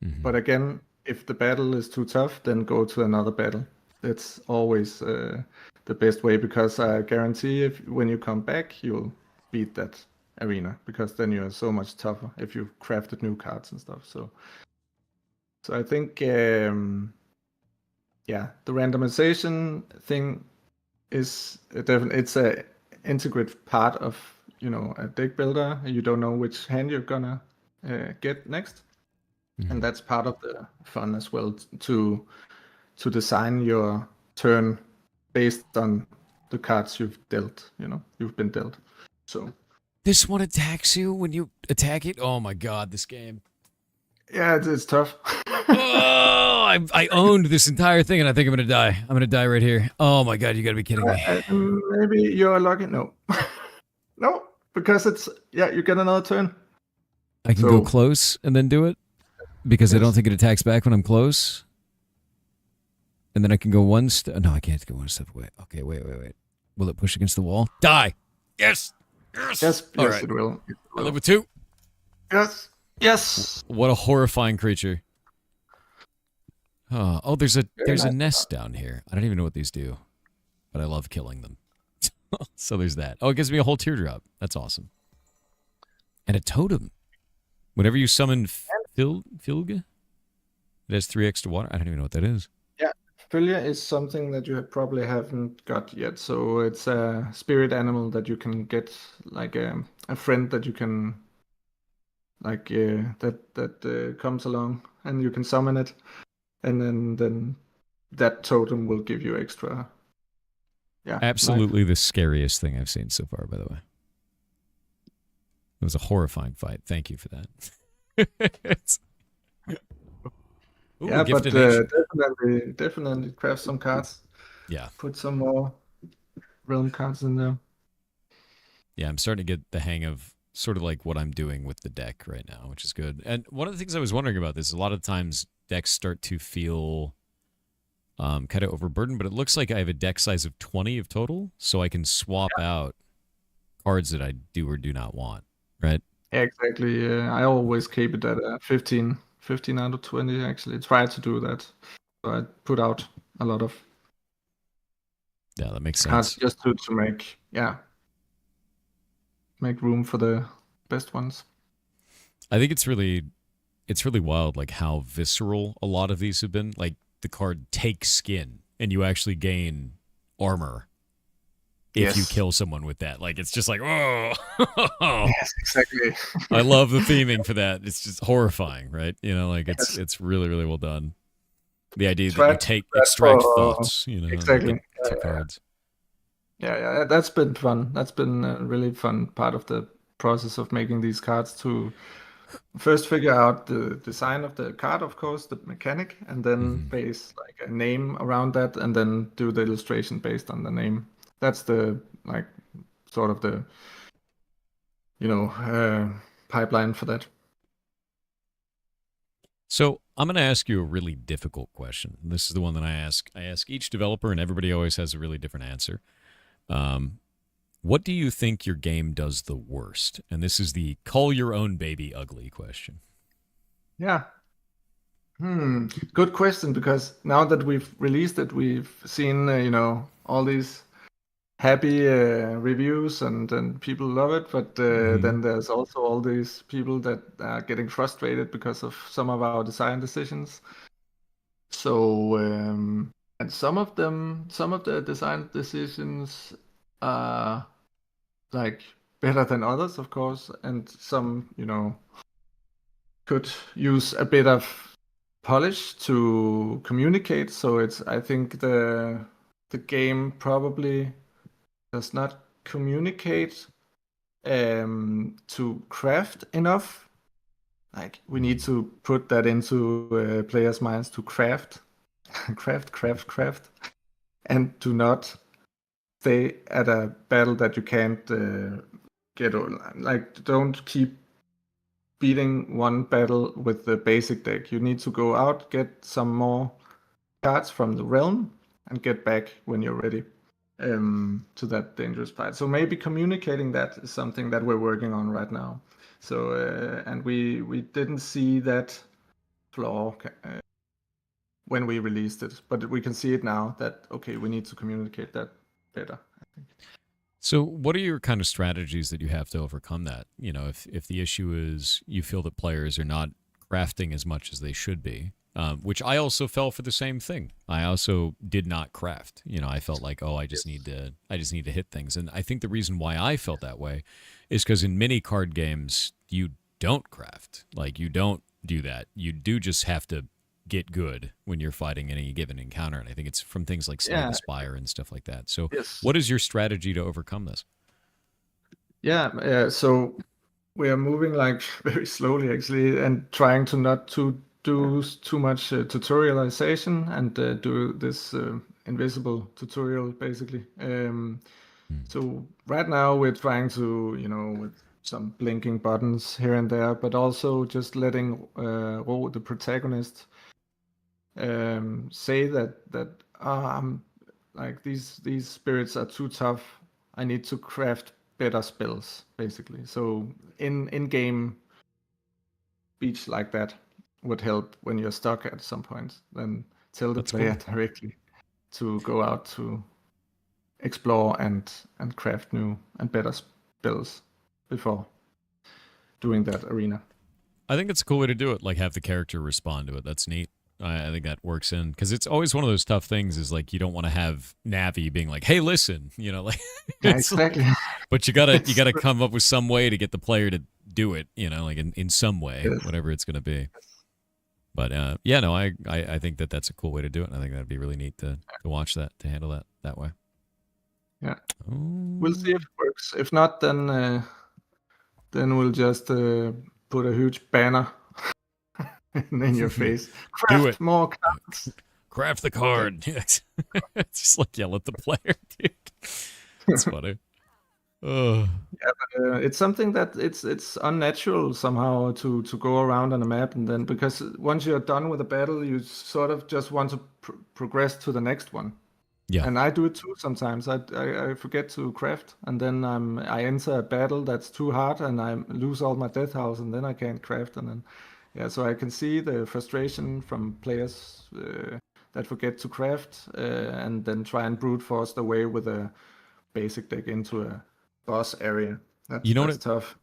Mhm. But again, if the battle is too tough, then go to another battle. It's always the best way, because I guarantee if when you come back, you'll beat that arena, because then you're so much tougher if you've crafted new cards and stuff. So I think the randomization thing is definitely, it's a integrated part of a deck builder. You don't know which hand you're gonna get next, and that's part of the fun as well, to design your turn based on the cards you've been dealt. So This one attacks you when you attack it? Oh my god, this game. yeah, it's tough. Oh, I owned this entire thing, and I think I'm gonna die. I'm gonna die right here. Oh my god, you gotta be kidding me. Maybe you're lucky. No, no, because you get another turn. I can go close and then do it because I don't think it attacks back when I'm close. And then I can go one step. No, I can't go one step away. Okay, wait. Will it push against the wall? Die. Yes. Yes, All right. it will. I live with 2. Yes. What a horrifying creature. Oh, there's a nest down here. I don't even know what these do, but I love killing them. So there's that. Oh, it gives me a whole teardrop. That's awesome. And a totem. Whenever you summon Filga, it has 3 extra water. I don't even know what that is. Yeah, Filia is something that you probably haven't got yet. So it's a spirit animal that you can get, like a friend that you can, like that comes along, and you can summon it, and then that totem will give you extra. Yeah, Absolutely the scariest thing I've seen so far, by the way. It was a horrifying fight. Thank you for that. Ooh, yeah, but definitely craft some cards. Yeah. Put some more realm cards in there. Yeah, I'm starting to get the hang of sort of like what I'm doing with the deck right now, which is good. And one of the things I was wondering about this, a lot of times decks start to feel kind of overburdened, but it looks like I have a deck size of 20 of total, so I can swap out cards that I do or do not want, right? Yeah, exactly. I always keep it at 15 out of 20. Actually, try to do that. So I put out a lot of that makes cards sense. just to make room for the best ones. I think it's really wild, like how visceral a lot of these have been. Like the card Take Skin, and you actually gain armor if you kill someone with that. Like it's just like, oh, yes, exactly. I love the theming for that. It's just horrifying, right? Like it's really, really well done. The idea that you extract thoughts, exactly. Cards. Yeah, that's been fun. That's been a really fun part of the process of making these cards, to first figure out the design of the card, of course, the mechanic, and then base like a name around that, and then do the illustration based on the name. That's the sort of the pipeline for that. So I'm going to ask you a really difficult question. This is the one that I ask each developer, and everybody always has a really different answer. What do you think your game does the worst? And this is the call your own baby ugly question. Yeah. Good question, because now that we've released it, we've seen all these happy reviews and people love it, but then there's also all these people that are getting frustrated because of some of our design decisions. So and some of the design decisions are like better than others, of course, and some could use a bit of polish to communicate. So I think the game probably does not communicate to craft enough. Like we need to put that into players' minds to craft, craft, and do not stay at a battle that you can't get on. Like don't keep beating one battle with the basic deck. You need to go out, get some more cards from the realm, and get back when you're ready to that dangerous fight. So maybe communicating that is something that we're working on right now. So and we didn't see that flaw when we released it, but we can see it now that okay, we need to communicate that better, I think. So what are your kind of strategies that you have to overcome that? If the issue is you feel that players are not crafting as much as they should be, which I also fell for the same thing. I also did not craft. I felt like, I just need to hit things. And I think the reason why I felt that way is because in many card games, you don't craft. Like, you don't do that. You do just have to get good when you're fighting any given encounter. And I think it's from things like Slay the Spire and stuff like that. So what is your strategy to overcome this? So we are moving like very slowly actually and trying to not to do too much tutorialization and do this invisible tutorial basically. So right now we're trying to, with some blinking buttons here and there, but also just letting Ro, the protagonist, say that I'm like these spirits are too tough. I need to craft better spells, basically. So in game speech like that would help when you're stuck at some point. Then tell the player directly to go out to explore and craft new and better spells before doing that arena. I think it's a cool way to do it. Like have the character respond to it. That's neat. I think that works in because it's always one of those tough things. Is like you don't want to have Navi being like, "Hey, listen," like exactly. Like, but you gotta come up with some way to get the player to do it. Like in some way, whatever it's gonna be. But I think that's a cool way to do it. And I think that'd be really neat to watch that, to handle that way. Yeah, we'll see if it works. If not, then we'll just put a huge banner in your face. Craft do it. More cards. Craft the card. It's just like yell at the player, dude. It's funny. Yeah, but it's something that it's unnatural somehow to go around on a map, and then because once you're done with a battle, you sort of just want to progress to the next one. Yeah, and I do it too sometimes. I forget to craft, and then I enter a battle that's too hard, and I lose all my death house, and then I can't craft, and then so I can see the frustration from players that forget to craft and then try and brute force their way with a basic deck into a boss area. That's tough.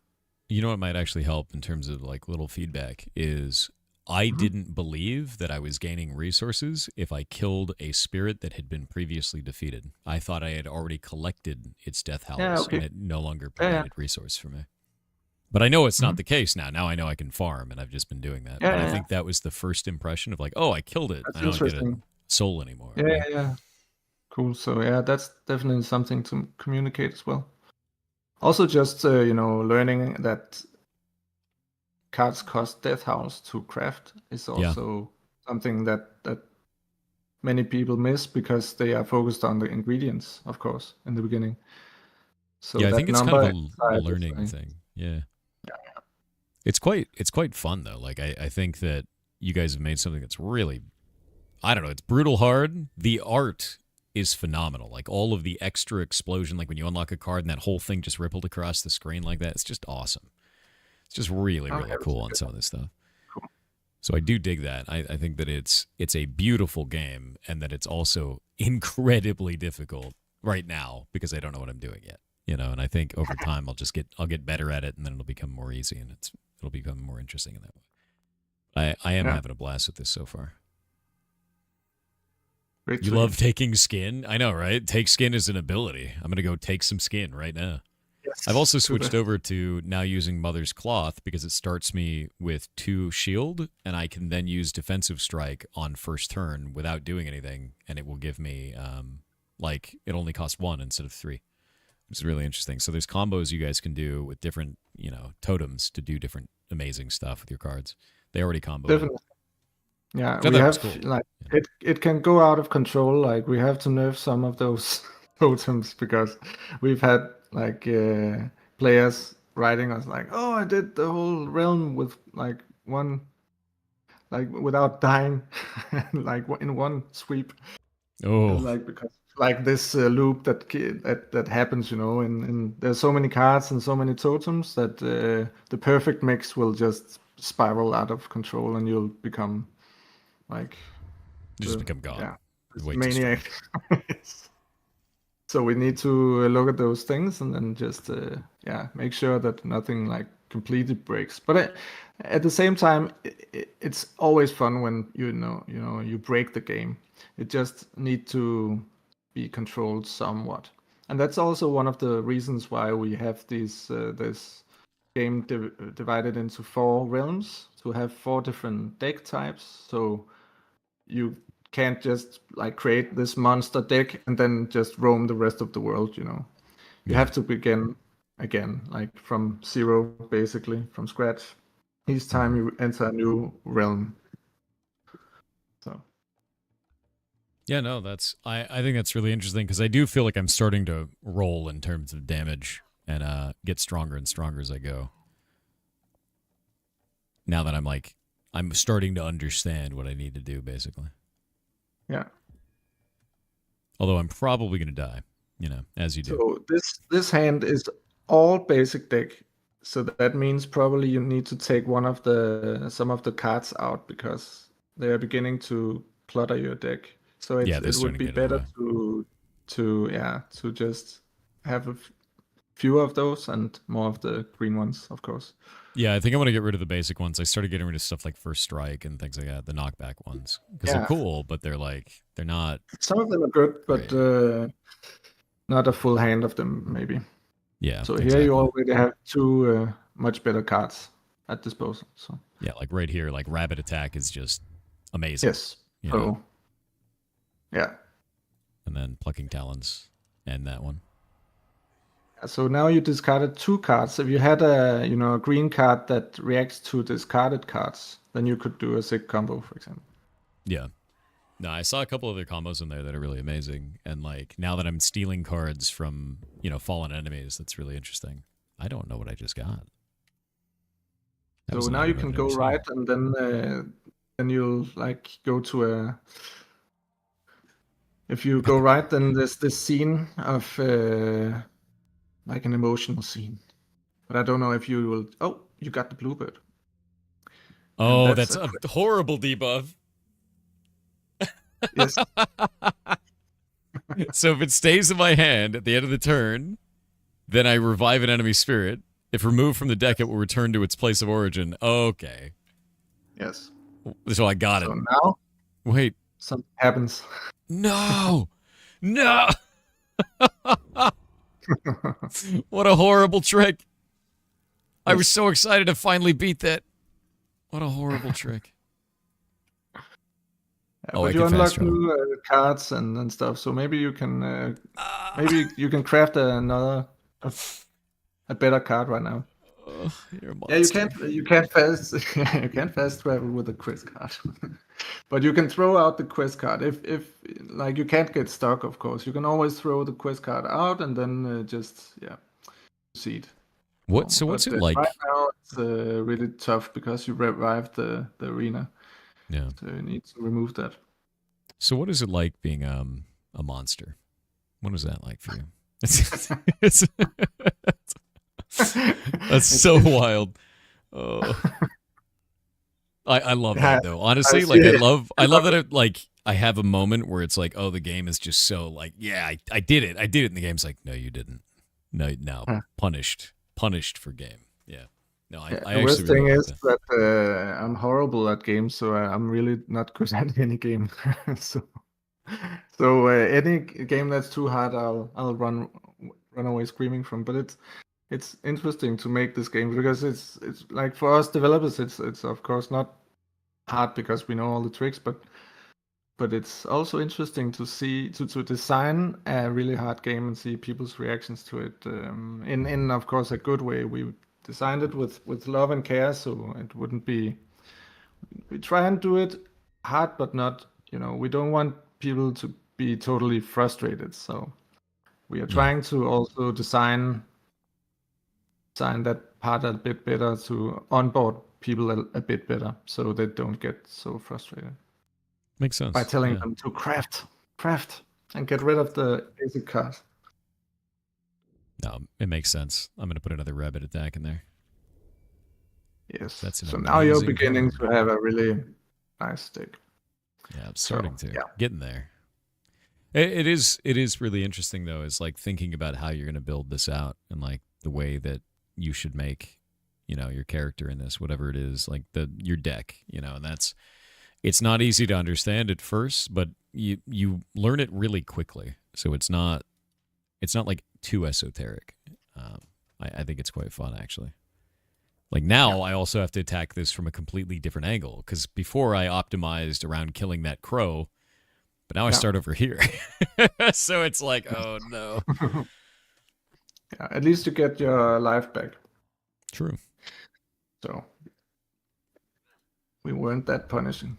You know what might actually help in terms of like little feedback is I didn't believe that I was gaining resources if I killed a spirit that had been previously defeated. I thought I had already collected its death house and it no longer provided resource for me. But I know it's not the case now. Now I know I can farm, and I've just been doing that. I think that was the first impression of like, oh, I killed it. That's I don't get a soul anymore. Yeah. Cool. So that's definitely something to communicate as well. Also, just learning that cards cost death house to craft is also something that many people miss because they are focused on the ingredients, of course, in the beginning. So I think it's kind of a learning thing. Yeah. It's quite fun though. Like I think that you guys have made something that's really, I don't know, it's brutal hard. The art is phenomenal. Like all of the extra explosion, like when you unlock a card and that whole thing just rippled across the screen like that. It's just awesome. It's just really, really cool on some of this stuff. Cool. So I do dig that. I think that it's a beautiful game and that it's also incredibly difficult right now because I don't know what I'm doing yet. And I think over time I'll get better at it, and then it'll become more easy, and it'll become more interesting in that way. I am having a blast with this so far. Great You love taking skin? I know, right? Take skin is an ability. I'm going to go take some skin right now. Yes, I've also switched over to now using Mother's Cloth because it starts me with 2 shield, and I can then use Defensive Strike on first turn without doing anything, and it will give me, it only costs 1 instead of 3, which is really interesting. So there's combos you guys can do with different, totems to do different amazing stuff with your cards. They already combo. Definitely. Yeah, So we that have was cool. like it can go out of control. Like we have to nerf some of those totems because we've had like players writing us like, "Oh, I did the whole realm with like one, like without dying, like in one sweep." Oh, Like because like this loop that happens, and there's so many cards and so many totems that the perfect mix will just spiral out of control, and you'll become like just become God. Yeah, Way too maniac. So we need to look at those things and then just make sure that nothing like completely breaks. But at the same time, it's always fun when you break the game. It just need to be controlled somewhat, and that's also one of the reasons why we have this game divided into 4 realms to have 4 different deck types. So you can't just like create this monster deck and then just roam the rest of the world. You have to begin again, like from zero, basically from scratch each time you enter a new realm. So yeah, no, I think that's really interesting because I do feel like I'm starting to roll in terms of damage and get stronger and stronger as I go. Now that I'm starting to understand what I need to do, basically. Yeah. Although I'm probably going to die, as you do. So this hand is all basic deck. So that means probably you need to take some of the cards out because they are beginning to clutter your deck. So it would be better to just have a fewer of those and more of the green ones, of course. Yeah, I think I want to get rid of the basic ones. I started getting rid of stuff like First Strike and things like that, the knockback ones, because they're cool, but they're not. Some of them are good, but not a full hand of them, maybe. Yeah. So here you already have 2 much better cards at disposal. So yeah, like right here, like Rabbit Attack is just amazing. Yes. So yeah. And then Plucking Talons and that one. So now you discarded 2 cards. If you had a green card that reacts to discarded cards, then you could do a sick combo, for example. Yeah. No, I saw a couple other combos in there that are really amazing. And like now that I'm stealing cards from, fallen enemies, that's really interesting. I don't know what I just got. So now you can go right, and then you'll like go to a. If you go right, then there's this scene of like an emotional scene. But I don't know if you will. Oh, you got the bluebird. Oh, that's a horrible debuff. Yes. So if it stays in my hand at the end of the turn, then I revive an enemy spirit. If removed from the deck, it will return to its place of origin. Okay. Yes. So I got it. So now, wait, something happens. No, no. What a horrible trick. I was so excited to finally beat that. What a horrible trick. But you unlock new cards and stuff, so maybe you can craft a better card right now. Yeah, you can't fast travel with a quest card, but you can throw out the quest card if like you can't get stuck. Of course, you can always throw the quest card out and then just proceed. What's it like? Right now, it's really tough because you revived the arena. Yeah. So you need to remove that. So what is it like being a monster? What is that like for you? That's so wild. Oh. I love that though. Honestly, I love that I have a moment where it's like, oh, the game is just so like, yeah, I did it. I did it. And the game's like, no, you didn't. No, punished for game. Yeah. No, I The actually worst really thing like is that I'm horrible at games, so I'm really not good at any game. so any game that's too hard, I'll run away screaming from. But it's interesting to make this game because it's like for us developers, it's of course not hard because we know all the tricks, but it's also interesting to see to design a really hard game and see people's reactions to it in of course a good way. We designed it with love and care, so it wouldn't be. We try and do it hard, but not. We don't want people to be totally frustrated. So we are trying to also design that part a bit better to onboard people a bit better, so they don't get so frustrated. Makes sense. By telling them to craft, and get rid of the basic cars. No, it makes sense. I'm going to put another rabbit attack in there. Yes. That's so now you're amazing beginning card. to have a really nice stick. Yeah, I'm starting to. Getting there. It is really interesting, though, is like thinking about how you're going to build this out and like the way that you should make, your character in this, whatever it is, like your deck, and it's not easy to understand at first, but you learn it really quickly. So it's not like too esoteric. I think it's quite fun, actually. Like now, I also have to attack this from a completely different angle because before I optimized around killing that crow, but now I start over here. So it's like, oh no. Yeah, at least you get your life back. True. So we weren't that punishing.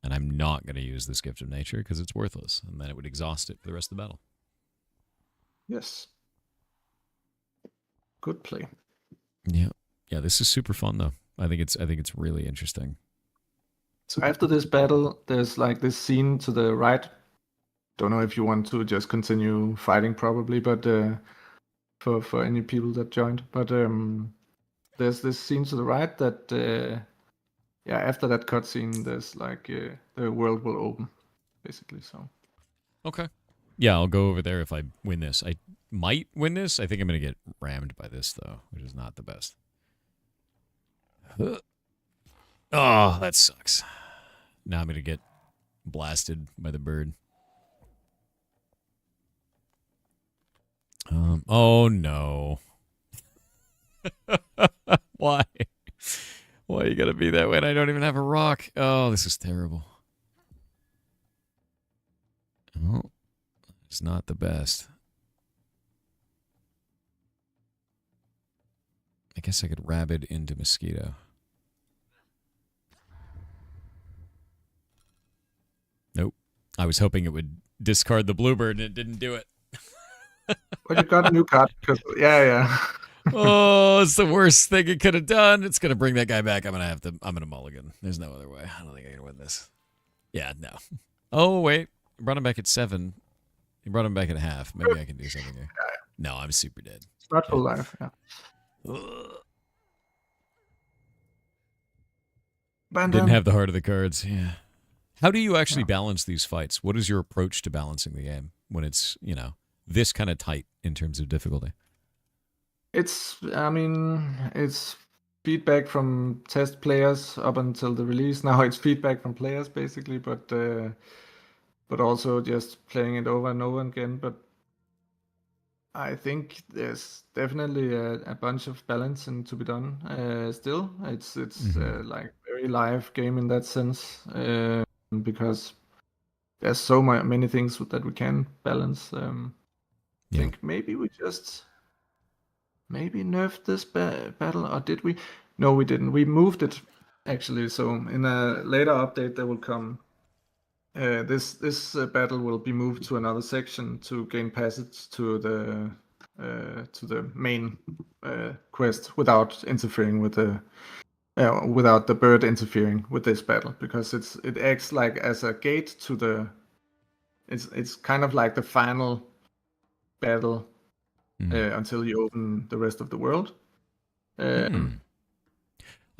And I'm not going to use this gift of nature because it's worthless, and then it would exhaust it for the rest of the battle. Yes. Good play. Yeah. Yeah, this is super fun though. I think it's really interesting. So after this battle, there's like this scene to the right. Don't know if you want to just continue fighting probably, but for any people that joined. But there's this scene to the right that after that cutscene there's like the world will open, basically. So okay. Yeah, I'll go over there if I win this. I might win this. I think I'm going to get rammed by this, though, which is not the best. Oh, that sucks. Now I'm going to get blasted by the bird. Oh, no. Why? Why you got to be that way? I don't even have a rock. Oh, this is terrible. Oh. It's not the best. I guess I could rabbit into mosquito. Nope. I was hoping it would discard the bluebird and it didn't do it. Well, you got a new card because Oh, it's the worst thing it could have done. It's gonna bring that guy back. I'm gonna mulligan. There's no other way. I don't think I can win this. Yeah, no. Oh wait. I brought him back at 7. You brought him back at half. Maybe I can do something here. No, I'm super dead. It's not full life, yeah. Didn't have the heart of the cards, yeah. How do you actually balance these fights? What is your approach to balancing the game when it's, this kind of tight in terms of difficulty? It's feedback from test players up until the release. Now it's feedback from players, basically, but also just playing it over and over again. But I think there's definitely a bunch of balancing to be done. Still, it's like very live game in that sense, because there's so many things that we can balance. I think maybe we just nerfed this battle, or did we? No, we didn't. We moved it actually. So in a later update, there will come. This battle will be moved to another section to gain passage to the main quest without interfering with without the bird interfering with this battle, because it acts like as a gate to the. It's kind of like the final battle until you open the rest of the world.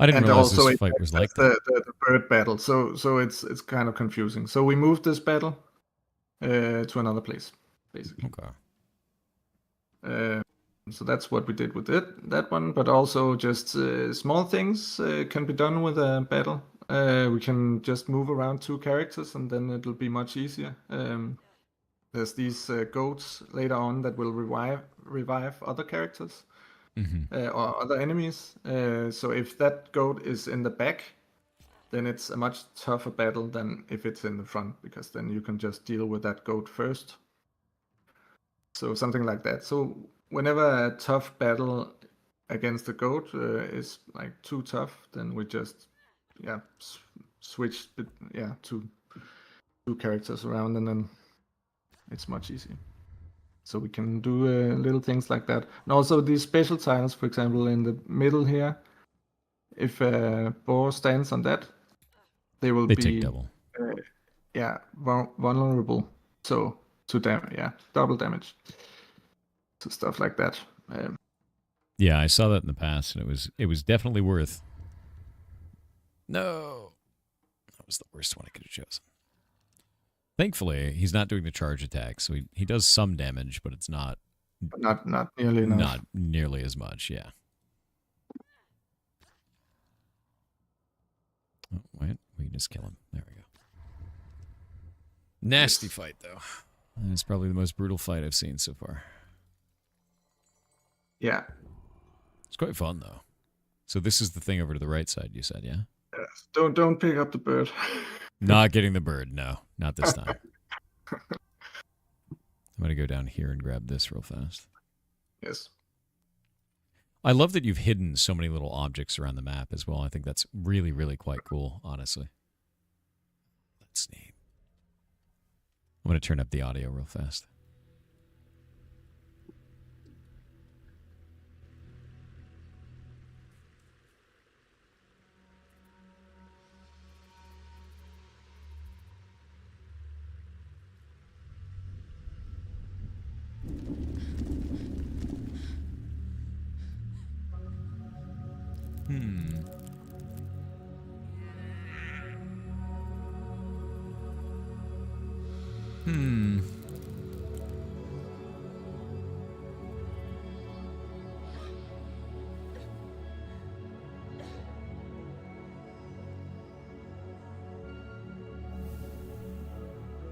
I didn't And realize also this fight was like that. the bird battle. So it's kind of confusing. So we moved this battle to another place, basically. Okay. So that's what we did with that one. But also just small things can be done with a battle. We can just move around 2 characters, and then it'll be much easier. There's these goats later on that will revive other characters or other enemies. So if that goat is in the back, then it's a much tougher battle than if it's in the front, because then you can just deal with that goat first. So something like that. So whenever a tough battle against the goat is like too tough, then we just switch to 2 characters around, and then it's much easier. So we can do little things like that. And also these special tiles, for example, in the middle here, if a boar stands on that, they be take double. Vulnerable. So double damage. So stuff like that. Yeah, I saw that in the past, and it was definitely worth. No, that was the worst one I could have chosen. Thankfully, he's not doing the charge attack, so he does some damage, but it's not nearly enough. Not nearly as much. Yeah. Oh, wait, we can just kill him. There we go. Nasty fight, though. It's probably the most brutal fight I've seen so far. Yeah. It's quite fun, though. So this is the thing over to the right side, you said, yeah? Yes. Don't pick up the bird. Not getting the bird, no. Not this time. I'm going to go down here and grab this real fast. Yes. I love that you've hidden so many little objects around the map as well. I think that's really, really quite cool, honestly. That's neat. I'm going to turn up the audio real fast.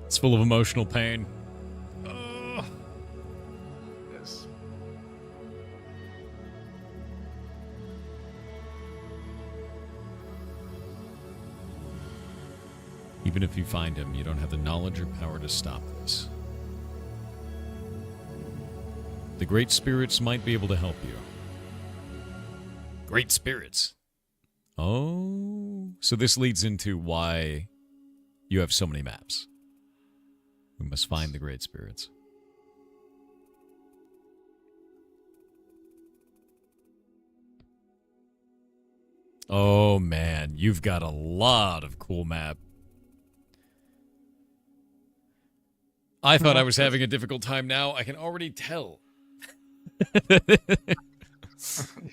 It's full of emotional pain. Yes. Even if you find him, you don't have the knowledge or power to stop this. The great spirits might be able to help you. Great spirits. Oh, so this leads into why you have so many maps. We must find the great spirits. Oh man, you've got a lot of cool map. I thought I was having a difficult time now. I can already tell.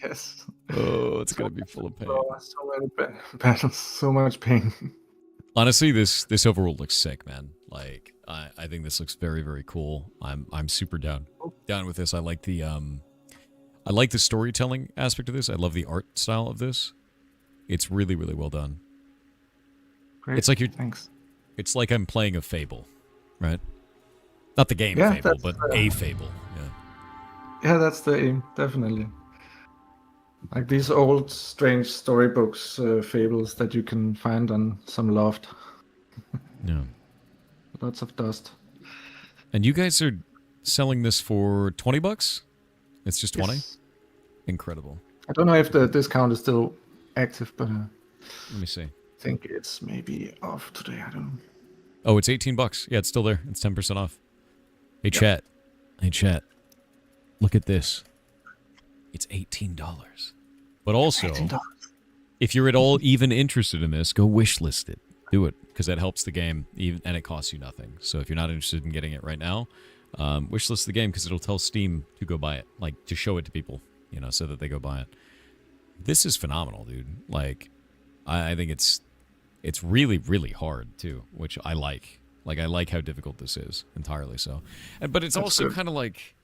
Yes. Oh, it's going to be full of pain. So many battles, so much pain. Honestly, this overworld looks sick, man. Like, I think this looks very, very cool. I'm super down with this. I like the storytelling aspect of this. I love the art style of this. It's really, really well done. Great. It's like Thanks. It's like I'm playing a Fable, right? Not the game Fable, but a Fable. Yeah. Yeah, that's the aim, definitely. Like these old, strange storybooks, fables that you can find on some loft. Yeah. Lots of dust. And you guys are selling this for $20? It's just 20? Yes. Incredible. I don't know if the discount is still active, but let me see. I think it's maybe off today. I don't know. Oh, it's $18. Yeah, it's still there. It's 10% off. Hey, chat. Hey, chat. Look at this. It's $18. But also, $18. if you're at all even interested in this, go wishlist it. Do it, because that helps the game, even, and it costs you nothing. So if you're not interested in getting it right now, wishlist the game, because it'll tell Steam to go buy it, like to show it to people, you know, so that they go buy it. This is phenomenal, dude. Like, I think it's really, really hard, too, which I like. Like, I like how difficult this is, entirely so. But it's also kind of like,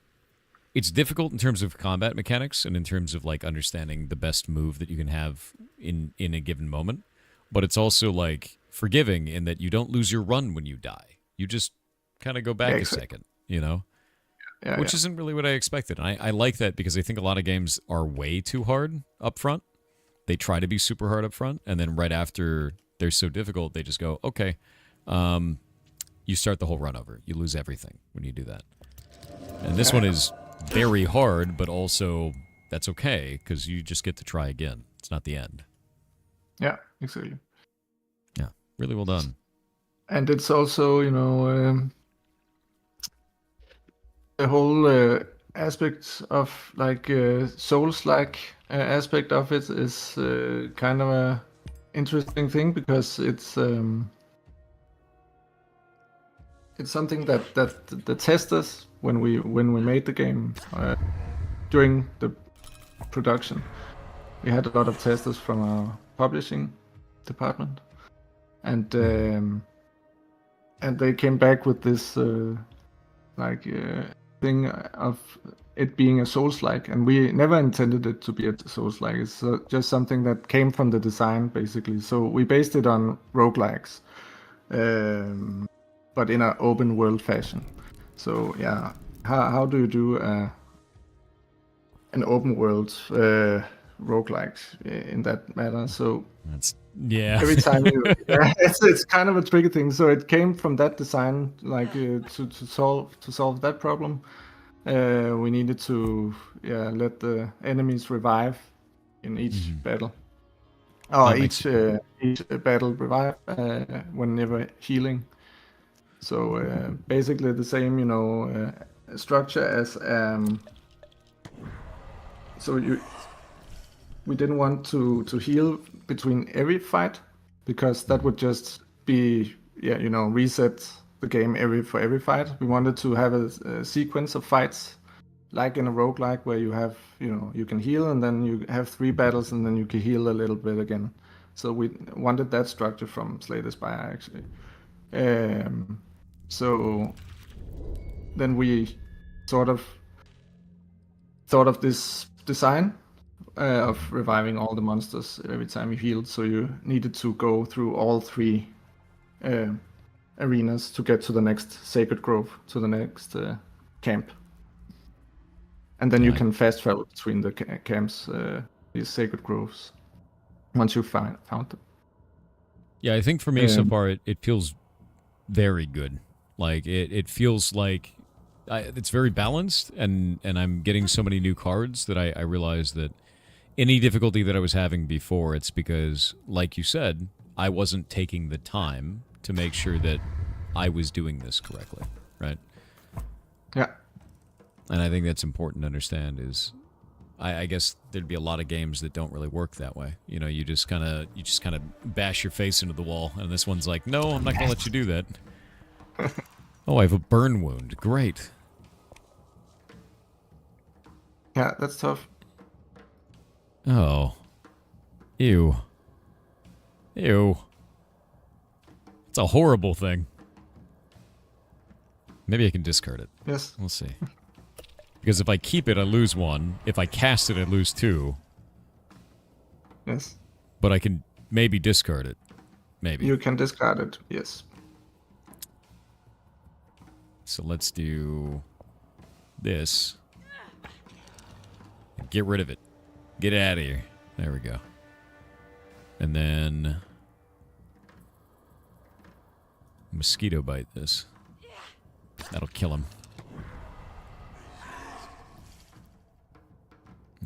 it's difficult in terms of combat mechanics and in terms of, like, understanding the best move that you can have in a given moment. But it's also, like, forgiving in that you don't lose your run when you die. You just kind of go back a second, you know? Which isn't really what I expected. And I like that because I think a lot of games are way too hard up front. They try to be super hard up front, and then right after they're so difficult, they just go, okay, you start the whole run over. You lose everything when you do that. And this one is very hard, but also that's okay because you just get to try again. It's not the end. Yeah, exactly. Yeah, really well done. And it's also, you know, the whole aspect of like Souls-like aspect of it is kind of a interesting thing because it's something that the testers when we made the game during the production, we had a lot of testers from our publishing department, and they came back with this thing of it being a Souls-like, and we never intended it to be a Souls-like. It's just something that came from the design, basically. So we based it on roguelikes, but in an open world fashion. So yeah, how do you do an open world roguelike in that matter? So that's every time you, it's kind of a tricky thing. So it came from that design, like to solve that problem. We needed to let the enemies revive in each battle. Each battle revive whenever healing. So basically the same, you know, structure as we didn't want to heal between every fight because that would just be reset the game for every fight. We wanted to have a sequence of fights like in a roguelike where you have, you can heal and then you have 3 battles and then you can heal a little bit again. So we wanted that structure from Slay the Spire actually. So then we sort of thought of this design of reviving all the monsters every time you healed. So you needed to go through all 3 arenas to get to the next Sacred Grove, to the next camp. And then you can fast travel between the camps, these Sacred Groves, once you found them. Yeah, I think for me so far it feels very good. Like it feels like it's very balanced, and I'm getting so many new cards that I realize that any difficulty that I was having before, it's because, like you said, I wasn't taking the time to make sure that I was doing this correctly, right? Yeah. And I think that's important to understand is, I guess there'd be a lot of games that don't really work that way. You know, you just kind of bash your face into the wall, and this one's like, no, I'm not going to let you do that. Oh, I have a burn wound. Great. Yeah, that's tough. Oh. Ew. Ew. It's a horrible thing. Maybe I can discard it. Yes. We'll see. Because if I keep it, I lose 1. If I cast it, I lose 2. Yes. But I can maybe discard it. Maybe. You can discard it, yes. So let's do this. Get rid of it. Get it out of here. There we go. And then mosquito bite this. That'll kill him.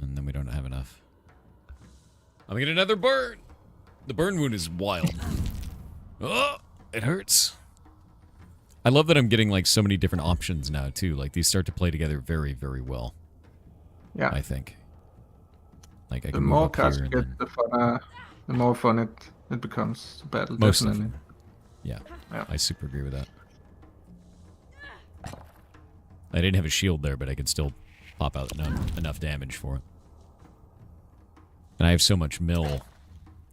And then we don't have enough. I'm gonna get another burn! The burn wound is wild. Oh, it hurts. I love that I'm getting like so many different options now too. Like these start to play together very, very well. Yeah. I think. Like I the can more move up cards here you get, the more fun it becomes to battle. Most definitely. Yeah, I super agree with that. I didn't have a shield there, but I could still pop out enough damage for it. And I have so much mill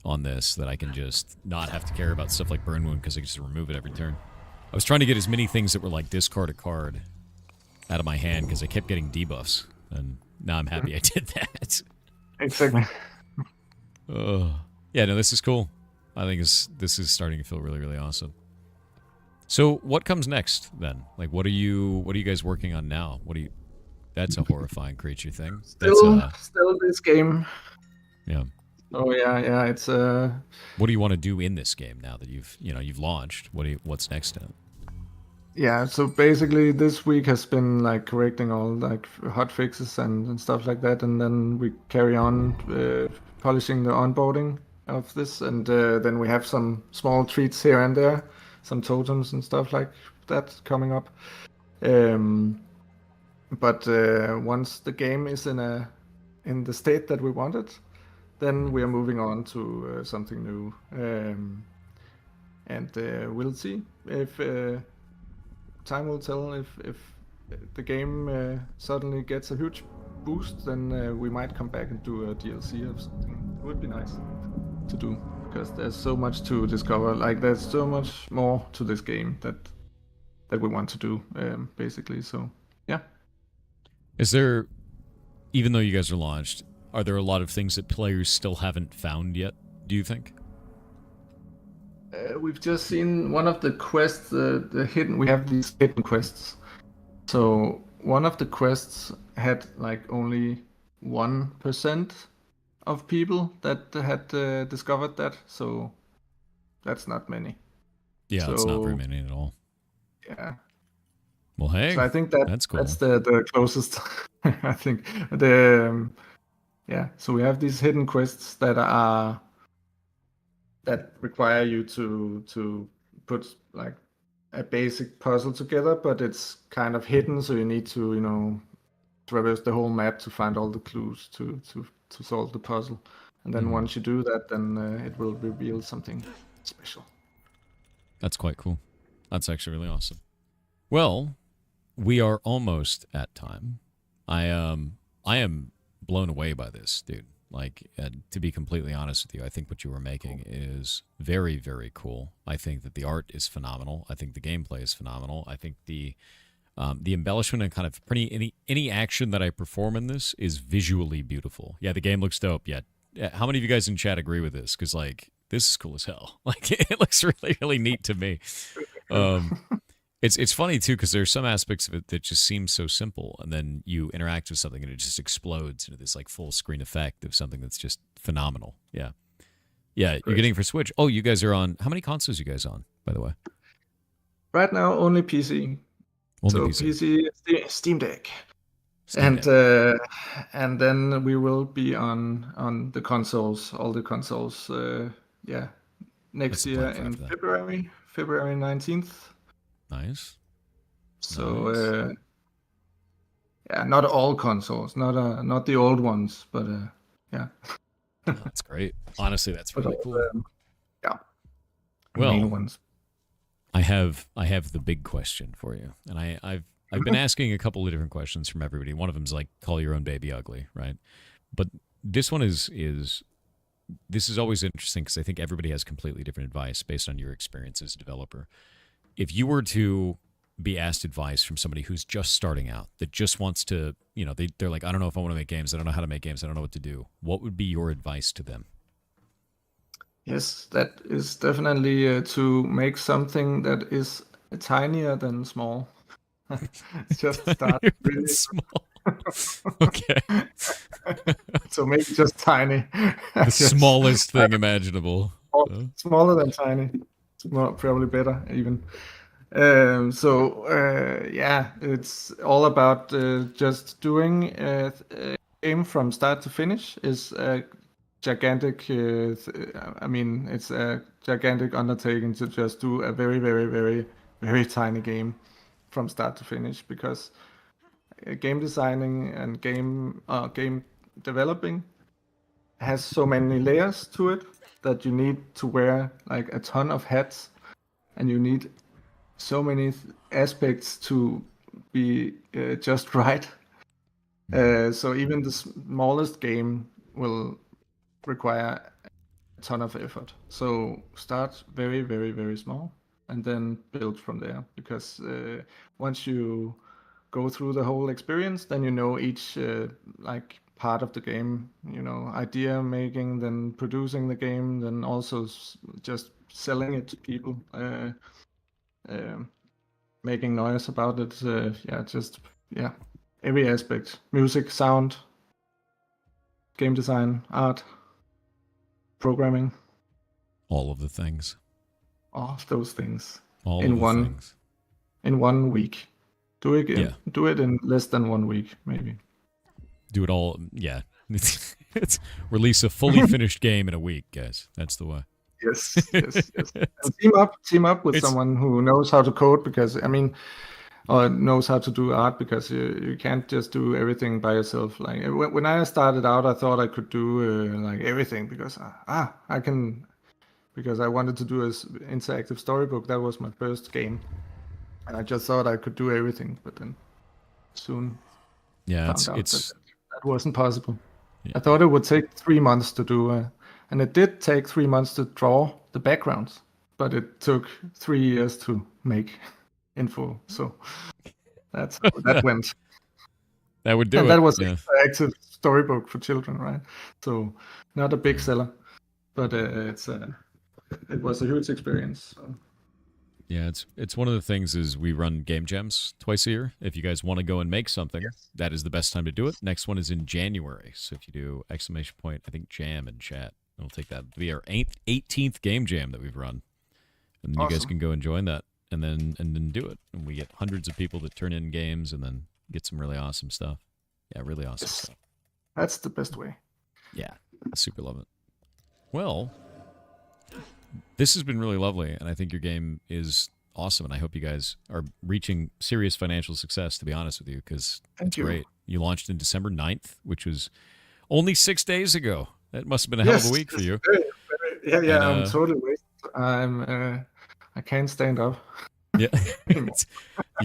on this that I can just not have to care about stuff like Burn Wound because I can just remove it every turn. I was trying to get as many things that were like discard a card out of my hand because I kept getting debuffs, and now I'm happy I did that. Exactly. Yeah, no, this is cool. I think this is starting to feel really, really awesome. So what comes next then? Like, what are you guys working on now? That's a horrifying creature thing. Still this game. Yeah. Oh yeah. It's What do you want to do in this game now that you've launched? What's next then? Yeah, so basically this week has been like correcting all like hot fixes and stuff like that, and then we carry on polishing the onboarding of this, and then we have some small treats here and there, some totems and stuff like that coming up. But once the game is in the state that we want it, then we are moving on to something new, and we'll see if. Time will tell if the game suddenly gets a huge boost, then we might come back and do a DLC of something. It would be nice to do because there's so much to discover. Like there's so much more to this game that we want to do, basically. So yeah. Is there, even though you guys are launched, are there a lot of things that players still haven't found yet? Do you think? We've just seen one of the quests, the hidden. We have these hidden quests. So one of the quests had like only 1% of people that had discovered that. So that's not many. Yeah, it's not very many at all. Yeah. Well, hey, so I think that's cool. That's the closest. I think yeah. So we have these hidden quests that require you to put like a basic puzzle together, but it's kind of hidden, so you need to traverse the whole map to find all the clues to solve the puzzle. And then once you do that, then it will reveal something special. That's quite cool. That's actually really awesome. Well, we are almost at time. I am blown away by this, dude. Like, to be completely honest with you, I think what you were making is very, very cool. I think that the art is phenomenal. I think the gameplay is phenomenal. I think the embellishment and kind of any action that I perform in this is visually beautiful. Yeah, the game looks dope. Yeah, how many of you guys in chat agree with this? Because like this is cool as hell. Like it looks really, really neat to me. It's funny too because there's some aspects of it that just seem so simple, and then you interact with something and it just explodes into this like full screen effect of something that's just phenomenal. Yeah, yeah. You're getting it for Switch. Oh, you guys are on. How many consoles are you guys on, by the way? Right now, only PC. Only PC, Steam Deck, and then we will be on the consoles, all the consoles. Yeah, next year in February 19th. Nice. So nice. Yeah, not all consoles, not the old ones, but yeah. That's great. Honestly, that's really cool. Yeah. Well, main ones. I have the big question for you, and I've been asking a couple of different questions from everybody. One of them is like, call your own baby ugly, right? But this one is always interesting because I think everybody has completely different advice based on your experience as a developer. If you were to be asked advice from somebody who's just starting out, that just wants to, they're like, I don't know if I want to make games. I don't know how to make games. I don't know what to do. What would be your advice to them? Yes, that is definitely to make something that is tinier than small. Just start really small. Okay. So make it just tiny. The smallest thing imaginable. Smaller than tiny. Probably better even. Yeah, it's all about just doing a game from start to finish is a gigantic. It's a gigantic undertaking to just do a very, very, very, very tiny game from start to finish, because game designing and game developing has so many layers to it that you need to wear like a ton of hats, and you need so many aspects to be just right. So even the smallest game will require a ton of effort. So start very, very, very small, and then build from there. Because once you go through the whole experience, then you know each like part of the game. You know, idea making, then producing the game, then also just selling it to people, making noise about it. Every aspect: music, sound, game design, art, programming, All of the things. all of those things All in of the one things. in 1 week. Do it in less than 1 week, maybe. Do it all. Yeah. It's release a fully finished game in a week, guys. That's the way. Yes. And team up with It's- someone who knows how to code, because or knows how to do art, because you can't just do everything by yourself. Like when I started out, I thought I could do like everything, because I can, because I wanted to do an interactive storybook. That was my first game, and I just thought I could do everything. But then soon found out that wasn't possible. Yeah. I thought it would take 3 months to do, and it did take 3 months to draw the backgrounds, but it took 3 years to make info. So that's how that went. That would do And it. that was yeah. an interactive storybook for children, right? So not a big seller, but it was a huge experience. So. Yeah, it's one of the things is we run game jams twice a year. If you guys want to go and make something, that is the best time to do it. Next one is in January. So if you do ! I think jam in chat, we'll take that. It'll be our 18th game jam that we've run. And then you guys can go and join that and then do it. And we get hundreds of people that turn in games and then get some really awesome stuff. Yeah, really awesome stuff. That's the best way. Yeah, I super love it. Well, this has been really lovely, and I think your game is awesome, and I hope you guys are reaching serious financial success, to be honest with you, because it's great. You launched in December 9th, which was only 6 days ago. That must have been a hell of a week for you. Yeah, I'm totally wasted. I can't stand up. Yeah. You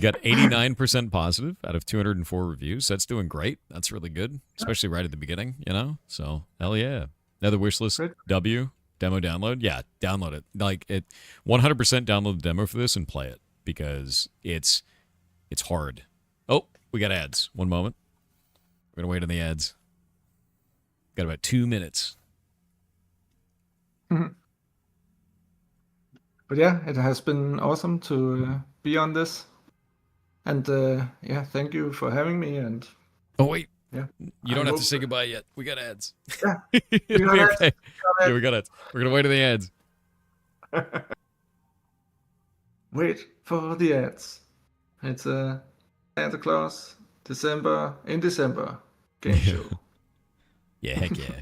got 89% positive out of 204 reviews. That's doing great. That's really good, especially right at the beginning, So, hell yeah. Another wish list W. Demo download? Yeah, download it. Like 100% download the demo for this and play it, because it's hard. Oh, we got ads. 1 moment. We're gonna wait on the ads. Got about 2 minutes. But yeah, it has been awesome to be on this, and thank you for having me. And oh wait. Yeah. You don't have to say goodbye yet. We got ads. Yeah. It'll be okay. Yeah, we got ads. We're going to wait on the ads. Wait for the ads. It's a Santa Claus in December game show. Yeah, heck yeah.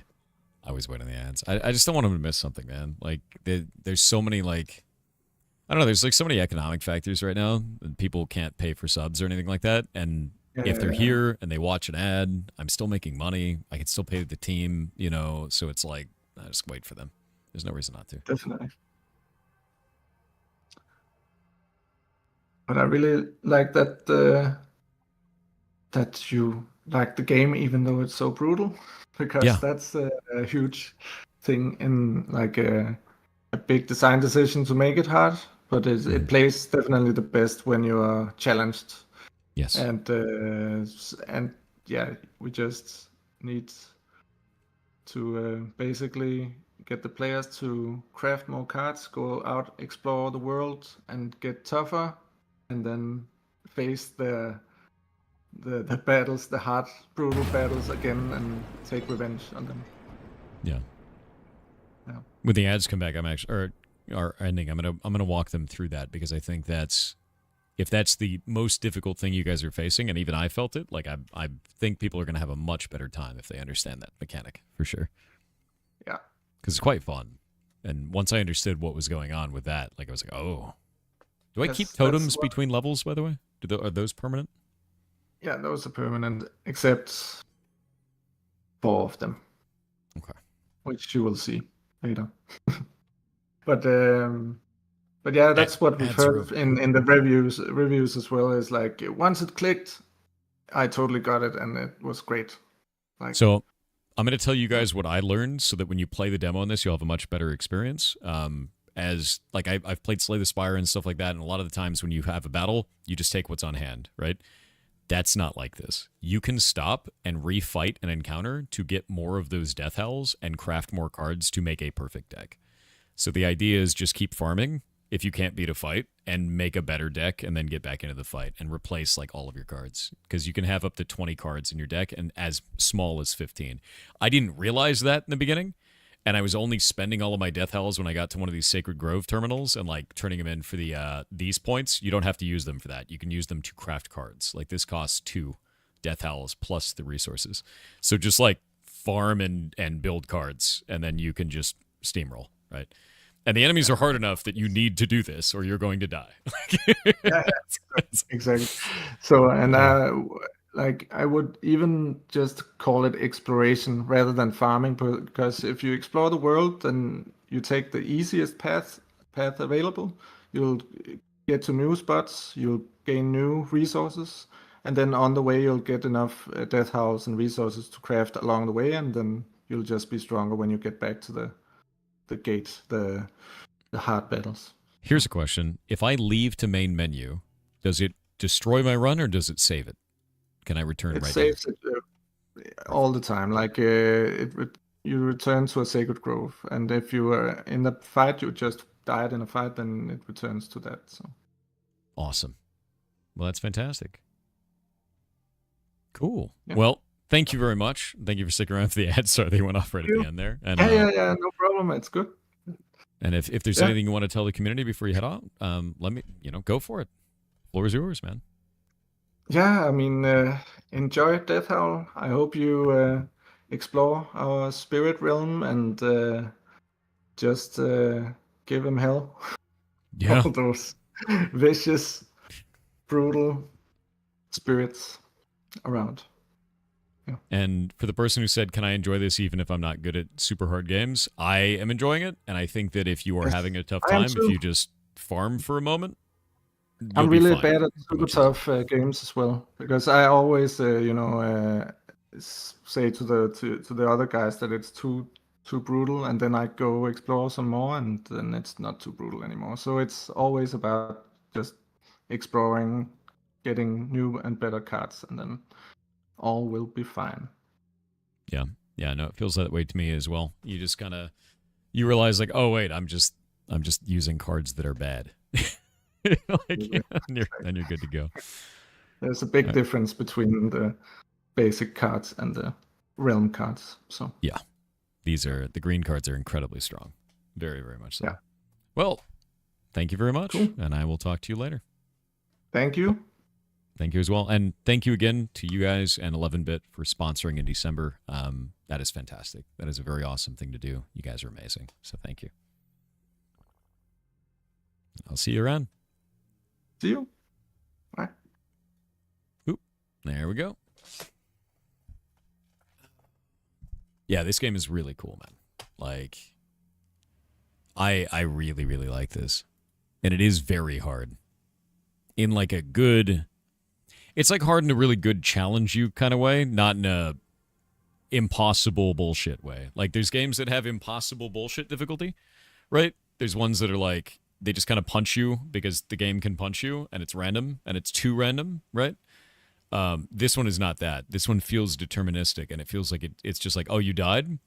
I always wait on the ads. I just don't want them to miss something, man. Like, there's so many, like, I don't know, there's like so many economic factors right now, and people can't pay for subs or anything like that, and if they're here and they watch an ad, I'm still making money. I can still pay the team, so it's like, I just wait for them. There's no reason not to. Definitely. But I really like that you like the game, even though it's so brutal, because that's a huge thing in like a big design decision to make it hard. But it plays definitely the best when you are challenged. Yes. And yeah, we just need to basically get the players to craft more cards, go out, explore the world, and get tougher, and then face the battles, the hard, brutal battles again, and take revenge on them. Yeah. When the ads come back, I'm actually or ending. I'm gonna walk them through that, because I think if that's the most difficult thing you guys are facing, and even I felt it, like I think people are going to have a much better time if they understand that mechanic, for sure. Yeah. Because it's quite fun. And once I understood what was going on with that, like I was like, oh. Do I keep totems between levels, by the way? Are those permanent? Yeah, those are permanent, except 4 of them. Okay. Which you will see later. But yeah, that's what we've heard in the reviews as well. Is like, once it clicked, I totally got it, and it was great. Like, so I'm going to tell you guys what I learned so that when you play the demo on this, you'll have a much better experience. As like I've played Slay the Spire and stuff like that, and a lot of the times when you have a battle, you just take what's on hand, right? That's not like this. You can stop and refight an encounter to get more of those death howls and craft more cards to make a perfect deck. So the idea is just keep farming if you can't beat a fight and make a better deck and then get back into the fight and replace like all of your cards, because you can have up to 20 cards in your deck and as small as 15. I didn't realize that in the beginning, and I was only spending all of my death howls when I got to one of these Sacred Grove terminals and like turning them in for the these points. You don't have to use them for that. You can use them to craft cards. Like this costs 2 death howls plus the resources. So just like farm and build cards, and then you can just steamroll, right? And the enemies are hard enough that you need to do this or you're going to die. Yeah, exactly. So, and like I would even just call it exploration rather than farming, because if you explore the world, then you take the easiest path available. You'll get to new spots, you'll gain new resources, and then on the way you'll get enough death howls and resources to craft along the way, and then you'll just be stronger when you get back to the gate, the hard battles. Here's a question. If I leave to main menu, does it destroy my run or does it save it? Can I return It right saves it all the time. Like you return to a Sacred Grove, and if you are in the fight, you just died in a fight, then it returns to that. So awesome. Well, that's fantastic. Cool. Yeah. Well, thank you very much. Thank you for sticking around for the ad. Sorry, they went off right at the end there. And, yeah, no problem. It's good. And if there's anything you want to tell the community before you head out, let me, go for it. Floor is yours, man. Yeah, I mean, enjoy Death Howl. I hope you explore our spirit realm and just give him hell. Yeah. All those vicious, brutal spirits around. Yeah. And for the person who said, can I enjoy this even if I'm not good at super hard games? I am enjoying it. And I think that if you are having a tough time, if you just farm for a moment, I'm really bad at super tough games as well, because I always, say to the other guys that it's too brutal, and then I go explore some more, and then it's not too brutal anymore. So it's always about just exploring, getting new and better cards, and then all will be fine. Yeah, no, it feels that way to me as well. You just kind of, you realize like, oh wait, I'm just using cards that are bad. And you're good to go. There's a big difference between the basic cards and the realm cards. So yeah, the green cards are incredibly strong, very, very much so. Yeah. Well, thank you very much, cool. And I will talk to you later. Thank you. Thank you as well. And thank you again to you guys and 11-Bit for sponsoring in December. That is fantastic. That is a very awesome thing to do. You guys are amazing. So thank you. I'll see you around. See you. Bye. Oop. There we go. Yeah, this game is really cool, man. Like, I really, really like this. And it is very hard. In like a good... It's like hard in a really good challenge you kind of way, not in a impossible bullshit way. Like there's games that have impossible bullshit difficulty, right? There's ones that are like, they just kind of punch you because the game can punch you and it's random and it's too random, right? This one is not that. This one feels deterministic and it feels like it's just like, oh, you died?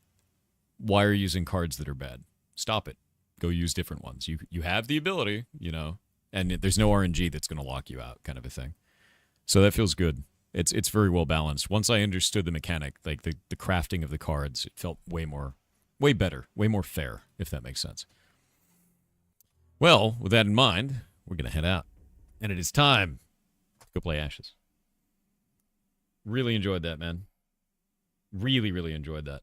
Why are you using cards that are bad? Stop it. Go use different ones. You have the ability, and there's no RNG that's going to lock you out kind of a thing. So that feels good. It's very well balanced. Once I understood the mechanic, like the crafting of the cards, it felt way better, way more fair, if that makes sense. Well, with that in mind, we're going to head out. And it is time to go play Ashes. Really enjoyed that, man. Really, really enjoyed that.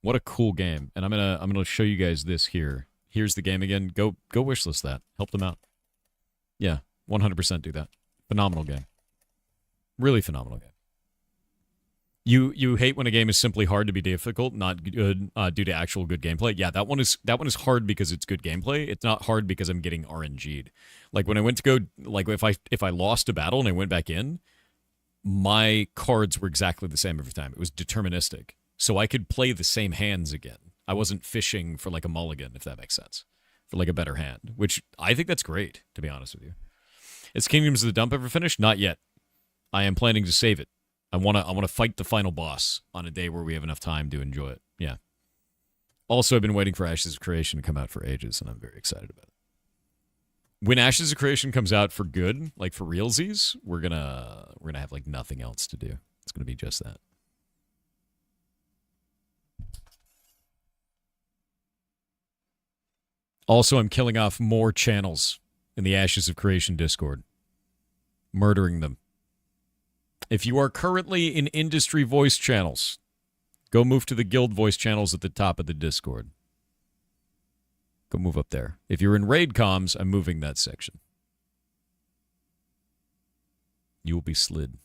What a cool game. And I'm gonna show you guys this here. Here's the game again. Go wishlist that. Help them out. Yeah, 100% do that. Phenomenal game. Really phenomenal game. You hate when a game is simply hard to be difficult, not good due to actual good gameplay. Yeah, that one is hard because it's good gameplay. It's not hard because I'm getting RNG'd. Like when I went to go, like if I lost a battle and I went back in, my cards were exactly the same every time. It was deterministic. so I could play the same hands again. I wasn't fishing for like a mulligan, if that makes sense, for like a better hand, which I think that's great, to be honest with you. Is Kingdoms of the Dump ever finished? Not yet. I am planning to save it. I want to fight the final boss on a day where we have enough time to enjoy it. Yeah. Also, I've been waiting for Ashes of Creation to come out for ages, and I'm very excited about it. When Ashes of Creation comes out for good, like for realsies, we're gonna have like nothing else to do. It's gonna be just that. Also, I'm killing off more channels in the Ashes of Creation Discord. Murdering them. If you are currently in industry voice channels, go move to the guild voice channels at the top of the Discord. Go move up there. If you're in raid comms, I'm moving that section. You will be slid.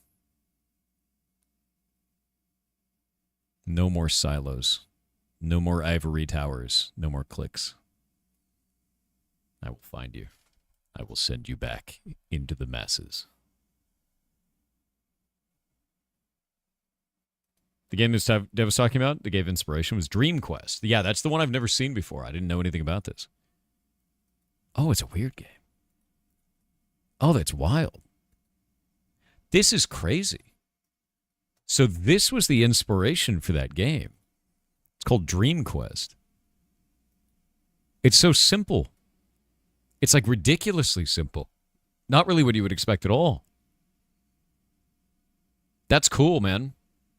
No more silos. No more ivory towers. No more clicks. I will find you. I will send you back into the masses. The game this Dev was talking about, that gave inspiration, was Dream Quest. Yeah, that's the one I've never seen before. I didn't know anything about this. Oh, it's a weird game. Oh, that's wild. This is crazy. So this was the inspiration for that game. It's called Dream Quest. It's so simple. It's like ridiculously simple. Not really what you would expect at all. That's cool, man.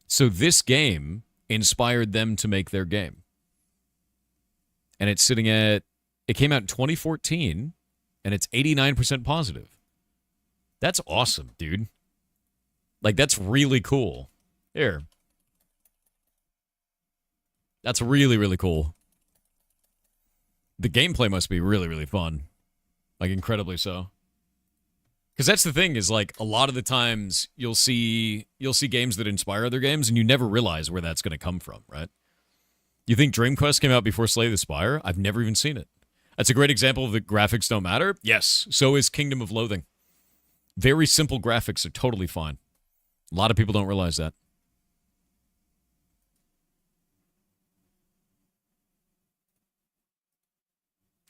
So this game inspired them to make their game. And it's sitting at, it came out in 2014, and it's 89% positive. That's awesome, dude. Like, that's really cool. Here. That's really, really cool. The gameplay must be really, really fun. Like, incredibly so. Because that's the thing, is like a lot of the times you'll see games that inspire other games and you never realize where that's going to come from, right? You think Dream Quest came out before Slay the Spire? I've never even seen it. That's a great example of the graphics don't matter. Yes, so is Kingdom of Loathing. Very simple graphics are totally fine. A lot of people don't realize that.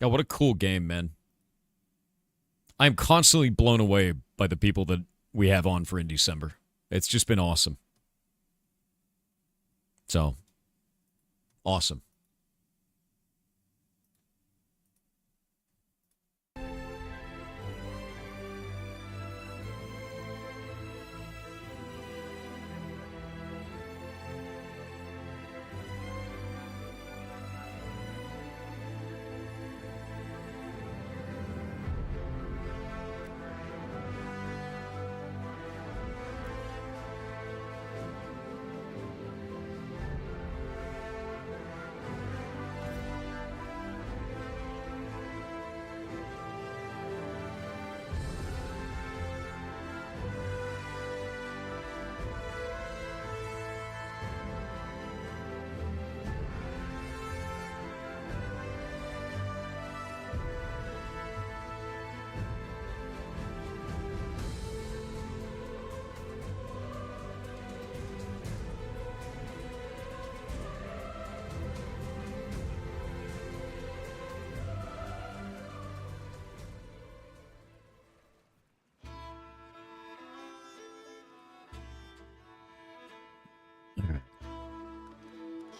Yeah, what a cool game, man. I'm constantly blown away by the people that we have on for in December. It's just been awesome. So, awesome.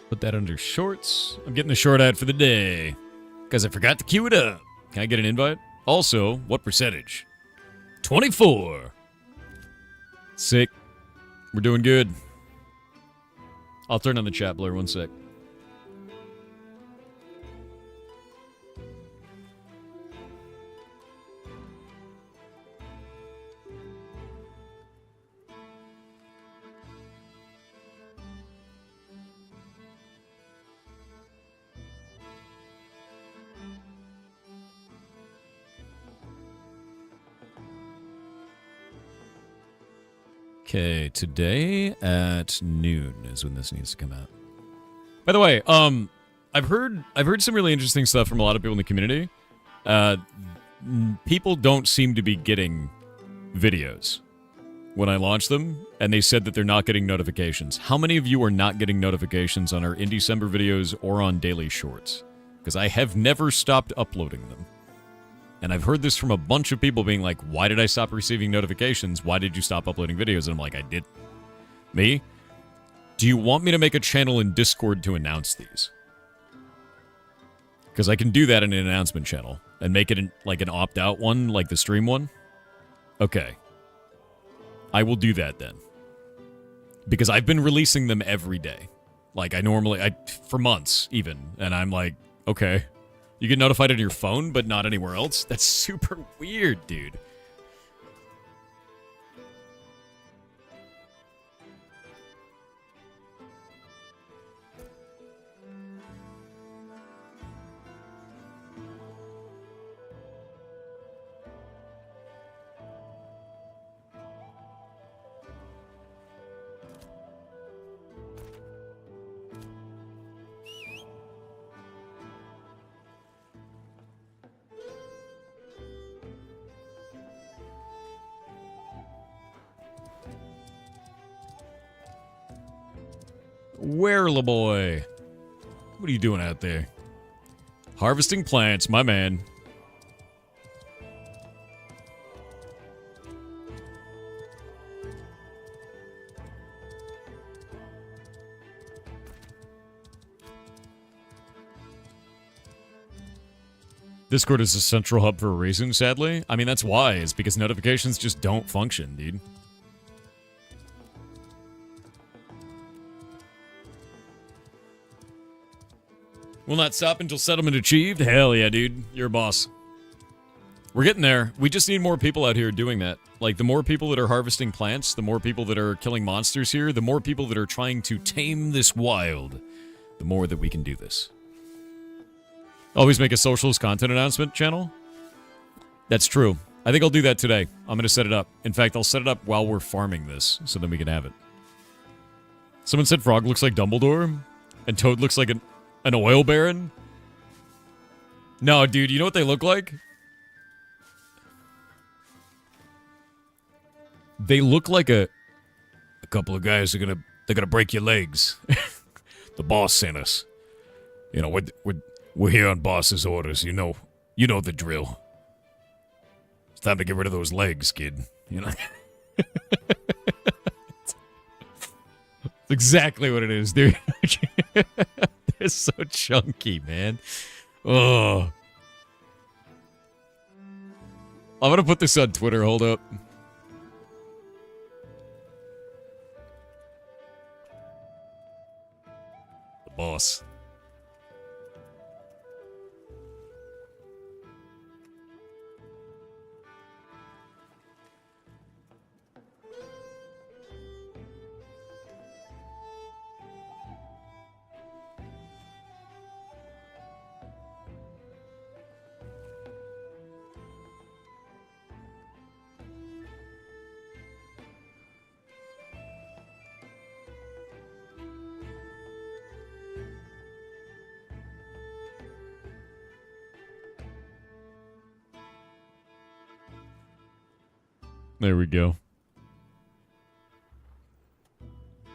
Put that under shorts. I'm getting the short ad for the day because I forgot to queue it up. Can I get an invite? Also, what percentage? 24. Sick. We're doing good. I'll turn on the chat blur 1 sec. Okay, today at noon is when this needs to come out. By the way, I've heard some really interesting stuff from a lot of people in the community. People don't seem to be getting videos. when I launched them, and they said that they're not getting notifications. How many of you are not getting notifications on our in December videos or on daily shorts? Because I have never stopped uploading them. And I've heard this from a bunch of people being like, why did I stop receiving notifications? Why did you stop uploading videos? And I'm like, I did. Me? Do you want me to make a channel in Discord to announce these? Because I can do that in an announcement channel and make it like an opt-out one, like the stream one. Okay. I will do that then. Because I've been releasing them every day. Like for months even. And I'm like, okay. You get notified on your phone, but not anywhere else? That's super weird, dude. Werla boy. What are you doing out there? Harvesting plants, my man. Discord is a central hub for a reason, sadly. I mean, that's why. It's because notifications just don't function, dude. Will not stop until settlement achieved? Hell yeah, dude. You're a boss. We're getting there. We just need more people out here doing that. Like, the more people that are harvesting plants, the more people that are killing monsters here, the more people that are trying to tame this wild, the more that we can do this. Always make a socials content announcement channel? That's true. I think I'll do that today. I'm going to set it up. In fact, I'll set it up while we're farming this, so then we can have it. Someone said Frog looks like Dumbledore, and Toad looks like an oil baron? No, dude, you know what they look like? They look like a couple of guys they're gonna break your legs. The boss sent us. You know, we're here on boss's orders. You know the drill. It's time to get rid of those legs, kid. You know. It's exactly what it is, dude. They're so chunky, man. Oh. I'm gonna put this on Twitter, hold up. The boss. There we go.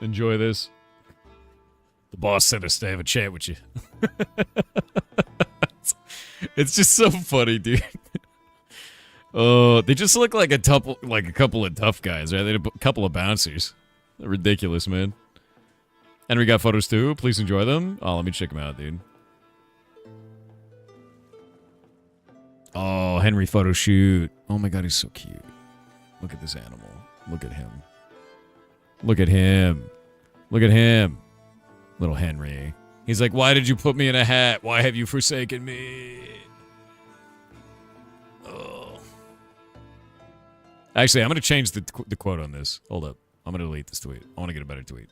Enjoy this. The boss sent us to have a chat with you. It's just so funny, dude. Oh, they just look like a couple of tough guys, right? They're a couple of bouncers. They're ridiculous, man. And we got photos too. Please enjoy them. Oh, let me check them out, dude. Oh, Henry photo shoot. Oh my god, he's so cute. Look at this animal. Look at him. Look at him. Look at him. Little Henry. He's like, why did you put me in a hat? Why have you forsaken me? Oh. Actually, I'm going to change the quote on this. Hold up. I'm going to delete this tweet. I want to get a better tweet.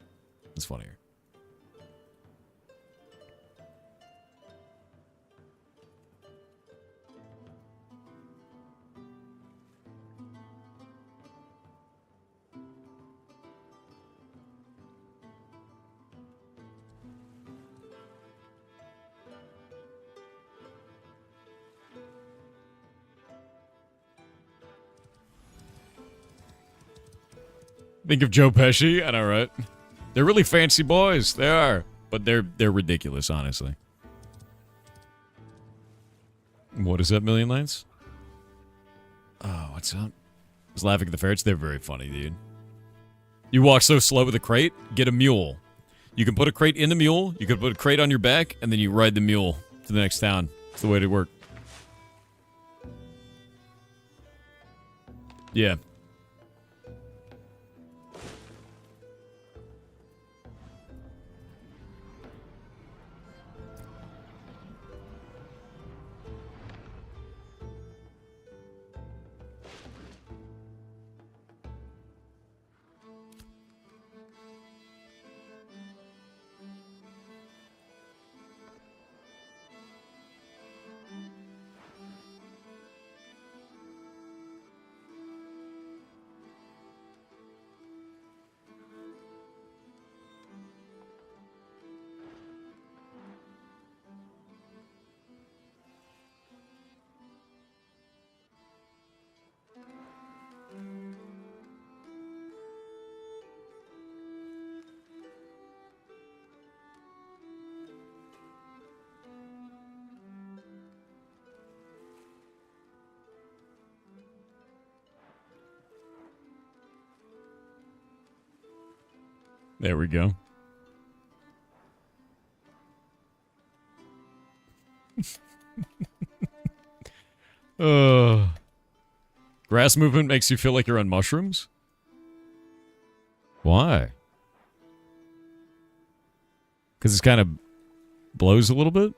It's funnier. Think of Joe Pesci. I know, right? They're really fancy boys. They are. But they're ridiculous, honestly. What is that, Million Lines? Oh, what's up? I was laughing at the ferrets. They're very funny, dude. You walk so slow with a crate, get a mule. You can put a crate in the mule, you can put a crate on your back, and then you ride the mule to the next town. It's the way to work. Yeah. There we go. Grass movement makes you feel like you're on mushrooms? Why? Because it kind of blows a little bit?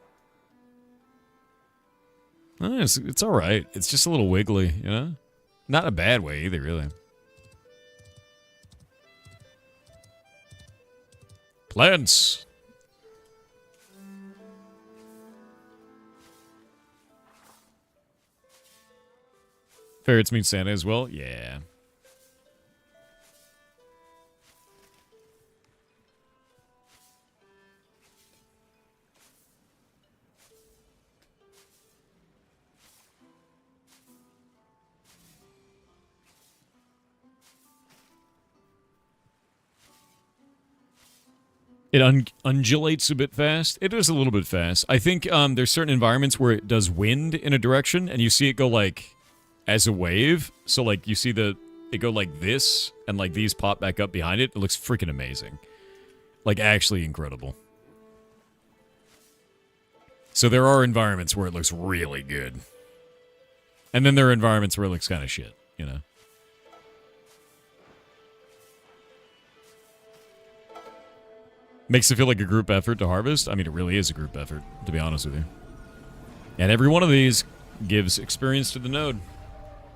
It's alright. It's just a little wiggly, you know? Not in a bad way either, really. Plants! Ferrets mean Santa as well? Yeah. It undulates a bit fast. It is a little bit fast. I think there's certain environments where it does wind in a direction, and you see it go, like, as a wave. So, like, you see it go like this, and, like, these pop back up behind it. It looks freaking amazing. Like, actually incredible. So there are environments where it looks really good. And then there are environments where it looks kind of shit, you know? Makes it feel like a group effort to harvest. I mean, it really is a group effort, to be honest with you. And every one of these gives experience to the node.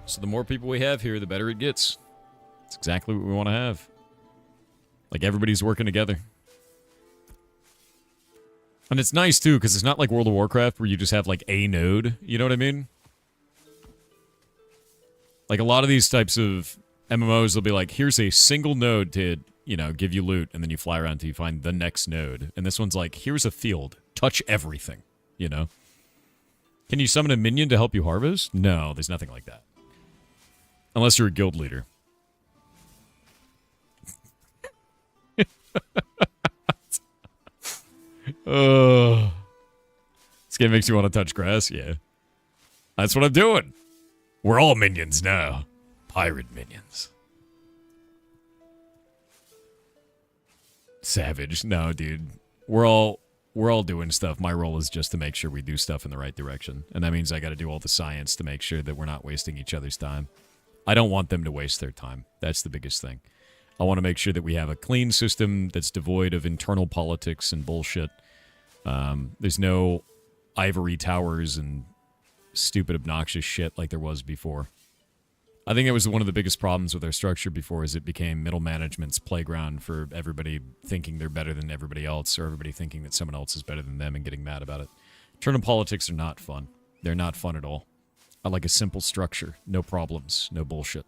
So the more people we have here, the better it gets. It's exactly what we want to have. Like, everybody's working together. And it's nice, too, because it's not like World of Warcraft where you just have, like, a node. You know what I mean? Like, a lot of these types of MMOs, they'll be like, here's a single node to, you know, give you loot, and then you fly around until you find the next node. And this one's like, here's a field. Touch everything, you know? Can you summon a minion to help you harvest? No, there's nothing like that. Unless you're a guild leader. This game makes you want to touch grass? Yeah. That's what I'm doing. We're all minions now. Pirate minions. Savage. No, dude. We're all doing stuff. My role is just to make sure we do stuff in the right direction. And that means I got to do all the science to make sure that we're not wasting each other's time. I don't want them to waste their time. That's the biggest thing. I want to make sure that we have a clean system that's devoid of internal politics and bullshit. There's no ivory towers and stupid, obnoxious shit like there was before. I think it was one of the biggest problems with our structure before is it became middle management's playground for everybody thinking they're better than everybody else or everybody thinking that someone else is better than them and getting mad about it. Internal politics are not fun. They're not fun at all. I like a simple structure. No problems. No bullshit.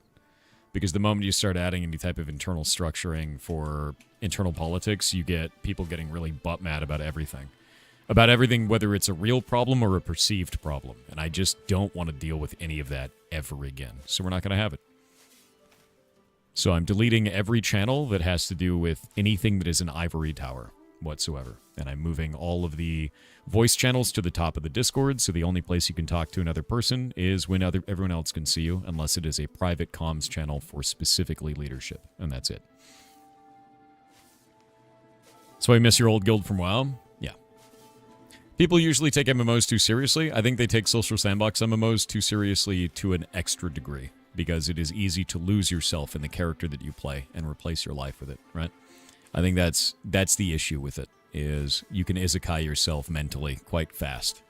Because the moment you start adding any type of internal structuring for internal politics, you get people getting really butt mad about everything. About everything, whether it's a real problem or a perceived problem. And I just don't want to deal with any of that ever again. So we're not going to have it. So I'm deleting every channel that has to do with anything that is an ivory tower whatsoever. And I'm moving all of the voice channels to the top of the Discord, so the only place you can talk to another person is when everyone else can see you, unless it is a private comms channel for specifically leadership, and that's it. So I miss your old guild from WoW? Yeah. People usually take MMOs too seriously. I think they take social sandbox MMOs too seriously to an extra degree, because it is easy to lose yourself in the character that you play and replace your life with it, right? I think that's the issue with it, is you can isekai yourself mentally quite fast.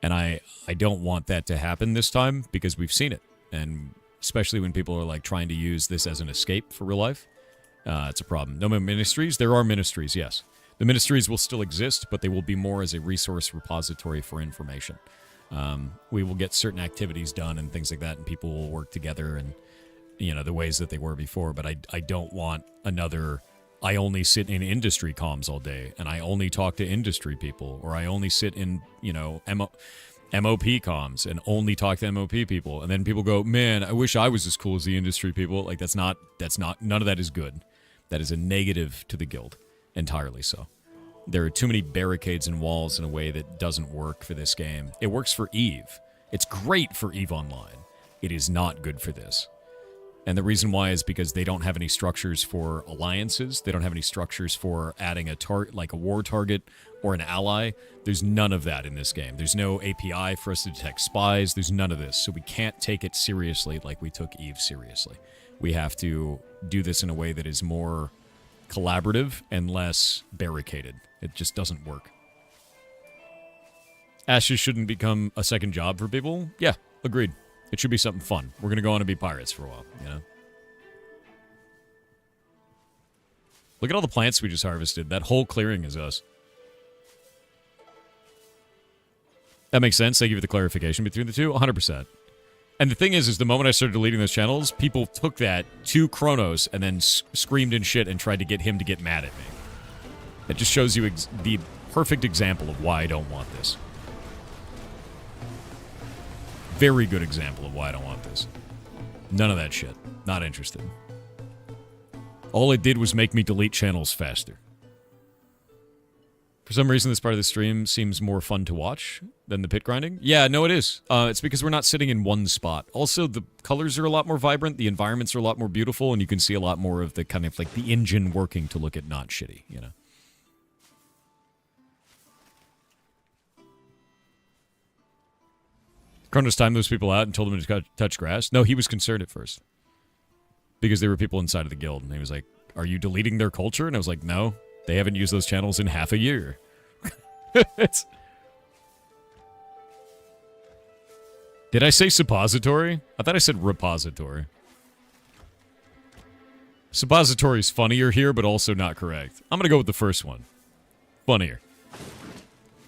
And I don't want that to happen this time, because we've seen it. And especially when people are like trying to use this as an escape for real life, it's a problem. No more ministries? There are ministries, yes. The ministries will still exist, but they will be more as a resource repository for information. We will get certain activities done and things like that, and people will work together and, you know, the ways that they were before. But I don't want another, I only sit in industry comms all day, and I only talk to industry people, or I only sit in, you know, MOP comms and only talk to MOP people. And then people go, man, I wish I was as cool as the industry people. Like, that's not, none of that is good. That is a negative to the guild. Entirely so. There are too many barricades and walls in a way that doesn't work for this game. It works for EVE. It's great for EVE Online. It is not good for this. And the reason why is because they don't have any structures for alliances. They don't have any structures for adding a like a war target or an ally. There's none of that in this game. There's no API for us to detect spies. There's none of this. So we can't take it seriously like we took EVE seriously. We have to do this in a way that is more collaborative and less barricaded. It just doesn't work. Ashes shouldn't become a second job for people. Yeah, agreed. It should be something fun. We're going to go on and be pirates for a while, you know? Look at all the plants we just harvested. That whole clearing is us. That makes sense. Thank you for the clarification between the two. 100%. And the thing is the moment I started deleting those channels, people took that to Kronos and then screamed and shit and tried to get him to get mad at me. It just shows you the perfect example of why I don't want this. Very good example of why I don't want this. None of that shit. Not interested. All it did was make me delete channels faster. For some reason, this part of the stream seems more fun to watch than the pit grinding. Yeah, no, it is. It's because we're not sitting in one spot. Also, the colors are a lot more vibrant, the environments are a lot more beautiful, and you can see a lot more of the kind of like the engine working to look at not shitty, you know? Kronos timed those people out and told them to touch grass. No, he was concerned at first. Because there were people inside of the guild, and he was like, are you deleting their culture? And I was like, no. They haven't used those channels in half a year. Did I say suppository? I thought I said repository. Suppository is funnier here, but also not correct. I'm going to go with the first one. Funnier.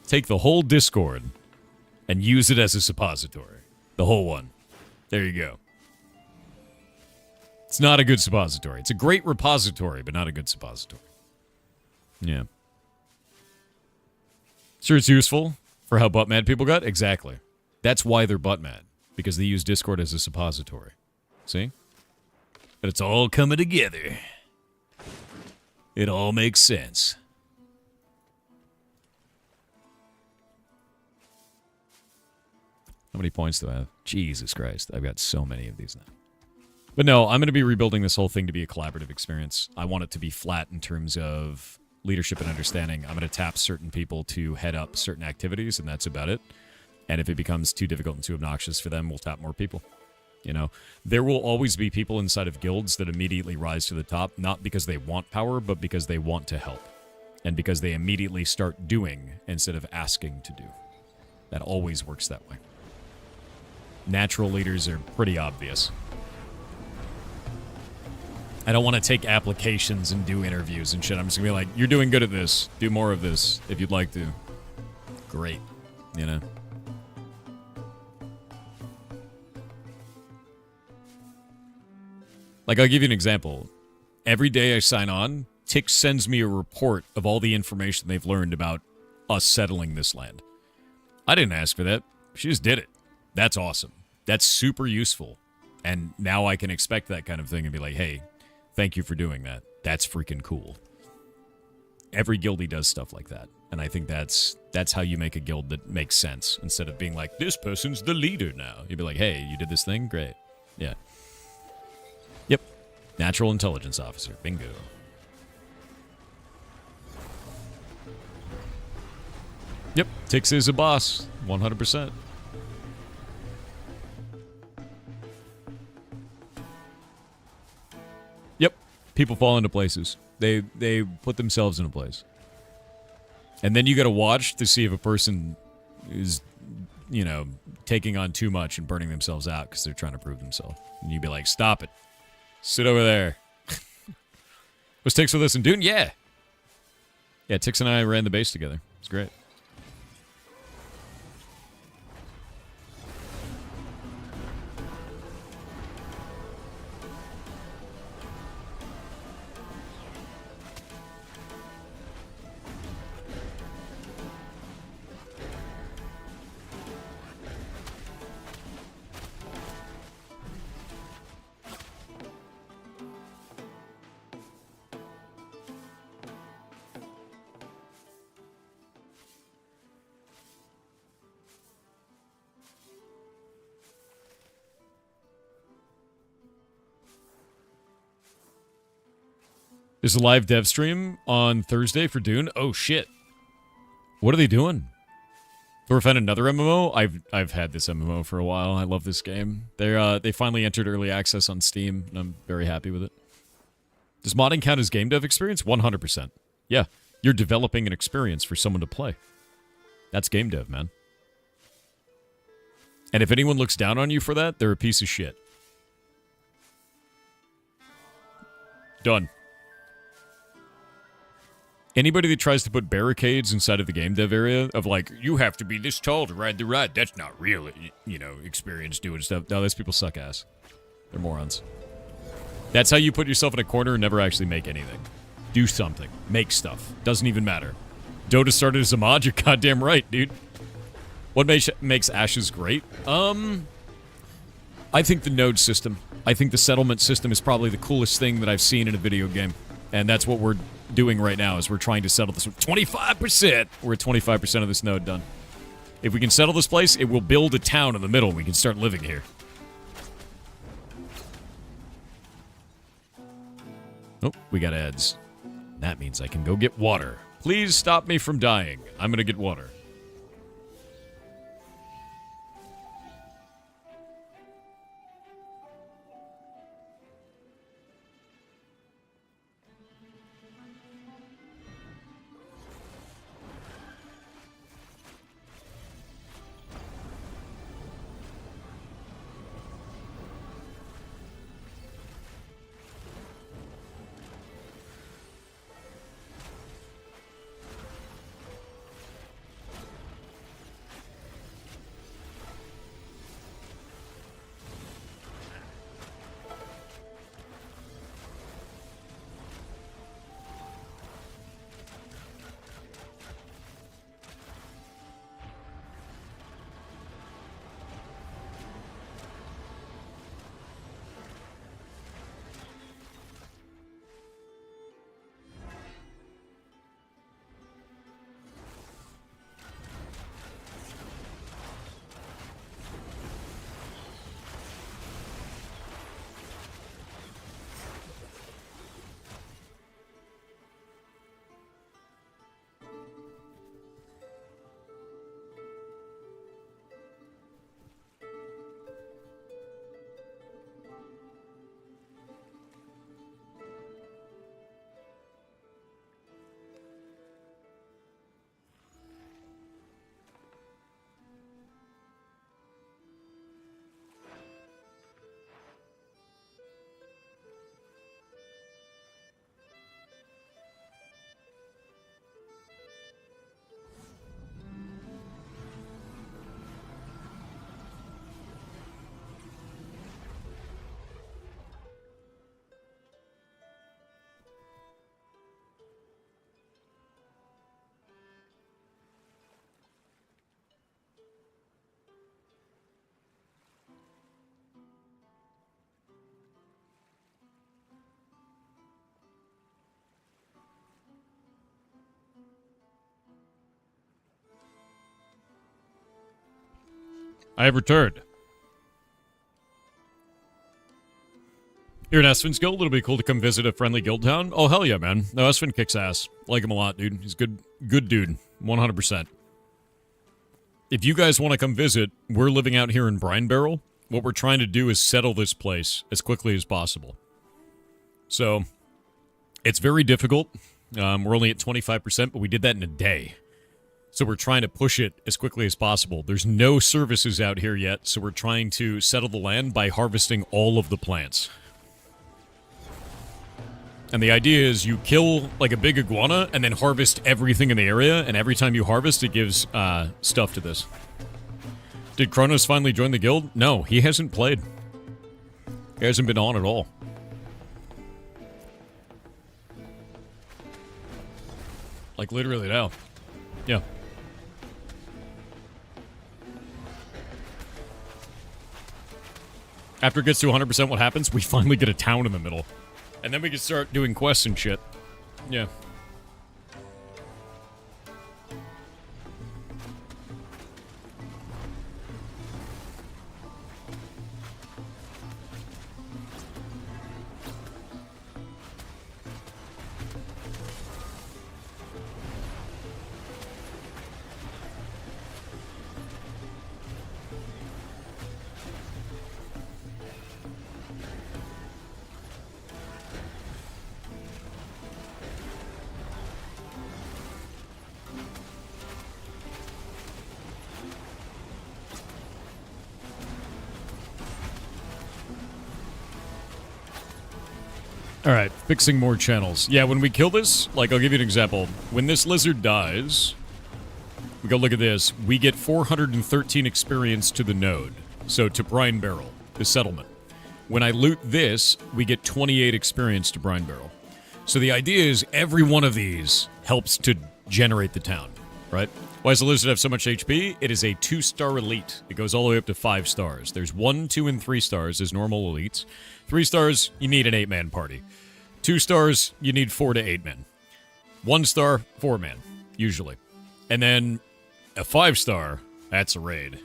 Take the whole Discord and use it as a suppository. The whole one. There you go. It's not a good suppository. It's a great repository, but not a good suppository. Yeah. Sure, it's useful for how butt mad people got? Exactly. That's why they're butt mad. Because they use Discord as a suppository. See? But it's all coming together. It all makes sense. How many points do I have? Jesus Christ. I've got so many of these now. But no, I'm going to be rebuilding this whole thing to be a collaborative experience. I want it to be flat in terms of leadership and understanding. I'm going to tap certain people to head up certain activities, and that's about it. And if it becomes too difficult and too obnoxious for them, we'll tap more people. You know, there will always be people inside of guilds that immediately rise to the top, not because they want power, but because they want to help. And because they immediately start doing instead of asking to do. That always works that way. Natural leaders are pretty obvious. I don't want to take applications and do interviews and shit. I'm just going to be like, you're doing good at this. Do more of this if you'd like to. Great. You know? Like, I'll give you an example. Every day I sign on, Tix sends me a report of all the information they've learned about us settling this land. I didn't ask for that. She just did it. That's awesome. That's super useful. And now I can expect that kind of thing and be like, hey, Thank you for doing that. That's freaking cool. Every guildie does stuff like that. And I think that's how you make a guild that makes sense. Instead of being like, this person's the leader now. You'd be like, hey, you did this thing? Great. Yeah. Yep. Natural intelligence officer. Bingo. Yep. Tix is a boss. 100%. Yep. People fall into places. They put themselves in a place. And then you gotta watch to see if a person is, you know, taking on too much and burning themselves out because they're trying to prove themselves. And you'd be like, stop it. Sit over there. Was Tix with us in Dune? Yeah. Yeah, Tix and I ran the base together. It's great. There's a live dev stream on Thursday for Dune. Oh shit! What are they doing? Thorfinn, another MMO? I've had this MMO for a while. I love this game. They finally entered early access on Steam, and I'm very happy with it. Does modding count as game dev experience? 100%. Yeah, you're developing an experience for someone to play. That's game dev, man. And if anyone looks down on you for that, they're a piece of shit. Done. Anybody that tries to put barricades inside of the game dev area of like, you have to be this tall to ride the ride, that's not real, you know, experience doing stuff. No, those people suck ass. They're morons. That's how you put yourself in a corner and never actually make anything. Do something. Make stuff. Doesn't even matter. Dota started as a mod, you're goddamn right, dude. What makes Ashes great? I think the node system. I think the settlement system is probably the coolest thing that I've seen in a video game. And that's what we're doing right now, is we're trying to settle this. 25%! We're at 25% of this node done. If we can settle this place, it will build a town in the middle and we can start living here. Oh, we got ads. That means I can go get water. Please stop me from dying. I'm gonna get water. I have returned. You're an Esfin's guild. It'll be cool to come visit a friendly guild town. Oh, hell yeah, man. No, Esfin kicks ass. Like him a lot, dude. He's good dude. 100%. If you guys want to come visit, we're living out here in Brine Barrel. What we're trying to do is settle this place as quickly as possible. So, it's very difficult. We're only at 25%, but we did that in a day. So we're trying to push it as quickly as possible. There's no services out here yet, so we're trying to settle the land by harvesting all of the plants. And the idea is you kill, like, a big iguana and then harvest everything in the area, and every time you harvest, it gives stuff to this. Did Kronos finally join the guild? No, he hasn't played. He hasn't been on at all. Like, literally now. Yeah. After it gets to 100%, what happens? We finally get a town in the middle. And then we can start doing quests and shit. Yeah. Alright, fixing more channels. Yeah, when we kill this, like, I'll give you an example. When this lizard dies, we go look at this, we get 413 experience to the node. So, to Brine Barrel, the settlement. When I loot this, we get 28 experience to Brine Barrel. So the idea is every one of these helps to generate the town, right? Why does the lizard have so much HP? It is a 2-star elite. It goes all the way up to 5 stars. There's 1, 2, and 3 stars as normal elites. 3 stars, you need an 8-man party. 2 stars, you need 4 to 8 men. 1 star, 4 man, usually. And then a 5-star, that's a raid.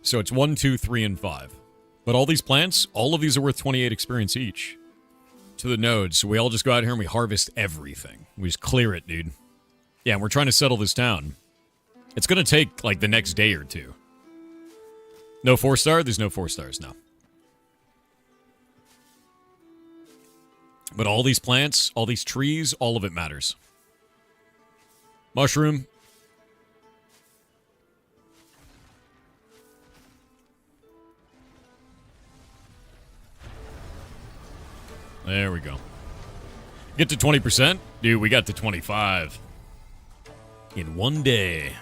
So it's 1, 2, 3, and 5. But all these plants, all of these are worth 28 experience each. To the nodes, so we all just go out here and we harvest everything. We just clear it, dude. Yeah, and we're trying to settle this town. It's gonna take, like, the next day or two. No 4-star? There's no 4 stars, no. But all these plants, all these trees, all of it matters. Mushroom. There we go. Get to 20%? Dude, we got to 25. In one day.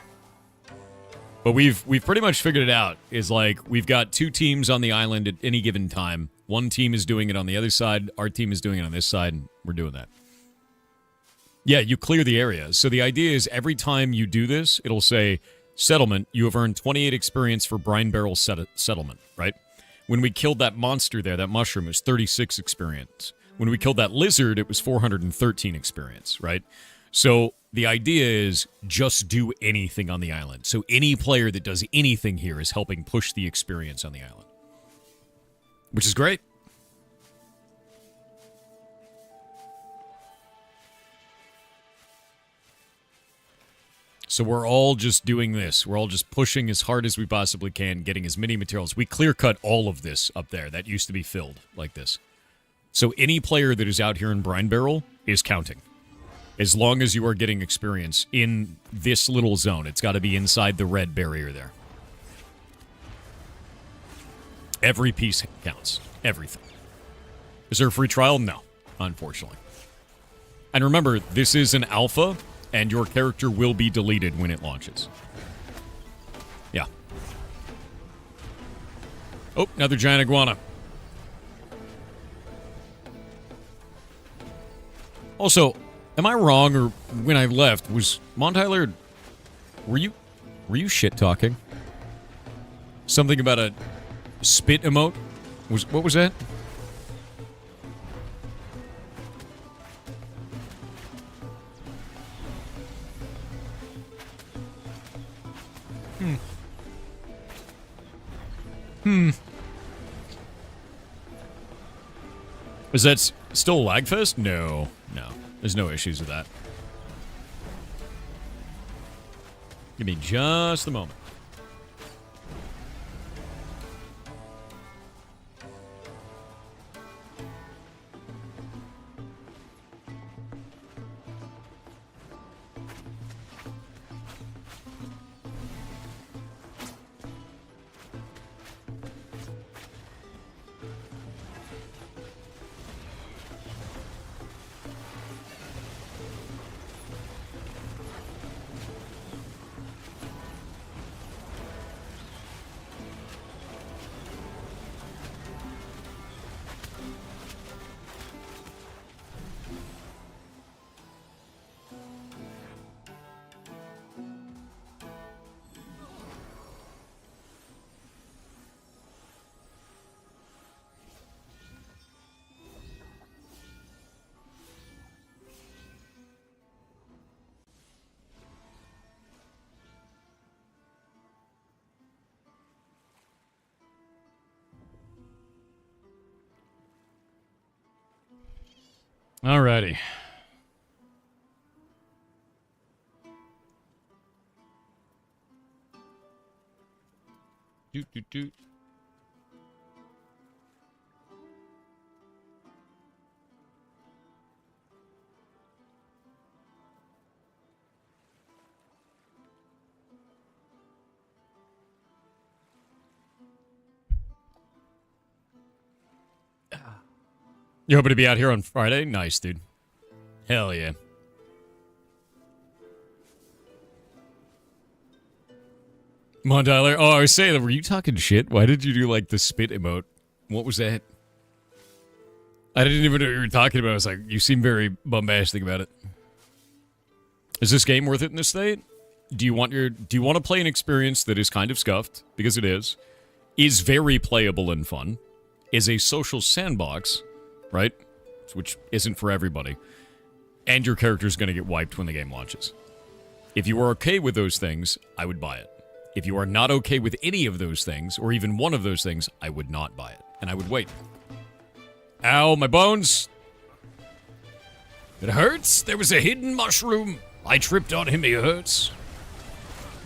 But we've pretty much figured it out. Is like, we've got 2 teams on the island at any given time. One team is doing it on the other side. Our team is doing it on this side, and we're doing that. Yeah, you clear the area. So the idea is every time you do this, it'll say, settlement, you have earned 28 experience for Brine Barrel settlement, right? When we killed that monster there, that mushroom, it was 36 experience. When we killed that lizard, it was 413 experience, right? So the idea is just do anything on the island. So any player that does anything here is helping push the experience on the island. Which is great. So we're all just doing this. We're all just pushing as hard as we possibly can, getting as many materials. We clear-cut all of this up there. That used to be filled like this. So any player that is out here in Brine Barrel is counting. As long as you are getting experience in this little zone. It's got to be inside the red barrier there. Every piece counts. Everything. Is there a free trial? No, unfortunately. And remember, this is an alpha, and your character will be deleted when it launches. Yeah. Oh, another giant iguana. Also, am I wrong, or when I left, was Montyler... Were you shit-talking? Something about a spit emote? What was that? Is that still Lagfest? No. No. There's no issues with that. Give me just a moment. Alrighty. Doot, doot, doot. You hoping to be out here on Friday? Nice, dude. Hell yeah. Come on, Tyler. Oh, I was saying, were you talking shit? Why did you do, like, the spit emote? What was that? I didn't even know what you were talking about. I was like, you seem very bombastic about it. Is this game worth it in this state? Do you want to play an experience that is kind of scuffed? Because it is very playable and fun, is a social sandbox, right? Which isn't for everybody. And your character's going to get wiped when the game launches. If you are okay with those things, I would buy it. If you are not okay with any of those things, or even one of those things, I would not buy it. And I would wait. Ow, my bones! It hurts? There was a hidden mushroom. I tripped on him, he hurts.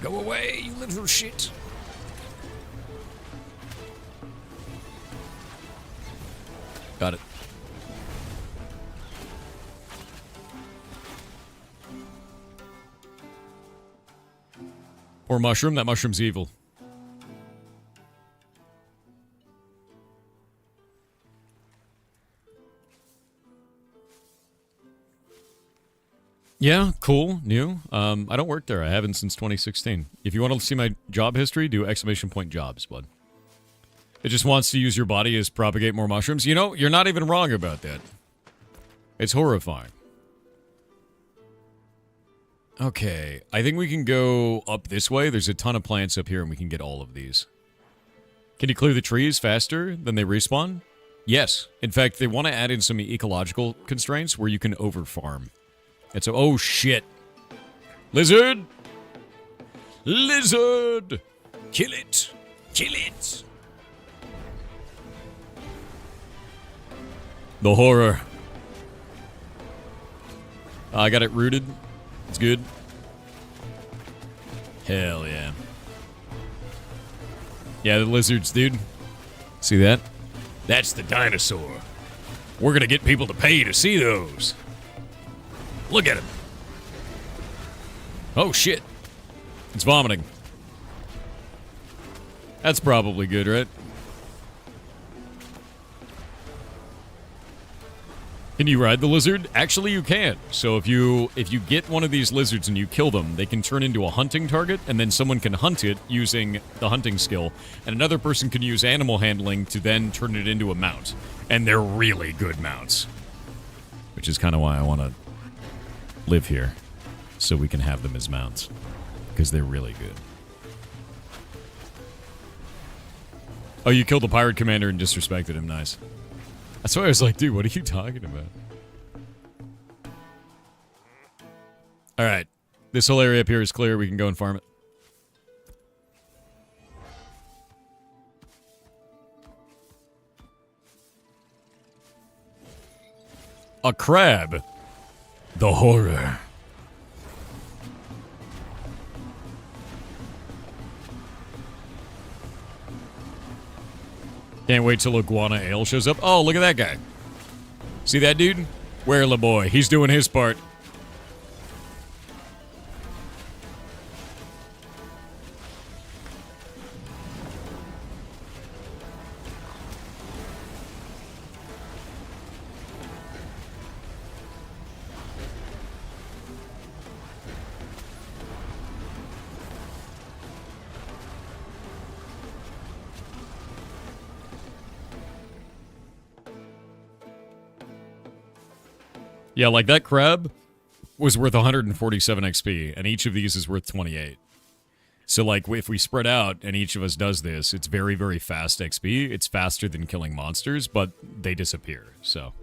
Go away, you little shit. Got it. Poor mushroom, that mushroom's evil. Yeah, cool, new. I don't work there. I haven't since 2016. If you want to see my job history, do ! Jobs, bud. It just wants to use your body as propagate more mushrooms. You know, you're not even wrong about that. It's horrifying. Okay, I think we can go up this way. There's a ton of plants up here, and we can get all of these. Can you clear the trees faster than they respawn? Yes. In fact, they want to add in some ecological constraints where you can over-farm. And so, oh shit. Lizard! Lizard! Kill it! Kill it! The horror. I got it rooted. It's good. Hell yeah. Yeah, the lizards, dude. See that? That's the dinosaur. We're gonna get people to pay to see those. Look at him. Oh, shit. It's vomiting. That's probably good, right? Can you ride the lizard? Actually, you can. So if you get one of these lizards and you kill them, they can turn into a hunting target, and then someone can hunt it using the hunting skill, and another person can use animal handling to then turn it into a mount. And they're really good mounts. Which is kind of why I want to live here, so we can have them as mounts. Because they're really good. Oh, you killed the pirate commander and disrespected him. Nice. That's why I was like, dude, what are you talking about? Alright. This whole area up here is clear. We can go and farm it. A crab. The horror. Can't wait till Iguana Ale shows up. Oh, look at that guy. See that dude? Where la boy? He's doing his part. Yeah, like that crab was worth 147 XP, and each of these is worth 28. So, like, if we spread out and each of us does this, it's very, very fast XP. It's faster than killing monsters, but they disappear, so.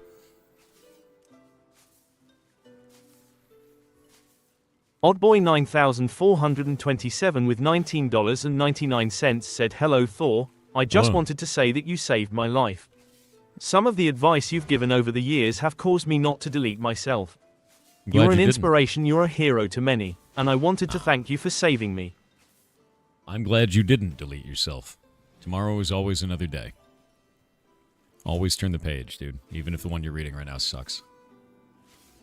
Oddboy 9427 with $19.99 said, "Hello Thor, I just wanted to say that you saved my life. Some of the advice you've given over the years have caused me not to delete myself. You're an inspiration, you're a hero to many, and I wanted to thank you for saving me." I'm glad you didn't delete yourself. Tomorrow is always another day. Always turn the page, dude. Even if the one you're reading right now sucks.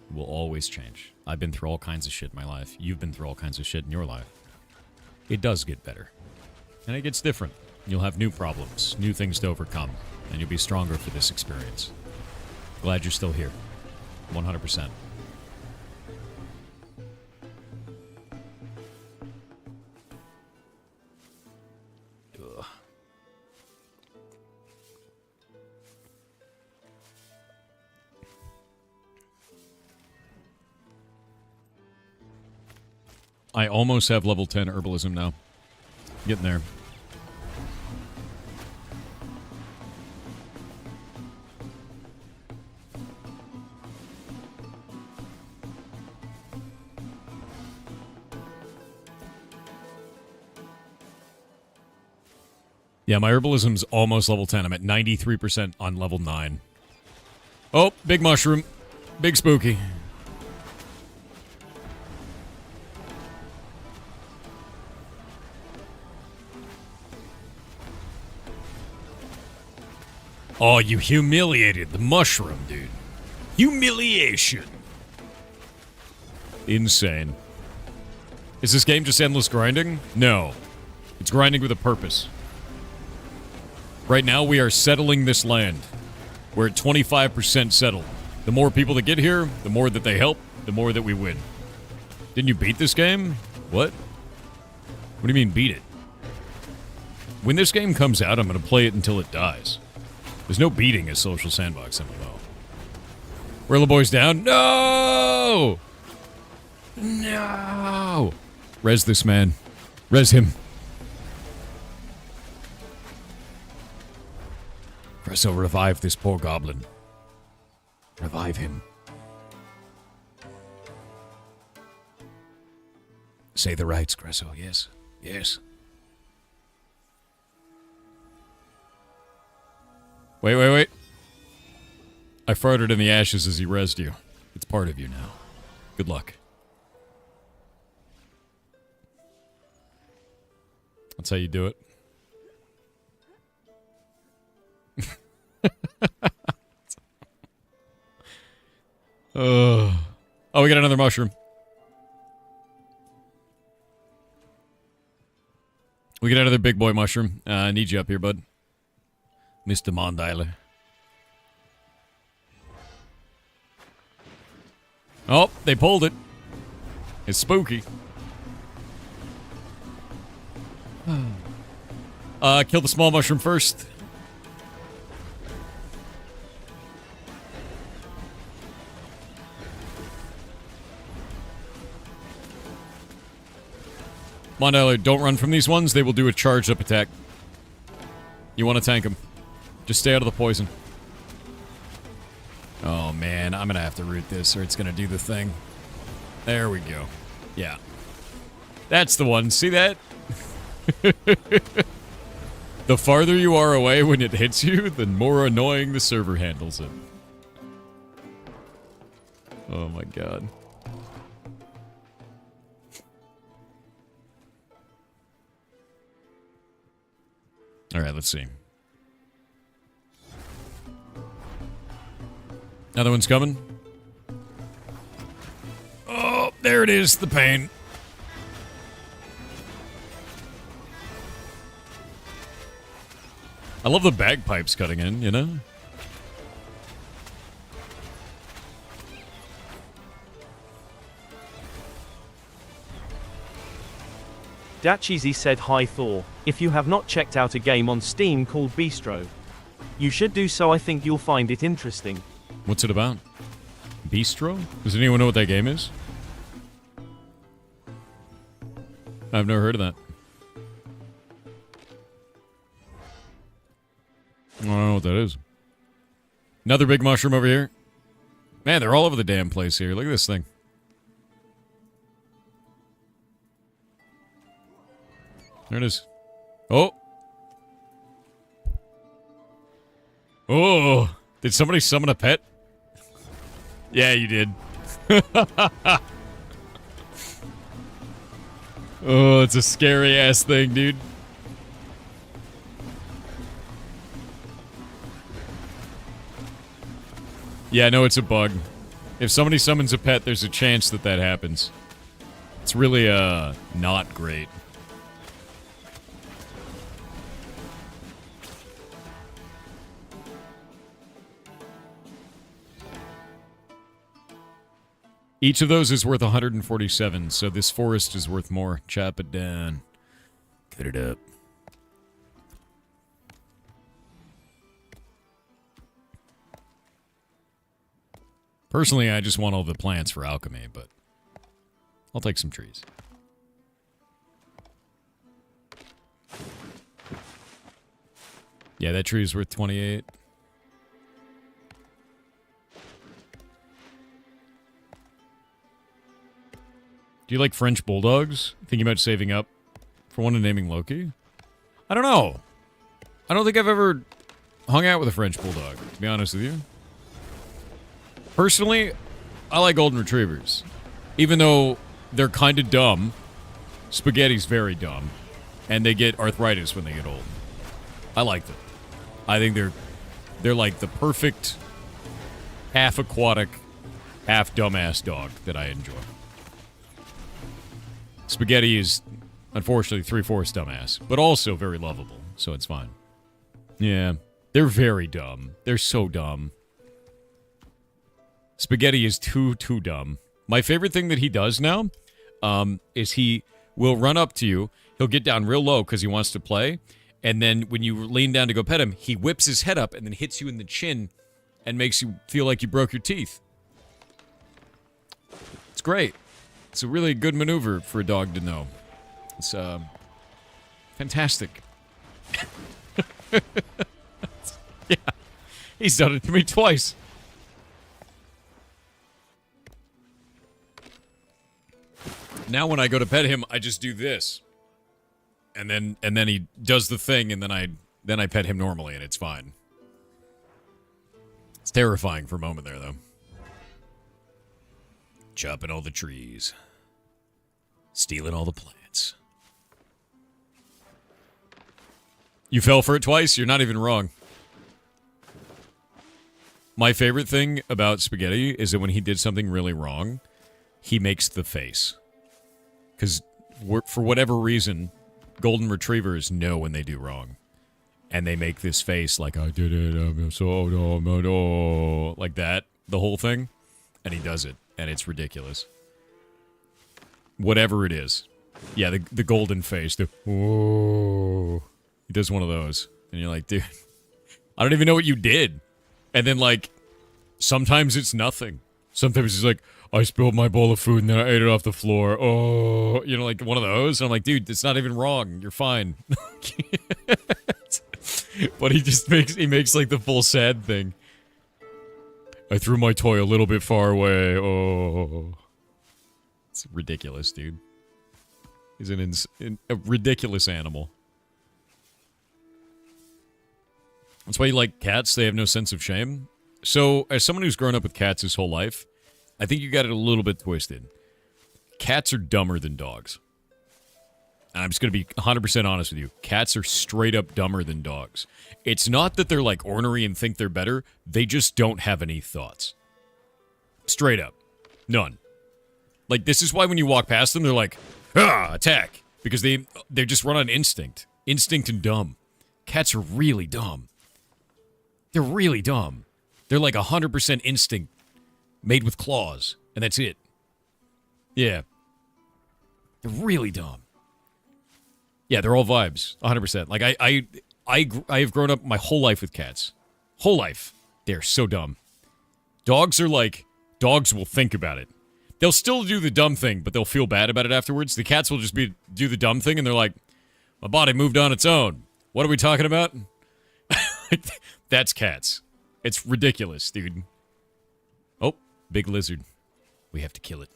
It will always change. I've been through all kinds of shit in my life. You've been through all kinds of shit in your life. It does get better. And it gets different. You'll have new problems, new things to overcome, and you'll be stronger for this experience. Glad you're still here. 100%. Ugh. I almost have level 10 herbalism now. Getting there. Yeah, my herbalism's almost level 10. I'm at 93% on level 9. Oh, big mushroom. Big spooky. Oh, you humiliated the mushroom, dude. Humiliation. Insane. Is this game just endless grinding? No. It's grinding with a purpose. Right now, we are settling this land. We're at 25% settled. The more people that get here, the more that they help, the more that we win. Didn't you beat this game? What? What do you mean, beat it? When this game comes out, I'm going to play it until it dies. There's no beating a social sandbox MMO. Where the boys down? No! No! Res this man. Res him. Cresso, revive this poor goblin. Revive him. Say the rights, Cresso. Yes. Yes. Wait. I farted in the ashes as he rezzed you. It's part of you now. Good luck. That's how you do it. Oh, we got another mushroom. We got another big boy mushroom. I need you up here, bud. Mr. Mondialer. Oh, they pulled it. It's spooky. Kill the small mushroom first. Mondialer, don't run from these ones. They will do a charged up attack. You want to tank them. Just stay out of the poison. Oh, man. I'm going to have to root this or it's going to do the thing. There we go. Yeah. That's the one. See that? The farther you are away when it hits you, the more annoying the server handles it. Oh my god. Alright, let's see. Another one's coming. Oh, there it is, the pain. I love the bagpipes cutting in, you know? Dacheezy said hi Thor, if you have not checked out a game on Steam called Bistro, you should do so. I think you'll find it interesting. What's it about? Bistro? Does anyone know what that game is? I've never heard of that. I don't know what that is. Another big mushroom over here. Man, they're all over the damn place here. Look at this thing. There it is. Oh. Oh. Did somebody summon a pet? Yeah, you did. Oh, it's a scary ass thing, dude. Yeah, no, it's a bug. If somebody summons a pet, there's a chance that that happens. It's really, not great. Each of those is worth 147, so this forest is worth more. Chop it down. Cut it up. Personally, I just want all the plants for alchemy, but I'll take some trees. Yeah, that tree is worth 28. Do you like French bulldogs? Thinking about saving up for one and naming Loki? I don't know. I don't think I've ever hung out with a French bulldog, to be honest with you. Personally, I like golden retrievers. Even though they're kind of dumb. Spaghetti's very dumb. And they get arthritis when they get old. I like them. I think they're like the perfect half aquatic, half dumbass dog that I enjoy. Spaghetti is, unfortunately, 3/4 dumbass, but also very lovable, so it's fine. Yeah, they're very dumb. They're so dumb. Spaghetti is too dumb. My favorite thing that he does now is he will run up to you. He'll get down real low because he wants to play, and then when you lean down to go pet him, he whips his head up and then hits you in the chin and makes you feel like you broke your teeth. It's great. It's a really good maneuver for a dog to know. It's, fantastic. Yeah. He's done it to me twice. Now when I go to pet him, I just do this. And then he does the thing, and then I pet him normally, and it's fine. It's terrifying for a moment there, though. Chopping all the trees. Stealing all the plants. You fell for it twice? You're not even wrong. My favorite thing about Spaghetti is that when he did something really wrong, he makes the face. Because for whatever reason, golden retrievers know when they do wrong. And they make this face like, I did it, I'm so, no, like that, the whole thing. And he does it, and it's ridiculous. Whatever it is. Yeah, the golden face, whoa. He does one of those. And you're like, dude, I don't even know what you did. And then, like, sometimes it's nothing. Sometimes it's like, I spilled my bowl of food and then I ate it off the floor. Oh, you know, like one of those. And I'm like, dude, it's not even wrong. You're fine. But he makes like the full sad thing. I threw my toy a little bit far away. Oh. It's ridiculous, dude. He's a ridiculous animal. That's why you like cats. They have no sense of shame. So, as someone who's grown up with cats his whole life, I think you got it a little bit twisted. Cats are dumber than dogs. And I'm just going to be 100% honest with you. Cats are straight up dumber than dogs. It's not that they're like ornery and think they're better. They just don't have any thoughts. Straight up. None. Like, this is why when you walk past them, they're like, attack. Because they just run on instinct. Instinct and dumb. Cats are really dumb. They're really dumb. They're like 100% instinct made with claws. And that's it. Yeah. They're really dumb. Yeah, they're all vibes, 100%. Like, I have grown up my whole life with cats. Whole life. They're so dumb. Dogs are like, dogs will think about it. They'll still do the dumb thing, but they'll feel bad about it afterwards. The cats will just do the dumb thing, and they're like, my body moved on its own. What are we talking about? That's cats. It's ridiculous, dude. Oh, big lizard. We have to kill it.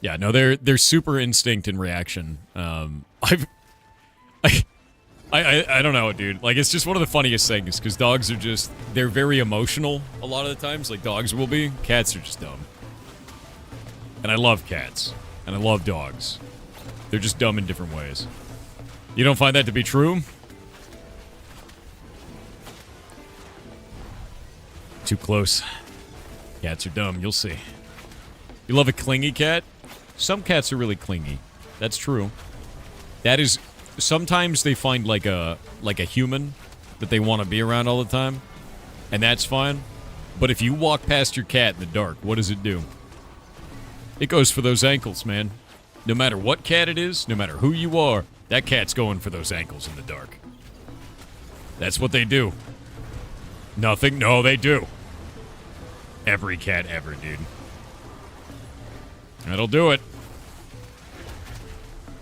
Yeah, no, they're super instinct and reaction. I don't know, dude. Like, it's just one of the funniest things, because dogs are just, they're very emotional a lot of the times, like dogs will be. Cats are just dumb. And I love cats. And I love dogs. They're just dumb in different ways. You don't find that to be true? Too close. Cats are dumb, you'll see. You love a clingy cat? Some cats are really clingy. That's true. That is... Sometimes they find like a human that they want to be around all the time. And that's fine. But if you walk past your cat in the dark, what does it do? It goes for those ankles, man. No matter what cat it is, no matter who you are, that cat's going for those ankles in the dark. That's what they do. Nothing? No, they do. Every cat ever, dude. That'll do it.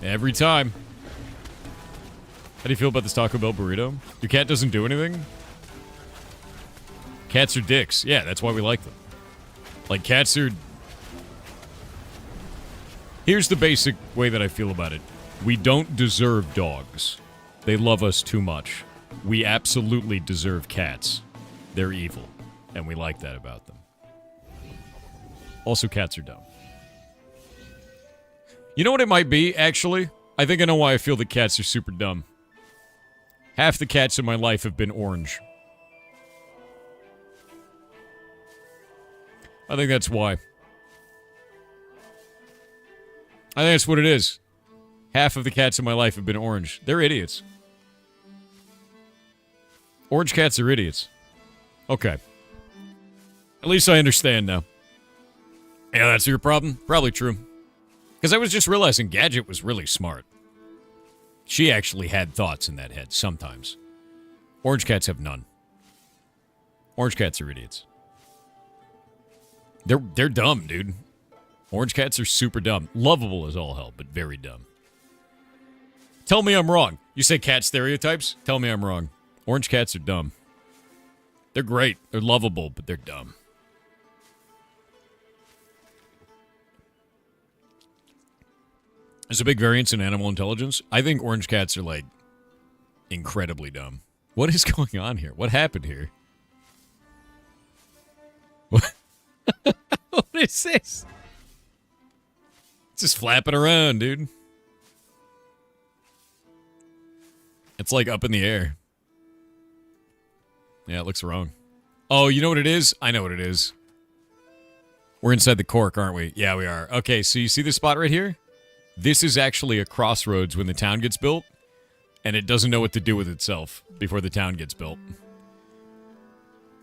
Every time. How do you feel about this Taco Bell burrito? Your cat doesn't do anything? Cats are dicks. Yeah, that's why we like them. Like, cats are... Here's the basic way that I feel about it. We don't deserve dogs. They love us too much. We absolutely deserve cats. They're evil. And we like that about them. Also, cats are dumb. You know what it might be, actually? I think I know why I feel that cats are super dumb. Half the cats in my life have been orange. I think that's why. I think that's what it is. Half of the cats in my life have been orange. They're idiots. Orange cats are idiots. Okay. At least I understand now. Yeah, that's your problem? Probably true. Because I was just realizing Gadget was really smart. She actually had thoughts in that head, sometimes. Orange cats have none. Orange cats are idiots. They're dumb, dude. Orange cats are super dumb. Lovable as all hell, but very dumb. Tell me I'm wrong. You say cat stereotypes? Tell me I'm wrong. Orange cats are dumb. They're great. They're lovable, but they're dumb. There's a big variance in animal intelligence. I think orange cats are, like, incredibly dumb. What is going on here? What happened here? What? What is this? It's just flapping around, dude. It's, like, up in the air. Yeah, it looks wrong. Oh, you know what it is? I know what it is. We're inside the cork, aren't we? Yeah, we are. Okay, so you see this spot right here? This is actually a crossroads when the town gets built, and it doesn't know what to do with itself before the town gets built.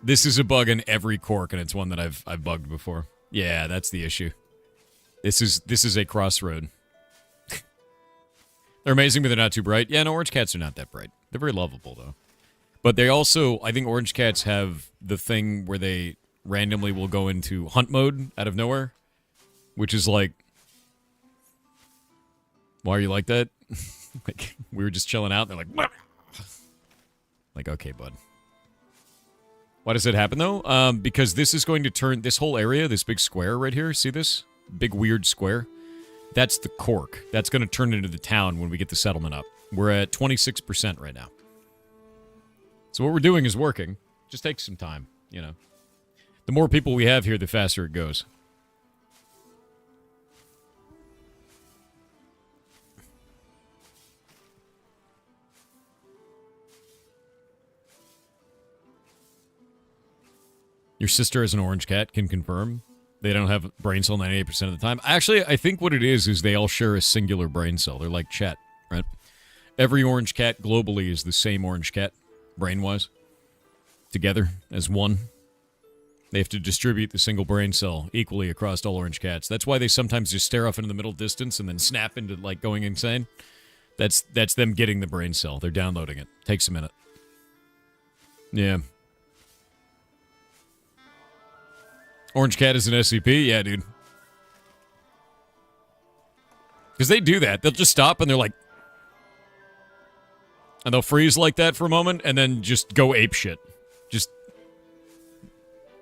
This is a bug in every cork, and it's one that I've bugged before. Yeah, that's the issue. This is a crossroad. They're amazing, but they're not too bright. Yeah, no, orange cats are not that bright. They're very lovable, though. But they also, I think orange cats have the thing where they randomly will go into hunt mode out of nowhere, which is like... Why are you like that? Like, we were just chilling out, and they're like... Wah! Like, okay, bud. Why does it happen, though? Because this is going to turn... This whole area, this big square right here, see this? Big weird square? That's the cork. That's going to turn into the town when we get the settlement up. We're at 26% right now. So what we're doing is working. Just takes some time, you know. The more people we have here, the faster it goes. Your sister has an orange cat, can confirm. They don't have brain cell 98% of the time. Actually, I think what it is they all share a singular brain cell. They're like Chet, right? Every orange cat globally is the same orange cat, brain-wise, together as one. They have to distribute the single brain cell equally across all orange cats. That's why they sometimes just stare off into the middle distance and then snap into, like, going insane. That's them getting the brain cell. They're downloading it. Takes a minute. Yeah. Orange cat is an SCP? Yeah, dude. Because they do that. They'll just stop and they're like... And they'll freeze like that for a moment and then just go apeshit. Just...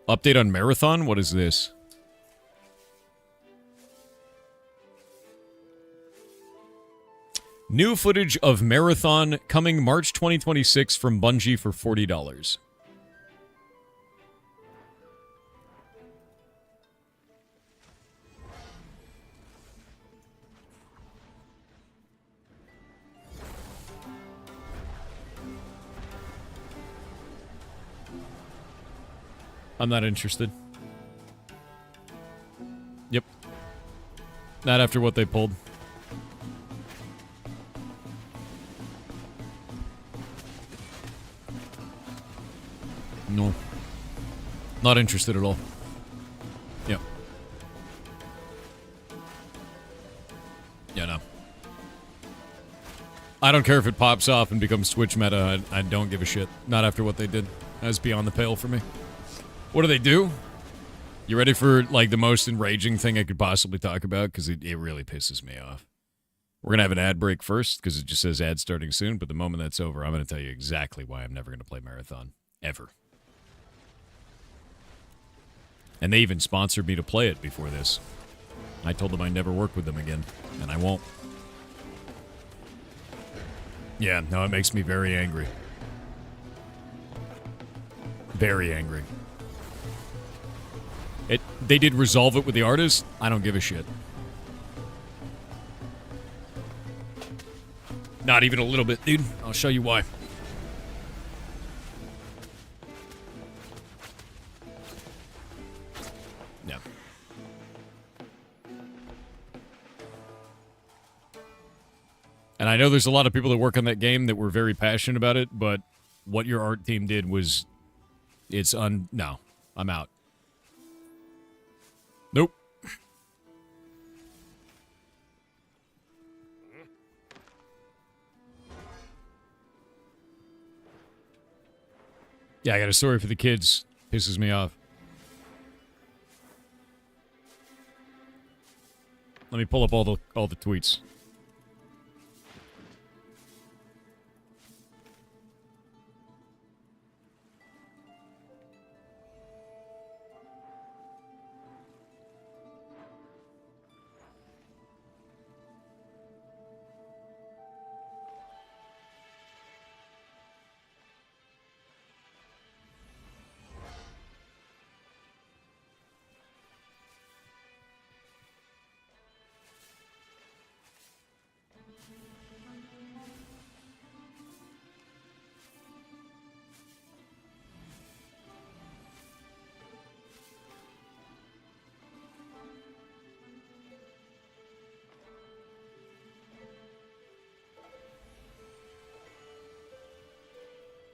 Update on Marathon? What is this? New footage of Marathon coming March 2026 from Bungie for $40. I'm not interested. Yep. Not after what they pulled. No. Not interested at all. Yep. Yeah, no. I don't care if it pops off and becomes Twitch meta. I don't give a shit. Not after what they did. That's beyond the pale for me. What do they do? You ready for, like, the most enraging thing I could possibly talk about? Because it really pisses me off. We're going to have an ad break first, because it just says ad starting soon, but the moment that's over, I'm going to tell you exactly why I'm never going to play Marathon. Ever. And they even sponsored me to play it before this. I told them I'd never work with them again, and I won't. Yeah, no, it makes me very angry. Very angry. They did resolve it with the artist. I don't give a shit. Not even a little bit, dude. I'll show you why. Yeah. And I know there's a lot of people that work on that game that were very passionate about it, but what your art team did was... No. I'm out. Nope. Yeah, I got a story for the kids. Pisses me off. Let me pull up all the tweets.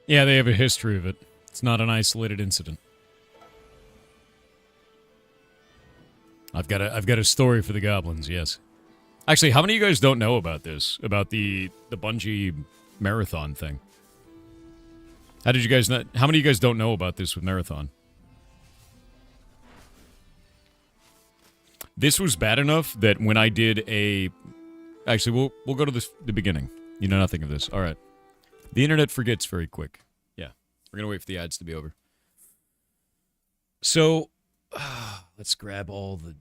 Yeah, they have a history of it. It's not an isolated incident. I've got a story for the goblins, yes. Actually, how many of you guys don't know about this? About the Bungie Marathon thing? How did you guys not... How many of you guys don't know about this with Marathon? This was bad enough that when I did a... Actually, we'll go to the beginning. You know nothing of this. All right. The internet forgets very quick. Yeah. We're going to wait for the ads to be over. So, let's grab all the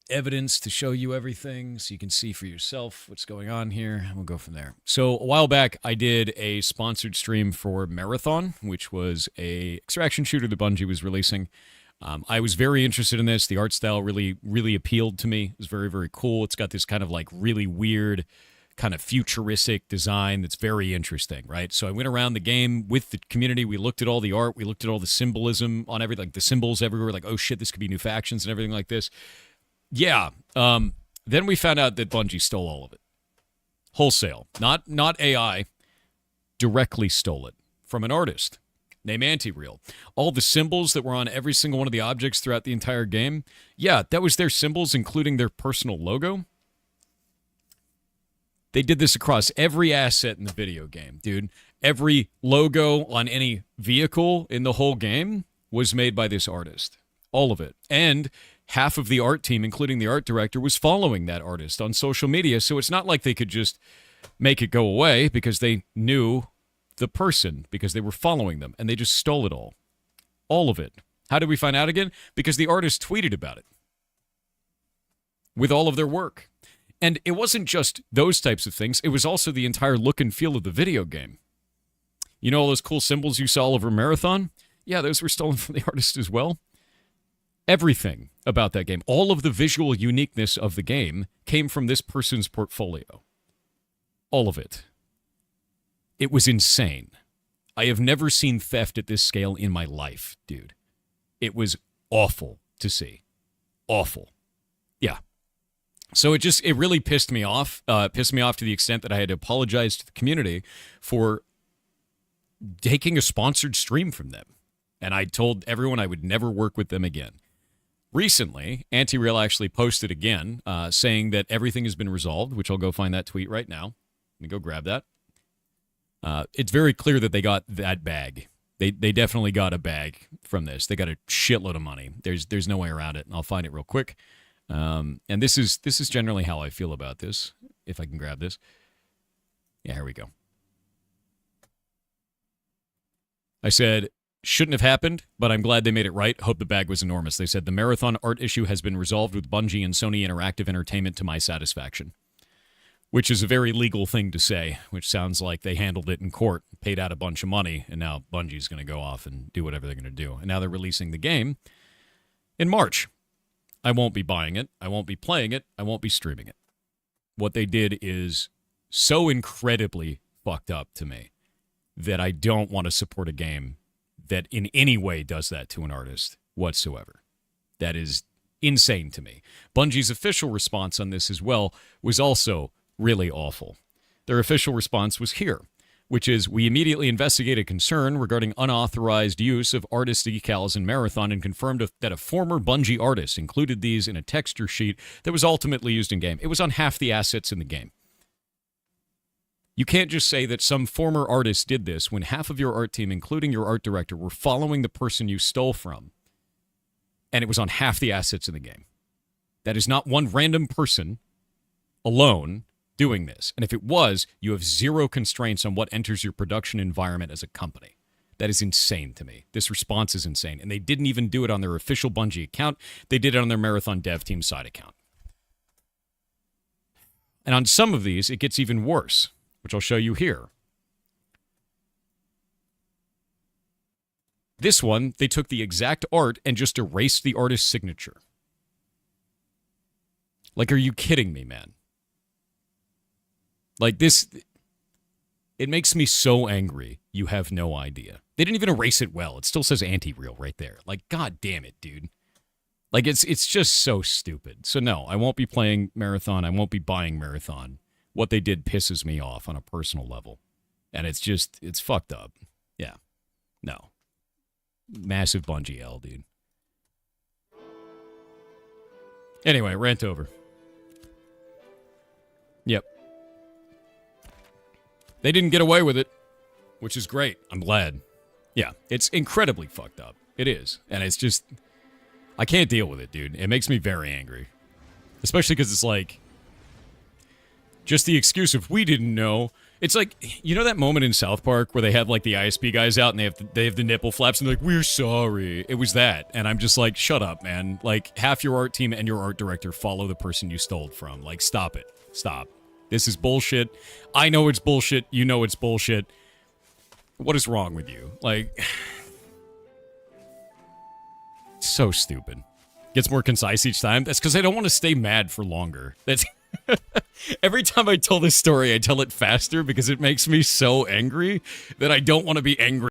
evidence to show you everything so you can see for yourself what's going on here, and we'll go from there. So a while back, I did a sponsored stream for Marathon, which was a extraction shooter that Bungie was releasing. I was very interested in this. The art style really, really appealed to me. It was very, very cool. It's got this kind of like really weird, kind of futuristic design that's very interesting, right? So I went around the game with the community. We looked at all the art. We looked at all the symbolism on everything, like the symbols everywhere, like, oh shit, this could be new factions and everything like this. Yeah. Then we found out that Bungie stole all of it. Wholesale. Not AI. Directly stole it from an artist named Anti-Real. All the symbols that were on every single one of the objects throughout the entire game, yeah, that was their symbols, including their personal logo. They did this across every asset in the video game, dude. Every logo on any vehicle in the whole game was made by this artist. All of it. And half of the art team, including the art director, was following that artist on social media, so it's not like they could just make it go away because they knew the person, because they were following them, and they just stole it all. All of it. How did we find out again? Because the artist tweeted about it with all of their work. And it wasn't just those types of things, it was also the entire look and feel of the video game. You know all those cool symbols you saw all over Marathon? Yeah, those were stolen from the artist as well. Everything about that game, all of the visual uniqueness of the game came from this person's portfolio. All of it. It was insane. I have never seen theft at this scale in my life, dude. It was awful to see. Awful. Yeah. So it really pissed me off. Pissed me off to the extent that I had to apologize to the community for taking a sponsored stream from them. And I told everyone I would never work with them again. Recently, Anti-Real actually posted again, saying that everything has been resolved, which I'll go find that tweet right now. Let me go grab that. It's very clear that they got that bag. They definitely got a bag from this. They got a shitload of money. There's no way around it, and I'll find it real quick. And this is generally how I feel about this, if I can grab this. Yeah, here we go. I said, shouldn't have happened, but I'm glad they made it right. Hope the bag was enormous. They said, the Marathon art issue has been resolved with Bungie and Sony Interactive Entertainment to my satisfaction. Which is a very legal thing to say, which sounds like they handled it in court, paid out a bunch of money, and now Bungie's going to go off and do whatever they're going to do. And now they're releasing the game in March. I won't be buying it. I won't be playing it. I won't be streaming it. What they did is so incredibly fucked up to me that I don't want to support a game that in any way does that to an artist whatsoever. That is insane to me. Bungie's official response on this as well was also really awful. Their official response was here, which is, we immediately investigated concern regarding unauthorized use of artist decals in Marathon and confirmed that a former Bungie artist included these in a texture sheet that was ultimately used in-game. It was on half the assets in the game. You can't just say that some former artist did this when half of your art team, including your art director, were following the person you stole from, and it was on half the assets in the game. That is not one random person alone doing this. And if it was, you have zero constraints on what enters your production environment as a company. That is insane to me. This response is insane. And they didn't even do it on their official Bungie account. They did it on their Marathon dev team side account. And on some of these, it gets even worse, which I'll show you here. This one, they took the exact art and just erased the artist's signature. Like, are you kidding me, man? Like, this, it makes me so angry, you have no idea. They didn't even erase it well. It still says Anti-Real right there. Like, god damn it, dude. Like, it's just so stupid. So no, I won't be playing Marathon. I won't be buying Marathon. What they did pisses me off on a personal level. And it's fucked up. Yeah. No. Massive Bungie L, dude. Anyway, rant over. Yep. They didn't get away with it, which is great. I'm glad. Yeah, it's incredibly fucked up. It is. And it's just, I can't deal with it, dude. It makes me very angry. Especially because it's like, just the excuse of, we didn't know. It's like, you know that moment in South Park where they have like the ISP guys out and they have the nipple flaps and they're like, we're sorry. It was that. And I'm just like, shut up, man. Like, half your art team and your art director follow the person you stole from. Like, stop it. Stop. This is bullshit. I know it's bullshit. You know it's bullshit. What is wrong with you? Like, so stupid. Gets more concise each time. That's because I don't want to stay mad for longer. That's every time I tell this story, I tell it faster because it makes me so angry that I don't want to be angry